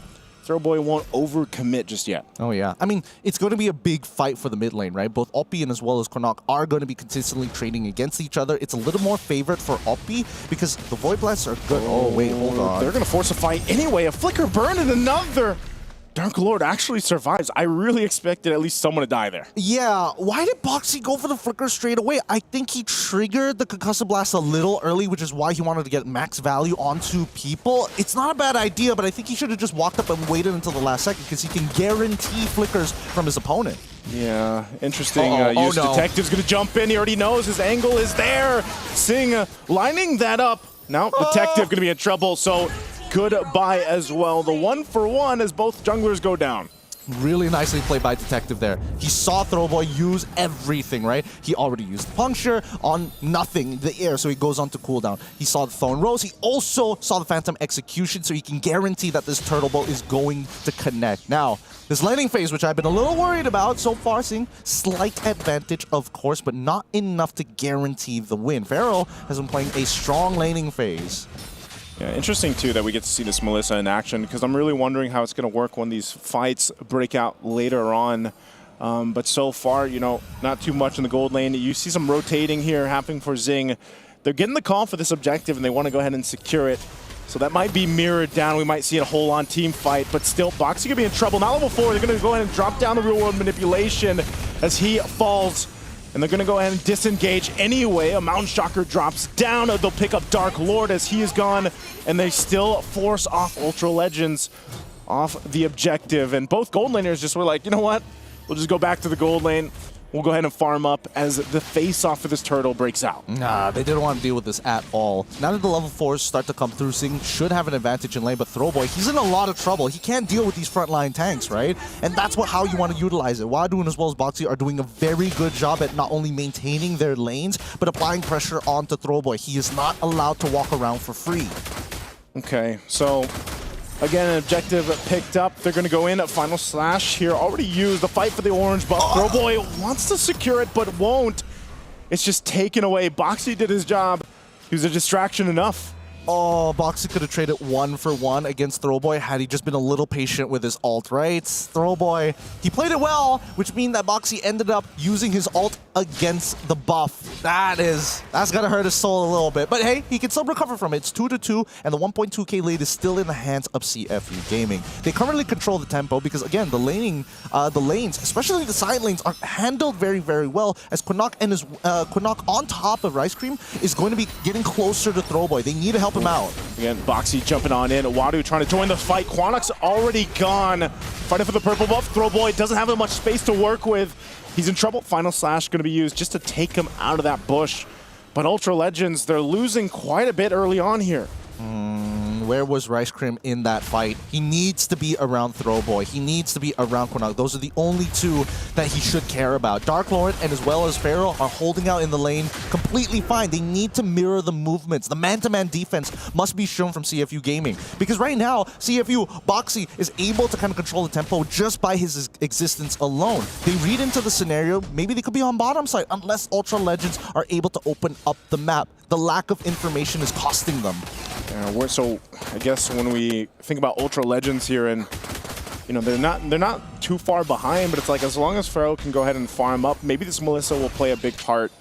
Throwboy won't overcommit just yet. Oh yeah, I mean, it's going to be a big fight for the mid lane, right? Both Oppi and as well as Konok are going to be consistently trading against each other. It's a little more favored for Oppi because the Void Blasts are good. Oh wait, hold on. They're going to force a fight anyway. A Flicker Burn and another. Dark Lord actually survives. I really expected at least someone to die there. Yeah, why did Boxy go for the Flicker straight away? I think he triggered the Concussive Blast a little early, which is why he wanted to get max value onto people. It's not a bad idea, but I think he should have just walked up and waited until the last second because he can guarantee flickers from his opponent. Yeah, interesting. Detective's going to jump in. He already knows his angle is there. Sing lining that up. Now Detective going to be in trouble, so goodbye as well. The 1-for-1 as both junglers go down. Really nicely played by Detective there. He saw Throwboy use everything, right? He already used Puncture on nothing, the air, so he goes on to cooldown. He saw the Thorn Rose. He also saw the Phantom Execution, so he can guarantee that this Turtle Bow is going to connect. Now, this laning phase, which I've been a little worried about so far, seeing slight advantage, of course, but not enough to guarantee the win. Pharaoh has been playing a strong laning phase. Yeah, interesting too that we get to see this Melissa in action because I'm really wondering how it's going to work when these fights break out later on. But so far, you know, not too much in the gold lane. You see some rotating here happening for Zing. They're getting the call for this objective and they want to go ahead and secure it. So that might be mirrored down. We might see a whole on team fight, but still Boxy going to be in trouble. Now level 4, they're going to go ahead and drop down the real world manipulation as he falls. And they're going to go ahead and disengage anyway. A Mountain Shocker drops down. They'll pick up Dark Lord as he is gone. And they still force off Ultra Legends off the objective. And both gold laners just were like, you know what? We'll just go back to the gold lane. will go ahead and farm up as the face-off for this turtle breaks out. Nah, they didn't want to deal with this at all. Now that the level 4s start to come through, Zing should have an advantage in lane, but Throwboy, he's in a lot of trouble. He can't deal with these frontline tanks, right? And that's how you want to utilize it. Wadu as well as Boxy are doing a very good job at not only maintaining their lanes, but applying pressure onto Throwboy. He is not allowed to walk around for free. Okay, so again, an objective picked up. They're going to go in at Final Slash here. Already used the fight for the orange buff. Throwboy wants to secure it, but won't. It's just taken away. Boxy did his job. He was a distraction enough. Oh, Boxy could have traded 1-for-1 against Throwboy had he just been a little patient with his ult, right? Throwboy, he played it well, which means that Boxy ended up using his ult against the buff. That's gonna hurt his soul a little bit. But hey, he can still recover from it. It's 2-2, and the 1.2k lead is still in the hands of CFU Gaming. They currently control the tempo because, again, the lanes, especially the side lanes, are handled very, very well, as Quinnock and his Quinnock on top of Rice Cream is going to be getting closer to Throwboy. They need to help him out. Again, Boxy jumping on in. Wadu trying to join the fight. Quinnock's already gone. Fighting for the purple buff. Throwboy doesn't have much space to work with. He's in trouble. Final Slash going to be used just to take him out of that bush. But Ultra Legends, they're losing quite a bit early on here. Where was Rice Cream in that fight? He needs to be around Throwboy. He needs to be around Quinnock. Those are the only two that he should care about. Dark Lord and as well as Pharaoh are holding out in the lane completely fine. They need to mirror the movements. The man-to-man defense must be shown from CFU Gaming. Because right now, CFU Boxy is able to kind of control the tempo just by his existence alone. They read into the scenario. Maybe they could be on bottom side unless Ultra Legends are able to open up the map. The lack of information is costing them. So I guess when we think about Ultra Legends here, and you know they're not too far behind, but it's like as long as Pharaoh can go ahead and farm up, maybe this Melissa will play a big part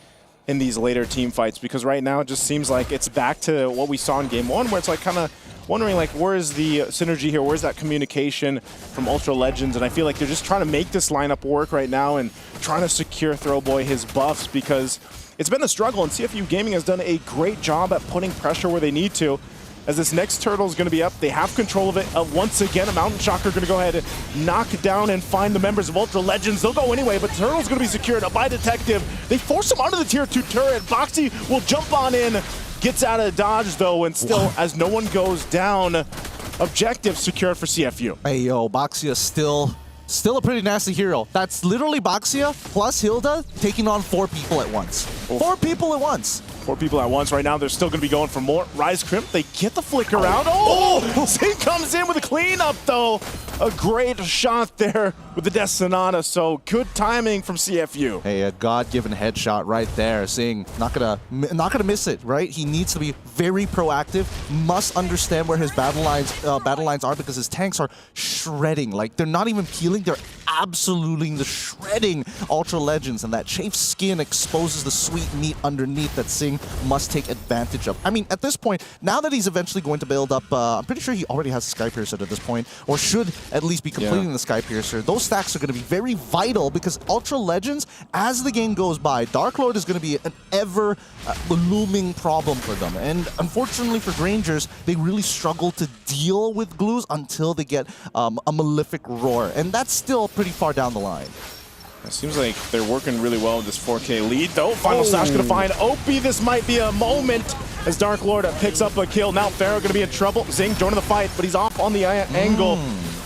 in these later team fights, because right now it just seems like it's back to what we saw in game 1, where it's like kind of wondering like where is the synergy here, where's that communication from Ultra Legends, and I feel like they're just trying to make this lineup work right now and trying to secure Throwboy his buffs, because it's been a struggle, and CFU Gaming has done a great job at putting pressure where they need to. As this next turtle is going to be up, they have control of it. Once again, a Mountain Shocker going to go ahead and knock down and find the members of Ultra Legends. They'll go anyway, but the turtle's going to be secured by Detective. They force him onto the tier 2 turret. Boxy will jump on in, gets out of dodge though, and still, as no one goes down, objective secured for CFU. Hey yo, Boxia still a pretty nasty hero. That's literally Boxia plus Hilda taking on 4 people at once. 4 people at once. 4 people at once right now. They're still going to be going for more. Rise Crimp, they get the flicker out. Oh! Zing comes in with a cleanup, though. A great shot there with the Death Sonata, so good timing from CFU. Hey, a God-given headshot right there. Zing, not gonna miss it, right? He needs to be very proactive, must understand where his battle lines are, because his tanks are shredding. Like, they're not even peeling, they're absolutely shredding Ultra Legends, and that chafed skin exposes the sweet meat underneath that Zing must take advantage of. I mean, at this point, now that he's eventually going to build up, I'm pretty sure he already has a Sky Piercer at this point, or should at least be completing the Sky Piercer. Those stacks are going to be very vital, because Ultra Legends, as the game goes by, Dark Lord is going to be an ever looming problem for them. And unfortunately for Grangers, they really struggle to deal with glues until they get a Malefic Roar. And that's still pretty far down the line. It seems like they're working really well with this 4K lead, though. Final Slash going to find Opie. This might be a moment as Dark Lord picks up a kill. Now Pharaoh going to be in trouble. Zing joining the fight, but he's off on the angle.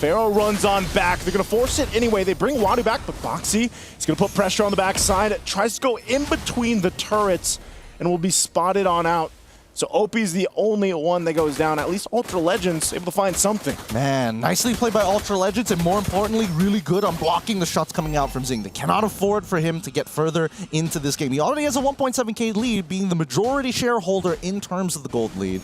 Pharaoh runs on back. They're going to force it anyway. They bring Wadu back, but Boxy is going to put pressure on the backside. Tries to go in between the turrets and will be spotted on out. So Opie's the only one that goes down. At least Ultra Legends able to find something. Man, nicely played by Ultra Legends, and more importantly, really good on blocking the shots coming out from Zing. They cannot afford for him to get further into this game. He already has a 1.7k lead, being the majority shareholder in terms of the gold lead.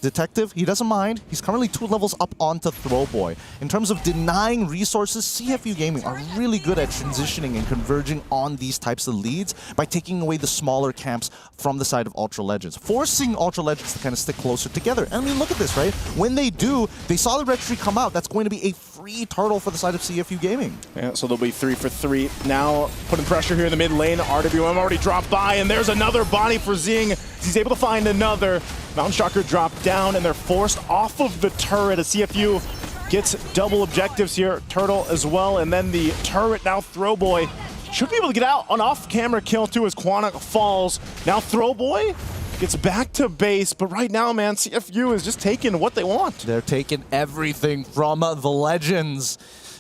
Detective, he doesn't mind. He's currently 2 levels up onto Throwboy. In terms of denying resources, CFU Gaming are really good at transitioning and converging on these types of leads by taking away the smaller camps from the side of Ultra Legends, forcing Ultra Legends to kind of stick closer together. I mean, look at this, right? When they do, they saw the registry come out. That's going to be a free turtle for the side of CFU Gaming. Yeah, so they'll be 3 for 3. Now putting pressure here in the mid lane. RWM already dropped by, and there's another body for Zing. He's able to find another. Mountain Shocker dropped down, and they're forced off of the turret as CFU gets double objectives here. Turtle as well, and then the turret now Throwboy should be able to get out. An off-camera kill too as Quanok falls. Now Throwboy gets back to base, but right now, man, CFU is just taking what they want. They're taking everything from the Legends.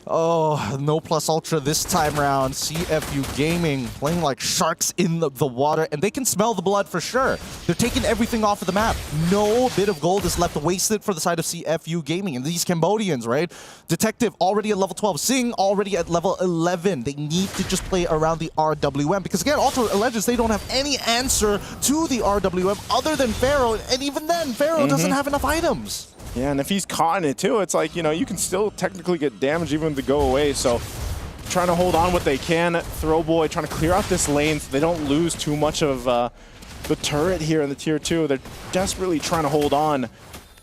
Oh, no plus ultra this time around. CFU Gaming playing like sharks in the water, and they can smell the blood for sure. They're taking everything off of the map. No bit of gold is left wasted for the side of CFU Gaming. And these Cambodians, right? Detective already at level 12. Sing already at level 11. They need to just play around the RWM. Because again, Ultra Legends, they don't have any answer to the RWM other than Pharaoh. And even then, Pharaoh doesn't have enough items. Yeah, and if he's caught in it too, it's like, you know, you can still technically get damage even if they go away. So trying to hold on what they can. Throwboy trying to clear out this lane so they don't lose too much of the turret here in the tier 2. They're desperately trying to hold on.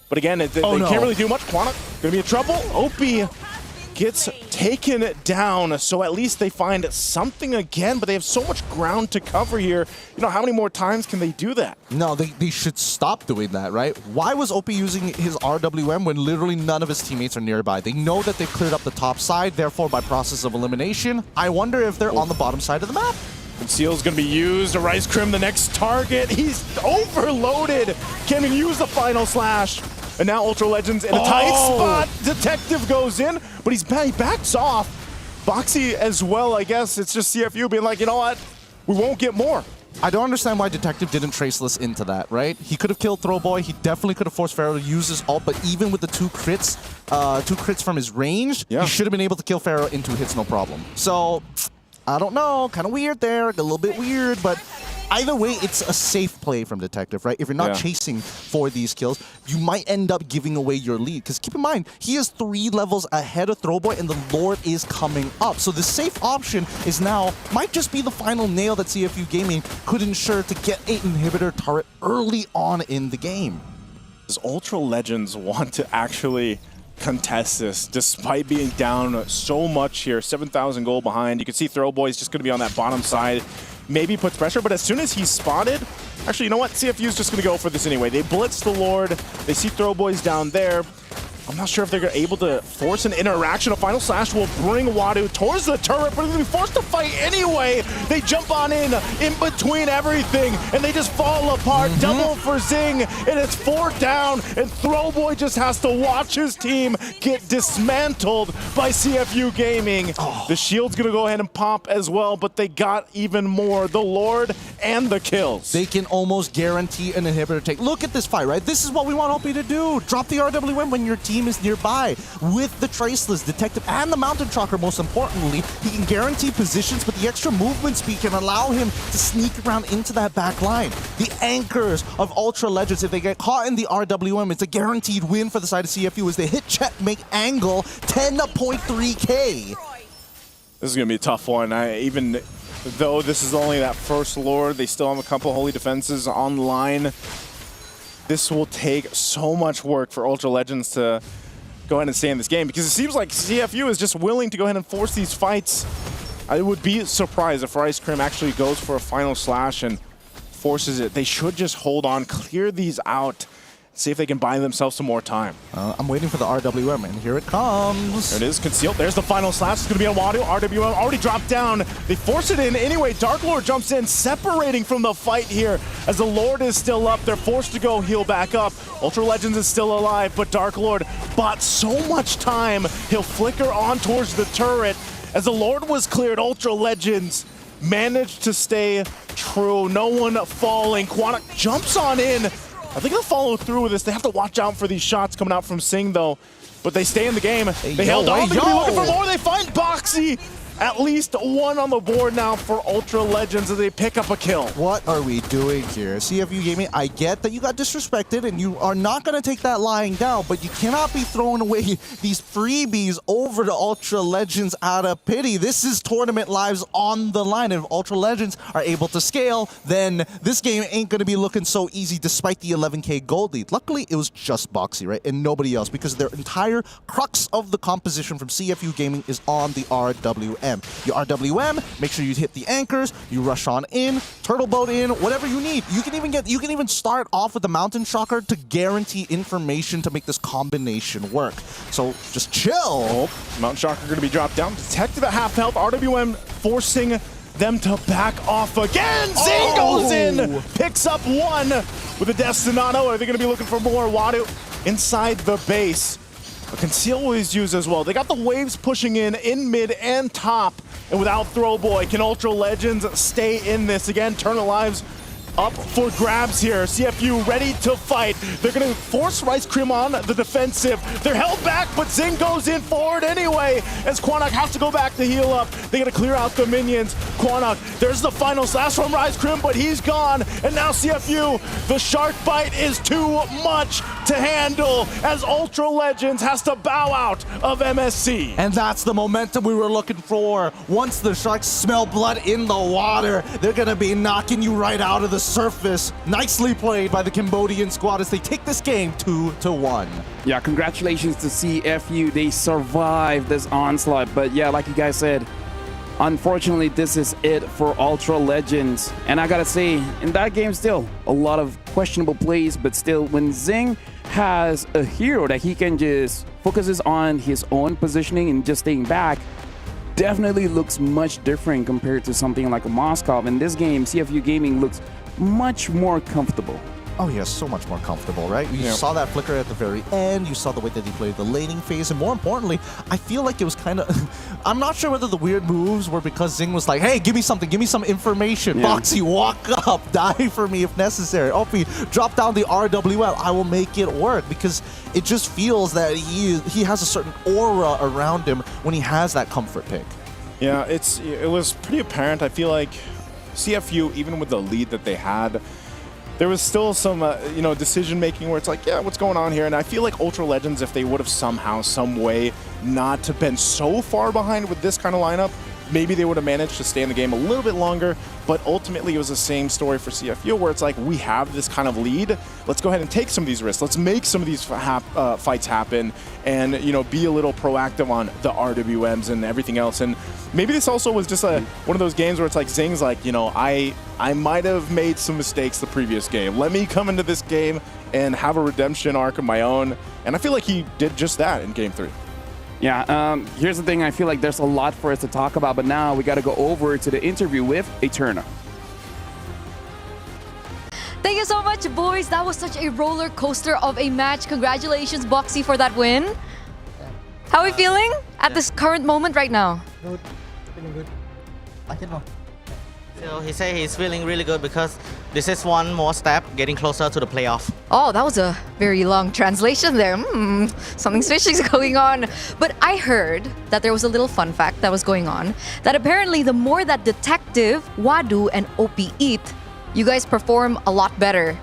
But again, they can't really do much. Quanok gonna be in trouble. Opie gets taken down, so at least they find something again, but they have so much ground to cover here. You know, how many more times can they do that? No, they should stop doing that, right? Why was OP using his RWM when literally none of his teammates are nearby? They know that they've cleared up the top side, therefore by process of elimination, I wonder if they're on the bottom side of the map. Conceal's gonna be used. Rice Crim, the next target. He's overloaded. Can't even use the final slash. And now Ultra Legends in a tight spot. Detective goes in, but he backs off. Boxy as well, I guess. It's just CFU being like, you know what? We won't get more. I don't understand why Detective didn't traceless into that, right? He could have killed Throwboy. He definitely could have forced Pharaoh to use his ult, but even with the two crits from his range, he should have been able to kill Pharaoh in 2 hits, no problem. So, I don't know. Kind of weird there. A little bit weird, but either way, it's a safe play from Detective, right? If you're not chasing for these kills, you might end up giving away your lead. Because keep in mind, he is 3 levels ahead of Throwboy, and the Lord is coming up. So the safe option is now, might just be the final nail that CFU Gaming could ensure to get an inhibitor turret early on in the game. Does Ultra Legends want to actually contest this despite being down so much here? 7,000 gold behind. You can see Throwboy's just going to be on that bottom side. Maybe puts pressure, but as soon as he's spotted, actually, you know what? CFU's just going to go for this anyway. They blitz the Lord. They see Throwboys down there. I'm not sure if they're able to force an interaction. A final slash will bring Wadu towards the turret, but they're going to be forced to fight anyway. They jump on in between everything, and they just fall apart. Double for Zing, and it's 4 down, and Throwboy just has to watch his team get dismantled by CFU Gaming. The shield's going to go ahead and pop as well, but they got even more. The Lord and the kills. They can almost guarantee an inhibitor take. Look at this fight, right? This is what we want OP to do. Drop the RWM when your team is nearby. With the Traceless, Detective, and the Mountain Chalker, most importantly, he can guarantee positions, but the extra movement speed can allow him to sneak around into that back line. The anchors of Ultra Legends, if they get caught in the RWM, it's a guaranteed win for the side of CFU as they hit checkmate angle 10.3k. This is going to be a tough one. Even though this is only that first Lord, they still have a couple Holy Defenses online. This will take so much work for Ultra Legends to go ahead and stay in this game, because it seems like CFU is just willing to go ahead and force these fights. I would be surprised if Rice Crim actually goes for a final slash and forces it. They should just hold on, clear these out, see if they can buy themselves some more time. I'm waiting for the RWM, and here it comes. There it is, concealed. There's the final slash. It's going to be on Wadu. RWM already dropped down. They force it in anyway. Dark Lord jumps in, separating from the fight here. As the Lord is still up, they're forced to go heal back up. Ultra Legends is still alive, but Dark Lord bought so much time. He'll flicker on towards the turret. As the Lord was cleared, Ultra Legends managed to stay true. No one falling. Quanok jumps on in. I think they'll follow through with this. They have to watch out for these shots coming out from Sing, though. But they stay in the game. They held on. They're looking for more. They find Boxy. At least 1 on the board now for Ultra Legends as they pick up a kill. What are we doing here? CFU Gaming, I get that you got disrespected and you are not going to take that lying down, but you cannot be throwing away these freebies over to Ultra Legends out of pity. This is tournament lives on the line. If Ultra Legends are able to scale, then this game ain't going to be looking so easy despite the 11k gold lead. Luckily, it was just Boxy, right? And nobody else, because their entire crux of the composition from CFU Gaming is on the RWM. You RWM, make sure you hit the anchors, you rush on in, turtle boat in, whatever you need. You can even start off with the Mountain Shocker to guarantee information to make this combination work. So just chill. Mountain Shocker going to be dropped down. Detective at half health. RWM forcing them to back off again. Zing goes in, picks up one with a Destinado. Are they going to be looking for more? Wadu inside the base. A conceal was used as well. They got the waves pushing in mid and top. And without Throwboy, can Ultra Legends stay in this again? Turn Lives up for grabs here. CFU ready to fight. They're going to force Rice Cream on the defensive. They're held back, but Zing goes in forward anyway as Quanok has to go back to heal up. They got to clear out the minions. Quanok, there's the final slash from Rice Cream, but he's gone. And now CFU, the shark bite is too much to handle as Ultra Legends has to bow out of MSC. And that's the momentum we were looking for. Once the sharks smell blood in the water, they're going to be knocking you right out of the surface. Nicely played by the Cambodian squad as they take this game 2-1. Yeah, congratulations to CFU. They survived this onslaught. But yeah, like you guys said, unfortunately, this is it for Ultra Legends. And I gotta say, in that game still, a lot of questionable plays, but still, when Zing has a hero that he can just focuses on his own positioning and just staying back, definitely looks much different compared to something like a Moskov. In this game, CFU Gaming looks much more comfortable. Oh yeah, so much more comfortable, right? You saw that flicker at the very end. You saw the way that he played the laning phase. And more importantly, I feel like it was kind of... I'm not sure whether the weird moves were because Zing was like, hey, give me something. Give me some information. Boxy, walk up. Die for me if necessary. Opie, drop down the RWL. I will make it work. Because it just feels that he has a certain aura around him when he has that comfort pick. Yeah, it was pretty apparent. I feel like CFU, even with the lead that they had, there was still some, decision making where it's like, yeah, what's going on here? And I feel like Ultra Legends, if they would have somehow, some way, not to been so far behind with this kind of lineup, maybe they would have managed to stay in the game a little bit longer. But ultimately, it was the same story for CFU, where it's like, we have this kind of lead. Let's go ahead and take some of these risks. Let's make some of these fights happen, and be a little proactive on the RWMs and everything else. And maybe this also was just one of those games where it's like Zing's like, I might have made some mistakes the previous game. Let me come into this game and have a redemption arc of my own. And I feel like he did just that in Game 3. Yeah, here's the thing. I feel like there's a lot for us to talk about, but now we got to go over to the interview with Eterna. Thank you so much, boys. That was such a roller coaster of a match. Congratulations, Boxy, for that win. How are we feeling at this current moment right now? Good, feeling good. Like it more. So he said he's feeling really good because this is one more step getting closer to the playoff. Oh, that was a very long translation there. Something fishy is going on. But I heard that there was a little fun fact that was going on, that apparently the more that Detective, Wadu, and OP eat, you guys perform a lot better.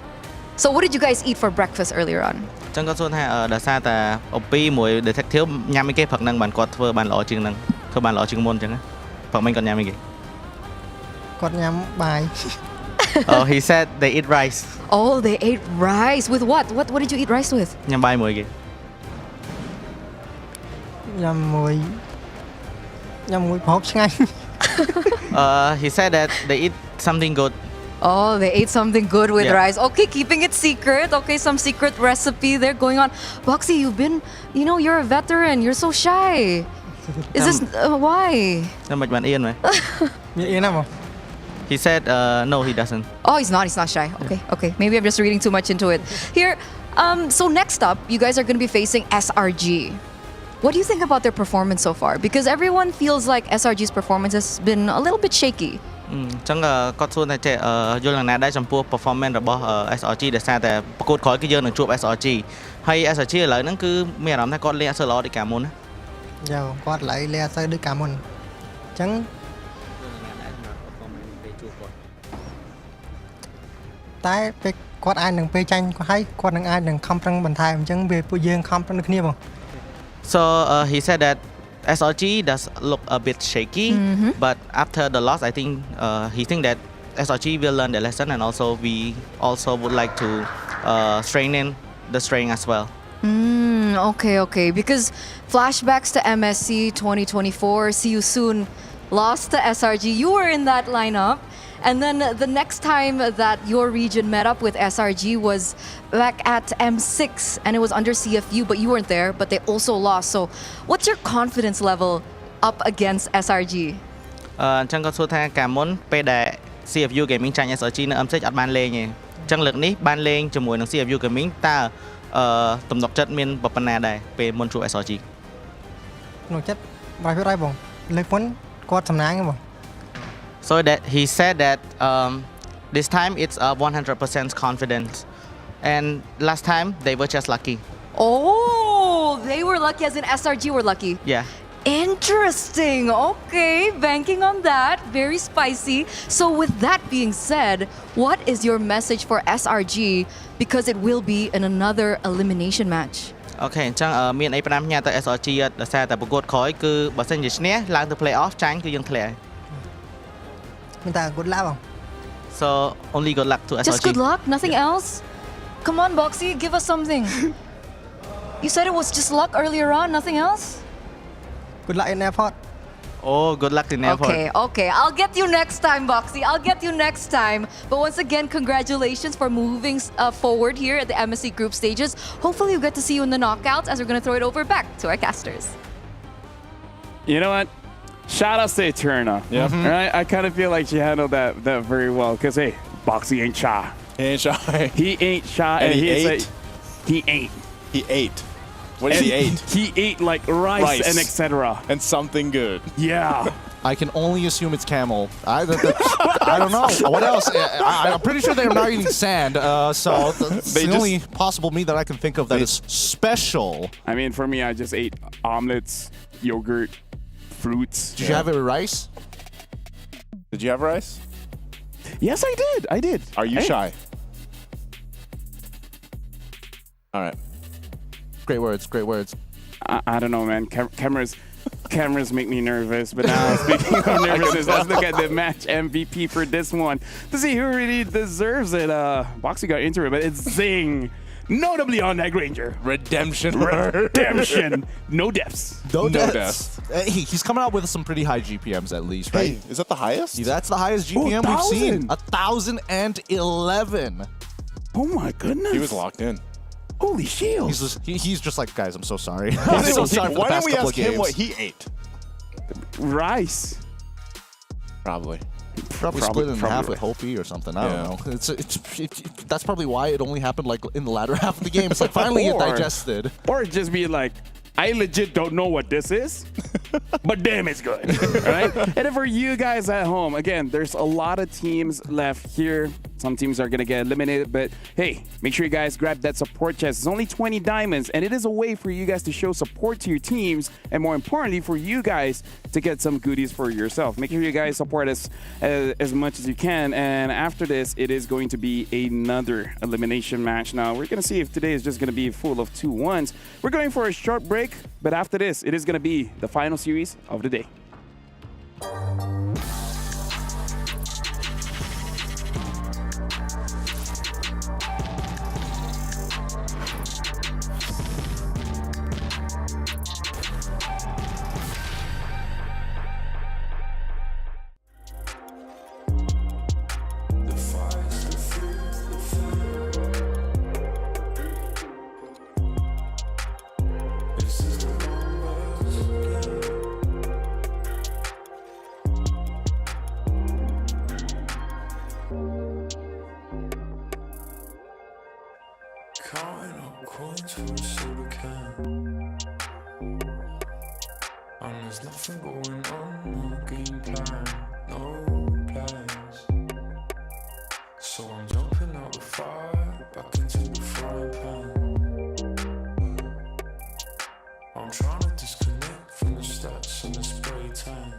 So what did you guys eat for breakfast earlier on? ចឹងគាត់សួរថាដោយសារតែ OP មួយ Detective ញ៉ាំអីគេព្រឹកហ្នឹងបានគាត់ធ្វើបានល្អជាងហ្នឹងធ្វើបានល្អជាងមុនអញ្ចឹងព្រឹកមិញគាត់ញ៉ាំអីគេ គាត់ញ៉ាំបាយ Oh, he said they eat rice. Oh, they ate rice. With what? What did you eat rice with? ញ៉ាំបាយមួយគេ ញ៉ាំមួយប្រហុកឆ្ងាញ់ He said that they eat something good. Oh, they ate something good with Yeah. rice. Okay, keeping it secret. Okay, some secret recipe there going on. Boxy, you're a veteran. You're so shy. Is this why? តែមិនបានអៀនមែន មានអៀនណាបង He said no, he doesn't. Oh, he's not shy. Okay. Maybe I'm just reading too much into it. Here, so next up, you guys are going to be facing SRG. What do you think about their performance so far? Because everyone feels like SRG's performance has been a little bit shaky. អញ្ចឹងគាត់សួរថាយល់យ៉ាងណាដែរចំពោះ performance របស់ SRG ដែលសារតែប្រកួតក្រោយគឺយើងនឹងជួប SRG ហើយ SRG ឥឡូវហ្នឹងគឺមានអារម្មណ៍ថាគាត់លេងអត់សូវល្អដូចកាលមុនណា យ៉ាគាត់ឥឡូវលេងអត់សូវដូចកាលមុនអញ្ចឹងតែពេលគាត់អាចនឹងពេលចាញ់ហើយគាត់នឹងអាចនឹងខំប្រឹងបន្ថែមអញ្ចឹងវាពួកយើងខំប្រឹងដូចគ្នាបង So he said that SRG does look a bit shaky, but after the loss, I think he think that SRG will learn the lesson, and also we also would like to strengthen the strength as well. Okay. Because flashbacks to MSC 2024, see you soon, lost to SRG. You were in that lineup. And then the next time that your region met up with SRG was back at M6, and it was under CFU, but you weren't there, but they also lost. So what's your confidence level up against SRG? អញ្ចឹងគាត់សួរថាកាលមុនពេលដែល CFU Gaming ចាញ់ SRG នៅ M6 អត់បានលេងទេអញ្ចឹងលើកនេះបានលេងជាមួយនឹង CFU Gaming តើទំនុកចិត្តមានប៉ុណ្ណាដែរពេលមុនជួប SRG ក្នុងចិត្ត100%បងលើកមុនគាត់សំណាងបង So that he said that this time it's 100% confidence and last time they were just lucky. Oh, they were lucky as in SRG were lucky. Yeah. Interesting. Okay, banking on that. Very spicy. So with that being said, what is your message for SRG because it will be in another elimination match? អូខេអញ្ចឹងមានអី5ញ៉ាទៅ SRG ដោយសារតែប្រកួតក្រោយគឺបើសិនជាឈ្នះឡើងទៅ play off ចាញ់គឺយើងធ្លាក់ហើយ មានតែ good luck បង So only good luck to SRG. Just good luck, nothing else? Come on, Boxy, give us something. You said it was just luck earlier on, nothing else? good luck in airport Oh, good luck in airport. Okay. I'll get you next time, Boxy. I'll get you next time. But once again, congratulations for moving forward here at the MSC group stages. Hopefully we'll get to see you in the knockouts as we're going to throw it over back to our casters. You know what? Shout out to Eterna. Yeah. Right? I kind of feel like she handled that very well. Because, hey, Boxy ain't shy. He ain't shy. He ain't shy. And he ate. Like, he ain't. He ate. What did he eat? He ate like rice and etc. And something good. Yeah. I can only assume it's camel. I don't know. What else? I'm pretty sure they're not eating sand. So that's the only possible meat that I can think of that is special. I mean, for me, I just ate omelets, yogurt, fruits. Did you have it with rice? Did you have rice? Yes, I did. I did. Are you shy? All right. Great words. Great words. I don't know, man. Cameras make me nervous. But now, speaking of nervousness, let's look at the match MVP for this one to see who really deserves it. Boxy got into it, but it's Zing. Notably on that Granger. Redemption. No deaths. No deaths. Hey, he's coming out with some pretty high GPMs at least, right? Hey, is that the highest? Yeah, that's the highest GPM we've seen. 1,011. Oh my goodness. He was locked in. Holy shield. He's just like, guys, I'm so sorry. I'm so sorry for Why the past don't we couple ask of games. him what he ate? Rice. Probably split in half with right. Hopi or something. I don't know. That's probably why it only happened like in the latter half of the game. It's like finally it digested. Or just be like, I legit don't know what this is, but damn, it's good, right? And then for you guys at home, again, there's a lot of teams left here. Some teams are gonna get eliminated, but hey, make sure you guys grab that support chest. It's only 20 diamonds, and it is a way for you guys to show support to your teams, and more importantly, for you guys to get some goodies for yourself. Make sure you guys support us as much as you can, and after this, it is going to be another elimination match. Now, we're gonna see if today is just gonna be full of 2-1s. We're going for a short break, but after this, it is gonna be the final series of the day. Counting up coins for a soda can. And there's nothing going on, no game plan, no plans. So I'm jumping out the fire, back into the frying pan. I'm trying to disconnect from the stats and the spray tan.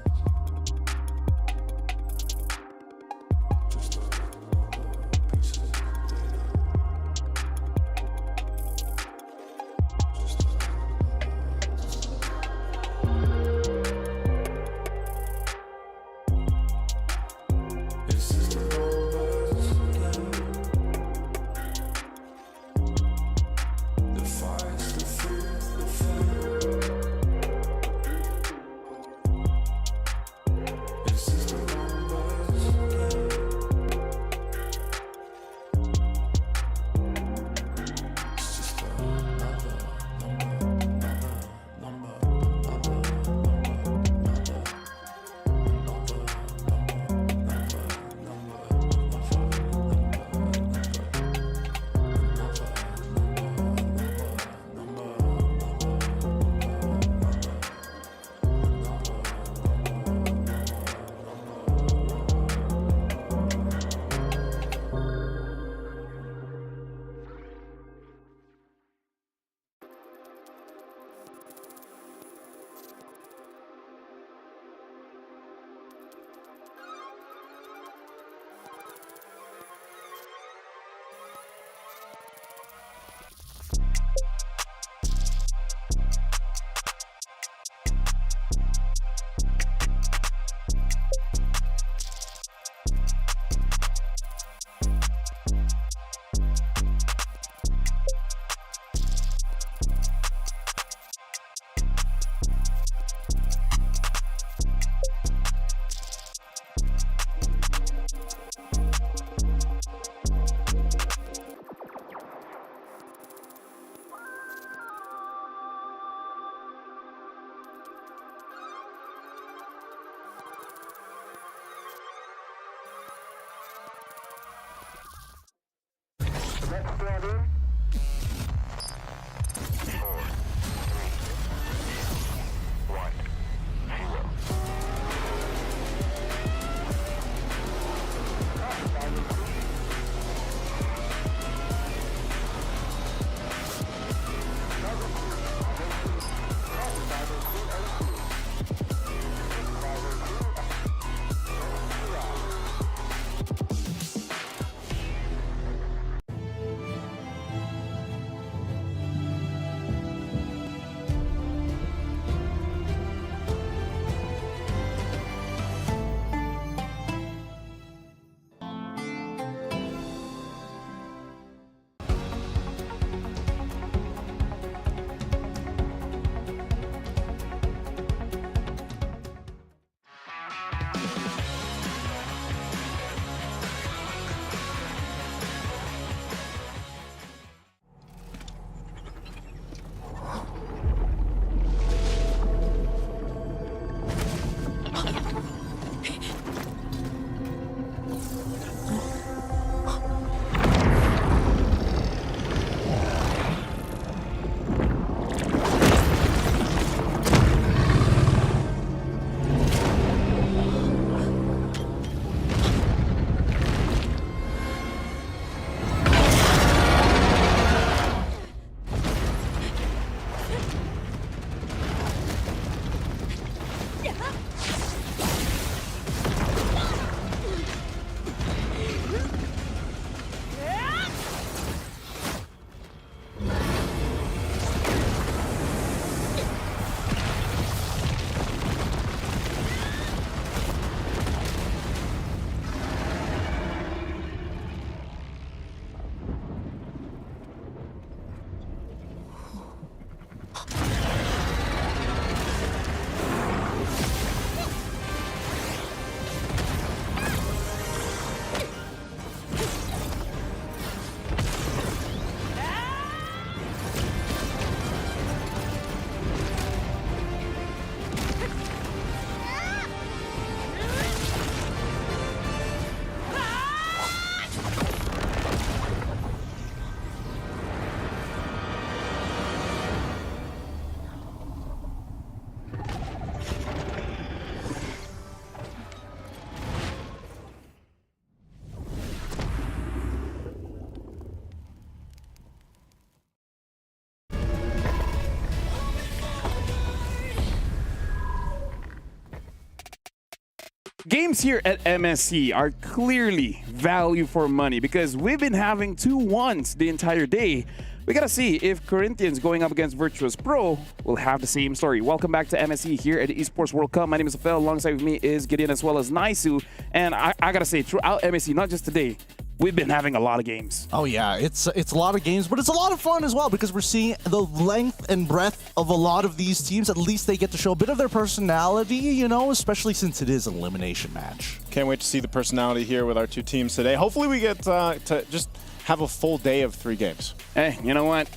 Games here at MSC are clearly value for money because we've been having 2-1s the entire day. We gotta see if Corinthians going up against Virtus Pro will have the same story. Welcome back to MSC here at the Esports World Cup. My name is Phil. Alongside with me is Gideon as well as Naisu. And I gotta say, throughout MSC, not just today, we've been having a lot of games. Oh yeah, it's a lot of games, but it's a lot of fun as well because we're seeing the length and breadth of a lot of these teams. At least they get to show a bit of their personality, you know, especially since it is an elimination match. Can't wait to see the personality here with our two teams today. Hopefully we get to just have a full day of 3 games. Hey, you know what?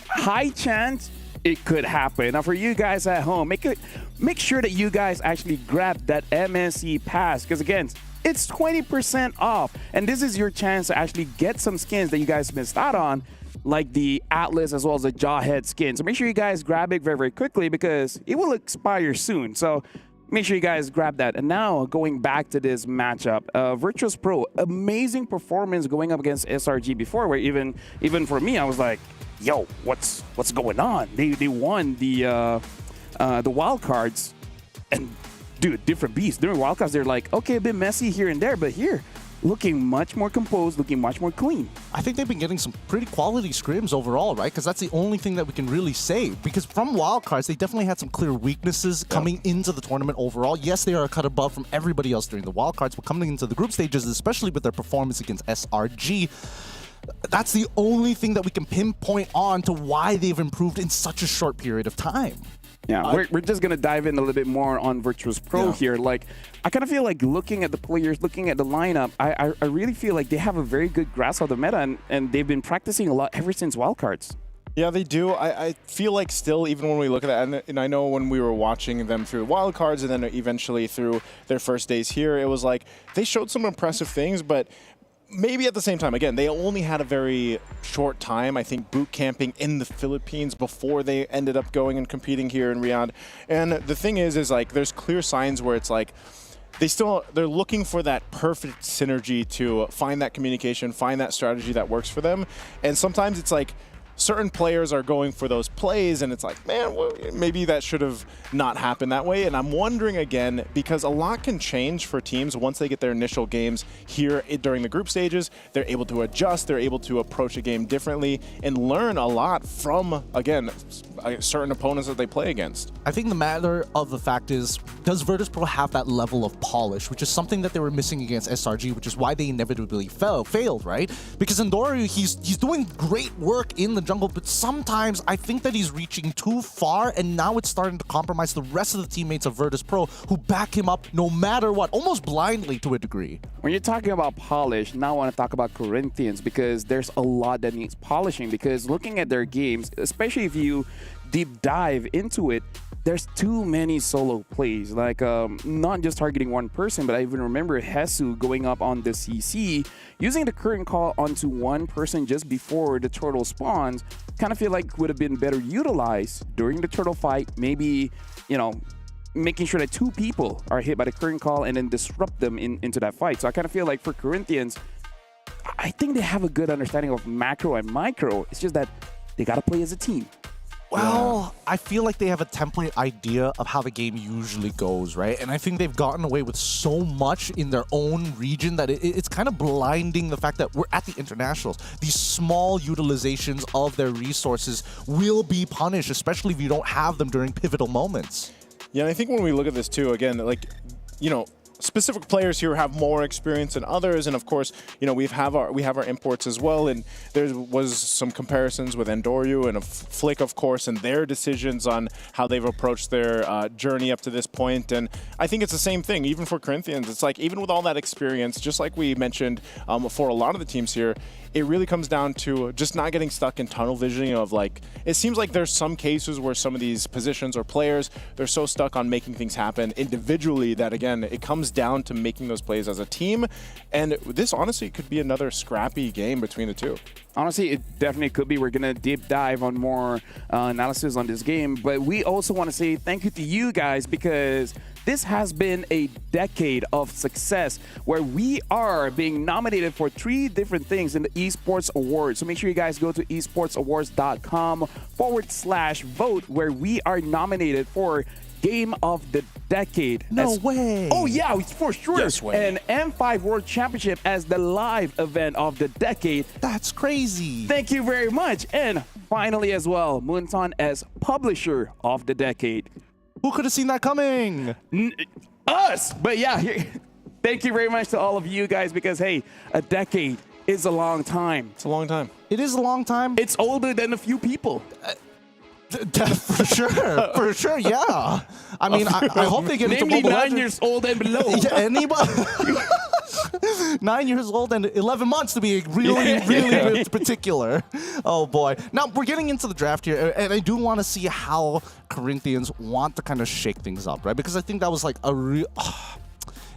High chance it could happen. Now for you guys at home, make sure that you guys actually grab that MSC pass because again, it's 20% off. And this is your chance to actually get some skins that you guys missed out on, like the Atlas as well as the Jawhead skin. So make sure you guys grab it very, very quickly because it will expire soon. So make sure you guys grab that. And now going back to this matchup, Virtus Pro, amazing performance going up against SRG before, where even for me, I was like, yo, what's going on? They won the wild cards and dude, different beast. During wildcards, they're like, okay, a bit messy here and there, but here, looking much more composed, looking much more clean. I think they've been getting some pretty quality scrims overall, right? Because that's the only thing that we can really say. Because from wildcards, they definitely had some clear weaknesses coming into the tournament overall. Yes, they are a cut above from everybody else during the wildcards, but coming into the group stages, especially with their performance against SRG, that's the only thing that we can pinpoint on to why they've improved in such a short period of time. Yeah, we're just going to dive in a little bit more on Virtus Pro here. Like, I kind of feel like looking at the players, looking at the lineup, I really feel like they have a very good grasp of the meta, and they've been practicing a lot ever since wildcards. Yeah, they do. I feel like still, even when we look at that, and I know when we were watching them through wildcards and then eventually through their first days here, it was like they showed some impressive things, but maybe at the same time, again, they only had a very short time, I think, boot camping in the Philippines before they ended up going and competing here in Riyadh. And the thing is like, there's clear signs where it's like, they're looking for that perfect synergy to find that communication, find that strategy that works for them. And sometimes it's like, certain players are going for those plays and it's like, man, well, maybe that should have not happened that way. And I'm wondering again, because a lot can change for teams once they get their initial games here during the group stages. They're able to adjust, they're able to approach a game differently and learn a lot from, again, certain opponents that they play against. I think the matter of the fact is, does Virtus.pro have that level of polish, which is something that they were missing against SRG, which is why they inevitably failed, right? Because Endoryu, he's doing great work in the jungle, but sometimes I think that he's reaching too far, and now it's starting to compromise the rest of the teammates of Virtus.pro who back him up no matter what, almost blindly to a degree. When you're talking about polish, now I want to talk about Corinthians, because there's a lot that needs polishing, because looking at their games, especially if you deep dive into it, there's too many solo plays, like not just targeting one person, but I even remember Hesu going up on the CC, using the current call onto one person just before the turtle spawns. Kind of feel like would have been better utilized during the turtle fight, maybe, you know, making sure that two people are hit by the current call and then disrupt them into that fight. So I kind of feel like for Corinthians, I think they have a good understanding of macro and micro. It's just that they got to play as a team. Well, I feel like they have a template idea of how the game usually goes, right? And I think they've gotten away with so much in their own region that it's kind of blinding the fact that we're at the internationals. These small utilizations of their resources will be punished, especially if you don't have them during pivotal moments. Yeah, and I think when we look at this too, again, like, you know, specific players here have more experience than others, and of course, you know, we have our imports as well, and there was some comparisons with Endoryu and Flick, of course, and their decisions on how they've approached their journey up to this point. And I think it's the same thing, even for Corinthians. It's like, even with all that experience, just like we mentioned for a lot of the teams here, it really comes down to just not getting stuck in tunnel visioning of like, it seems like there's some cases where some of these positions or players, they're so stuck on making things happen individually that, again, it comes down to making those plays as a team. And this honestly could be another scrappy game between the two. Honestly, it definitely could be. We're going to deep dive on more analysis on this game. But we also want to say thank you to you guys, because this has been a decade of success where we are being nominated for 3 different things in the Esports Awards. So make sure you guys go to esportsawards.com/vote, where we are nominated for Game of the Decade. No way. Oh, yeah, for sure. Yes way. And M5 World Championship as the live event of the decade. That's crazy. Thank you very much. And finally as well, Moonton as Publisher of the Decade. Who could have seen that coming? Us! But yeah, thank you very much to all of you guys, because, hey, a decade is a long time. It's a long time. It is a long time. It's older than a few people. For sure, yeah. I mean, I hope they get into Namely Mobile 9 Legends. years old and below. Yeah, anybody? 9 years old and 11 months to be really particular. Oh boy. Now we're getting into the draft here, and I do want to see how Corinthians want to kind of shake things up, right? Because I think that was like a real...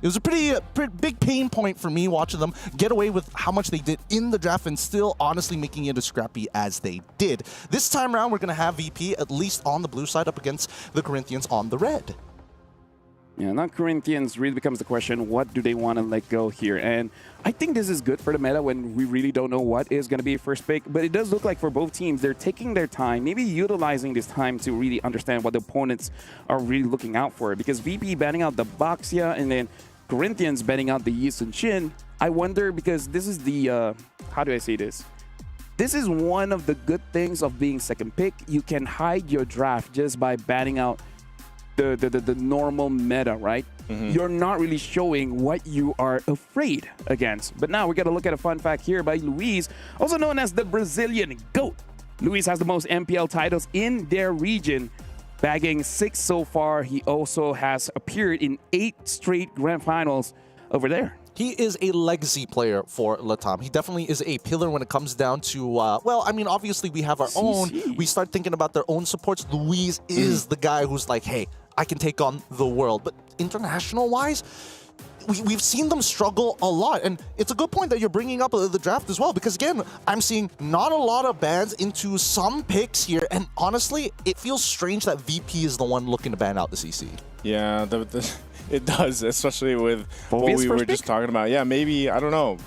It was a pretty big pain point for me watching them get away with how much they did in the draft and still honestly making it as scrappy as they did. This time around, we're going to have VP at least on the blue side up against the Corinthians on the red. Yeah, now Corinthians really becomes the question, what do they want to let go here? And I think this is good for the meta when we really don't know what is going to be first pick, but it does look like for both teams, they're taking their time, maybe utilizing this time to really understand what the opponents are really looking out for. Because VP banning out the Baxia and then Corinthians banning out the Yi Sun Shin. I wonder, because this is the, how do I say this? This is one of the good things of being second pick. You can hide your draft just by banning out the normal meta, right? You're not really showing what you are afraid against. But now we got to look at a fun fact here by Luis, also known as the Brazilian GOAT. Luis has the most MPL titles in their region, bagging 6 so far. He also has appeared in 8 straight grand finals over there. He is a legacy player for Latam. He definitely is a pillar when it comes down to, well, I mean, obviously we have our own. We start thinking about their own supports. Luis is the guy who's like, hey, I can take on the world. But international-wise, we've seen them struggle a lot. And it's a good point that you're bringing up the draft as well, because again, I'm seeing not a lot of bans into some picks here. And honestly, it feels strange that VP is the one looking to ban out the CC. Yeah, it does, especially with what we were just talking about. Yeah, maybe, I don't know.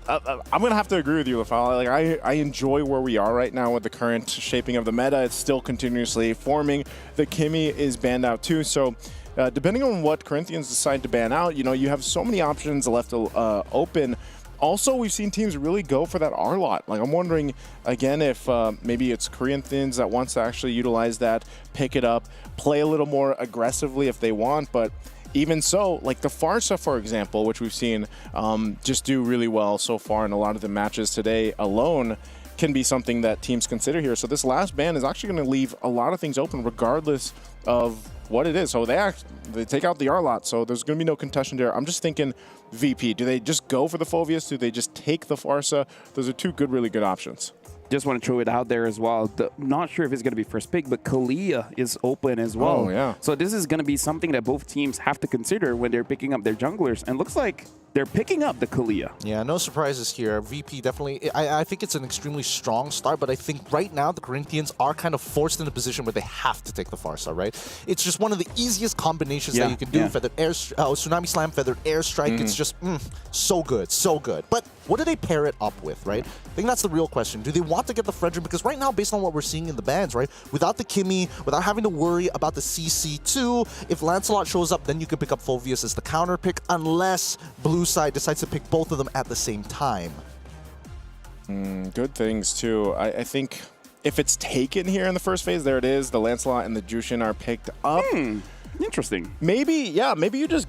I'm going to have to agree with you, Lafal. Like, I enjoy where we are right now with the current shaping of the meta. It's still continuously forming. The Kimmy is banned out too. So depending on what Corinthians decide to ban out, you know, you have so many options left open. Also, we've seen teams really go for that R-Lot. Like, I'm wondering, again, if maybe it's Corinthians that wants to actually utilize that, pick it up, play a little more aggressively if they want. But even so, like the Farsa, for example, which we've seen just do really well so far in a lot of the matches today alone, can be something that teams consider here. So this last ban is actually going to leave a lot of things open regardless of what it is. So they take out the R-Lot, so there's going to be no contestation there. I'm just thinking VP. Do they just go for the Phoveus? Do they just take the Farsa? Those are two really good options. Just want to throw it out there as well. Not sure if it's going to be first pick, but Kalia is open as well. Oh, yeah. So this is going to be something that both teams have to consider when they're picking up their junglers. And looks like they're picking up the Kalia. Yeah, no surprises here. VP definitely, I think it's an extremely strong start, but I think right now the Corinthians are kind of forced in a position where they have to take the Farsa, right? It's just one of the easiest combinations that you can do. Feathered air, Tsunami Slam, Feathered Airstrike. It's just so good, so good. But what do they pair it up with, right? I think that's the real question. Do they want to get the Frederick? Because right now, based on what we're seeing in the bans, right, without the Kimmy, without having to worry about the CC2, if Lancelot shows up, then you can pick up Phoveus as the counter pick, unless Blue side decides to pick both of them at the same time. Good things too. I think if it's taken here in the first phase, there it is. The Lancelot and the Jushin are picked up. Interesting. Maybe, yeah, maybe you just...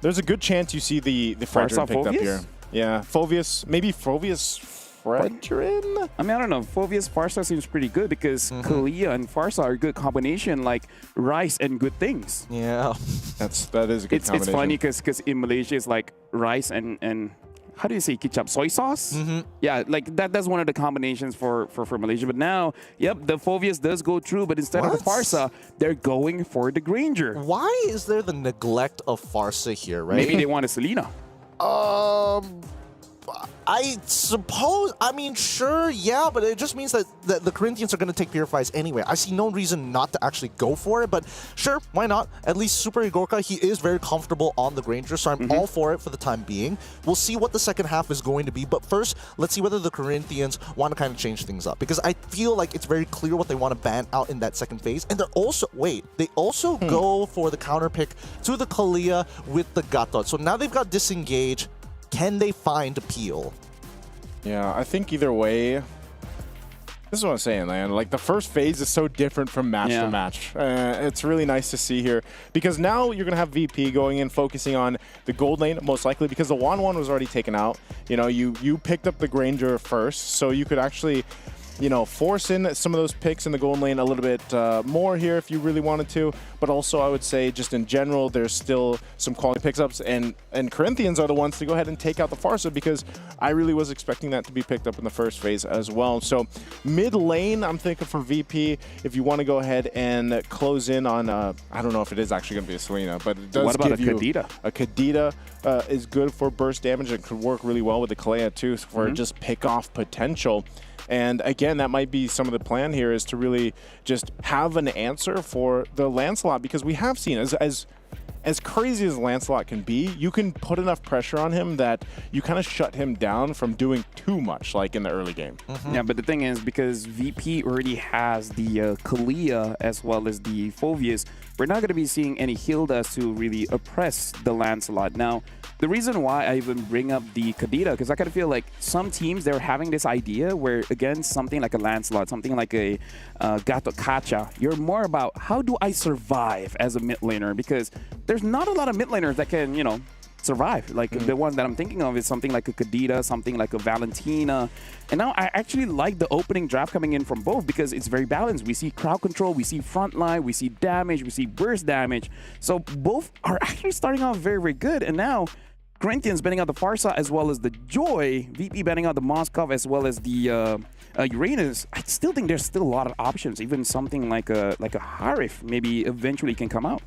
There's a good chance you see the Fredrin picked up here. Yeah, Phoveus, maybe Phoveus Fredrin? I mean, I don't know. Phoveus Farsa seems pretty good because Kalia and Farsa are a good combination, like rice and good things. Yeah. that is a good combination. It's funny because in Malaysia it's like rice and how do you say ketchup? Soy sauce? Yeah, like that's one of the combinations for Malaysia. But now, yep, the Phoveus does go through, but instead of the Farsa, they're going for the Granger. Why is there the neglect of Farsa here, right? Maybe they want a Selena. I suppose, I mean, sure, yeah, but it just means that the Corinthians are going to take Purifies anyway. I see no reason not to actually go for it, but sure, why not? At least Super Igorka, he is very comfortable on the Granger, so I'm all for it for the time being. We'll see what the second half is going to be, but first, let's see whether the Corinthians want to kind of change things up, because I feel like it's very clear what they want to ban out in that second phase, and they're also, they also go for the counter pick to the Kalia with the Gatot. So now they've got Disengage. Can they find Appeal? Yeah, I think either way, this is what I'm saying, man. Like, the first phase is so different from match to match. It's really nice to see here because now you're going to have VP going in, focusing on the gold lane, most likely, because the 1-1 was already taken out. You know, you picked up the Granger first, so you could actually, you know, force in some of those picks in the gold lane a little bit more here if you really wanted to. But also, I would say, just in general, there's still some quality picks-ups, and Corinthians are the ones to go ahead and take out the Farsa because I really was expecting that to be picked up in the first phase as well. So mid lane, I'm thinking for VP, if you want to go ahead and close in on, I don't know if it is actually going to be a Selena, but it does give you Kadita? A Kadita is good for burst damage and could work really well with the Kalea too for just pick-off potential. And again, that might be some of the plan here, is to really just have an answer for the Lancelot, because we have seen as crazy as Lancelot can be, you can put enough pressure on him that you kind of shut him down from doing too much, like in the early game. Yeah, but the thing is, because VP already has the Kalia as well as the Phoveus, we're not going to be seeing any Hildas to really oppress the Lancelot. Now, the reason why I even bring up the Kadita, because I kind of feel like some teams, they're having this idea where, again, something like a Lancelot, something like a Gato Kacha, you're more about how do I survive as a mid laner, because there's not a lot of mid laners that can, you know, survive. Like the ones that I'm thinking of is something like a Kadita, something like a Valentina. And now I actually like the opening draft coming in from both because it's very balanced. We see crowd control, we see frontline, we see damage, we see burst damage. So both are actually starting off very, very good. And now Corinthians banning out the Farsa as well as the Joy. VP banning out the Moskov as well as the Uranus. I still think there's still a lot of options. Even something like a Harif maybe eventually can come out.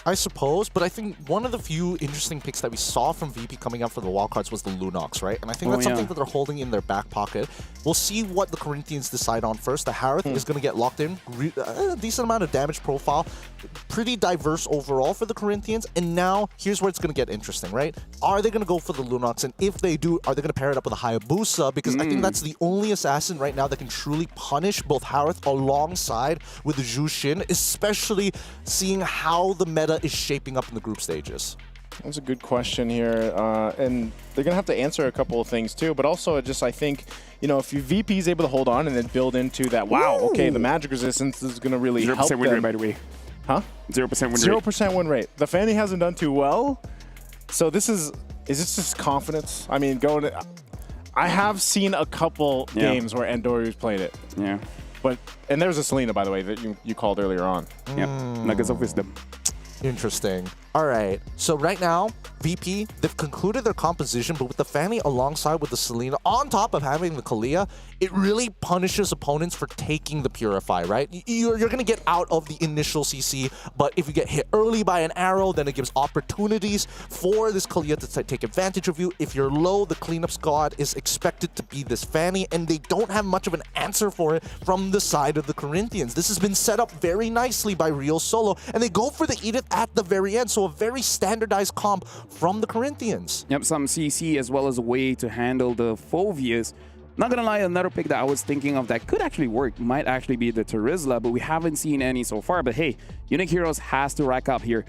I suppose, but I think one of the few interesting picks that we saw from VP coming out for the wildcards was the Lunox, right? And I think that's something that they're holding in their back pocket. We'll see what the Corinthians decide on first. The Harith is going to get locked in. A decent amount of damage profile. Pretty diverse overall for the Corinthians. And now, here's where it's going to get interesting, right? Are they going to go for the Lunox? And if they do, are they going to pair it up with a Hayabusa? Because I think that's the only assassin right now that can truly punish both Harith alongside with the Zhu Xin, especially seeing how the meta is shaping up in the group stages. That's a good question here, and they're going to have to answer a couple of things too, but also I think, you know, if your VP is able to hold on and then build into that, wow, okay, the magic resistance is going to really help them. 0% win rate, by the way. Huh? 0% win rate. 0% win rate. The Fanny hasn't done too well, so is this just confidence? I mean, I have seen a couple games where Andoru's played it. Yeah. And there's a Selena, by the way, that you called earlier on. Yeah, Nuggets of Wisdom. Interesting. All right. So right now, VP, they've concluded their composition, but with the Fanny alongside with the Selena, on top of having the Kalia, it really punishes opponents for taking the Purify, right? You're going to get out of the initial CC, but if you get hit early by an arrow, then it gives opportunities for this Kalia to take advantage of you. If you're low, the cleanup squad is expected to be this Fanny, and they don't have much of an answer for it from the side of the Corinthians. This has been set up very nicely by Real Solo, and they go for the Edith at the very end, so a very standardized comp from the Corinthians. Yep, some CC as well as a way to handle the Phovias. Not gonna lie, another pick that I was thinking of that could actually work might actually be the Terizla, but we haven't seen any so far. But hey, Unique Heroes has to rack up here.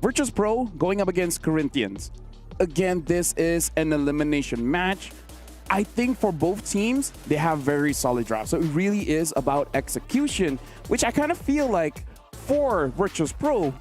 Virtus Pro going up against Corinthians. Again, this is an elimination match. I think for both teams, they have very solid drafts. So it really is about execution, which I kind of feel like for Virtus Pro,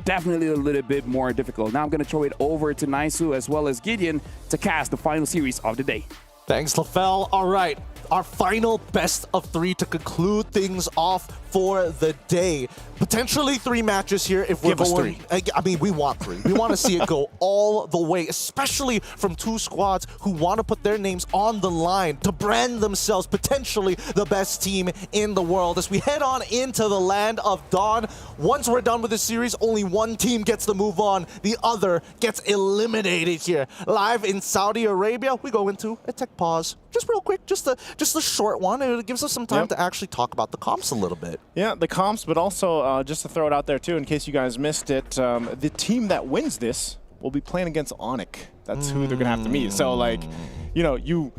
definitely a little bit more difficult. Now I'm going to throw it over to Naisu as well as Gideon to cast the final series of the day. Thanks, LaFell. All right, our final best of 3 to conclude things off for the day. Potentially 3 matches here if we're going. I mean, we want 3. We want to see it go all the way, especially from 2 squads who want to put their names on the line to brand themselves potentially the best team in the world. As we head on into the land of Dawn, once we're done with this series, only one team gets to move on. The other gets eliminated here. Live in Saudi Arabia, we go into a tech pause. Just real quick, just a short one. It gives us some time to actually talk about the comps a little bit. Yeah, the comps, but also just to throw it out there too, in case you guys missed it, the team that wins this will be playing against Onyx. That's who they're gonna have to meet. So like, you know, you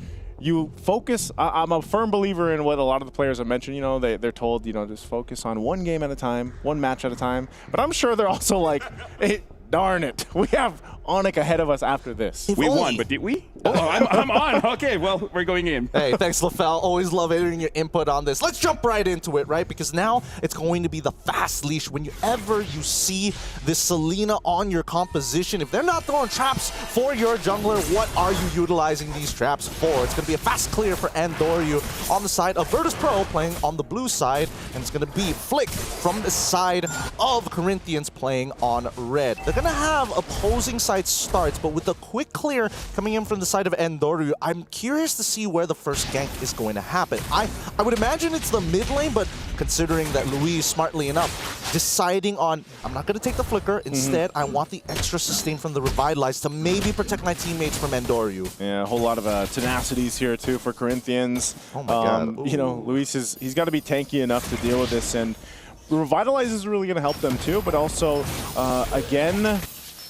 focus. I'm a firm believer in what a lot of the players have mentioned. You know, they're told, you know, just focus on one game at a time, one match at a time. But I'm sure they're also like, hey, darn it, we have Onyx ahead of us after this. We won, but did we? Oh, I'm on. Okay, well, we're going in. Hey, thanks, LaFell. Always love hearing your input on this. Let's jump right into it, right? Because now it's going to be the fast leash. Whenever you see this Selena on your composition, if they're not throwing traps for your jungler, what are you utilizing these traps for? It's going to be a fast clear for Andoryu on the side of Virtus Pro playing on the blue side, and it's going to be Flick from the side of Corinthians playing on red. They're going to have opposing side starts, but with a quick clear coming in from the side of Andoryu, I'm curious to see where the first gank is going to happen. I would imagine it's the mid lane, but considering that Luis, smartly enough, deciding on, I'm not going to take the flicker, instead I want the extra sustain from the Revitalize to maybe protect my teammates from Andoryu. Yeah, a whole lot of tenacities here too for Corinthians. Oh my god. You know, Luis he's got to be tanky enough to deal with this, and Revitalize is really going to help them too, but also, again,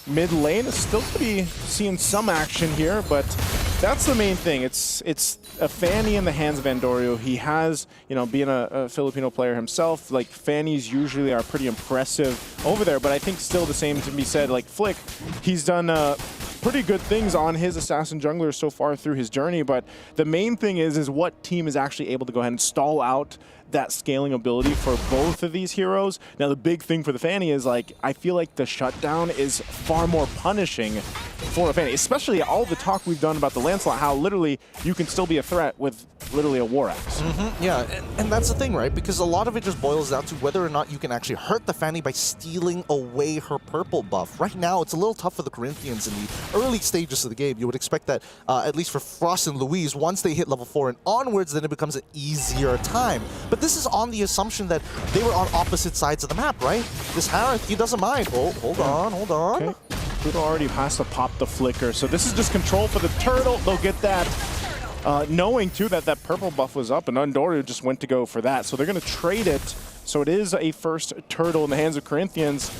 mid lane is still to be seeing some action here, but that's the main thing. It's a Fanny in the hands of Andoryu. He has, you know, being a Filipino player himself, like Fannies usually are pretty impressive over there, but I think still the same to be said, like Flick, he's done pretty good things on his assassin jungler so far through his journey, but the main thing is what team is actually able to go ahead and stall out that scaling ability for both of these heroes. Now the big thing for the Fanny is, like, I feel like the shutdown is far more punishing for a Fanny, especially all the talk we've done about the Lancelot, how literally you can still be a threat with literally a War Axe. Yeah, and that's the thing, right? Because a lot of it just boils down to whether or not you can actually hurt the Fanny by stealing away her purple buff. Right now, it's a little tough for the Corinthians in the early stages of the game. You would expect that, at least for Frost and Louise, once they hit level 4 and onwards, then it becomes an easier time. But this is on the assumption that they were on opposite sides of the map, right? This Harith, he doesn't mind. Oh, hold on. Okay. Pluto already has to pop the flicker, so this is just control for the turtle. They'll get that. Knowing too that that purple buff was up, and Undoru just went to go for that. So they're going to trade it. So it is a first turtle in the hands of Corinthians.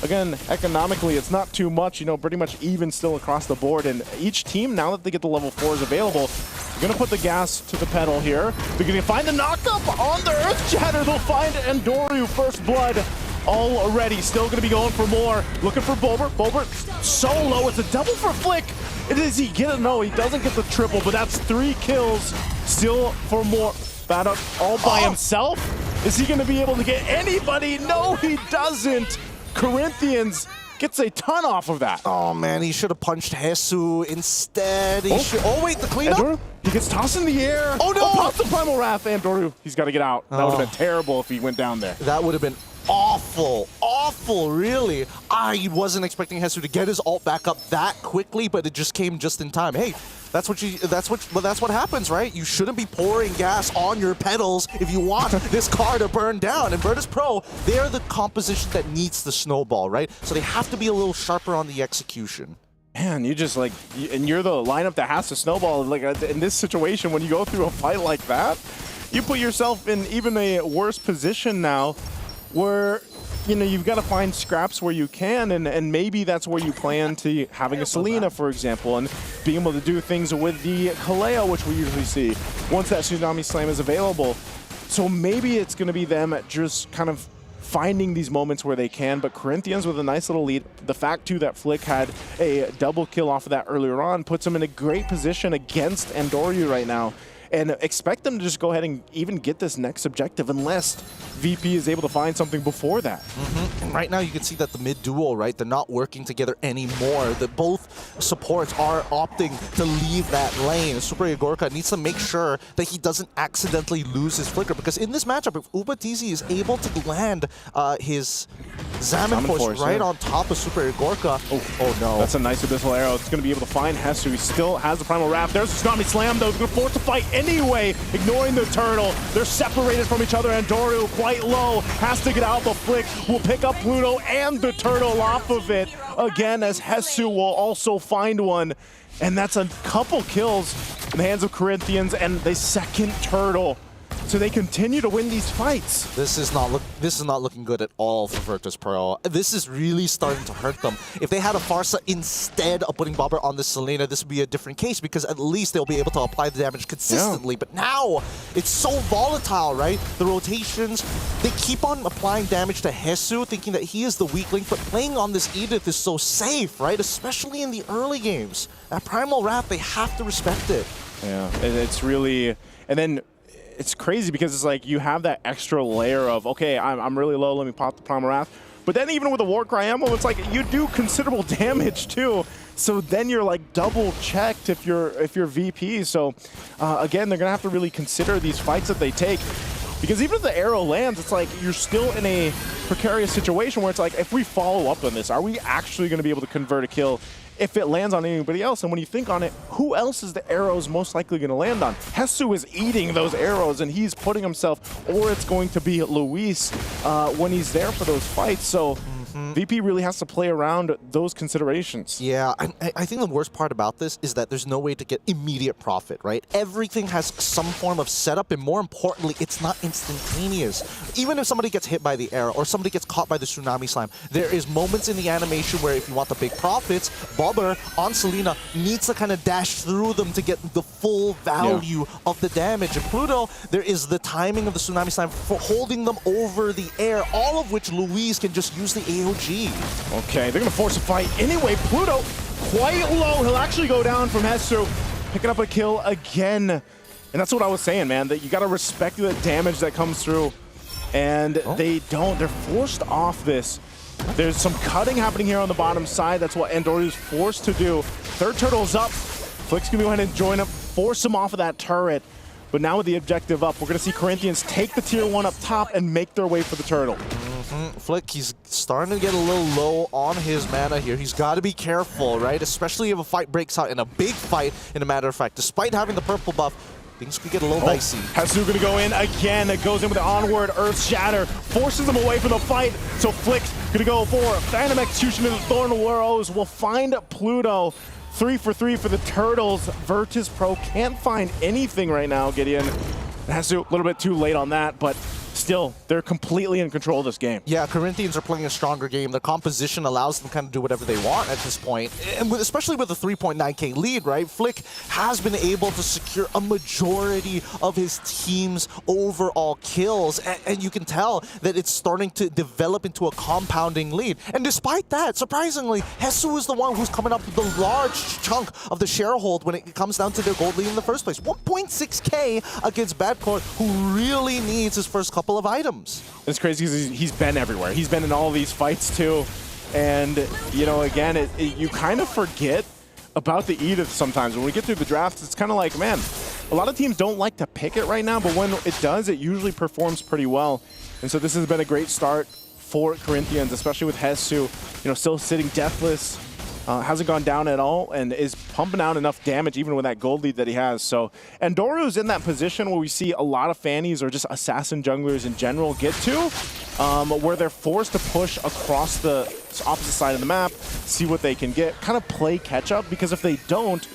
Again, economically, it's not too much, you know, pretty much even still across the board. And each team, now that they get the level 4s available, they're going to put the gas to the pedal here. They're going to find the knockup on the Earth Shatter. They'll find Undoru first blood already. Still going to be going for more. Looking for Bulber. Bulber so low. It's a double for Flick. Does he get it? No, he doesn't get the triple, but that's 3 kills. Still for more. Bad all by himself. Is he going to be able to get anybody? No, he doesn't. Corinthians gets a ton off of that. Oh man, he should have punched Hesu instead. Oh wait, the cleanup? Andoru, he gets tossed in the air. Oh no! Pops the Primal Wrath. Andoru, he's got to get out. That would have been terrible if he went down there. That would have been awful, really. I wasn't expecting Hesu to get his ult back up that quickly, but it just came just in time. Hey, that's what happens, right? You shouldn't be pouring gas on your pedals if you want this car to burn down. And Virtus Pro, they are the composition that needs the snowball, right? So they have to be a little sharper on the execution. Man, you just and you're the lineup that has to snowball. Like in this situation, when you go through a fight like that, you put yourself in even a worse position now, where you know you've got to find scraps where you can, and maybe that's where you plan to having a Selena, for example, and being able to do things with the Kaleo, which we usually see once that Tsunami Slam is available. So maybe it's going to be them just kind of finding these moments where they can, but Corinthians with a nice little lead. The fact too that Flick had a double kill off of that earlier on puts him in a great position against Andoru right now. And expect them to just go ahead and even get this next objective unless VP is able to find something before that. And right now you can see that the mid duo, right, they're not working together anymore. That both supports are opting to leave that lane. Super Igorka needs to make sure that he doesn't accidentally lose his flicker, because in this matchup, if Ubatizi is able to land his Salmon Force right on top of Super Igorka, oh no. That's a nice Abyssal Arrow. It's going to be able to find Hesu. He still has the Primal Wrath. There's the Tsunami Slam, though. He's going to force the fight anyway, ignoring the turtle. They're separated from each other. Andoru quite low, has to get out. The Flick will pick up Pluto and the turtle off of it again, as Hesu will also find one. And that's a couple kills in the hands of Corinthians and the second turtle. So they continue to win these fights. This is not looking good at all for Virtus Pro. This is really starting to hurt them. If they had a Farsa instead of putting Bobber on the Selena, this would be a different case, because at least they'll be able to apply the damage consistently. But now, it's so volatile, right? The rotations, they keep on applying damage to Hesu, thinking that he is the weak link, but playing on this Edith is so safe, right? Especially in the early games. That Primal Wrath, they have to respect it. Yeah, it's really... And then it's crazy because it's like you have that extra layer of, okay, I'm really low, let me pop the Primal Wrath. But then even with the Warcry ammo, it's like you do considerable damage too. So then you're like double checked if you're VP. So again, they're gonna have to really consider these fights that they take. Because even if the arrow lands, it's like you're still in a precarious situation where it's like, if we follow up on this, are we actually gonna be able to convert a kill if it lands on anybody else? And when you think on it, who else is the arrows most likely going to land on? Hesu is eating those arrows and he's putting himself, or it's going to be Luis when he's there for those fights. So VP really has to play around those considerations. Yeah, I think the worst part about this is that there's no way to get immediate profit, right? Everything has some form of setup, and more importantly, it's not instantaneous. Even if somebody gets hit by the arrow or somebody gets caught by the Tsunami Slam, there is moments in the animation where if you want the big profits, Bobber on Selena needs to kind of dash through them to get the full value of the damage. And Pluto, there is the timing of the Tsunami Slam for holding them over the air, all of which Louise can just use the AOG. Okay, they're going to force a fight anyway. Pluto quite low. He'll actually go down from Hesu, picking up a kill again. And that's what I was saying, man, that you got to respect the damage that comes through. And they don't. They're forced off this. There's some cutting happening here on the bottom side. That's what Andoriu's forced to do. Third turtle's up. Flick's gonna go ahead and join up, force him off of that turret. But now with the objective up, we're gonna see Corinthians take the tier 1 up top and make their way for the turtle. Flick, he's starting to get a little low on his mana here. He's got to be careful, right? Especially if a fight breaks out in a big fight, in a matter of fact. Despite having the purple buff, things could get a little dicey. Hasu gonna go in again. It goes in with the onward Earth Shatter, forces him away from the fight. So Flick's gonna go for Phantom Execution into the Thorn Rose. We'll find Pluto. 3 for 3 for the Turtles. Virtus Pro can't find anything right now, Gideon. Hasu a little bit too late on that, but still, they're completely in control of this game. Yeah, Corinthians are playing a stronger game. Their composition allows them to kind of do whatever they want at this point. And especially with a 3.9k lead, right? Flick has been able to secure a majority of his team's overall kills. And you can tell that it's starting to develop into a compounding lead. And despite that, surprisingly, Hesu is the one who's coming up with the large chunk of the sharehold when it comes down to their gold lead in the first place. 1.6k against Badcourt, who really needs his first couple of items. It's crazy because he's been everywhere. He's been in all these fights too. And, you know, again, you kind of forget about the Edith sometimes. When we get through the drafts, it's kind of like, man, a lot of teams don't like to pick it right now, but when it does, it usually performs pretty well. And so this has been a great start for Corinthians, especially with Hesu, you know, still sitting deathless. Hasn't gone down at all and is pumping out enough damage even with that gold lead that he has. So Andoru's in that position where we see a lot of Fannies or just assassin junglers in general get to, where they're forced to push across the opposite side of the map, see what they can get, kind of play catch up, because if they don't,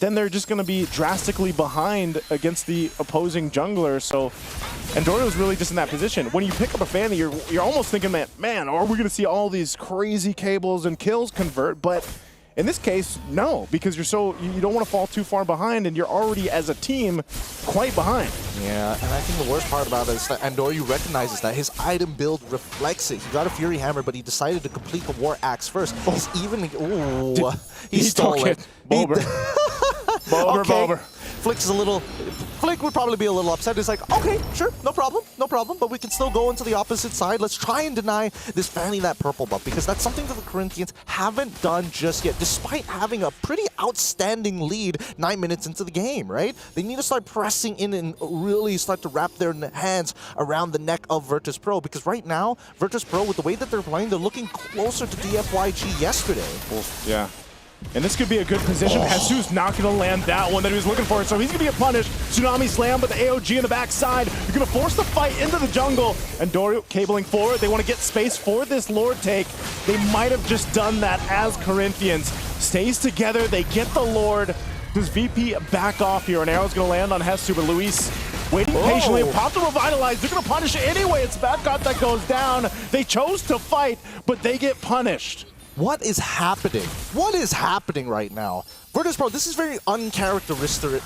then they're just going to be drastically behind against the opposing jungler. So Andoru is really just in that position. When you pick up a Fanny, you're almost thinking, man, are we going to see all these crazy cables and kills convert? But in this case, no, because you don't want to fall too far behind, and you're already, as a team, quite behind. Yeah, and I think the worst part about it is that Andoru recognizes that his item build reflects it. He got a Fury Hammer, but he decided to complete the War Axe first. He's even... Ooh, he stole it. Bulber. Bulber. Flick's a little... Flick would probably be a little upset. He's like, okay, sure, no problem, but we can still go into the opposite side. Let's try and deny this Fanny that purple buff, because that's something that the Corinthians haven't done just yet, despite having a pretty outstanding lead 9 minutes into the game, right? They need to start pressing in and really start to wrap their hands around the neck of Virtus Pro, because right now, Virtus Pro, with the way that they're playing, they're looking closer to DFYG yesterday. Yeah. And this could be a good position. Hesu's not going to land that one that he was looking for, so he's going to get punished. Tsunami Slam, but the AOG in the backside. You're going to force the fight into the jungle. And Dorio cabling forward. They want to get space for this Lord take. They might have just done that as Corinthians. Stays together. They get the Lord. Does VP back off here? An arrow's going to land on Hesu, but Luis waiting patiently. Pop the Revitalize. They're going to punish it anyway. It's Badcott that goes down. They chose to fight, but they get punished. What is happening? What is happening right now? Virtus Pro, this is very uncharacteristic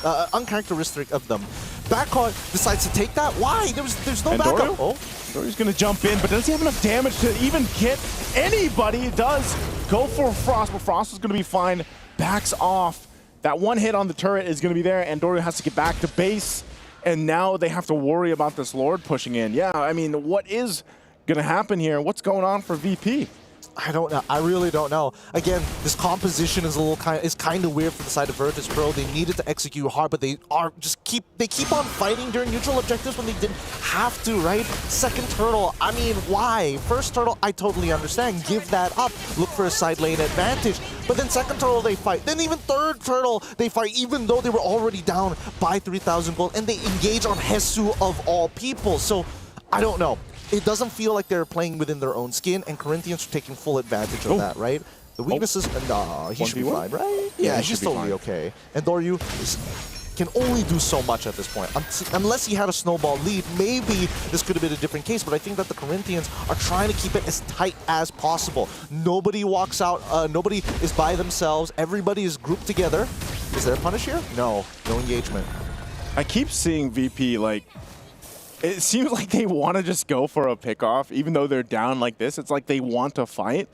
of them. Backcourt decides to take that. Why? There's no backup. Doriu's going to jump in, but does he have enough damage to even get anybody? He does go for Frost, but Frost is going to be fine. Backs off. That one hit on the turret is going to be there, and Dorio has to get back to base. And now they have to worry about this Lord pushing in. Yeah, I mean, what is going to happen here? What's going on for VP? I don't know. I really don't know. Again, this composition is kind of weird for the side of Virtus Pro. They needed to execute hard, but they keep on fighting during neutral objectives when they didn't have to, right? Second turtle, I mean, why? First turtle, I totally understand. Give that up. Look for a side lane advantage. But then second turtle, they fight. Then even third turtle, they fight, even though they were already down by 3,000 gold, and they engage on Hesu of all people. So, I don't know. It doesn't feel like they're playing within their own skin, and Corinthians are taking full advantage of that, right? The weaknesses, he should be fine, right? Yeah, he's totally okay. And Doryu can only do so much at this point. Unless he had a snowball lead, maybe this could have been a different case, but I think that the Corinthians are trying to keep it as tight as possible. Nobody walks out, nobody is by themselves, everybody is grouped together. Is there a punish here? No engagement. I keep seeing VP, like, it seems like they want to just go for a pickoff, even though they're down like this. It's like they want to fight.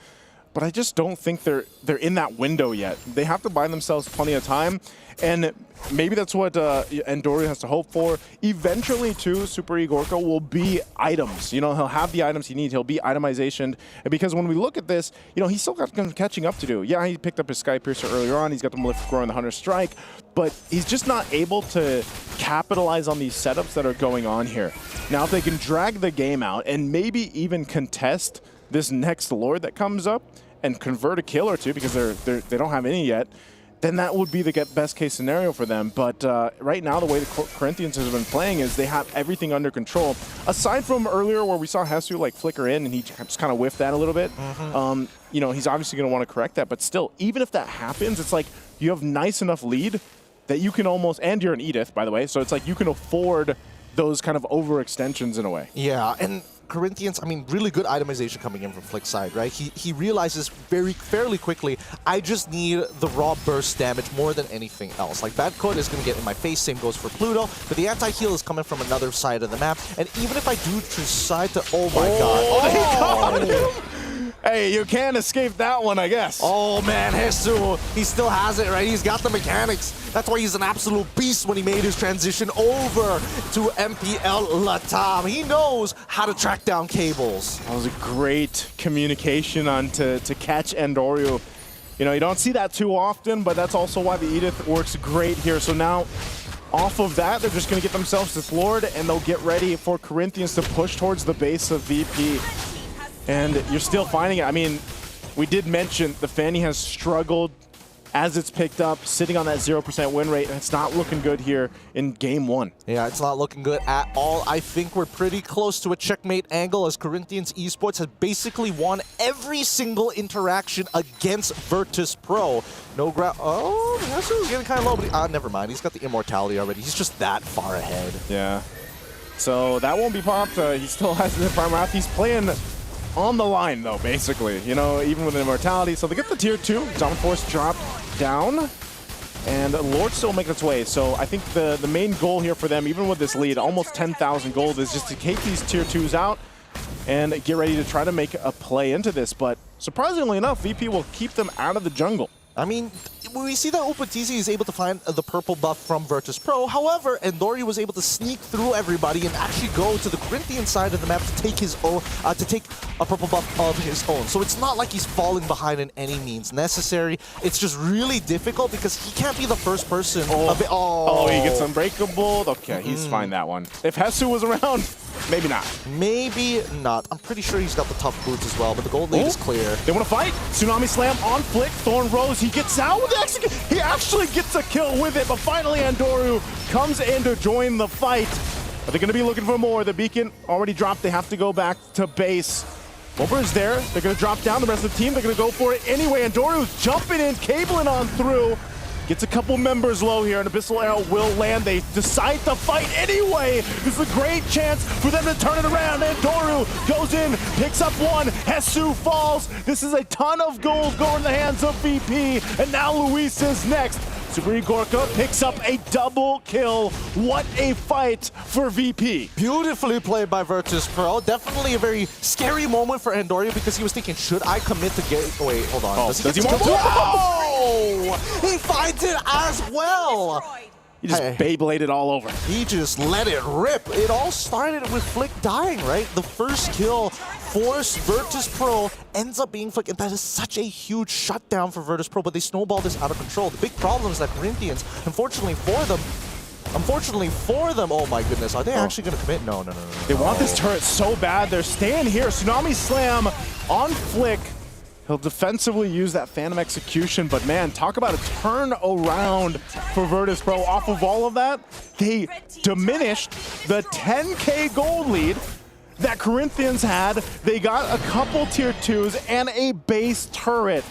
but I just don't think they're in that window yet. They have to buy themselves plenty of time, and maybe that's what Endorio has to hope for. Eventually, too, Super Igorka will be items. You know, he'll have the items he needs. He'll be itemization. And because when we look at this, you know, he's still got catching up to do. Yeah, he picked up his Sky Piercer earlier on. He's got the Malefic Roar and the Hunter Strike, but he's just not able to capitalize on these setups that are going on here. Now, if they can drag the game out and maybe even contest this next Lord that comes up and convert a kill or two, because they don't have any yet, then that would be the best case scenario for them. But right now, the way the Corinthians have been playing is they have everything under control. Aside from earlier where we saw Hesu like flicker in and he just kind of whiffed that a little bit, you know, he's obviously going to want to correct that. But still, even if that happens, it's like you have nice enough lead that you can almost, and you're an Edith, by the way, so it's like you can afford those kind of overextensions in a way. Yeah, and Corinthians, I mean, really good itemization coming in from Flick's side, right? He realizes fairly quickly, I just need the raw burst damage more than anything else. Like, Bad Code is going to get in my face, same goes for Pluto, but the anti-heal is coming from another side of the map, and even if I do decide to, oh my god. They got him! Hey, you can't escape that one, I guess. Oh man, Hesu, he still has it, right? He's got the mechanics. That's why he's an absolute beast when he made his transition over to MPL Latam. He knows how to track down cables. That was a great communication on to catch Endorio. You know, you don't see that too often, but that's also why the Edith works great here. So now, off of that, they're just going to get themselves this Lord, and they'll get ready for Corinthians to push towards the base of VP. And you're still finding it. I mean, we did mention the Fanny has struggled as it's picked up, sitting on that 0% win rate, and it's not looking good here in game one. Yeah, it's not looking good at all. I think we're pretty close to a checkmate angle as Corinthians Esports has basically won every single interaction against Virtus Pro. No ground. Oh, Hesu's getting kind of low, but never mind. He's got the immortality already. He's just that far ahead. Yeah. So that won't be popped. He still has the prime wrath. He's playing on the line, though, basically, you know, even with immortality. So they get the tier 2. Zone Force dropped down, and Lord still making its way. So I think the main goal here for them, even with this lead, almost 10,000 gold, is just to take these tier 2s out and get ready to try to make a play into this. But surprisingly enough, VP will keep them out of the jungle. I mean, we see that Opatizi is able to find the purple buff from Virtus Pro. However, Endorio was able to sneak through everybody and actually go to the Corinthian side of the map to take his own, to take a purple buff of his own. So it's not like he's falling behind in any means necessary. It's just really difficult because he can't be the first person. Oh, he gets unbreakable. Okay, he's fine that one. If Hesu was around, maybe not. Maybe not. I'm pretty sure he's got the tough boots as well, but the gold lead is clear. They want to fight. Tsunami Slam on Flick. Thorn Rose, he gets out with the execute. He actually gets a kill with it, but finally Endorio comes in to join the fight. Are they going to be looking for more? The beacon already dropped. They have to go back to base. Wobber is there. They're going to drop down. The rest of the team, they're going to go for it anyway. Endorio's jumping in, cabling on through. Gets a couple members low here, and Abyssal Arrow will land. They decide to fight anyway. This is a great chance for them to turn it around. And Doru goes in, picks up one. Hesu falls. This is a ton of gold going in the hands of VP. And now Luis is next. Super Igorka picks up a double kill. What a fight for VP. Beautifully played by Virtus Pro. Definitely a very scary moment for Endorio because he was thinking, should I commit to get... Oh, wait, hold on. Does he want He finds it as well. He just Beybladed all over. He just let it rip. It all started with Flick dying, right? The first kill forced Virtus Pro, ends up being Flick, and that is such a huge shutdown for Virtus Pro, but they snowballed this out of control. The big problem is that Corinthians, unfortunately for them, oh my goodness, are they actually going to commit? No. They want this turret so bad. They're staying here. Tsunami Slam on Flick. He'll defensively use that Phantom Execution, but man, talk about a turnaround for Virtus Pro. Off of all of that, they diminished the 10K gold lead that Corinthians had. They got a couple tier 2s and a base turret.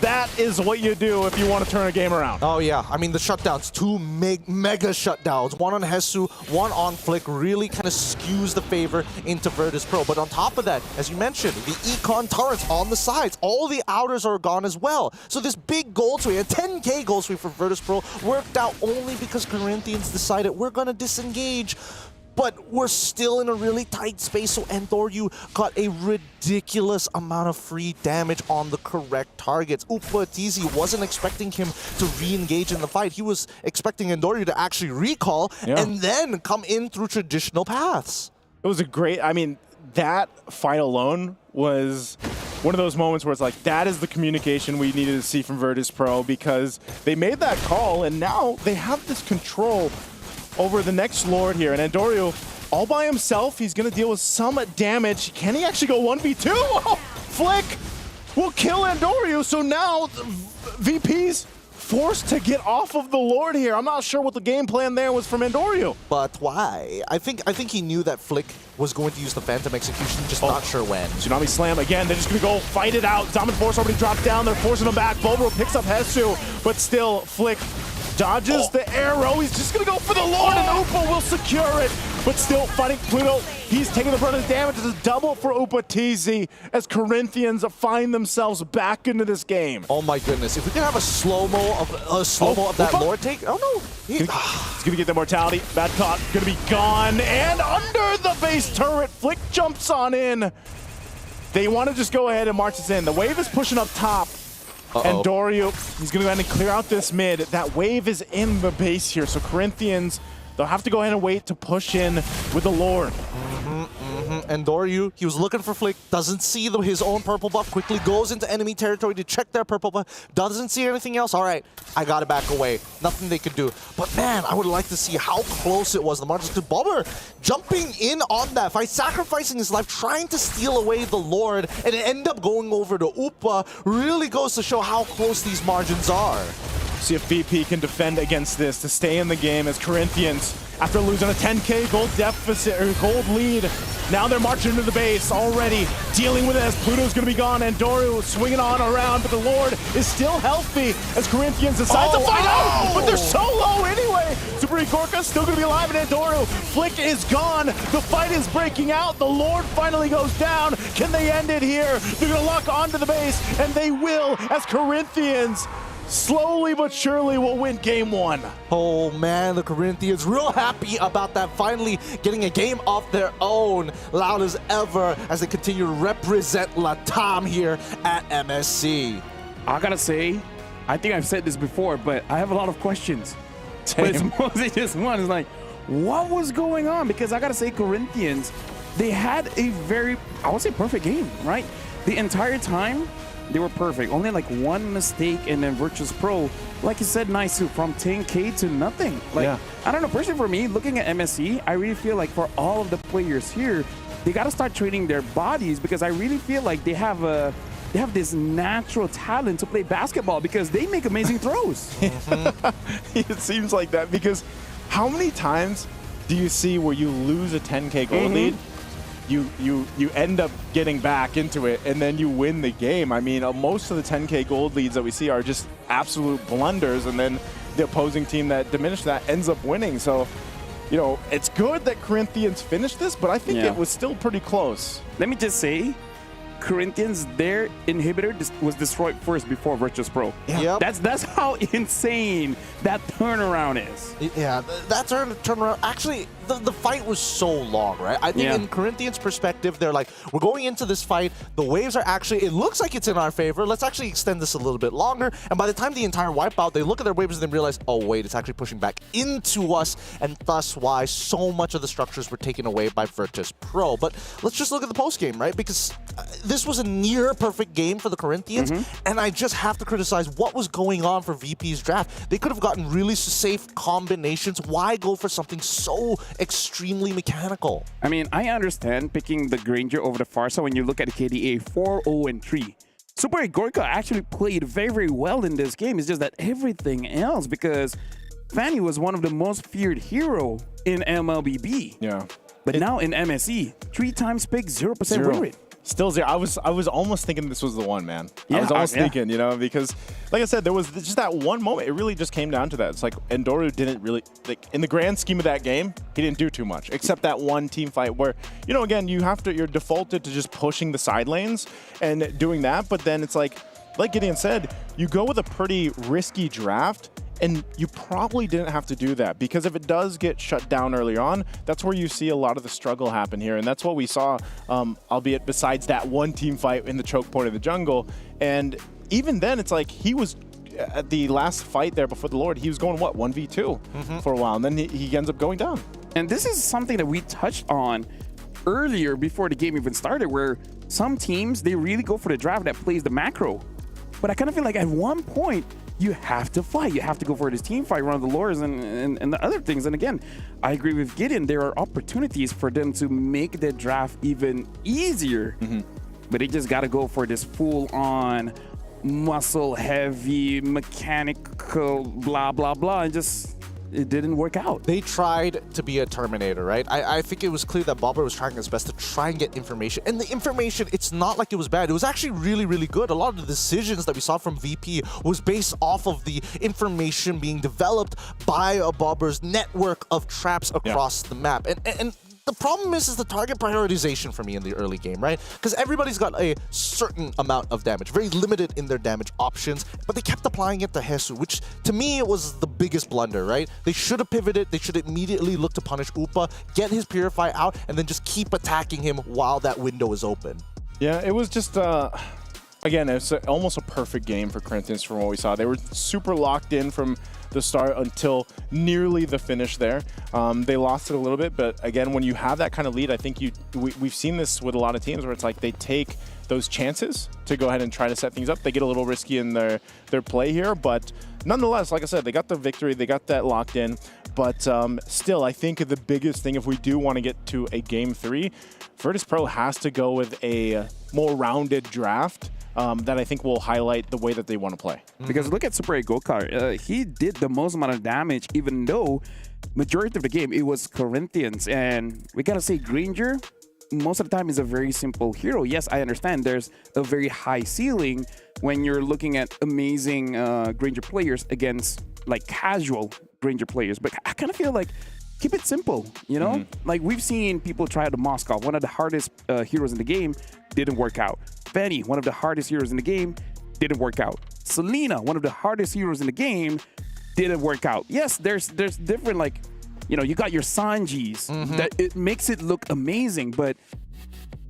That is what you do if you want to turn a game around. Oh yeah, I mean the shutdowns, two mega shutdowns. One on Hesu, one on Flick, really kind of skews the favor into Virtus Pro. But on top of that, as you mentioned, the Econ turrets on the sides, all the outers are gone as well. So this big gold sweep, a 10K gold sweep for Virtus Pro, worked out only because Corinthians decided we're going to disengage. but we're still in a really tight space, so Endoryu got a ridiculous amount of free damage on the correct targets. Upatizi wasn't expecting him to re-engage in the fight. He was expecting Endoryu to actually recall and then come in through traditional paths. It was a great, I mean, that fight alone was one of those moments where it's like, that is the communication we needed to see from Virtus Pro, because they made that call and now they have this control over the next Lord here. And Endoryu, all by himself, he's going to deal with some damage. Can he actually go 1v2? Oh, Flick will kill Endoryu. So now VP's forced to get off of the Lord here. I'm not sure what the game plan there was from Endoryu. But why? I think he knew that Flick was going to use the Phantom Execution, just not sure when. Tsunami Slam again. They're just going to go fight it out. Dominant Force already dropped down. They're forcing him back. Bulbro picks up Hesu, but still Flick dodges the arrow. He's just going to go for the Lord, and Upa will secure it. But still fighting Pluto. He's taking the brunt of the damage. It's a double for Upatizi as Corinthians find themselves back into this game. Oh my goodness. If we can have a slow-mo of that Lord take. Oh no. He's going to get the mortality. Bad caught. Going to be gone. And under the base turret, Flick jumps on in. They want to just go ahead and march this in. The wave is pushing up top. And Doryu, he's going to go ahead and clear out this mid. That wave is in the base here. So Corinthians, they'll have to go ahead and wait to push in with the Lord. And Doryu, he was looking for Flick, doesn't see his own purple buff, quickly goes into enemy territory to check their purple buff, doesn't see anything else. All right, I got to back away. Nothing they could do. But man, I would like to see how close it was. The margins, because Bobber jumping in on that fight, sacrificing his life, trying to steal away the Lord, and it ended up going over to Upa, really goes to show how close these margins are. See if VP can defend against this to stay in the game as Corinthians, after losing a 10K gold deficit or gold lead, now they're marching into the base already, dealing with it as Pluto's going to be gone, and Doryu swinging on around, but the Lord is still healthy as Corinthians decide to fight out, but they're so low anyway. Super Gorka still going to be alive, and Doryu, Flick is gone. The fight is breaking out. The Lord finally goes down. Can they end it here? They're going to lock onto the base, and they will as Corinthians slowly but surely will win game one. Oh man, the Corinthians real happy about that, finally getting a game of their own, loud as ever as they continue to represent Latam here at MSC. I gotta say, I think I've said this before, but I have a lot of questions. But it's mostly just one. It's like, what was going on? Because I gotta say, Corinthians, they had a very, I would say, perfect game, right? The entire time, they were perfect. Only like one mistake, and then Virtus Pro, like you said, Naisu, from 10K to nothing. Like, I don't know, personally for me, looking at MSC, I really feel like for all of the players here, they got to start training their bodies, because I really feel like they have this natural talent to play basketball, because they make amazing throws. It seems like that, because how many times do you see where you lose a 10K gold lead? You end up getting back into it, and then you win the game. I mean, most of the 10K gold leads that we see are just absolute blunders, and then the opposing team that diminished that ends up winning. So, you know, it's good that Corinthians finished this, but I think it was still pretty close. Let me just say, Corinthians, their inhibitor was destroyed first before Virtus Pro. Yeah. That's how insane that turnaround is. Yeah, that turnaround, actually, the fight was so long, right? I think in Corinthians' perspective, they're like, we're going into this fight, the waves are actually, it looks like it's in our favor, let's actually extend this a little bit longer, and by the time the entire wipeout, they look at their waves and then realize, oh wait, it's actually pushing back into us, and thus why so much of the structures were taken away by Virtus Pro. But let's just look at the post-game, right? Because this was a near perfect game for the Corinthians, and I just have to criticize what was going on for VP's draft. They could have gotten really safe combinations. Why go for something so extremely mechanical? I mean, I understand picking the Granger over the Farsa when you look at the KDA 4-0-3. Super Gorka actually played very, very well in this game. It's just that everything else, because Fanny was one of the most feared hero in MLBB. Yeah. But now in MSC, 3 times pick, 0% win rate. Still zero. I was almost thinking this was the one, man. I was almost thinking, you know, because like I said, there was just that one moment. It really just came down to that. It's like Endoryu didn't really, like, in the grand scheme of that game, he didn't do too much, except that one team fight where, you know, again, you're defaulted to just pushing the side lanes and doing that. But then it's like Gideon said, you go with a pretty risky draft, And you probably didn't have to do that, because if it does get shut down early on, that's where you see a lot of the struggle happen here. And that's what we saw, albeit besides that one team fight in the choke point of the jungle. And even then, it's like he was at the last fight there before the Lord, he was going, what, 1v2 for a while. And then he ends up going down. And this is something that we touched on earlier before the game even started, where some teams, they really go for the draft that plays the macro. But I kind of feel like at one point, you have to fight. You have to go for this team fight around the lures and the other things. And again, I agree with Gideon. There are opportunities for them to make the draft even easier. But they just got to go for this full-on, muscle-heavy, mechanical, blah, blah, blah, and just... it didn't work out. They tried to be a Terminator, right? I think it was clear that Bobber was trying his best to try and get information. And the information, it's not like it was bad. It was actually really, really good. A lot of the decisions that we saw from VP was based off of the information being developed by Bobber's network of traps across the map. And the problem is the target prioritization for me in the early game, right? Because everybody's got a certain amount of damage, very limited in their damage options, but they kept applying it to Hesu, which to me was the biggest blunder, right? They should have pivoted, they should immediately look to punish Upa, get his Purify out, and then just keep attacking him while that window is open. Yeah, it was just, again, it's almost a perfect game for Corinthians from what we saw. They were super locked in from the start until nearly the finish there. They lost it a little bit, but again, when you have that kind of lead, I think we've seen this with a lot of teams where it's like they take those chances to go ahead and try to set things up. They get a little risky in their play here, but nonetheless, like I said, they got the victory, they got that locked in. But still, I think the biggest thing, if we do want to get to a Game 3, Virtus Pro has to go with a more rounded draft that I think will highlight the way that they want to play. Because look at Super 8 Gokar. He did the most amount of damage, even though majority of the game, it was Corinthians. And we got to say, Granger, most of the time, is a very simple hero. Yes, I understand there's a very high ceiling when you're looking at amazing Granger players against like casual Granger players. But I kind of feel like keep it simple, you know? Like we've seen people try out the Moskov, one of the hardest heroes in the game, didn't work out. Fenny, one of the hardest heroes in the game, didn't work out. Selena, one of the hardest heroes in the game, didn't work out. Yes, there's different, like, you know, you got your Sanjis that it makes it look amazing, but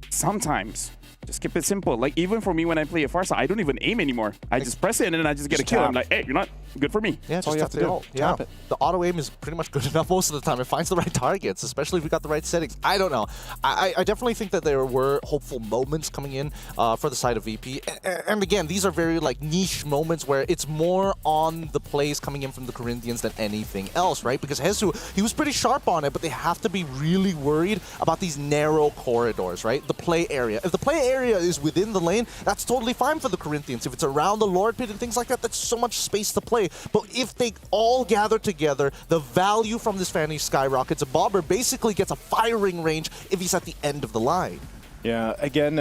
sometimes just keep it simple. Like even for me when I play a Farsa, I don't even aim anymore. I just press it and then I just get a kill. I'm like, hey, you're not good for me. Yeah, that's all you have to do. Yeah, the auto aim is pretty much good enough most of the time. It finds the right targets, especially if we got the right settings. I don't know. I definitely think that there were hopeful moments coming in for the side of VP. And again, these are very like niche moments where it's more on the plays coming in from the Corinthians than anything else, right? Because Hesu, he was pretty sharp on it, but they have to be really worried about these narrow corridors, right? The play area. If the play area is within the lane, that's totally fine for the Corinthians. If it's around the Lord Pit and things like that, that's so much space to play. But if they all gather together, the value from this Fanny skyrockets. A Bobber basically gets a firing range if he's at the end of the line. Yeah, again,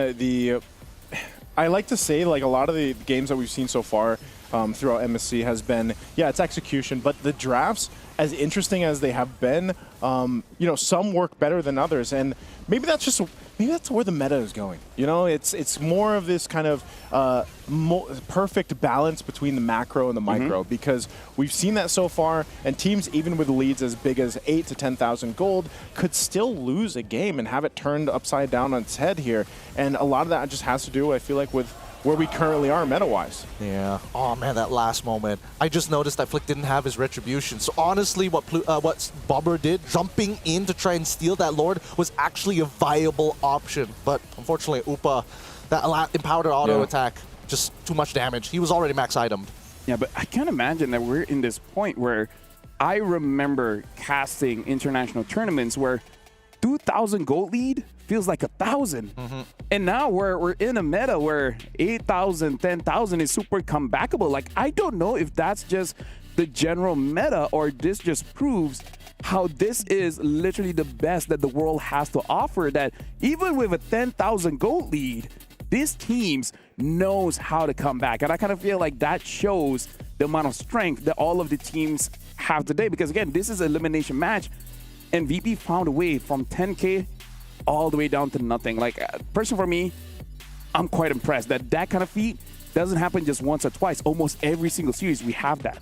I like to say, like, a lot of the games that we've seen so far throughout MSC has been, yeah, it's execution, but the drafts, as interesting as they have been, you know, some work better than others, and maybe that's where the meta is going. You know, it's more of this kind of perfect balance between the macro and the micro, because we've seen that so far, and teams even with leads as big as 8 to 10,000 gold could still lose a game and have it turned upside down on its head here, and a lot of that just has to do, I feel like, with where we currently are meta-wise. Yeah. Oh man, that last moment. I just noticed that Flick didn't have his retribution. So honestly, what Bobber did, jumping in to try and steal that Lord, was actually a viable option. But unfortunately, Upa, that empowered auto attack, just too much damage. He was already max itemed. Yeah, but I can't imagine that we're in this point where I remember casting international tournaments where 2,000 gold lead feels like 1,000. And now we're in a meta where 8,000, 10,000 is super comebackable. Like, I don't know if that's just the general meta or this just proves how this is literally the best that the world has to offer, that even with a 10,000 gold lead, these teams knows how to come back. And I kind of feel like that shows the amount of strength that all of the teams have today. Because again, this is an elimination match, and VP found a way from 10K all the way down to nothing. Like, personally for me, I'm quite impressed that kind of feat doesn't happen just once or twice. Almost every single series we have that.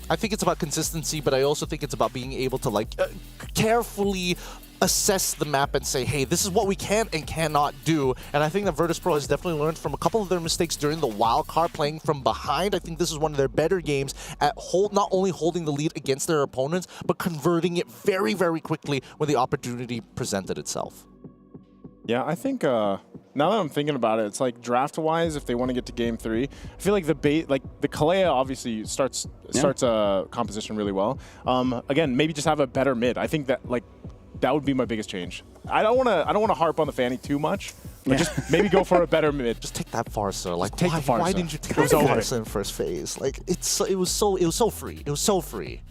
I think it's about consistency, but I also think it's about being able to like carefully assess the map and say, hey, this is what we can and cannot do. And I think that Virtus.pro has definitely learned from a couple of their mistakes during the wild card, playing from behind. I think this is one of their better games at not only holding the lead against their opponents, but converting it very, very quickly when the opportunity presented itself. Yeah, I think now that I'm thinking about it, it's like draft-wise, if they want to get to Game 3, I feel like the Kalea obviously starts composition really well. Again, maybe just have a better mid. I think that that would be my biggest change. I don't want to harp on the Fanny too much, but just maybe go for a better mid. Just take that Farsa. Like, take the Farsa. Why didn't you take the Farsa in first phase? Like, it was so free. It was so free.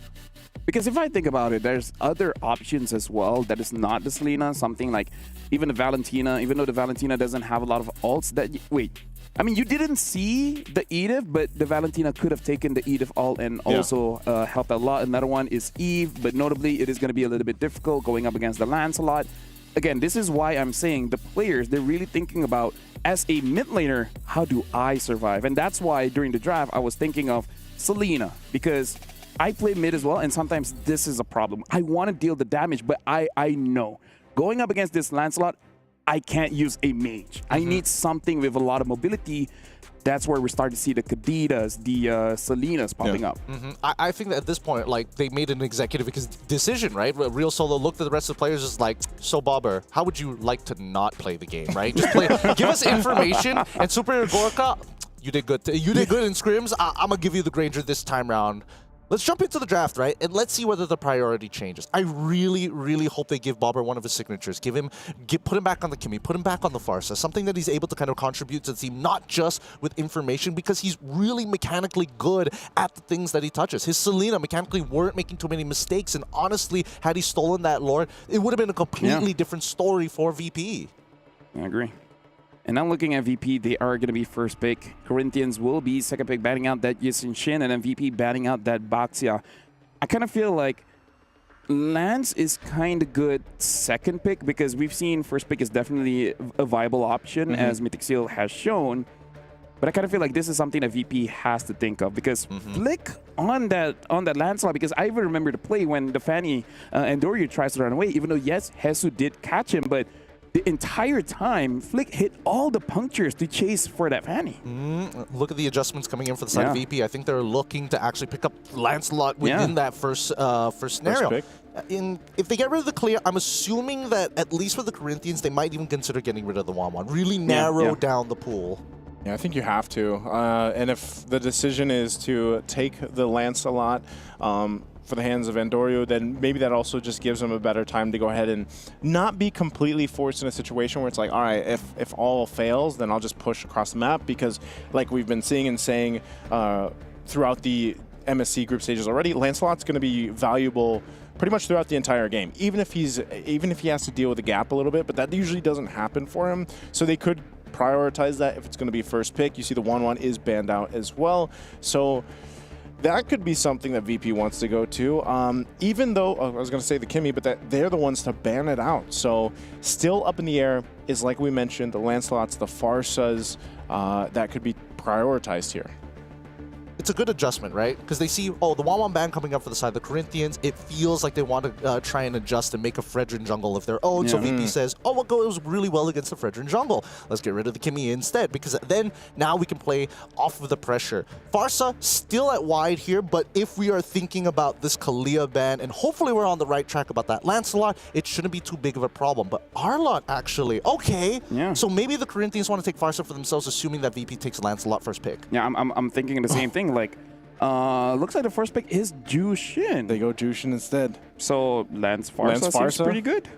Because if I think about it, there's other options as well that is not the Selena. Something like even the Valentina, even though the Valentina doesn't have a lot of ults that... Wait, I mean, you didn't see the Edith, but the Valentina could have taken the Edith ult and also helped a lot. Another one is Eve, but notably it is going to be a little bit difficult going up against the Lancelot. Again, this is why I'm saying the players, they're really thinking about, as a mid laner, how do I survive? And that's why during the draft, I was thinking of Selena, because I play mid as well, and sometimes this is a problem. I want to deal the damage, but I know. Going up against this Lancelot, I can't use a mage. I need something with a lot of mobility. That's where we're starting to see the Kadidas, the Selenas popping up. I think that at this point, like, they made an executive decision, right? Real Solo looked at the rest of the players as like, so Bobber, how would you like to not play the game, right? Just play, give us information, and Superior Gorka, you did good. You did good in scrims. I'm gonna give you the Granger this time round. Let's jump into the draft, right? And let's see whether the priority changes. I really, really hope they give Bobber one of his signatures. Put him back on the Kimmy, put him back on the Farsa, something that he's able to kind of contribute to the team, not just with information, because he's really mechanically good at the things that he touches. His Selena mechanically weren't making too many mistakes, and honestly, had he stolen that Lord, it would have been a completely different story for VP. I agree. And I'm looking at VP, they are going to be first pick. Corinthians will be second pick, batting out that Yisin Shin, and then VP batting out that Baxia. I kind of feel like Lance is kind of good second pick, because we've seen first pick is definitely a viable option, as Mythic Seal has shown. But I kind of feel like this is something that VP has to think of, because Flick on that Lancelot, because I even remember the play when the Fanny Endorio tries to run away, even though, yes, Hesu did catch him, but the entire time, Flick hit all the punctures to chase for that Fanny. Look at the adjustments coming in for the side of VP. I think they're looking to actually pick up Lancelot within that first scenario. If they get rid of the clear, I'm assuming that at least for the Corinthians, they might even consider getting rid of the 1-1. Really narrow down the pool. Yeah, I think you have to. And if the decision is to take the Lancelot for the hands of Endorio, then maybe that also just gives them a better time to go ahead and not be completely forced in a situation where it's like, all right, if all fails, then I'll just push across the map, because like we've been seeing and saying throughout the MSC group stages already, Lancelot's going to be valuable pretty much throughout the entire game, even if he has to deal with a gap a little bit, but that usually doesn't happen for him. So they could prioritize that if it's going to be first pick. You see the 1-1 is banned out as well. So that could be something that VP wants to go to, even though, I was going to say the Kimmy, but that they're the ones to ban it out. So still up in the air is, like we mentioned, the Lancelots, the Farsas, that could be prioritized here. It's a good adjustment, right? Because they see, oh, the 1-1 ban coming up for the side of the Corinthians. It feels like they want to try and adjust and make a Fredrin jungle of their own. So VP says, oh, well, it was really well against the Fredrin jungle. Let's get rid of the Kimmy instead, because then now we can play off of the pressure. Farsa still at wide here, but if we are thinking about this Kalia ban, and hopefully we're on the right track about that Lancelot, it shouldn't be too big of a problem. But Arlot actually, okay. So maybe the Corinthians want to take Farsa for themselves, assuming that VP takes Lancelot first pick. Yeah, I'm thinking the same thing. Like, looks like the first pick is Jushin. They go Jushin instead. So Lance Farsa seems pretty good.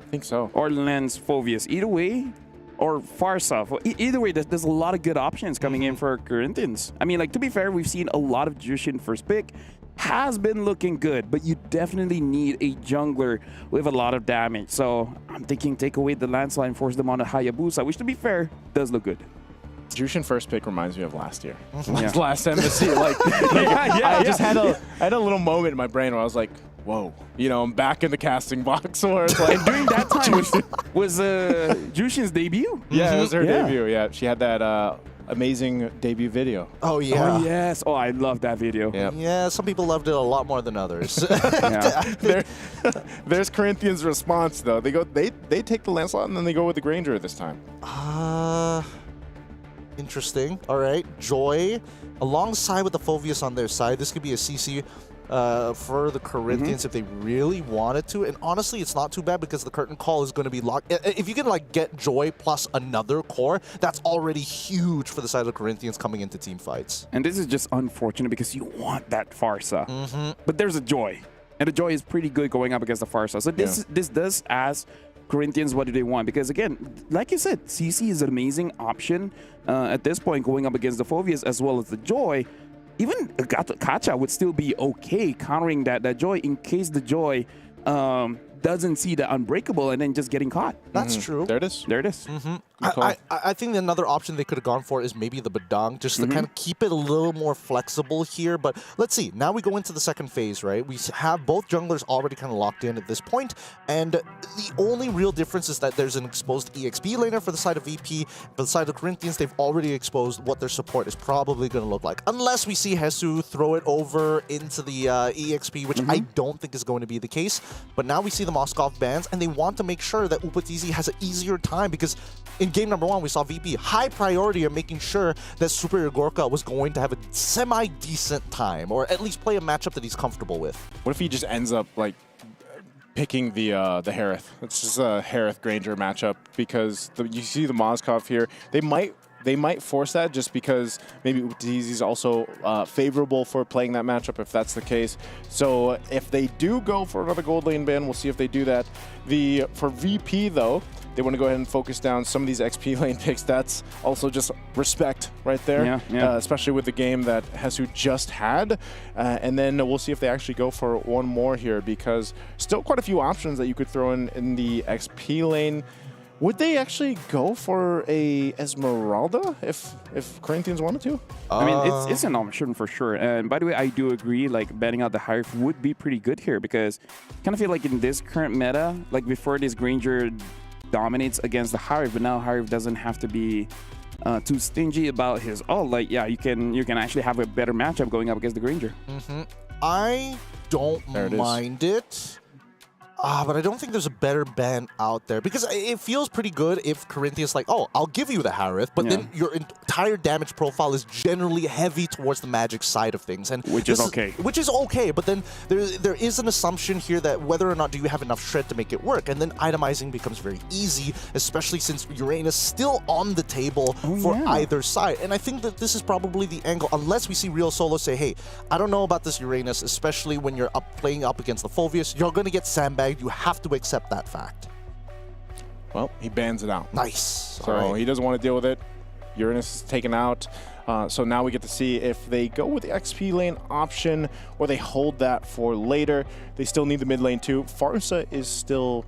I think so. Or Lance Phovius. Either way, or Farsa. Either way, there's a lot of good options coming in for Corinthians. I mean, like, to be fair, we've seen a lot of Jushin first pick. Has been looking good, but you definitely need a jungler with a lot of damage. So I'm thinking take away the Lancelot and force them on a Hayabusa, which, to be fair, does look good. Jushin first pick reminds me of last year. Last MSC. I just had a little moment in my brain where I was like, whoa, you know, I'm back in the casting box. Where it's like, and during that time was Jushin's debut? Yeah, it was her debut. Yeah, she had that amazing debut video. Oh, yeah. Oh, yes. Oh, I love that video. Yeah, some people loved it a lot more than others. There's Corinthians' response, though. They take the Lancelot and then they go with the Granger this time. Interesting. All right. Joy, alongside with the Phoveus on their side, this could be a CC for the Corinthians if they really wanted to. And honestly, it's not too bad because the curtain call is going to be locked. If you can like get Joy plus another core, that's already huge for the side of the Corinthians coming into team fights. And this is just unfortunate because you want that Farsa. But there's a Joy. And the Joy is pretty good going up against the Farsa. So this does ask Corinthians what do they want. Because again, like you said, CC is an amazing option at this point going up against the Phoveus as well as the Joy. Even Kacha would still be okay countering that Joy in case the Joy doesn't see the Unbreakable and then just getting caught. That's true. There it is. There it is. I think another option they could have gone for is maybe the Badang, just to kind of keep it a little more flexible here. But let's see. Now we go into the second phase, right? We have both junglers already kind of locked in at this point, and the only real difference is that there's an exposed EXP laner for the side of VP. For the side of Corinthians, they've already exposed what their support is probably going to look like. Unless we see Hesu throw it over into the EXP, which I don't think is going to be the case. But now we see the Moskov bans, and they want to make sure that Upatizi has an easier time because in game number 1, we saw VP high priority of making sure that Superior Gorka was going to have a semi-decent time, or at least play a matchup that he's comfortable with. What if he just ends up like picking the Harith? It's just a Harith Granger matchup because you see the Moskov here. They might force that just because maybe Upatizi's also favorable for playing that matchup if that's the case. So if they do go for another gold lane ban, we'll see if they do that. For VP though, they want to go ahead and focus down some of these XP lane picks. That's also just respect right there, especially with the game that Hesu just had. And then we'll see if they actually go for one more here because still quite a few options that you could throw in the XP lane. Would they actually go for a Esmeralda if Corinthians wanted to? I mean, it's an option for sure. And by the way, I do agree, like, banning out the Hive would be pretty good here because I kind of feel like in this current meta, like before this Granger dominates against the Hive, but now Hive doesn't have to be too stingy about his ult. Like, yeah, you can actually have a better matchup going up against the Granger. I don't mind it. But I don't think there's a better ban out there because it feels pretty good if Corinthians like, oh, I'll give you the Harith, but then your entire damage profile is generally heavy towards the magic side of things, and which is okay. Which is okay, but then there is an assumption here that whether or not do you have enough shred to make it work, and then itemizing becomes very easy, especially since Uranus still on the table for either side. And I think that this is probably the angle, unless we see Real Solo say, hey, I don't know about this Uranus, especially when you're playing up against the Phoveus, you're going to get sandbagged. You have to accept that fact. Well, he bans it out. Nice. So he doesn't want to deal with it. Uranus is taken out. So now we get to see if they go with the XP lane option or they hold that for later. They still need the mid lane too. Farsa is still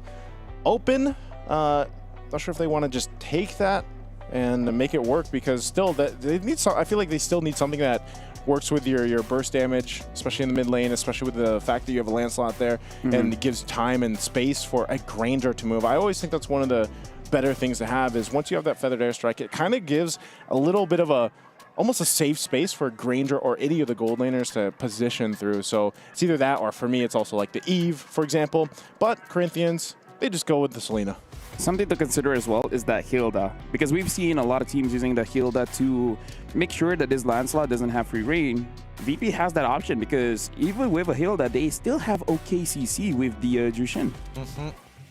open. Not sure if they want to just take that and make it work because still they need some. I feel like they still need something that works with your burst damage, especially in the mid lane, especially with the fact that you have a Lancelot there, and it gives time and space for a Granger to move. I always think that's one of the better things to have is once you have that Feathered Airstrike, it kind of gives a little bit of almost a safe space for Granger or any of the gold laners to position through. So it's either that or for me, it's also like the Eve, for example. But Corinthians, they just go with the Selena. Something to consider as well is that Hilda, because we've seen a lot of teams using the Hilda to make sure that this Lancelot doesn't have free reign. VP has that option because even with a Hilda, they still have OKCC with the Jushin.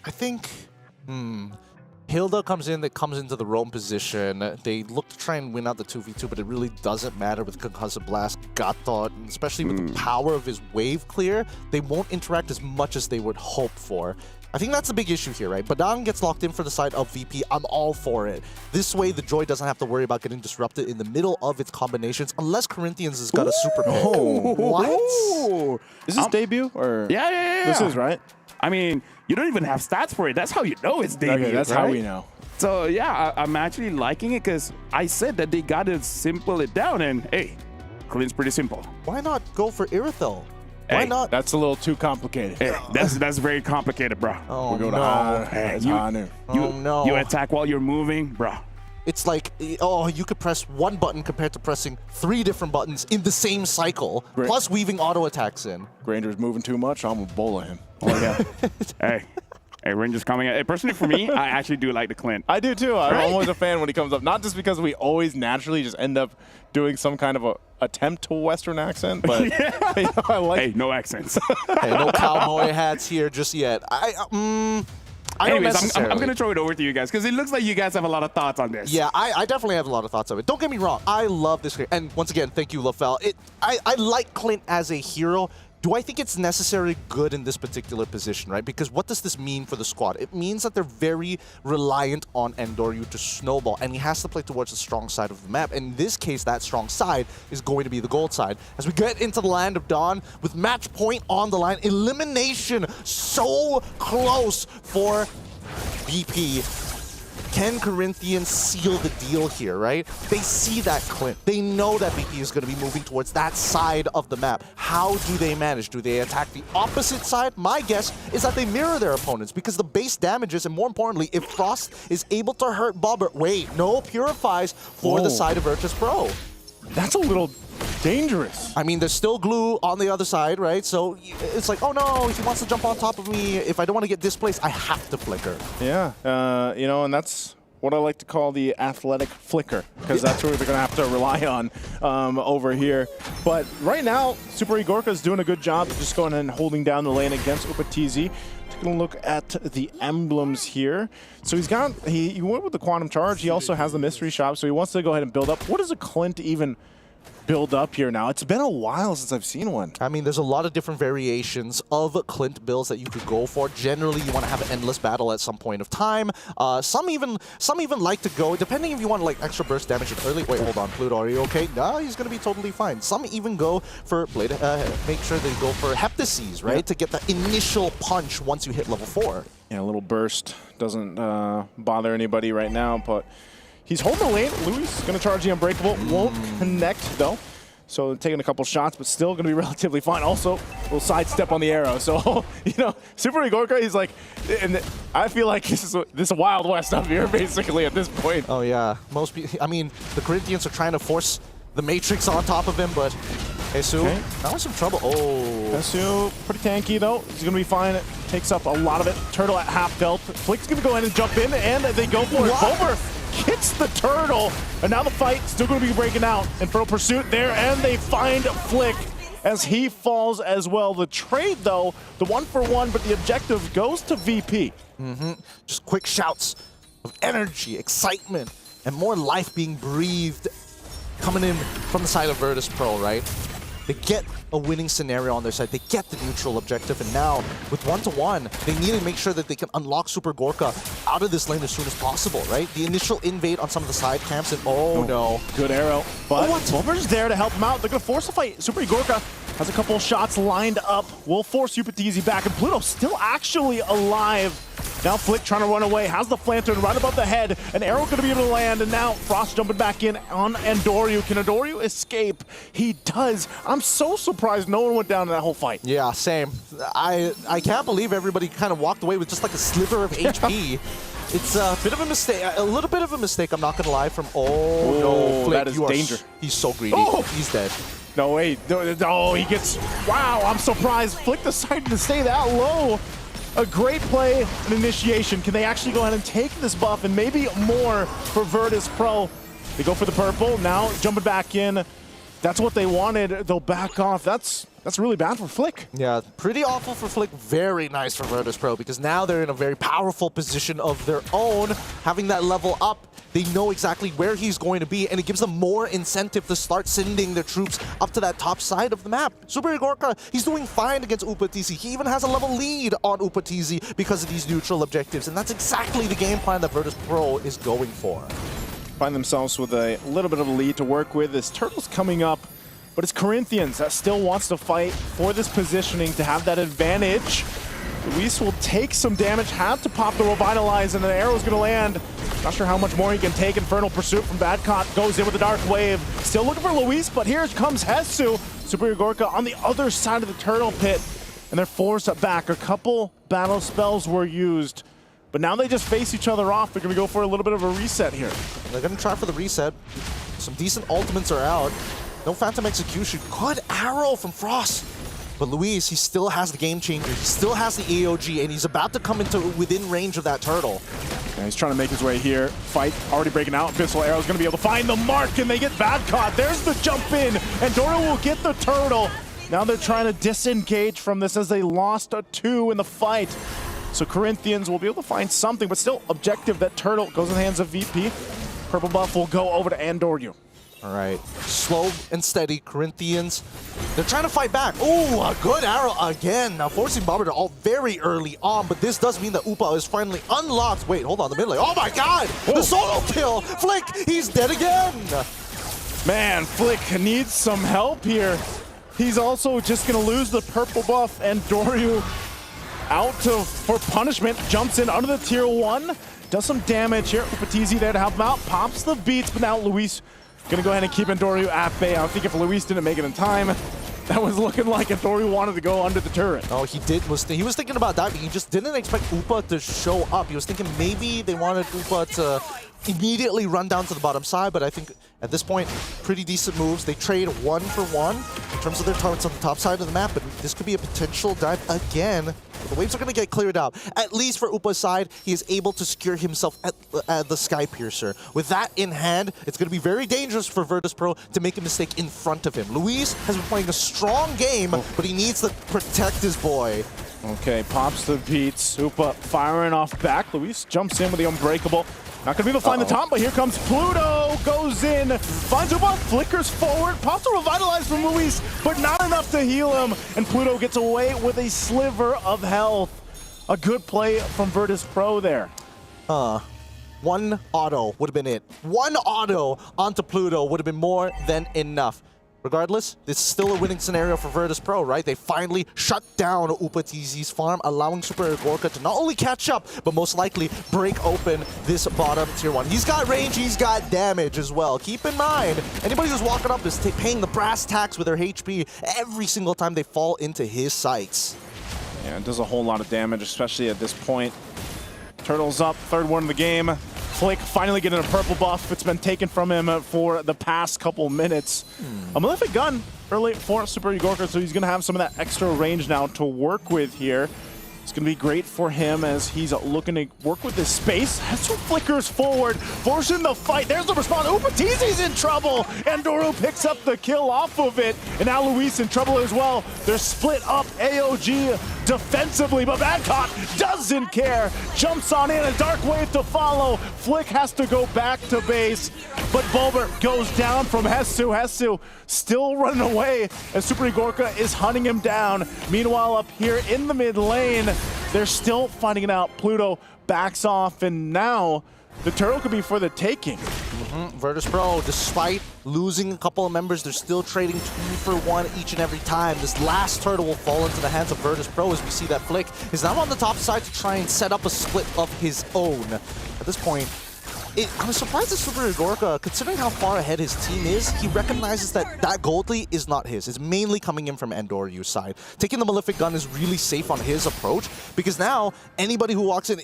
I think Hilda comes into the roam position. They look to try and win out the 2v2, but it really doesn't matter with Concussive Blast, Gatot, and especially with the power of his wave clear. They won't interact as much as they would hope for. I think that's the big issue here, right? Badang gets locked in for the side of VP. I'm all for it. This way, the Joy doesn't have to worry about getting disrupted in the middle of its combinations, unless Corinthians has got a super pick. What? Is this debut? Or Yeah. This is, right? I mean, you don't even have stats for it. That's how you know it's debut. Okay, that's how we know. So, yeah, I'm actually liking it because I said that they got to simple it down, and hey, Clean's pretty simple. Why not go for Irithel? Why not? That's a little too complicated. Hey, that's very complicated, bro. Oh, we go to no. Hanu. You attack while you're moving, bro. It's like, oh, you could press one button compared to pressing 3 different buttons in the same cycle, plus weaving auto attacks in. Grander's moving too much, I'm gonna bola him. Oh, yeah. Hey, Ranger's coming at. Personally, for me, I actually do like the Clint. I do too. I'm always a fan when he comes up. Not just because we always naturally just end up doing some kind of a attempt to a Western accent, but you know, I like. Hey, no accents. Hey, no cowboy hats here just yet. I don't Anyways, necessarily. I'm going to throw it over to you guys because it looks like you guys have a lot of thoughts on this. Yeah, I definitely have a lot of thoughts of it. Don't get me wrong. I love this character. And once again, thank you, LaFell. I like Clint as a hero. Do I think it's necessarily good in this particular position, right? Because what does this mean for the squad? It means that they're very reliant on Endoryu to snowball, and he has to play towards the strong side of the map. In this case, that strong side is going to be the gold side. As we get into the Land of Dawn, with match point on the line, elimination so close for BP. Can Corinthians seal the deal here, right? They see that Clint. They know that BP is going to be moving towards that side of the map. How do they manage? Do they attack the opposite side? My guess is that they mirror their opponents because the base damages, and more importantly, if Frost is able to hurt Bobber, wait, no purifies for the side of Virtus Pro. That's a little dangerous. I mean, there's still glue on the other side, right? So it's like, oh no, he wants to jump on top of me. If I don't want to get displaced, I have to flicker. Yeah, you know, and that's what I like to call the athletic flicker, because that's what they're going to have to rely on over here. But right now, Super Igorka is doing a good job of just going and holding down the lane against Upatizi. Taking a look at the emblems here. So he's got, he went with the Quantum Charge. He also has the Mystery Shop, so he wants to go ahead and build up. What does a Clint even build up here now? It's been a while since I've seen one. I mean, there's a lot of different variations of Clint builds that you could go for. Generally, you want to have an endless battle at some point of time. Some even like to go, depending if you want like extra burst damage early. Wait, hold on, Pluto, are you okay? No, he's going to be totally fine. Some even go for blade. Make sure they go for Heptases, right, to get that initial punch once you hit level 4. Yeah, a little burst doesn't bother anybody right now, but he's holding the lane. Louis going to charge the Unbreakable. Won't connect, though. So taking a couple shots, but still going to be relatively fine. Also, a little sidestep on the arrow. So, you know, Super Igorka, he's like, and I feel like this is a Wild West up here, basically, at this point. Oh, yeah. Most people, I mean, the Corinthians are trying to force the Matrix on top of him, but Hesu, now in some trouble. Oh. Hesu, pretty tanky, though. He's going to be fine. It takes up a lot of it. Turtle at half health. Flick's going to go ahead and jump in, and they go for it. Bober hits the turtle, and now the fight still going to be breaking out. Infernal Pursuit there, and they find Flick as he falls as well. The trade, though, the 1-for-1, but the objective goes to VP. Just quick shouts of energy, excitement, and more life being breathed coming in from the side of Virtus Pro, right? They get a winning scenario on their side. They get the neutral objective, and now with 1-to-1, they need to make sure that they can unlock Super Gorka out of this lane as soon as possible, right? The initial invade on some of the side camps, and no. Good arrow, but Bober's there to help him out. They're going to force a fight. Super Gorka has a couple shots lined up. Will force Upatizi back, and Pluto still actually alive. Now Flick trying to run away, has the Flantern right above the head. An arrow going to be able to land, and now Frost jumping back in on Endoryu. Can Endoryu escape? He does. I'm so surprised no one went down in that whole fight. Yeah, same. I can't believe everybody kind of walked away with just like a sliver of HP. It's a bit of a mistake, a little bit of a mistake, I'm not going to lie, from, no, Flick, that is danger. He's so greedy. He's dead. No, wait, no, he gets, wow, I'm surprised. Flick decided to stay that low. A great play, an initiation. Can they actually go ahead and take this buff and maybe more for Virtus Pro? They go for the purple, now jumping back in. That's what they wanted. They'll back off. That's really bad for Flick. Yeah, pretty awful for Flick. Very nice for Virtus Pro, because now they're in a very powerful position of their own. Having that level up, they know exactly where he's going to be, and it gives them more incentive to start sending their troops up to that top side of the map. Super Igorka, he's doing fine against Upatizi. He even has a level lead on Upatizi because of these neutral objectives, and that's exactly the game plan that Virtus Pro is going for. Find themselves with a little bit of a lead to work with. This Turtle's coming up, but it's Corinthians that still wants to fight for this positioning to have that advantage. Luis will take some damage, have to pop the Revitalize, and an arrow's going to land. Not sure how much more he can take. Infernal Pursuit from Badcott goes in with the Dark Wave. Still looking for Luis, but here comes Hesu. Super Igorka on the other side of the Turtle Pit, and they're forced back. A couple battle spells were used, But now they just face each other off. They're going to go for a little bit of a reset here. They're going to try for the reset. Some decent ultimates are out. No Phantom Execution. Good arrow from Frost. But Luis, he still has the Game Changer. He still has the AOG, and he's about to come into within range of that turtle. Yeah, he's trying to make his way here. Fight already breaking out. Abyssal Arrow's going to be able to find the mark, and they get bad caught. There's the jump in, and Doro will get the turtle. Now they're trying to disengage from this as they lost a 2 in the fight. So Corinthians will be able to find something, but still objective. That turtle goes in the hands of VP. Purple buff will go over to Andoryu. All right, slow and steady, Corinthians. They're trying to fight back. Oh, a good arrow again. Now forcing Bomber to ult very early on, but this does mean that Upa is finally unlocked. Wait, hold on, the mid lane. Oh my God, the solo kill. Flick, he's dead again. Man, Flick needs some help here. He's also just gonna lose the purple buff, and Doryu for punishment, jumps in under the tier 1, does some damage here. Upatizi there to help him out, pops the beats, but now Luis gonna go ahead and keep Andoryu at bay. I think if Luis didn't make it in time, that was looking like Andoryu wanted to go under the turret. Oh, he did. He was thinking about that, but he just didn't expect Upa to show up. He was thinking maybe they wanted Upa to immediately run down to the bottom side, but I think at this point, pretty decent moves. They trade 1 for 1 in terms of their turrets on the top side of the map, but this could be a potential dive again. The waves are going to get cleared out. At least for Upa's side, he is able to secure himself at the Sky Piercer. With that in hand, it's going to be very dangerous for Virtus.pro to make a mistake in front of him. Luis has been playing a strong game, but he needs to protect his boy. Okay, pops the beats. Upa firing off back. Luis jumps in with the Unbreakable. Not going to be able to find the top, but here comes Pluto. Goes in, finds Upa, flickers forward, pops a Revitalize from Luis, but not enough to heal him. And Pluto gets away with a sliver of health. A good play from Virtus.pro there. One auto would have been it. One auto onto Pluto would have been more than enough. Regardless, this is still a winning scenario for Virtus.pro, right? They finally shut down Upatizi's farm, allowing Super Gorka to not only catch up, but most likely break open this bottom tier 1. He's got range, he's got damage as well. Keep in mind, anybody who's walking up is paying the brass tacks with their HP every single time they fall into his sights. Yeah, it does a whole lot of damage, especially at this point. Turtles up, third one of the game. Flick finally getting a purple buff. It's been taken from him for the past couple minutes. A Malefic Gun early for Super Gorka, so he's going to have some of that extra range now to work with here. It's going to be great for him as he's looking to work with this space. Hetsu flickers forward, forcing the fight. There's the response. Upatizi's in trouble, and Doro picks up the kill off of it. And now Luis in trouble as well. They're split up AOG defensively, but Badcott doesn't care. Jumps on in, a dark wave to follow. Flick has to go back to base, but Bulber goes down from Hetsu. Hetsu still running away as Super Gorka is hunting him down. Meanwhile, up here in the mid lane, they're still finding it out. Pluto backs off, and now the turtle could be for the taking. Virtus.pro, despite losing a couple of members, they're still trading 2 for 1 each and every time. This last turtle will fall into the hands of Virtus.pro as we see that Flick is now on the top side to try and set up a split of his own. At this point, I'm surprised that Super Gorka, considering how far ahead his team is, he recognizes that that gold lead is not his. It's mainly coming in from Andoryu's side. Taking the Malefic Gun is really safe on his approach, because now anybody who walks in,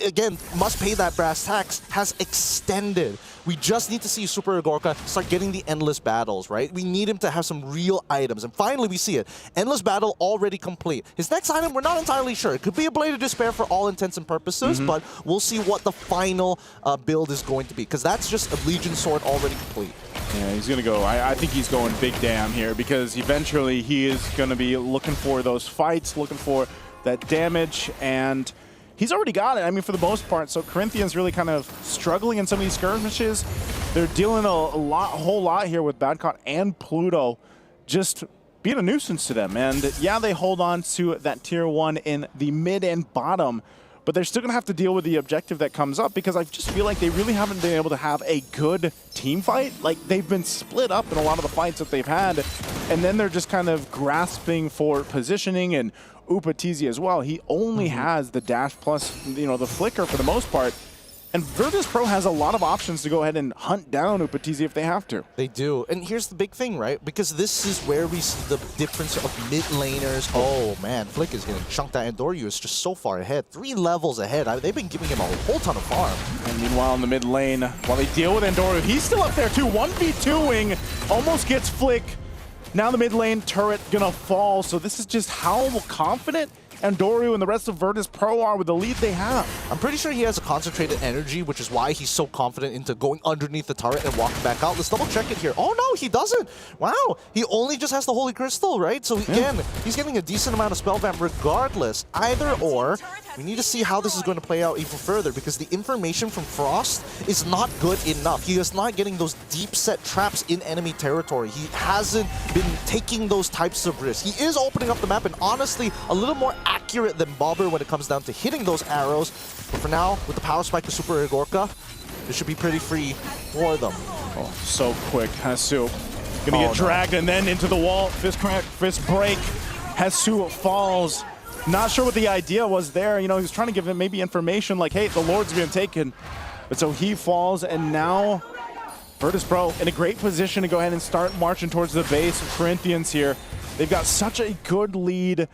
again, must pay that brass tax, has extended. We just need to see Super Gorka start getting the Endless Battles, right? We need him to have some real items. And finally, we see it. Endless Battle already complete. His next item, we're not entirely sure. It could be a Blade of Despair for all intents and purposes, but we'll see what the final build is going to be, because that's just a Legion Sword already complete. Yeah, he's going to go. I think he's going big damn here, because eventually he is going to be looking for those fights, looking for that damage, and he's already got it, I mean, for the most part. So Corinthians really kind of struggling in some of these skirmishes. They're dealing a whole lot here with Badcott and Pluto just being a nuisance to them. And yeah, they hold on to that tier 1 in the mid and bottom, but they're still going to have to deal with the objective that comes up, because I just feel like they really haven't been able to have a good team fight. Like, they've been split up in a lot of the fights that they've had, and then they're just kind of grasping for positioning. And Upatizi as well, he only has the dash plus, you know, the flicker for the most part. And Virtus Pro has a lot of options to go ahead and hunt down Upatizi if they have to. They do. And here's the big thing, right? Because this is where we see the difference of mid laners. Oh, man. Flick is getting chunked out, and Doryu is just so far ahead. 3 levels ahead. They've been giving him a whole ton of farm. And meanwhile, in the mid lane, while they deal with Endoryu, he's still up there too. 1v2ing, almost gets Flick. Now the mid lane turret gonna fall. So this is just how confident Endoryu and the rest of Virtus Pro are with the lead they have. I'm pretty sure he has a concentrated energy, which is why he's so confident into going underneath the turret and walking back out. Let's double check it here. Oh no, he doesn't. Wow, he only just has the Holy Crystal, right? So again, he's getting a decent amount of spell vamp regardless. Either or, we need to see how this is going to play out even further, because the information from Frost is not good enough. He is not getting those deep set traps in enemy territory. He hasn't been taking those types of risks. He is opening up the map, and honestly, a little more accurate than Bobber when it comes down to hitting those arrows. But for now, with the power spike to Super Igorka, this should be pretty free for them. Oh, so quick. Hesu gonna get dragged and then into the wall. Fist crack, fist break. Hesu falls. Not sure what the idea was there. You know, he was trying to give him maybe information like, hey, the Lord's been taken. But so he falls, and now Virtus Pro in a great position to go ahead and start marching towards the base of Corinthians here. They've got such a good lead.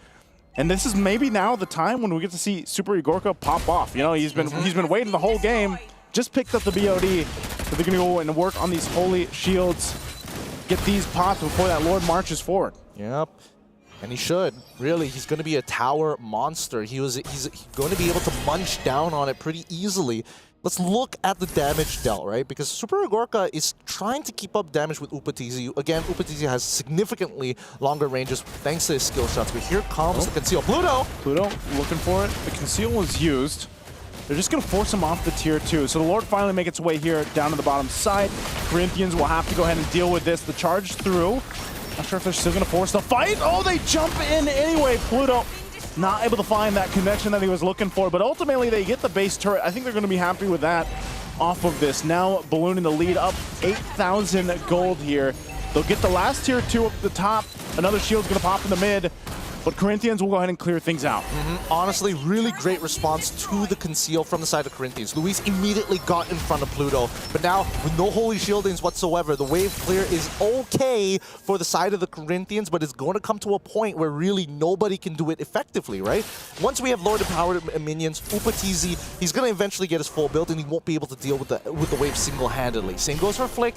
And this is maybe now the time when we get to see Super Igorka pop off. You know, he's been waiting the whole game, just picked up the BOD. So they're gonna go and work on these holy shields, get these popped before that Lord marches forward. Yep. And he should. Really, he's going to be a tower monster. He's going to be able to munch down on it pretty easily. Let's look at the damage dealt, right? Because Super Igorka is trying to keep up damage with Upatizi. Again, Upatizi has significantly longer ranges thanks to his skill shots. But here comes the Conceal. Pluto! Pluto looking for it. The Conceal was used. They're just going to force him off the tier 2. So the Lord finally makes its way here down to the bottom side. Corinthians will have to go ahead and deal with this. The charge through. Not sure if they're still going to force the fight. Oh, they jump in anyway. Pluto not able to find that connection that he was looking for, but ultimately they get the base turret. I think they're going to be happy with that off of this. Now Balloon in the lead, up 8,000 gold here. They'll get the last tier 2 up the top. Another shield's going to pop in the mid, but Corinthians will go ahead and clear things out. Honestly, really great response to the Conceal from the side of Corinthians. Luis immediately got in front of Pluto, but now with no holy shieldings whatsoever, the wave clear is okay for the side of the Corinthians, but it's going to come to a point where really nobody can do it effectively, right? Once we have Lord Empowered minions, Upatizi, he's going to eventually get his full build, and he won't be able to deal with the wave single-handedly. Same goes for Flick,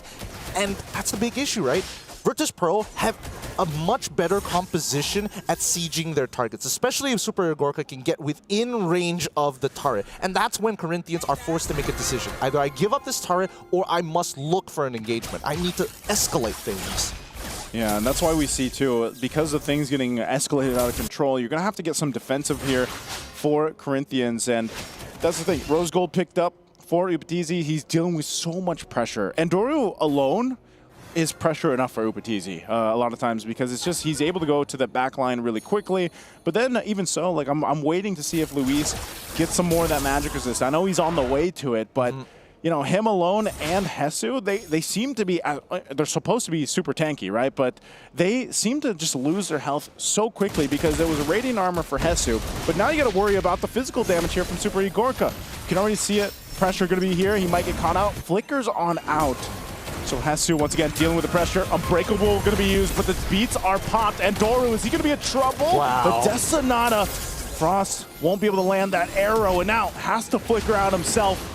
and that's the big issue, right? Virtus Pro have a much better composition at sieging their targets, especially if Super Igorka can get within range of the turret. And that's when Corinthians are forced to make a decision. Either I give up this turret or I must look for an engagement. I need to escalate things. Yeah, and that's why we see, too, because of things getting escalated out of control, you're going to have to get some defensive here for Corinthians. And that's the thing. Rose Gold picked up for Upatizi. He's dealing with so much pressure. And Doryu alone is pressure enough for Upatizi a lot of times, because it's just he's able to go to the back line really quickly. But then even so, like I'm waiting to see if Luis gets some more of that magic resist. I know he's on the way to it, but you know, him alone and Hesu, they seem to be, they're supposed to be super tanky, right? But they seem to just lose their health so quickly because there was a radiant armor for Hesu. But now you got to worry about the physical damage here from Super Igorka. You can already see it. Pressure going to be here. He might get caught out. Flickers on out. So Hesu, once again, dealing with the pressure. Unbreakable going to be used, but the beats are popped. And Doryu, is he going to be in trouble? Wow. But Desanata, Frost won't be able to land that arrow, and now has to flicker out himself.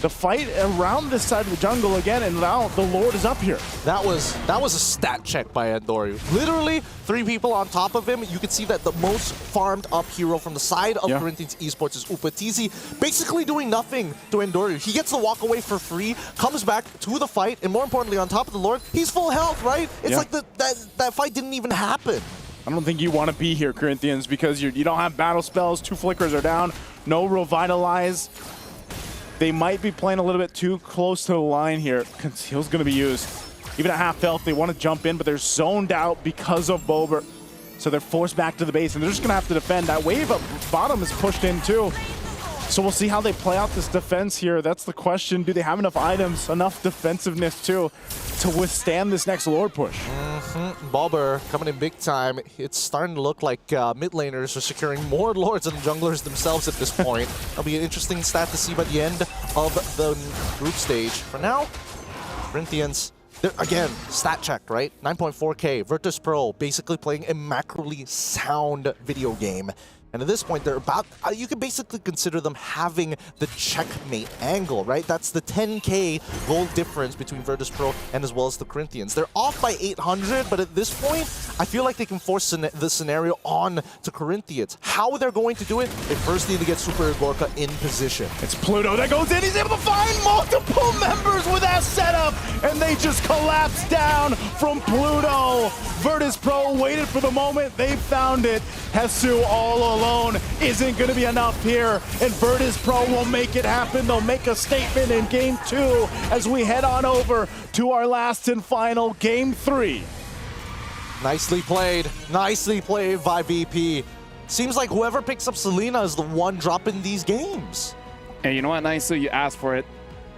The fight around this side of the jungle again, and now the Lord is up here. That was a stat check by Endoryu. Literally, 3 people on top of him. You can see that the most farmed up hero from the side of Corinthians Esports is Upatizi, basically doing nothing to Endoryu. He gets the walk away for free, comes back to the fight, and more importantly, on top of the Lord, he's full health, right? It's like that fight didn't even happen. I don't think you want to be here, Corinthians, because you don't have battle spells. 2 flickers are down. No revitalize. They might be playing a little bit too close to the line here. Conceal's going to be used. Even at half health, they want to jump in, but they're zoned out because of Bober. So they're forced back to the base, and they're just going to have to defend. That wave up bottom is pushed in too. So we'll see how they play out this defense here. That's the question. Do they have enough items, enough defensiveness too, to withstand this next Lord push? Bober coming in big time. It's starting to look like mid laners are securing more Lords than junglers themselves at this point. That'll be an interesting stat to see by the end of the group stage. For now, Corinthians, they're, again, stat checked, right? 9.4K, Virtus Pro basically playing a macroly sound video game. And at this point, they're about, you can basically consider them having the checkmate angle, right? That's the 10K gold difference between Virtus Pro and as well as the Corinthians. They're off by 800, but at this point, I feel like they can force the scenario on to Corinthians. How they're going to do it, they first need to get Super Gorka in position. It's Pluto that goes in. He's able to find multiple members with that setup, and they just collapse down from Pluto. Virtus Pro waited for the moment. They found it. Hesu all alone isn't going to be enough here, and Virtus Pro will make it happen. They'll make a statement in Game 2 as we head on over to our last and final Game 3. Nicely played by VP. Seems like whoever picks up Selena is the one dropping these games. And you know what, Nice? You asked for it.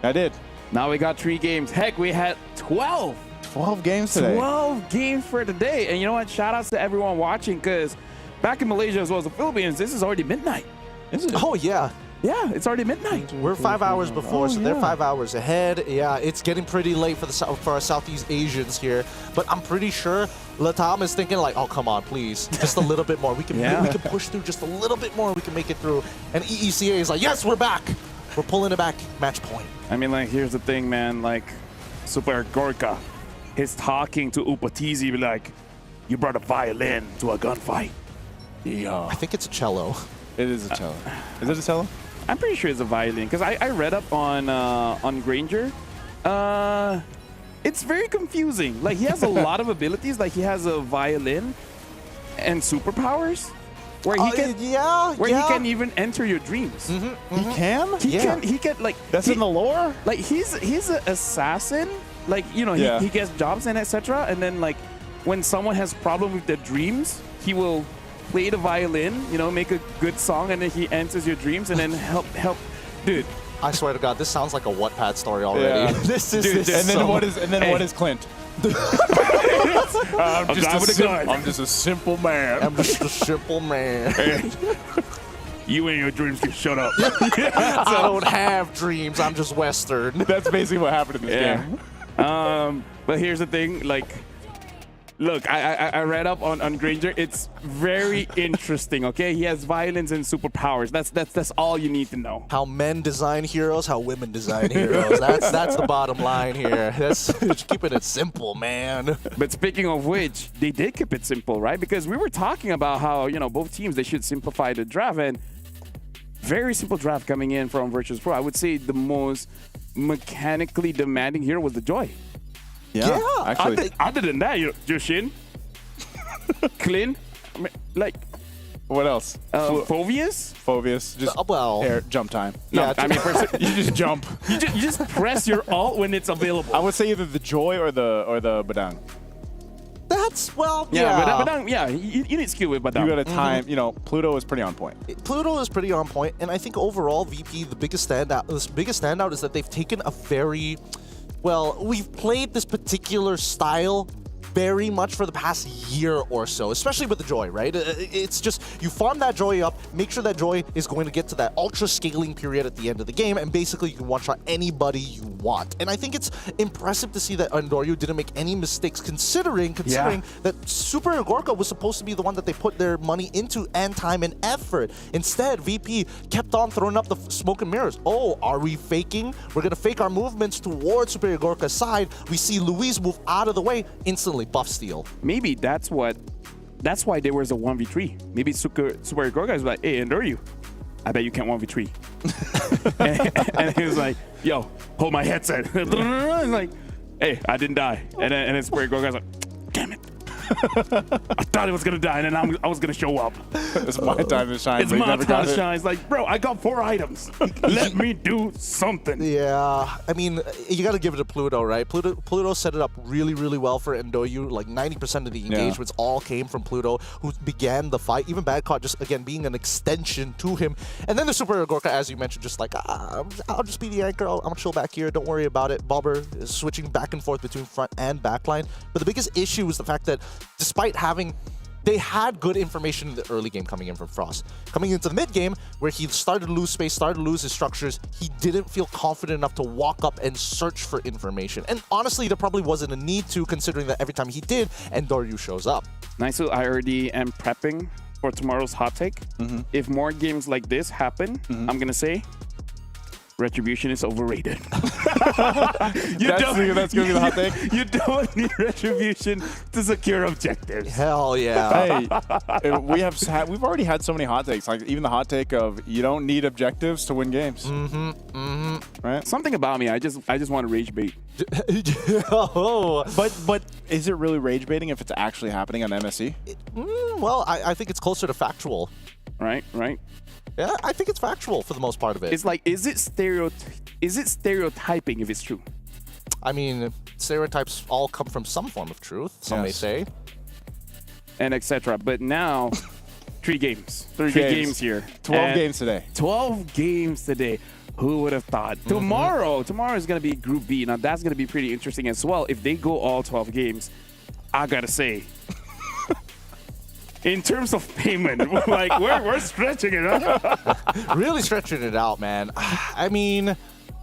I did. Now we got 3 games. Heck, we had 12. 12 games today. 12 games for today. And you know what? Shout outs to everyone watching, because back in Malaysia as well as the Philippines, this is already midnight. Is it? Oh, yeah. Yeah, it's already midnight. We're 5 hours before, so they're 5 hours ahead. Yeah, it's getting pretty late for our Southeast Asians here. But I'm pretty sure Latam is thinking like, oh, come on, please. Just a little bit more. We can push through just a little bit more. We can make it through. And EECA is like, yes, we're back. We're pulling it back. Match point. I mean, like, here's the thing, man. Like, Super Gorka is talking to Upatizi like, you brought a violin to a gunfight. Yeah. I think it's a cello. It is a cello. Is it a cello? I'm pretty sure it's a violin, because I read up on Granger. It's very confusing. Like, he has a lot of abilities. Like, he has a violin and superpowers, where he can he can even enter your dreams. He can? He can like, that's in the lore? Like, he's an assassin. Like, you know, he gets jobs and etc. And then, like, when someone has problem with their dreams, he will play the violin, you know, make a good song, and then he enters your dreams and then help. Dude, I swear to God, this sounds like a Wattpad story already. Yeah. This is. Dude, this and then what is Clint? I'm just a simple man. I'm just a simple man. You and your dreams can shut up. I don't have dreams. I'm just Western. That's basically what happened in this game. But here's the thing, like, look, I read up on Granger. It's very interesting, okay? He has violence and superpowers. That's all you need to know. How men design heroes, how women design heroes. That's the bottom line here. That's keeping it simple, man. But speaking of which, they did keep it simple, right? Because we were talking about how, you know, both teams, they should simplify the draft, and very simple draft coming in from Virtus Pro. I would say the most mechanically demanding here was the Joy. Yeah, actually. Other than that, Jushin, Clint, I mean, like, what else? Phoveus, just air jump time. No, Yeah, I mean, you just jump. You just press your alt when it's available. I would say either the Joy or the Badang. That's, well, Badang, you need skill with Badang. You got to time, you know, Pluto is pretty on point. Pluto is pretty on point, and I think overall, VP, the biggest standout is that they've taken a very, well, we've played this particular style very much for the past year or so, especially with the Joy, right? It's just, you farm that Joy up, make sure that Joy is going to get to that ultra scaling period at the end of the game, and basically you can one-shot anybody you want. And I think it's impressive to see that Andoryu didn't make any mistakes considering that Super Gorka was supposed to be the one that they put their money into and time and effort. Instead, VP kept on throwing up the smoke and mirrors. Oh, are we faking? We're going to fake our movements towards Super Gorka's side. We see Luis move out of the way, instantly buff steal. Maybe that's why there was a 1v3. Maybe Super Gorka is like, hey, Andoryu, I bet you can't 1v3. and he was like, yo, hold my headset. He's like, hey, I didn't die. And then Super Gorka was like, damn it. I thought it was gonna die, and then I was gonna show up. It's my time to shine. It's my time to shine. It's like, bro, I got 4 items. Let me do something. Yeah, I mean, you got to give it to Pluto, right? Pluto set it up really, really well for Andoryu. Like 90% of the engagements all came from Pluto, who began the fight. Even Badcott just, again, being an extension to him. And then the Super Gorka, as you mentioned, just like, I'll just be the anchor. I'm gonna chill back here. Don't worry about it. Bobber is switching back and forth between front and back line. But the biggest issue is the fact that despite having they had good information in the early game coming in from Frost. Coming into the mid game, where he started to lose space, started to lose his structures, he didn't feel confident enough to walk up and search for information. And honestly, there probably wasn't a need to, considering that every time he did, Endoryu shows up. Nice. So I already am prepping for tomorrow's hot take. If more games like this happen, I'm gonna say Retribution is overrated. That's gonna be the hot take. You don't need Retribution to secure objectives. Hell yeah. Hey, we've already had so many hot takes. Like even the hot take of you don't need objectives to win games. Right? Something about me, I just want to rage bait. But is it really rage baiting if it's actually happening on MSC? Well, I think it's closer to factual. Right. Yeah, I think it's factual for the most part of it. It's like, is it stereotyping if it's true? I mean, stereotypes all come from some form of truth, some may say. And etc. But now, 3 games. 3 games. games here. 12 games today. 12 games today. Who would have thought? Tomorrow is going to be Group B. Now, that's going to be pretty interesting as well. If they go all 12 games, I got to say, in terms of payment, like we're stretching it out. Really stretching it out, man. I mean,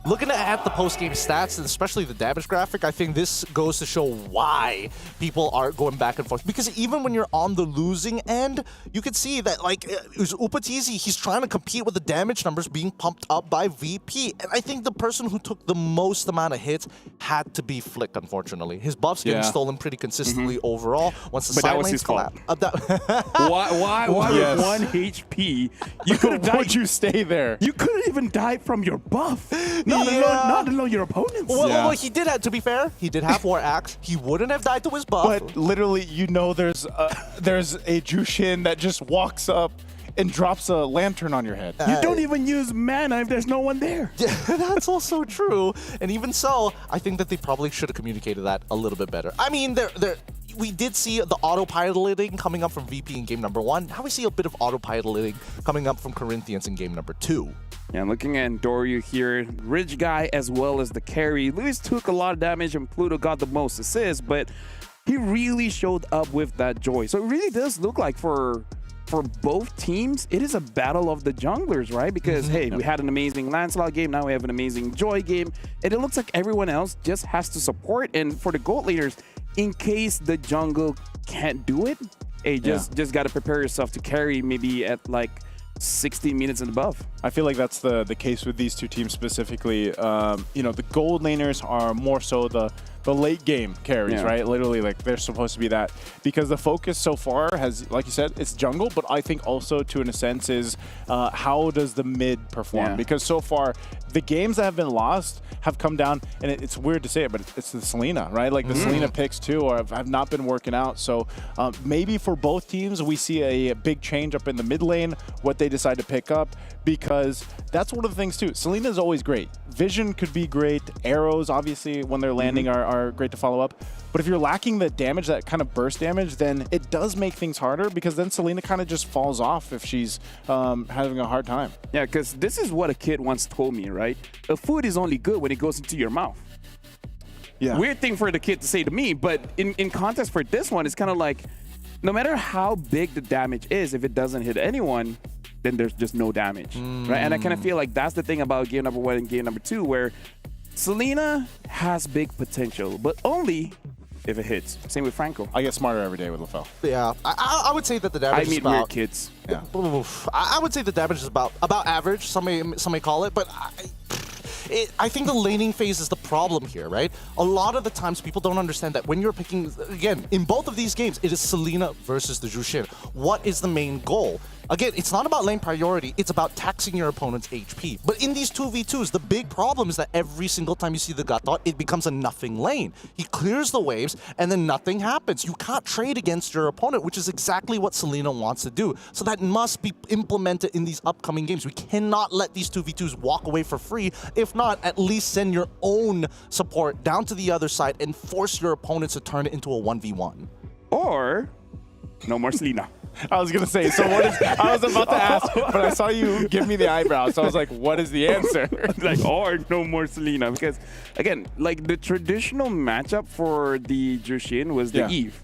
looking at the post-game stats, and especially the damage graphic, I think this goes to show why people are going back and forth. Because even when you're on the losing end, you can see that, like, Upatizi, he's trying to compete with the damage numbers being pumped up by VP. And I think the person who took the most amount of hits had to be Flick, unfortunately. His buff's getting stolen pretty consistently overall. Once the side lanes collapse. Why with 1 HP, you could die. Would you stay there? You couldn't even die from your buff. Not alone your opponents. Well, he did have, to be fair, he did have War Axe. He wouldn't have died to his buff. But literally, there's a Jushin that just walks up and drops a lantern on your head. You don't even use mana if there's no one there. Yeah, that's also true. And even so, I think that they probably should have communicated that a little bit better. I mean, we did see the autopiloting coming up from VP in game number 1. Now we see a bit of autopiloting coming up from Corinthians in game number 2. Yeah, looking at Doryu here, Ridge Guy as well as the carry. Luis took a lot of damage and Pluto got the most assists, but he really showed up with that joy. So it really does look like for both teams, it is a battle of the junglers, right? Because, hey, we had an amazing Lancelot game, now we have an amazing Joy game, and it looks like everyone else just has to support. And for the gold leaders, in case the jungle can't do it, hey, just got to prepare yourself to carry maybe at like 60 minutes and above. I feel like that's the case with these two teams specifically. The gold laners are more so the late game carries, right? Literally, like, they're supposed to be that. Because the focus so far has, like you said, it's jungle, but I think also, to in a sense, is how does the mid perform? Because so far, the games that have been lost have come down, and it's weird to say it, but it's the Selena, right? Like, the Selena picks, too, have not been working out. So maybe for both teams, we see a big change up in the mid lane, what they decide to pick up, because that's one of the things, too. Selena is always great. Vision could be great. Arrows, obviously, when they're landing, are great to follow up. But if you're lacking the damage, that kind of burst damage, then it does make things harder, because then Selena kind of just falls off if she's having a hard time. Yeah, because this is what a kid once told me, right? A food is only good when it goes into your mouth. Yeah. Weird thing for the kid to say to me, but in context for this one, it's kind of like, no matter how big the damage is, if it doesn't hit anyone, then there's just no damage, right? And I kind of feel like that's the thing about game number 1 and game number 2, where Selena has big potential, but only if it hits. Same with Franco. I get smarter every day with LaFell. Yeah, I would say that the damage is about... weird kids. Yeah. I would say the damage is about average, some may call it, but I think the laning phase is the problem here, right? A lot of the times people don't understand that when you're picking, again, in both of these games, it is Selena versus the Jushin. What is the main goal? Again, it's not about lane priority, it's about taxing your opponent's HP. But in these 2v2s, the big problem is that every single time you see the Gatot, it becomes a nothing lane. He clears the waves, and then nothing happens. You can't trade against your opponent, which is exactly what Selena wants to do. So that must be implemented in these upcoming games. We cannot let these 2v2s walk away for free. If not, at least send your own support down to the other side and force your opponents to turn it into a 1v1. Or, no more Selena. I was gonna say. So what is? I was about to ask, but I saw you give me the eyebrow, so I was like, "What is the answer?" Like, or no more Selena, because again, like the traditional matchup for the Jushin was the Eve.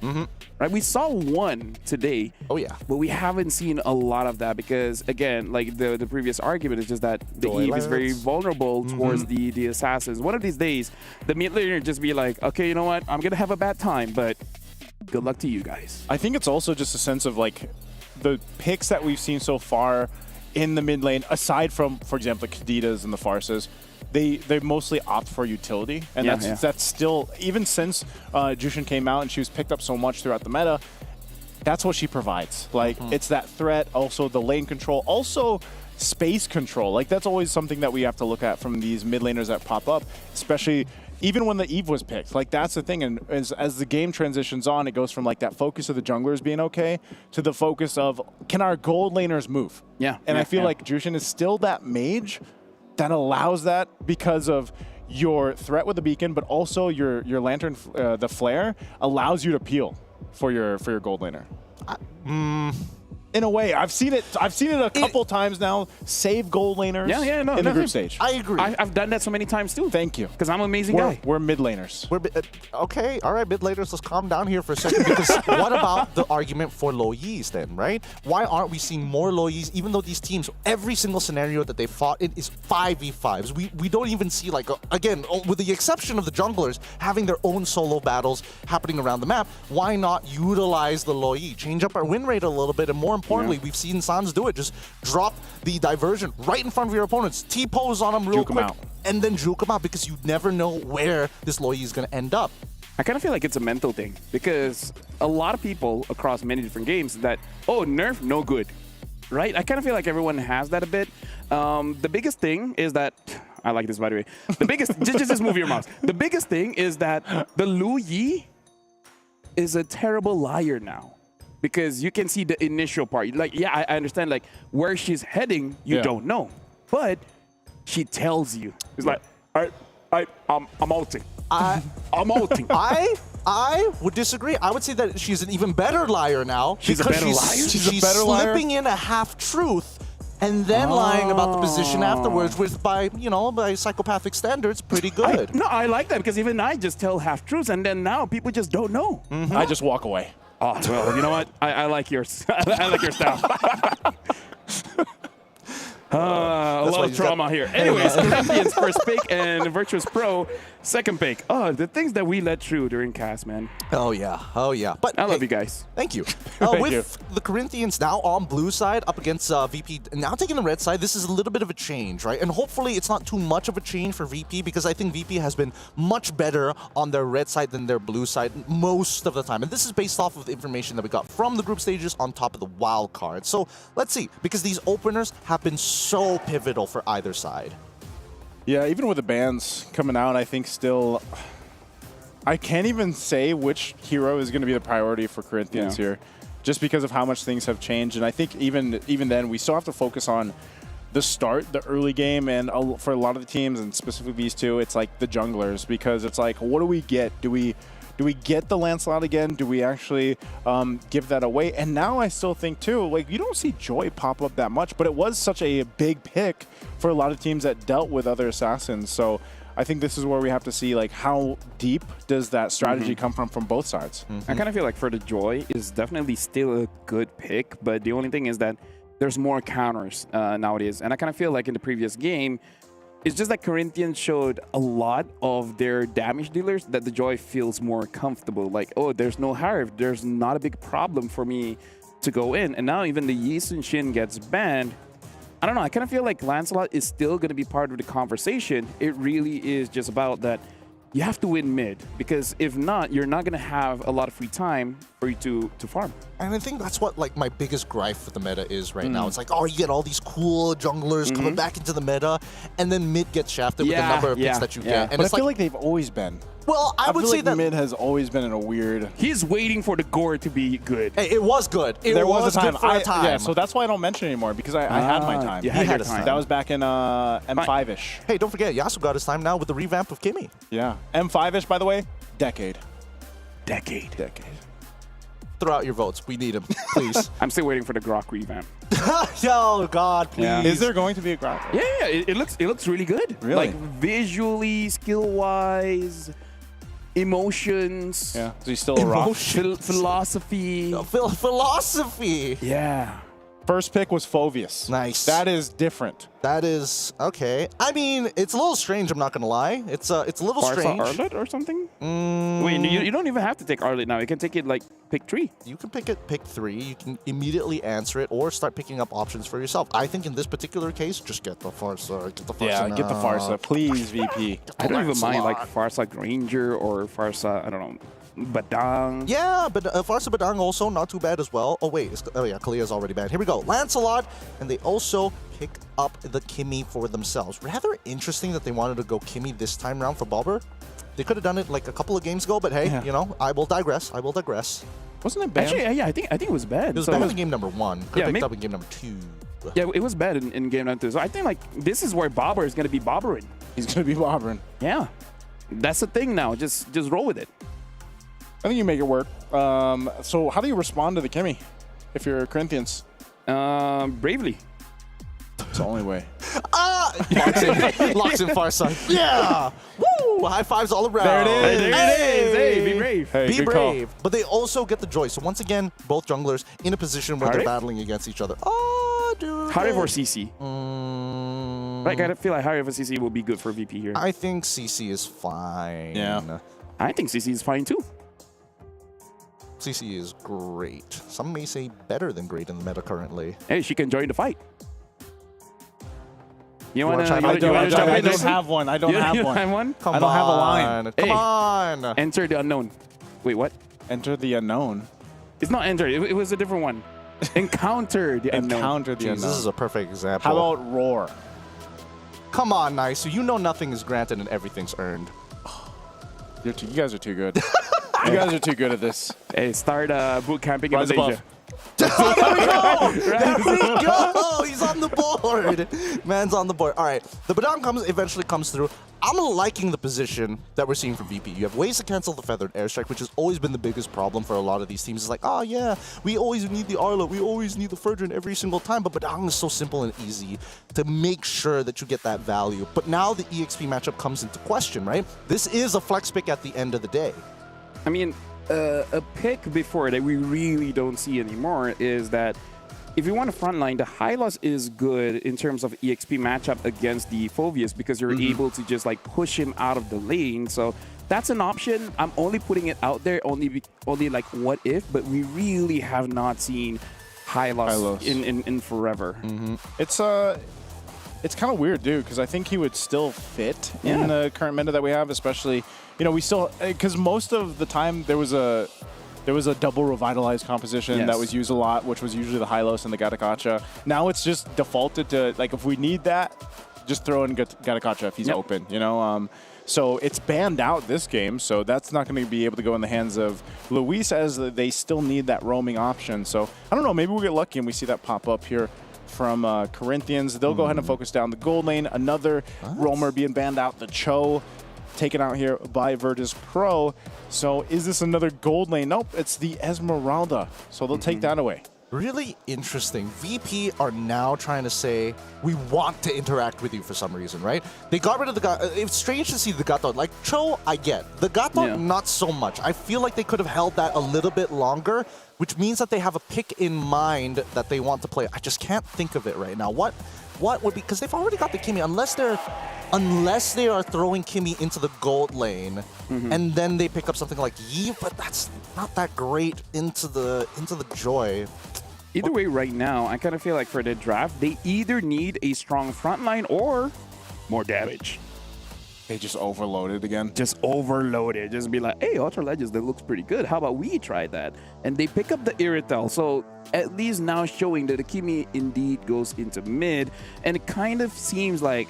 Right, we saw one today. Oh yeah, but we haven't seen a lot of that because again, like the previous argument is just that the Eve is very vulnerable towards the assassins. One of these days, the mid laner just be like, okay, you know what, I'm gonna have a bad time, but good luck to you guys. I think it's also just a sense of like the picks that we've seen so far in the mid lane, aside from, for example, the Kadidas and the Farses. They mostly opt for utility, and that's still, even since Jushin came out and she was picked up so much throughout the meta, that's what she provides. Like, it's that threat, also the lane control, also space control. Like, that's always something that we have to look at from these mid laners that pop up, especially even when the Eve was picked. Like, that's the thing, and as the game transitions on, it goes from like that focus of the junglers being okay to the focus of, can our gold laners move? And I feel like Jushin is still that mage that allows that because of your threat with the beacon, but also your lantern, the flare, allows you to peel for your gold laner. In a way, I've seen it a couple times now. Save gold laners in the group stage. I agree. I've done that so many times too. Thank you. Because I'm an amazing guy. We're mid laners. Okay, all right, mid laners, let's calm down here for a second, because what about the argument for low Yis then, right? Why aren't we seeing more low Yis, even though these teams, every single scenario that they fought in is 5v5s? We don't even see, like, again, with the exception of the junglers having their own solo battles happening around the map, why not utilize the low Yi? Change up our win rate a little bit, and more importantly, we've seen Sans do it. Just drop the diversion right in front of your opponents, T-pose on them real quick, and then juke them out, because you never know where this Loi is going to end up. I kind of feel like it's a mental thing, because a lot of people across many different games that, oh, nerf, no good, right? I kind of feel like everyone has that a bit. The biggest thing is that, I like this, by the way. The biggest, just move your mouse. The biggest thing is that the Lu Yi is a terrible liar now. Because you can see the initial part. Like, yeah, I understand, like, where she's heading, you don't know. But she tells you. It's like, I'm ulting. I'm ulting. I would disagree. I would say that she's an even better liar now. She's a better liar? She's a better liar? Slipping in a half-truth and then lying about the position afterwards, with, by psychopathic standards, pretty good. I like that, because even I just tell half-truths, and then now people just don't know. I just walk away. Oh, well, you know what? I like yours. I like your style. A lot of trauma here. Anyways, Corinthians first pick and Virtuous Pro second pick. Oh, the things that we let through during cast, man. Oh yeah. But I love you guys. Thank you. Thank with you. the Corinthians now on blue side up against VP, now taking the red side, this is a little bit of a change, right? And hopefully it's not too much of a change for VP, because I think VP has been much better on their red side than their blue side most of the time. And this is based off of the information that we got from the group stages on top of the wild card. So let's see, because these openers have been so pivotal for either side. Yeah, even with the bans coming out, I think still, I can't even say which hero is going to be the priority for Corinthians here, just because of how much things have changed. And I think even then, we still have to focus on the start, the early game, and for a lot of the teams, and specifically these two, it's like the junglers, because it's like, what do we get? Do we get the Lancelot again? Do we actually give that away? And now I still think too, like, you don't see Joy pop up that much, but it was such a big pick for a lot of teams that dealt with other assassins. So I think this is where we have to see, like, how deep does that strategy come from both sides. I kind of feel like for the Joy is definitely still a good pick, but the only thing is that there's more counters nowadays. And I kind of feel like in the previous game, it's just that Corinthians showed a lot of their damage dealers that the Joy feels more comfortable. Like, oh, there's no Harv. There's not a big problem for me to go in. And now even the Yi Sun Shin gets banned. I don't know. I kind of feel like Lancelot is still going to be part of the conversation. It really is just about that you have to win mid, because if not, you're not going to have a lot of free time for you to farm. And I think that's what, like, my biggest gripe with the meta is right now. It's like, oh, you get all these cool junglers coming back into the meta, and then mid gets shafted with the number of picks that you get. And but I feel like they've always been. Well, I would feel say like that mid has always been in a weird. He's waiting for the gore to be good. Hey, it was good. There was a time. Good for a time. Yeah, so that's why I don't mention it anymore, because I had my time. You had your time. That was back in M5-ish. Hey, don't forget, Yasuo got his time now with the revamp of Kimmy. Yeah. M5-ish, by the way, decade. Decade. throw out your votes. We need him, please. I'm still waiting for the Grok revamp. Oh God, please. Yeah. Is there going to be a Grok? Yeah, it looks really good. Really? Like visually, skill-wise, emotions. Yeah. So he's still a rock. Philosophy. Philosophy. Yeah. First pick was Phoveus. Nice. That is different. That is okay. I mean, it's a little strange. I'm not gonna lie. It's a little strange. Arlet or something? Wait, you don't even have to take Arlet now. You can take it like pick 3. You can pick 3. You can immediately answer it or start picking up options for yourself. I think in this particular case, just get the Farsa. Get the Farsa. Yeah, get the Farsa, please, VP. I don't even mind like Farsa Granger or Farsa, I don't know, Badang. Yeah, but Farsa Badang also not too bad as well. Oh wait, oh yeah, Kalia's already banned. Here we go, Lancelot, and they also pick up the Kimmy for themselves. Rather interesting that they wanted to go Kimmy this time around for Bobber. They could have done it like a couple of games ago, but hey, you know, I will digress. Wasn't it bad? Actually, yeah, I think it was bad. It was bad in game number 1. Could have picked up in game number 2. Yeah, it was bad in game number 2. So I think like this is where Bobber is gonna be bobbering. He's gonna be bobbering. Yeah, that's the thing now. Just roll with it. I think you make it work. So how do you respond to the Kimmy if you're Corinthians? Bravely. It's the only way. Locks in Farsa. Yeah! Woo! High fives all around. There it is. Hey, be brave. Hey, be good brave. call. But they also get the joy. So once again, both junglers in a position where they're battling against each other. Oh, dude. Harif or CC? Like, I feel like Harif or CC will be good for VP here. I think CC is fine. Yeah. I think CC is fine too. CC is great. Some may say better than great in the meta currently. Hey, she can join the fight. You wanna want to? I don't have one. I don't have one. Have one? Come I don't on. have a line. Come on. Enter the unknown. Wait, what? Enter the unknown. It's not enter. It was a different one. Encounter the unknown. Encounter the Jeez, unknown. this is a perfect example. How about roar? Come on, Nice. So you know nothing is granted and everything's earned. You guys are too good. You guys are too good at this. Hey, start boot camping in Rise Malaysia. above. There we go! There we go! He's on the board. Man's on the board. All right. The Badang eventually comes through. I'm liking the position that we're seeing from VP. You have ways to cancel the feathered airstrike, which has always been the biggest problem for a lot of these teams. It's like, oh yeah, we always need the Arlo, we always need the Ferdinand every single time, but Badang is so simple and easy to make sure that you get that value. But now the EXP matchup comes into question, right? This is a flex pick at the end of the day. I mean, a pick before that we really don't see anymore is that if you want a frontline, the Hylos is good in terms of EXP matchup against the Phoveus because you're able to just like push him out of the lane. So that's an option. I'm only putting it out there only like what if, but we really have not seen Hylos. in forever. It's kind of weird, dude, because I think he would still fit in the current meta that we have, especially, you know, we still, because most of the time there was a double revitalized composition that was used a lot, which was usually the Hylos and the Gatakacha. Now it's just defaulted to, like, if we need that, just throw in Gatakacha if he's open, you know? So it's banned out this game, so that's not going to be able to go in the hands of Luis, as they still need that roaming option. So I don't know, maybe we'll get lucky and we see that pop up here from Corinthians. They'll go ahead and focus down the gold lane. Another roamer being banned out, the Cho, taken out here by Virtus Pro. So is this another gold lane? Nope, it's the Esmeralda. So they'll take that away. Really interesting. VP are now trying to say, we want to interact with you for some reason, right? They got rid of the Gato. It's strange to see the Gato. Like, Cho, I get. The Gato, not so much. I feel like they could have held that a little bit longer, which means that they have a pick in mind that they want to play. I just can't think of it right now. What would be, because they've already got the Kimmy, unless they are throwing Kimmy into the gold lane, and then they pick up something like Yi, but that's not that great into the Joy. Either way, right now, I kind of feel like for the draft, they either need a strong front line or more damage. They just overloaded again. Just overloaded. Just be like, hey, Ultra Legends, that looks pretty good. How about we try that? And they pick up the Iritel. So at least now showing that the Kimmy indeed goes into mid. And it kind of seems like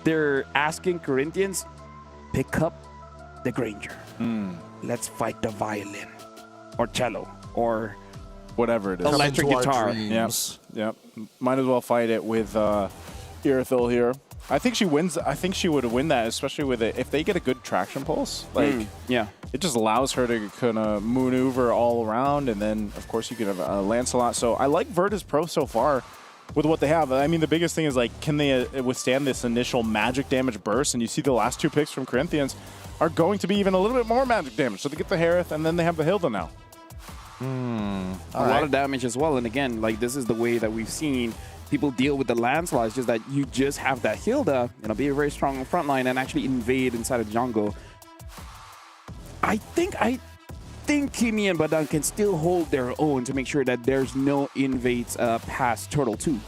they're asking Corinthians, pick up the Granger. Let's fight the violin or cello or whatever it is. Electric guitar. Yep. Might as well fight it with Irithil here. I think she wins. I think she would win that, especially with it if they get a good traction pulse. Like, yeah, it just allows her to kind of maneuver all around, and then of course you could have Lancelot. So I like Virtus Pro so far with what they have. I mean, the biggest thing is like, can they withstand this initial magic damage burst? And you see the last two picks from Corinthians are going to be even a little bit more magic damage. So they get the Harith, and then they have the Hilda now. A lot of damage as well. And again, like, this is the way that we've seen people deal with the Lancelot. It's just that you just have that Hilda, be very strong on front line and actually invade inside of the jungle. I think Kimmy and Badan can still hold their own to make sure that there's no invades past Turtle 2.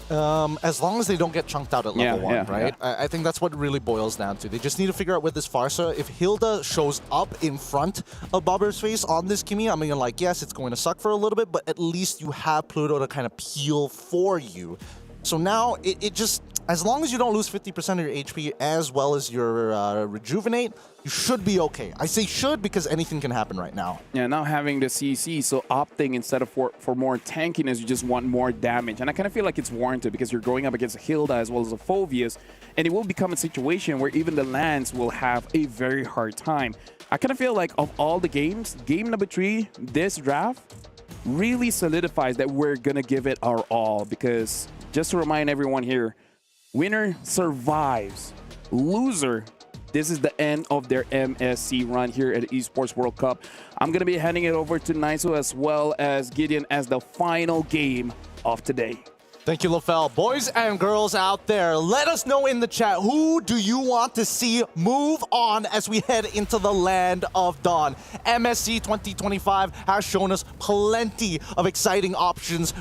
As long as they don't get chunked out at level 1, right? Yeah. I think that's what it really boils down to. They just need to figure out with this Farsa, if Hilda shows up in front of Bobber's face on this Kimmy, I mean, like, yes, it's going to suck for a little bit, but at least you have Pluto to kind of peel for you. So now, it just, as long as you don't lose 50% of your HP as well as your Rejuvenate, you should be okay. I say should because anything can happen right now. Yeah, now having the CC, so opting instead of for more tankiness, you just want more damage. And I kind of feel like it's warranted because you're going up against a Hilda as well as a Phoveus, and it will become a situation where even the Lance will have a very hard time. I kind of feel like of all the games, game number 3, this draft, really solidifies that we're going to give it our all because, just to remind everyone here, winner survives. Loser, this is the end of their MSC run here at the Esports World Cup. I'm going to be handing it over to Naisu as well as Gideon as the final game of today. Thank you, LaFell. Boys and girls out there, let us know in the chat, who do you want to see move on as we head into the land of dawn? MSC 2025 has shown us plenty of exciting options.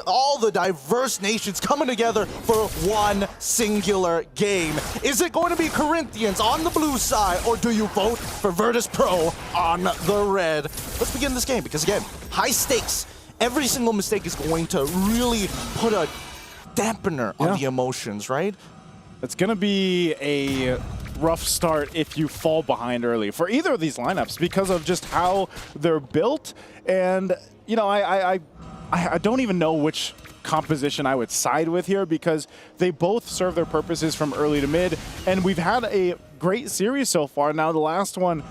All the diverse nations coming together for one singular game. Is it going to be Corinthians on the blue side, or do you vote for Virtus Pro on the red? Let's begin this game, because again, high stakes. Every single mistake is going to really put a dampener on the emotions, right? It's going to be a rough start if you fall behind early for either of these lineups because of just how they're built. And, you know, I don't even know which composition I would side with here because they both serve their purposes from early to mid. And we've had a great series so far. Now, the last one,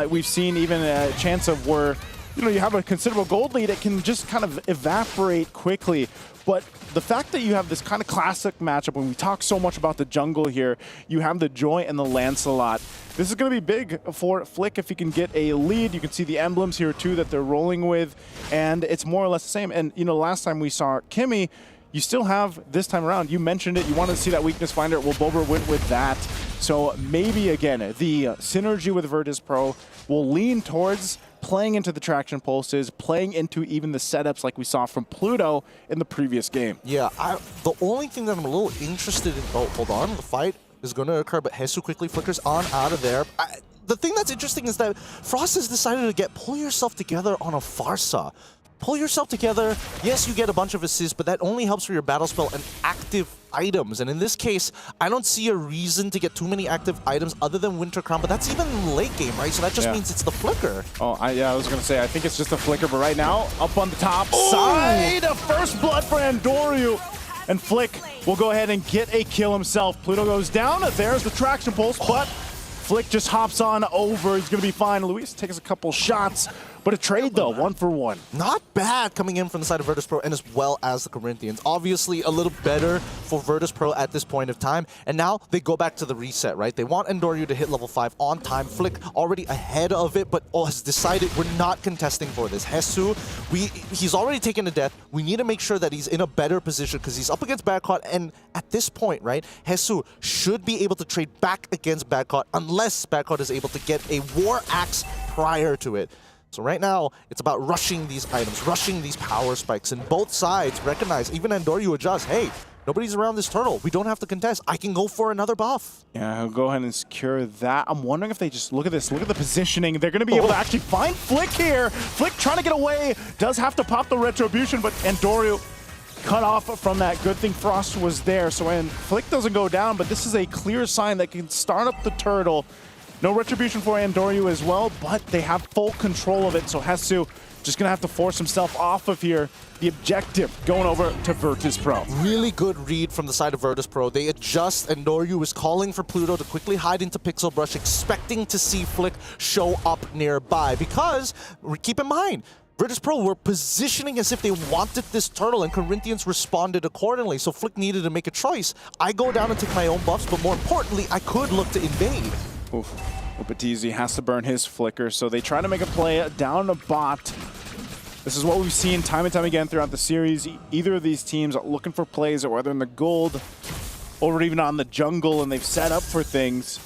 we've seen even a chance of where, you know, you have a considerable gold lead, it can just kind of evaporate quickly. But the fact that you have this kind of classic matchup, when we talk so much about the jungle here, you have the Joy and the Lancelot. This is going to be big for Flick if he can get a lead. You can see the emblems here too that they're rolling with, and it's more or less the same. And, you know, last time we saw Kimmy, you still have this time around. You mentioned it. You wanted to see that weakness finder. Well, Bober went with that. So maybe, again, the synergy with Virtus Pro will lean towards playing into the traction pulses, playing into even the setups like we saw from Pluto in the previous game. Yeah, the only thing that I'm a little interested in... Oh, hold on. The fight is going to occur, but Hesu quickly flickers on out of there. The thing that's interesting is that Frost has decided to pull yourself together on a Farsa. Pull yourself together. Yes, you get a bunch of assists, but that only helps for your battle spell and active items. And in this case, I don't see a reason to get too many active items other than Winter Crown, but that's even late game, right? So that just means it's the flicker. Oh, I was going to say, I think it's just a flicker, but right now, up on the top side, first blood for Andoryu. And Flick will go ahead and get a kill himself. Pluto goes down. There's the traction pulse, but Flick just hops on over. He's going to be fine. Luis takes a couple shots. But a trade, though, 1-for-1. Not bad coming in from the side of Virtus Pro and as well as the Corinthians. Obviously, a little better for Virtus Pro at this point of time. And now they go back to the reset, right? They want Andoryu to hit level 5 on time. Flick already ahead of it, but has decided we're not contesting for this. Hesu, he's already taken a death. We need to make sure that he's in a better position because he's up against Badcott. And at this point, right, Hesu should be able to trade back against Badcott unless Badcott is able to get a War Axe prior to it. So right now, it's about rushing these items, rushing these power spikes, and both sides recognize, even Andoryu adjusts, hey, nobody's around this turtle. We don't have to contest. I can go for another buff. Yeah, he'll go ahead and secure that. I'm wondering if they just, look at this, look at the positioning. They're going to be able to actually find Flick here. Flick trying to get away, does have to pop the retribution, but Andoryu cut off from that. Good thing Frost was there. So when Flick doesn't go down, but this is a clear sign that can start up the turtle. No retribution for Andoryu as well, but they have full control of it, so Hesu just gonna have to force himself off of here. The objective going over to Virtus Pro. Really good read from the side of Virtus Pro. They adjust, and Noryu is calling for Pluto to quickly hide into Pixel Brush, expecting to see Flick show up nearby. Because, keep in mind, Virtus Pro were positioning as if they wanted this turtle, and Corinthians responded accordingly. So Flick needed to make a choice. I go down and take my own buffs, but more importantly, I could look to invade. Oof. Upatizi has to burn his flicker, so they try to make a play down a bot. This is what we've seen time and time again throughout the series. Either of these teams are looking for plays, or whether in the gold or even on the jungle, and they've set up for things.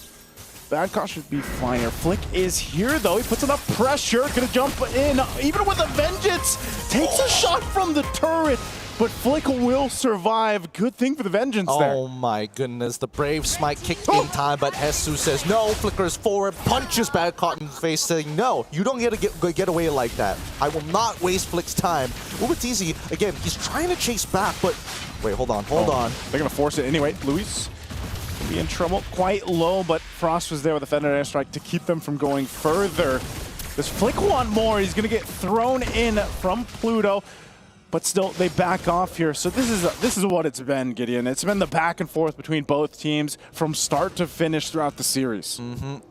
Badcott should be fine here. Flick is here, though. He puts enough pressure. Gonna jump in, even with a vengeance. Takes a shot from the turret, but Flick will survive. Good thing for the vengeance there. Oh my goodness, the Brave Smite kicked in time, but Hesu says no, flickers forward, punches Badcott in the face, saying no, you don't get to get away like that. I will not waste Flick's time. Ubatizi, again, he's trying to chase back, but wait, hold on. They're gonna force it anyway. Luis will be in trouble, quite low, but Frost was there with a Feather Airstrike to keep them from going further. Does Flick want more? He's gonna get thrown in from Pluto. But still, they back off here. So this is what it's been, Gideon. It's been the back and forth between both teams from start to finish throughout the series.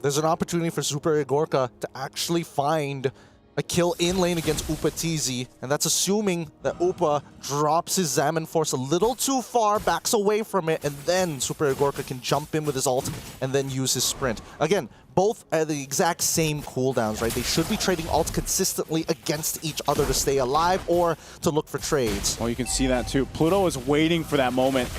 There's an opportunity for Super Igorka to actually find a kill in lane against Upatizi, and that's assuming that Upa drops his Zaman Force a little too far, backs away from it, and then Super Igorka can jump in with his ult and then use his sprint. Again, both at the exact same cooldowns, right? They should be trading ults consistently against each other to stay alive or to look for trades. Well, you can see that too. Pluto is waiting for that moment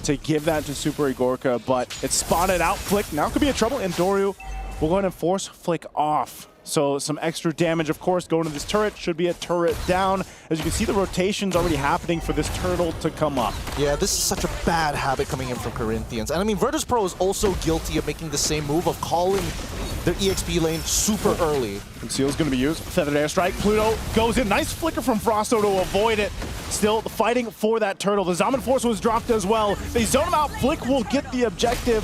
to give that to Super Igorka, but it's spotted out. Flick now could be in trouble, and Doru will go ahead and force Flick off. So some extra damage, of course, going to this turret. Should be a turret down. As you can see, the rotation's already happening for this turtle to come up. Yeah, this is such a bad habit coming in from Corinthians. And I mean, Virtus Pro is also guilty of making the same move of calling their EXP lane super early. Conceal's going to be used. Feathered Airstrike. Pluto goes in. Nice flicker from Frosto to avoid it. Still fighting for that turtle. The Zaman Force was dropped as well. They zone him out. Flick will get the objective,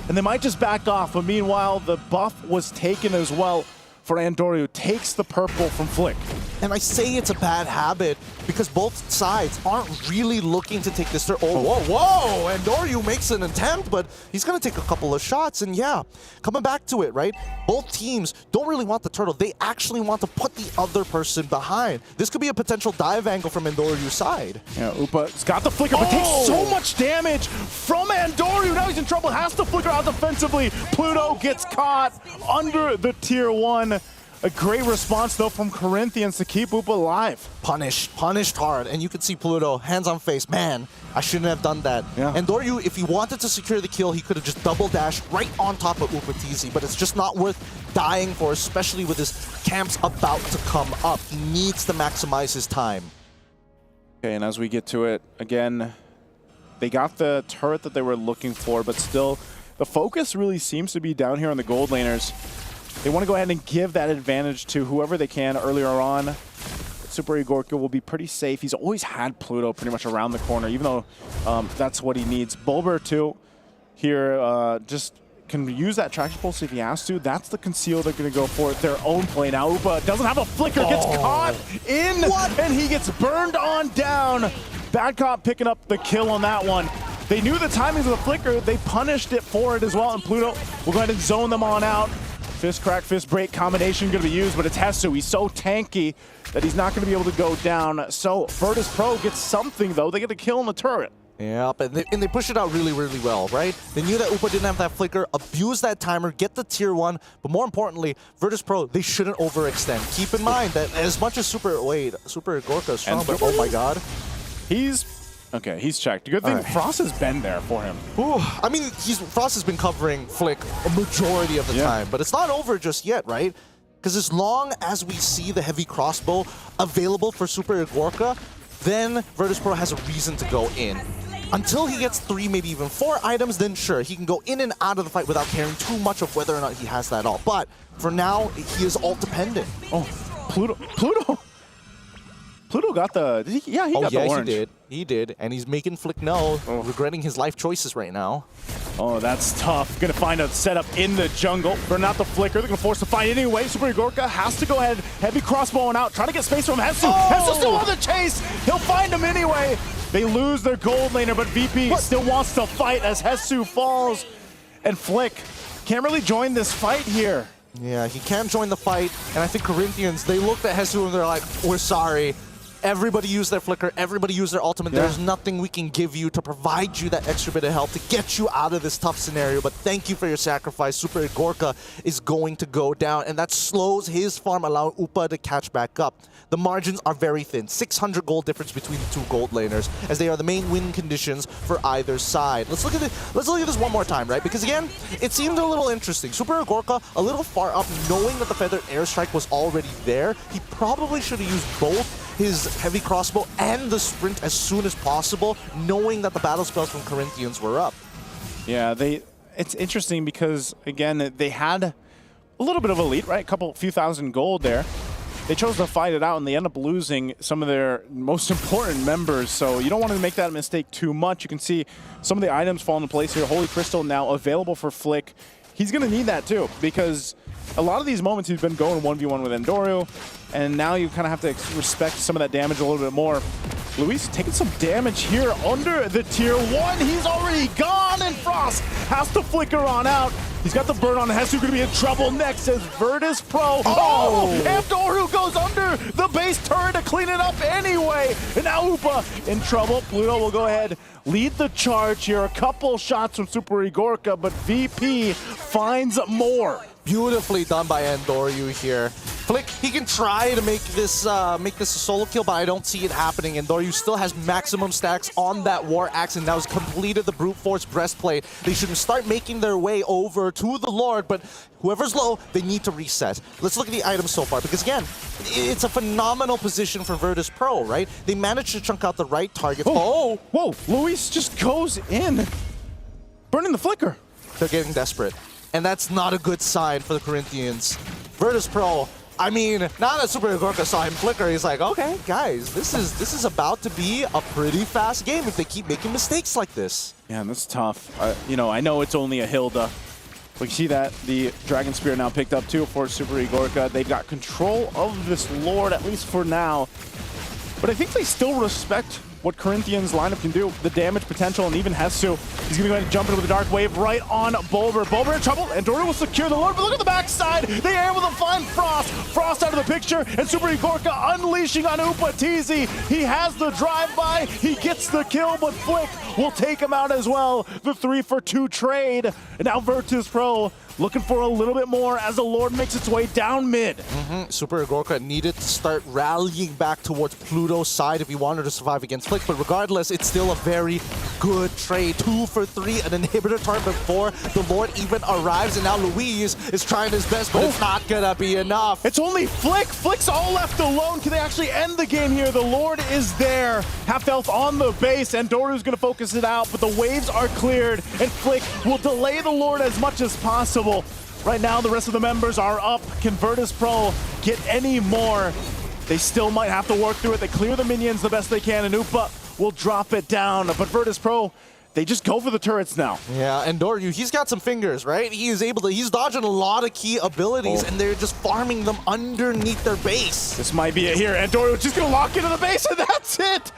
and they might just back off. But meanwhile, the buff was taken as well for Andoryu. Takes the purple from Flick. And I say it's a bad habit because both sides aren't really looking to take this turn. Oh, whoa! Andoryu makes an attempt, but he's going to take a couple of shots. And yeah, coming back to it, right? Both teams don't really want the turtle. They actually want to put the other person behind. This could be a potential dive angle from Andoryu's side. Yeah, Upa's got the flicker, but takes so much damage from Andoryu. Now he's in trouble, has to flicker out defensively. Pluto gets caught under the tier 1. A great response, though, from Corinthians to keep Upa alive. Punished hard. And you can see Pluto, hands on face. Man, I shouldn't have done that. Yeah. And Doryu, if he wanted to secure the kill, he could have just double dashed right on top of Upatizi. But it's just not worth dying for, especially with his camps about to come up. He needs to maximize his time. Okay, and as we get to it, again, they got the turret that they were looking for, but still, the focus really seems to be down here on the gold laners. They want to go ahead and give that advantage to whoever they can earlier on. Super Igorka will be pretty safe. He's always had Pluto pretty much around the corner, even though that's what he needs. Bulber, too, here just can use that traction pulse if he has to. That's the conceal they're going to go for their own play. Now Upa doesn't have a flicker, gets caught in, and he gets burned on down. Badcott picking up the kill on that one. They knew the timings of the flicker. They punished it for it as well, and Pluto will go ahead and zone them on out. Fist crack, fist break combination going to be used, but it's Hesu. He's so tanky that he's not going to be able to go down. So Virtus Pro gets something, though. They get a kill on the turret. Yep, and they push it out really, really well, right? They knew that Upa didn't have that flicker, abuse that timer, get the tier 1, but more importantly, Virtus Pro, they shouldn't overextend. Keep in mind that as much as Super Igorka is strong, but oh my god. Okay, he's checked. Good thing Frost has been there for him. Ooh, I mean, Frost has been covering Flick a majority of the time, but it's not over just yet, right? Because as long as we see the heavy crossbow available for Super Igorka, then Virtus Pro has a reason to go in. Until he gets 3, maybe even 4 items, then sure, he can go in and out of the fight without caring too much of whether or not he has that ult. But for now, he is ult dependent. Oh, Pluto. Pluto got the... Did he? Yeah, he got the orange. He did. He did. And he's making Flick know, regretting his life choices right now. Oh, that's tough. Gonna find a setup in the jungle. Burn out the flicker. They're gonna force the fight anyway. Super Igorka has to go ahead. Heavy crossbowing out. Trying to get space from Hesu. Hesu's still on the chase. He'll find him anyway. They lose their gold laner, but VP still wants to fight as Hesu falls. And Flick can't really join this fight here. Yeah, he can join the fight. And I think Corinthians, they looked at Hesu and they're like, we're sorry. Everybody used their flicker, everybody used their ultimate. Yeah. There's nothing we can give you to provide you that extra bit of help to get you out of this tough scenario, but thank you for your sacrifice. Super Igorka is going to go down, and that slows his farm, allowing Upa to catch back up. The margins are very thin, 600 gold difference between the two gold laners, as they are the main win conditions for either side. Let's look at this one more time, right? Because again, it seemed a little interesting. Super Igorka a little far up, knowing that the feathered airstrike was already there. He probably should have used both his heavy crossbow and the sprint as soon as possible, knowing that the battle spells from Corinthians were up. Yeah, it's interesting because, again, they had a little bit of a lead, right? Few thousand gold there. They chose to fight it out, and they end up losing some of their most important members, so you don't want to make that mistake too much. You can see some of the items fall into place here. Holy Crystal now available for Flick. He's going to need that too, because a lot of these moments he's been going 1v1 with Endoru, and now you kind of have to respect some of that damage a little bit more. Luis taking some damage here under the tier 1. He's already gone, and Frost has to flicker on out. He's got the burn on. Hesu going to be in trouble next as Virtus Pro. Endoru goes under the base turret to clean it up anyway. And now Upa in trouble. Pluto will go ahead, lead the charge here. A couple shots from Super Igorka, but VP finds more. Beautifully done by Endoru here. Flick, he can try to make this a solo kill, but I don't see it happening. Endoru still has maximum stacks on that War Axe and now has completed the Brute Force Breastplate. They should start making their way over to the Lord, but whoever's low, they need to reset. Let's look at the items so far, because again, it's a phenomenal position for Virtus Pro, right? They managed to chunk out the right targets. Oh, whoa, Luis just goes in, burning the flicker. They're getting desperate. And that's not a good sign for the Corinthians. Virtus Pro, I mean, now that Super Igorka saw him flicker, he's like, okay, guys, this is about to be a pretty fast game if they keep making mistakes like this. Yeah, that's tough. You know, I know it's only a Hilda. We see that the Dragon Spear now picked up too for Super Igorka. They've got control of this Lord, at least for now. But I think they still respect what Corinthians' lineup can do, the damage potential, and even Hesu. He's going to go ahead and jump in with a Dark Wave right on Bulber. Bulber in trouble, and Endoru will secure the Lord, but look at the backside. They are able to find Frost. Frost out of the picture, and Super Igorka unleashing on Upa Teasy. He has the drive-by, he gets the kill, but Flick will take him out as well. The 3-for-2 trade, and now Virtus Pro looking for a little bit more as the Lord makes its way down mid. Super Igorka needed to start rallying back towards Pluto's side if he wanted to survive against Flick, but regardless, it's still a very good trade. 2 for 3, an inhibitor turn before the Lord even arrives, and now Luis is trying his best, but it's not gonna be enough. It's only Flick. Flick's all left alone. Can they actually end the game here? The Lord is there. Half health on the base, and Doru's gonna focus it out, but the waves are cleared, and Flick will delay the Lord as much as possible. Right now, the rest of the members are up. Can Virtus Pro get any more? They still might have to work through it. They clear the minions the best they can, and Upa will drop it down. But Virtus Pro, they just go for the turrets now. Yeah, and Endoru, he's got some fingers, right? He's dodging a lot of key abilities, and they're just farming them underneath their base. This might be it here. Endoru just gonna lock into the base, and that's it!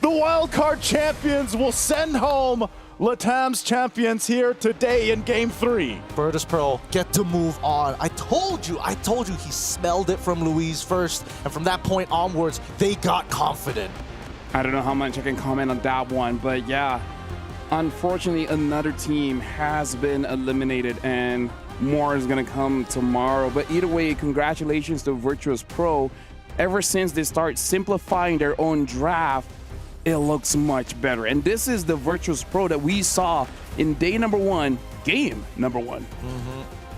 The wildcard champions will send home Latam's champions here today in Game 3. Virtus Pro get to move on. I told you he smelled it from Luis first, and from that point onwards, they got confident. I don't know how much I can comment on that one, but yeah, unfortunately, another team has been eliminated, and more is going to come tomorrow. But either way, congratulations to Virtus Pro. Ever since they start simplifying their own draft, it looks much better. And this is the Virtus Pro that we saw in day number 1, game number 1.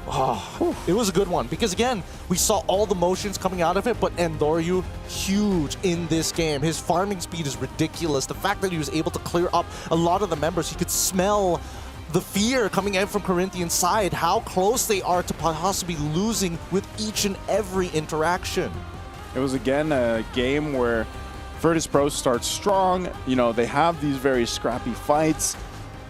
Oh, it was a good one because, again, we saw all the motions coming out of it, but Endoru, huge in this game. His farming speed is ridiculous. The fact that he was able to clear up a lot of the members, he could smell the fear coming in from Corinthians' side, how close they are to possibly losing with each and every interaction. It was, again, a game where Virtus Pro starts strong. You know, they have these very scrappy fights.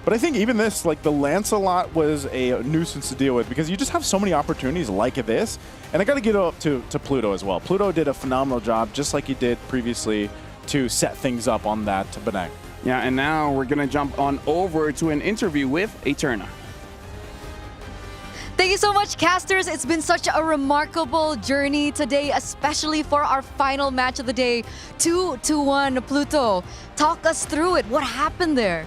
But I think even this, like the Lancelot was a nuisance to deal with because you just have so many opportunities like this. And I got to give it up to Pluto as well. Pluto did a phenomenal job, just like he did previously, to set things up on that Banang. Yeah, and now we're going to jump on over to an interview with Eterna. Thank you so much, casters. It's been such a remarkable journey today, especially for our final match of the day, 2-1 Pluto. Talk us through it. What happened there?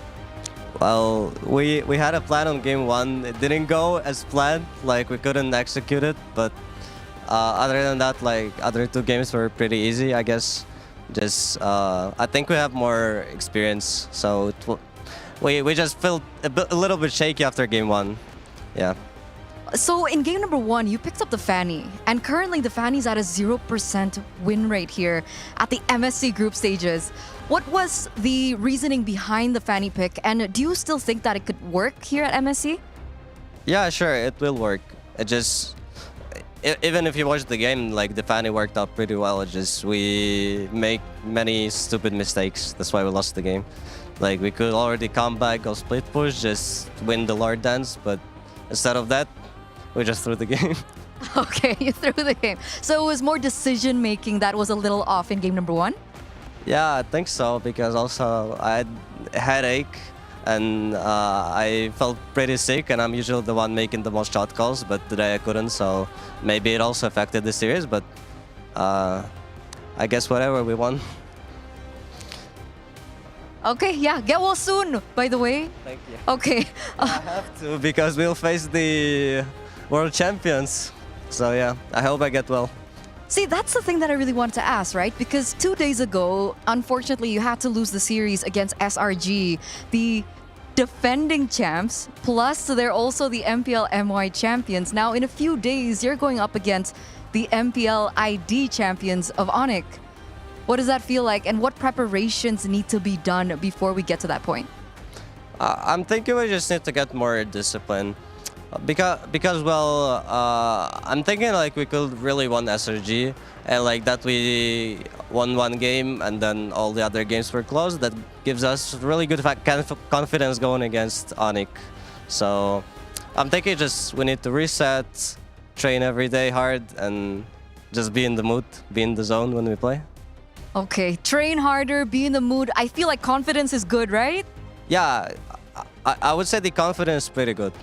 Well, we had a plan on game 1. It didn't go as planned, like we couldn't execute it, but other than that, like other 2 games were pretty easy, I guess. Just I think we have more experience, so we just felt a little bit shaky after game 1. Yeah. So in game number 1, you picked up the Fanny, and currently the Fanny's at a 0% win rate here at the MSC group stages. What was the reasoning behind the Fanny pick, and do you still think that it could work here at MSC? Yeah, sure, it will work. It just, even if you watch the game, like the Fanny worked out pretty well. It just, we make many stupid mistakes. That's why we lost the game. Like we could already come back, go split push, just win the Lord Dance, but instead of that, we just threw the game. Okay, you threw the game. So it was more decision making that was a little off in game number 1? Yeah, I think so, because also I had a headache and I felt pretty sick, and I'm usually the one making the most shot calls, but today I couldn't, so maybe it also affected the series, but I guess whatever, we won. Okay, yeah, get well soon, by the way. Thank you. Okay. I have to, because we'll face the world champions. So yeah, I hope I get well. See, that's the thing that I really wanted to ask, right? Because 2 days ago, unfortunately, you had to lose the series against SRG, the defending champs, plus they're also the MPL MY champions. Now, in a few days, you're going up against the MPL ID champions of Onic. What does that feel like, and what preparations need to be done before we get to that point? I'm thinking we just need to get more discipline. Because well, I'm thinking like we could really won SRG, and like that we won 1 game and then all the other games were close. That gives us really good confidence going against Onic. So I'm thinking just we need to reset, train every day hard, and just be in the mood, be in the zone when we play. Okay, train harder, be in the mood. I feel like confidence is good, right? Yeah, I would say the confidence is pretty good.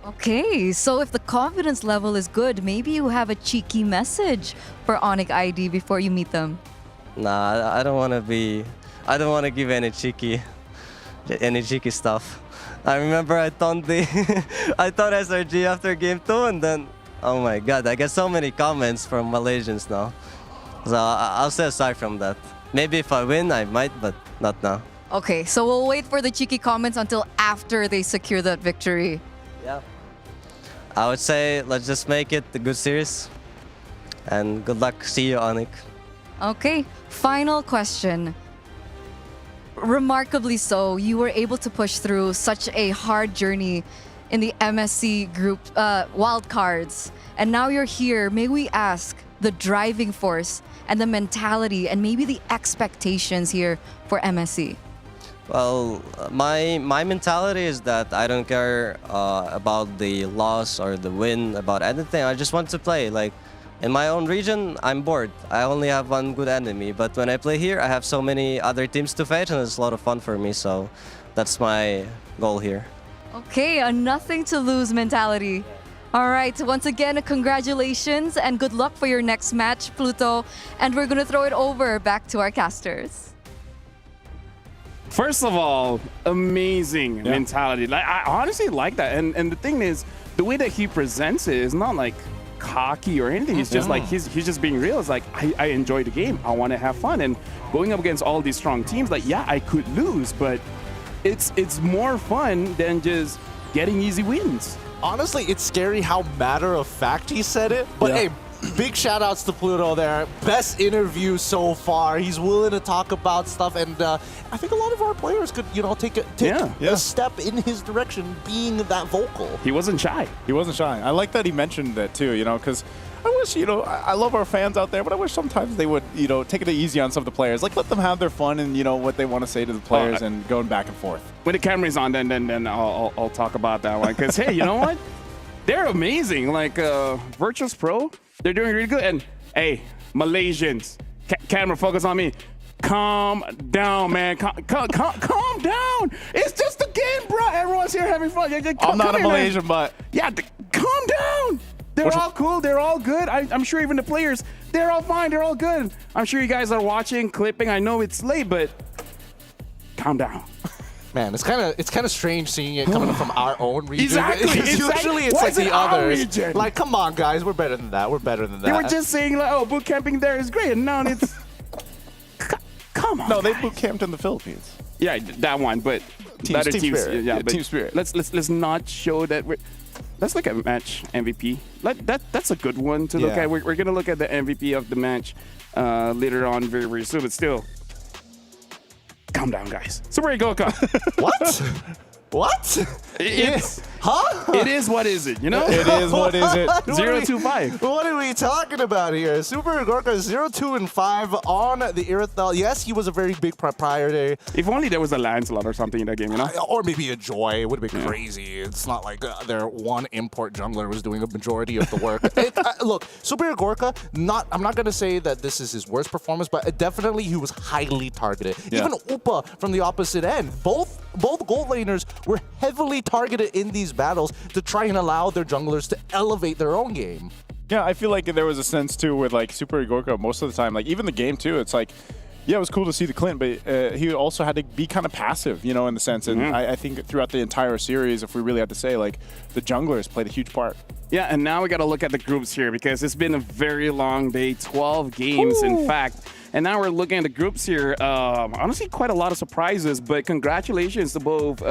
Okay, so if the confidence level is good, maybe you have a cheeky message for Onic ID before you meet them. Nah, I don't want to give any cheeky stuff. I remember I thought SRG after game 2, and then, oh my god, I get so many comments from Malaysians now. So I'll stay aside from that. Maybe if I win, I might, but not now. Okay, so we'll wait for the cheeky comments until after they secure that victory. Yeah. I would say let's just make it a good series. And good luck. See you, Onic. Okay, final question. Remarkably so, you were able to push through such a hard journey in the MSC group wildcards. And now you're here. May we ask the driving force and the mentality and maybe the expectations here for MSC? Well, my mentality is that I don't care about the loss or the win, about anything. I just want to play. Like, in my own region, I'm bored. I only have 1 good enemy. But when I play here, I have so many other teams to fight, and it's a lot of fun for me. So that's my goal here. Okay, a nothing to lose mentality. All right, once again, congratulations and good luck for your next match, Pluto. And we're going to throw it over back to our casters. First of all, amazing mentality. Like, I honestly like that. And the thing is, the way that he presents it is not like cocky or anything. It's just like he's just being real. It's like, I enjoy the game. I want to have fun. And going up against all these strong teams, like, yeah, I could lose, but it's more fun than just getting easy wins. Honestly, it's scary how matter-of-fact he said it. But hey, big shout-outs to Pluto there. Best interview so far. He's willing to talk about stuff, and I think a lot of our players could, you know, take a step in his direction, being that vocal. He wasn't shy. He wasn't shy. I like that he mentioned that too, you know, because I wish, I love our fans out there, but I wish sometimes they would, take it easy on some of the players. Like, let them have their fun and, what they want to say to the players and going back and forth. When the camera's on, then I'll talk about that one. Because, hey, you know what? They're amazing. Like, Virtus Pro, they're doing really good. And, hey, Malaysians, camera, focus on me. Calm down, man. Calm down. It's just a game, bro. Everyone's here having fun. I'm not a Malaysian, but... Yeah, calm down. They're all cool. They're all good. I'm sure even the players, they're all fine. They're all good. I'm sure you guys are watching, clipping. I know it's late, but calm down. Man, it's kind of strange seeing it coming from our own region. Exactly. Usually it's like the others. Region? Like, come on, guys. We're better than that. We're better than that. They were just saying, like, oh, boot camping there is great. And now it's... Come on, no, they boot camped in the Philippines. Yeah, that one, but team spirit. Yeah, team spirit. Let's not show that we're... Let's look at match MVP. That's a good one to look at. We're gonna look at the MVP of the match later on, very, very soon. But still, calm down, guys. Super Goka. What? What? Huh? It is what is it, you know? It is what is it. 0-2-5. What are we talking about here? Super Gorka 0-2-5 on the Irithel. Yes, he was a very big priority. If only there was a Lancelot or something in that game, you know? Or maybe a Joy. It would have been crazy. It's not like their one import jungler was doing a majority of the work. Look, Super Gorka, I'm not going to say that this is his worst performance, but definitely he was highly targeted. Yeah. Even Upa from the opposite end. Both gold laners were heavily targeted in these battles to try and allow their junglers to elevate their own game. Yeah, I feel like there was a sense too with like Super Igorka most of the time, like even the game too, it's like, yeah, it was cool to see the Clint, but he also had to be kind of passive, in the sense. And I think throughout the entire series, if we really had to say, like, the junglers played a huge part. Yeah, and now we got to look at the groups here because it's been a very long day, 12 games, in fact. And now we're looking at the groups here. Honestly, quite a lot of surprises, but congratulations to both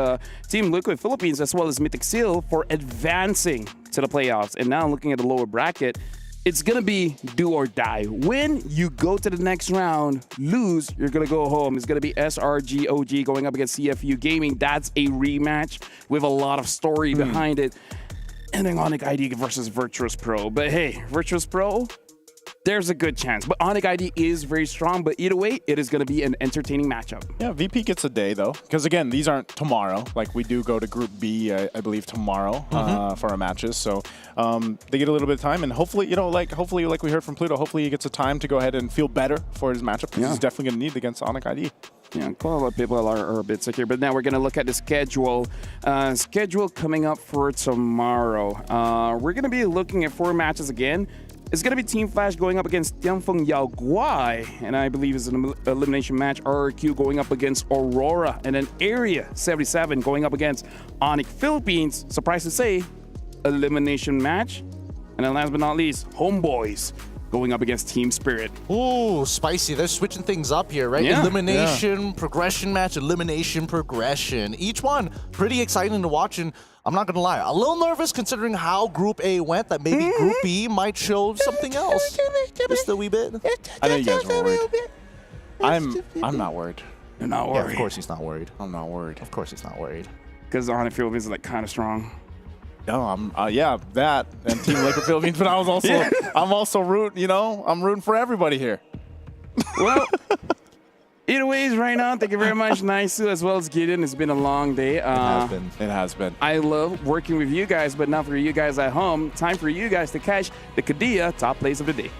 Team Liquid Philippines as well as Mythic Seal for advancing to the playoffs. And now looking at the lower bracket, it's going to be do or die. Win, you go to the next round. Lose, you're going to go home. It's going to be SRGOG going up against CFU Gaming. That's a rematch with a lot of story behind it. And then Onyx ID versus Virtus Pro. But hey, Virtus Pro, there's a good chance. But Onyx ID is very strong. But either way, it is going to be an entertaining matchup. Yeah, VP gets a day, though. Because, again, these aren't tomorrow. Like, we do go to Group B, I believe, tomorrow for our matches. So they get a little bit of time. And hopefully, hopefully, like we heard from Pluto, hopefully he gets a time to go ahead and feel better for his matchup. Because he's definitely going to need it against Onyx ID. Yeah, quite a lot of people are a bit sick here. But now we're going to look at the schedule. Schedule coming up for tomorrow. We're going to be looking at 4 matches again. It's going to be Team Flash going up against Tianfeng Yao Guai, and I believe it's an elimination match. RRQ going up against Aurora, and then Area 77 going up against Onyx Philippines. Surprised to say, elimination match. And then last but not least, Homeboys going up against Team Spirit. Ooh, spicy. They're switching things up here, right? Yeah. Elimination, progression match, elimination, progression. Each one pretty exciting to watch, and I'm not going to lie, a little nervous considering how Group A went, that maybe Group B might show something else. Just a wee bit. I know you guys were worried. I'm not worried. You're not worried. Yeah, of course he's not worried. I'm not worried. Of course he's not worried. Because Onyx Philippines is like kind of strong. No, I'm that and Team Liquid Philippines, but I was also I'm also rooting, I'm rooting for everybody here. Well, either ways, right now, thank you very much, Naisu, as well as Gideon. It's been a long day. It has been. I love working with you guys, but not for you guys at home. Time for you guys to catch the Kadia top plays of the day.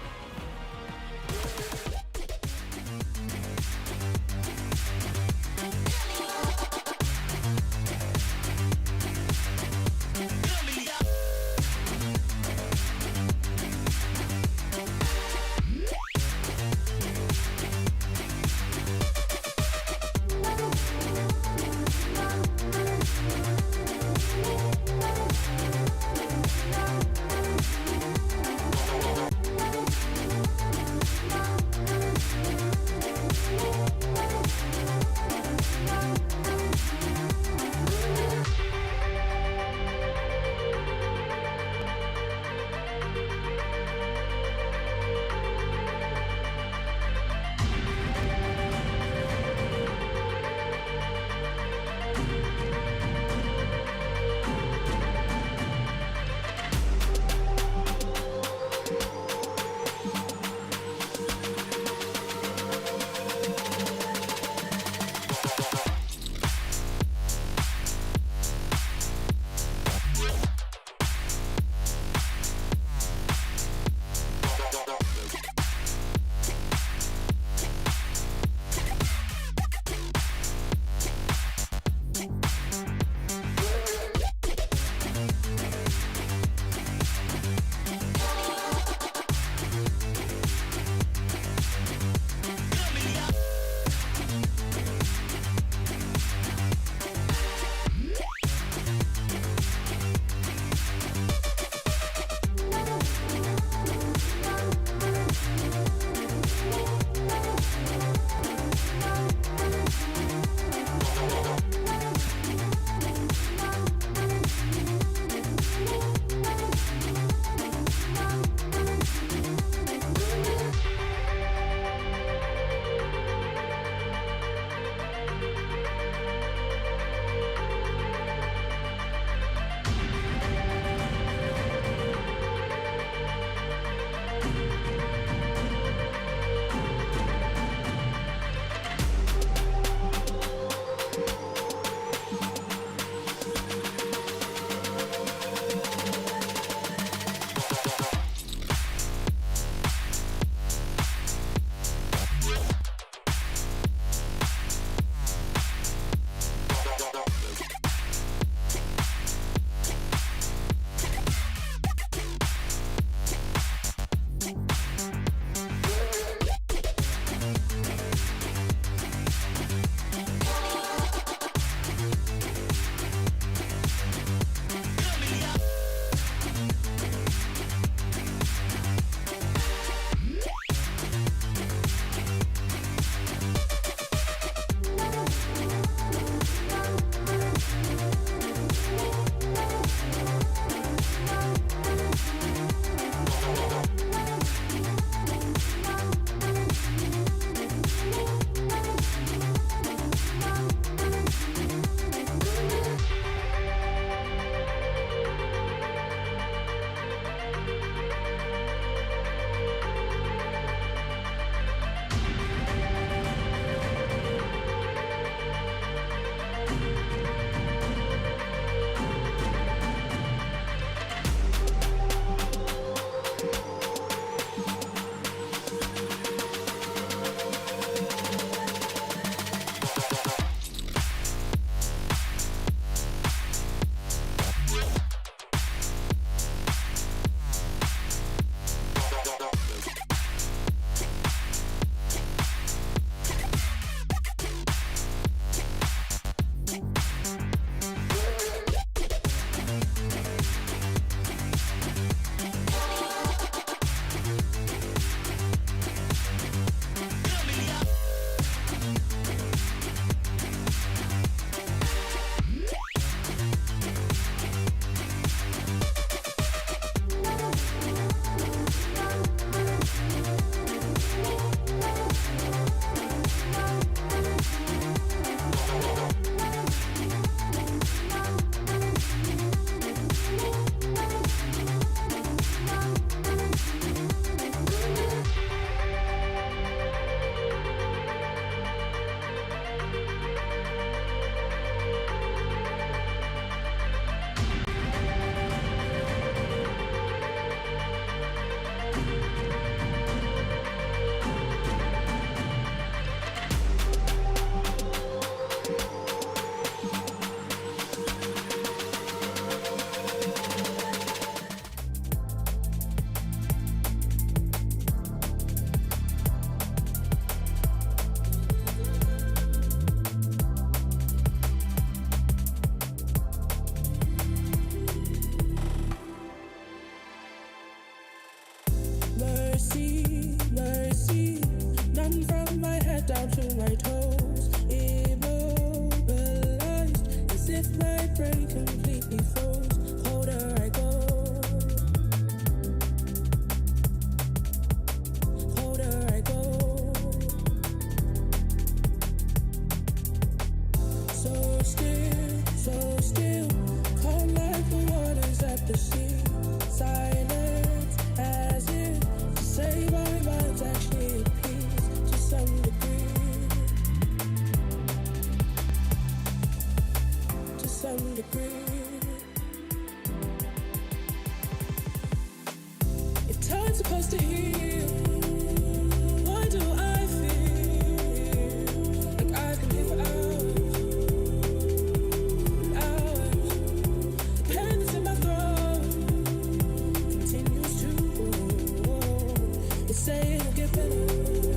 better.